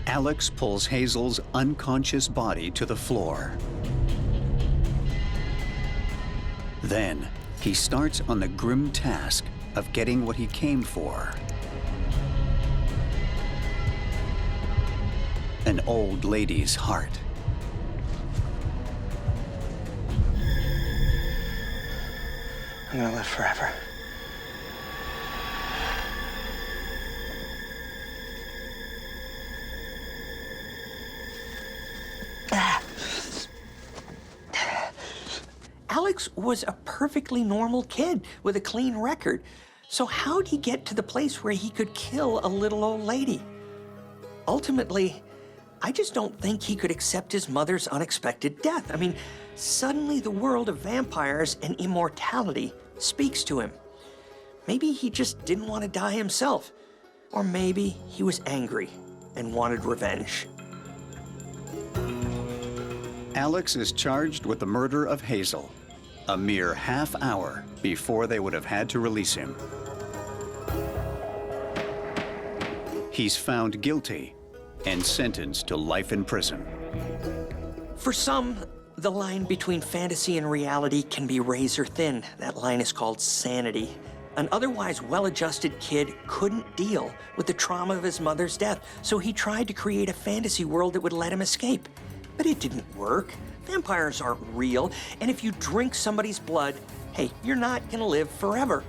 Speaker 1: Alex pulls Hazel's unconscious body to the floor. Then, he starts on the grim task of getting what he came for. An old lady's heart.
Speaker 9: I'm gonna live forever.
Speaker 3: Alex was a perfectly normal kid with a clean record. So how'd he get to the place where he could kill a little old lady? Ultimately, I just don't think he could accept his mother's unexpected death. I mean, suddenly the world of vampires and immortality speaks to him. Maybe he just didn't want to die himself. Or maybe he was angry and wanted revenge.
Speaker 1: Alex is charged with the murder of Hazel, a mere half hour before they would have had to release him. He's found guilty and sentenced to life in prison.
Speaker 3: For some, the line between fantasy and reality can be razor thin. That line is called sanity. An otherwise well-adjusted kid couldn't deal with the trauma of his mother's death, so he tried to create a fantasy world that would let him escape. But it didn't work. Vampires aren't real, and if you drink somebody's blood, hey, you're not gonna live forever.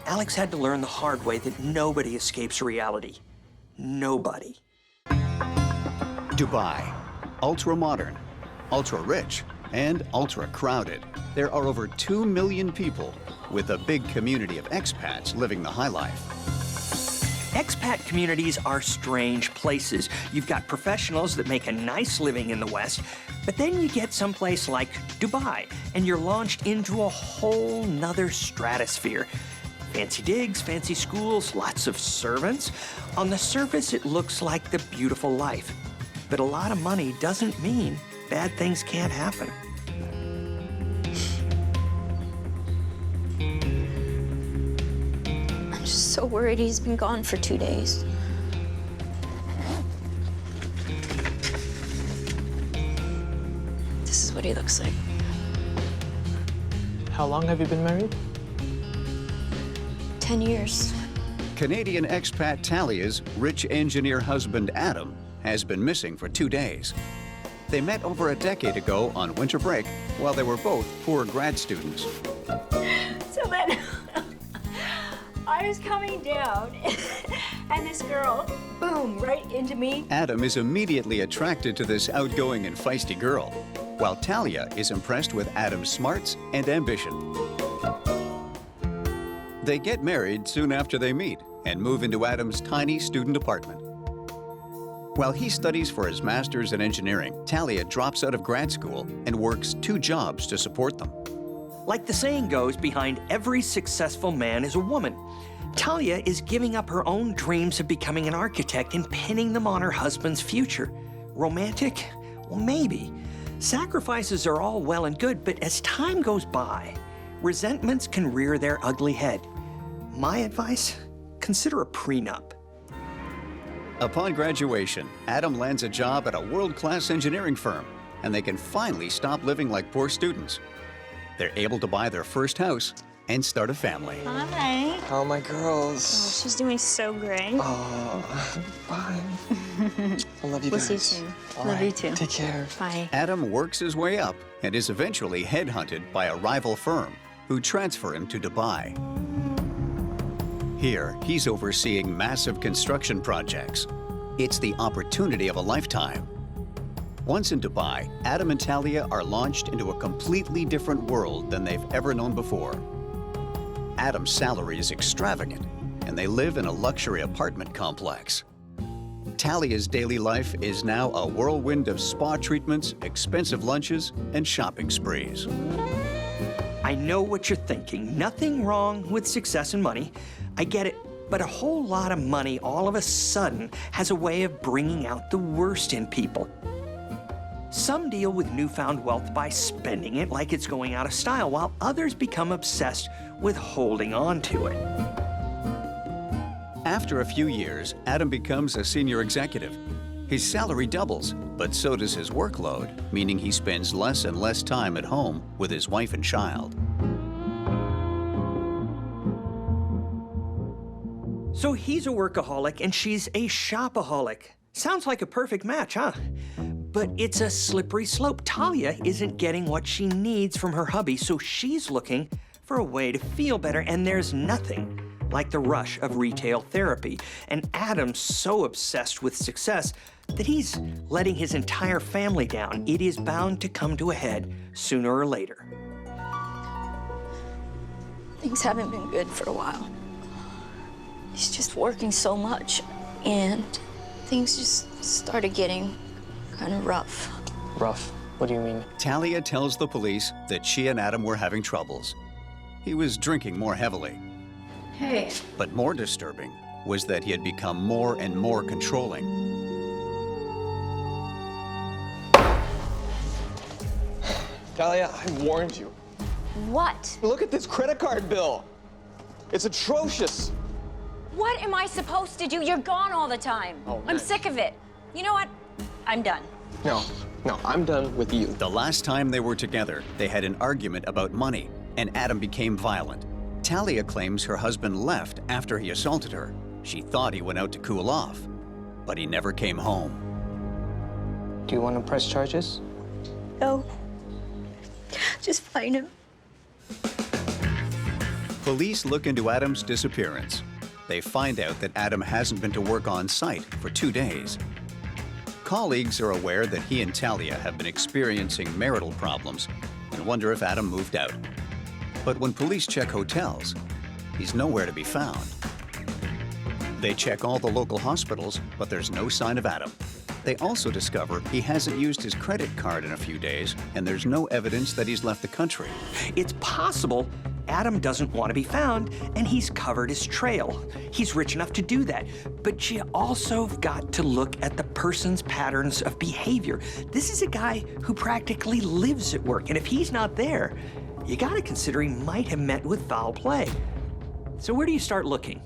Speaker 3: Alex had to learn the hard way that nobody escapes reality. Nobody.
Speaker 1: Dubai, ultra-modern, ultra-rich, and ultra-crowded. There are over 2 million people, with a big community of expats living the high life.
Speaker 3: Expat communities are strange places. You've got professionals that make a nice living in the West, but then you get someplace like Dubai, and you're launched into a whole nother stratosphere. Fancy digs, fancy schools, lots of servants. On the surface, it looks like the beautiful life. But a lot of money doesn't mean bad things can't happen.
Speaker 10: I'm just so worried he's been gone for 2 days. This is what he looks like.
Speaker 2: How long have you been married?
Speaker 10: 10 years.
Speaker 1: Canadian expat Talia's rich engineer husband Adam has been missing for 2 days. They met over a decade ago on winter break while they were both poor grad students.
Speaker 16: So then I was coming down and this girl, boom, right into me.
Speaker 1: Adam is immediately attracted to this outgoing and feisty girl, while Talia is impressed with Adam's smarts and ambition. They get married soon after they meet and move into Adam's tiny student apartment. While he studies for his master's in engineering, Talia drops out of grad school and works 2 jobs to support them.
Speaker 3: Like the saying goes, behind every successful man is a woman. Talia is giving up her own dreams of becoming an architect and pinning them on her husband's future. Romantic? Well, maybe. Sacrifices are all well and good, but as time goes by, resentments can rear their ugly head. My advice? Consider a prenup.
Speaker 1: Upon graduation, Adam lands a job at a world-class engineering firm, and they can finally stop living like poor students. They're able to buy their first house and start a family.
Speaker 15: Hi.
Speaker 2: How are my girls?
Speaker 15: Oh, she's doing so great.
Speaker 2: Oh, bye. I love you
Speaker 15: We'll
Speaker 2: guys.
Speaker 15: see you soon.
Speaker 2: All
Speaker 15: Love
Speaker 2: right,
Speaker 15: you too.
Speaker 2: Take care.
Speaker 15: Bye.
Speaker 1: Adam works his way up and is eventually headhunted by a rival firm who transfer him to Dubai. Here, he's overseeing massive construction projects. It's the opportunity of a lifetime. Once in Dubai, Adam and Talia are launched into a completely different world than they've ever known before. Adam's salary is extravagant, and they live in a luxury apartment complex. Talia's daily life is now a whirlwind of spa treatments, expensive lunches, and shopping sprees.
Speaker 3: I know what you're thinking. Nothing wrong with success and money. I get it. But a whole lot of money all of a sudden has a way of bringing out the worst in people. Some deal with newfound wealth by spending it like it's going out of style, while others become obsessed with holding on to it.
Speaker 1: After a few years, Adam becomes a senior executive. His salary doubles, but so does his workload, meaning he spends less and less time at home with his wife and child.
Speaker 3: So he's a workaholic and she's a shopaholic. Sounds like a perfect match, huh? But it's a slippery slope. Talia isn't getting what she needs from her hubby, so she's looking for a way to feel better, and there's nothing like the rush of retail therapy. And Adam's so obsessed with success that he's letting his entire family down. It is bound to come to a head sooner or later.
Speaker 10: Things haven't been good for a while. He's just working so much, and things just started getting kind of rough.
Speaker 2: Rough? What do you mean?
Speaker 1: Talia tells the police that she and Adam were having troubles. He was drinking more heavily.
Speaker 10: Hey.
Speaker 1: But more disturbing was that he had become more and more controlling.
Speaker 2: Talia, I warned you.
Speaker 10: What?
Speaker 2: Look at this credit card bill. It's atrocious.
Speaker 15: What am I supposed to do? You're gone all the time.
Speaker 2: Oh,
Speaker 15: I'm
Speaker 2: man.
Speaker 15: sick of it. You know what? I'm done.
Speaker 2: No, I'm done with you.
Speaker 1: The last time they were together, they had an argument about money, and Adam became violent. Talia claims her husband left after he assaulted her. She thought he went out to cool off, but he never came home.
Speaker 2: Do you want to press charges?
Speaker 10: No. Just find him.
Speaker 1: Police look into Adam's disappearance. They find out that Adam hasn't been to work on site for 2 days. Colleagues are aware that he and Talia have been experiencing marital problems and wonder if Adam moved out. But when police check hotels, he's nowhere to be found. They check all the local hospitals, but there's no sign of Adam. They also discover he hasn't used his credit card in a few days, and there's no evidence that he's left the country.
Speaker 3: It's possible Adam doesn't want to be found, and he's covered his trail. He's rich enough to do that. But you also got to look at the person's patterns of behavior. This is a guy who practically lives at work, and if he's not there, you got to consider he might have met with foul play. So where do you start looking?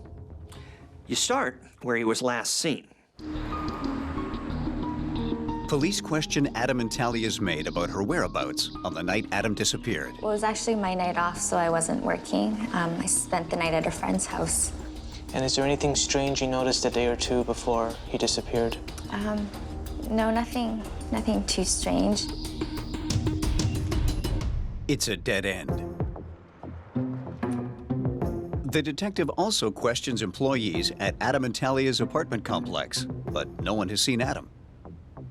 Speaker 3: You start where he was last seen.
Speaker 1: Police question Adam and Talia's maid about her whereabouts on the night Adam disappeared.
Speaker 10: Well, it was actually my night off, so I wasn't working. I spent the night at a friend's house.
Speaker 11: And is there anything strange you noticed a day or two before he disappeared?
Speaker 10: No, nothing too strange.
Speaker 1: It's a dead end. The detective also questions employees at Adam and Talia's apartment complex, but no one has seen Adam.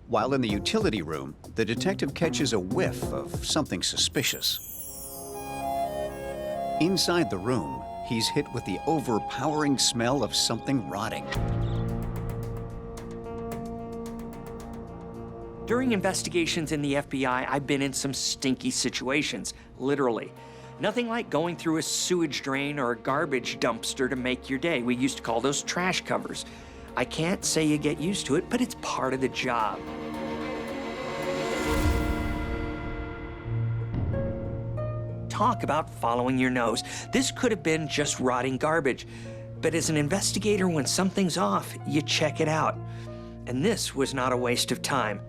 Speaker 1: While in the utility room, the detective catches a whiff of something suspicious. Inside the room, he's hit with the overpowering smell of something rotting.
Speaker 3: During investigations in the FBI, I've been in some stinky situations, literally. Nothing like going through a sewage drain or a garbage dumpster to make your day. We used to call those trash covers. I can't say you get used to it, but it's part of the job. Talk about following your nose. This could have been just rotting garbage. But as an investigator, when something's off, you check it out. And this was not a waste of time.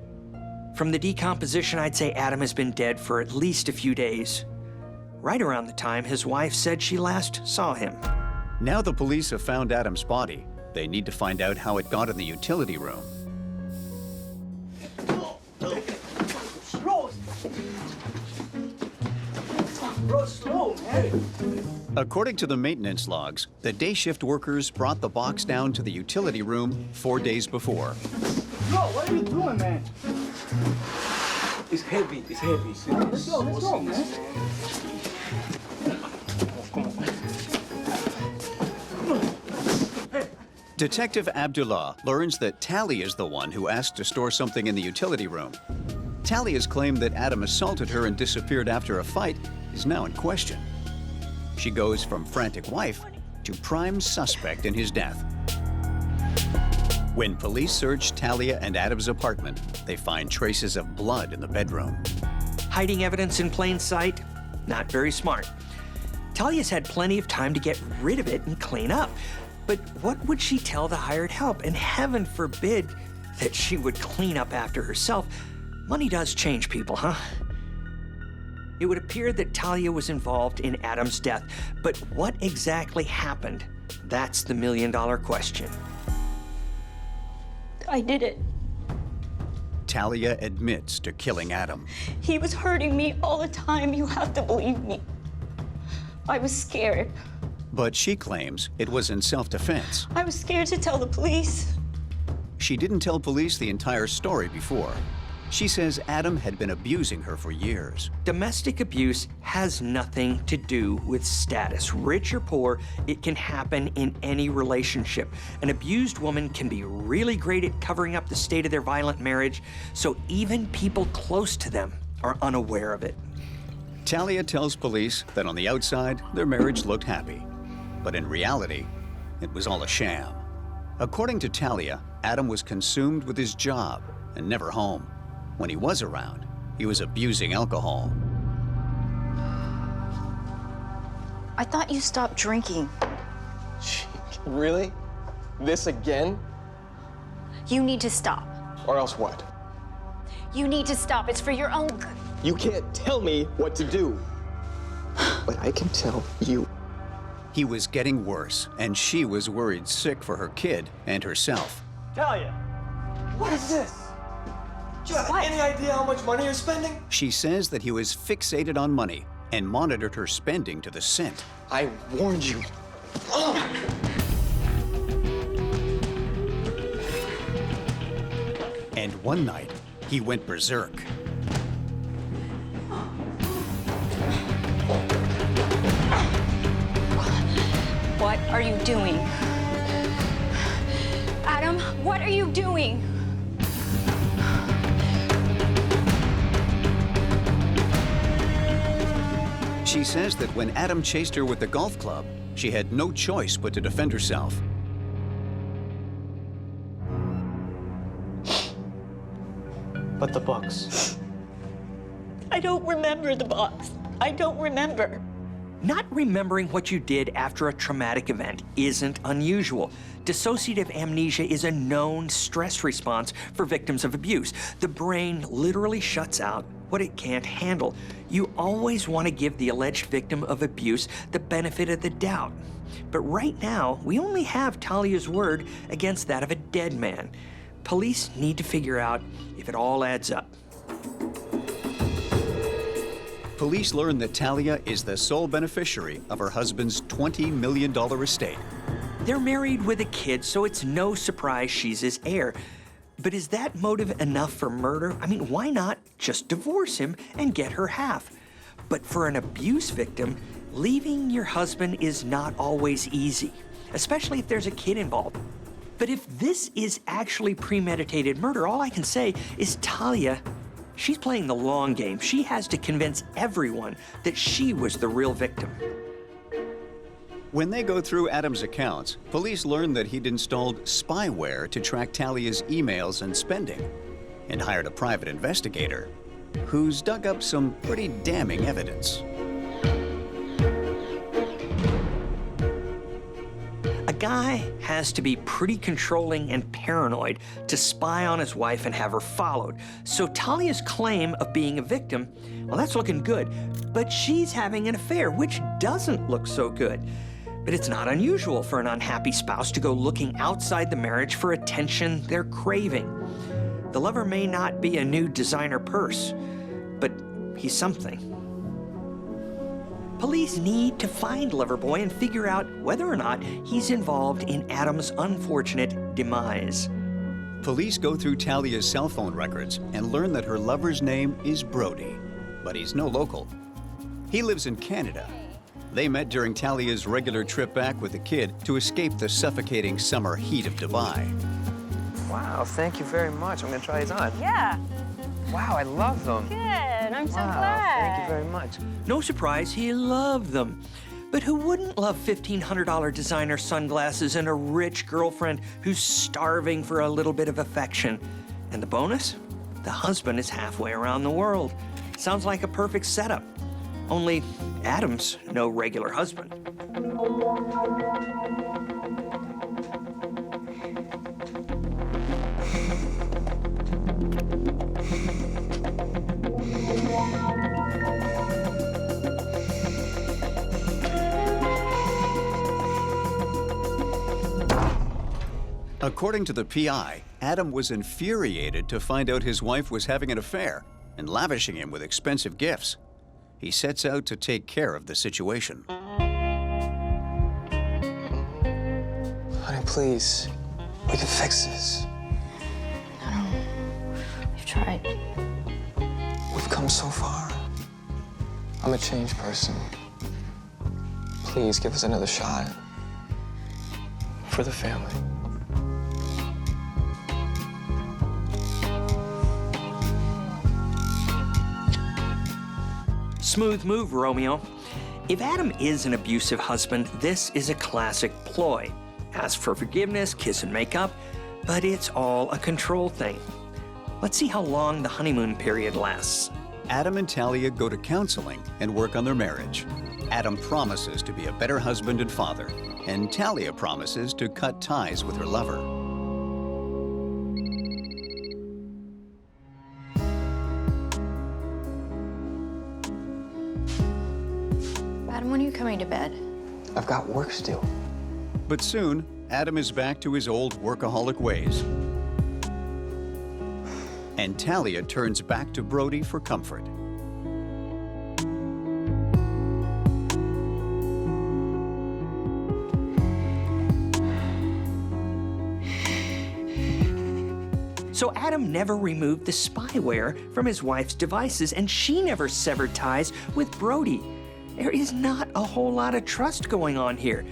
Speaker 3: From the decomposition, I'd say Adam has been dead for at least a few days. Right around the time his wife said she last saw him.
Speaker 1: Now the police have found Adam's body. They need to find out how it got in the utility room.
Speaker 5: Bro, slow, man.
Speaker 1: According to the maintenance logs, the day shift workers brought the box down to the utility room 4 days before.
Speaker 5: Bro, what are you doing, man?
Speaker 2: It's heavy, it's heavy.
Speaker 5: Let's go, man.
Speaker 1: Detective Abdullah learns that Talia is the one who asked to store something in the utility room. Talia's claim that Adam assaulted her and disappeared after a fight is now in question. She goes from frantic wife to prime suspect in his death. When police search Talia and Adam's apartment, they find traces of blood in the bedroom.
Speaker 3: Hiding evidence in plain sight? Not very smart. Talia's had plenty of time to get rid of it and clean up. But what would she tell the hired help? And heaven forbid that she would clean up after herself. Money does change people, huh? It would appear that Talia was involved in Adam's death, but what exactly happened? That's the million-dollar question.
Speaker 15: I did it.
Speaker 1: Talia admits to killing Adam.
Speaker 15: He was hurting me all the time. You have to believe me. I was scared.
Speaker 1: But she claims it was in self-defense.
Speaker 15: I was scared to tell the police.
Speaker 1: She didn't tell police the entire story before. She says Adam had been abusing her for years.
Speaker 3: Domestic abuse has nothing to do with status. Rich or poor, it can happen in any relationship. An abused woman can be really great at covering up the state of their violent marriage, so even people close to them are unaware of it.
Speaker 1: Talia tells police that on the outside, their marriage looked happy. But in reality, it was all a sham. According to Talia, Adam was consumed with his job and never home. When he was around, he was abusing alcohol.
Speaker 21: I thought you stopped drinking.
Speaker 2: Really? This again?
Speaker 21: You need to stop.
Speaker 2: Or else what?
Speaker 21: You need to stop. It's for your own good.
Speaker 2: You can't tell me what to do. But I can tell you.
Speaker 1: He was getting worse, and she was worried sick for her kid and herself.
Speaker 2: Talia, what is this? Do you have any idea how much money you're spending?
Speaker 1: She says that he was fixated on money and monitored her spending to the cent.
Speaker 2: I warned you.
Speaker 1: And one night, he went berserk.
Speaker 15: What are you doing? Adam, what are you doing?
Speaker 1: She says that when Adam chased her with the golf club, she had no choice but to defend herself.
Speaker 11: But the books.
Speaker 15: I don't remember the box. I don't remember.
Speaker 3: Not remembering what you did after a traumatic event isn't unusual. Dissociative amnesia is a known stress response for victims of abuse. The brain literally shuts out what it can't handle. You always want to give the alleged victim of abuse the benefit of the doubt. But right now, we only have Talia's word against that of a dead man. Police need to figure out if it all adds up.
Speaker 1: Police learn that Talia is the sole beneficiary of her husband's $20 million estate.
Speaker 3: They're married with a kid, so it's no surprise she's his heir. But is that motive enough for murder? I mean, why not just divorce him and get her half? But for an abuse victim, leaving your husband is not always easy, especially if there's a kid involved. But if this is actually premeditated murder, all I can say is Talia, she's playing the long game. She has to convince everyone that she was the real victim.
Speaker 1: When they go through Adam's accounts, police learn that he'd installed spyware to track Talia's emails and spending, and hired a private investigator who's dug up some pretty damning evidence.
Speaker 3: A guy has to be pretty controlling and paranoid to spy on his wife and have her followed. So Talia's claim of being a victim, well, that's looking good. But she's having an affair, which doesn't look so good. But it's not unusual for an unhappy spouse to go looking outside the marriage for attention they're craving. The lover may not be a new designer purse, but he's something. Police need to find Loverboy and figure out whether or not he's involved in Adam's unfortunate demise.
Speaker 1: Police go through Talia's cell phone records and learn that her lover's name is Brody, but he's no local. He lives in Canada. They met during Talia's regular trip back with the kid to escape the suffocating summer heat of Dubai.
Speaker 2: Wow, thank you very much. I'm gonna try these on.
Speaker 21: Yeah.
Speaker 2: Wow, I love them.
Speaker 21: Good. I'm so
Speaker 2: Wow,
Speaker 21: glad.
Speaker 2: thank you very much.
Speaker 3: No surprise, he loved them. But who wouldn't love $1,500 designer sunglasses and a rich girlfriend who's starving for a little bit of affection? And the bonus? The husband is halfway around the world. Sounds like a perfect setup. Only Adam's no regular husband.
Speaker 1: According to the PI, Adam was infuriated to find out his wife was having an affair and lavishing him with expensive gifts. He sets out to take care of the situation.
Speaker 2: Honey, please. We can fix this.
Speaker 21: We've tried.
Speaker 2: We've come so far. I'm a changed person. Please give us another shot. For the family.
Speaker 3: Smooth move, Romeo. If Adam is an abusive husband, this is a classic ploy. Ask for forgiveness, kiss and make up, but it's all a control thing. Let's see how long the honeymoon period lasts.
Speaker 1: Adam and Talia go to counseling and work on their marriage. Adam promises to be a better husband and father, and Talia promises to cut ties with her lover.
Speaker 21: Adam, when are you coming to bed?
Speaker 2: I've got work to do.
Speaker 1: But soon, Adam is back to his old workaholic ways. And Talia turns back to Brody for comfort.
Speaker 3: So Adam never removed the spyware from his wife's devices, and she never severed ties with Brody. There is not a whole lot of trust going on here.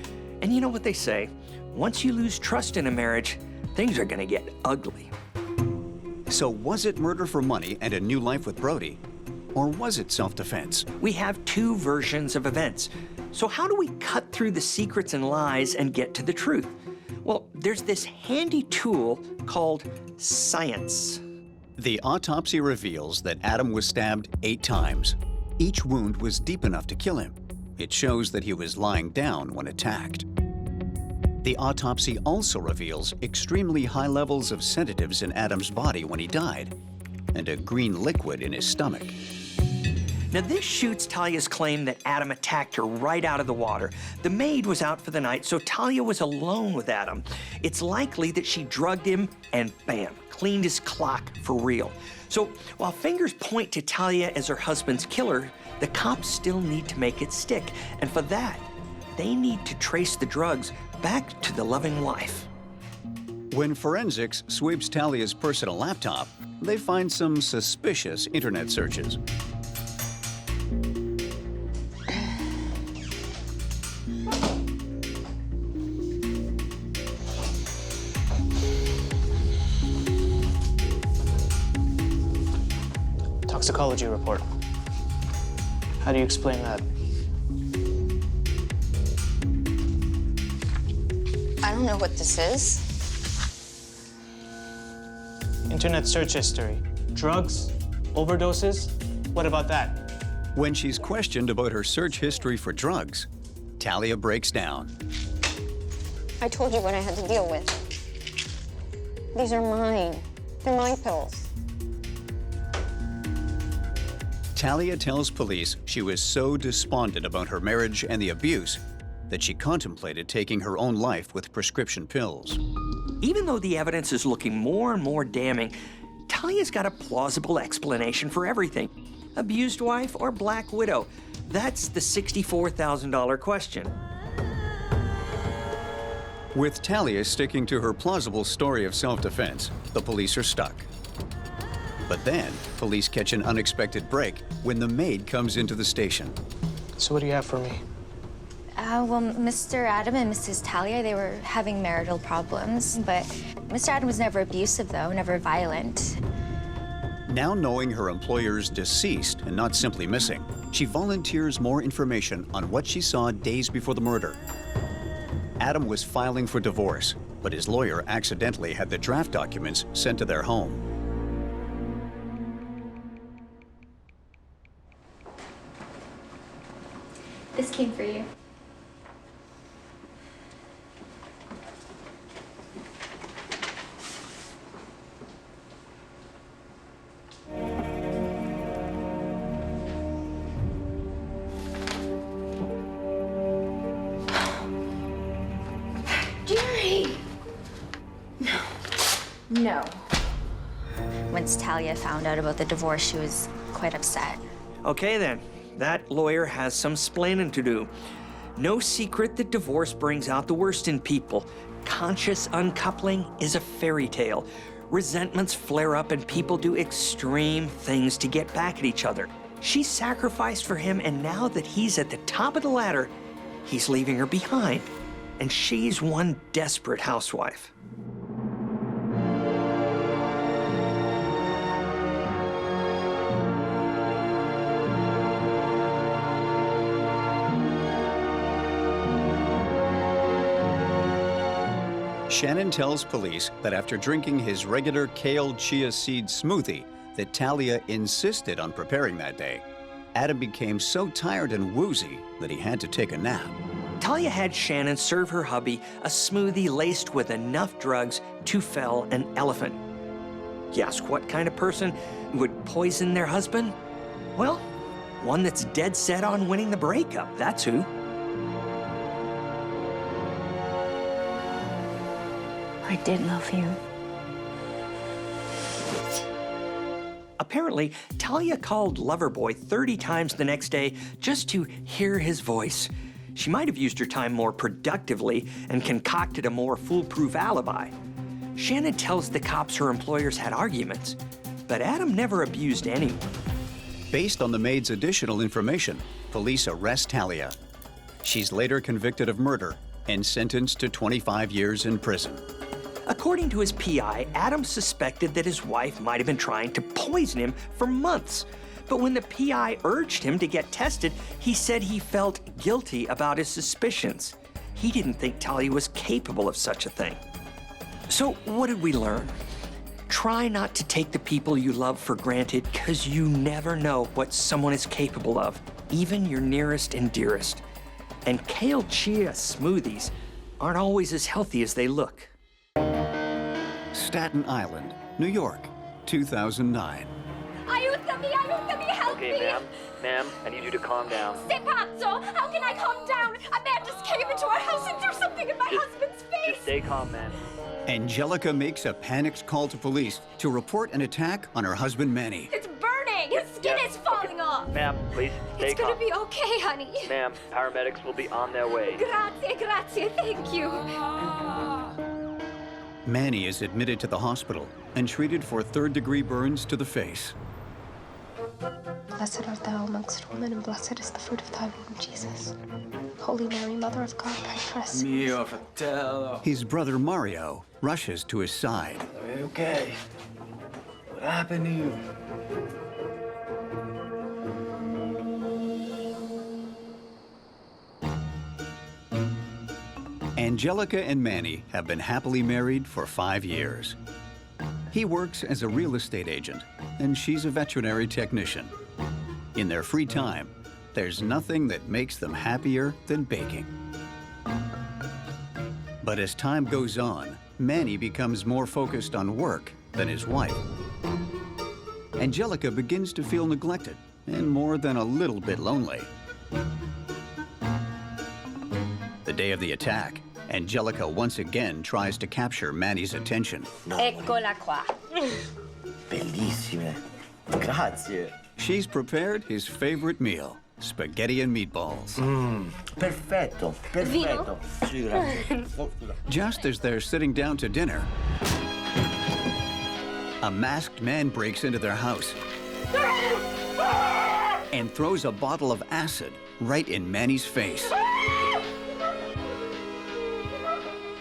Speaker 3: And you know what they say, once you lose trust in a marriage, things are gonna get ugly.
Speaker 1: So was it murder for money and a new life with Brody? Or was it self-defense?
Speaker 3: We have two versions of events. So how do we cut through the secrets and lies and get to the truth? Well, there's this handy tool called science.
Speaker 1: The autopsy reveals that Adam was stabbed 8 times. Each wound was deep enough to kill him. It shows that he was lying down when attacked. The autopsy also reveals extremely high levels of sedatives in Adam's body when he died, and a green liquid in his stomach.
Speaker 3: Now this shoots Talia's claim that Adam attacked her right out of the water. The maid was out for the night, so Talia was alone with Adam. It's likely that she drugged him and bam, cleaned his clock for real. So while fingers point to Talia as her husband's killer, the cops still need to make it stick. And for that, they need to trace the drugs back to the loving wife.
Speaker 1: When forensics sweeps Talia's personal laptop, they find some suspicious internet searches.
Speaker 11: Toxicology report. How do you explain that?
Speaker 10: I don't know what this is.
Speaker 11: Internet search history. Drugs? Overdoses? What about that?
Speaker 1: When she's questioned about her search history for drugs, Talia breaks down.
Speaker 10: I told you what I had to deal with. These are mine. They're my pills.
Speaker 1: Talia tells police she was so despondent about her marriage and the abuse that she contemplated taking her own life with prescription pills.
Speaker 3: Even though the evidence is looking more and more damning, Talia's got a plausible explanation for everything. Abused wife or black widow? That's the $64,000 question.
Speaker 1: With Talia sticking to her plausible story of self-defense, the police are stuck. But then, police catch an unexpected break when the maid comes into the station.
Speaker 11: So what do you have for me?
Speaker 21: Well, Mr. Adam and Mrs. Talia, they were having marital problems, but Mr. Adam was never abusive, though, never violent.
Speaker 1: Now knowing her employer's deceased and not simply missing, she volunteers more information on what she saw days before the murder. Adam was filing for divorce, but his lawyer accidentally had the draft documents sent to their home.
Speaker 6: This came for you.
Speaker 21: Jerry! No. Once Talia found out about the divorce, she was quite upset.
Speaker 3: Okay then, that lawyer has some splaining to do. No secret that divorce brings out the worst in people. Conscious uncoupling is a fairy tale. Resentments flare up and people do extreme things to get back at each other. She sacrificed for him, and now that he's at the top of the ladder, he's leaving her behind. And she's one desperate housewife.
Speaker 1: Shannon tells police that after drinking his regular kale chia seed smoothie that Talia insisted on preparing that day, Adam became so tired and woozy that he had to take a nap.
Speaker 3: Talia had Shannon serve her hubby a smoothie laced with enough drugs to fell an elephant. You ask what kind of person would poison their husband? Well, one that's dead set on winning the breakup, that's who.
Speaker 15: I did love you.
Speaker 3: Apparently, Talia called Loverboy 30 times the next day just to hear his voice. She might have used her time more productively and concocted a more foolproof alibi. Shannon tells the cops her employers had arguments, but Adam never abused anyone.
Speaker 1: Based on the maid's additional information, police arrest Talia. She's later convicted of murder and sentenced to 25 years in prison.
Speaker 3: According to his PI, Adam suspected that his wife might have been trying to poison him for months. But when the PI urged him to get tested, he said he felt guilty about his suspicions. He didn't think Talia was capable of such a thing. So what did we learn? Try not to take the people you love for granted, because you never know what someone is capable of, even your nearest and dearest. And kale chia smoothies aren't always as healthy as they look.
Speaker 1: Staten Island, New York, 2009.
Speaker 21: Aiutami, help me!
Speaker 22: Okay, ma'am, I need you to calm down.
Speaker 21: Sei pazzo! How can I calm down? A man just came into our house and threw something in my husband's face!
Speaker 22: Just stay calm, ma'am.
Speaker 1: Angelica makes a panicked call to police to report an attack on her husband, Manny.
Speaker 21: It's burning! His skin is falling off!
Speaker 22: Ma'am, please stay
Speaker 21: It's
Speaker 22: calm.
Speaker 21: gonna be okay, honey.
Speaker 22: Ma'am, paramedics will be on their way.
Speaker 21: Grazie, thank you.
Speaker 1: Manny is admitted to the hospital and treated for third-degree burns to the face.
Speaker 21: Blessed art thou amongst women, and blessed is the fruit of thy womb, Jesus. Holy Mary, Mother of God, pray for us.
Speaker 2: Mio fratello.
Speaker 1: His brother Mario rushes to his side.
Speaker 2: Are you okay? What happened to you?
Speaker 1: Angelica and Manny have been happily married for 5 years. He works as a real estate agent, and she's a veterinary technician. In their free time, there's nothing that makes them happier than baking. But as time goes on, Manny becomes more focused on work than his wife. Angelica begins to feel neglected and more than a little bit lonely. The day of the attack, Angelica once again tries to capture Manny's attention.
Speaker 21: Eccola qua.
Speaker 2: Bellissime. Grazie.
Speaker 1: She's prepared his favorite meal, spaghetti and meatballs.
Speaker 2: Perfetto, perfetto. Sì, grazie. Oh, scusa.
Speaker 1: Just as they're sitting down to dinner, a masked man breaks into their house and throws a bottle of acid right in Manny's face.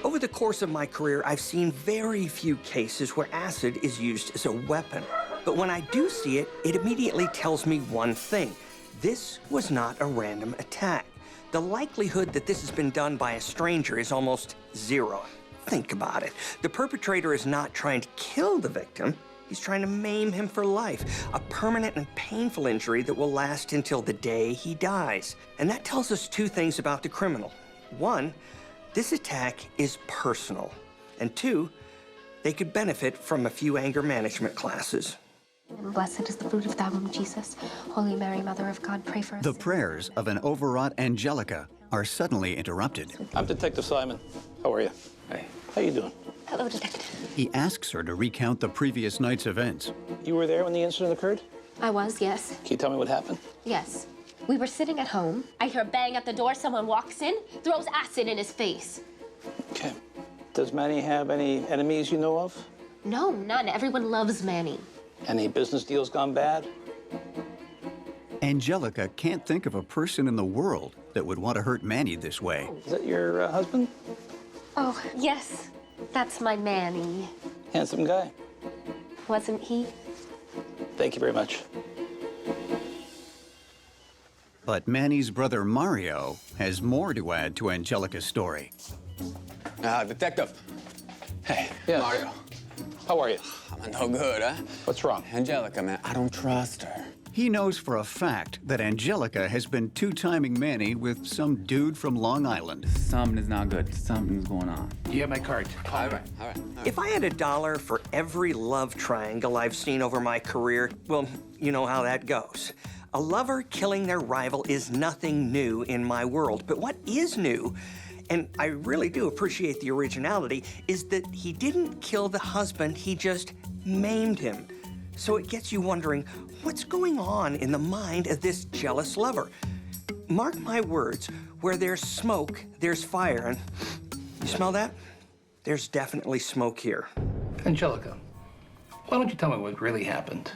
Speaker 3: Over the course of my career, I've seen very few cases where acid is used as a weapon. But when I do see it, it immediately tells me one thing. This was not a random attack. The likelihood that this has been done by a stranger is almost zero. Think about it. The perpetrator is not trying to kill the victim. He's trying to maim him for life, a permanent and painful injury that will last until the day he dies. And that tells us two things about the criminal. One, this attack is personal. And two, they could benefit from a few anger management classes.
Speaker 21: And blessed is the fruit of thy womb, Jesus. Holy Mary, Mother of God, pray for us.
Speaker 1: The prayers of an overwrought Angelica are suddenly interrupted.
Speaker 4: I'm Detective Simon. How are you? Hey. How you doing?
Speaker 21: Hello, Detective.
Speaker 1: He asks her to recount the previous night's events.
Speaker 4: You were there when the incident occurred?
Speaker 21: I was, yes.
Speaker 4: Can you tell me what happened?
Speaker 21: Yes. We were sitting at home. I hear a bang at the door. Someone walks in, throws acid in his face.
Speaker 4: Okay. Does Manny have any enemies you know of?
Speaker 21: No, none. Everyone loves Manny.
Speaker 4: Any business deals gone bad?
Speaker 1: Angelica can't think of a person in the world that would want to hurt Manny this way.
Speaker 4: Is that your husband?
Speaker 21: Oh, yes. That's my Manny.
Speaker 4: Handsome guy.
Speaker 21: Wasn't he?
Speaker 4: Thank you very much.
Speaker 1: But Manny's brother Mario has more to add to Angelica's story.
Speaker 18: Detective. Hey,
Speaker 4: yes.
Speaker 18: Mario.
Speaker 4: How are you?
Speaker 18: I'm no good, huh?
Speaker 4: What's wrong?
Speaker 18: Angelica, man, I don't trust her.
Speaker 1: He knows for a fact that Angelica has been two-timing Manny with some dude from Long Island.
Speaker 18: Something is not good. Something's going on.
Speaker 2: You have my card.
Speaker 18: All right.
Speaker 3: If I had $1 for every love triangle I've seen over my career, well, you know how that goes. A lover killing their rival is nothing new in my world. But what is new, and I really do appreciate the originality, is that he didn't kill the husband, he just maimed him. So it gets you wondering, what's going on in the mind of this jealous lover? Mark my words, where there's smoke, there's fire, and you smell that? There's definitely smoke here.
Speaker 8: Angelica, why don't you tell me what really happened?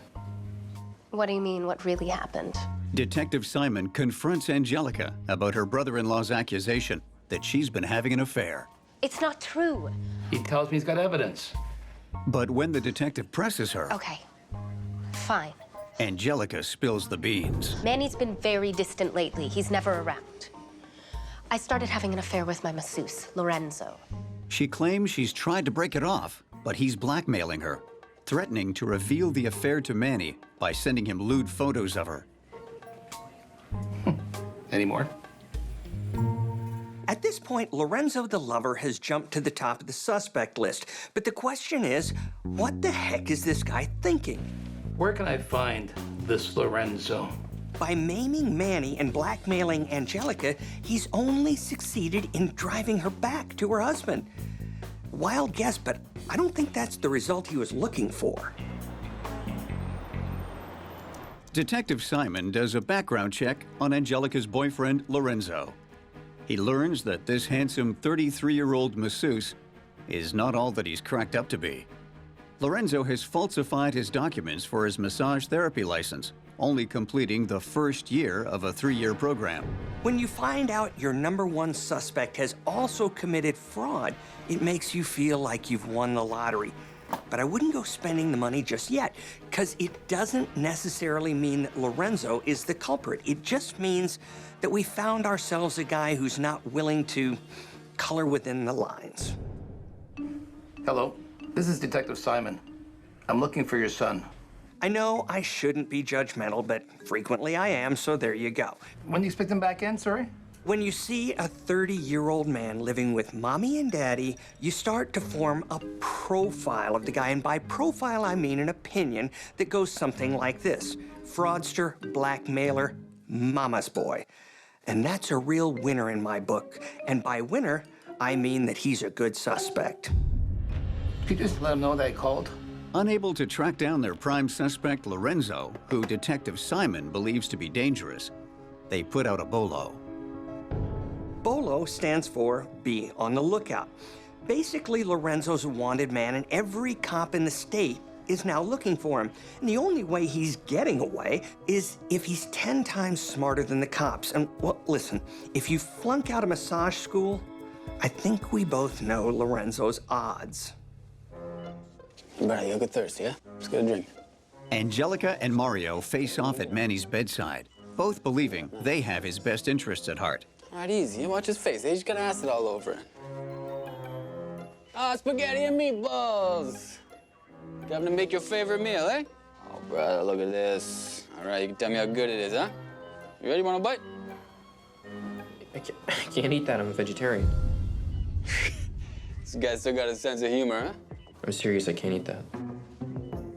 Speaker 7: What do you mean, what really happened?
Speaker 1: Detective Simon confronts Angelica about her brother-in-law's accusation that she's been having an affair.
Speaker 7: It's not true.
Speaker 8: He tells me he's got evidence.
Speaker 1: But when the detective presses her,
Speaker 7: Okay, fine.
Speaker 1: Angelica spills the beans.
Speaker 7: Manny's been very distant lately. He's never around. I started having an affair with my masseuse, Lorenzo.
Speaker 1: She claims she's tried to break it off, but he's blackmailing her, threatening to reveal the affair to Manny by sending him lewd photos of her.
Speaker 8: Any more?
Speaker 3: At this point, Lorenzo the lover has jumped to the top of the suspect list. But the question is, what the heck is this guy thinking?
Speaker 8: Where can I find this Lorenzo?
Speaker 3: By maiming Manny and blackmailing Angelica, he's only succeeded in driving her back to her husband. Wild guess, but I don't think that's the result he was looking for.
Speaker 1: Detective Simon does a background check on Angelica's boyfriend, Lorenzo. He learns that this handsome 33-year-old masseuse is not all that he's cracked up to be. Lorenzo has falsified his documents for his massage therapy license, only completing the first year of a 3-year program.
Speaker 3: When you find out your #1 suspect has also committed fraud, it makes you feel like you've won the lottery. But I wouldn't go spending the money just yet, because it doesn't necessarily mean that Lorenzo is the culprit. It just means that we found ourselves a guy who's not willing to color within the lines.
Speaker 8: Hello, this is Detective Simon. I'm looking for your son.
Speaker 3: I know I shouldn't be judgmental, but frequently I am, so there you go.
Speaker 8: When do you expect him back in, sorry?
Speaker 3: When you see a 30-year-old man living with mommy and daddy, you start to form a profile of the guy. And by profile, I mean an opinion that goes something like this: fraudster, blackmailer, mama's boy. And that's a real winner in my book. And by winner, I mean that he's a good suspect.
Speaker 8: Could you just let him know that I called?
Speaker 1: Unable to track down their prime suspect, Lorenzo, who Detective Simon believes to be dangerous, they put out a bolo.
Speaker 3: BOLO stands for Be on the Lookout. Basically, Lorenzo's a wanted man, and every cop in the state is now looking for him. And the only way he's getting away is if he's 10 times smarter than the cops. And, well, listen, if you flunk out of massage school, I think we both know Lorenzo's odds.
Speaker 18: Brother, you get thirsty, yeah? Let's get a drink.
Speaker 1: Angelica and Mario face off at Manny's bedside, both believing they have his best interests at heart.
Speaker 18: All right, easy. Watch his face. He's got acid all over it. Ah, spaghetti and meatballs. Coming to make your favorite meal, eh? Oh, brother, look at this. All right, you can tell me how good it is, huh? You ready? Want a bite?
Speaker 2: I can't eat that. I'm a vegetarian.
Speaker 18: This guy still got a sense of humor, huh?
Speaker 2: I'm serious. I can't eat that.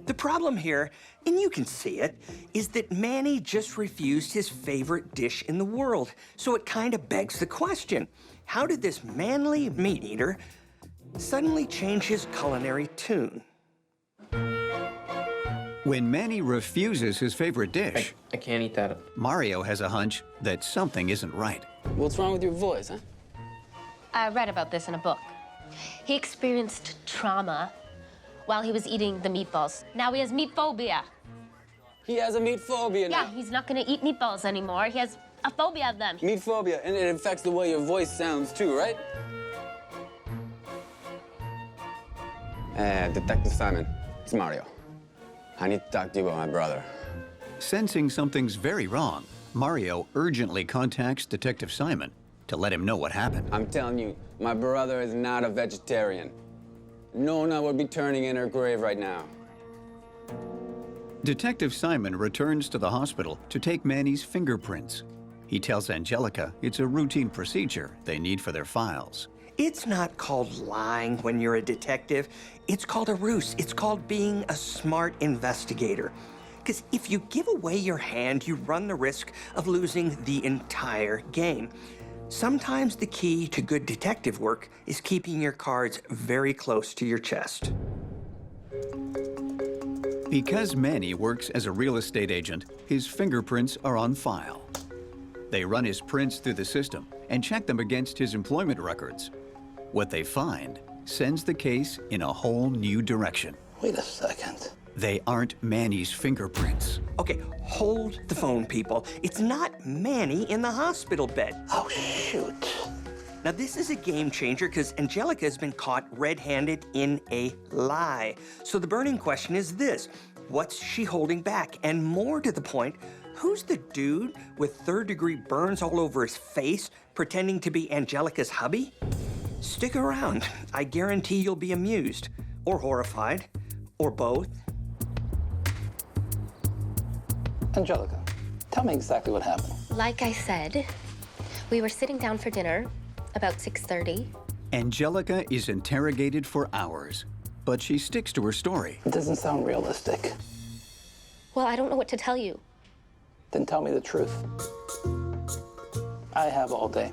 Speaker 3: The problem here, and you can see it, is that Manny just refused his favorite dish in the world. So it kind of begs the question, how did this manly meat eater suddenly change his culinary tune?
Speaker 1: When Manny refuses his favorite dish,
Speaker 2: I can't eat that.
Speaker 1: Mario has a hunch that something isn't right.
Speaker 18: What's wrong with your voice, huh?
Speaker 7: I read about this in a book. He experienced trauma while he was eating the meatballs. Now he has meat phobia.
Speaker 18: He has a meat phobia now.
Speaker 7: Yeah, he's not gonna eat meatballs anymore. He has a phobia of them.
Speaker 18: Meat phobia, and it affects the way your voice sounds too, right? Detective Simon, it's Mario. I need to talk to you about my brother.
Speaker 1: Sensing something's very wrong, Mario urgently contacts Detective Simon to let him know what happened.
Speaker 18: I'm telling you, my brother is not a vegetarian. Nona would be turning in her grave right now.
Speaker 1: Detective Simon returns to the hospital to take Manny's fingerprints. He tells Angelica it's a routine procedure they need for their files.
Speaker 3: It's not called lying when you're a detective. It's called a ruse. It's called being a smart investigator. Because if you give away your hand, you run the risk of losing the entire game. Sometimes the key to good detective work is keeping your cards very close to your chest.
Speaker 1: Because Manny works as a real estate agent, his fingerprints are on file. They run his prints through the system and check them against his employment records. What they find sends the case in a whole new direction.
Speaker 4: Wait a second.
Speaker 1: They aren't Manny's fingerprints.
Speaker 3: Okay, hold the phone, people. It's not Manny in the hospital bed.
Speaker 4: Oh, shoot.
Speaker 3: Now, this is a game changer because Angelica has been caught red-handed in a lie. So the burning question is this: what's she holding back? And more to the point, who's the dude with third-degree burns all over his face pretending to be Angelica's hubby? Stick around. I guarantee you'll be amused, or horrified, or both.
Speaker 4: Angelica, tell me exactly what happened.
Speaker 7: Like I said, we were sitting down for dinner about 6:30.
Speaker 1: Angelica is interrogated for hours, but she sticks to her story.
Speaker 4: It doesn't sound realistic.
Speaker 7: Well, I don't know what to tell you.
Speaker 4: Then tell me the truth. I have all day.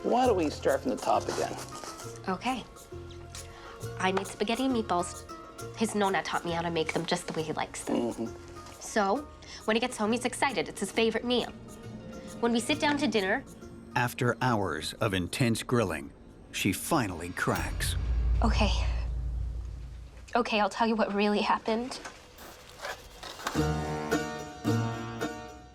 Speaker 4: Why don't we start from the top again?
Speaker 7: Okay. I made spaghetti and meatballs. His Nonna taught me how to make them just the way he likes them. So, when he gets home, he's excited. It's his favorite meal. When we sit down to dinner...
Speaker 1: After hours of intense grilling, she finally cracks.
Speaker 7: Okay. Okay, I'll tell you what really happened.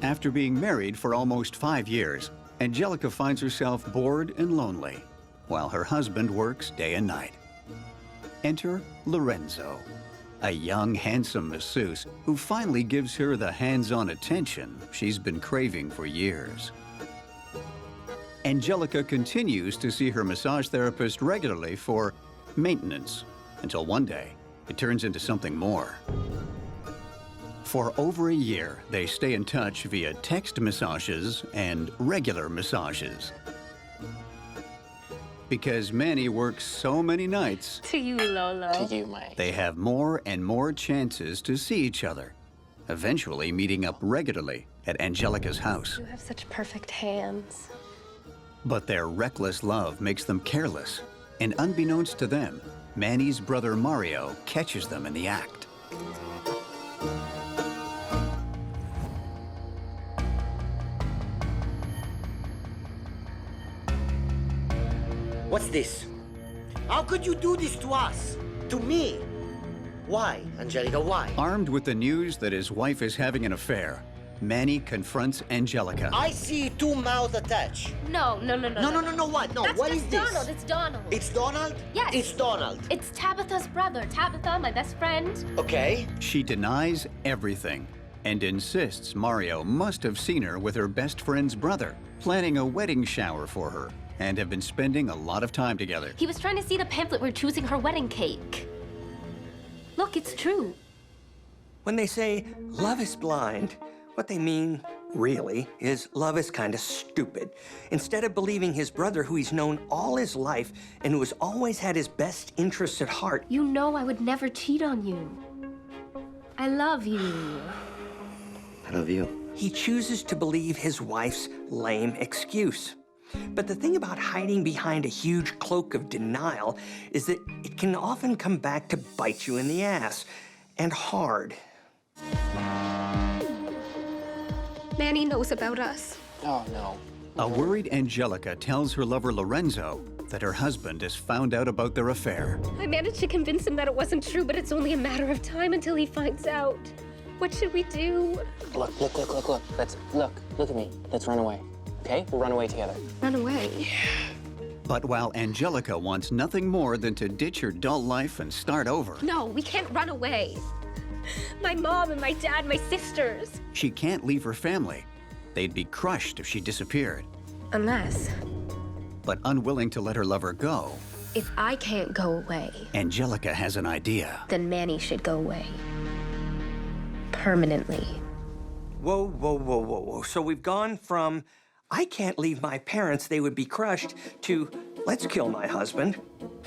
Speaker 1: After being married for almost 5 years, Angelica finds herself bored and lonely, while her husband works day and night. Enter Lorenzo, a young, handsome masseuse who finally gives her the hands-on attention she's been craving for years. Angelica continues to see her massage therapist regularly for maintenance, until one day, it turns into something more. For over a year, they stay in touch via text massages and regular massages. Because Manny works so many nights,
Speaker 7: To you, Lolo.
Speaker 11: To you, Mike.
Speaker 1: they have more and more chances to see each other, eventually meeting up regularly at Angelica's house.
Speaker 7: You have such perfect hands.
Speaker 1: But their reckless love makes them careless, and unbeknownst to them, Manny's brother Mario catches them in the act.
Speaker 22: What's this? How could you do this to us? To me? Why, Angelica, why?
Speaker 1: Armed with the news that his wife is having an affair, Manny confronts Angelica.
Speaker 22: I see two mouths attached.
Speaker 7: No,
Speaker 22: No, what? No,
Speaker 7: That's
Speaker 22: what
Speaker 7: just
Speaker 22: is this?
Speaker 7: Donald. It's Donald.
Speaker 22: It's Donald?
Speaker 7: Yes.
Speaker 22: It's Donald.
Speaker 7: It's Tabitha's brother. Tabitha, my best friend.
Speaker 22: Okay.
Speaker 1: She denies everything and insists Mario must have seen her with her best friend's brother, planning a wedding shower for her, and have been spending a lot of time together.
Speaker 7: He was trying to see the pamphlet we're choosing her wedding cake. Look, it's true.
Speaker 3: When they say love is blind, what they mean, really, is love is kind of stupid. Instead of believing his brother, who he's known all his life and who has always had his best interests at heart.
Speaker 7: You know I would never cheat on you. I love you.
Speaker 14: I love you.
Speaker 3: He chooses to believe his wife's lame excuse. But the thing about hiding behind a huge cloak of denial is that it can often come back to bite you in the ass, and hard.
Speaker 6: Manny knows about us.
Speaker 11: Oh, no.
Speaker 1: A worried Angelica tells her lover Lorenzo that her husband has found out about their affair.
Speaker 6: I managed to convince him that it wasn't true, but it's only a matter of time until he finds out. What should we do?
Speaker 11: Look. Look at me. Let's run away. Okay? We'll run away together.
Speaker 6: Run away?
Speaker 1: But while Angelica wants nothing more than to ditch her dull life and start over,
Speaker 6: No, we can't run away. My mom and my dad, my sisters.
Speaker 1: she can't leave her family. They'd be crushed if she disappeared.
Speaker 6: Unless,
Speaker 1: But unwilling to let her lover go,
Speaker 6: if I can't go away,
Speaker 1: Angelica has an idea.
Speaker 6: then Manny should go away. Permanently.
Speaker 3: Whoa. So we've gone from, I can't leave my parents, they would be crushed, to, let's kill my husband.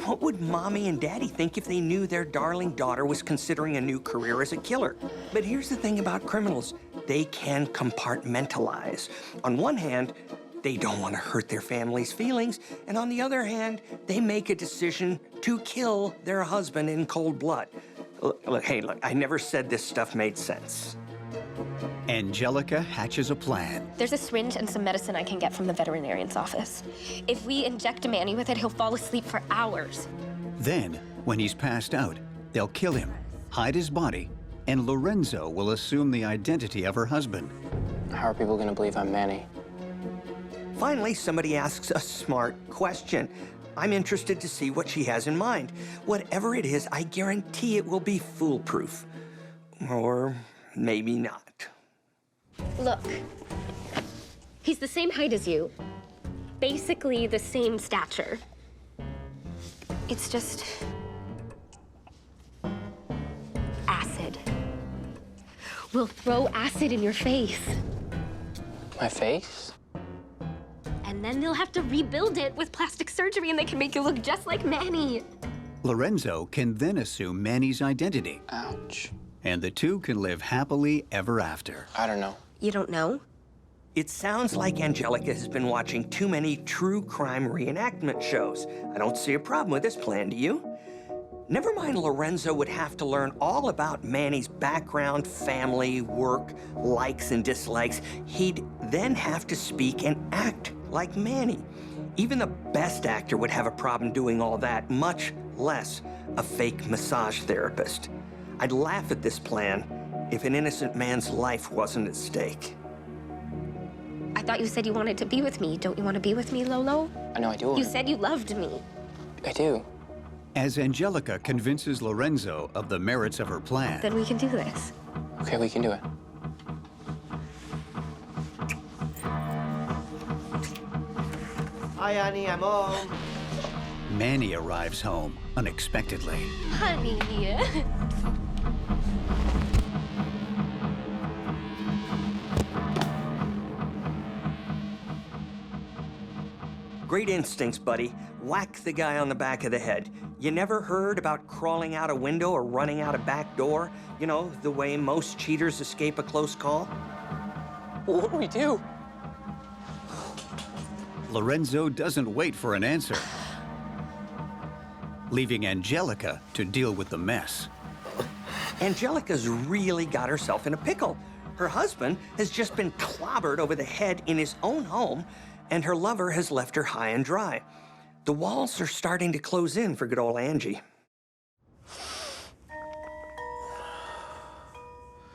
Speaker 3: What would Mommy and Daddy think if they knew their darling daughter was considering a new career as a killer? But here's the thing about criminals. They can compartmentalize. On one hand, they don't want to hurt their family's feelings, and on the other hand, they make a decision to kill their husband in cold blood. Look, I never said this stuff made sense.
Speaker 1: Angelica hatches a plan.
Speaker 7: There's a syringe and some medicine I can get from the veterinarian's office. If we inject Manny with it, he'll fall asleep for hours.
Speaker 1: Then, when he's passed out, they'll kill him, hide his body, and Lorenzo will assume the identity of her husband.
Speaker 2: How are people gonna believe I'm Manny?
Speaker 3: Finally, somebody asks a smart question. I'm interested to see what she has in mind. Whatever it is, I guarantee it will be foolproof. Or maybe not.
Speaker 7: Look, he's the same height as you. Basically the same stature. It's just acid. We'll throw acid in your face.
Speaker 2: My face?
Speaker 7: And then they'll have to rebuild it with plastic surgery and they can make you look just like Manny.
Speaker 1: Lorenzo can then assume Manny's identity.
Speaker 2: Ouch.
Speaker 1: And the two can live happily ever after.
Speaker 2: I don't know.
Speaker 7: You don't know?
Speaker 3: It sounds like Angelica has been watching too many true crime reenactment shows. I don't see a problem with this plan, do you? Never mind Lorenzo would have to learn all about Manny's background, family, work, likes and dislikes. He'd then have to speak and act like Manny. Even the best actor would have a problem doing all that, much less a fake massage therapist. I'd laugh at this plan if an innocent man's life wasn't at stake.
Speaker 7: I thought you said you wanted to be with me. Don't you want to be with me, Lolo?
Speaker 2: I know I do.
Speaker 7: You said you loved me.
Speaker 2: I do.
Speaker 1: As Angelica convinces Lorenzo of the merits of her plan,
Speaker 7: Then we can do this.
Speaker 2: Okay, we can do it.
Speaker 22: Hi, Annie, I'm home.
Speaker 1: Manny arrives home unexpectedly.
Speaker 7: Honey.
Speaker 3: Great instincts, buddy. Whack the guy on the back of the head. You never heard about crawling out a window or running out a back door? You know, the way most cheaters escape a close call?
Speaker 2: Well, what do we do?
Speaker 1: Lorenzo doesn't wait for an answer, leaving Angelica to deal with the mess.
Speaker 3: Angelica's really got herself in a pickle. Her husband has just been clobbered over the head in his own home, and her lover has left her high and dry. The walls are starting to close in for good old Angie.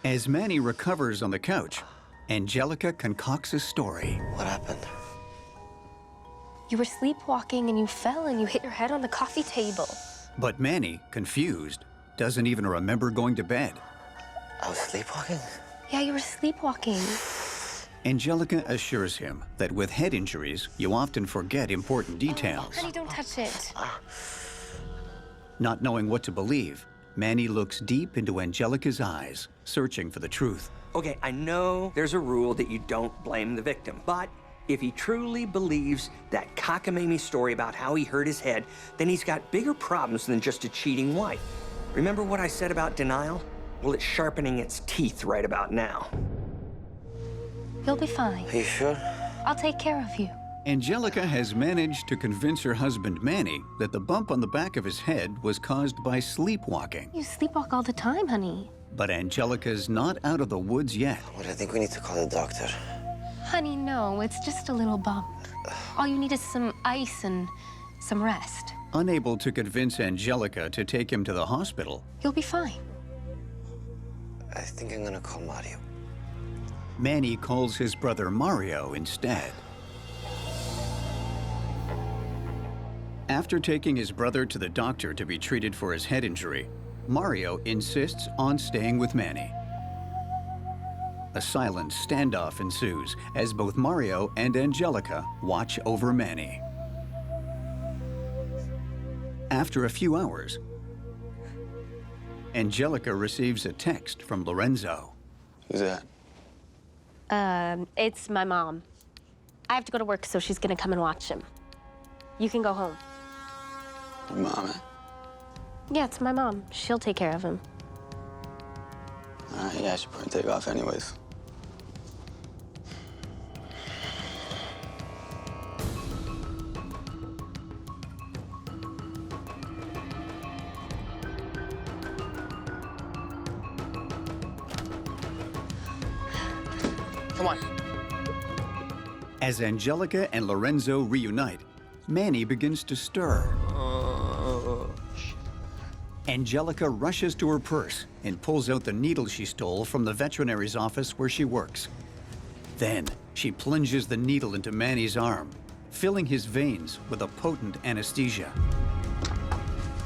Speaker 1: As Manny recovers on the couch, Angelica concocts a story.
Speaker 22: What happened?
Speaker 7: You were sleepwalking and you fell and you hit your head on the coffee table.
Speaker 1: But Manny, confused, doesn't even remember going to bed.
Speaker 22: I was sleepwalking?
Speaker 7: Yeah, you were sleepwalking.
Speaker 1: Angelica assures him that with head injuries, you often forget important details.
Speaker 7: Honey, don't touch it.
Speaker 1: Not knowing what to believe, Manny looks deep into Angelica's eyes, searching for the truth.
Speaker 3: Okay, I know there's a rule that you don't blame the victim, but if he truly believes that cockamamie story about how he hurt his head, then he's got bigger problems than just a cheating wife. Remember what I said about denial? Well, it's sharpening its teeth right about now.
Speaker 7: You'll be fine.
Speaker 22: Are you sure?
Speaker 7: I'll take care of you.
Speaker 1: Angelica has managed to convince her husband Manny that the bump on the back of his head was caused by sleepwalking.
Speaker 7: You sleepwalk all the time, honey.
Speaker 1: But Angelica's not out of the woods yet.
Speaker 22: What, I think we need to call the doctor.
Speaker 7: Honey, no, it's just a little bump. All you need is some ice and some rest.
Speaker 1: Unable to convince Angelica to take him to the hospital,
Speaker 7: You'll be fine.
Speaker 22: I think I'm gonna call Mario.
Speaker 1: Manny calls his brother Mario instead. After taking his brother to the doctor to be treated for his head injury, Mario insists on staying with Manny. A silent standoff ensues as both Mario and Angelica watch over Manny. After a few hours, Angelica receives a text from Lorenzo.
Speaker 2: Who's that?
Speaker 7: It's my mom. I have to go to work, so she's gonna come and watch him. You can go home.
Speaker 2: Your mom, eh?
Speaker 7: Yeah, it's my mom. She'll take care of him.
Speaker 2: Yeah, I should probably take off anyways. Come on.
Speaker 1: As Angelica and Lorenzo reunite, Manny begins to stir. Angelica rushes to her purse and pulls out the needle she stole from the veterinary's office where she works. Then, she plunges the needle into Manny's arm, filling his veins with a potent anesthesia.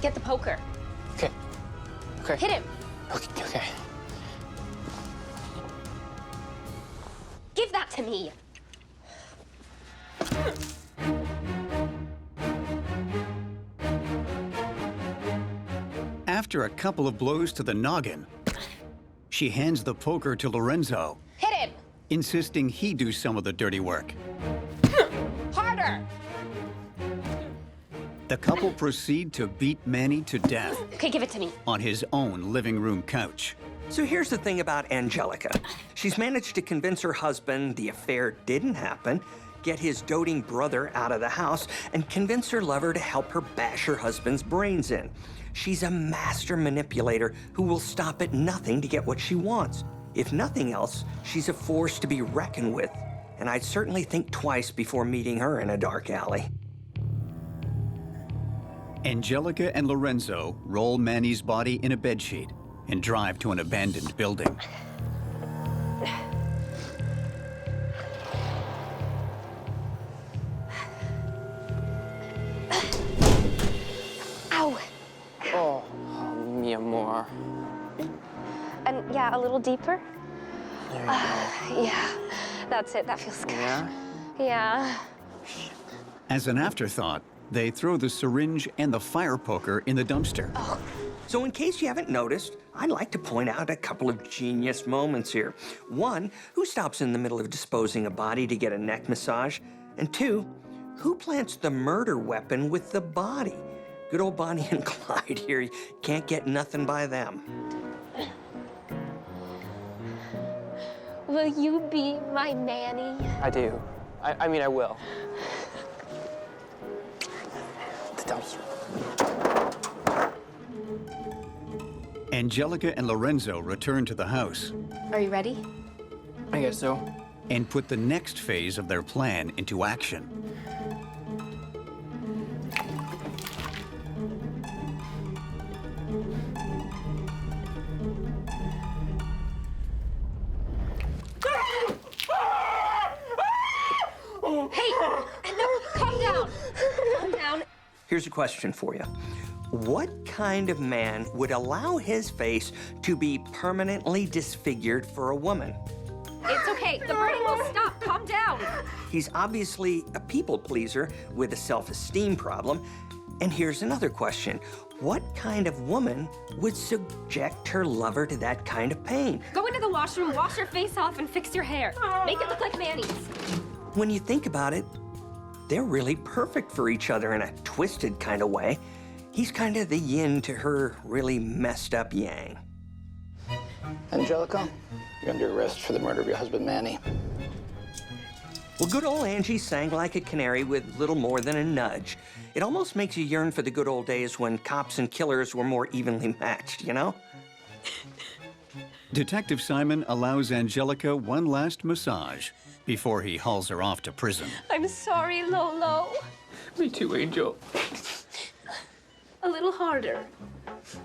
Speaker 7: Get the poker.
Speaker 2: Okay. Okay.
Speaker 7: Hit him.
Speaker 2: Okay.
Speaker 7: Give that to me.
Speaker 1: After a couple of blows to the noggin, she hands the poker to Lorenzo,
Speaker 7: Hit him.
Speaker 1: insisting he do some of the dirty work.
Speaker 7: Harder.
Speaker 1: The couple proceed to beat Manny to death
Speaker 7: Okay, give it to me.
Speaker 1: on his own living room couch.
Speaker 3: So here's the thing about Angelica. She's managed to convince her husband the affair didn't happen, get his doting brother out of the house, and convince her lover to help her bash her husband's brains in. She's a master manipulator who will stop at nothing to get what she wants. If nothing else, she's a force to be reckoned with, and I'd certainly think twice before meeting her in a dark alley.
Speaker 1: Angelica and Lorenzo roll Manny's body in a bedsheet and drive to an abandoned building.
Speaker 7: Ow.
Speaker 2: Oh, mi amor.
Speaker 7: And yeah, a little deeper.
Speaker 2: There you go.
Speaker 7: Yeah, that's it. That feels good.
Speaker 2: Yeah?
Speaker 7: Yeah.
Speaker 1: As an afterthought, they throw the syringe and the fire poker in the dumpster.
Speaker 3: So in case you haven't noticed, I'd like to point out a couple of genius moments here. One, who stops in the middle of disposing a body to get a neck massage? And two, who plants the murder weapon with the body? Good old Bonnie and Clyde here. You can't get nothing by them.
Speaker 7: Will you be my Manny?
Speaker 2: I do. I mean, I will. The dumpster.
Speaker 1: Angelica and Lorenzo return to the house
Speaker 7: Are you ready?
Speaker 2: I guess so.
Speaker 1: and put the next phase of their plan into action.
Speaker 7: Hey, no, calm down. Calm down.
Speaker 3: Here's a question for you. What kind of man would allow his face to be permanently disfigured for a woman?
Speaker 7: It's okay. The burning will stop. Calm down.
Speaker 3: He's obviously a people pleaser with a self-esteem problem. And here's another question. What kind of woman would subject her lover to that kind of pain?
Speaker 7: Go into the washroom, wash your face off, and fix your hair. Make it look like Manny's.
Speaker 3: When you think about it, they're really perfect for each other in a twisted kind of way. He's kind of the yin to her really messed up yang.
Speaker 4: Angelica, you're under arrest for the murder of your husband, Manny.
Speaker 3: Well, good old Angie sang like a canary with little more than a nudge. It almost makes you yearn for the good old days when cops and killers were more evenly matched, you know?
Speaker 1: Detective Simon allows Angelica one last massage before he hauls her off to prison.
Speaker 7: I'm sorry, Lolo.
Speaker 2: Me too, Angel.
Speaker 7: A little harder.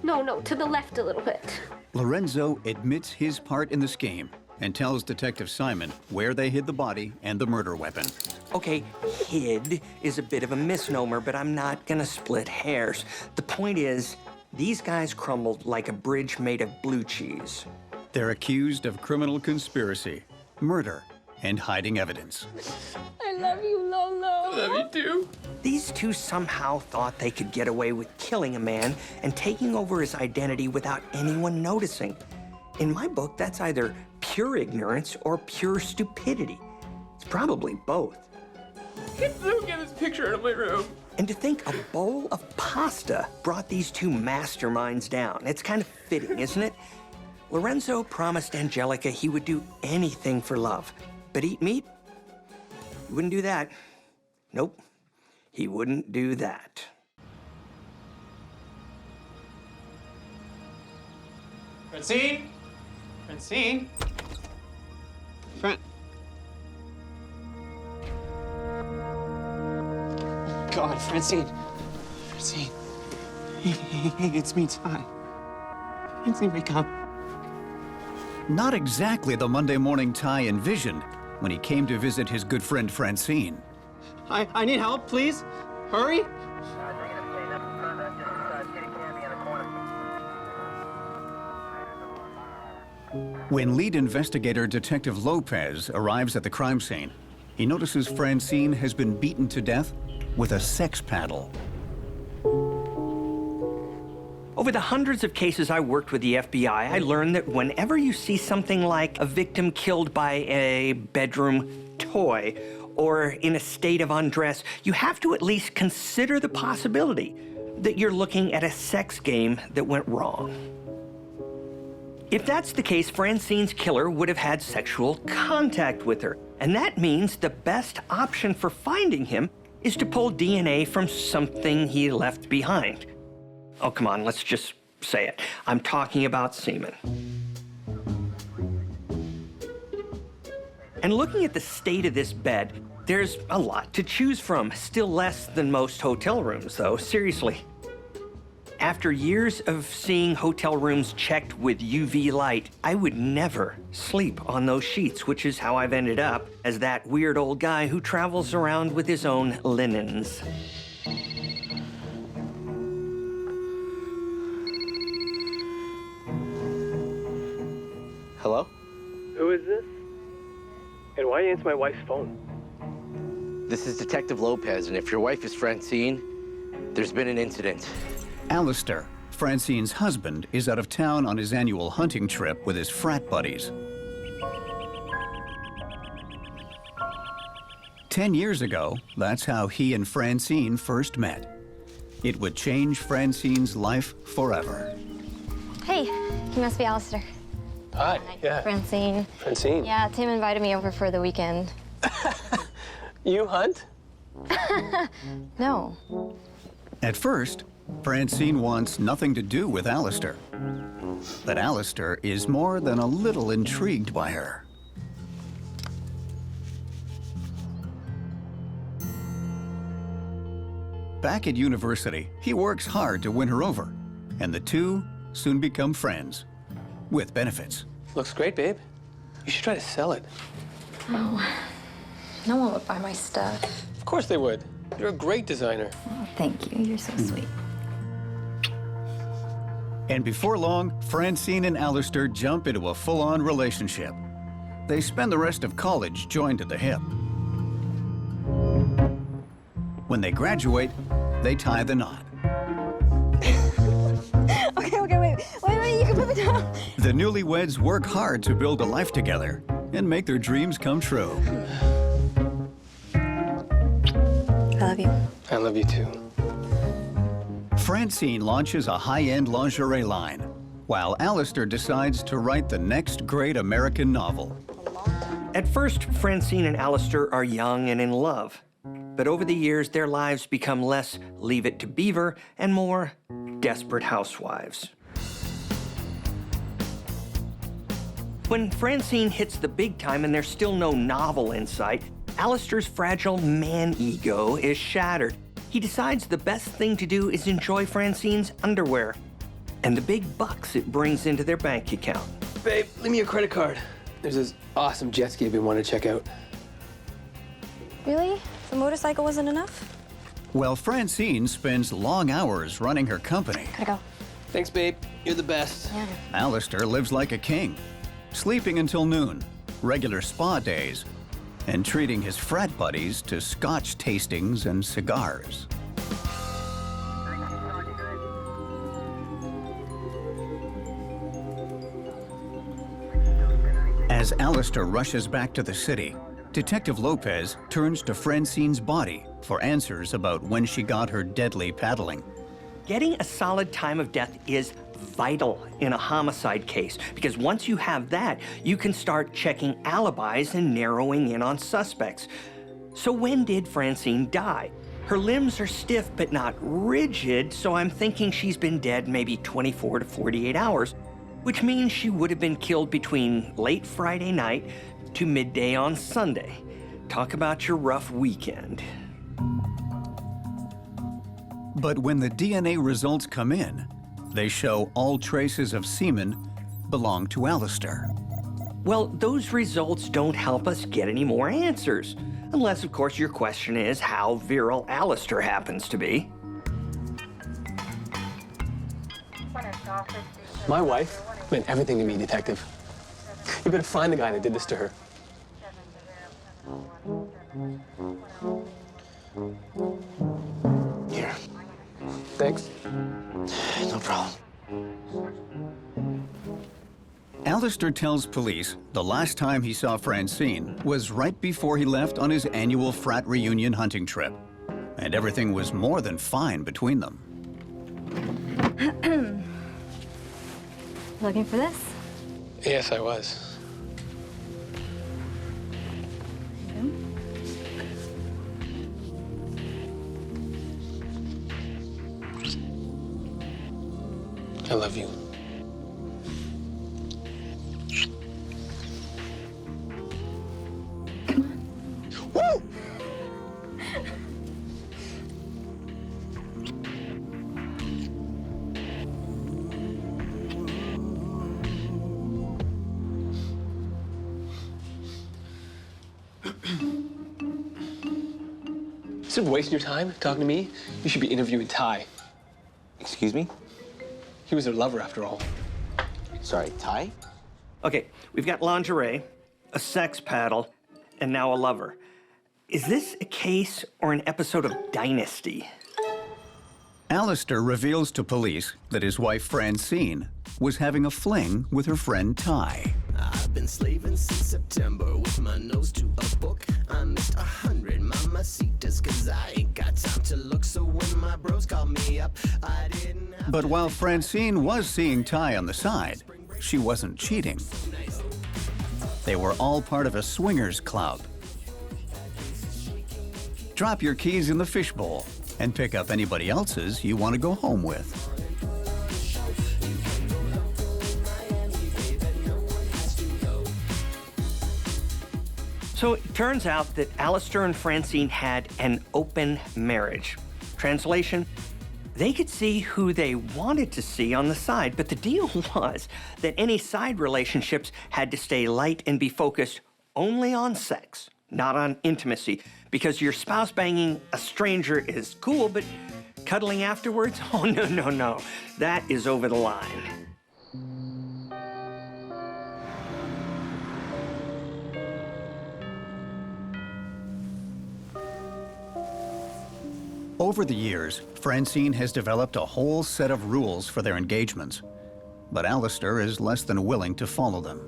Speaker 7: No, to the left a little bit.
Speaker 1: Lorenzo admits his part in the scheme and tells Detective Simon where they hid the body and the murder weapon.
Speaker 3: Okay, hid is a bit of a misnomer, but I'm not gonna split hairs. The point is, these guys crumbled like a bridge made of blue cheese.
Speaker 1: They're accused of criminal conspiracy, murder, and hiding evidence.
Speaker 7: I love you, Lolo.
Speaker 2: Love you too.
Speaker 3: These two somehow thought they could get away with killing a man and taking over his identity without anyone noticing. In my book, that's either pure ignorance or pure stupidity. It's probably both.
Speaker 2: Get this picture out of my room.
Speaker 3: And to think a bowl of pasta brought these two masterminds down. It's kind of fitting, isn't it? Lorenzo promised Angelica he would do anything for love. But eat meat? He wouldn't do that. Nope, he wouldn't do that.
Speaker 2: Francine? Francine?
Speaker 11: God, Francine. Francine. It's me, Ty. Francine, wake up.
Speaker 1: Not exactly the Monday morning Ty envisioned when he came to visit his good friend Francine.
Speaker 11: I need help, please. Hurry.
Speaker 1: When lead investigator Detective Lopez arrives at the crime scene, he notices Francine has been beaten to death with a sex paddle.
Speaker 3: Over the hundreds of cases I worked with the FBI, I learned that whenever you see something like a victim killed by a bedroom toy or in a state of undress, you have to at least consider the possibility that you're looking at a sex game that went wrong. If that's the case, Francine's killer would have had sexual contact with her, and that means the best option for finding him is to pull DNA from something he left behind. Oh, come on, let's just say it. I'm talking about semen. And looking at the state of this bed, there's a lot to choose from. Still less than most hotel rooms, though, seriously. After years of seeing hotel rooms checked with UV light, I would never sleep on those sheets, which is how I've ended up as that weird old guy who travels around with his own linens.
Speaker 11: Hello?
Speaker 12: Who is this? And why answer my wife's phone?
Speaker 8: This is Detective Lopez, and if your wife is Francine, there's been an incident.
Speaker 1: Alistair, Francine's husband, is out of town on his annual hunting trip with his frat buddies. 10 years ago, that's how he and Francine first met. It would change Francine's life forever.
Speaker 10: Hey, he must be Alistair.
Speaker 12: Hi, yeah.
Speaker 10: Francine.
Speaker 12: Francine?
Speaker 10: Yeah, Tim invited me over for the weekend.
Speaker 12: You hunt?
Speaker 10: No.
Speaker 1: At first, Francine wants nothing to do with Alistair. But Alistair is more than a little intrigued by her. Back at university, he works hard to win her over, and the two soon become friends, with benefits.
Speaker 12: Looks great, babe. You should try to sell it.
Speaker 10: Oh, no one would buy my stuff.
Speaker 12: Of course they would. You're a great designer.
Speaker 10: Oh, thank you. You're so sweet.
Speaker 1: And before long, Francine and Alistair jump into a full-on relationship. They spend the rest of college joined at the hip. When they graduate, they tie the knot.
Speaker 10: Okay, wait, you can put it down.
Speaker 1: The newlyweds work hard to build a life together and make their dreams come true.
Speaker 10: I love you.
Speaker 12: I love you too.
Speaker 1: Francine launches a high-end lingerie line, while Alistair decides to write the next great American novel.
Speaker 3: At first, Francine and Alistair are young and in love. But over the years, their lives become less Leave It to Beaver and more Desperate Housewives. When Francine hits the big time and there's still no novel in sight, Alistair's fragile man ego is shattered. He decides the best thing to do is enjoy Francine's underwear and the big bucks it brings into their bank account.
Speaker 12: Babe, leave me your credit card. There's this awesome jet ski we want to check out.
Speaker 10: Really? The motorcycle wasn't enough?
Speaker 1: Well, Francine spends long hours running her company.
Speaker 10: Gotta go.
Speaker 12: Thanks, babe. You're the best.
Speaker 10: Yeah.
Speaker 1: Alistair lives like a king, sleeping until noon, regular spa days, and treating his frat buddies to scotch tastings and cigars. As Alistair rushes back to the city, Detective Lopez turns to Francine's body for answers about when she got her deadly paddling.
Speaker 3: Getting a solid time of death is vital in a homicide case, because once you have that, you can start checking alibis and narrowing in on suspects. So when did Francine die? Her limbs are stiff but not rigid, so I'm thinking she's been dead maybe 24 to 48 hours, which means she would have been killed between late Friday night to midday on Sunday. Talk about your rough weekend.
Speaker 1: But when the DNA results come in, they show all traces of semen belong to Alistair.
Speaker 3: Well, those results don't help us get any more answers. Unless, of course, your question is how virile Alistair happens to be.
Speaker 12: My wife meant everything to me, Detective. You better find the guy that did this to her. Here. Thanks.
Speaker 2: No problem.
Speaker 1: Alistair tells police the last time he saw Francine was right before he left on his annual frat reunion hunting trip. And everything was more than fine between them.
Speaker 13: Looking for this?
Speaker 12: Yes, I was. I love you. Woo! Instead of wasting your time talking to me, you should be interviewing Ty.
Speaker 2: Excuse me?
Speaker 12: He was her lover, after all.
Speaker 2: Sorry, Ty?
Speaker 3: Okay, we've got lingerie, a sex paddle, and now a lover. Is this a case or an episode of Dynasty?
Speaker 1: Alistair reveals to police that his wife Francine was having a fling with her friend Ty.
Speaker 19: I've been slaving since September with my nose to a book. I missed 100 mamacitas cause I ain't got time to look. So when my bros called me up, I didn't have
Speaker 1: But while Francine was seeing Ty on the side, she wasn't cheating. They were all part of a swingers club. Drop your keys in the fishbowl and pick up anybody else's you want to go home with.
Speaker 3: So it turns out that Alistair and Francine had an open marriage. Translation, they could see who they wanted to see on the side, but the deal was that any side relationships had to stay light and be focused only on sex, not on intimacy, because your spouse banging a stranger is cool, but cuddling afterwards? Oh, no. That is over the line.
Speaker 1: Over the years, Francine has developed a whole set of rules for their engagements, but Alistair is less than willing to follow them.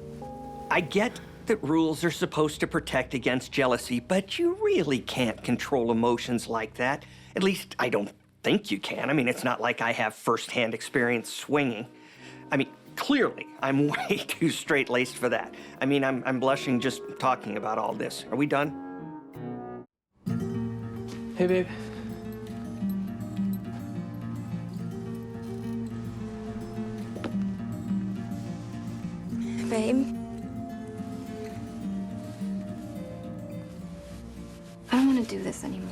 Speaker 3: I get that rules are supposed to protect against jealousy, but you really can't control emotions like that. At least, I don't think you can. I mean, it's not like I have first-hand experience swinging. I mean, clearly, I'm way too straight-laced for that. I mean, I'm blushing just talking about all this. Are we done?
Speaker 12: Hey, babe.
Speaker 13: Babe. I don't want to do this anymore.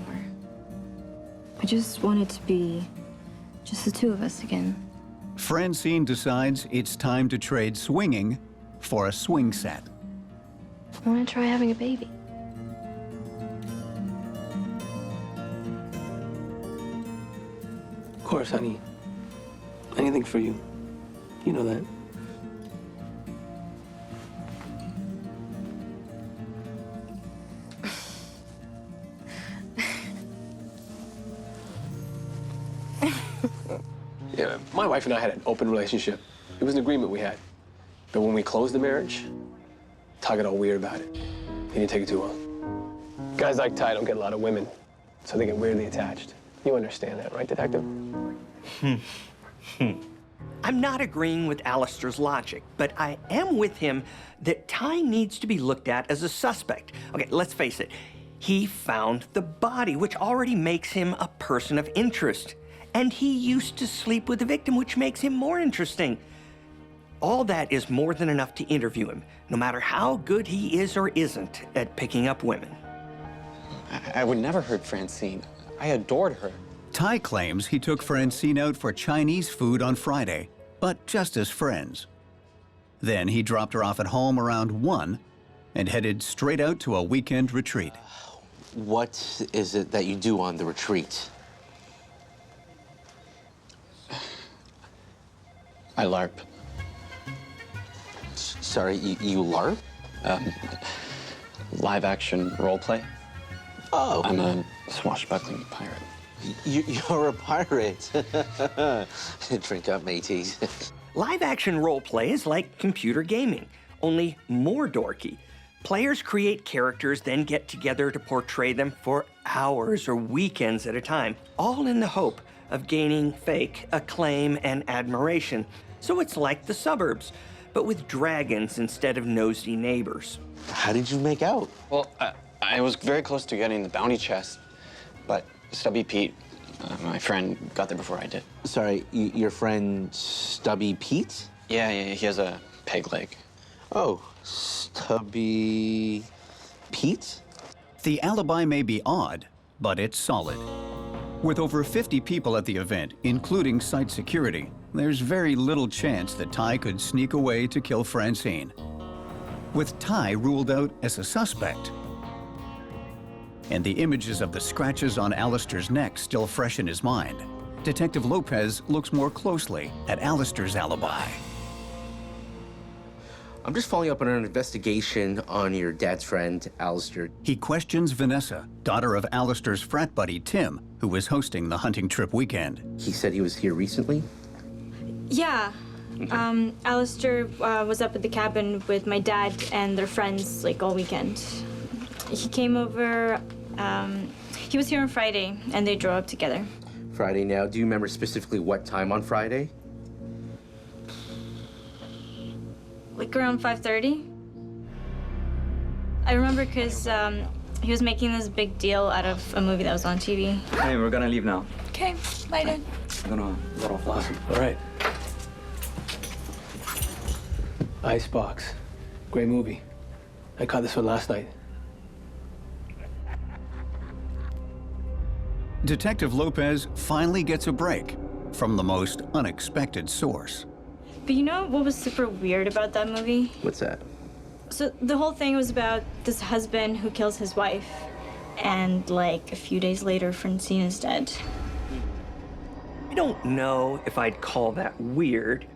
Speaker 13: I just want it to be just the two of us again.
Speaker 1: Francine decides it's time to trade swinging for a swing set.
Speaker 13: I want to try having a baby.
Speaker 12: Of course, honey. Anything for you. You know that. Yeah, my wife and I had an open relationship. It was an agreement we had. But when we closed the marriage, Ty got all weird about it. He didn't take it too well. Guys like Ty don't get a lot of women, so they get weirdly attached. You understand that, right, Detective?
Speaker 3: I'm not agreeing with Alistair's logic, but I am with him that Ty needs to be looked at as a suspect. Okay, let's face it. He found the body, which already makes him a person of interest. And he used to sleep with the victim, which makes him more interesting. All that is more than enough to interview him, no matter how good he is or isn't at picking up women.
Speaker 2: I would never hurt Francine. I adored her.
Speaker 1: Ty claims he took Francine out for Chinese food on Friday, but just as friends. Then he dropped her off at home around 1 and headed straight out to a weekend retreat.
Speaker 8: What is it that you do on the retreat?
Speaker 11: I LARP.
Speaker 8: Sorry, you LARP?
Speaker 11: Live action role play.
Speaker 8: Oh.
Speaker 11: I'm a swashbuckling pirate.
Speaker 8: You're a pirate. Drink up, mateys.
Speaker 3: Live-action role-play is like computer gaming, only more dorky. Players create characters, then get together to portray them for hours or weekends at a time, all in the hope of gaining fake acclaim and admiration. So it's like The Suburbs, but with dragons instead of nosy neighbors.
Speaker 8: How did you make out?
Speaker 11: Well, I was very close to getting the bounty chest, but Stubby Pete, my friend, got there before I did.
Speaker 8: Sorry, your friend Stubby Pete?
Speaker 11: Yeah, he has a peg leg.
Speaker 8: Oh, Stubby Pete?
Speaker 1: The alibi may be odd, but it's solid. With over 50 people at the event, including site security, there's very little chance that Ty could sneak away to kill Francine. With Ty ruled out as a suspect, and the images of the scratches on Alistair's neck still fresh in his mind, Detective Lopez looks more closely at Alistair's alibi.
Speaker 8: I'm just following up on an investigation on your dad's friend, Alistair.
Speaker 1: He questions Vanessa, daughter of Alistair's frat buddy Tim, who was hosting the hunting trip weekend.
Speaker 8: He said he was here recently?
Speaker 13: Yeah. Alistair was up at the cabin with my dad and their friends like all weekend. He came over, he was here on Friday and they drove up together.
Speaker 8: Friday now. Do you remember specifically what time on Friday?
Speaker 13: Like around 5:30. I remember because he was making this big deal out of a movie that was on TV.
Speaker 17: Hey, we're gonna leave now.
Speaker 13: Okay, bye then.
Speaker 17: I'm gonna let off last.
Speaker 12: All right. Icebox. Great movie. I caught this one last night.
Speaker 1: Detective Lopez finally gets a break from the most unexpected source.
Speaker 13: But you know what was super weird about that movie?
Speaker 8: What's that?
Speaker 13: So the whole thing was about this husband who kills his wife, and like a few days later, Francine is dead.
Speaker 3: I don't know if I'd call that weird,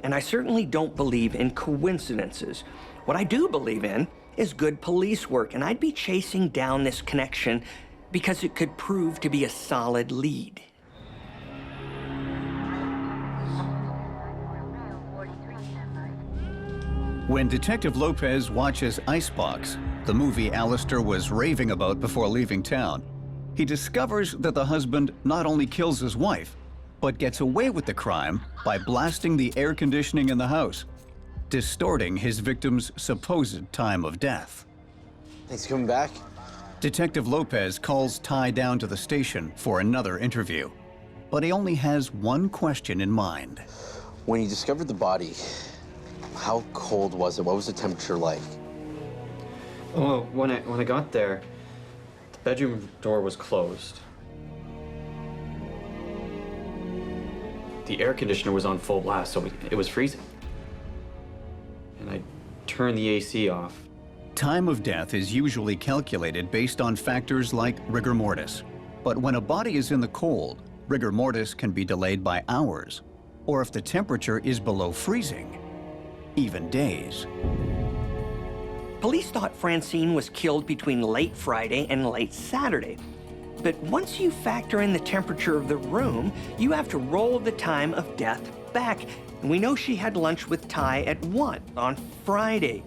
Speaker 3: and I certainly don't believe in coincidences. What I do believe in is good police work, and I'd be chasing down this connection because it could prove to be a solid lead.
Speaker 1: When Detective Lopez watches Icebox, the movie Alistair was raving about before leaving town, he discovers that the husband not only kills his wife, but gets away with the crime by blasting the air conditioning in the house, distorting his victim's supposed time of death.
Speaker 8: Thanks for coming back.
Speaker 1: Detective Lopez calls Ty down to the station for another interview, but he only has one question in mind.
Speaker 8: When you discovered the body, how cold was it? What was the temperature like?
Speaker 17: Well, when I got there, the bedroom door was closed. The air conditioner was on full blast, so it was freezing. And I turned the AC off.
Speaker 1: Time of death is usually calculated based on factors like rigor mortis. But when a body is in the cold, rigor mortis can be delayed by hours, or if the temperature is below freezing, even days.
Speaker 3: Police thought Francine was killed between late Friday and late Saturday. But once you factor in the temperature of the room, you have to roll the time of death back. And we know she had lunch with Ty at 1 on Friday.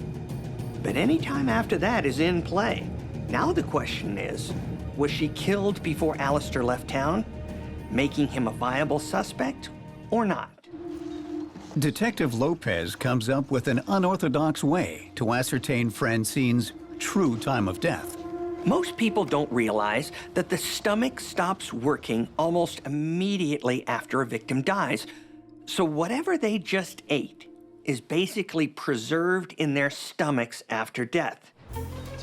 Speaker 3: But any time after that is in play. Now the question is, was she killed before Alistair left town, making him a viable suspect or not?
Speaker 1: Detective Lopez comes up with an unorthodox way to ascertain Francine's true time of death.
Speaker 3: Most people don't realize that the stomach stops working almost immediately after a victim dies. So whatever they just ate is basically preserved in their stomachs after death.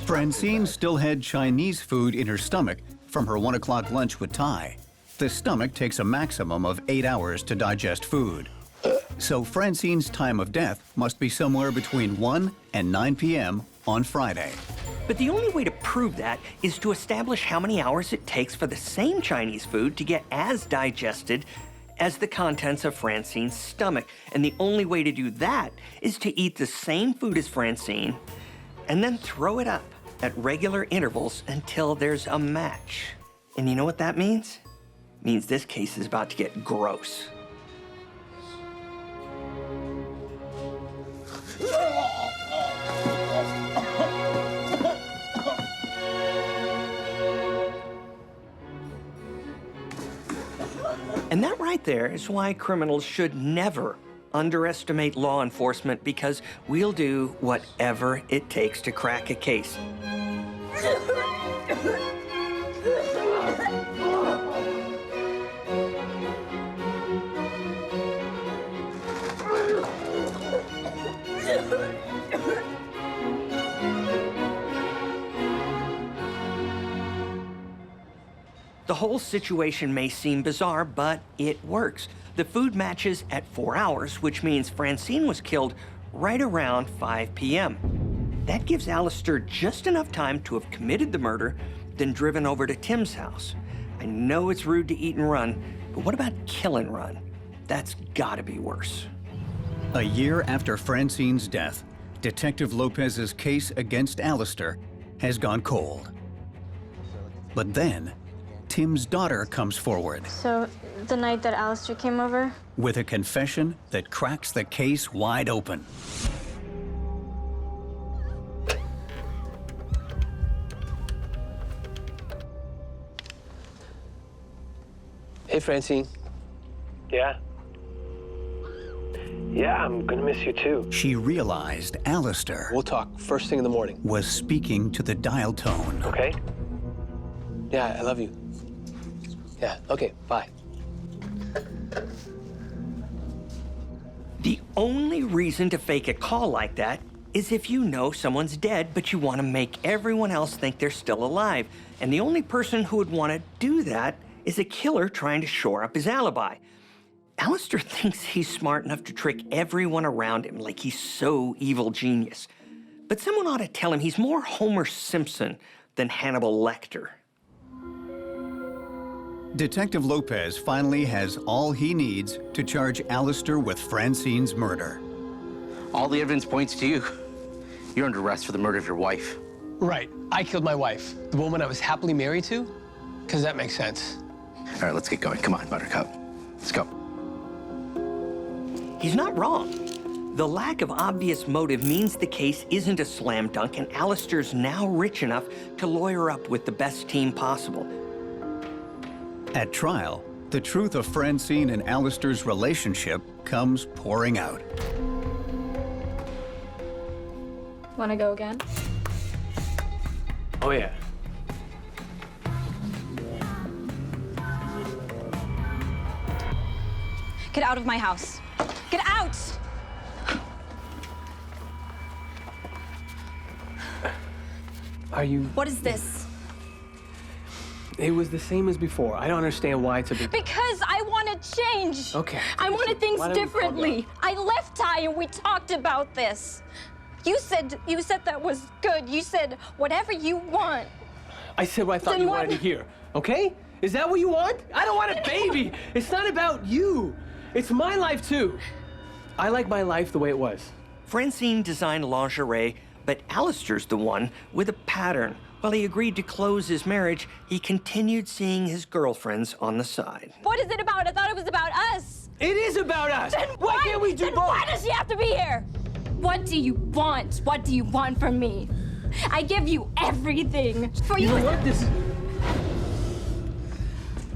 Speaker 1: Francine still had Chinese food in her stomach from her 1 o'clock lunch with Ty. The stomach takes a maximum of 8 hours to digest food. So Francine's time of death must be somewhere between 1 and 9 p.m. on Friday.
Speaker 3: But the only way to prove that is to establish how many hours it takes for the same Chinese food to get as digested as the contents of Francine's stomach. And the only way to do that is to eat the same food as Francine and then throw it up at regular intervals until there's a match. And you know what that means? It means this case is about to get gross. And that right there is why criminals should never underestimate law enforcement, because we'll do whatever it takes to crack a case. The whole situation may seem bizarre, but it works. The food matches at 4 hours, which means Francine was killed right around 5 p.m. That gives Alistair just enough time to have committed the murder, then driven over to Tim's house. I know it's rude to eat and run, but what about kill and run? That's gotta be worse.
Speaker 1: A year after Francine's death, Detective Lopez's case against Alistair has gone cold. But then, Tim's daughter comes forward
Speaker 13: So, the night that Alistair came over?
Speaker 1: with a confession that cracks the case wide open.
Speaker 12: Hey, Francine.
Speaker 9: Yeah? Yeah, I'm gonna miss you too.
Speaker 1: She realized Alistair
Speaker 12: We'll talk first thing in the morning.
Speaker 1: was speaking to the dial tone.
Speaker 9: Okay?
Speaker 12: Yeah, I love you. Yeah, okay, bye.
Speaker 3: The only reason to fake a call like that is if you know someone's dead, but you want to make everyone else think they're still alive. And the only person who would want to do that is a killer trying to shore up his alibi. Alistair thinks he's smart enough to trick everyone around him, like he's so evil genius. But someone ought to tell him he's more Homer Simpson than Hannibal Lecter.
Speaker 1: Detective Lopez finally has all he needs to charge Alistair with Francine's murder.
Speaker 8: All the evidence points to you. You're under arrest for the murder of your wife.
Speaker 12: Right, I killed my wife, the woman I was happily married to, because that makes sense.
Speaker 8: All right, let's get going. Come on, Buttercup. Let's go.
Speaker 3: He's not wrong. The lack of obvious motive means the case isn't a slam dunk, and Alistair's now rich enough to lawyer up with the best team possible.
Speaker 1: At trial, the truth of Francine and Alistair's relationship comes pouring out.
Speaker 13: Wanna go again?
Speaker 12: Oh, yeah.
Speaker 15: Get out of my house. Get out!
Speaker 12: Are you...
Speaker 15: What is this?
Speaker 12: It was the same as before. I don't understand why it's a big...
Speaker 15: Because I want to change.
Speaker 12: Okay.
Speaker 15: I wanted things
Speaker 12: Why don't we calm
Speaker 15: differently. I left Ty and we talked about this. You said that was good. You said whatever you want.
Speaker 12: I said what I thought
Speaker 15: Then
Speaker 12: you
Speaker 15: what-
Speaker 12: wanted to hear, okay? Is that what you want? I don't want a baby. It's not about you. It's my life, too. I like my life the way it was.
Speaker 3: Francine designed lingerie, but Alistair's the one with a pattern. While he agreed to close his marriage, he continued seeing his girlfriends on the side.
Speaker 15: What is it about? I thought it was about us.
Speaker 12: It is about us.
Speaker 15: Then
Speaker 12: Why can't we do
Speaker 15: then
Speaker 12: both?
Speaker 15: Why does she have to be here? What do you want? What do you want from me? I give you everything. For you.
Speaker 12: You know what? This...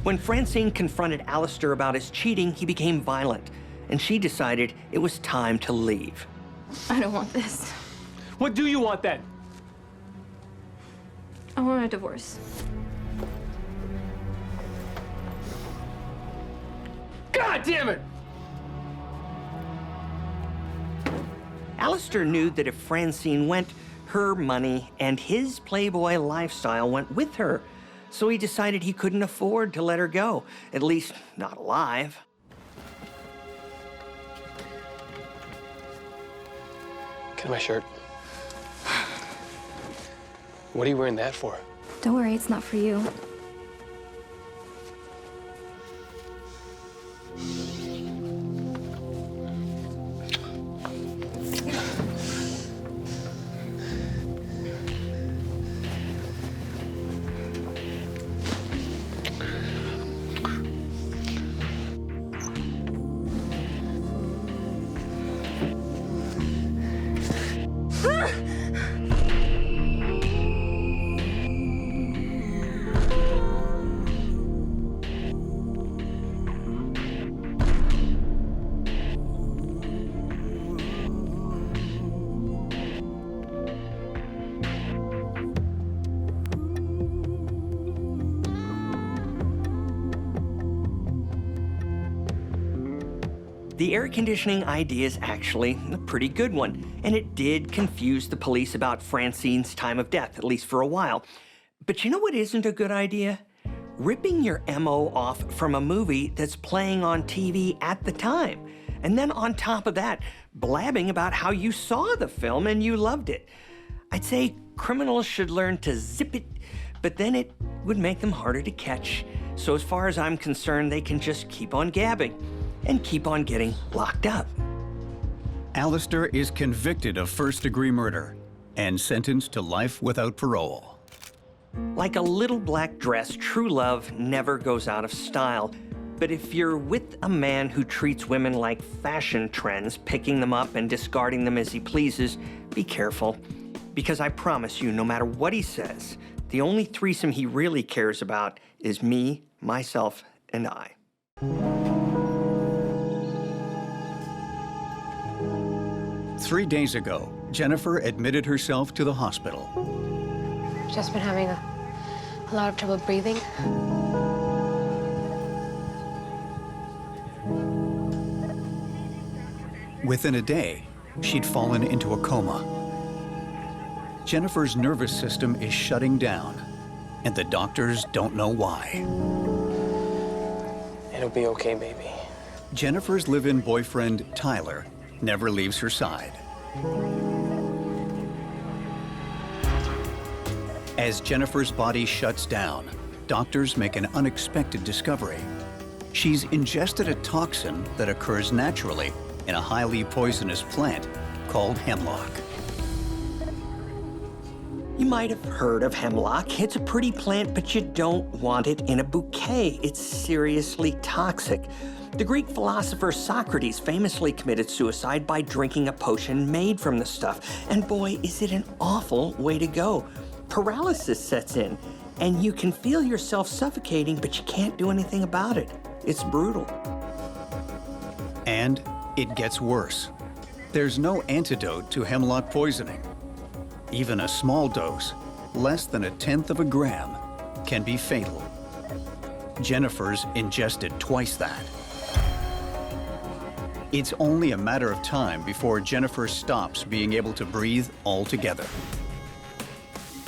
Speaker 3: When Francine confronted Alistair about his cheating, he became violent, and she decided it was time to leave.
Speaker 13: I don't want this.
Speaker 12: What do you want, then?
Speaker 13: I want a divorce.
Speaker 12: God damn it!
Speaker 3: Alistair knew that if Francine went, her money and his playboy lifestyle went with her. so he decided he couldn't afford to let her go, at least not alive.
Speaker 12: Get my shirt. What are you wearing that for?
Speaker 6: Don't worry, it's not for you.
Speaker 3: The air conditioning idea is actually a pretty good one, and it did confuse the police about Francine's time of death, at least for a while. But you know what isn't a good idea? Ripping your MO off from a movie that's playing on TV at the time. And then on top of that, blabbing about how you saw the film and you loved it. I'd say criminals should learn to zip it, but then it would make them harder to catch. So as far as I'm concerned, they can just keep on gabbing and keep on getting locked up.
Speaker 1: Alistair is convicted of first-degree murder and sentenced to life without parole.
Speaker 3: Like a little black dress, true love never goes out of style. But if you're with a man who treats women like fashion trends, picking them up and discarding them as he pleases, be careful. Because I promise you, no matter what he says, the only threesome he really cares about is me, myself, and I.
Speaker 1: Three days ago, Jennifer admitted herself to the hospital.
Speaker 7: Just been having a lot of trouble breathing.
Speaker 1: Within a day, she'd fallen into a coma. Jennifer's nervous system is shutting down, and the doctors don't know why.
Speaker 12: It'll be okay, baby.
Speaker 1: Jennifer's live-in boyfriend, Tyler, never leaves her side. As Jennifer's body shuts down, doctors make an unexpected discovery. She's ingested a toxin that occurs naturally in a highly poisonous plant called hemlock.
Speaker 3: You might have heard of hemlock. It's a pretty plant, but you don't want it in a bouquet. It's seriously toxic. The Greek philosopher Socrates famously committed suicide by drinking a potion made from the stuff. And boy, is it an awful way to go. Paralysis sets in, and you can feel yourself suffocating, but you can't do anything about it. It's brutal.
Speaker 1: And it gets worse. There's no antidote to hemlock poisoning. Even a small dose, less than 1/10 of a gram, can be fatal. Jennifer's ingested twice that. It's only a matter of time before Jennifer stops being able to breathe altogether.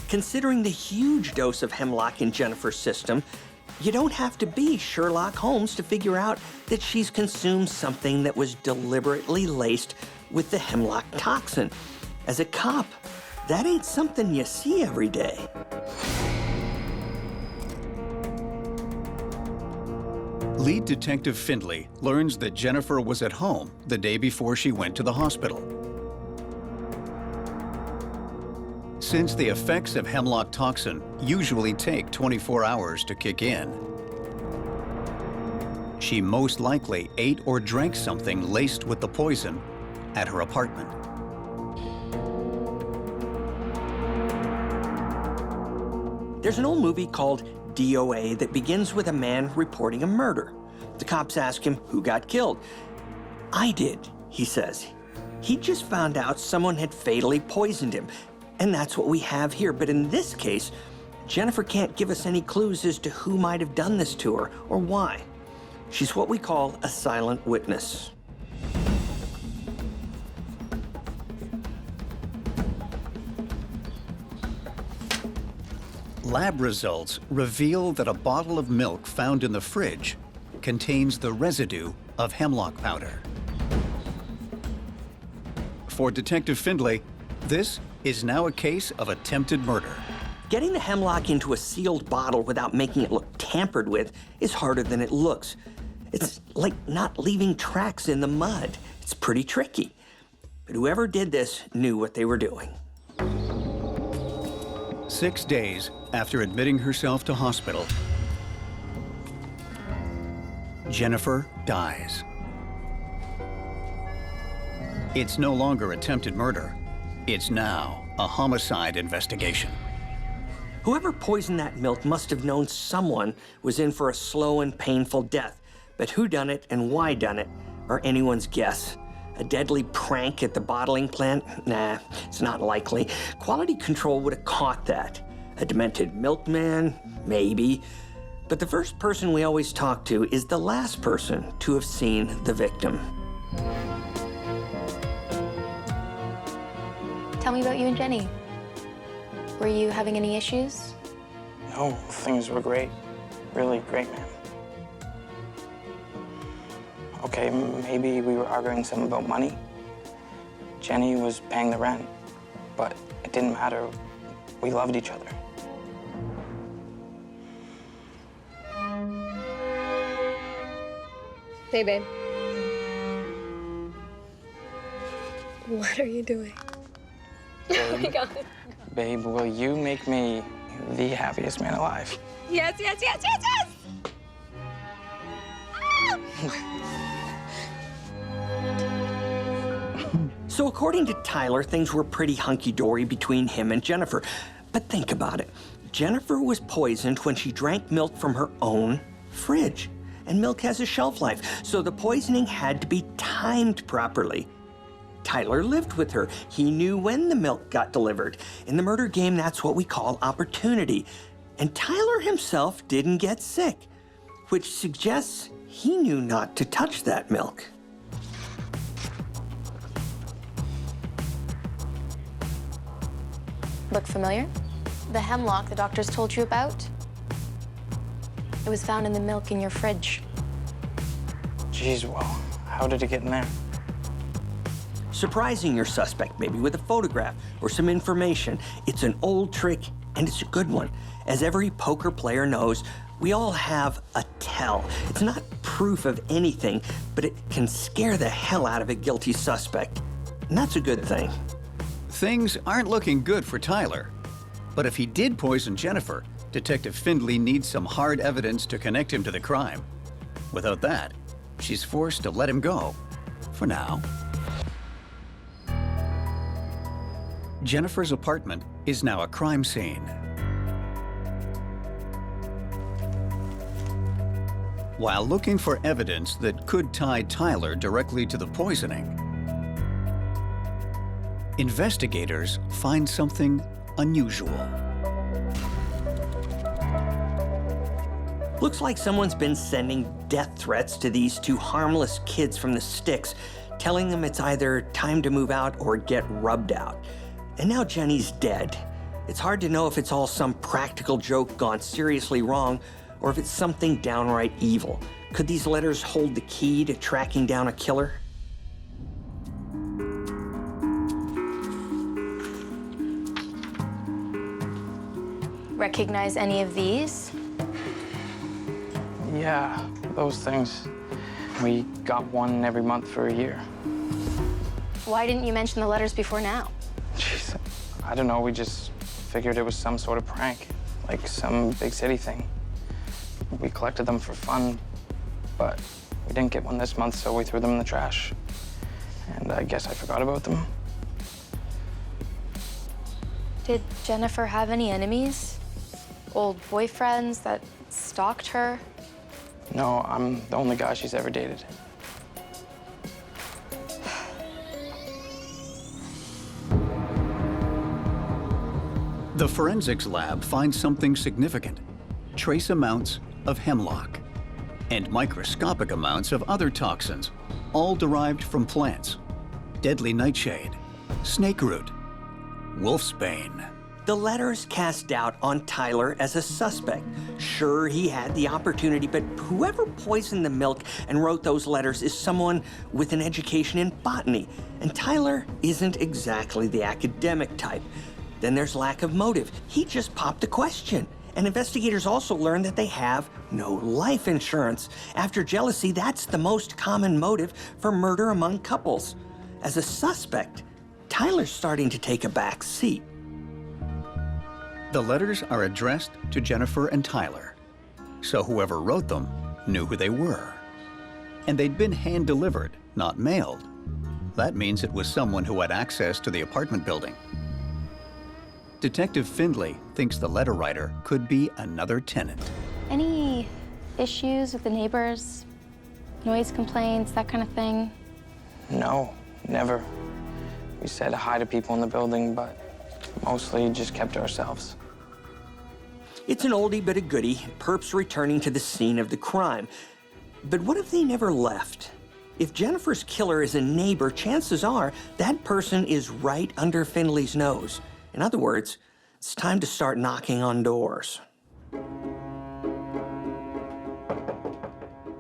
Speaker 3: Considering the huge dose of hemlock in Jennifer's system, you don't have to be Sherlock Holmes to figure out that she's consumed something that was deliberately laced with the hemlock toxin. As a cop, that ain't something you see every day.
Speaker 1: Lead Detective Findlay learns that Jennifer was at home the day before she went to the hospital. Since the effects of hemlock toxin usually take 24 hours to kick in, she most likely ate or drank something laced with the poison at her apartment.
Speaker 3: There's an old movie called DOA that begins with a man reporting a murder. The cops ask him who got killed. I did, he says. He just found out someone had fatally poisoned him. And that's what we have here. But in this case, Jennifer can't give us any clues as to who might have done this to her or why. She's what we call a silent witness.
Speaker 1: Lab results reveal that a bottle of milk found in the fridge contains the residue of hemlock powder. For Detective Findlay, this is now a case of attempted murder.
Speaker 3: Getting the hemlock into a sealed bottle without making it look tampered with is harder than it looks. It's like not leaving tracks in the mud. It's pretty tricky. But whoever did this knew what they were doing.
Speaker 1: 6 days after admitting herself to hospital, Jennifer dies. It's no longer attempted murder. It's now a homicide investigation.
Speaker 3: Whoever poisoned that milk must have known someone was in for a slow and painful death. But who done it and why done it are anyone's guess. A deadly prank at the bottling plant? Nah, it's not likely. Quality control would have caught that. A demented milkman? Maybe. But the first person we always talk to is the last person to have seen the victim.
Speaker 21: Tell me about you and Jenny. Were you having any issues?
Speaker 2: No, things were great. Really great, man. Okay, maybe we were arguing some about money. Jenny was paying the rent, but it didn't matter. We loved each other.
Speaker 16: Hey, babe. What are you doing? Oh my God.
Speaker 2: Babe, will you make me the happiest man alive?
Speaker 16: Yes, yes, yes, yes, yes!
Speaker 3: So according to Tyler, things were pretty hunky-dory between him and Jennifer. But think about it. Jennifer was poisoned when she drank milk from her own fridge. And milk has a shelf life, so the poisoning had to be timed properly. Tyler lived with her. He knew when the milk got delivered. In the murder game, that's what we call opportunity. And Tyler himself didn't get sick, which suggests he knew not to touch that milk.
Speaker 21: Look familiar? The hemlock the doctors told you about? It was found in the milk in your fridge.
Speaker 2: Jeez, well, how did it get in there?
Speaker 3: Surprising your suspect, maybe with a photograph or some information. It's an old trick, and it's a good one. As every poker player knows, we all have a tell. It's not proof of anything, but it can scare the hell out of a guilty suspect. And that's a good thing.
Speaker 1: Things aren't looking good for Tyler. But if he did poison Jennifer, Detective Findlay needs some hard evidence to connect him to the crime. Without that, she's forced to let him go. For now. Jennifer's apartment is now a crime scene. While looking for evidence that could tie Tyler directly to the poisoning, investigators find something unusual.
Speaker 3: Looks like someone's been sending death threats to these two harmless kids from the sticks, telling them it's either time to move out or get rubbed out. And now Jenny's dead. It's hard to know if it's all some practical joke gone seriously wrong or if it's something downright evil. Could these letters hold the key to tracking down a killer?
Speaker 21: Recognize any of these?
Speaker 2: Yeah, those things. We got one every month for a year.
Speaker 21: Why didn't you mention the letters before now?
Speaker 2: Jeez, I don't know, we just figured it was some sort of prank, like some big city thing. We collected them for fun, but we didn't get one this month, so we threw them in the trash. And I guess I forgot about them.
Speaker 21: Did Jennifer have any enemies? Old boyfriends that stalked her?
Speaker 2: No, I'm the only guy she's ever dated.
Speaker 1: The forensics lab finds something significant: trace amounts of hemlock and microscopic amounts of other toxins, all derived from plants: deadly nightshade, snakeroot, wolfsbane,
Speaker 3: The letters cast doubt on Tyler as a suspect. Sure, he had the opportunity, but whoever poisoned the milk and wrote those letters is someone with an education in botany, and Tyler isn't exactly the academic type. Then there's lack of motive. He just popped a question. And investigators also learned that they have no life insurance. After jealousy, that's the most common motive for murder among couples. As a suspect, Tyler's starting to take a back seat.
Speaker 1: The letters are addressed to Jennifer and Tyler, so whoever wrote them knew who they were. And they'd been hand-delivered, not mailed. That means it was someone who had access to the apartment building. Detective Findlay thinks the letter writer could be another tenant.
Speaker 21: Any issues with the neighbors? Noise complaints, that kind of thing?
Speaker 2: No, never. We said hi to people in the building, but mostly just kept to ourselves.
Speaker 3: It's an oldie but a goodie, perps returning to the scene of the crime. But what if they never left? If Jennifer's killer is a neighbor, chances are that person is right under Findlay's nose. In other words, it's time to start knocking on doors.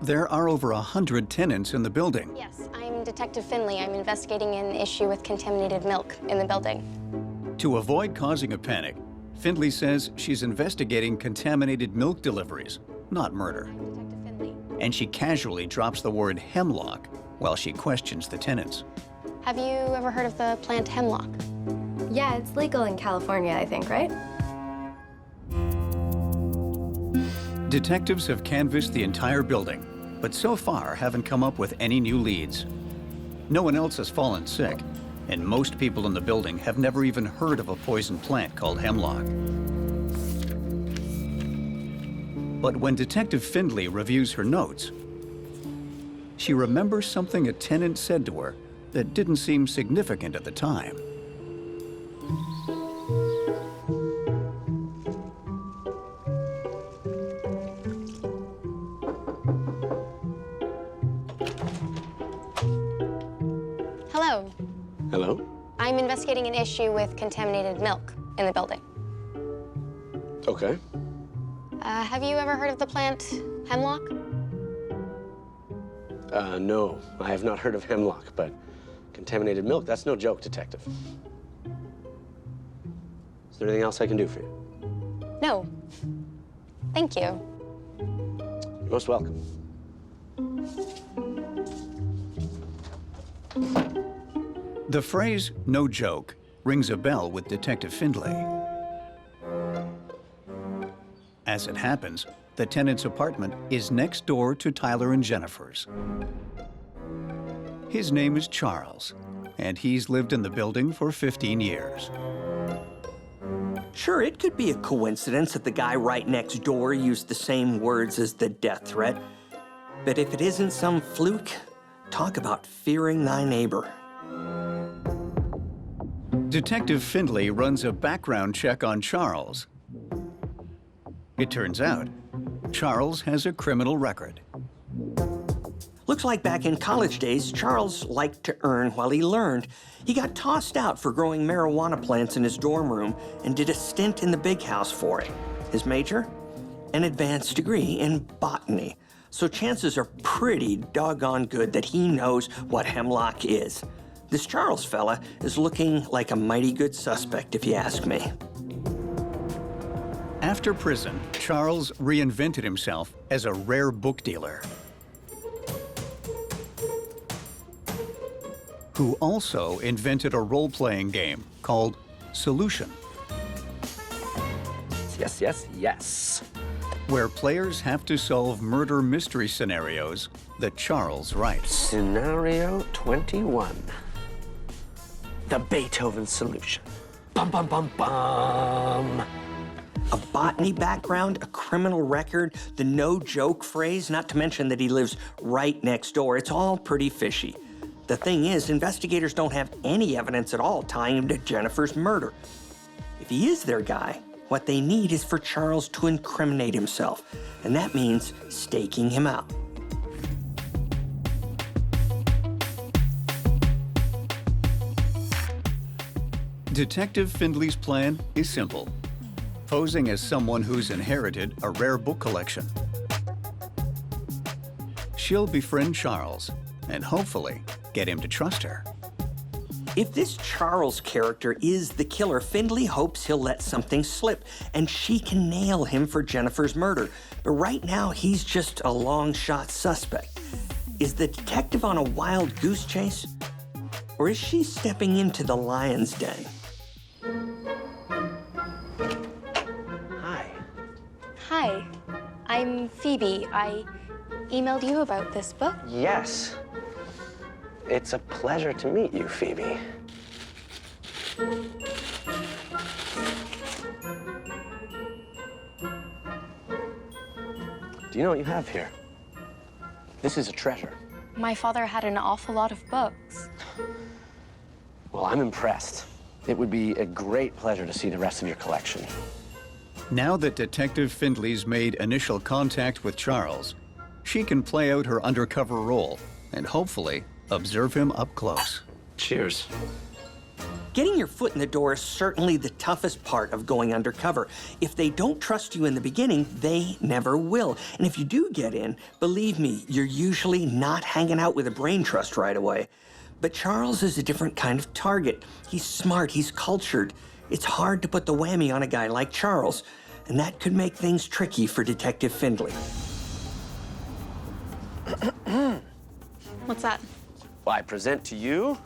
Speaker 1: There are over 100 tenants in the building.
Speaker 10: Yes, I'm Detective Findlay. I'm investigating an issue with contaminated milk in the building.
Speaker 1: To avoid causing a panic, Findlay says she's investigating contaminated milk deliveries, not murder. And she casually drops the word hemlock while she questions the tenants.
Speaker 10: Have you ever heard of the plant hemlock?
Speaker 6: Yeah, it's legal in California, I think, right?
Speaker 1: Detectives have canvassed the entire building, but so far haven't come up with any new leads. No one else has fallen sick, and most people in the building have never even heard of a poison plant called hemlock. But when Detective Findlay reviews her notes, she remembers something a tenant said to her that didn't seem significant at the time.
Speaker 10: Hello.
Speaker 18: Hello?
Speaker 10: I'm investigating an issue with contaminated milk in the building.
Speaker 18: Okay.
Speaker 10: Have you ever heard of the plant hemlock?
Speaker 18: No, I have not heard of hemlock, but contaminated milk, that's no joke, Detective. Is there anything else I can do for you?
Speaker 10: No. Thank you.
Speaker 18: You're most welcome.
Speaker 1: The phrase, "no joke," rings a bell with Detective Findlay. As it happens, the tenant's apartment is next door to Tyler and Jennifer's. His name is Charles, and he's lived in the building for 15 years.
Speaker 3: Sure, it could be a coincidence that the guy right next door used the same words as the death threat. But if it isn't some fluke, talk about fearing thy neighbor.
Speaker 1: Detective Findlay runs a background check on Charles. It turns out, Charles has a criminal record.
Speaker 3: Looks like back in college days, Charles liked to earn while he learned. He got tossed out for growing marijuana plants in his dorm room and did a stint in the big house for it. His major? An advanced degree in botany. So chances are pretty doggone good that he knows what hemlock is. This Charles fella is looking like a mighty good suspect, if you ask me.
Speaker 1: After prison, Charles reinvented himself as a rare book dealer who also invented a role-playing game called Solution.
Speaker 5: Yes, yes, yes.
Speaker 1: Where players have to solve murder mystery scenarios that Charles writes.
Speaker 5: Scenario 21. The Beethoven solution. Bum, bum, bum, bum.
Speaker 3: A botany background, a criminal record, the no-joke phrase, not to mention that he lives right next door. It's all pretty fishy. The thing is, investigators don't have any evidence at all tying him to Jennifer's murder. If he is their guy, what they need is for Charles to incriminate himself, and that means staking him out.
Speaker 1: Detective Findley's plan is simple. Posing as someone who's inherited a rare book collection. She'll befriend Charles and hopefully get him to trust her.
Speaker 3: If this Charles character is the killer, Findley hopes he'll let something slip and she can nail him for Jennifer's murder. But right now, he's just a long-shot suspect. Is the detective on a wild goose chase? Or is she stepping into the lion's den?
Speaker 21: Hi, I'm Phoebe. I emailed you about this book.
Speaker 5: Yes. It's a pleasure to meet you, Phoebe. Do you know what you have here? This is a treasure.
Speaker 21: My father had an awful lot of books.
Speaker 5: Well, I'm impressed. It would be a great pleasure to see the rest of your collection.
Speaker 1: Now that Detective Findley's made initial contact with Charles, she can play out her undercover role and hopefully observe him up close.
Speaker 5: Cheers.
Speaker 3: Getting your foot in the door is certainly the toughest part of going undercover. If they don't trust you in the beginning, they never will. And if you do get in, believe me, you're usually not hanging out with a brain trust right away. But Charles is a different kind of target. He's smart, he's cultured. It's hard to put the whammy on a guy like Charles, and that could make things tricky for Detective Findley.
Speaker 21: What's that?
Speaker 5: Well, I present to you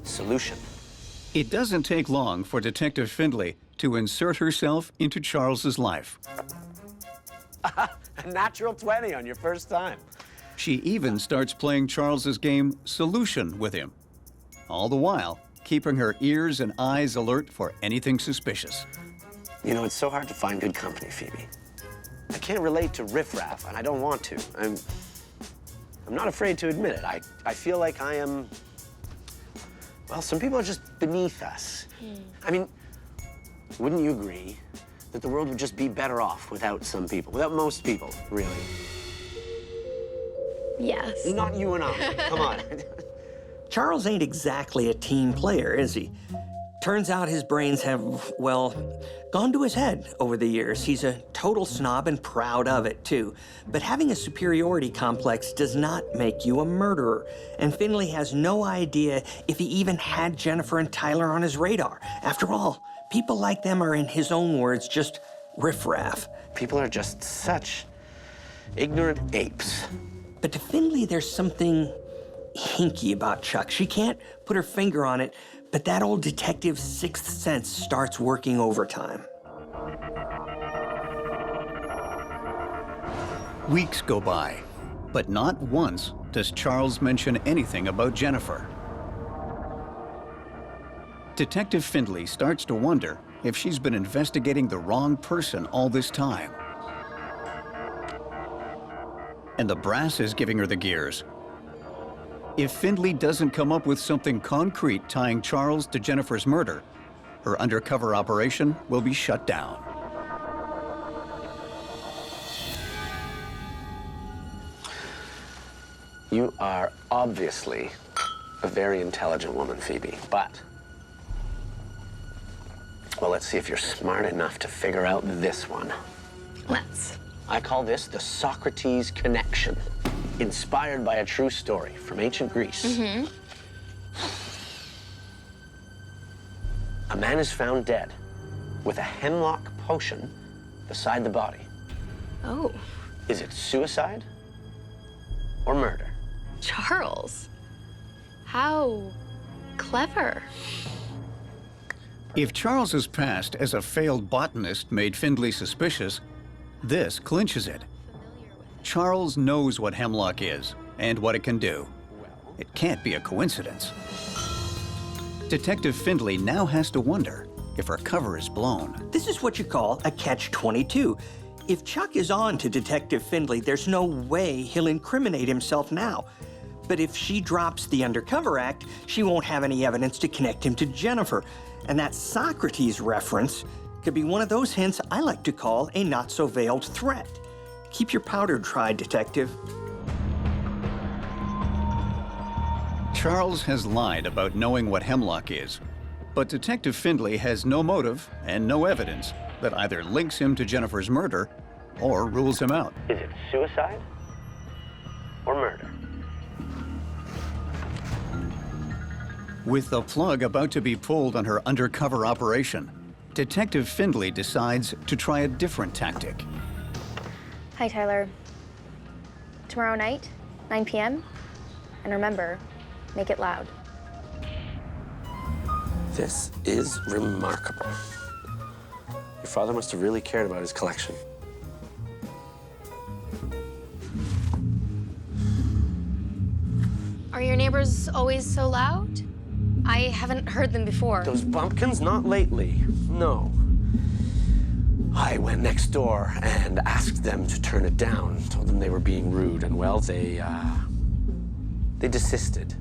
Speaker 5: solution.
Speaker 1: It doesn't take long for Detective Findley to insert herself into Charles's life.
Speaker 5: A natural 20 on your first time.
Speaker 1: She even starts playing Charles's game Solution with him, all the while keeping her ears and eyes alert for anything suspicious.
Speaker 5: You know, it's so hard to find good company, Phoebe. I can't relate to riffraff, and I don't want to. I'm not afraid to admit it. I feel like I am, well, some people are just beneath us. I mean, wouldn't you agree that the world would just be better off without some people, without most people, really?
Speaker 21: Yes.
Speaker 5: Not you and I, come on.
Speaker 3: Charles ain't exactly a team player, is he? Turns out his brains have, well, gone to his head over the years. He's a total snob and proud of it, too. But having a superiority complex does not make you a murderer. And Findley has no idea if he even had Jennifer and Tyler on his radar. After all, people like them are, in his own words, just riffraff.
Speaker 5: People are just such ignorant apes.
Speaker 3: But to Findley, there's something hinky about Chuck. She can't put her finger on it, but that old detective's sixth sense starts working overtime.
Speaker 1: Weeks go by, but not once does Charles mention anything about Jennifer. Detective Findley starts to wonder if she's been investigating the wrong person all this time. And the brass is giving her the gears. If Findley doesn't come up with something concrete tying Charles to Jennifer's murder, her undercover operation will be shut down.
Speaker 5: You are obviously a very intelligent woman, Phoebe, but, well, let's see if you're smart enough to figure out this one.
Speaker 21: Let's.
Speaker 5: I call this the Socrates connection, inspired by a true story from ancient Greece. A man is found dead with a hemlock potion beside the body.
Speaker 21: Oh.
Speaker 5: Is it suicide or murder?
Speaker 21: Charles. How clever.
Speaker 1: If Charles's past as a failed botanist made Findley suspicious, this clinches it. Charles knows what hemlock is and what it can do. It can't be a coincidence. Detective Findley now has to wonder if her cover is blown.
Speaker 3: This is what you call a catch-22. If Chuck is on to Detective Findley, there's no way he'll incriminate himself now. But if she drops the undercover act, she won't have any evidence to connect him to Jennifer. And that Socrates reference could be one of those hints I like to call a not-so-veiled threat. Keep your powder dry, Detective.
Speaker 1: Charles has lied about knowing what hemlock is. But Detective Findlay has no motive and no evidence that either links him to Jennifer's murder or rules him out.
Speaker 5: Is it suicide or murder?
Speaker 1: With the plug about to be pulled on her undercover operation, Detective Findlay decides to try a different tactic.
Speaker 21: Hi, Tyler. Tomorrow night, 9 p.m. And remember, make it loud.
Speaker 5: This is remarkable. Your father must have really cared about his collection.
Speaker 21: Are your neighbors always so loud? I haven't heard them before.
Speaker 5: Those bumpkins? Not lately, no. I went next door and asked them to turn it down, told them they were being rude, and well, they desisted.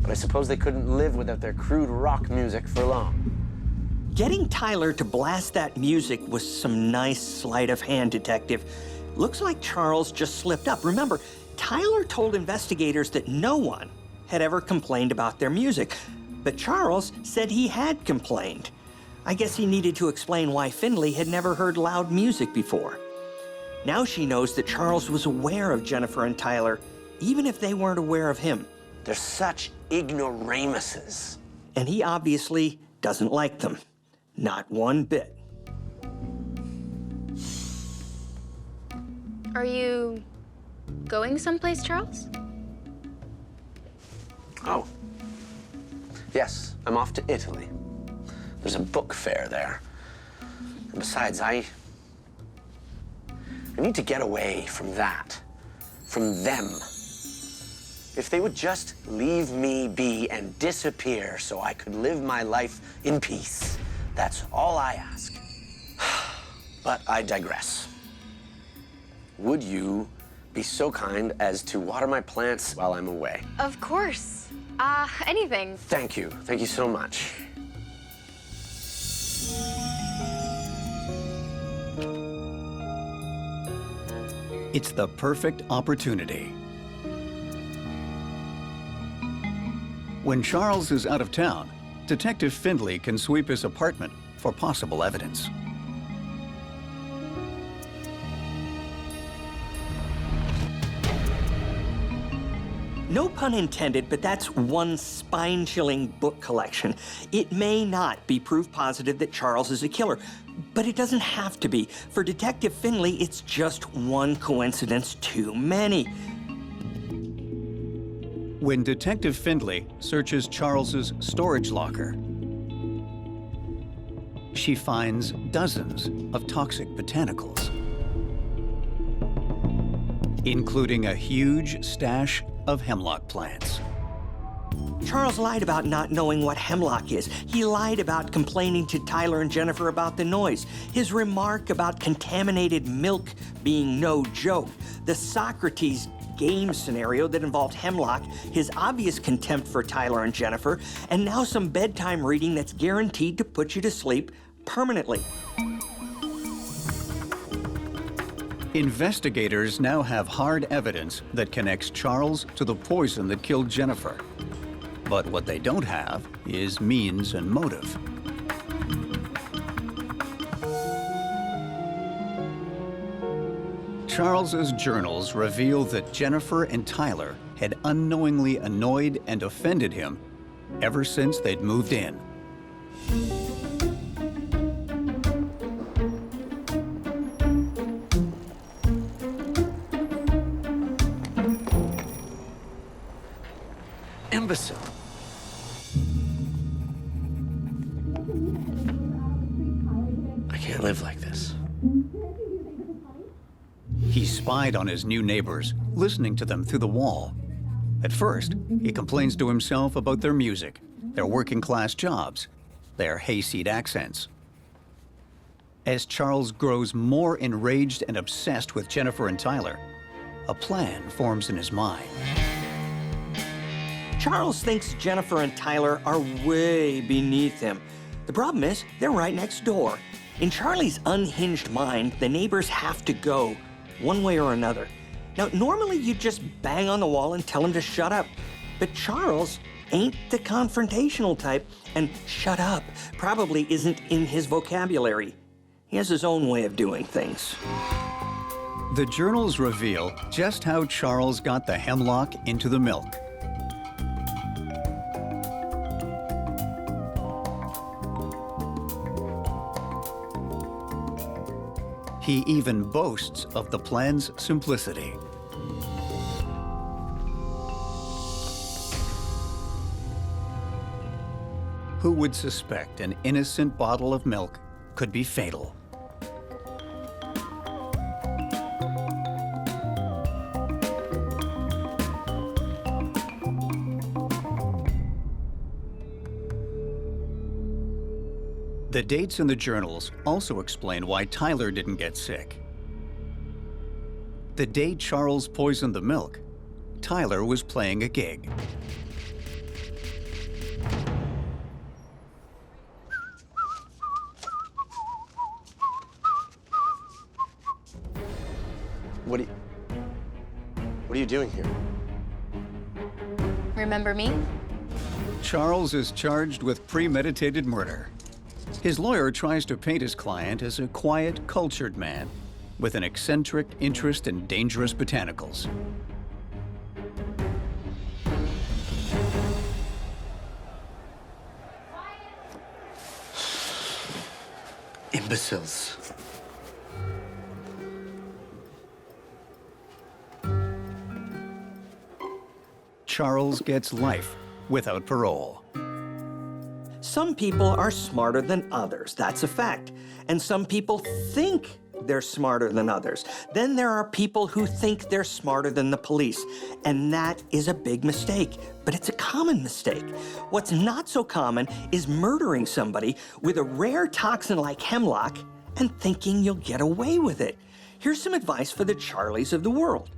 Speaker 5: But I suppose they couldn't live without their crude rock music for long.
Speaker 3: Getting Tyler to blast that music was some nice sleight of hand, Detective. Looks like Charles just slipped up. Remember, Tyler told investigators that no one had ever complained about their music, but Charles said he had complained. I guess he needed to explain why Findlay had never heard loud music before. Now she knows that Charles was aware of Jennifer and Tyler, even if they weren't aware of him.
Speaker 5: They're such ignoramuses.
Speaker 3: And he obviously doesn't like them. Not one bit.
Speaker 21: Are you going someplace, Charles?
Speaker 5: Oh. Yes, I'm off to Italy. There's a book fair there. And besides, I need to get away from that, from them. If they would just leave me be and disappear so I could live my life in peace, that's all I ask. But I digress. Would you be so kind as to water my plants while I'm away?
Speaker 21: Of course. Anything.
Speaker 5: Thank you. Thank you so much.
Speaker 1: It's the perfect opportunity. When Charles is out of town, Detective Findlay can sweep his apartment for possible evidence.
Speaker 3: No pun intended, but that's one spine-chilling book collection. It may not be proof positive that Charles is a killer, but it doesn't have to be. For Detective Findlay, it's just one coincidence too many.
Speaker 1: When Detective Findlay searches Charles's storage locker, she finds dozens of toxic botanicals, including a huge stash of hemlock plants.
Speaker 3: Charles lied about not knowing what hemlock is. He lied about complaining to Tyler and Jennifer about the noise. His remark about contaminated milk being no joke. The Socrates game scenario that involved hemlock, his obvious contempt for Tyler and Jennifer, and now some bedtime reading that's guaranteed to put you to sleep permanently.
Speaker 1: Investigators now have hard evidence that connects Charles to the poison that killed Jennifer. But what they don't have is means and motive. Charles's journals reveal that Jennifer and Tyler had unknowingly annoyed and offended him ever since they'd moved in.
Speaker 5: Imbecile. I can't live like this.
Speaker 1: He spied on his new neighbors, listening to them through the wall. At first, he complains to himself about their music, their working-class jobs, their hayseed accents. As Charles grows more enraged and obsessed with Jennifer and Tyler, a plan forms in his mind.
Speaker 3: Charles thinks Jennifer and Tyler are way beneath him. The problem is, they're right next door. In Charlie's unhinged mind, the neighbors have to go, one way or another. Now, normally you'd just bang on the wall and tell him to shut up. But Charles ain't the confrontational type, and shut up probably isn't in his vocabulary. He has his own way of doing things.
Speaker 1: The journals reveal just how Charles got the hemlock into the milk. He even boasts of the plan's simplicity. Who would suspect an innocent bottle of milk could be fatal? The dates in the journals also explain why Tyler didn't get sick. The day Charles poisoned the milk, Tyler was playing a gig.
Speaker 5: What are you doing here?
Speaker 7: Remember me?
Speaker 1: Charles is charged with premeditated murder. His lawyer tries to paint his client as a quiet, cultured man with an eccentric interest in dangerous botanicals.
Speaker 5: Imbeciles.
Speaker 1: Charles gets life without parole.
Speaker 3: Some people are smarter than others, that's a fact. And some people think they're smarter than others. Then there are people who think they're smarter than the police. And that is a big mistake, but it's a common mistake. What's not so common is murdering somebody with a rare toxin like hemlock and thinking you'll get away with it. Here's some advice for the Charlies of the world.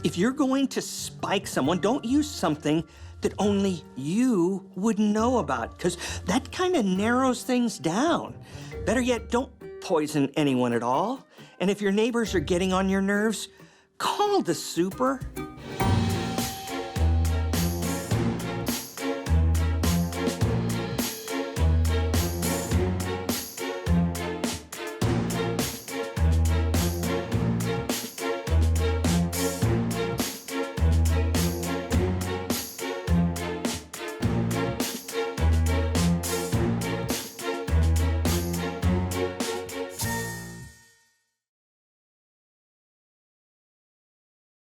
Speaker 3: If you're going to spike someone, don't use something that only you would know about, because that kind of narrows things down. Better yet, don't poison anyone at all. And if your neighbors are getting on your nerves, call the super.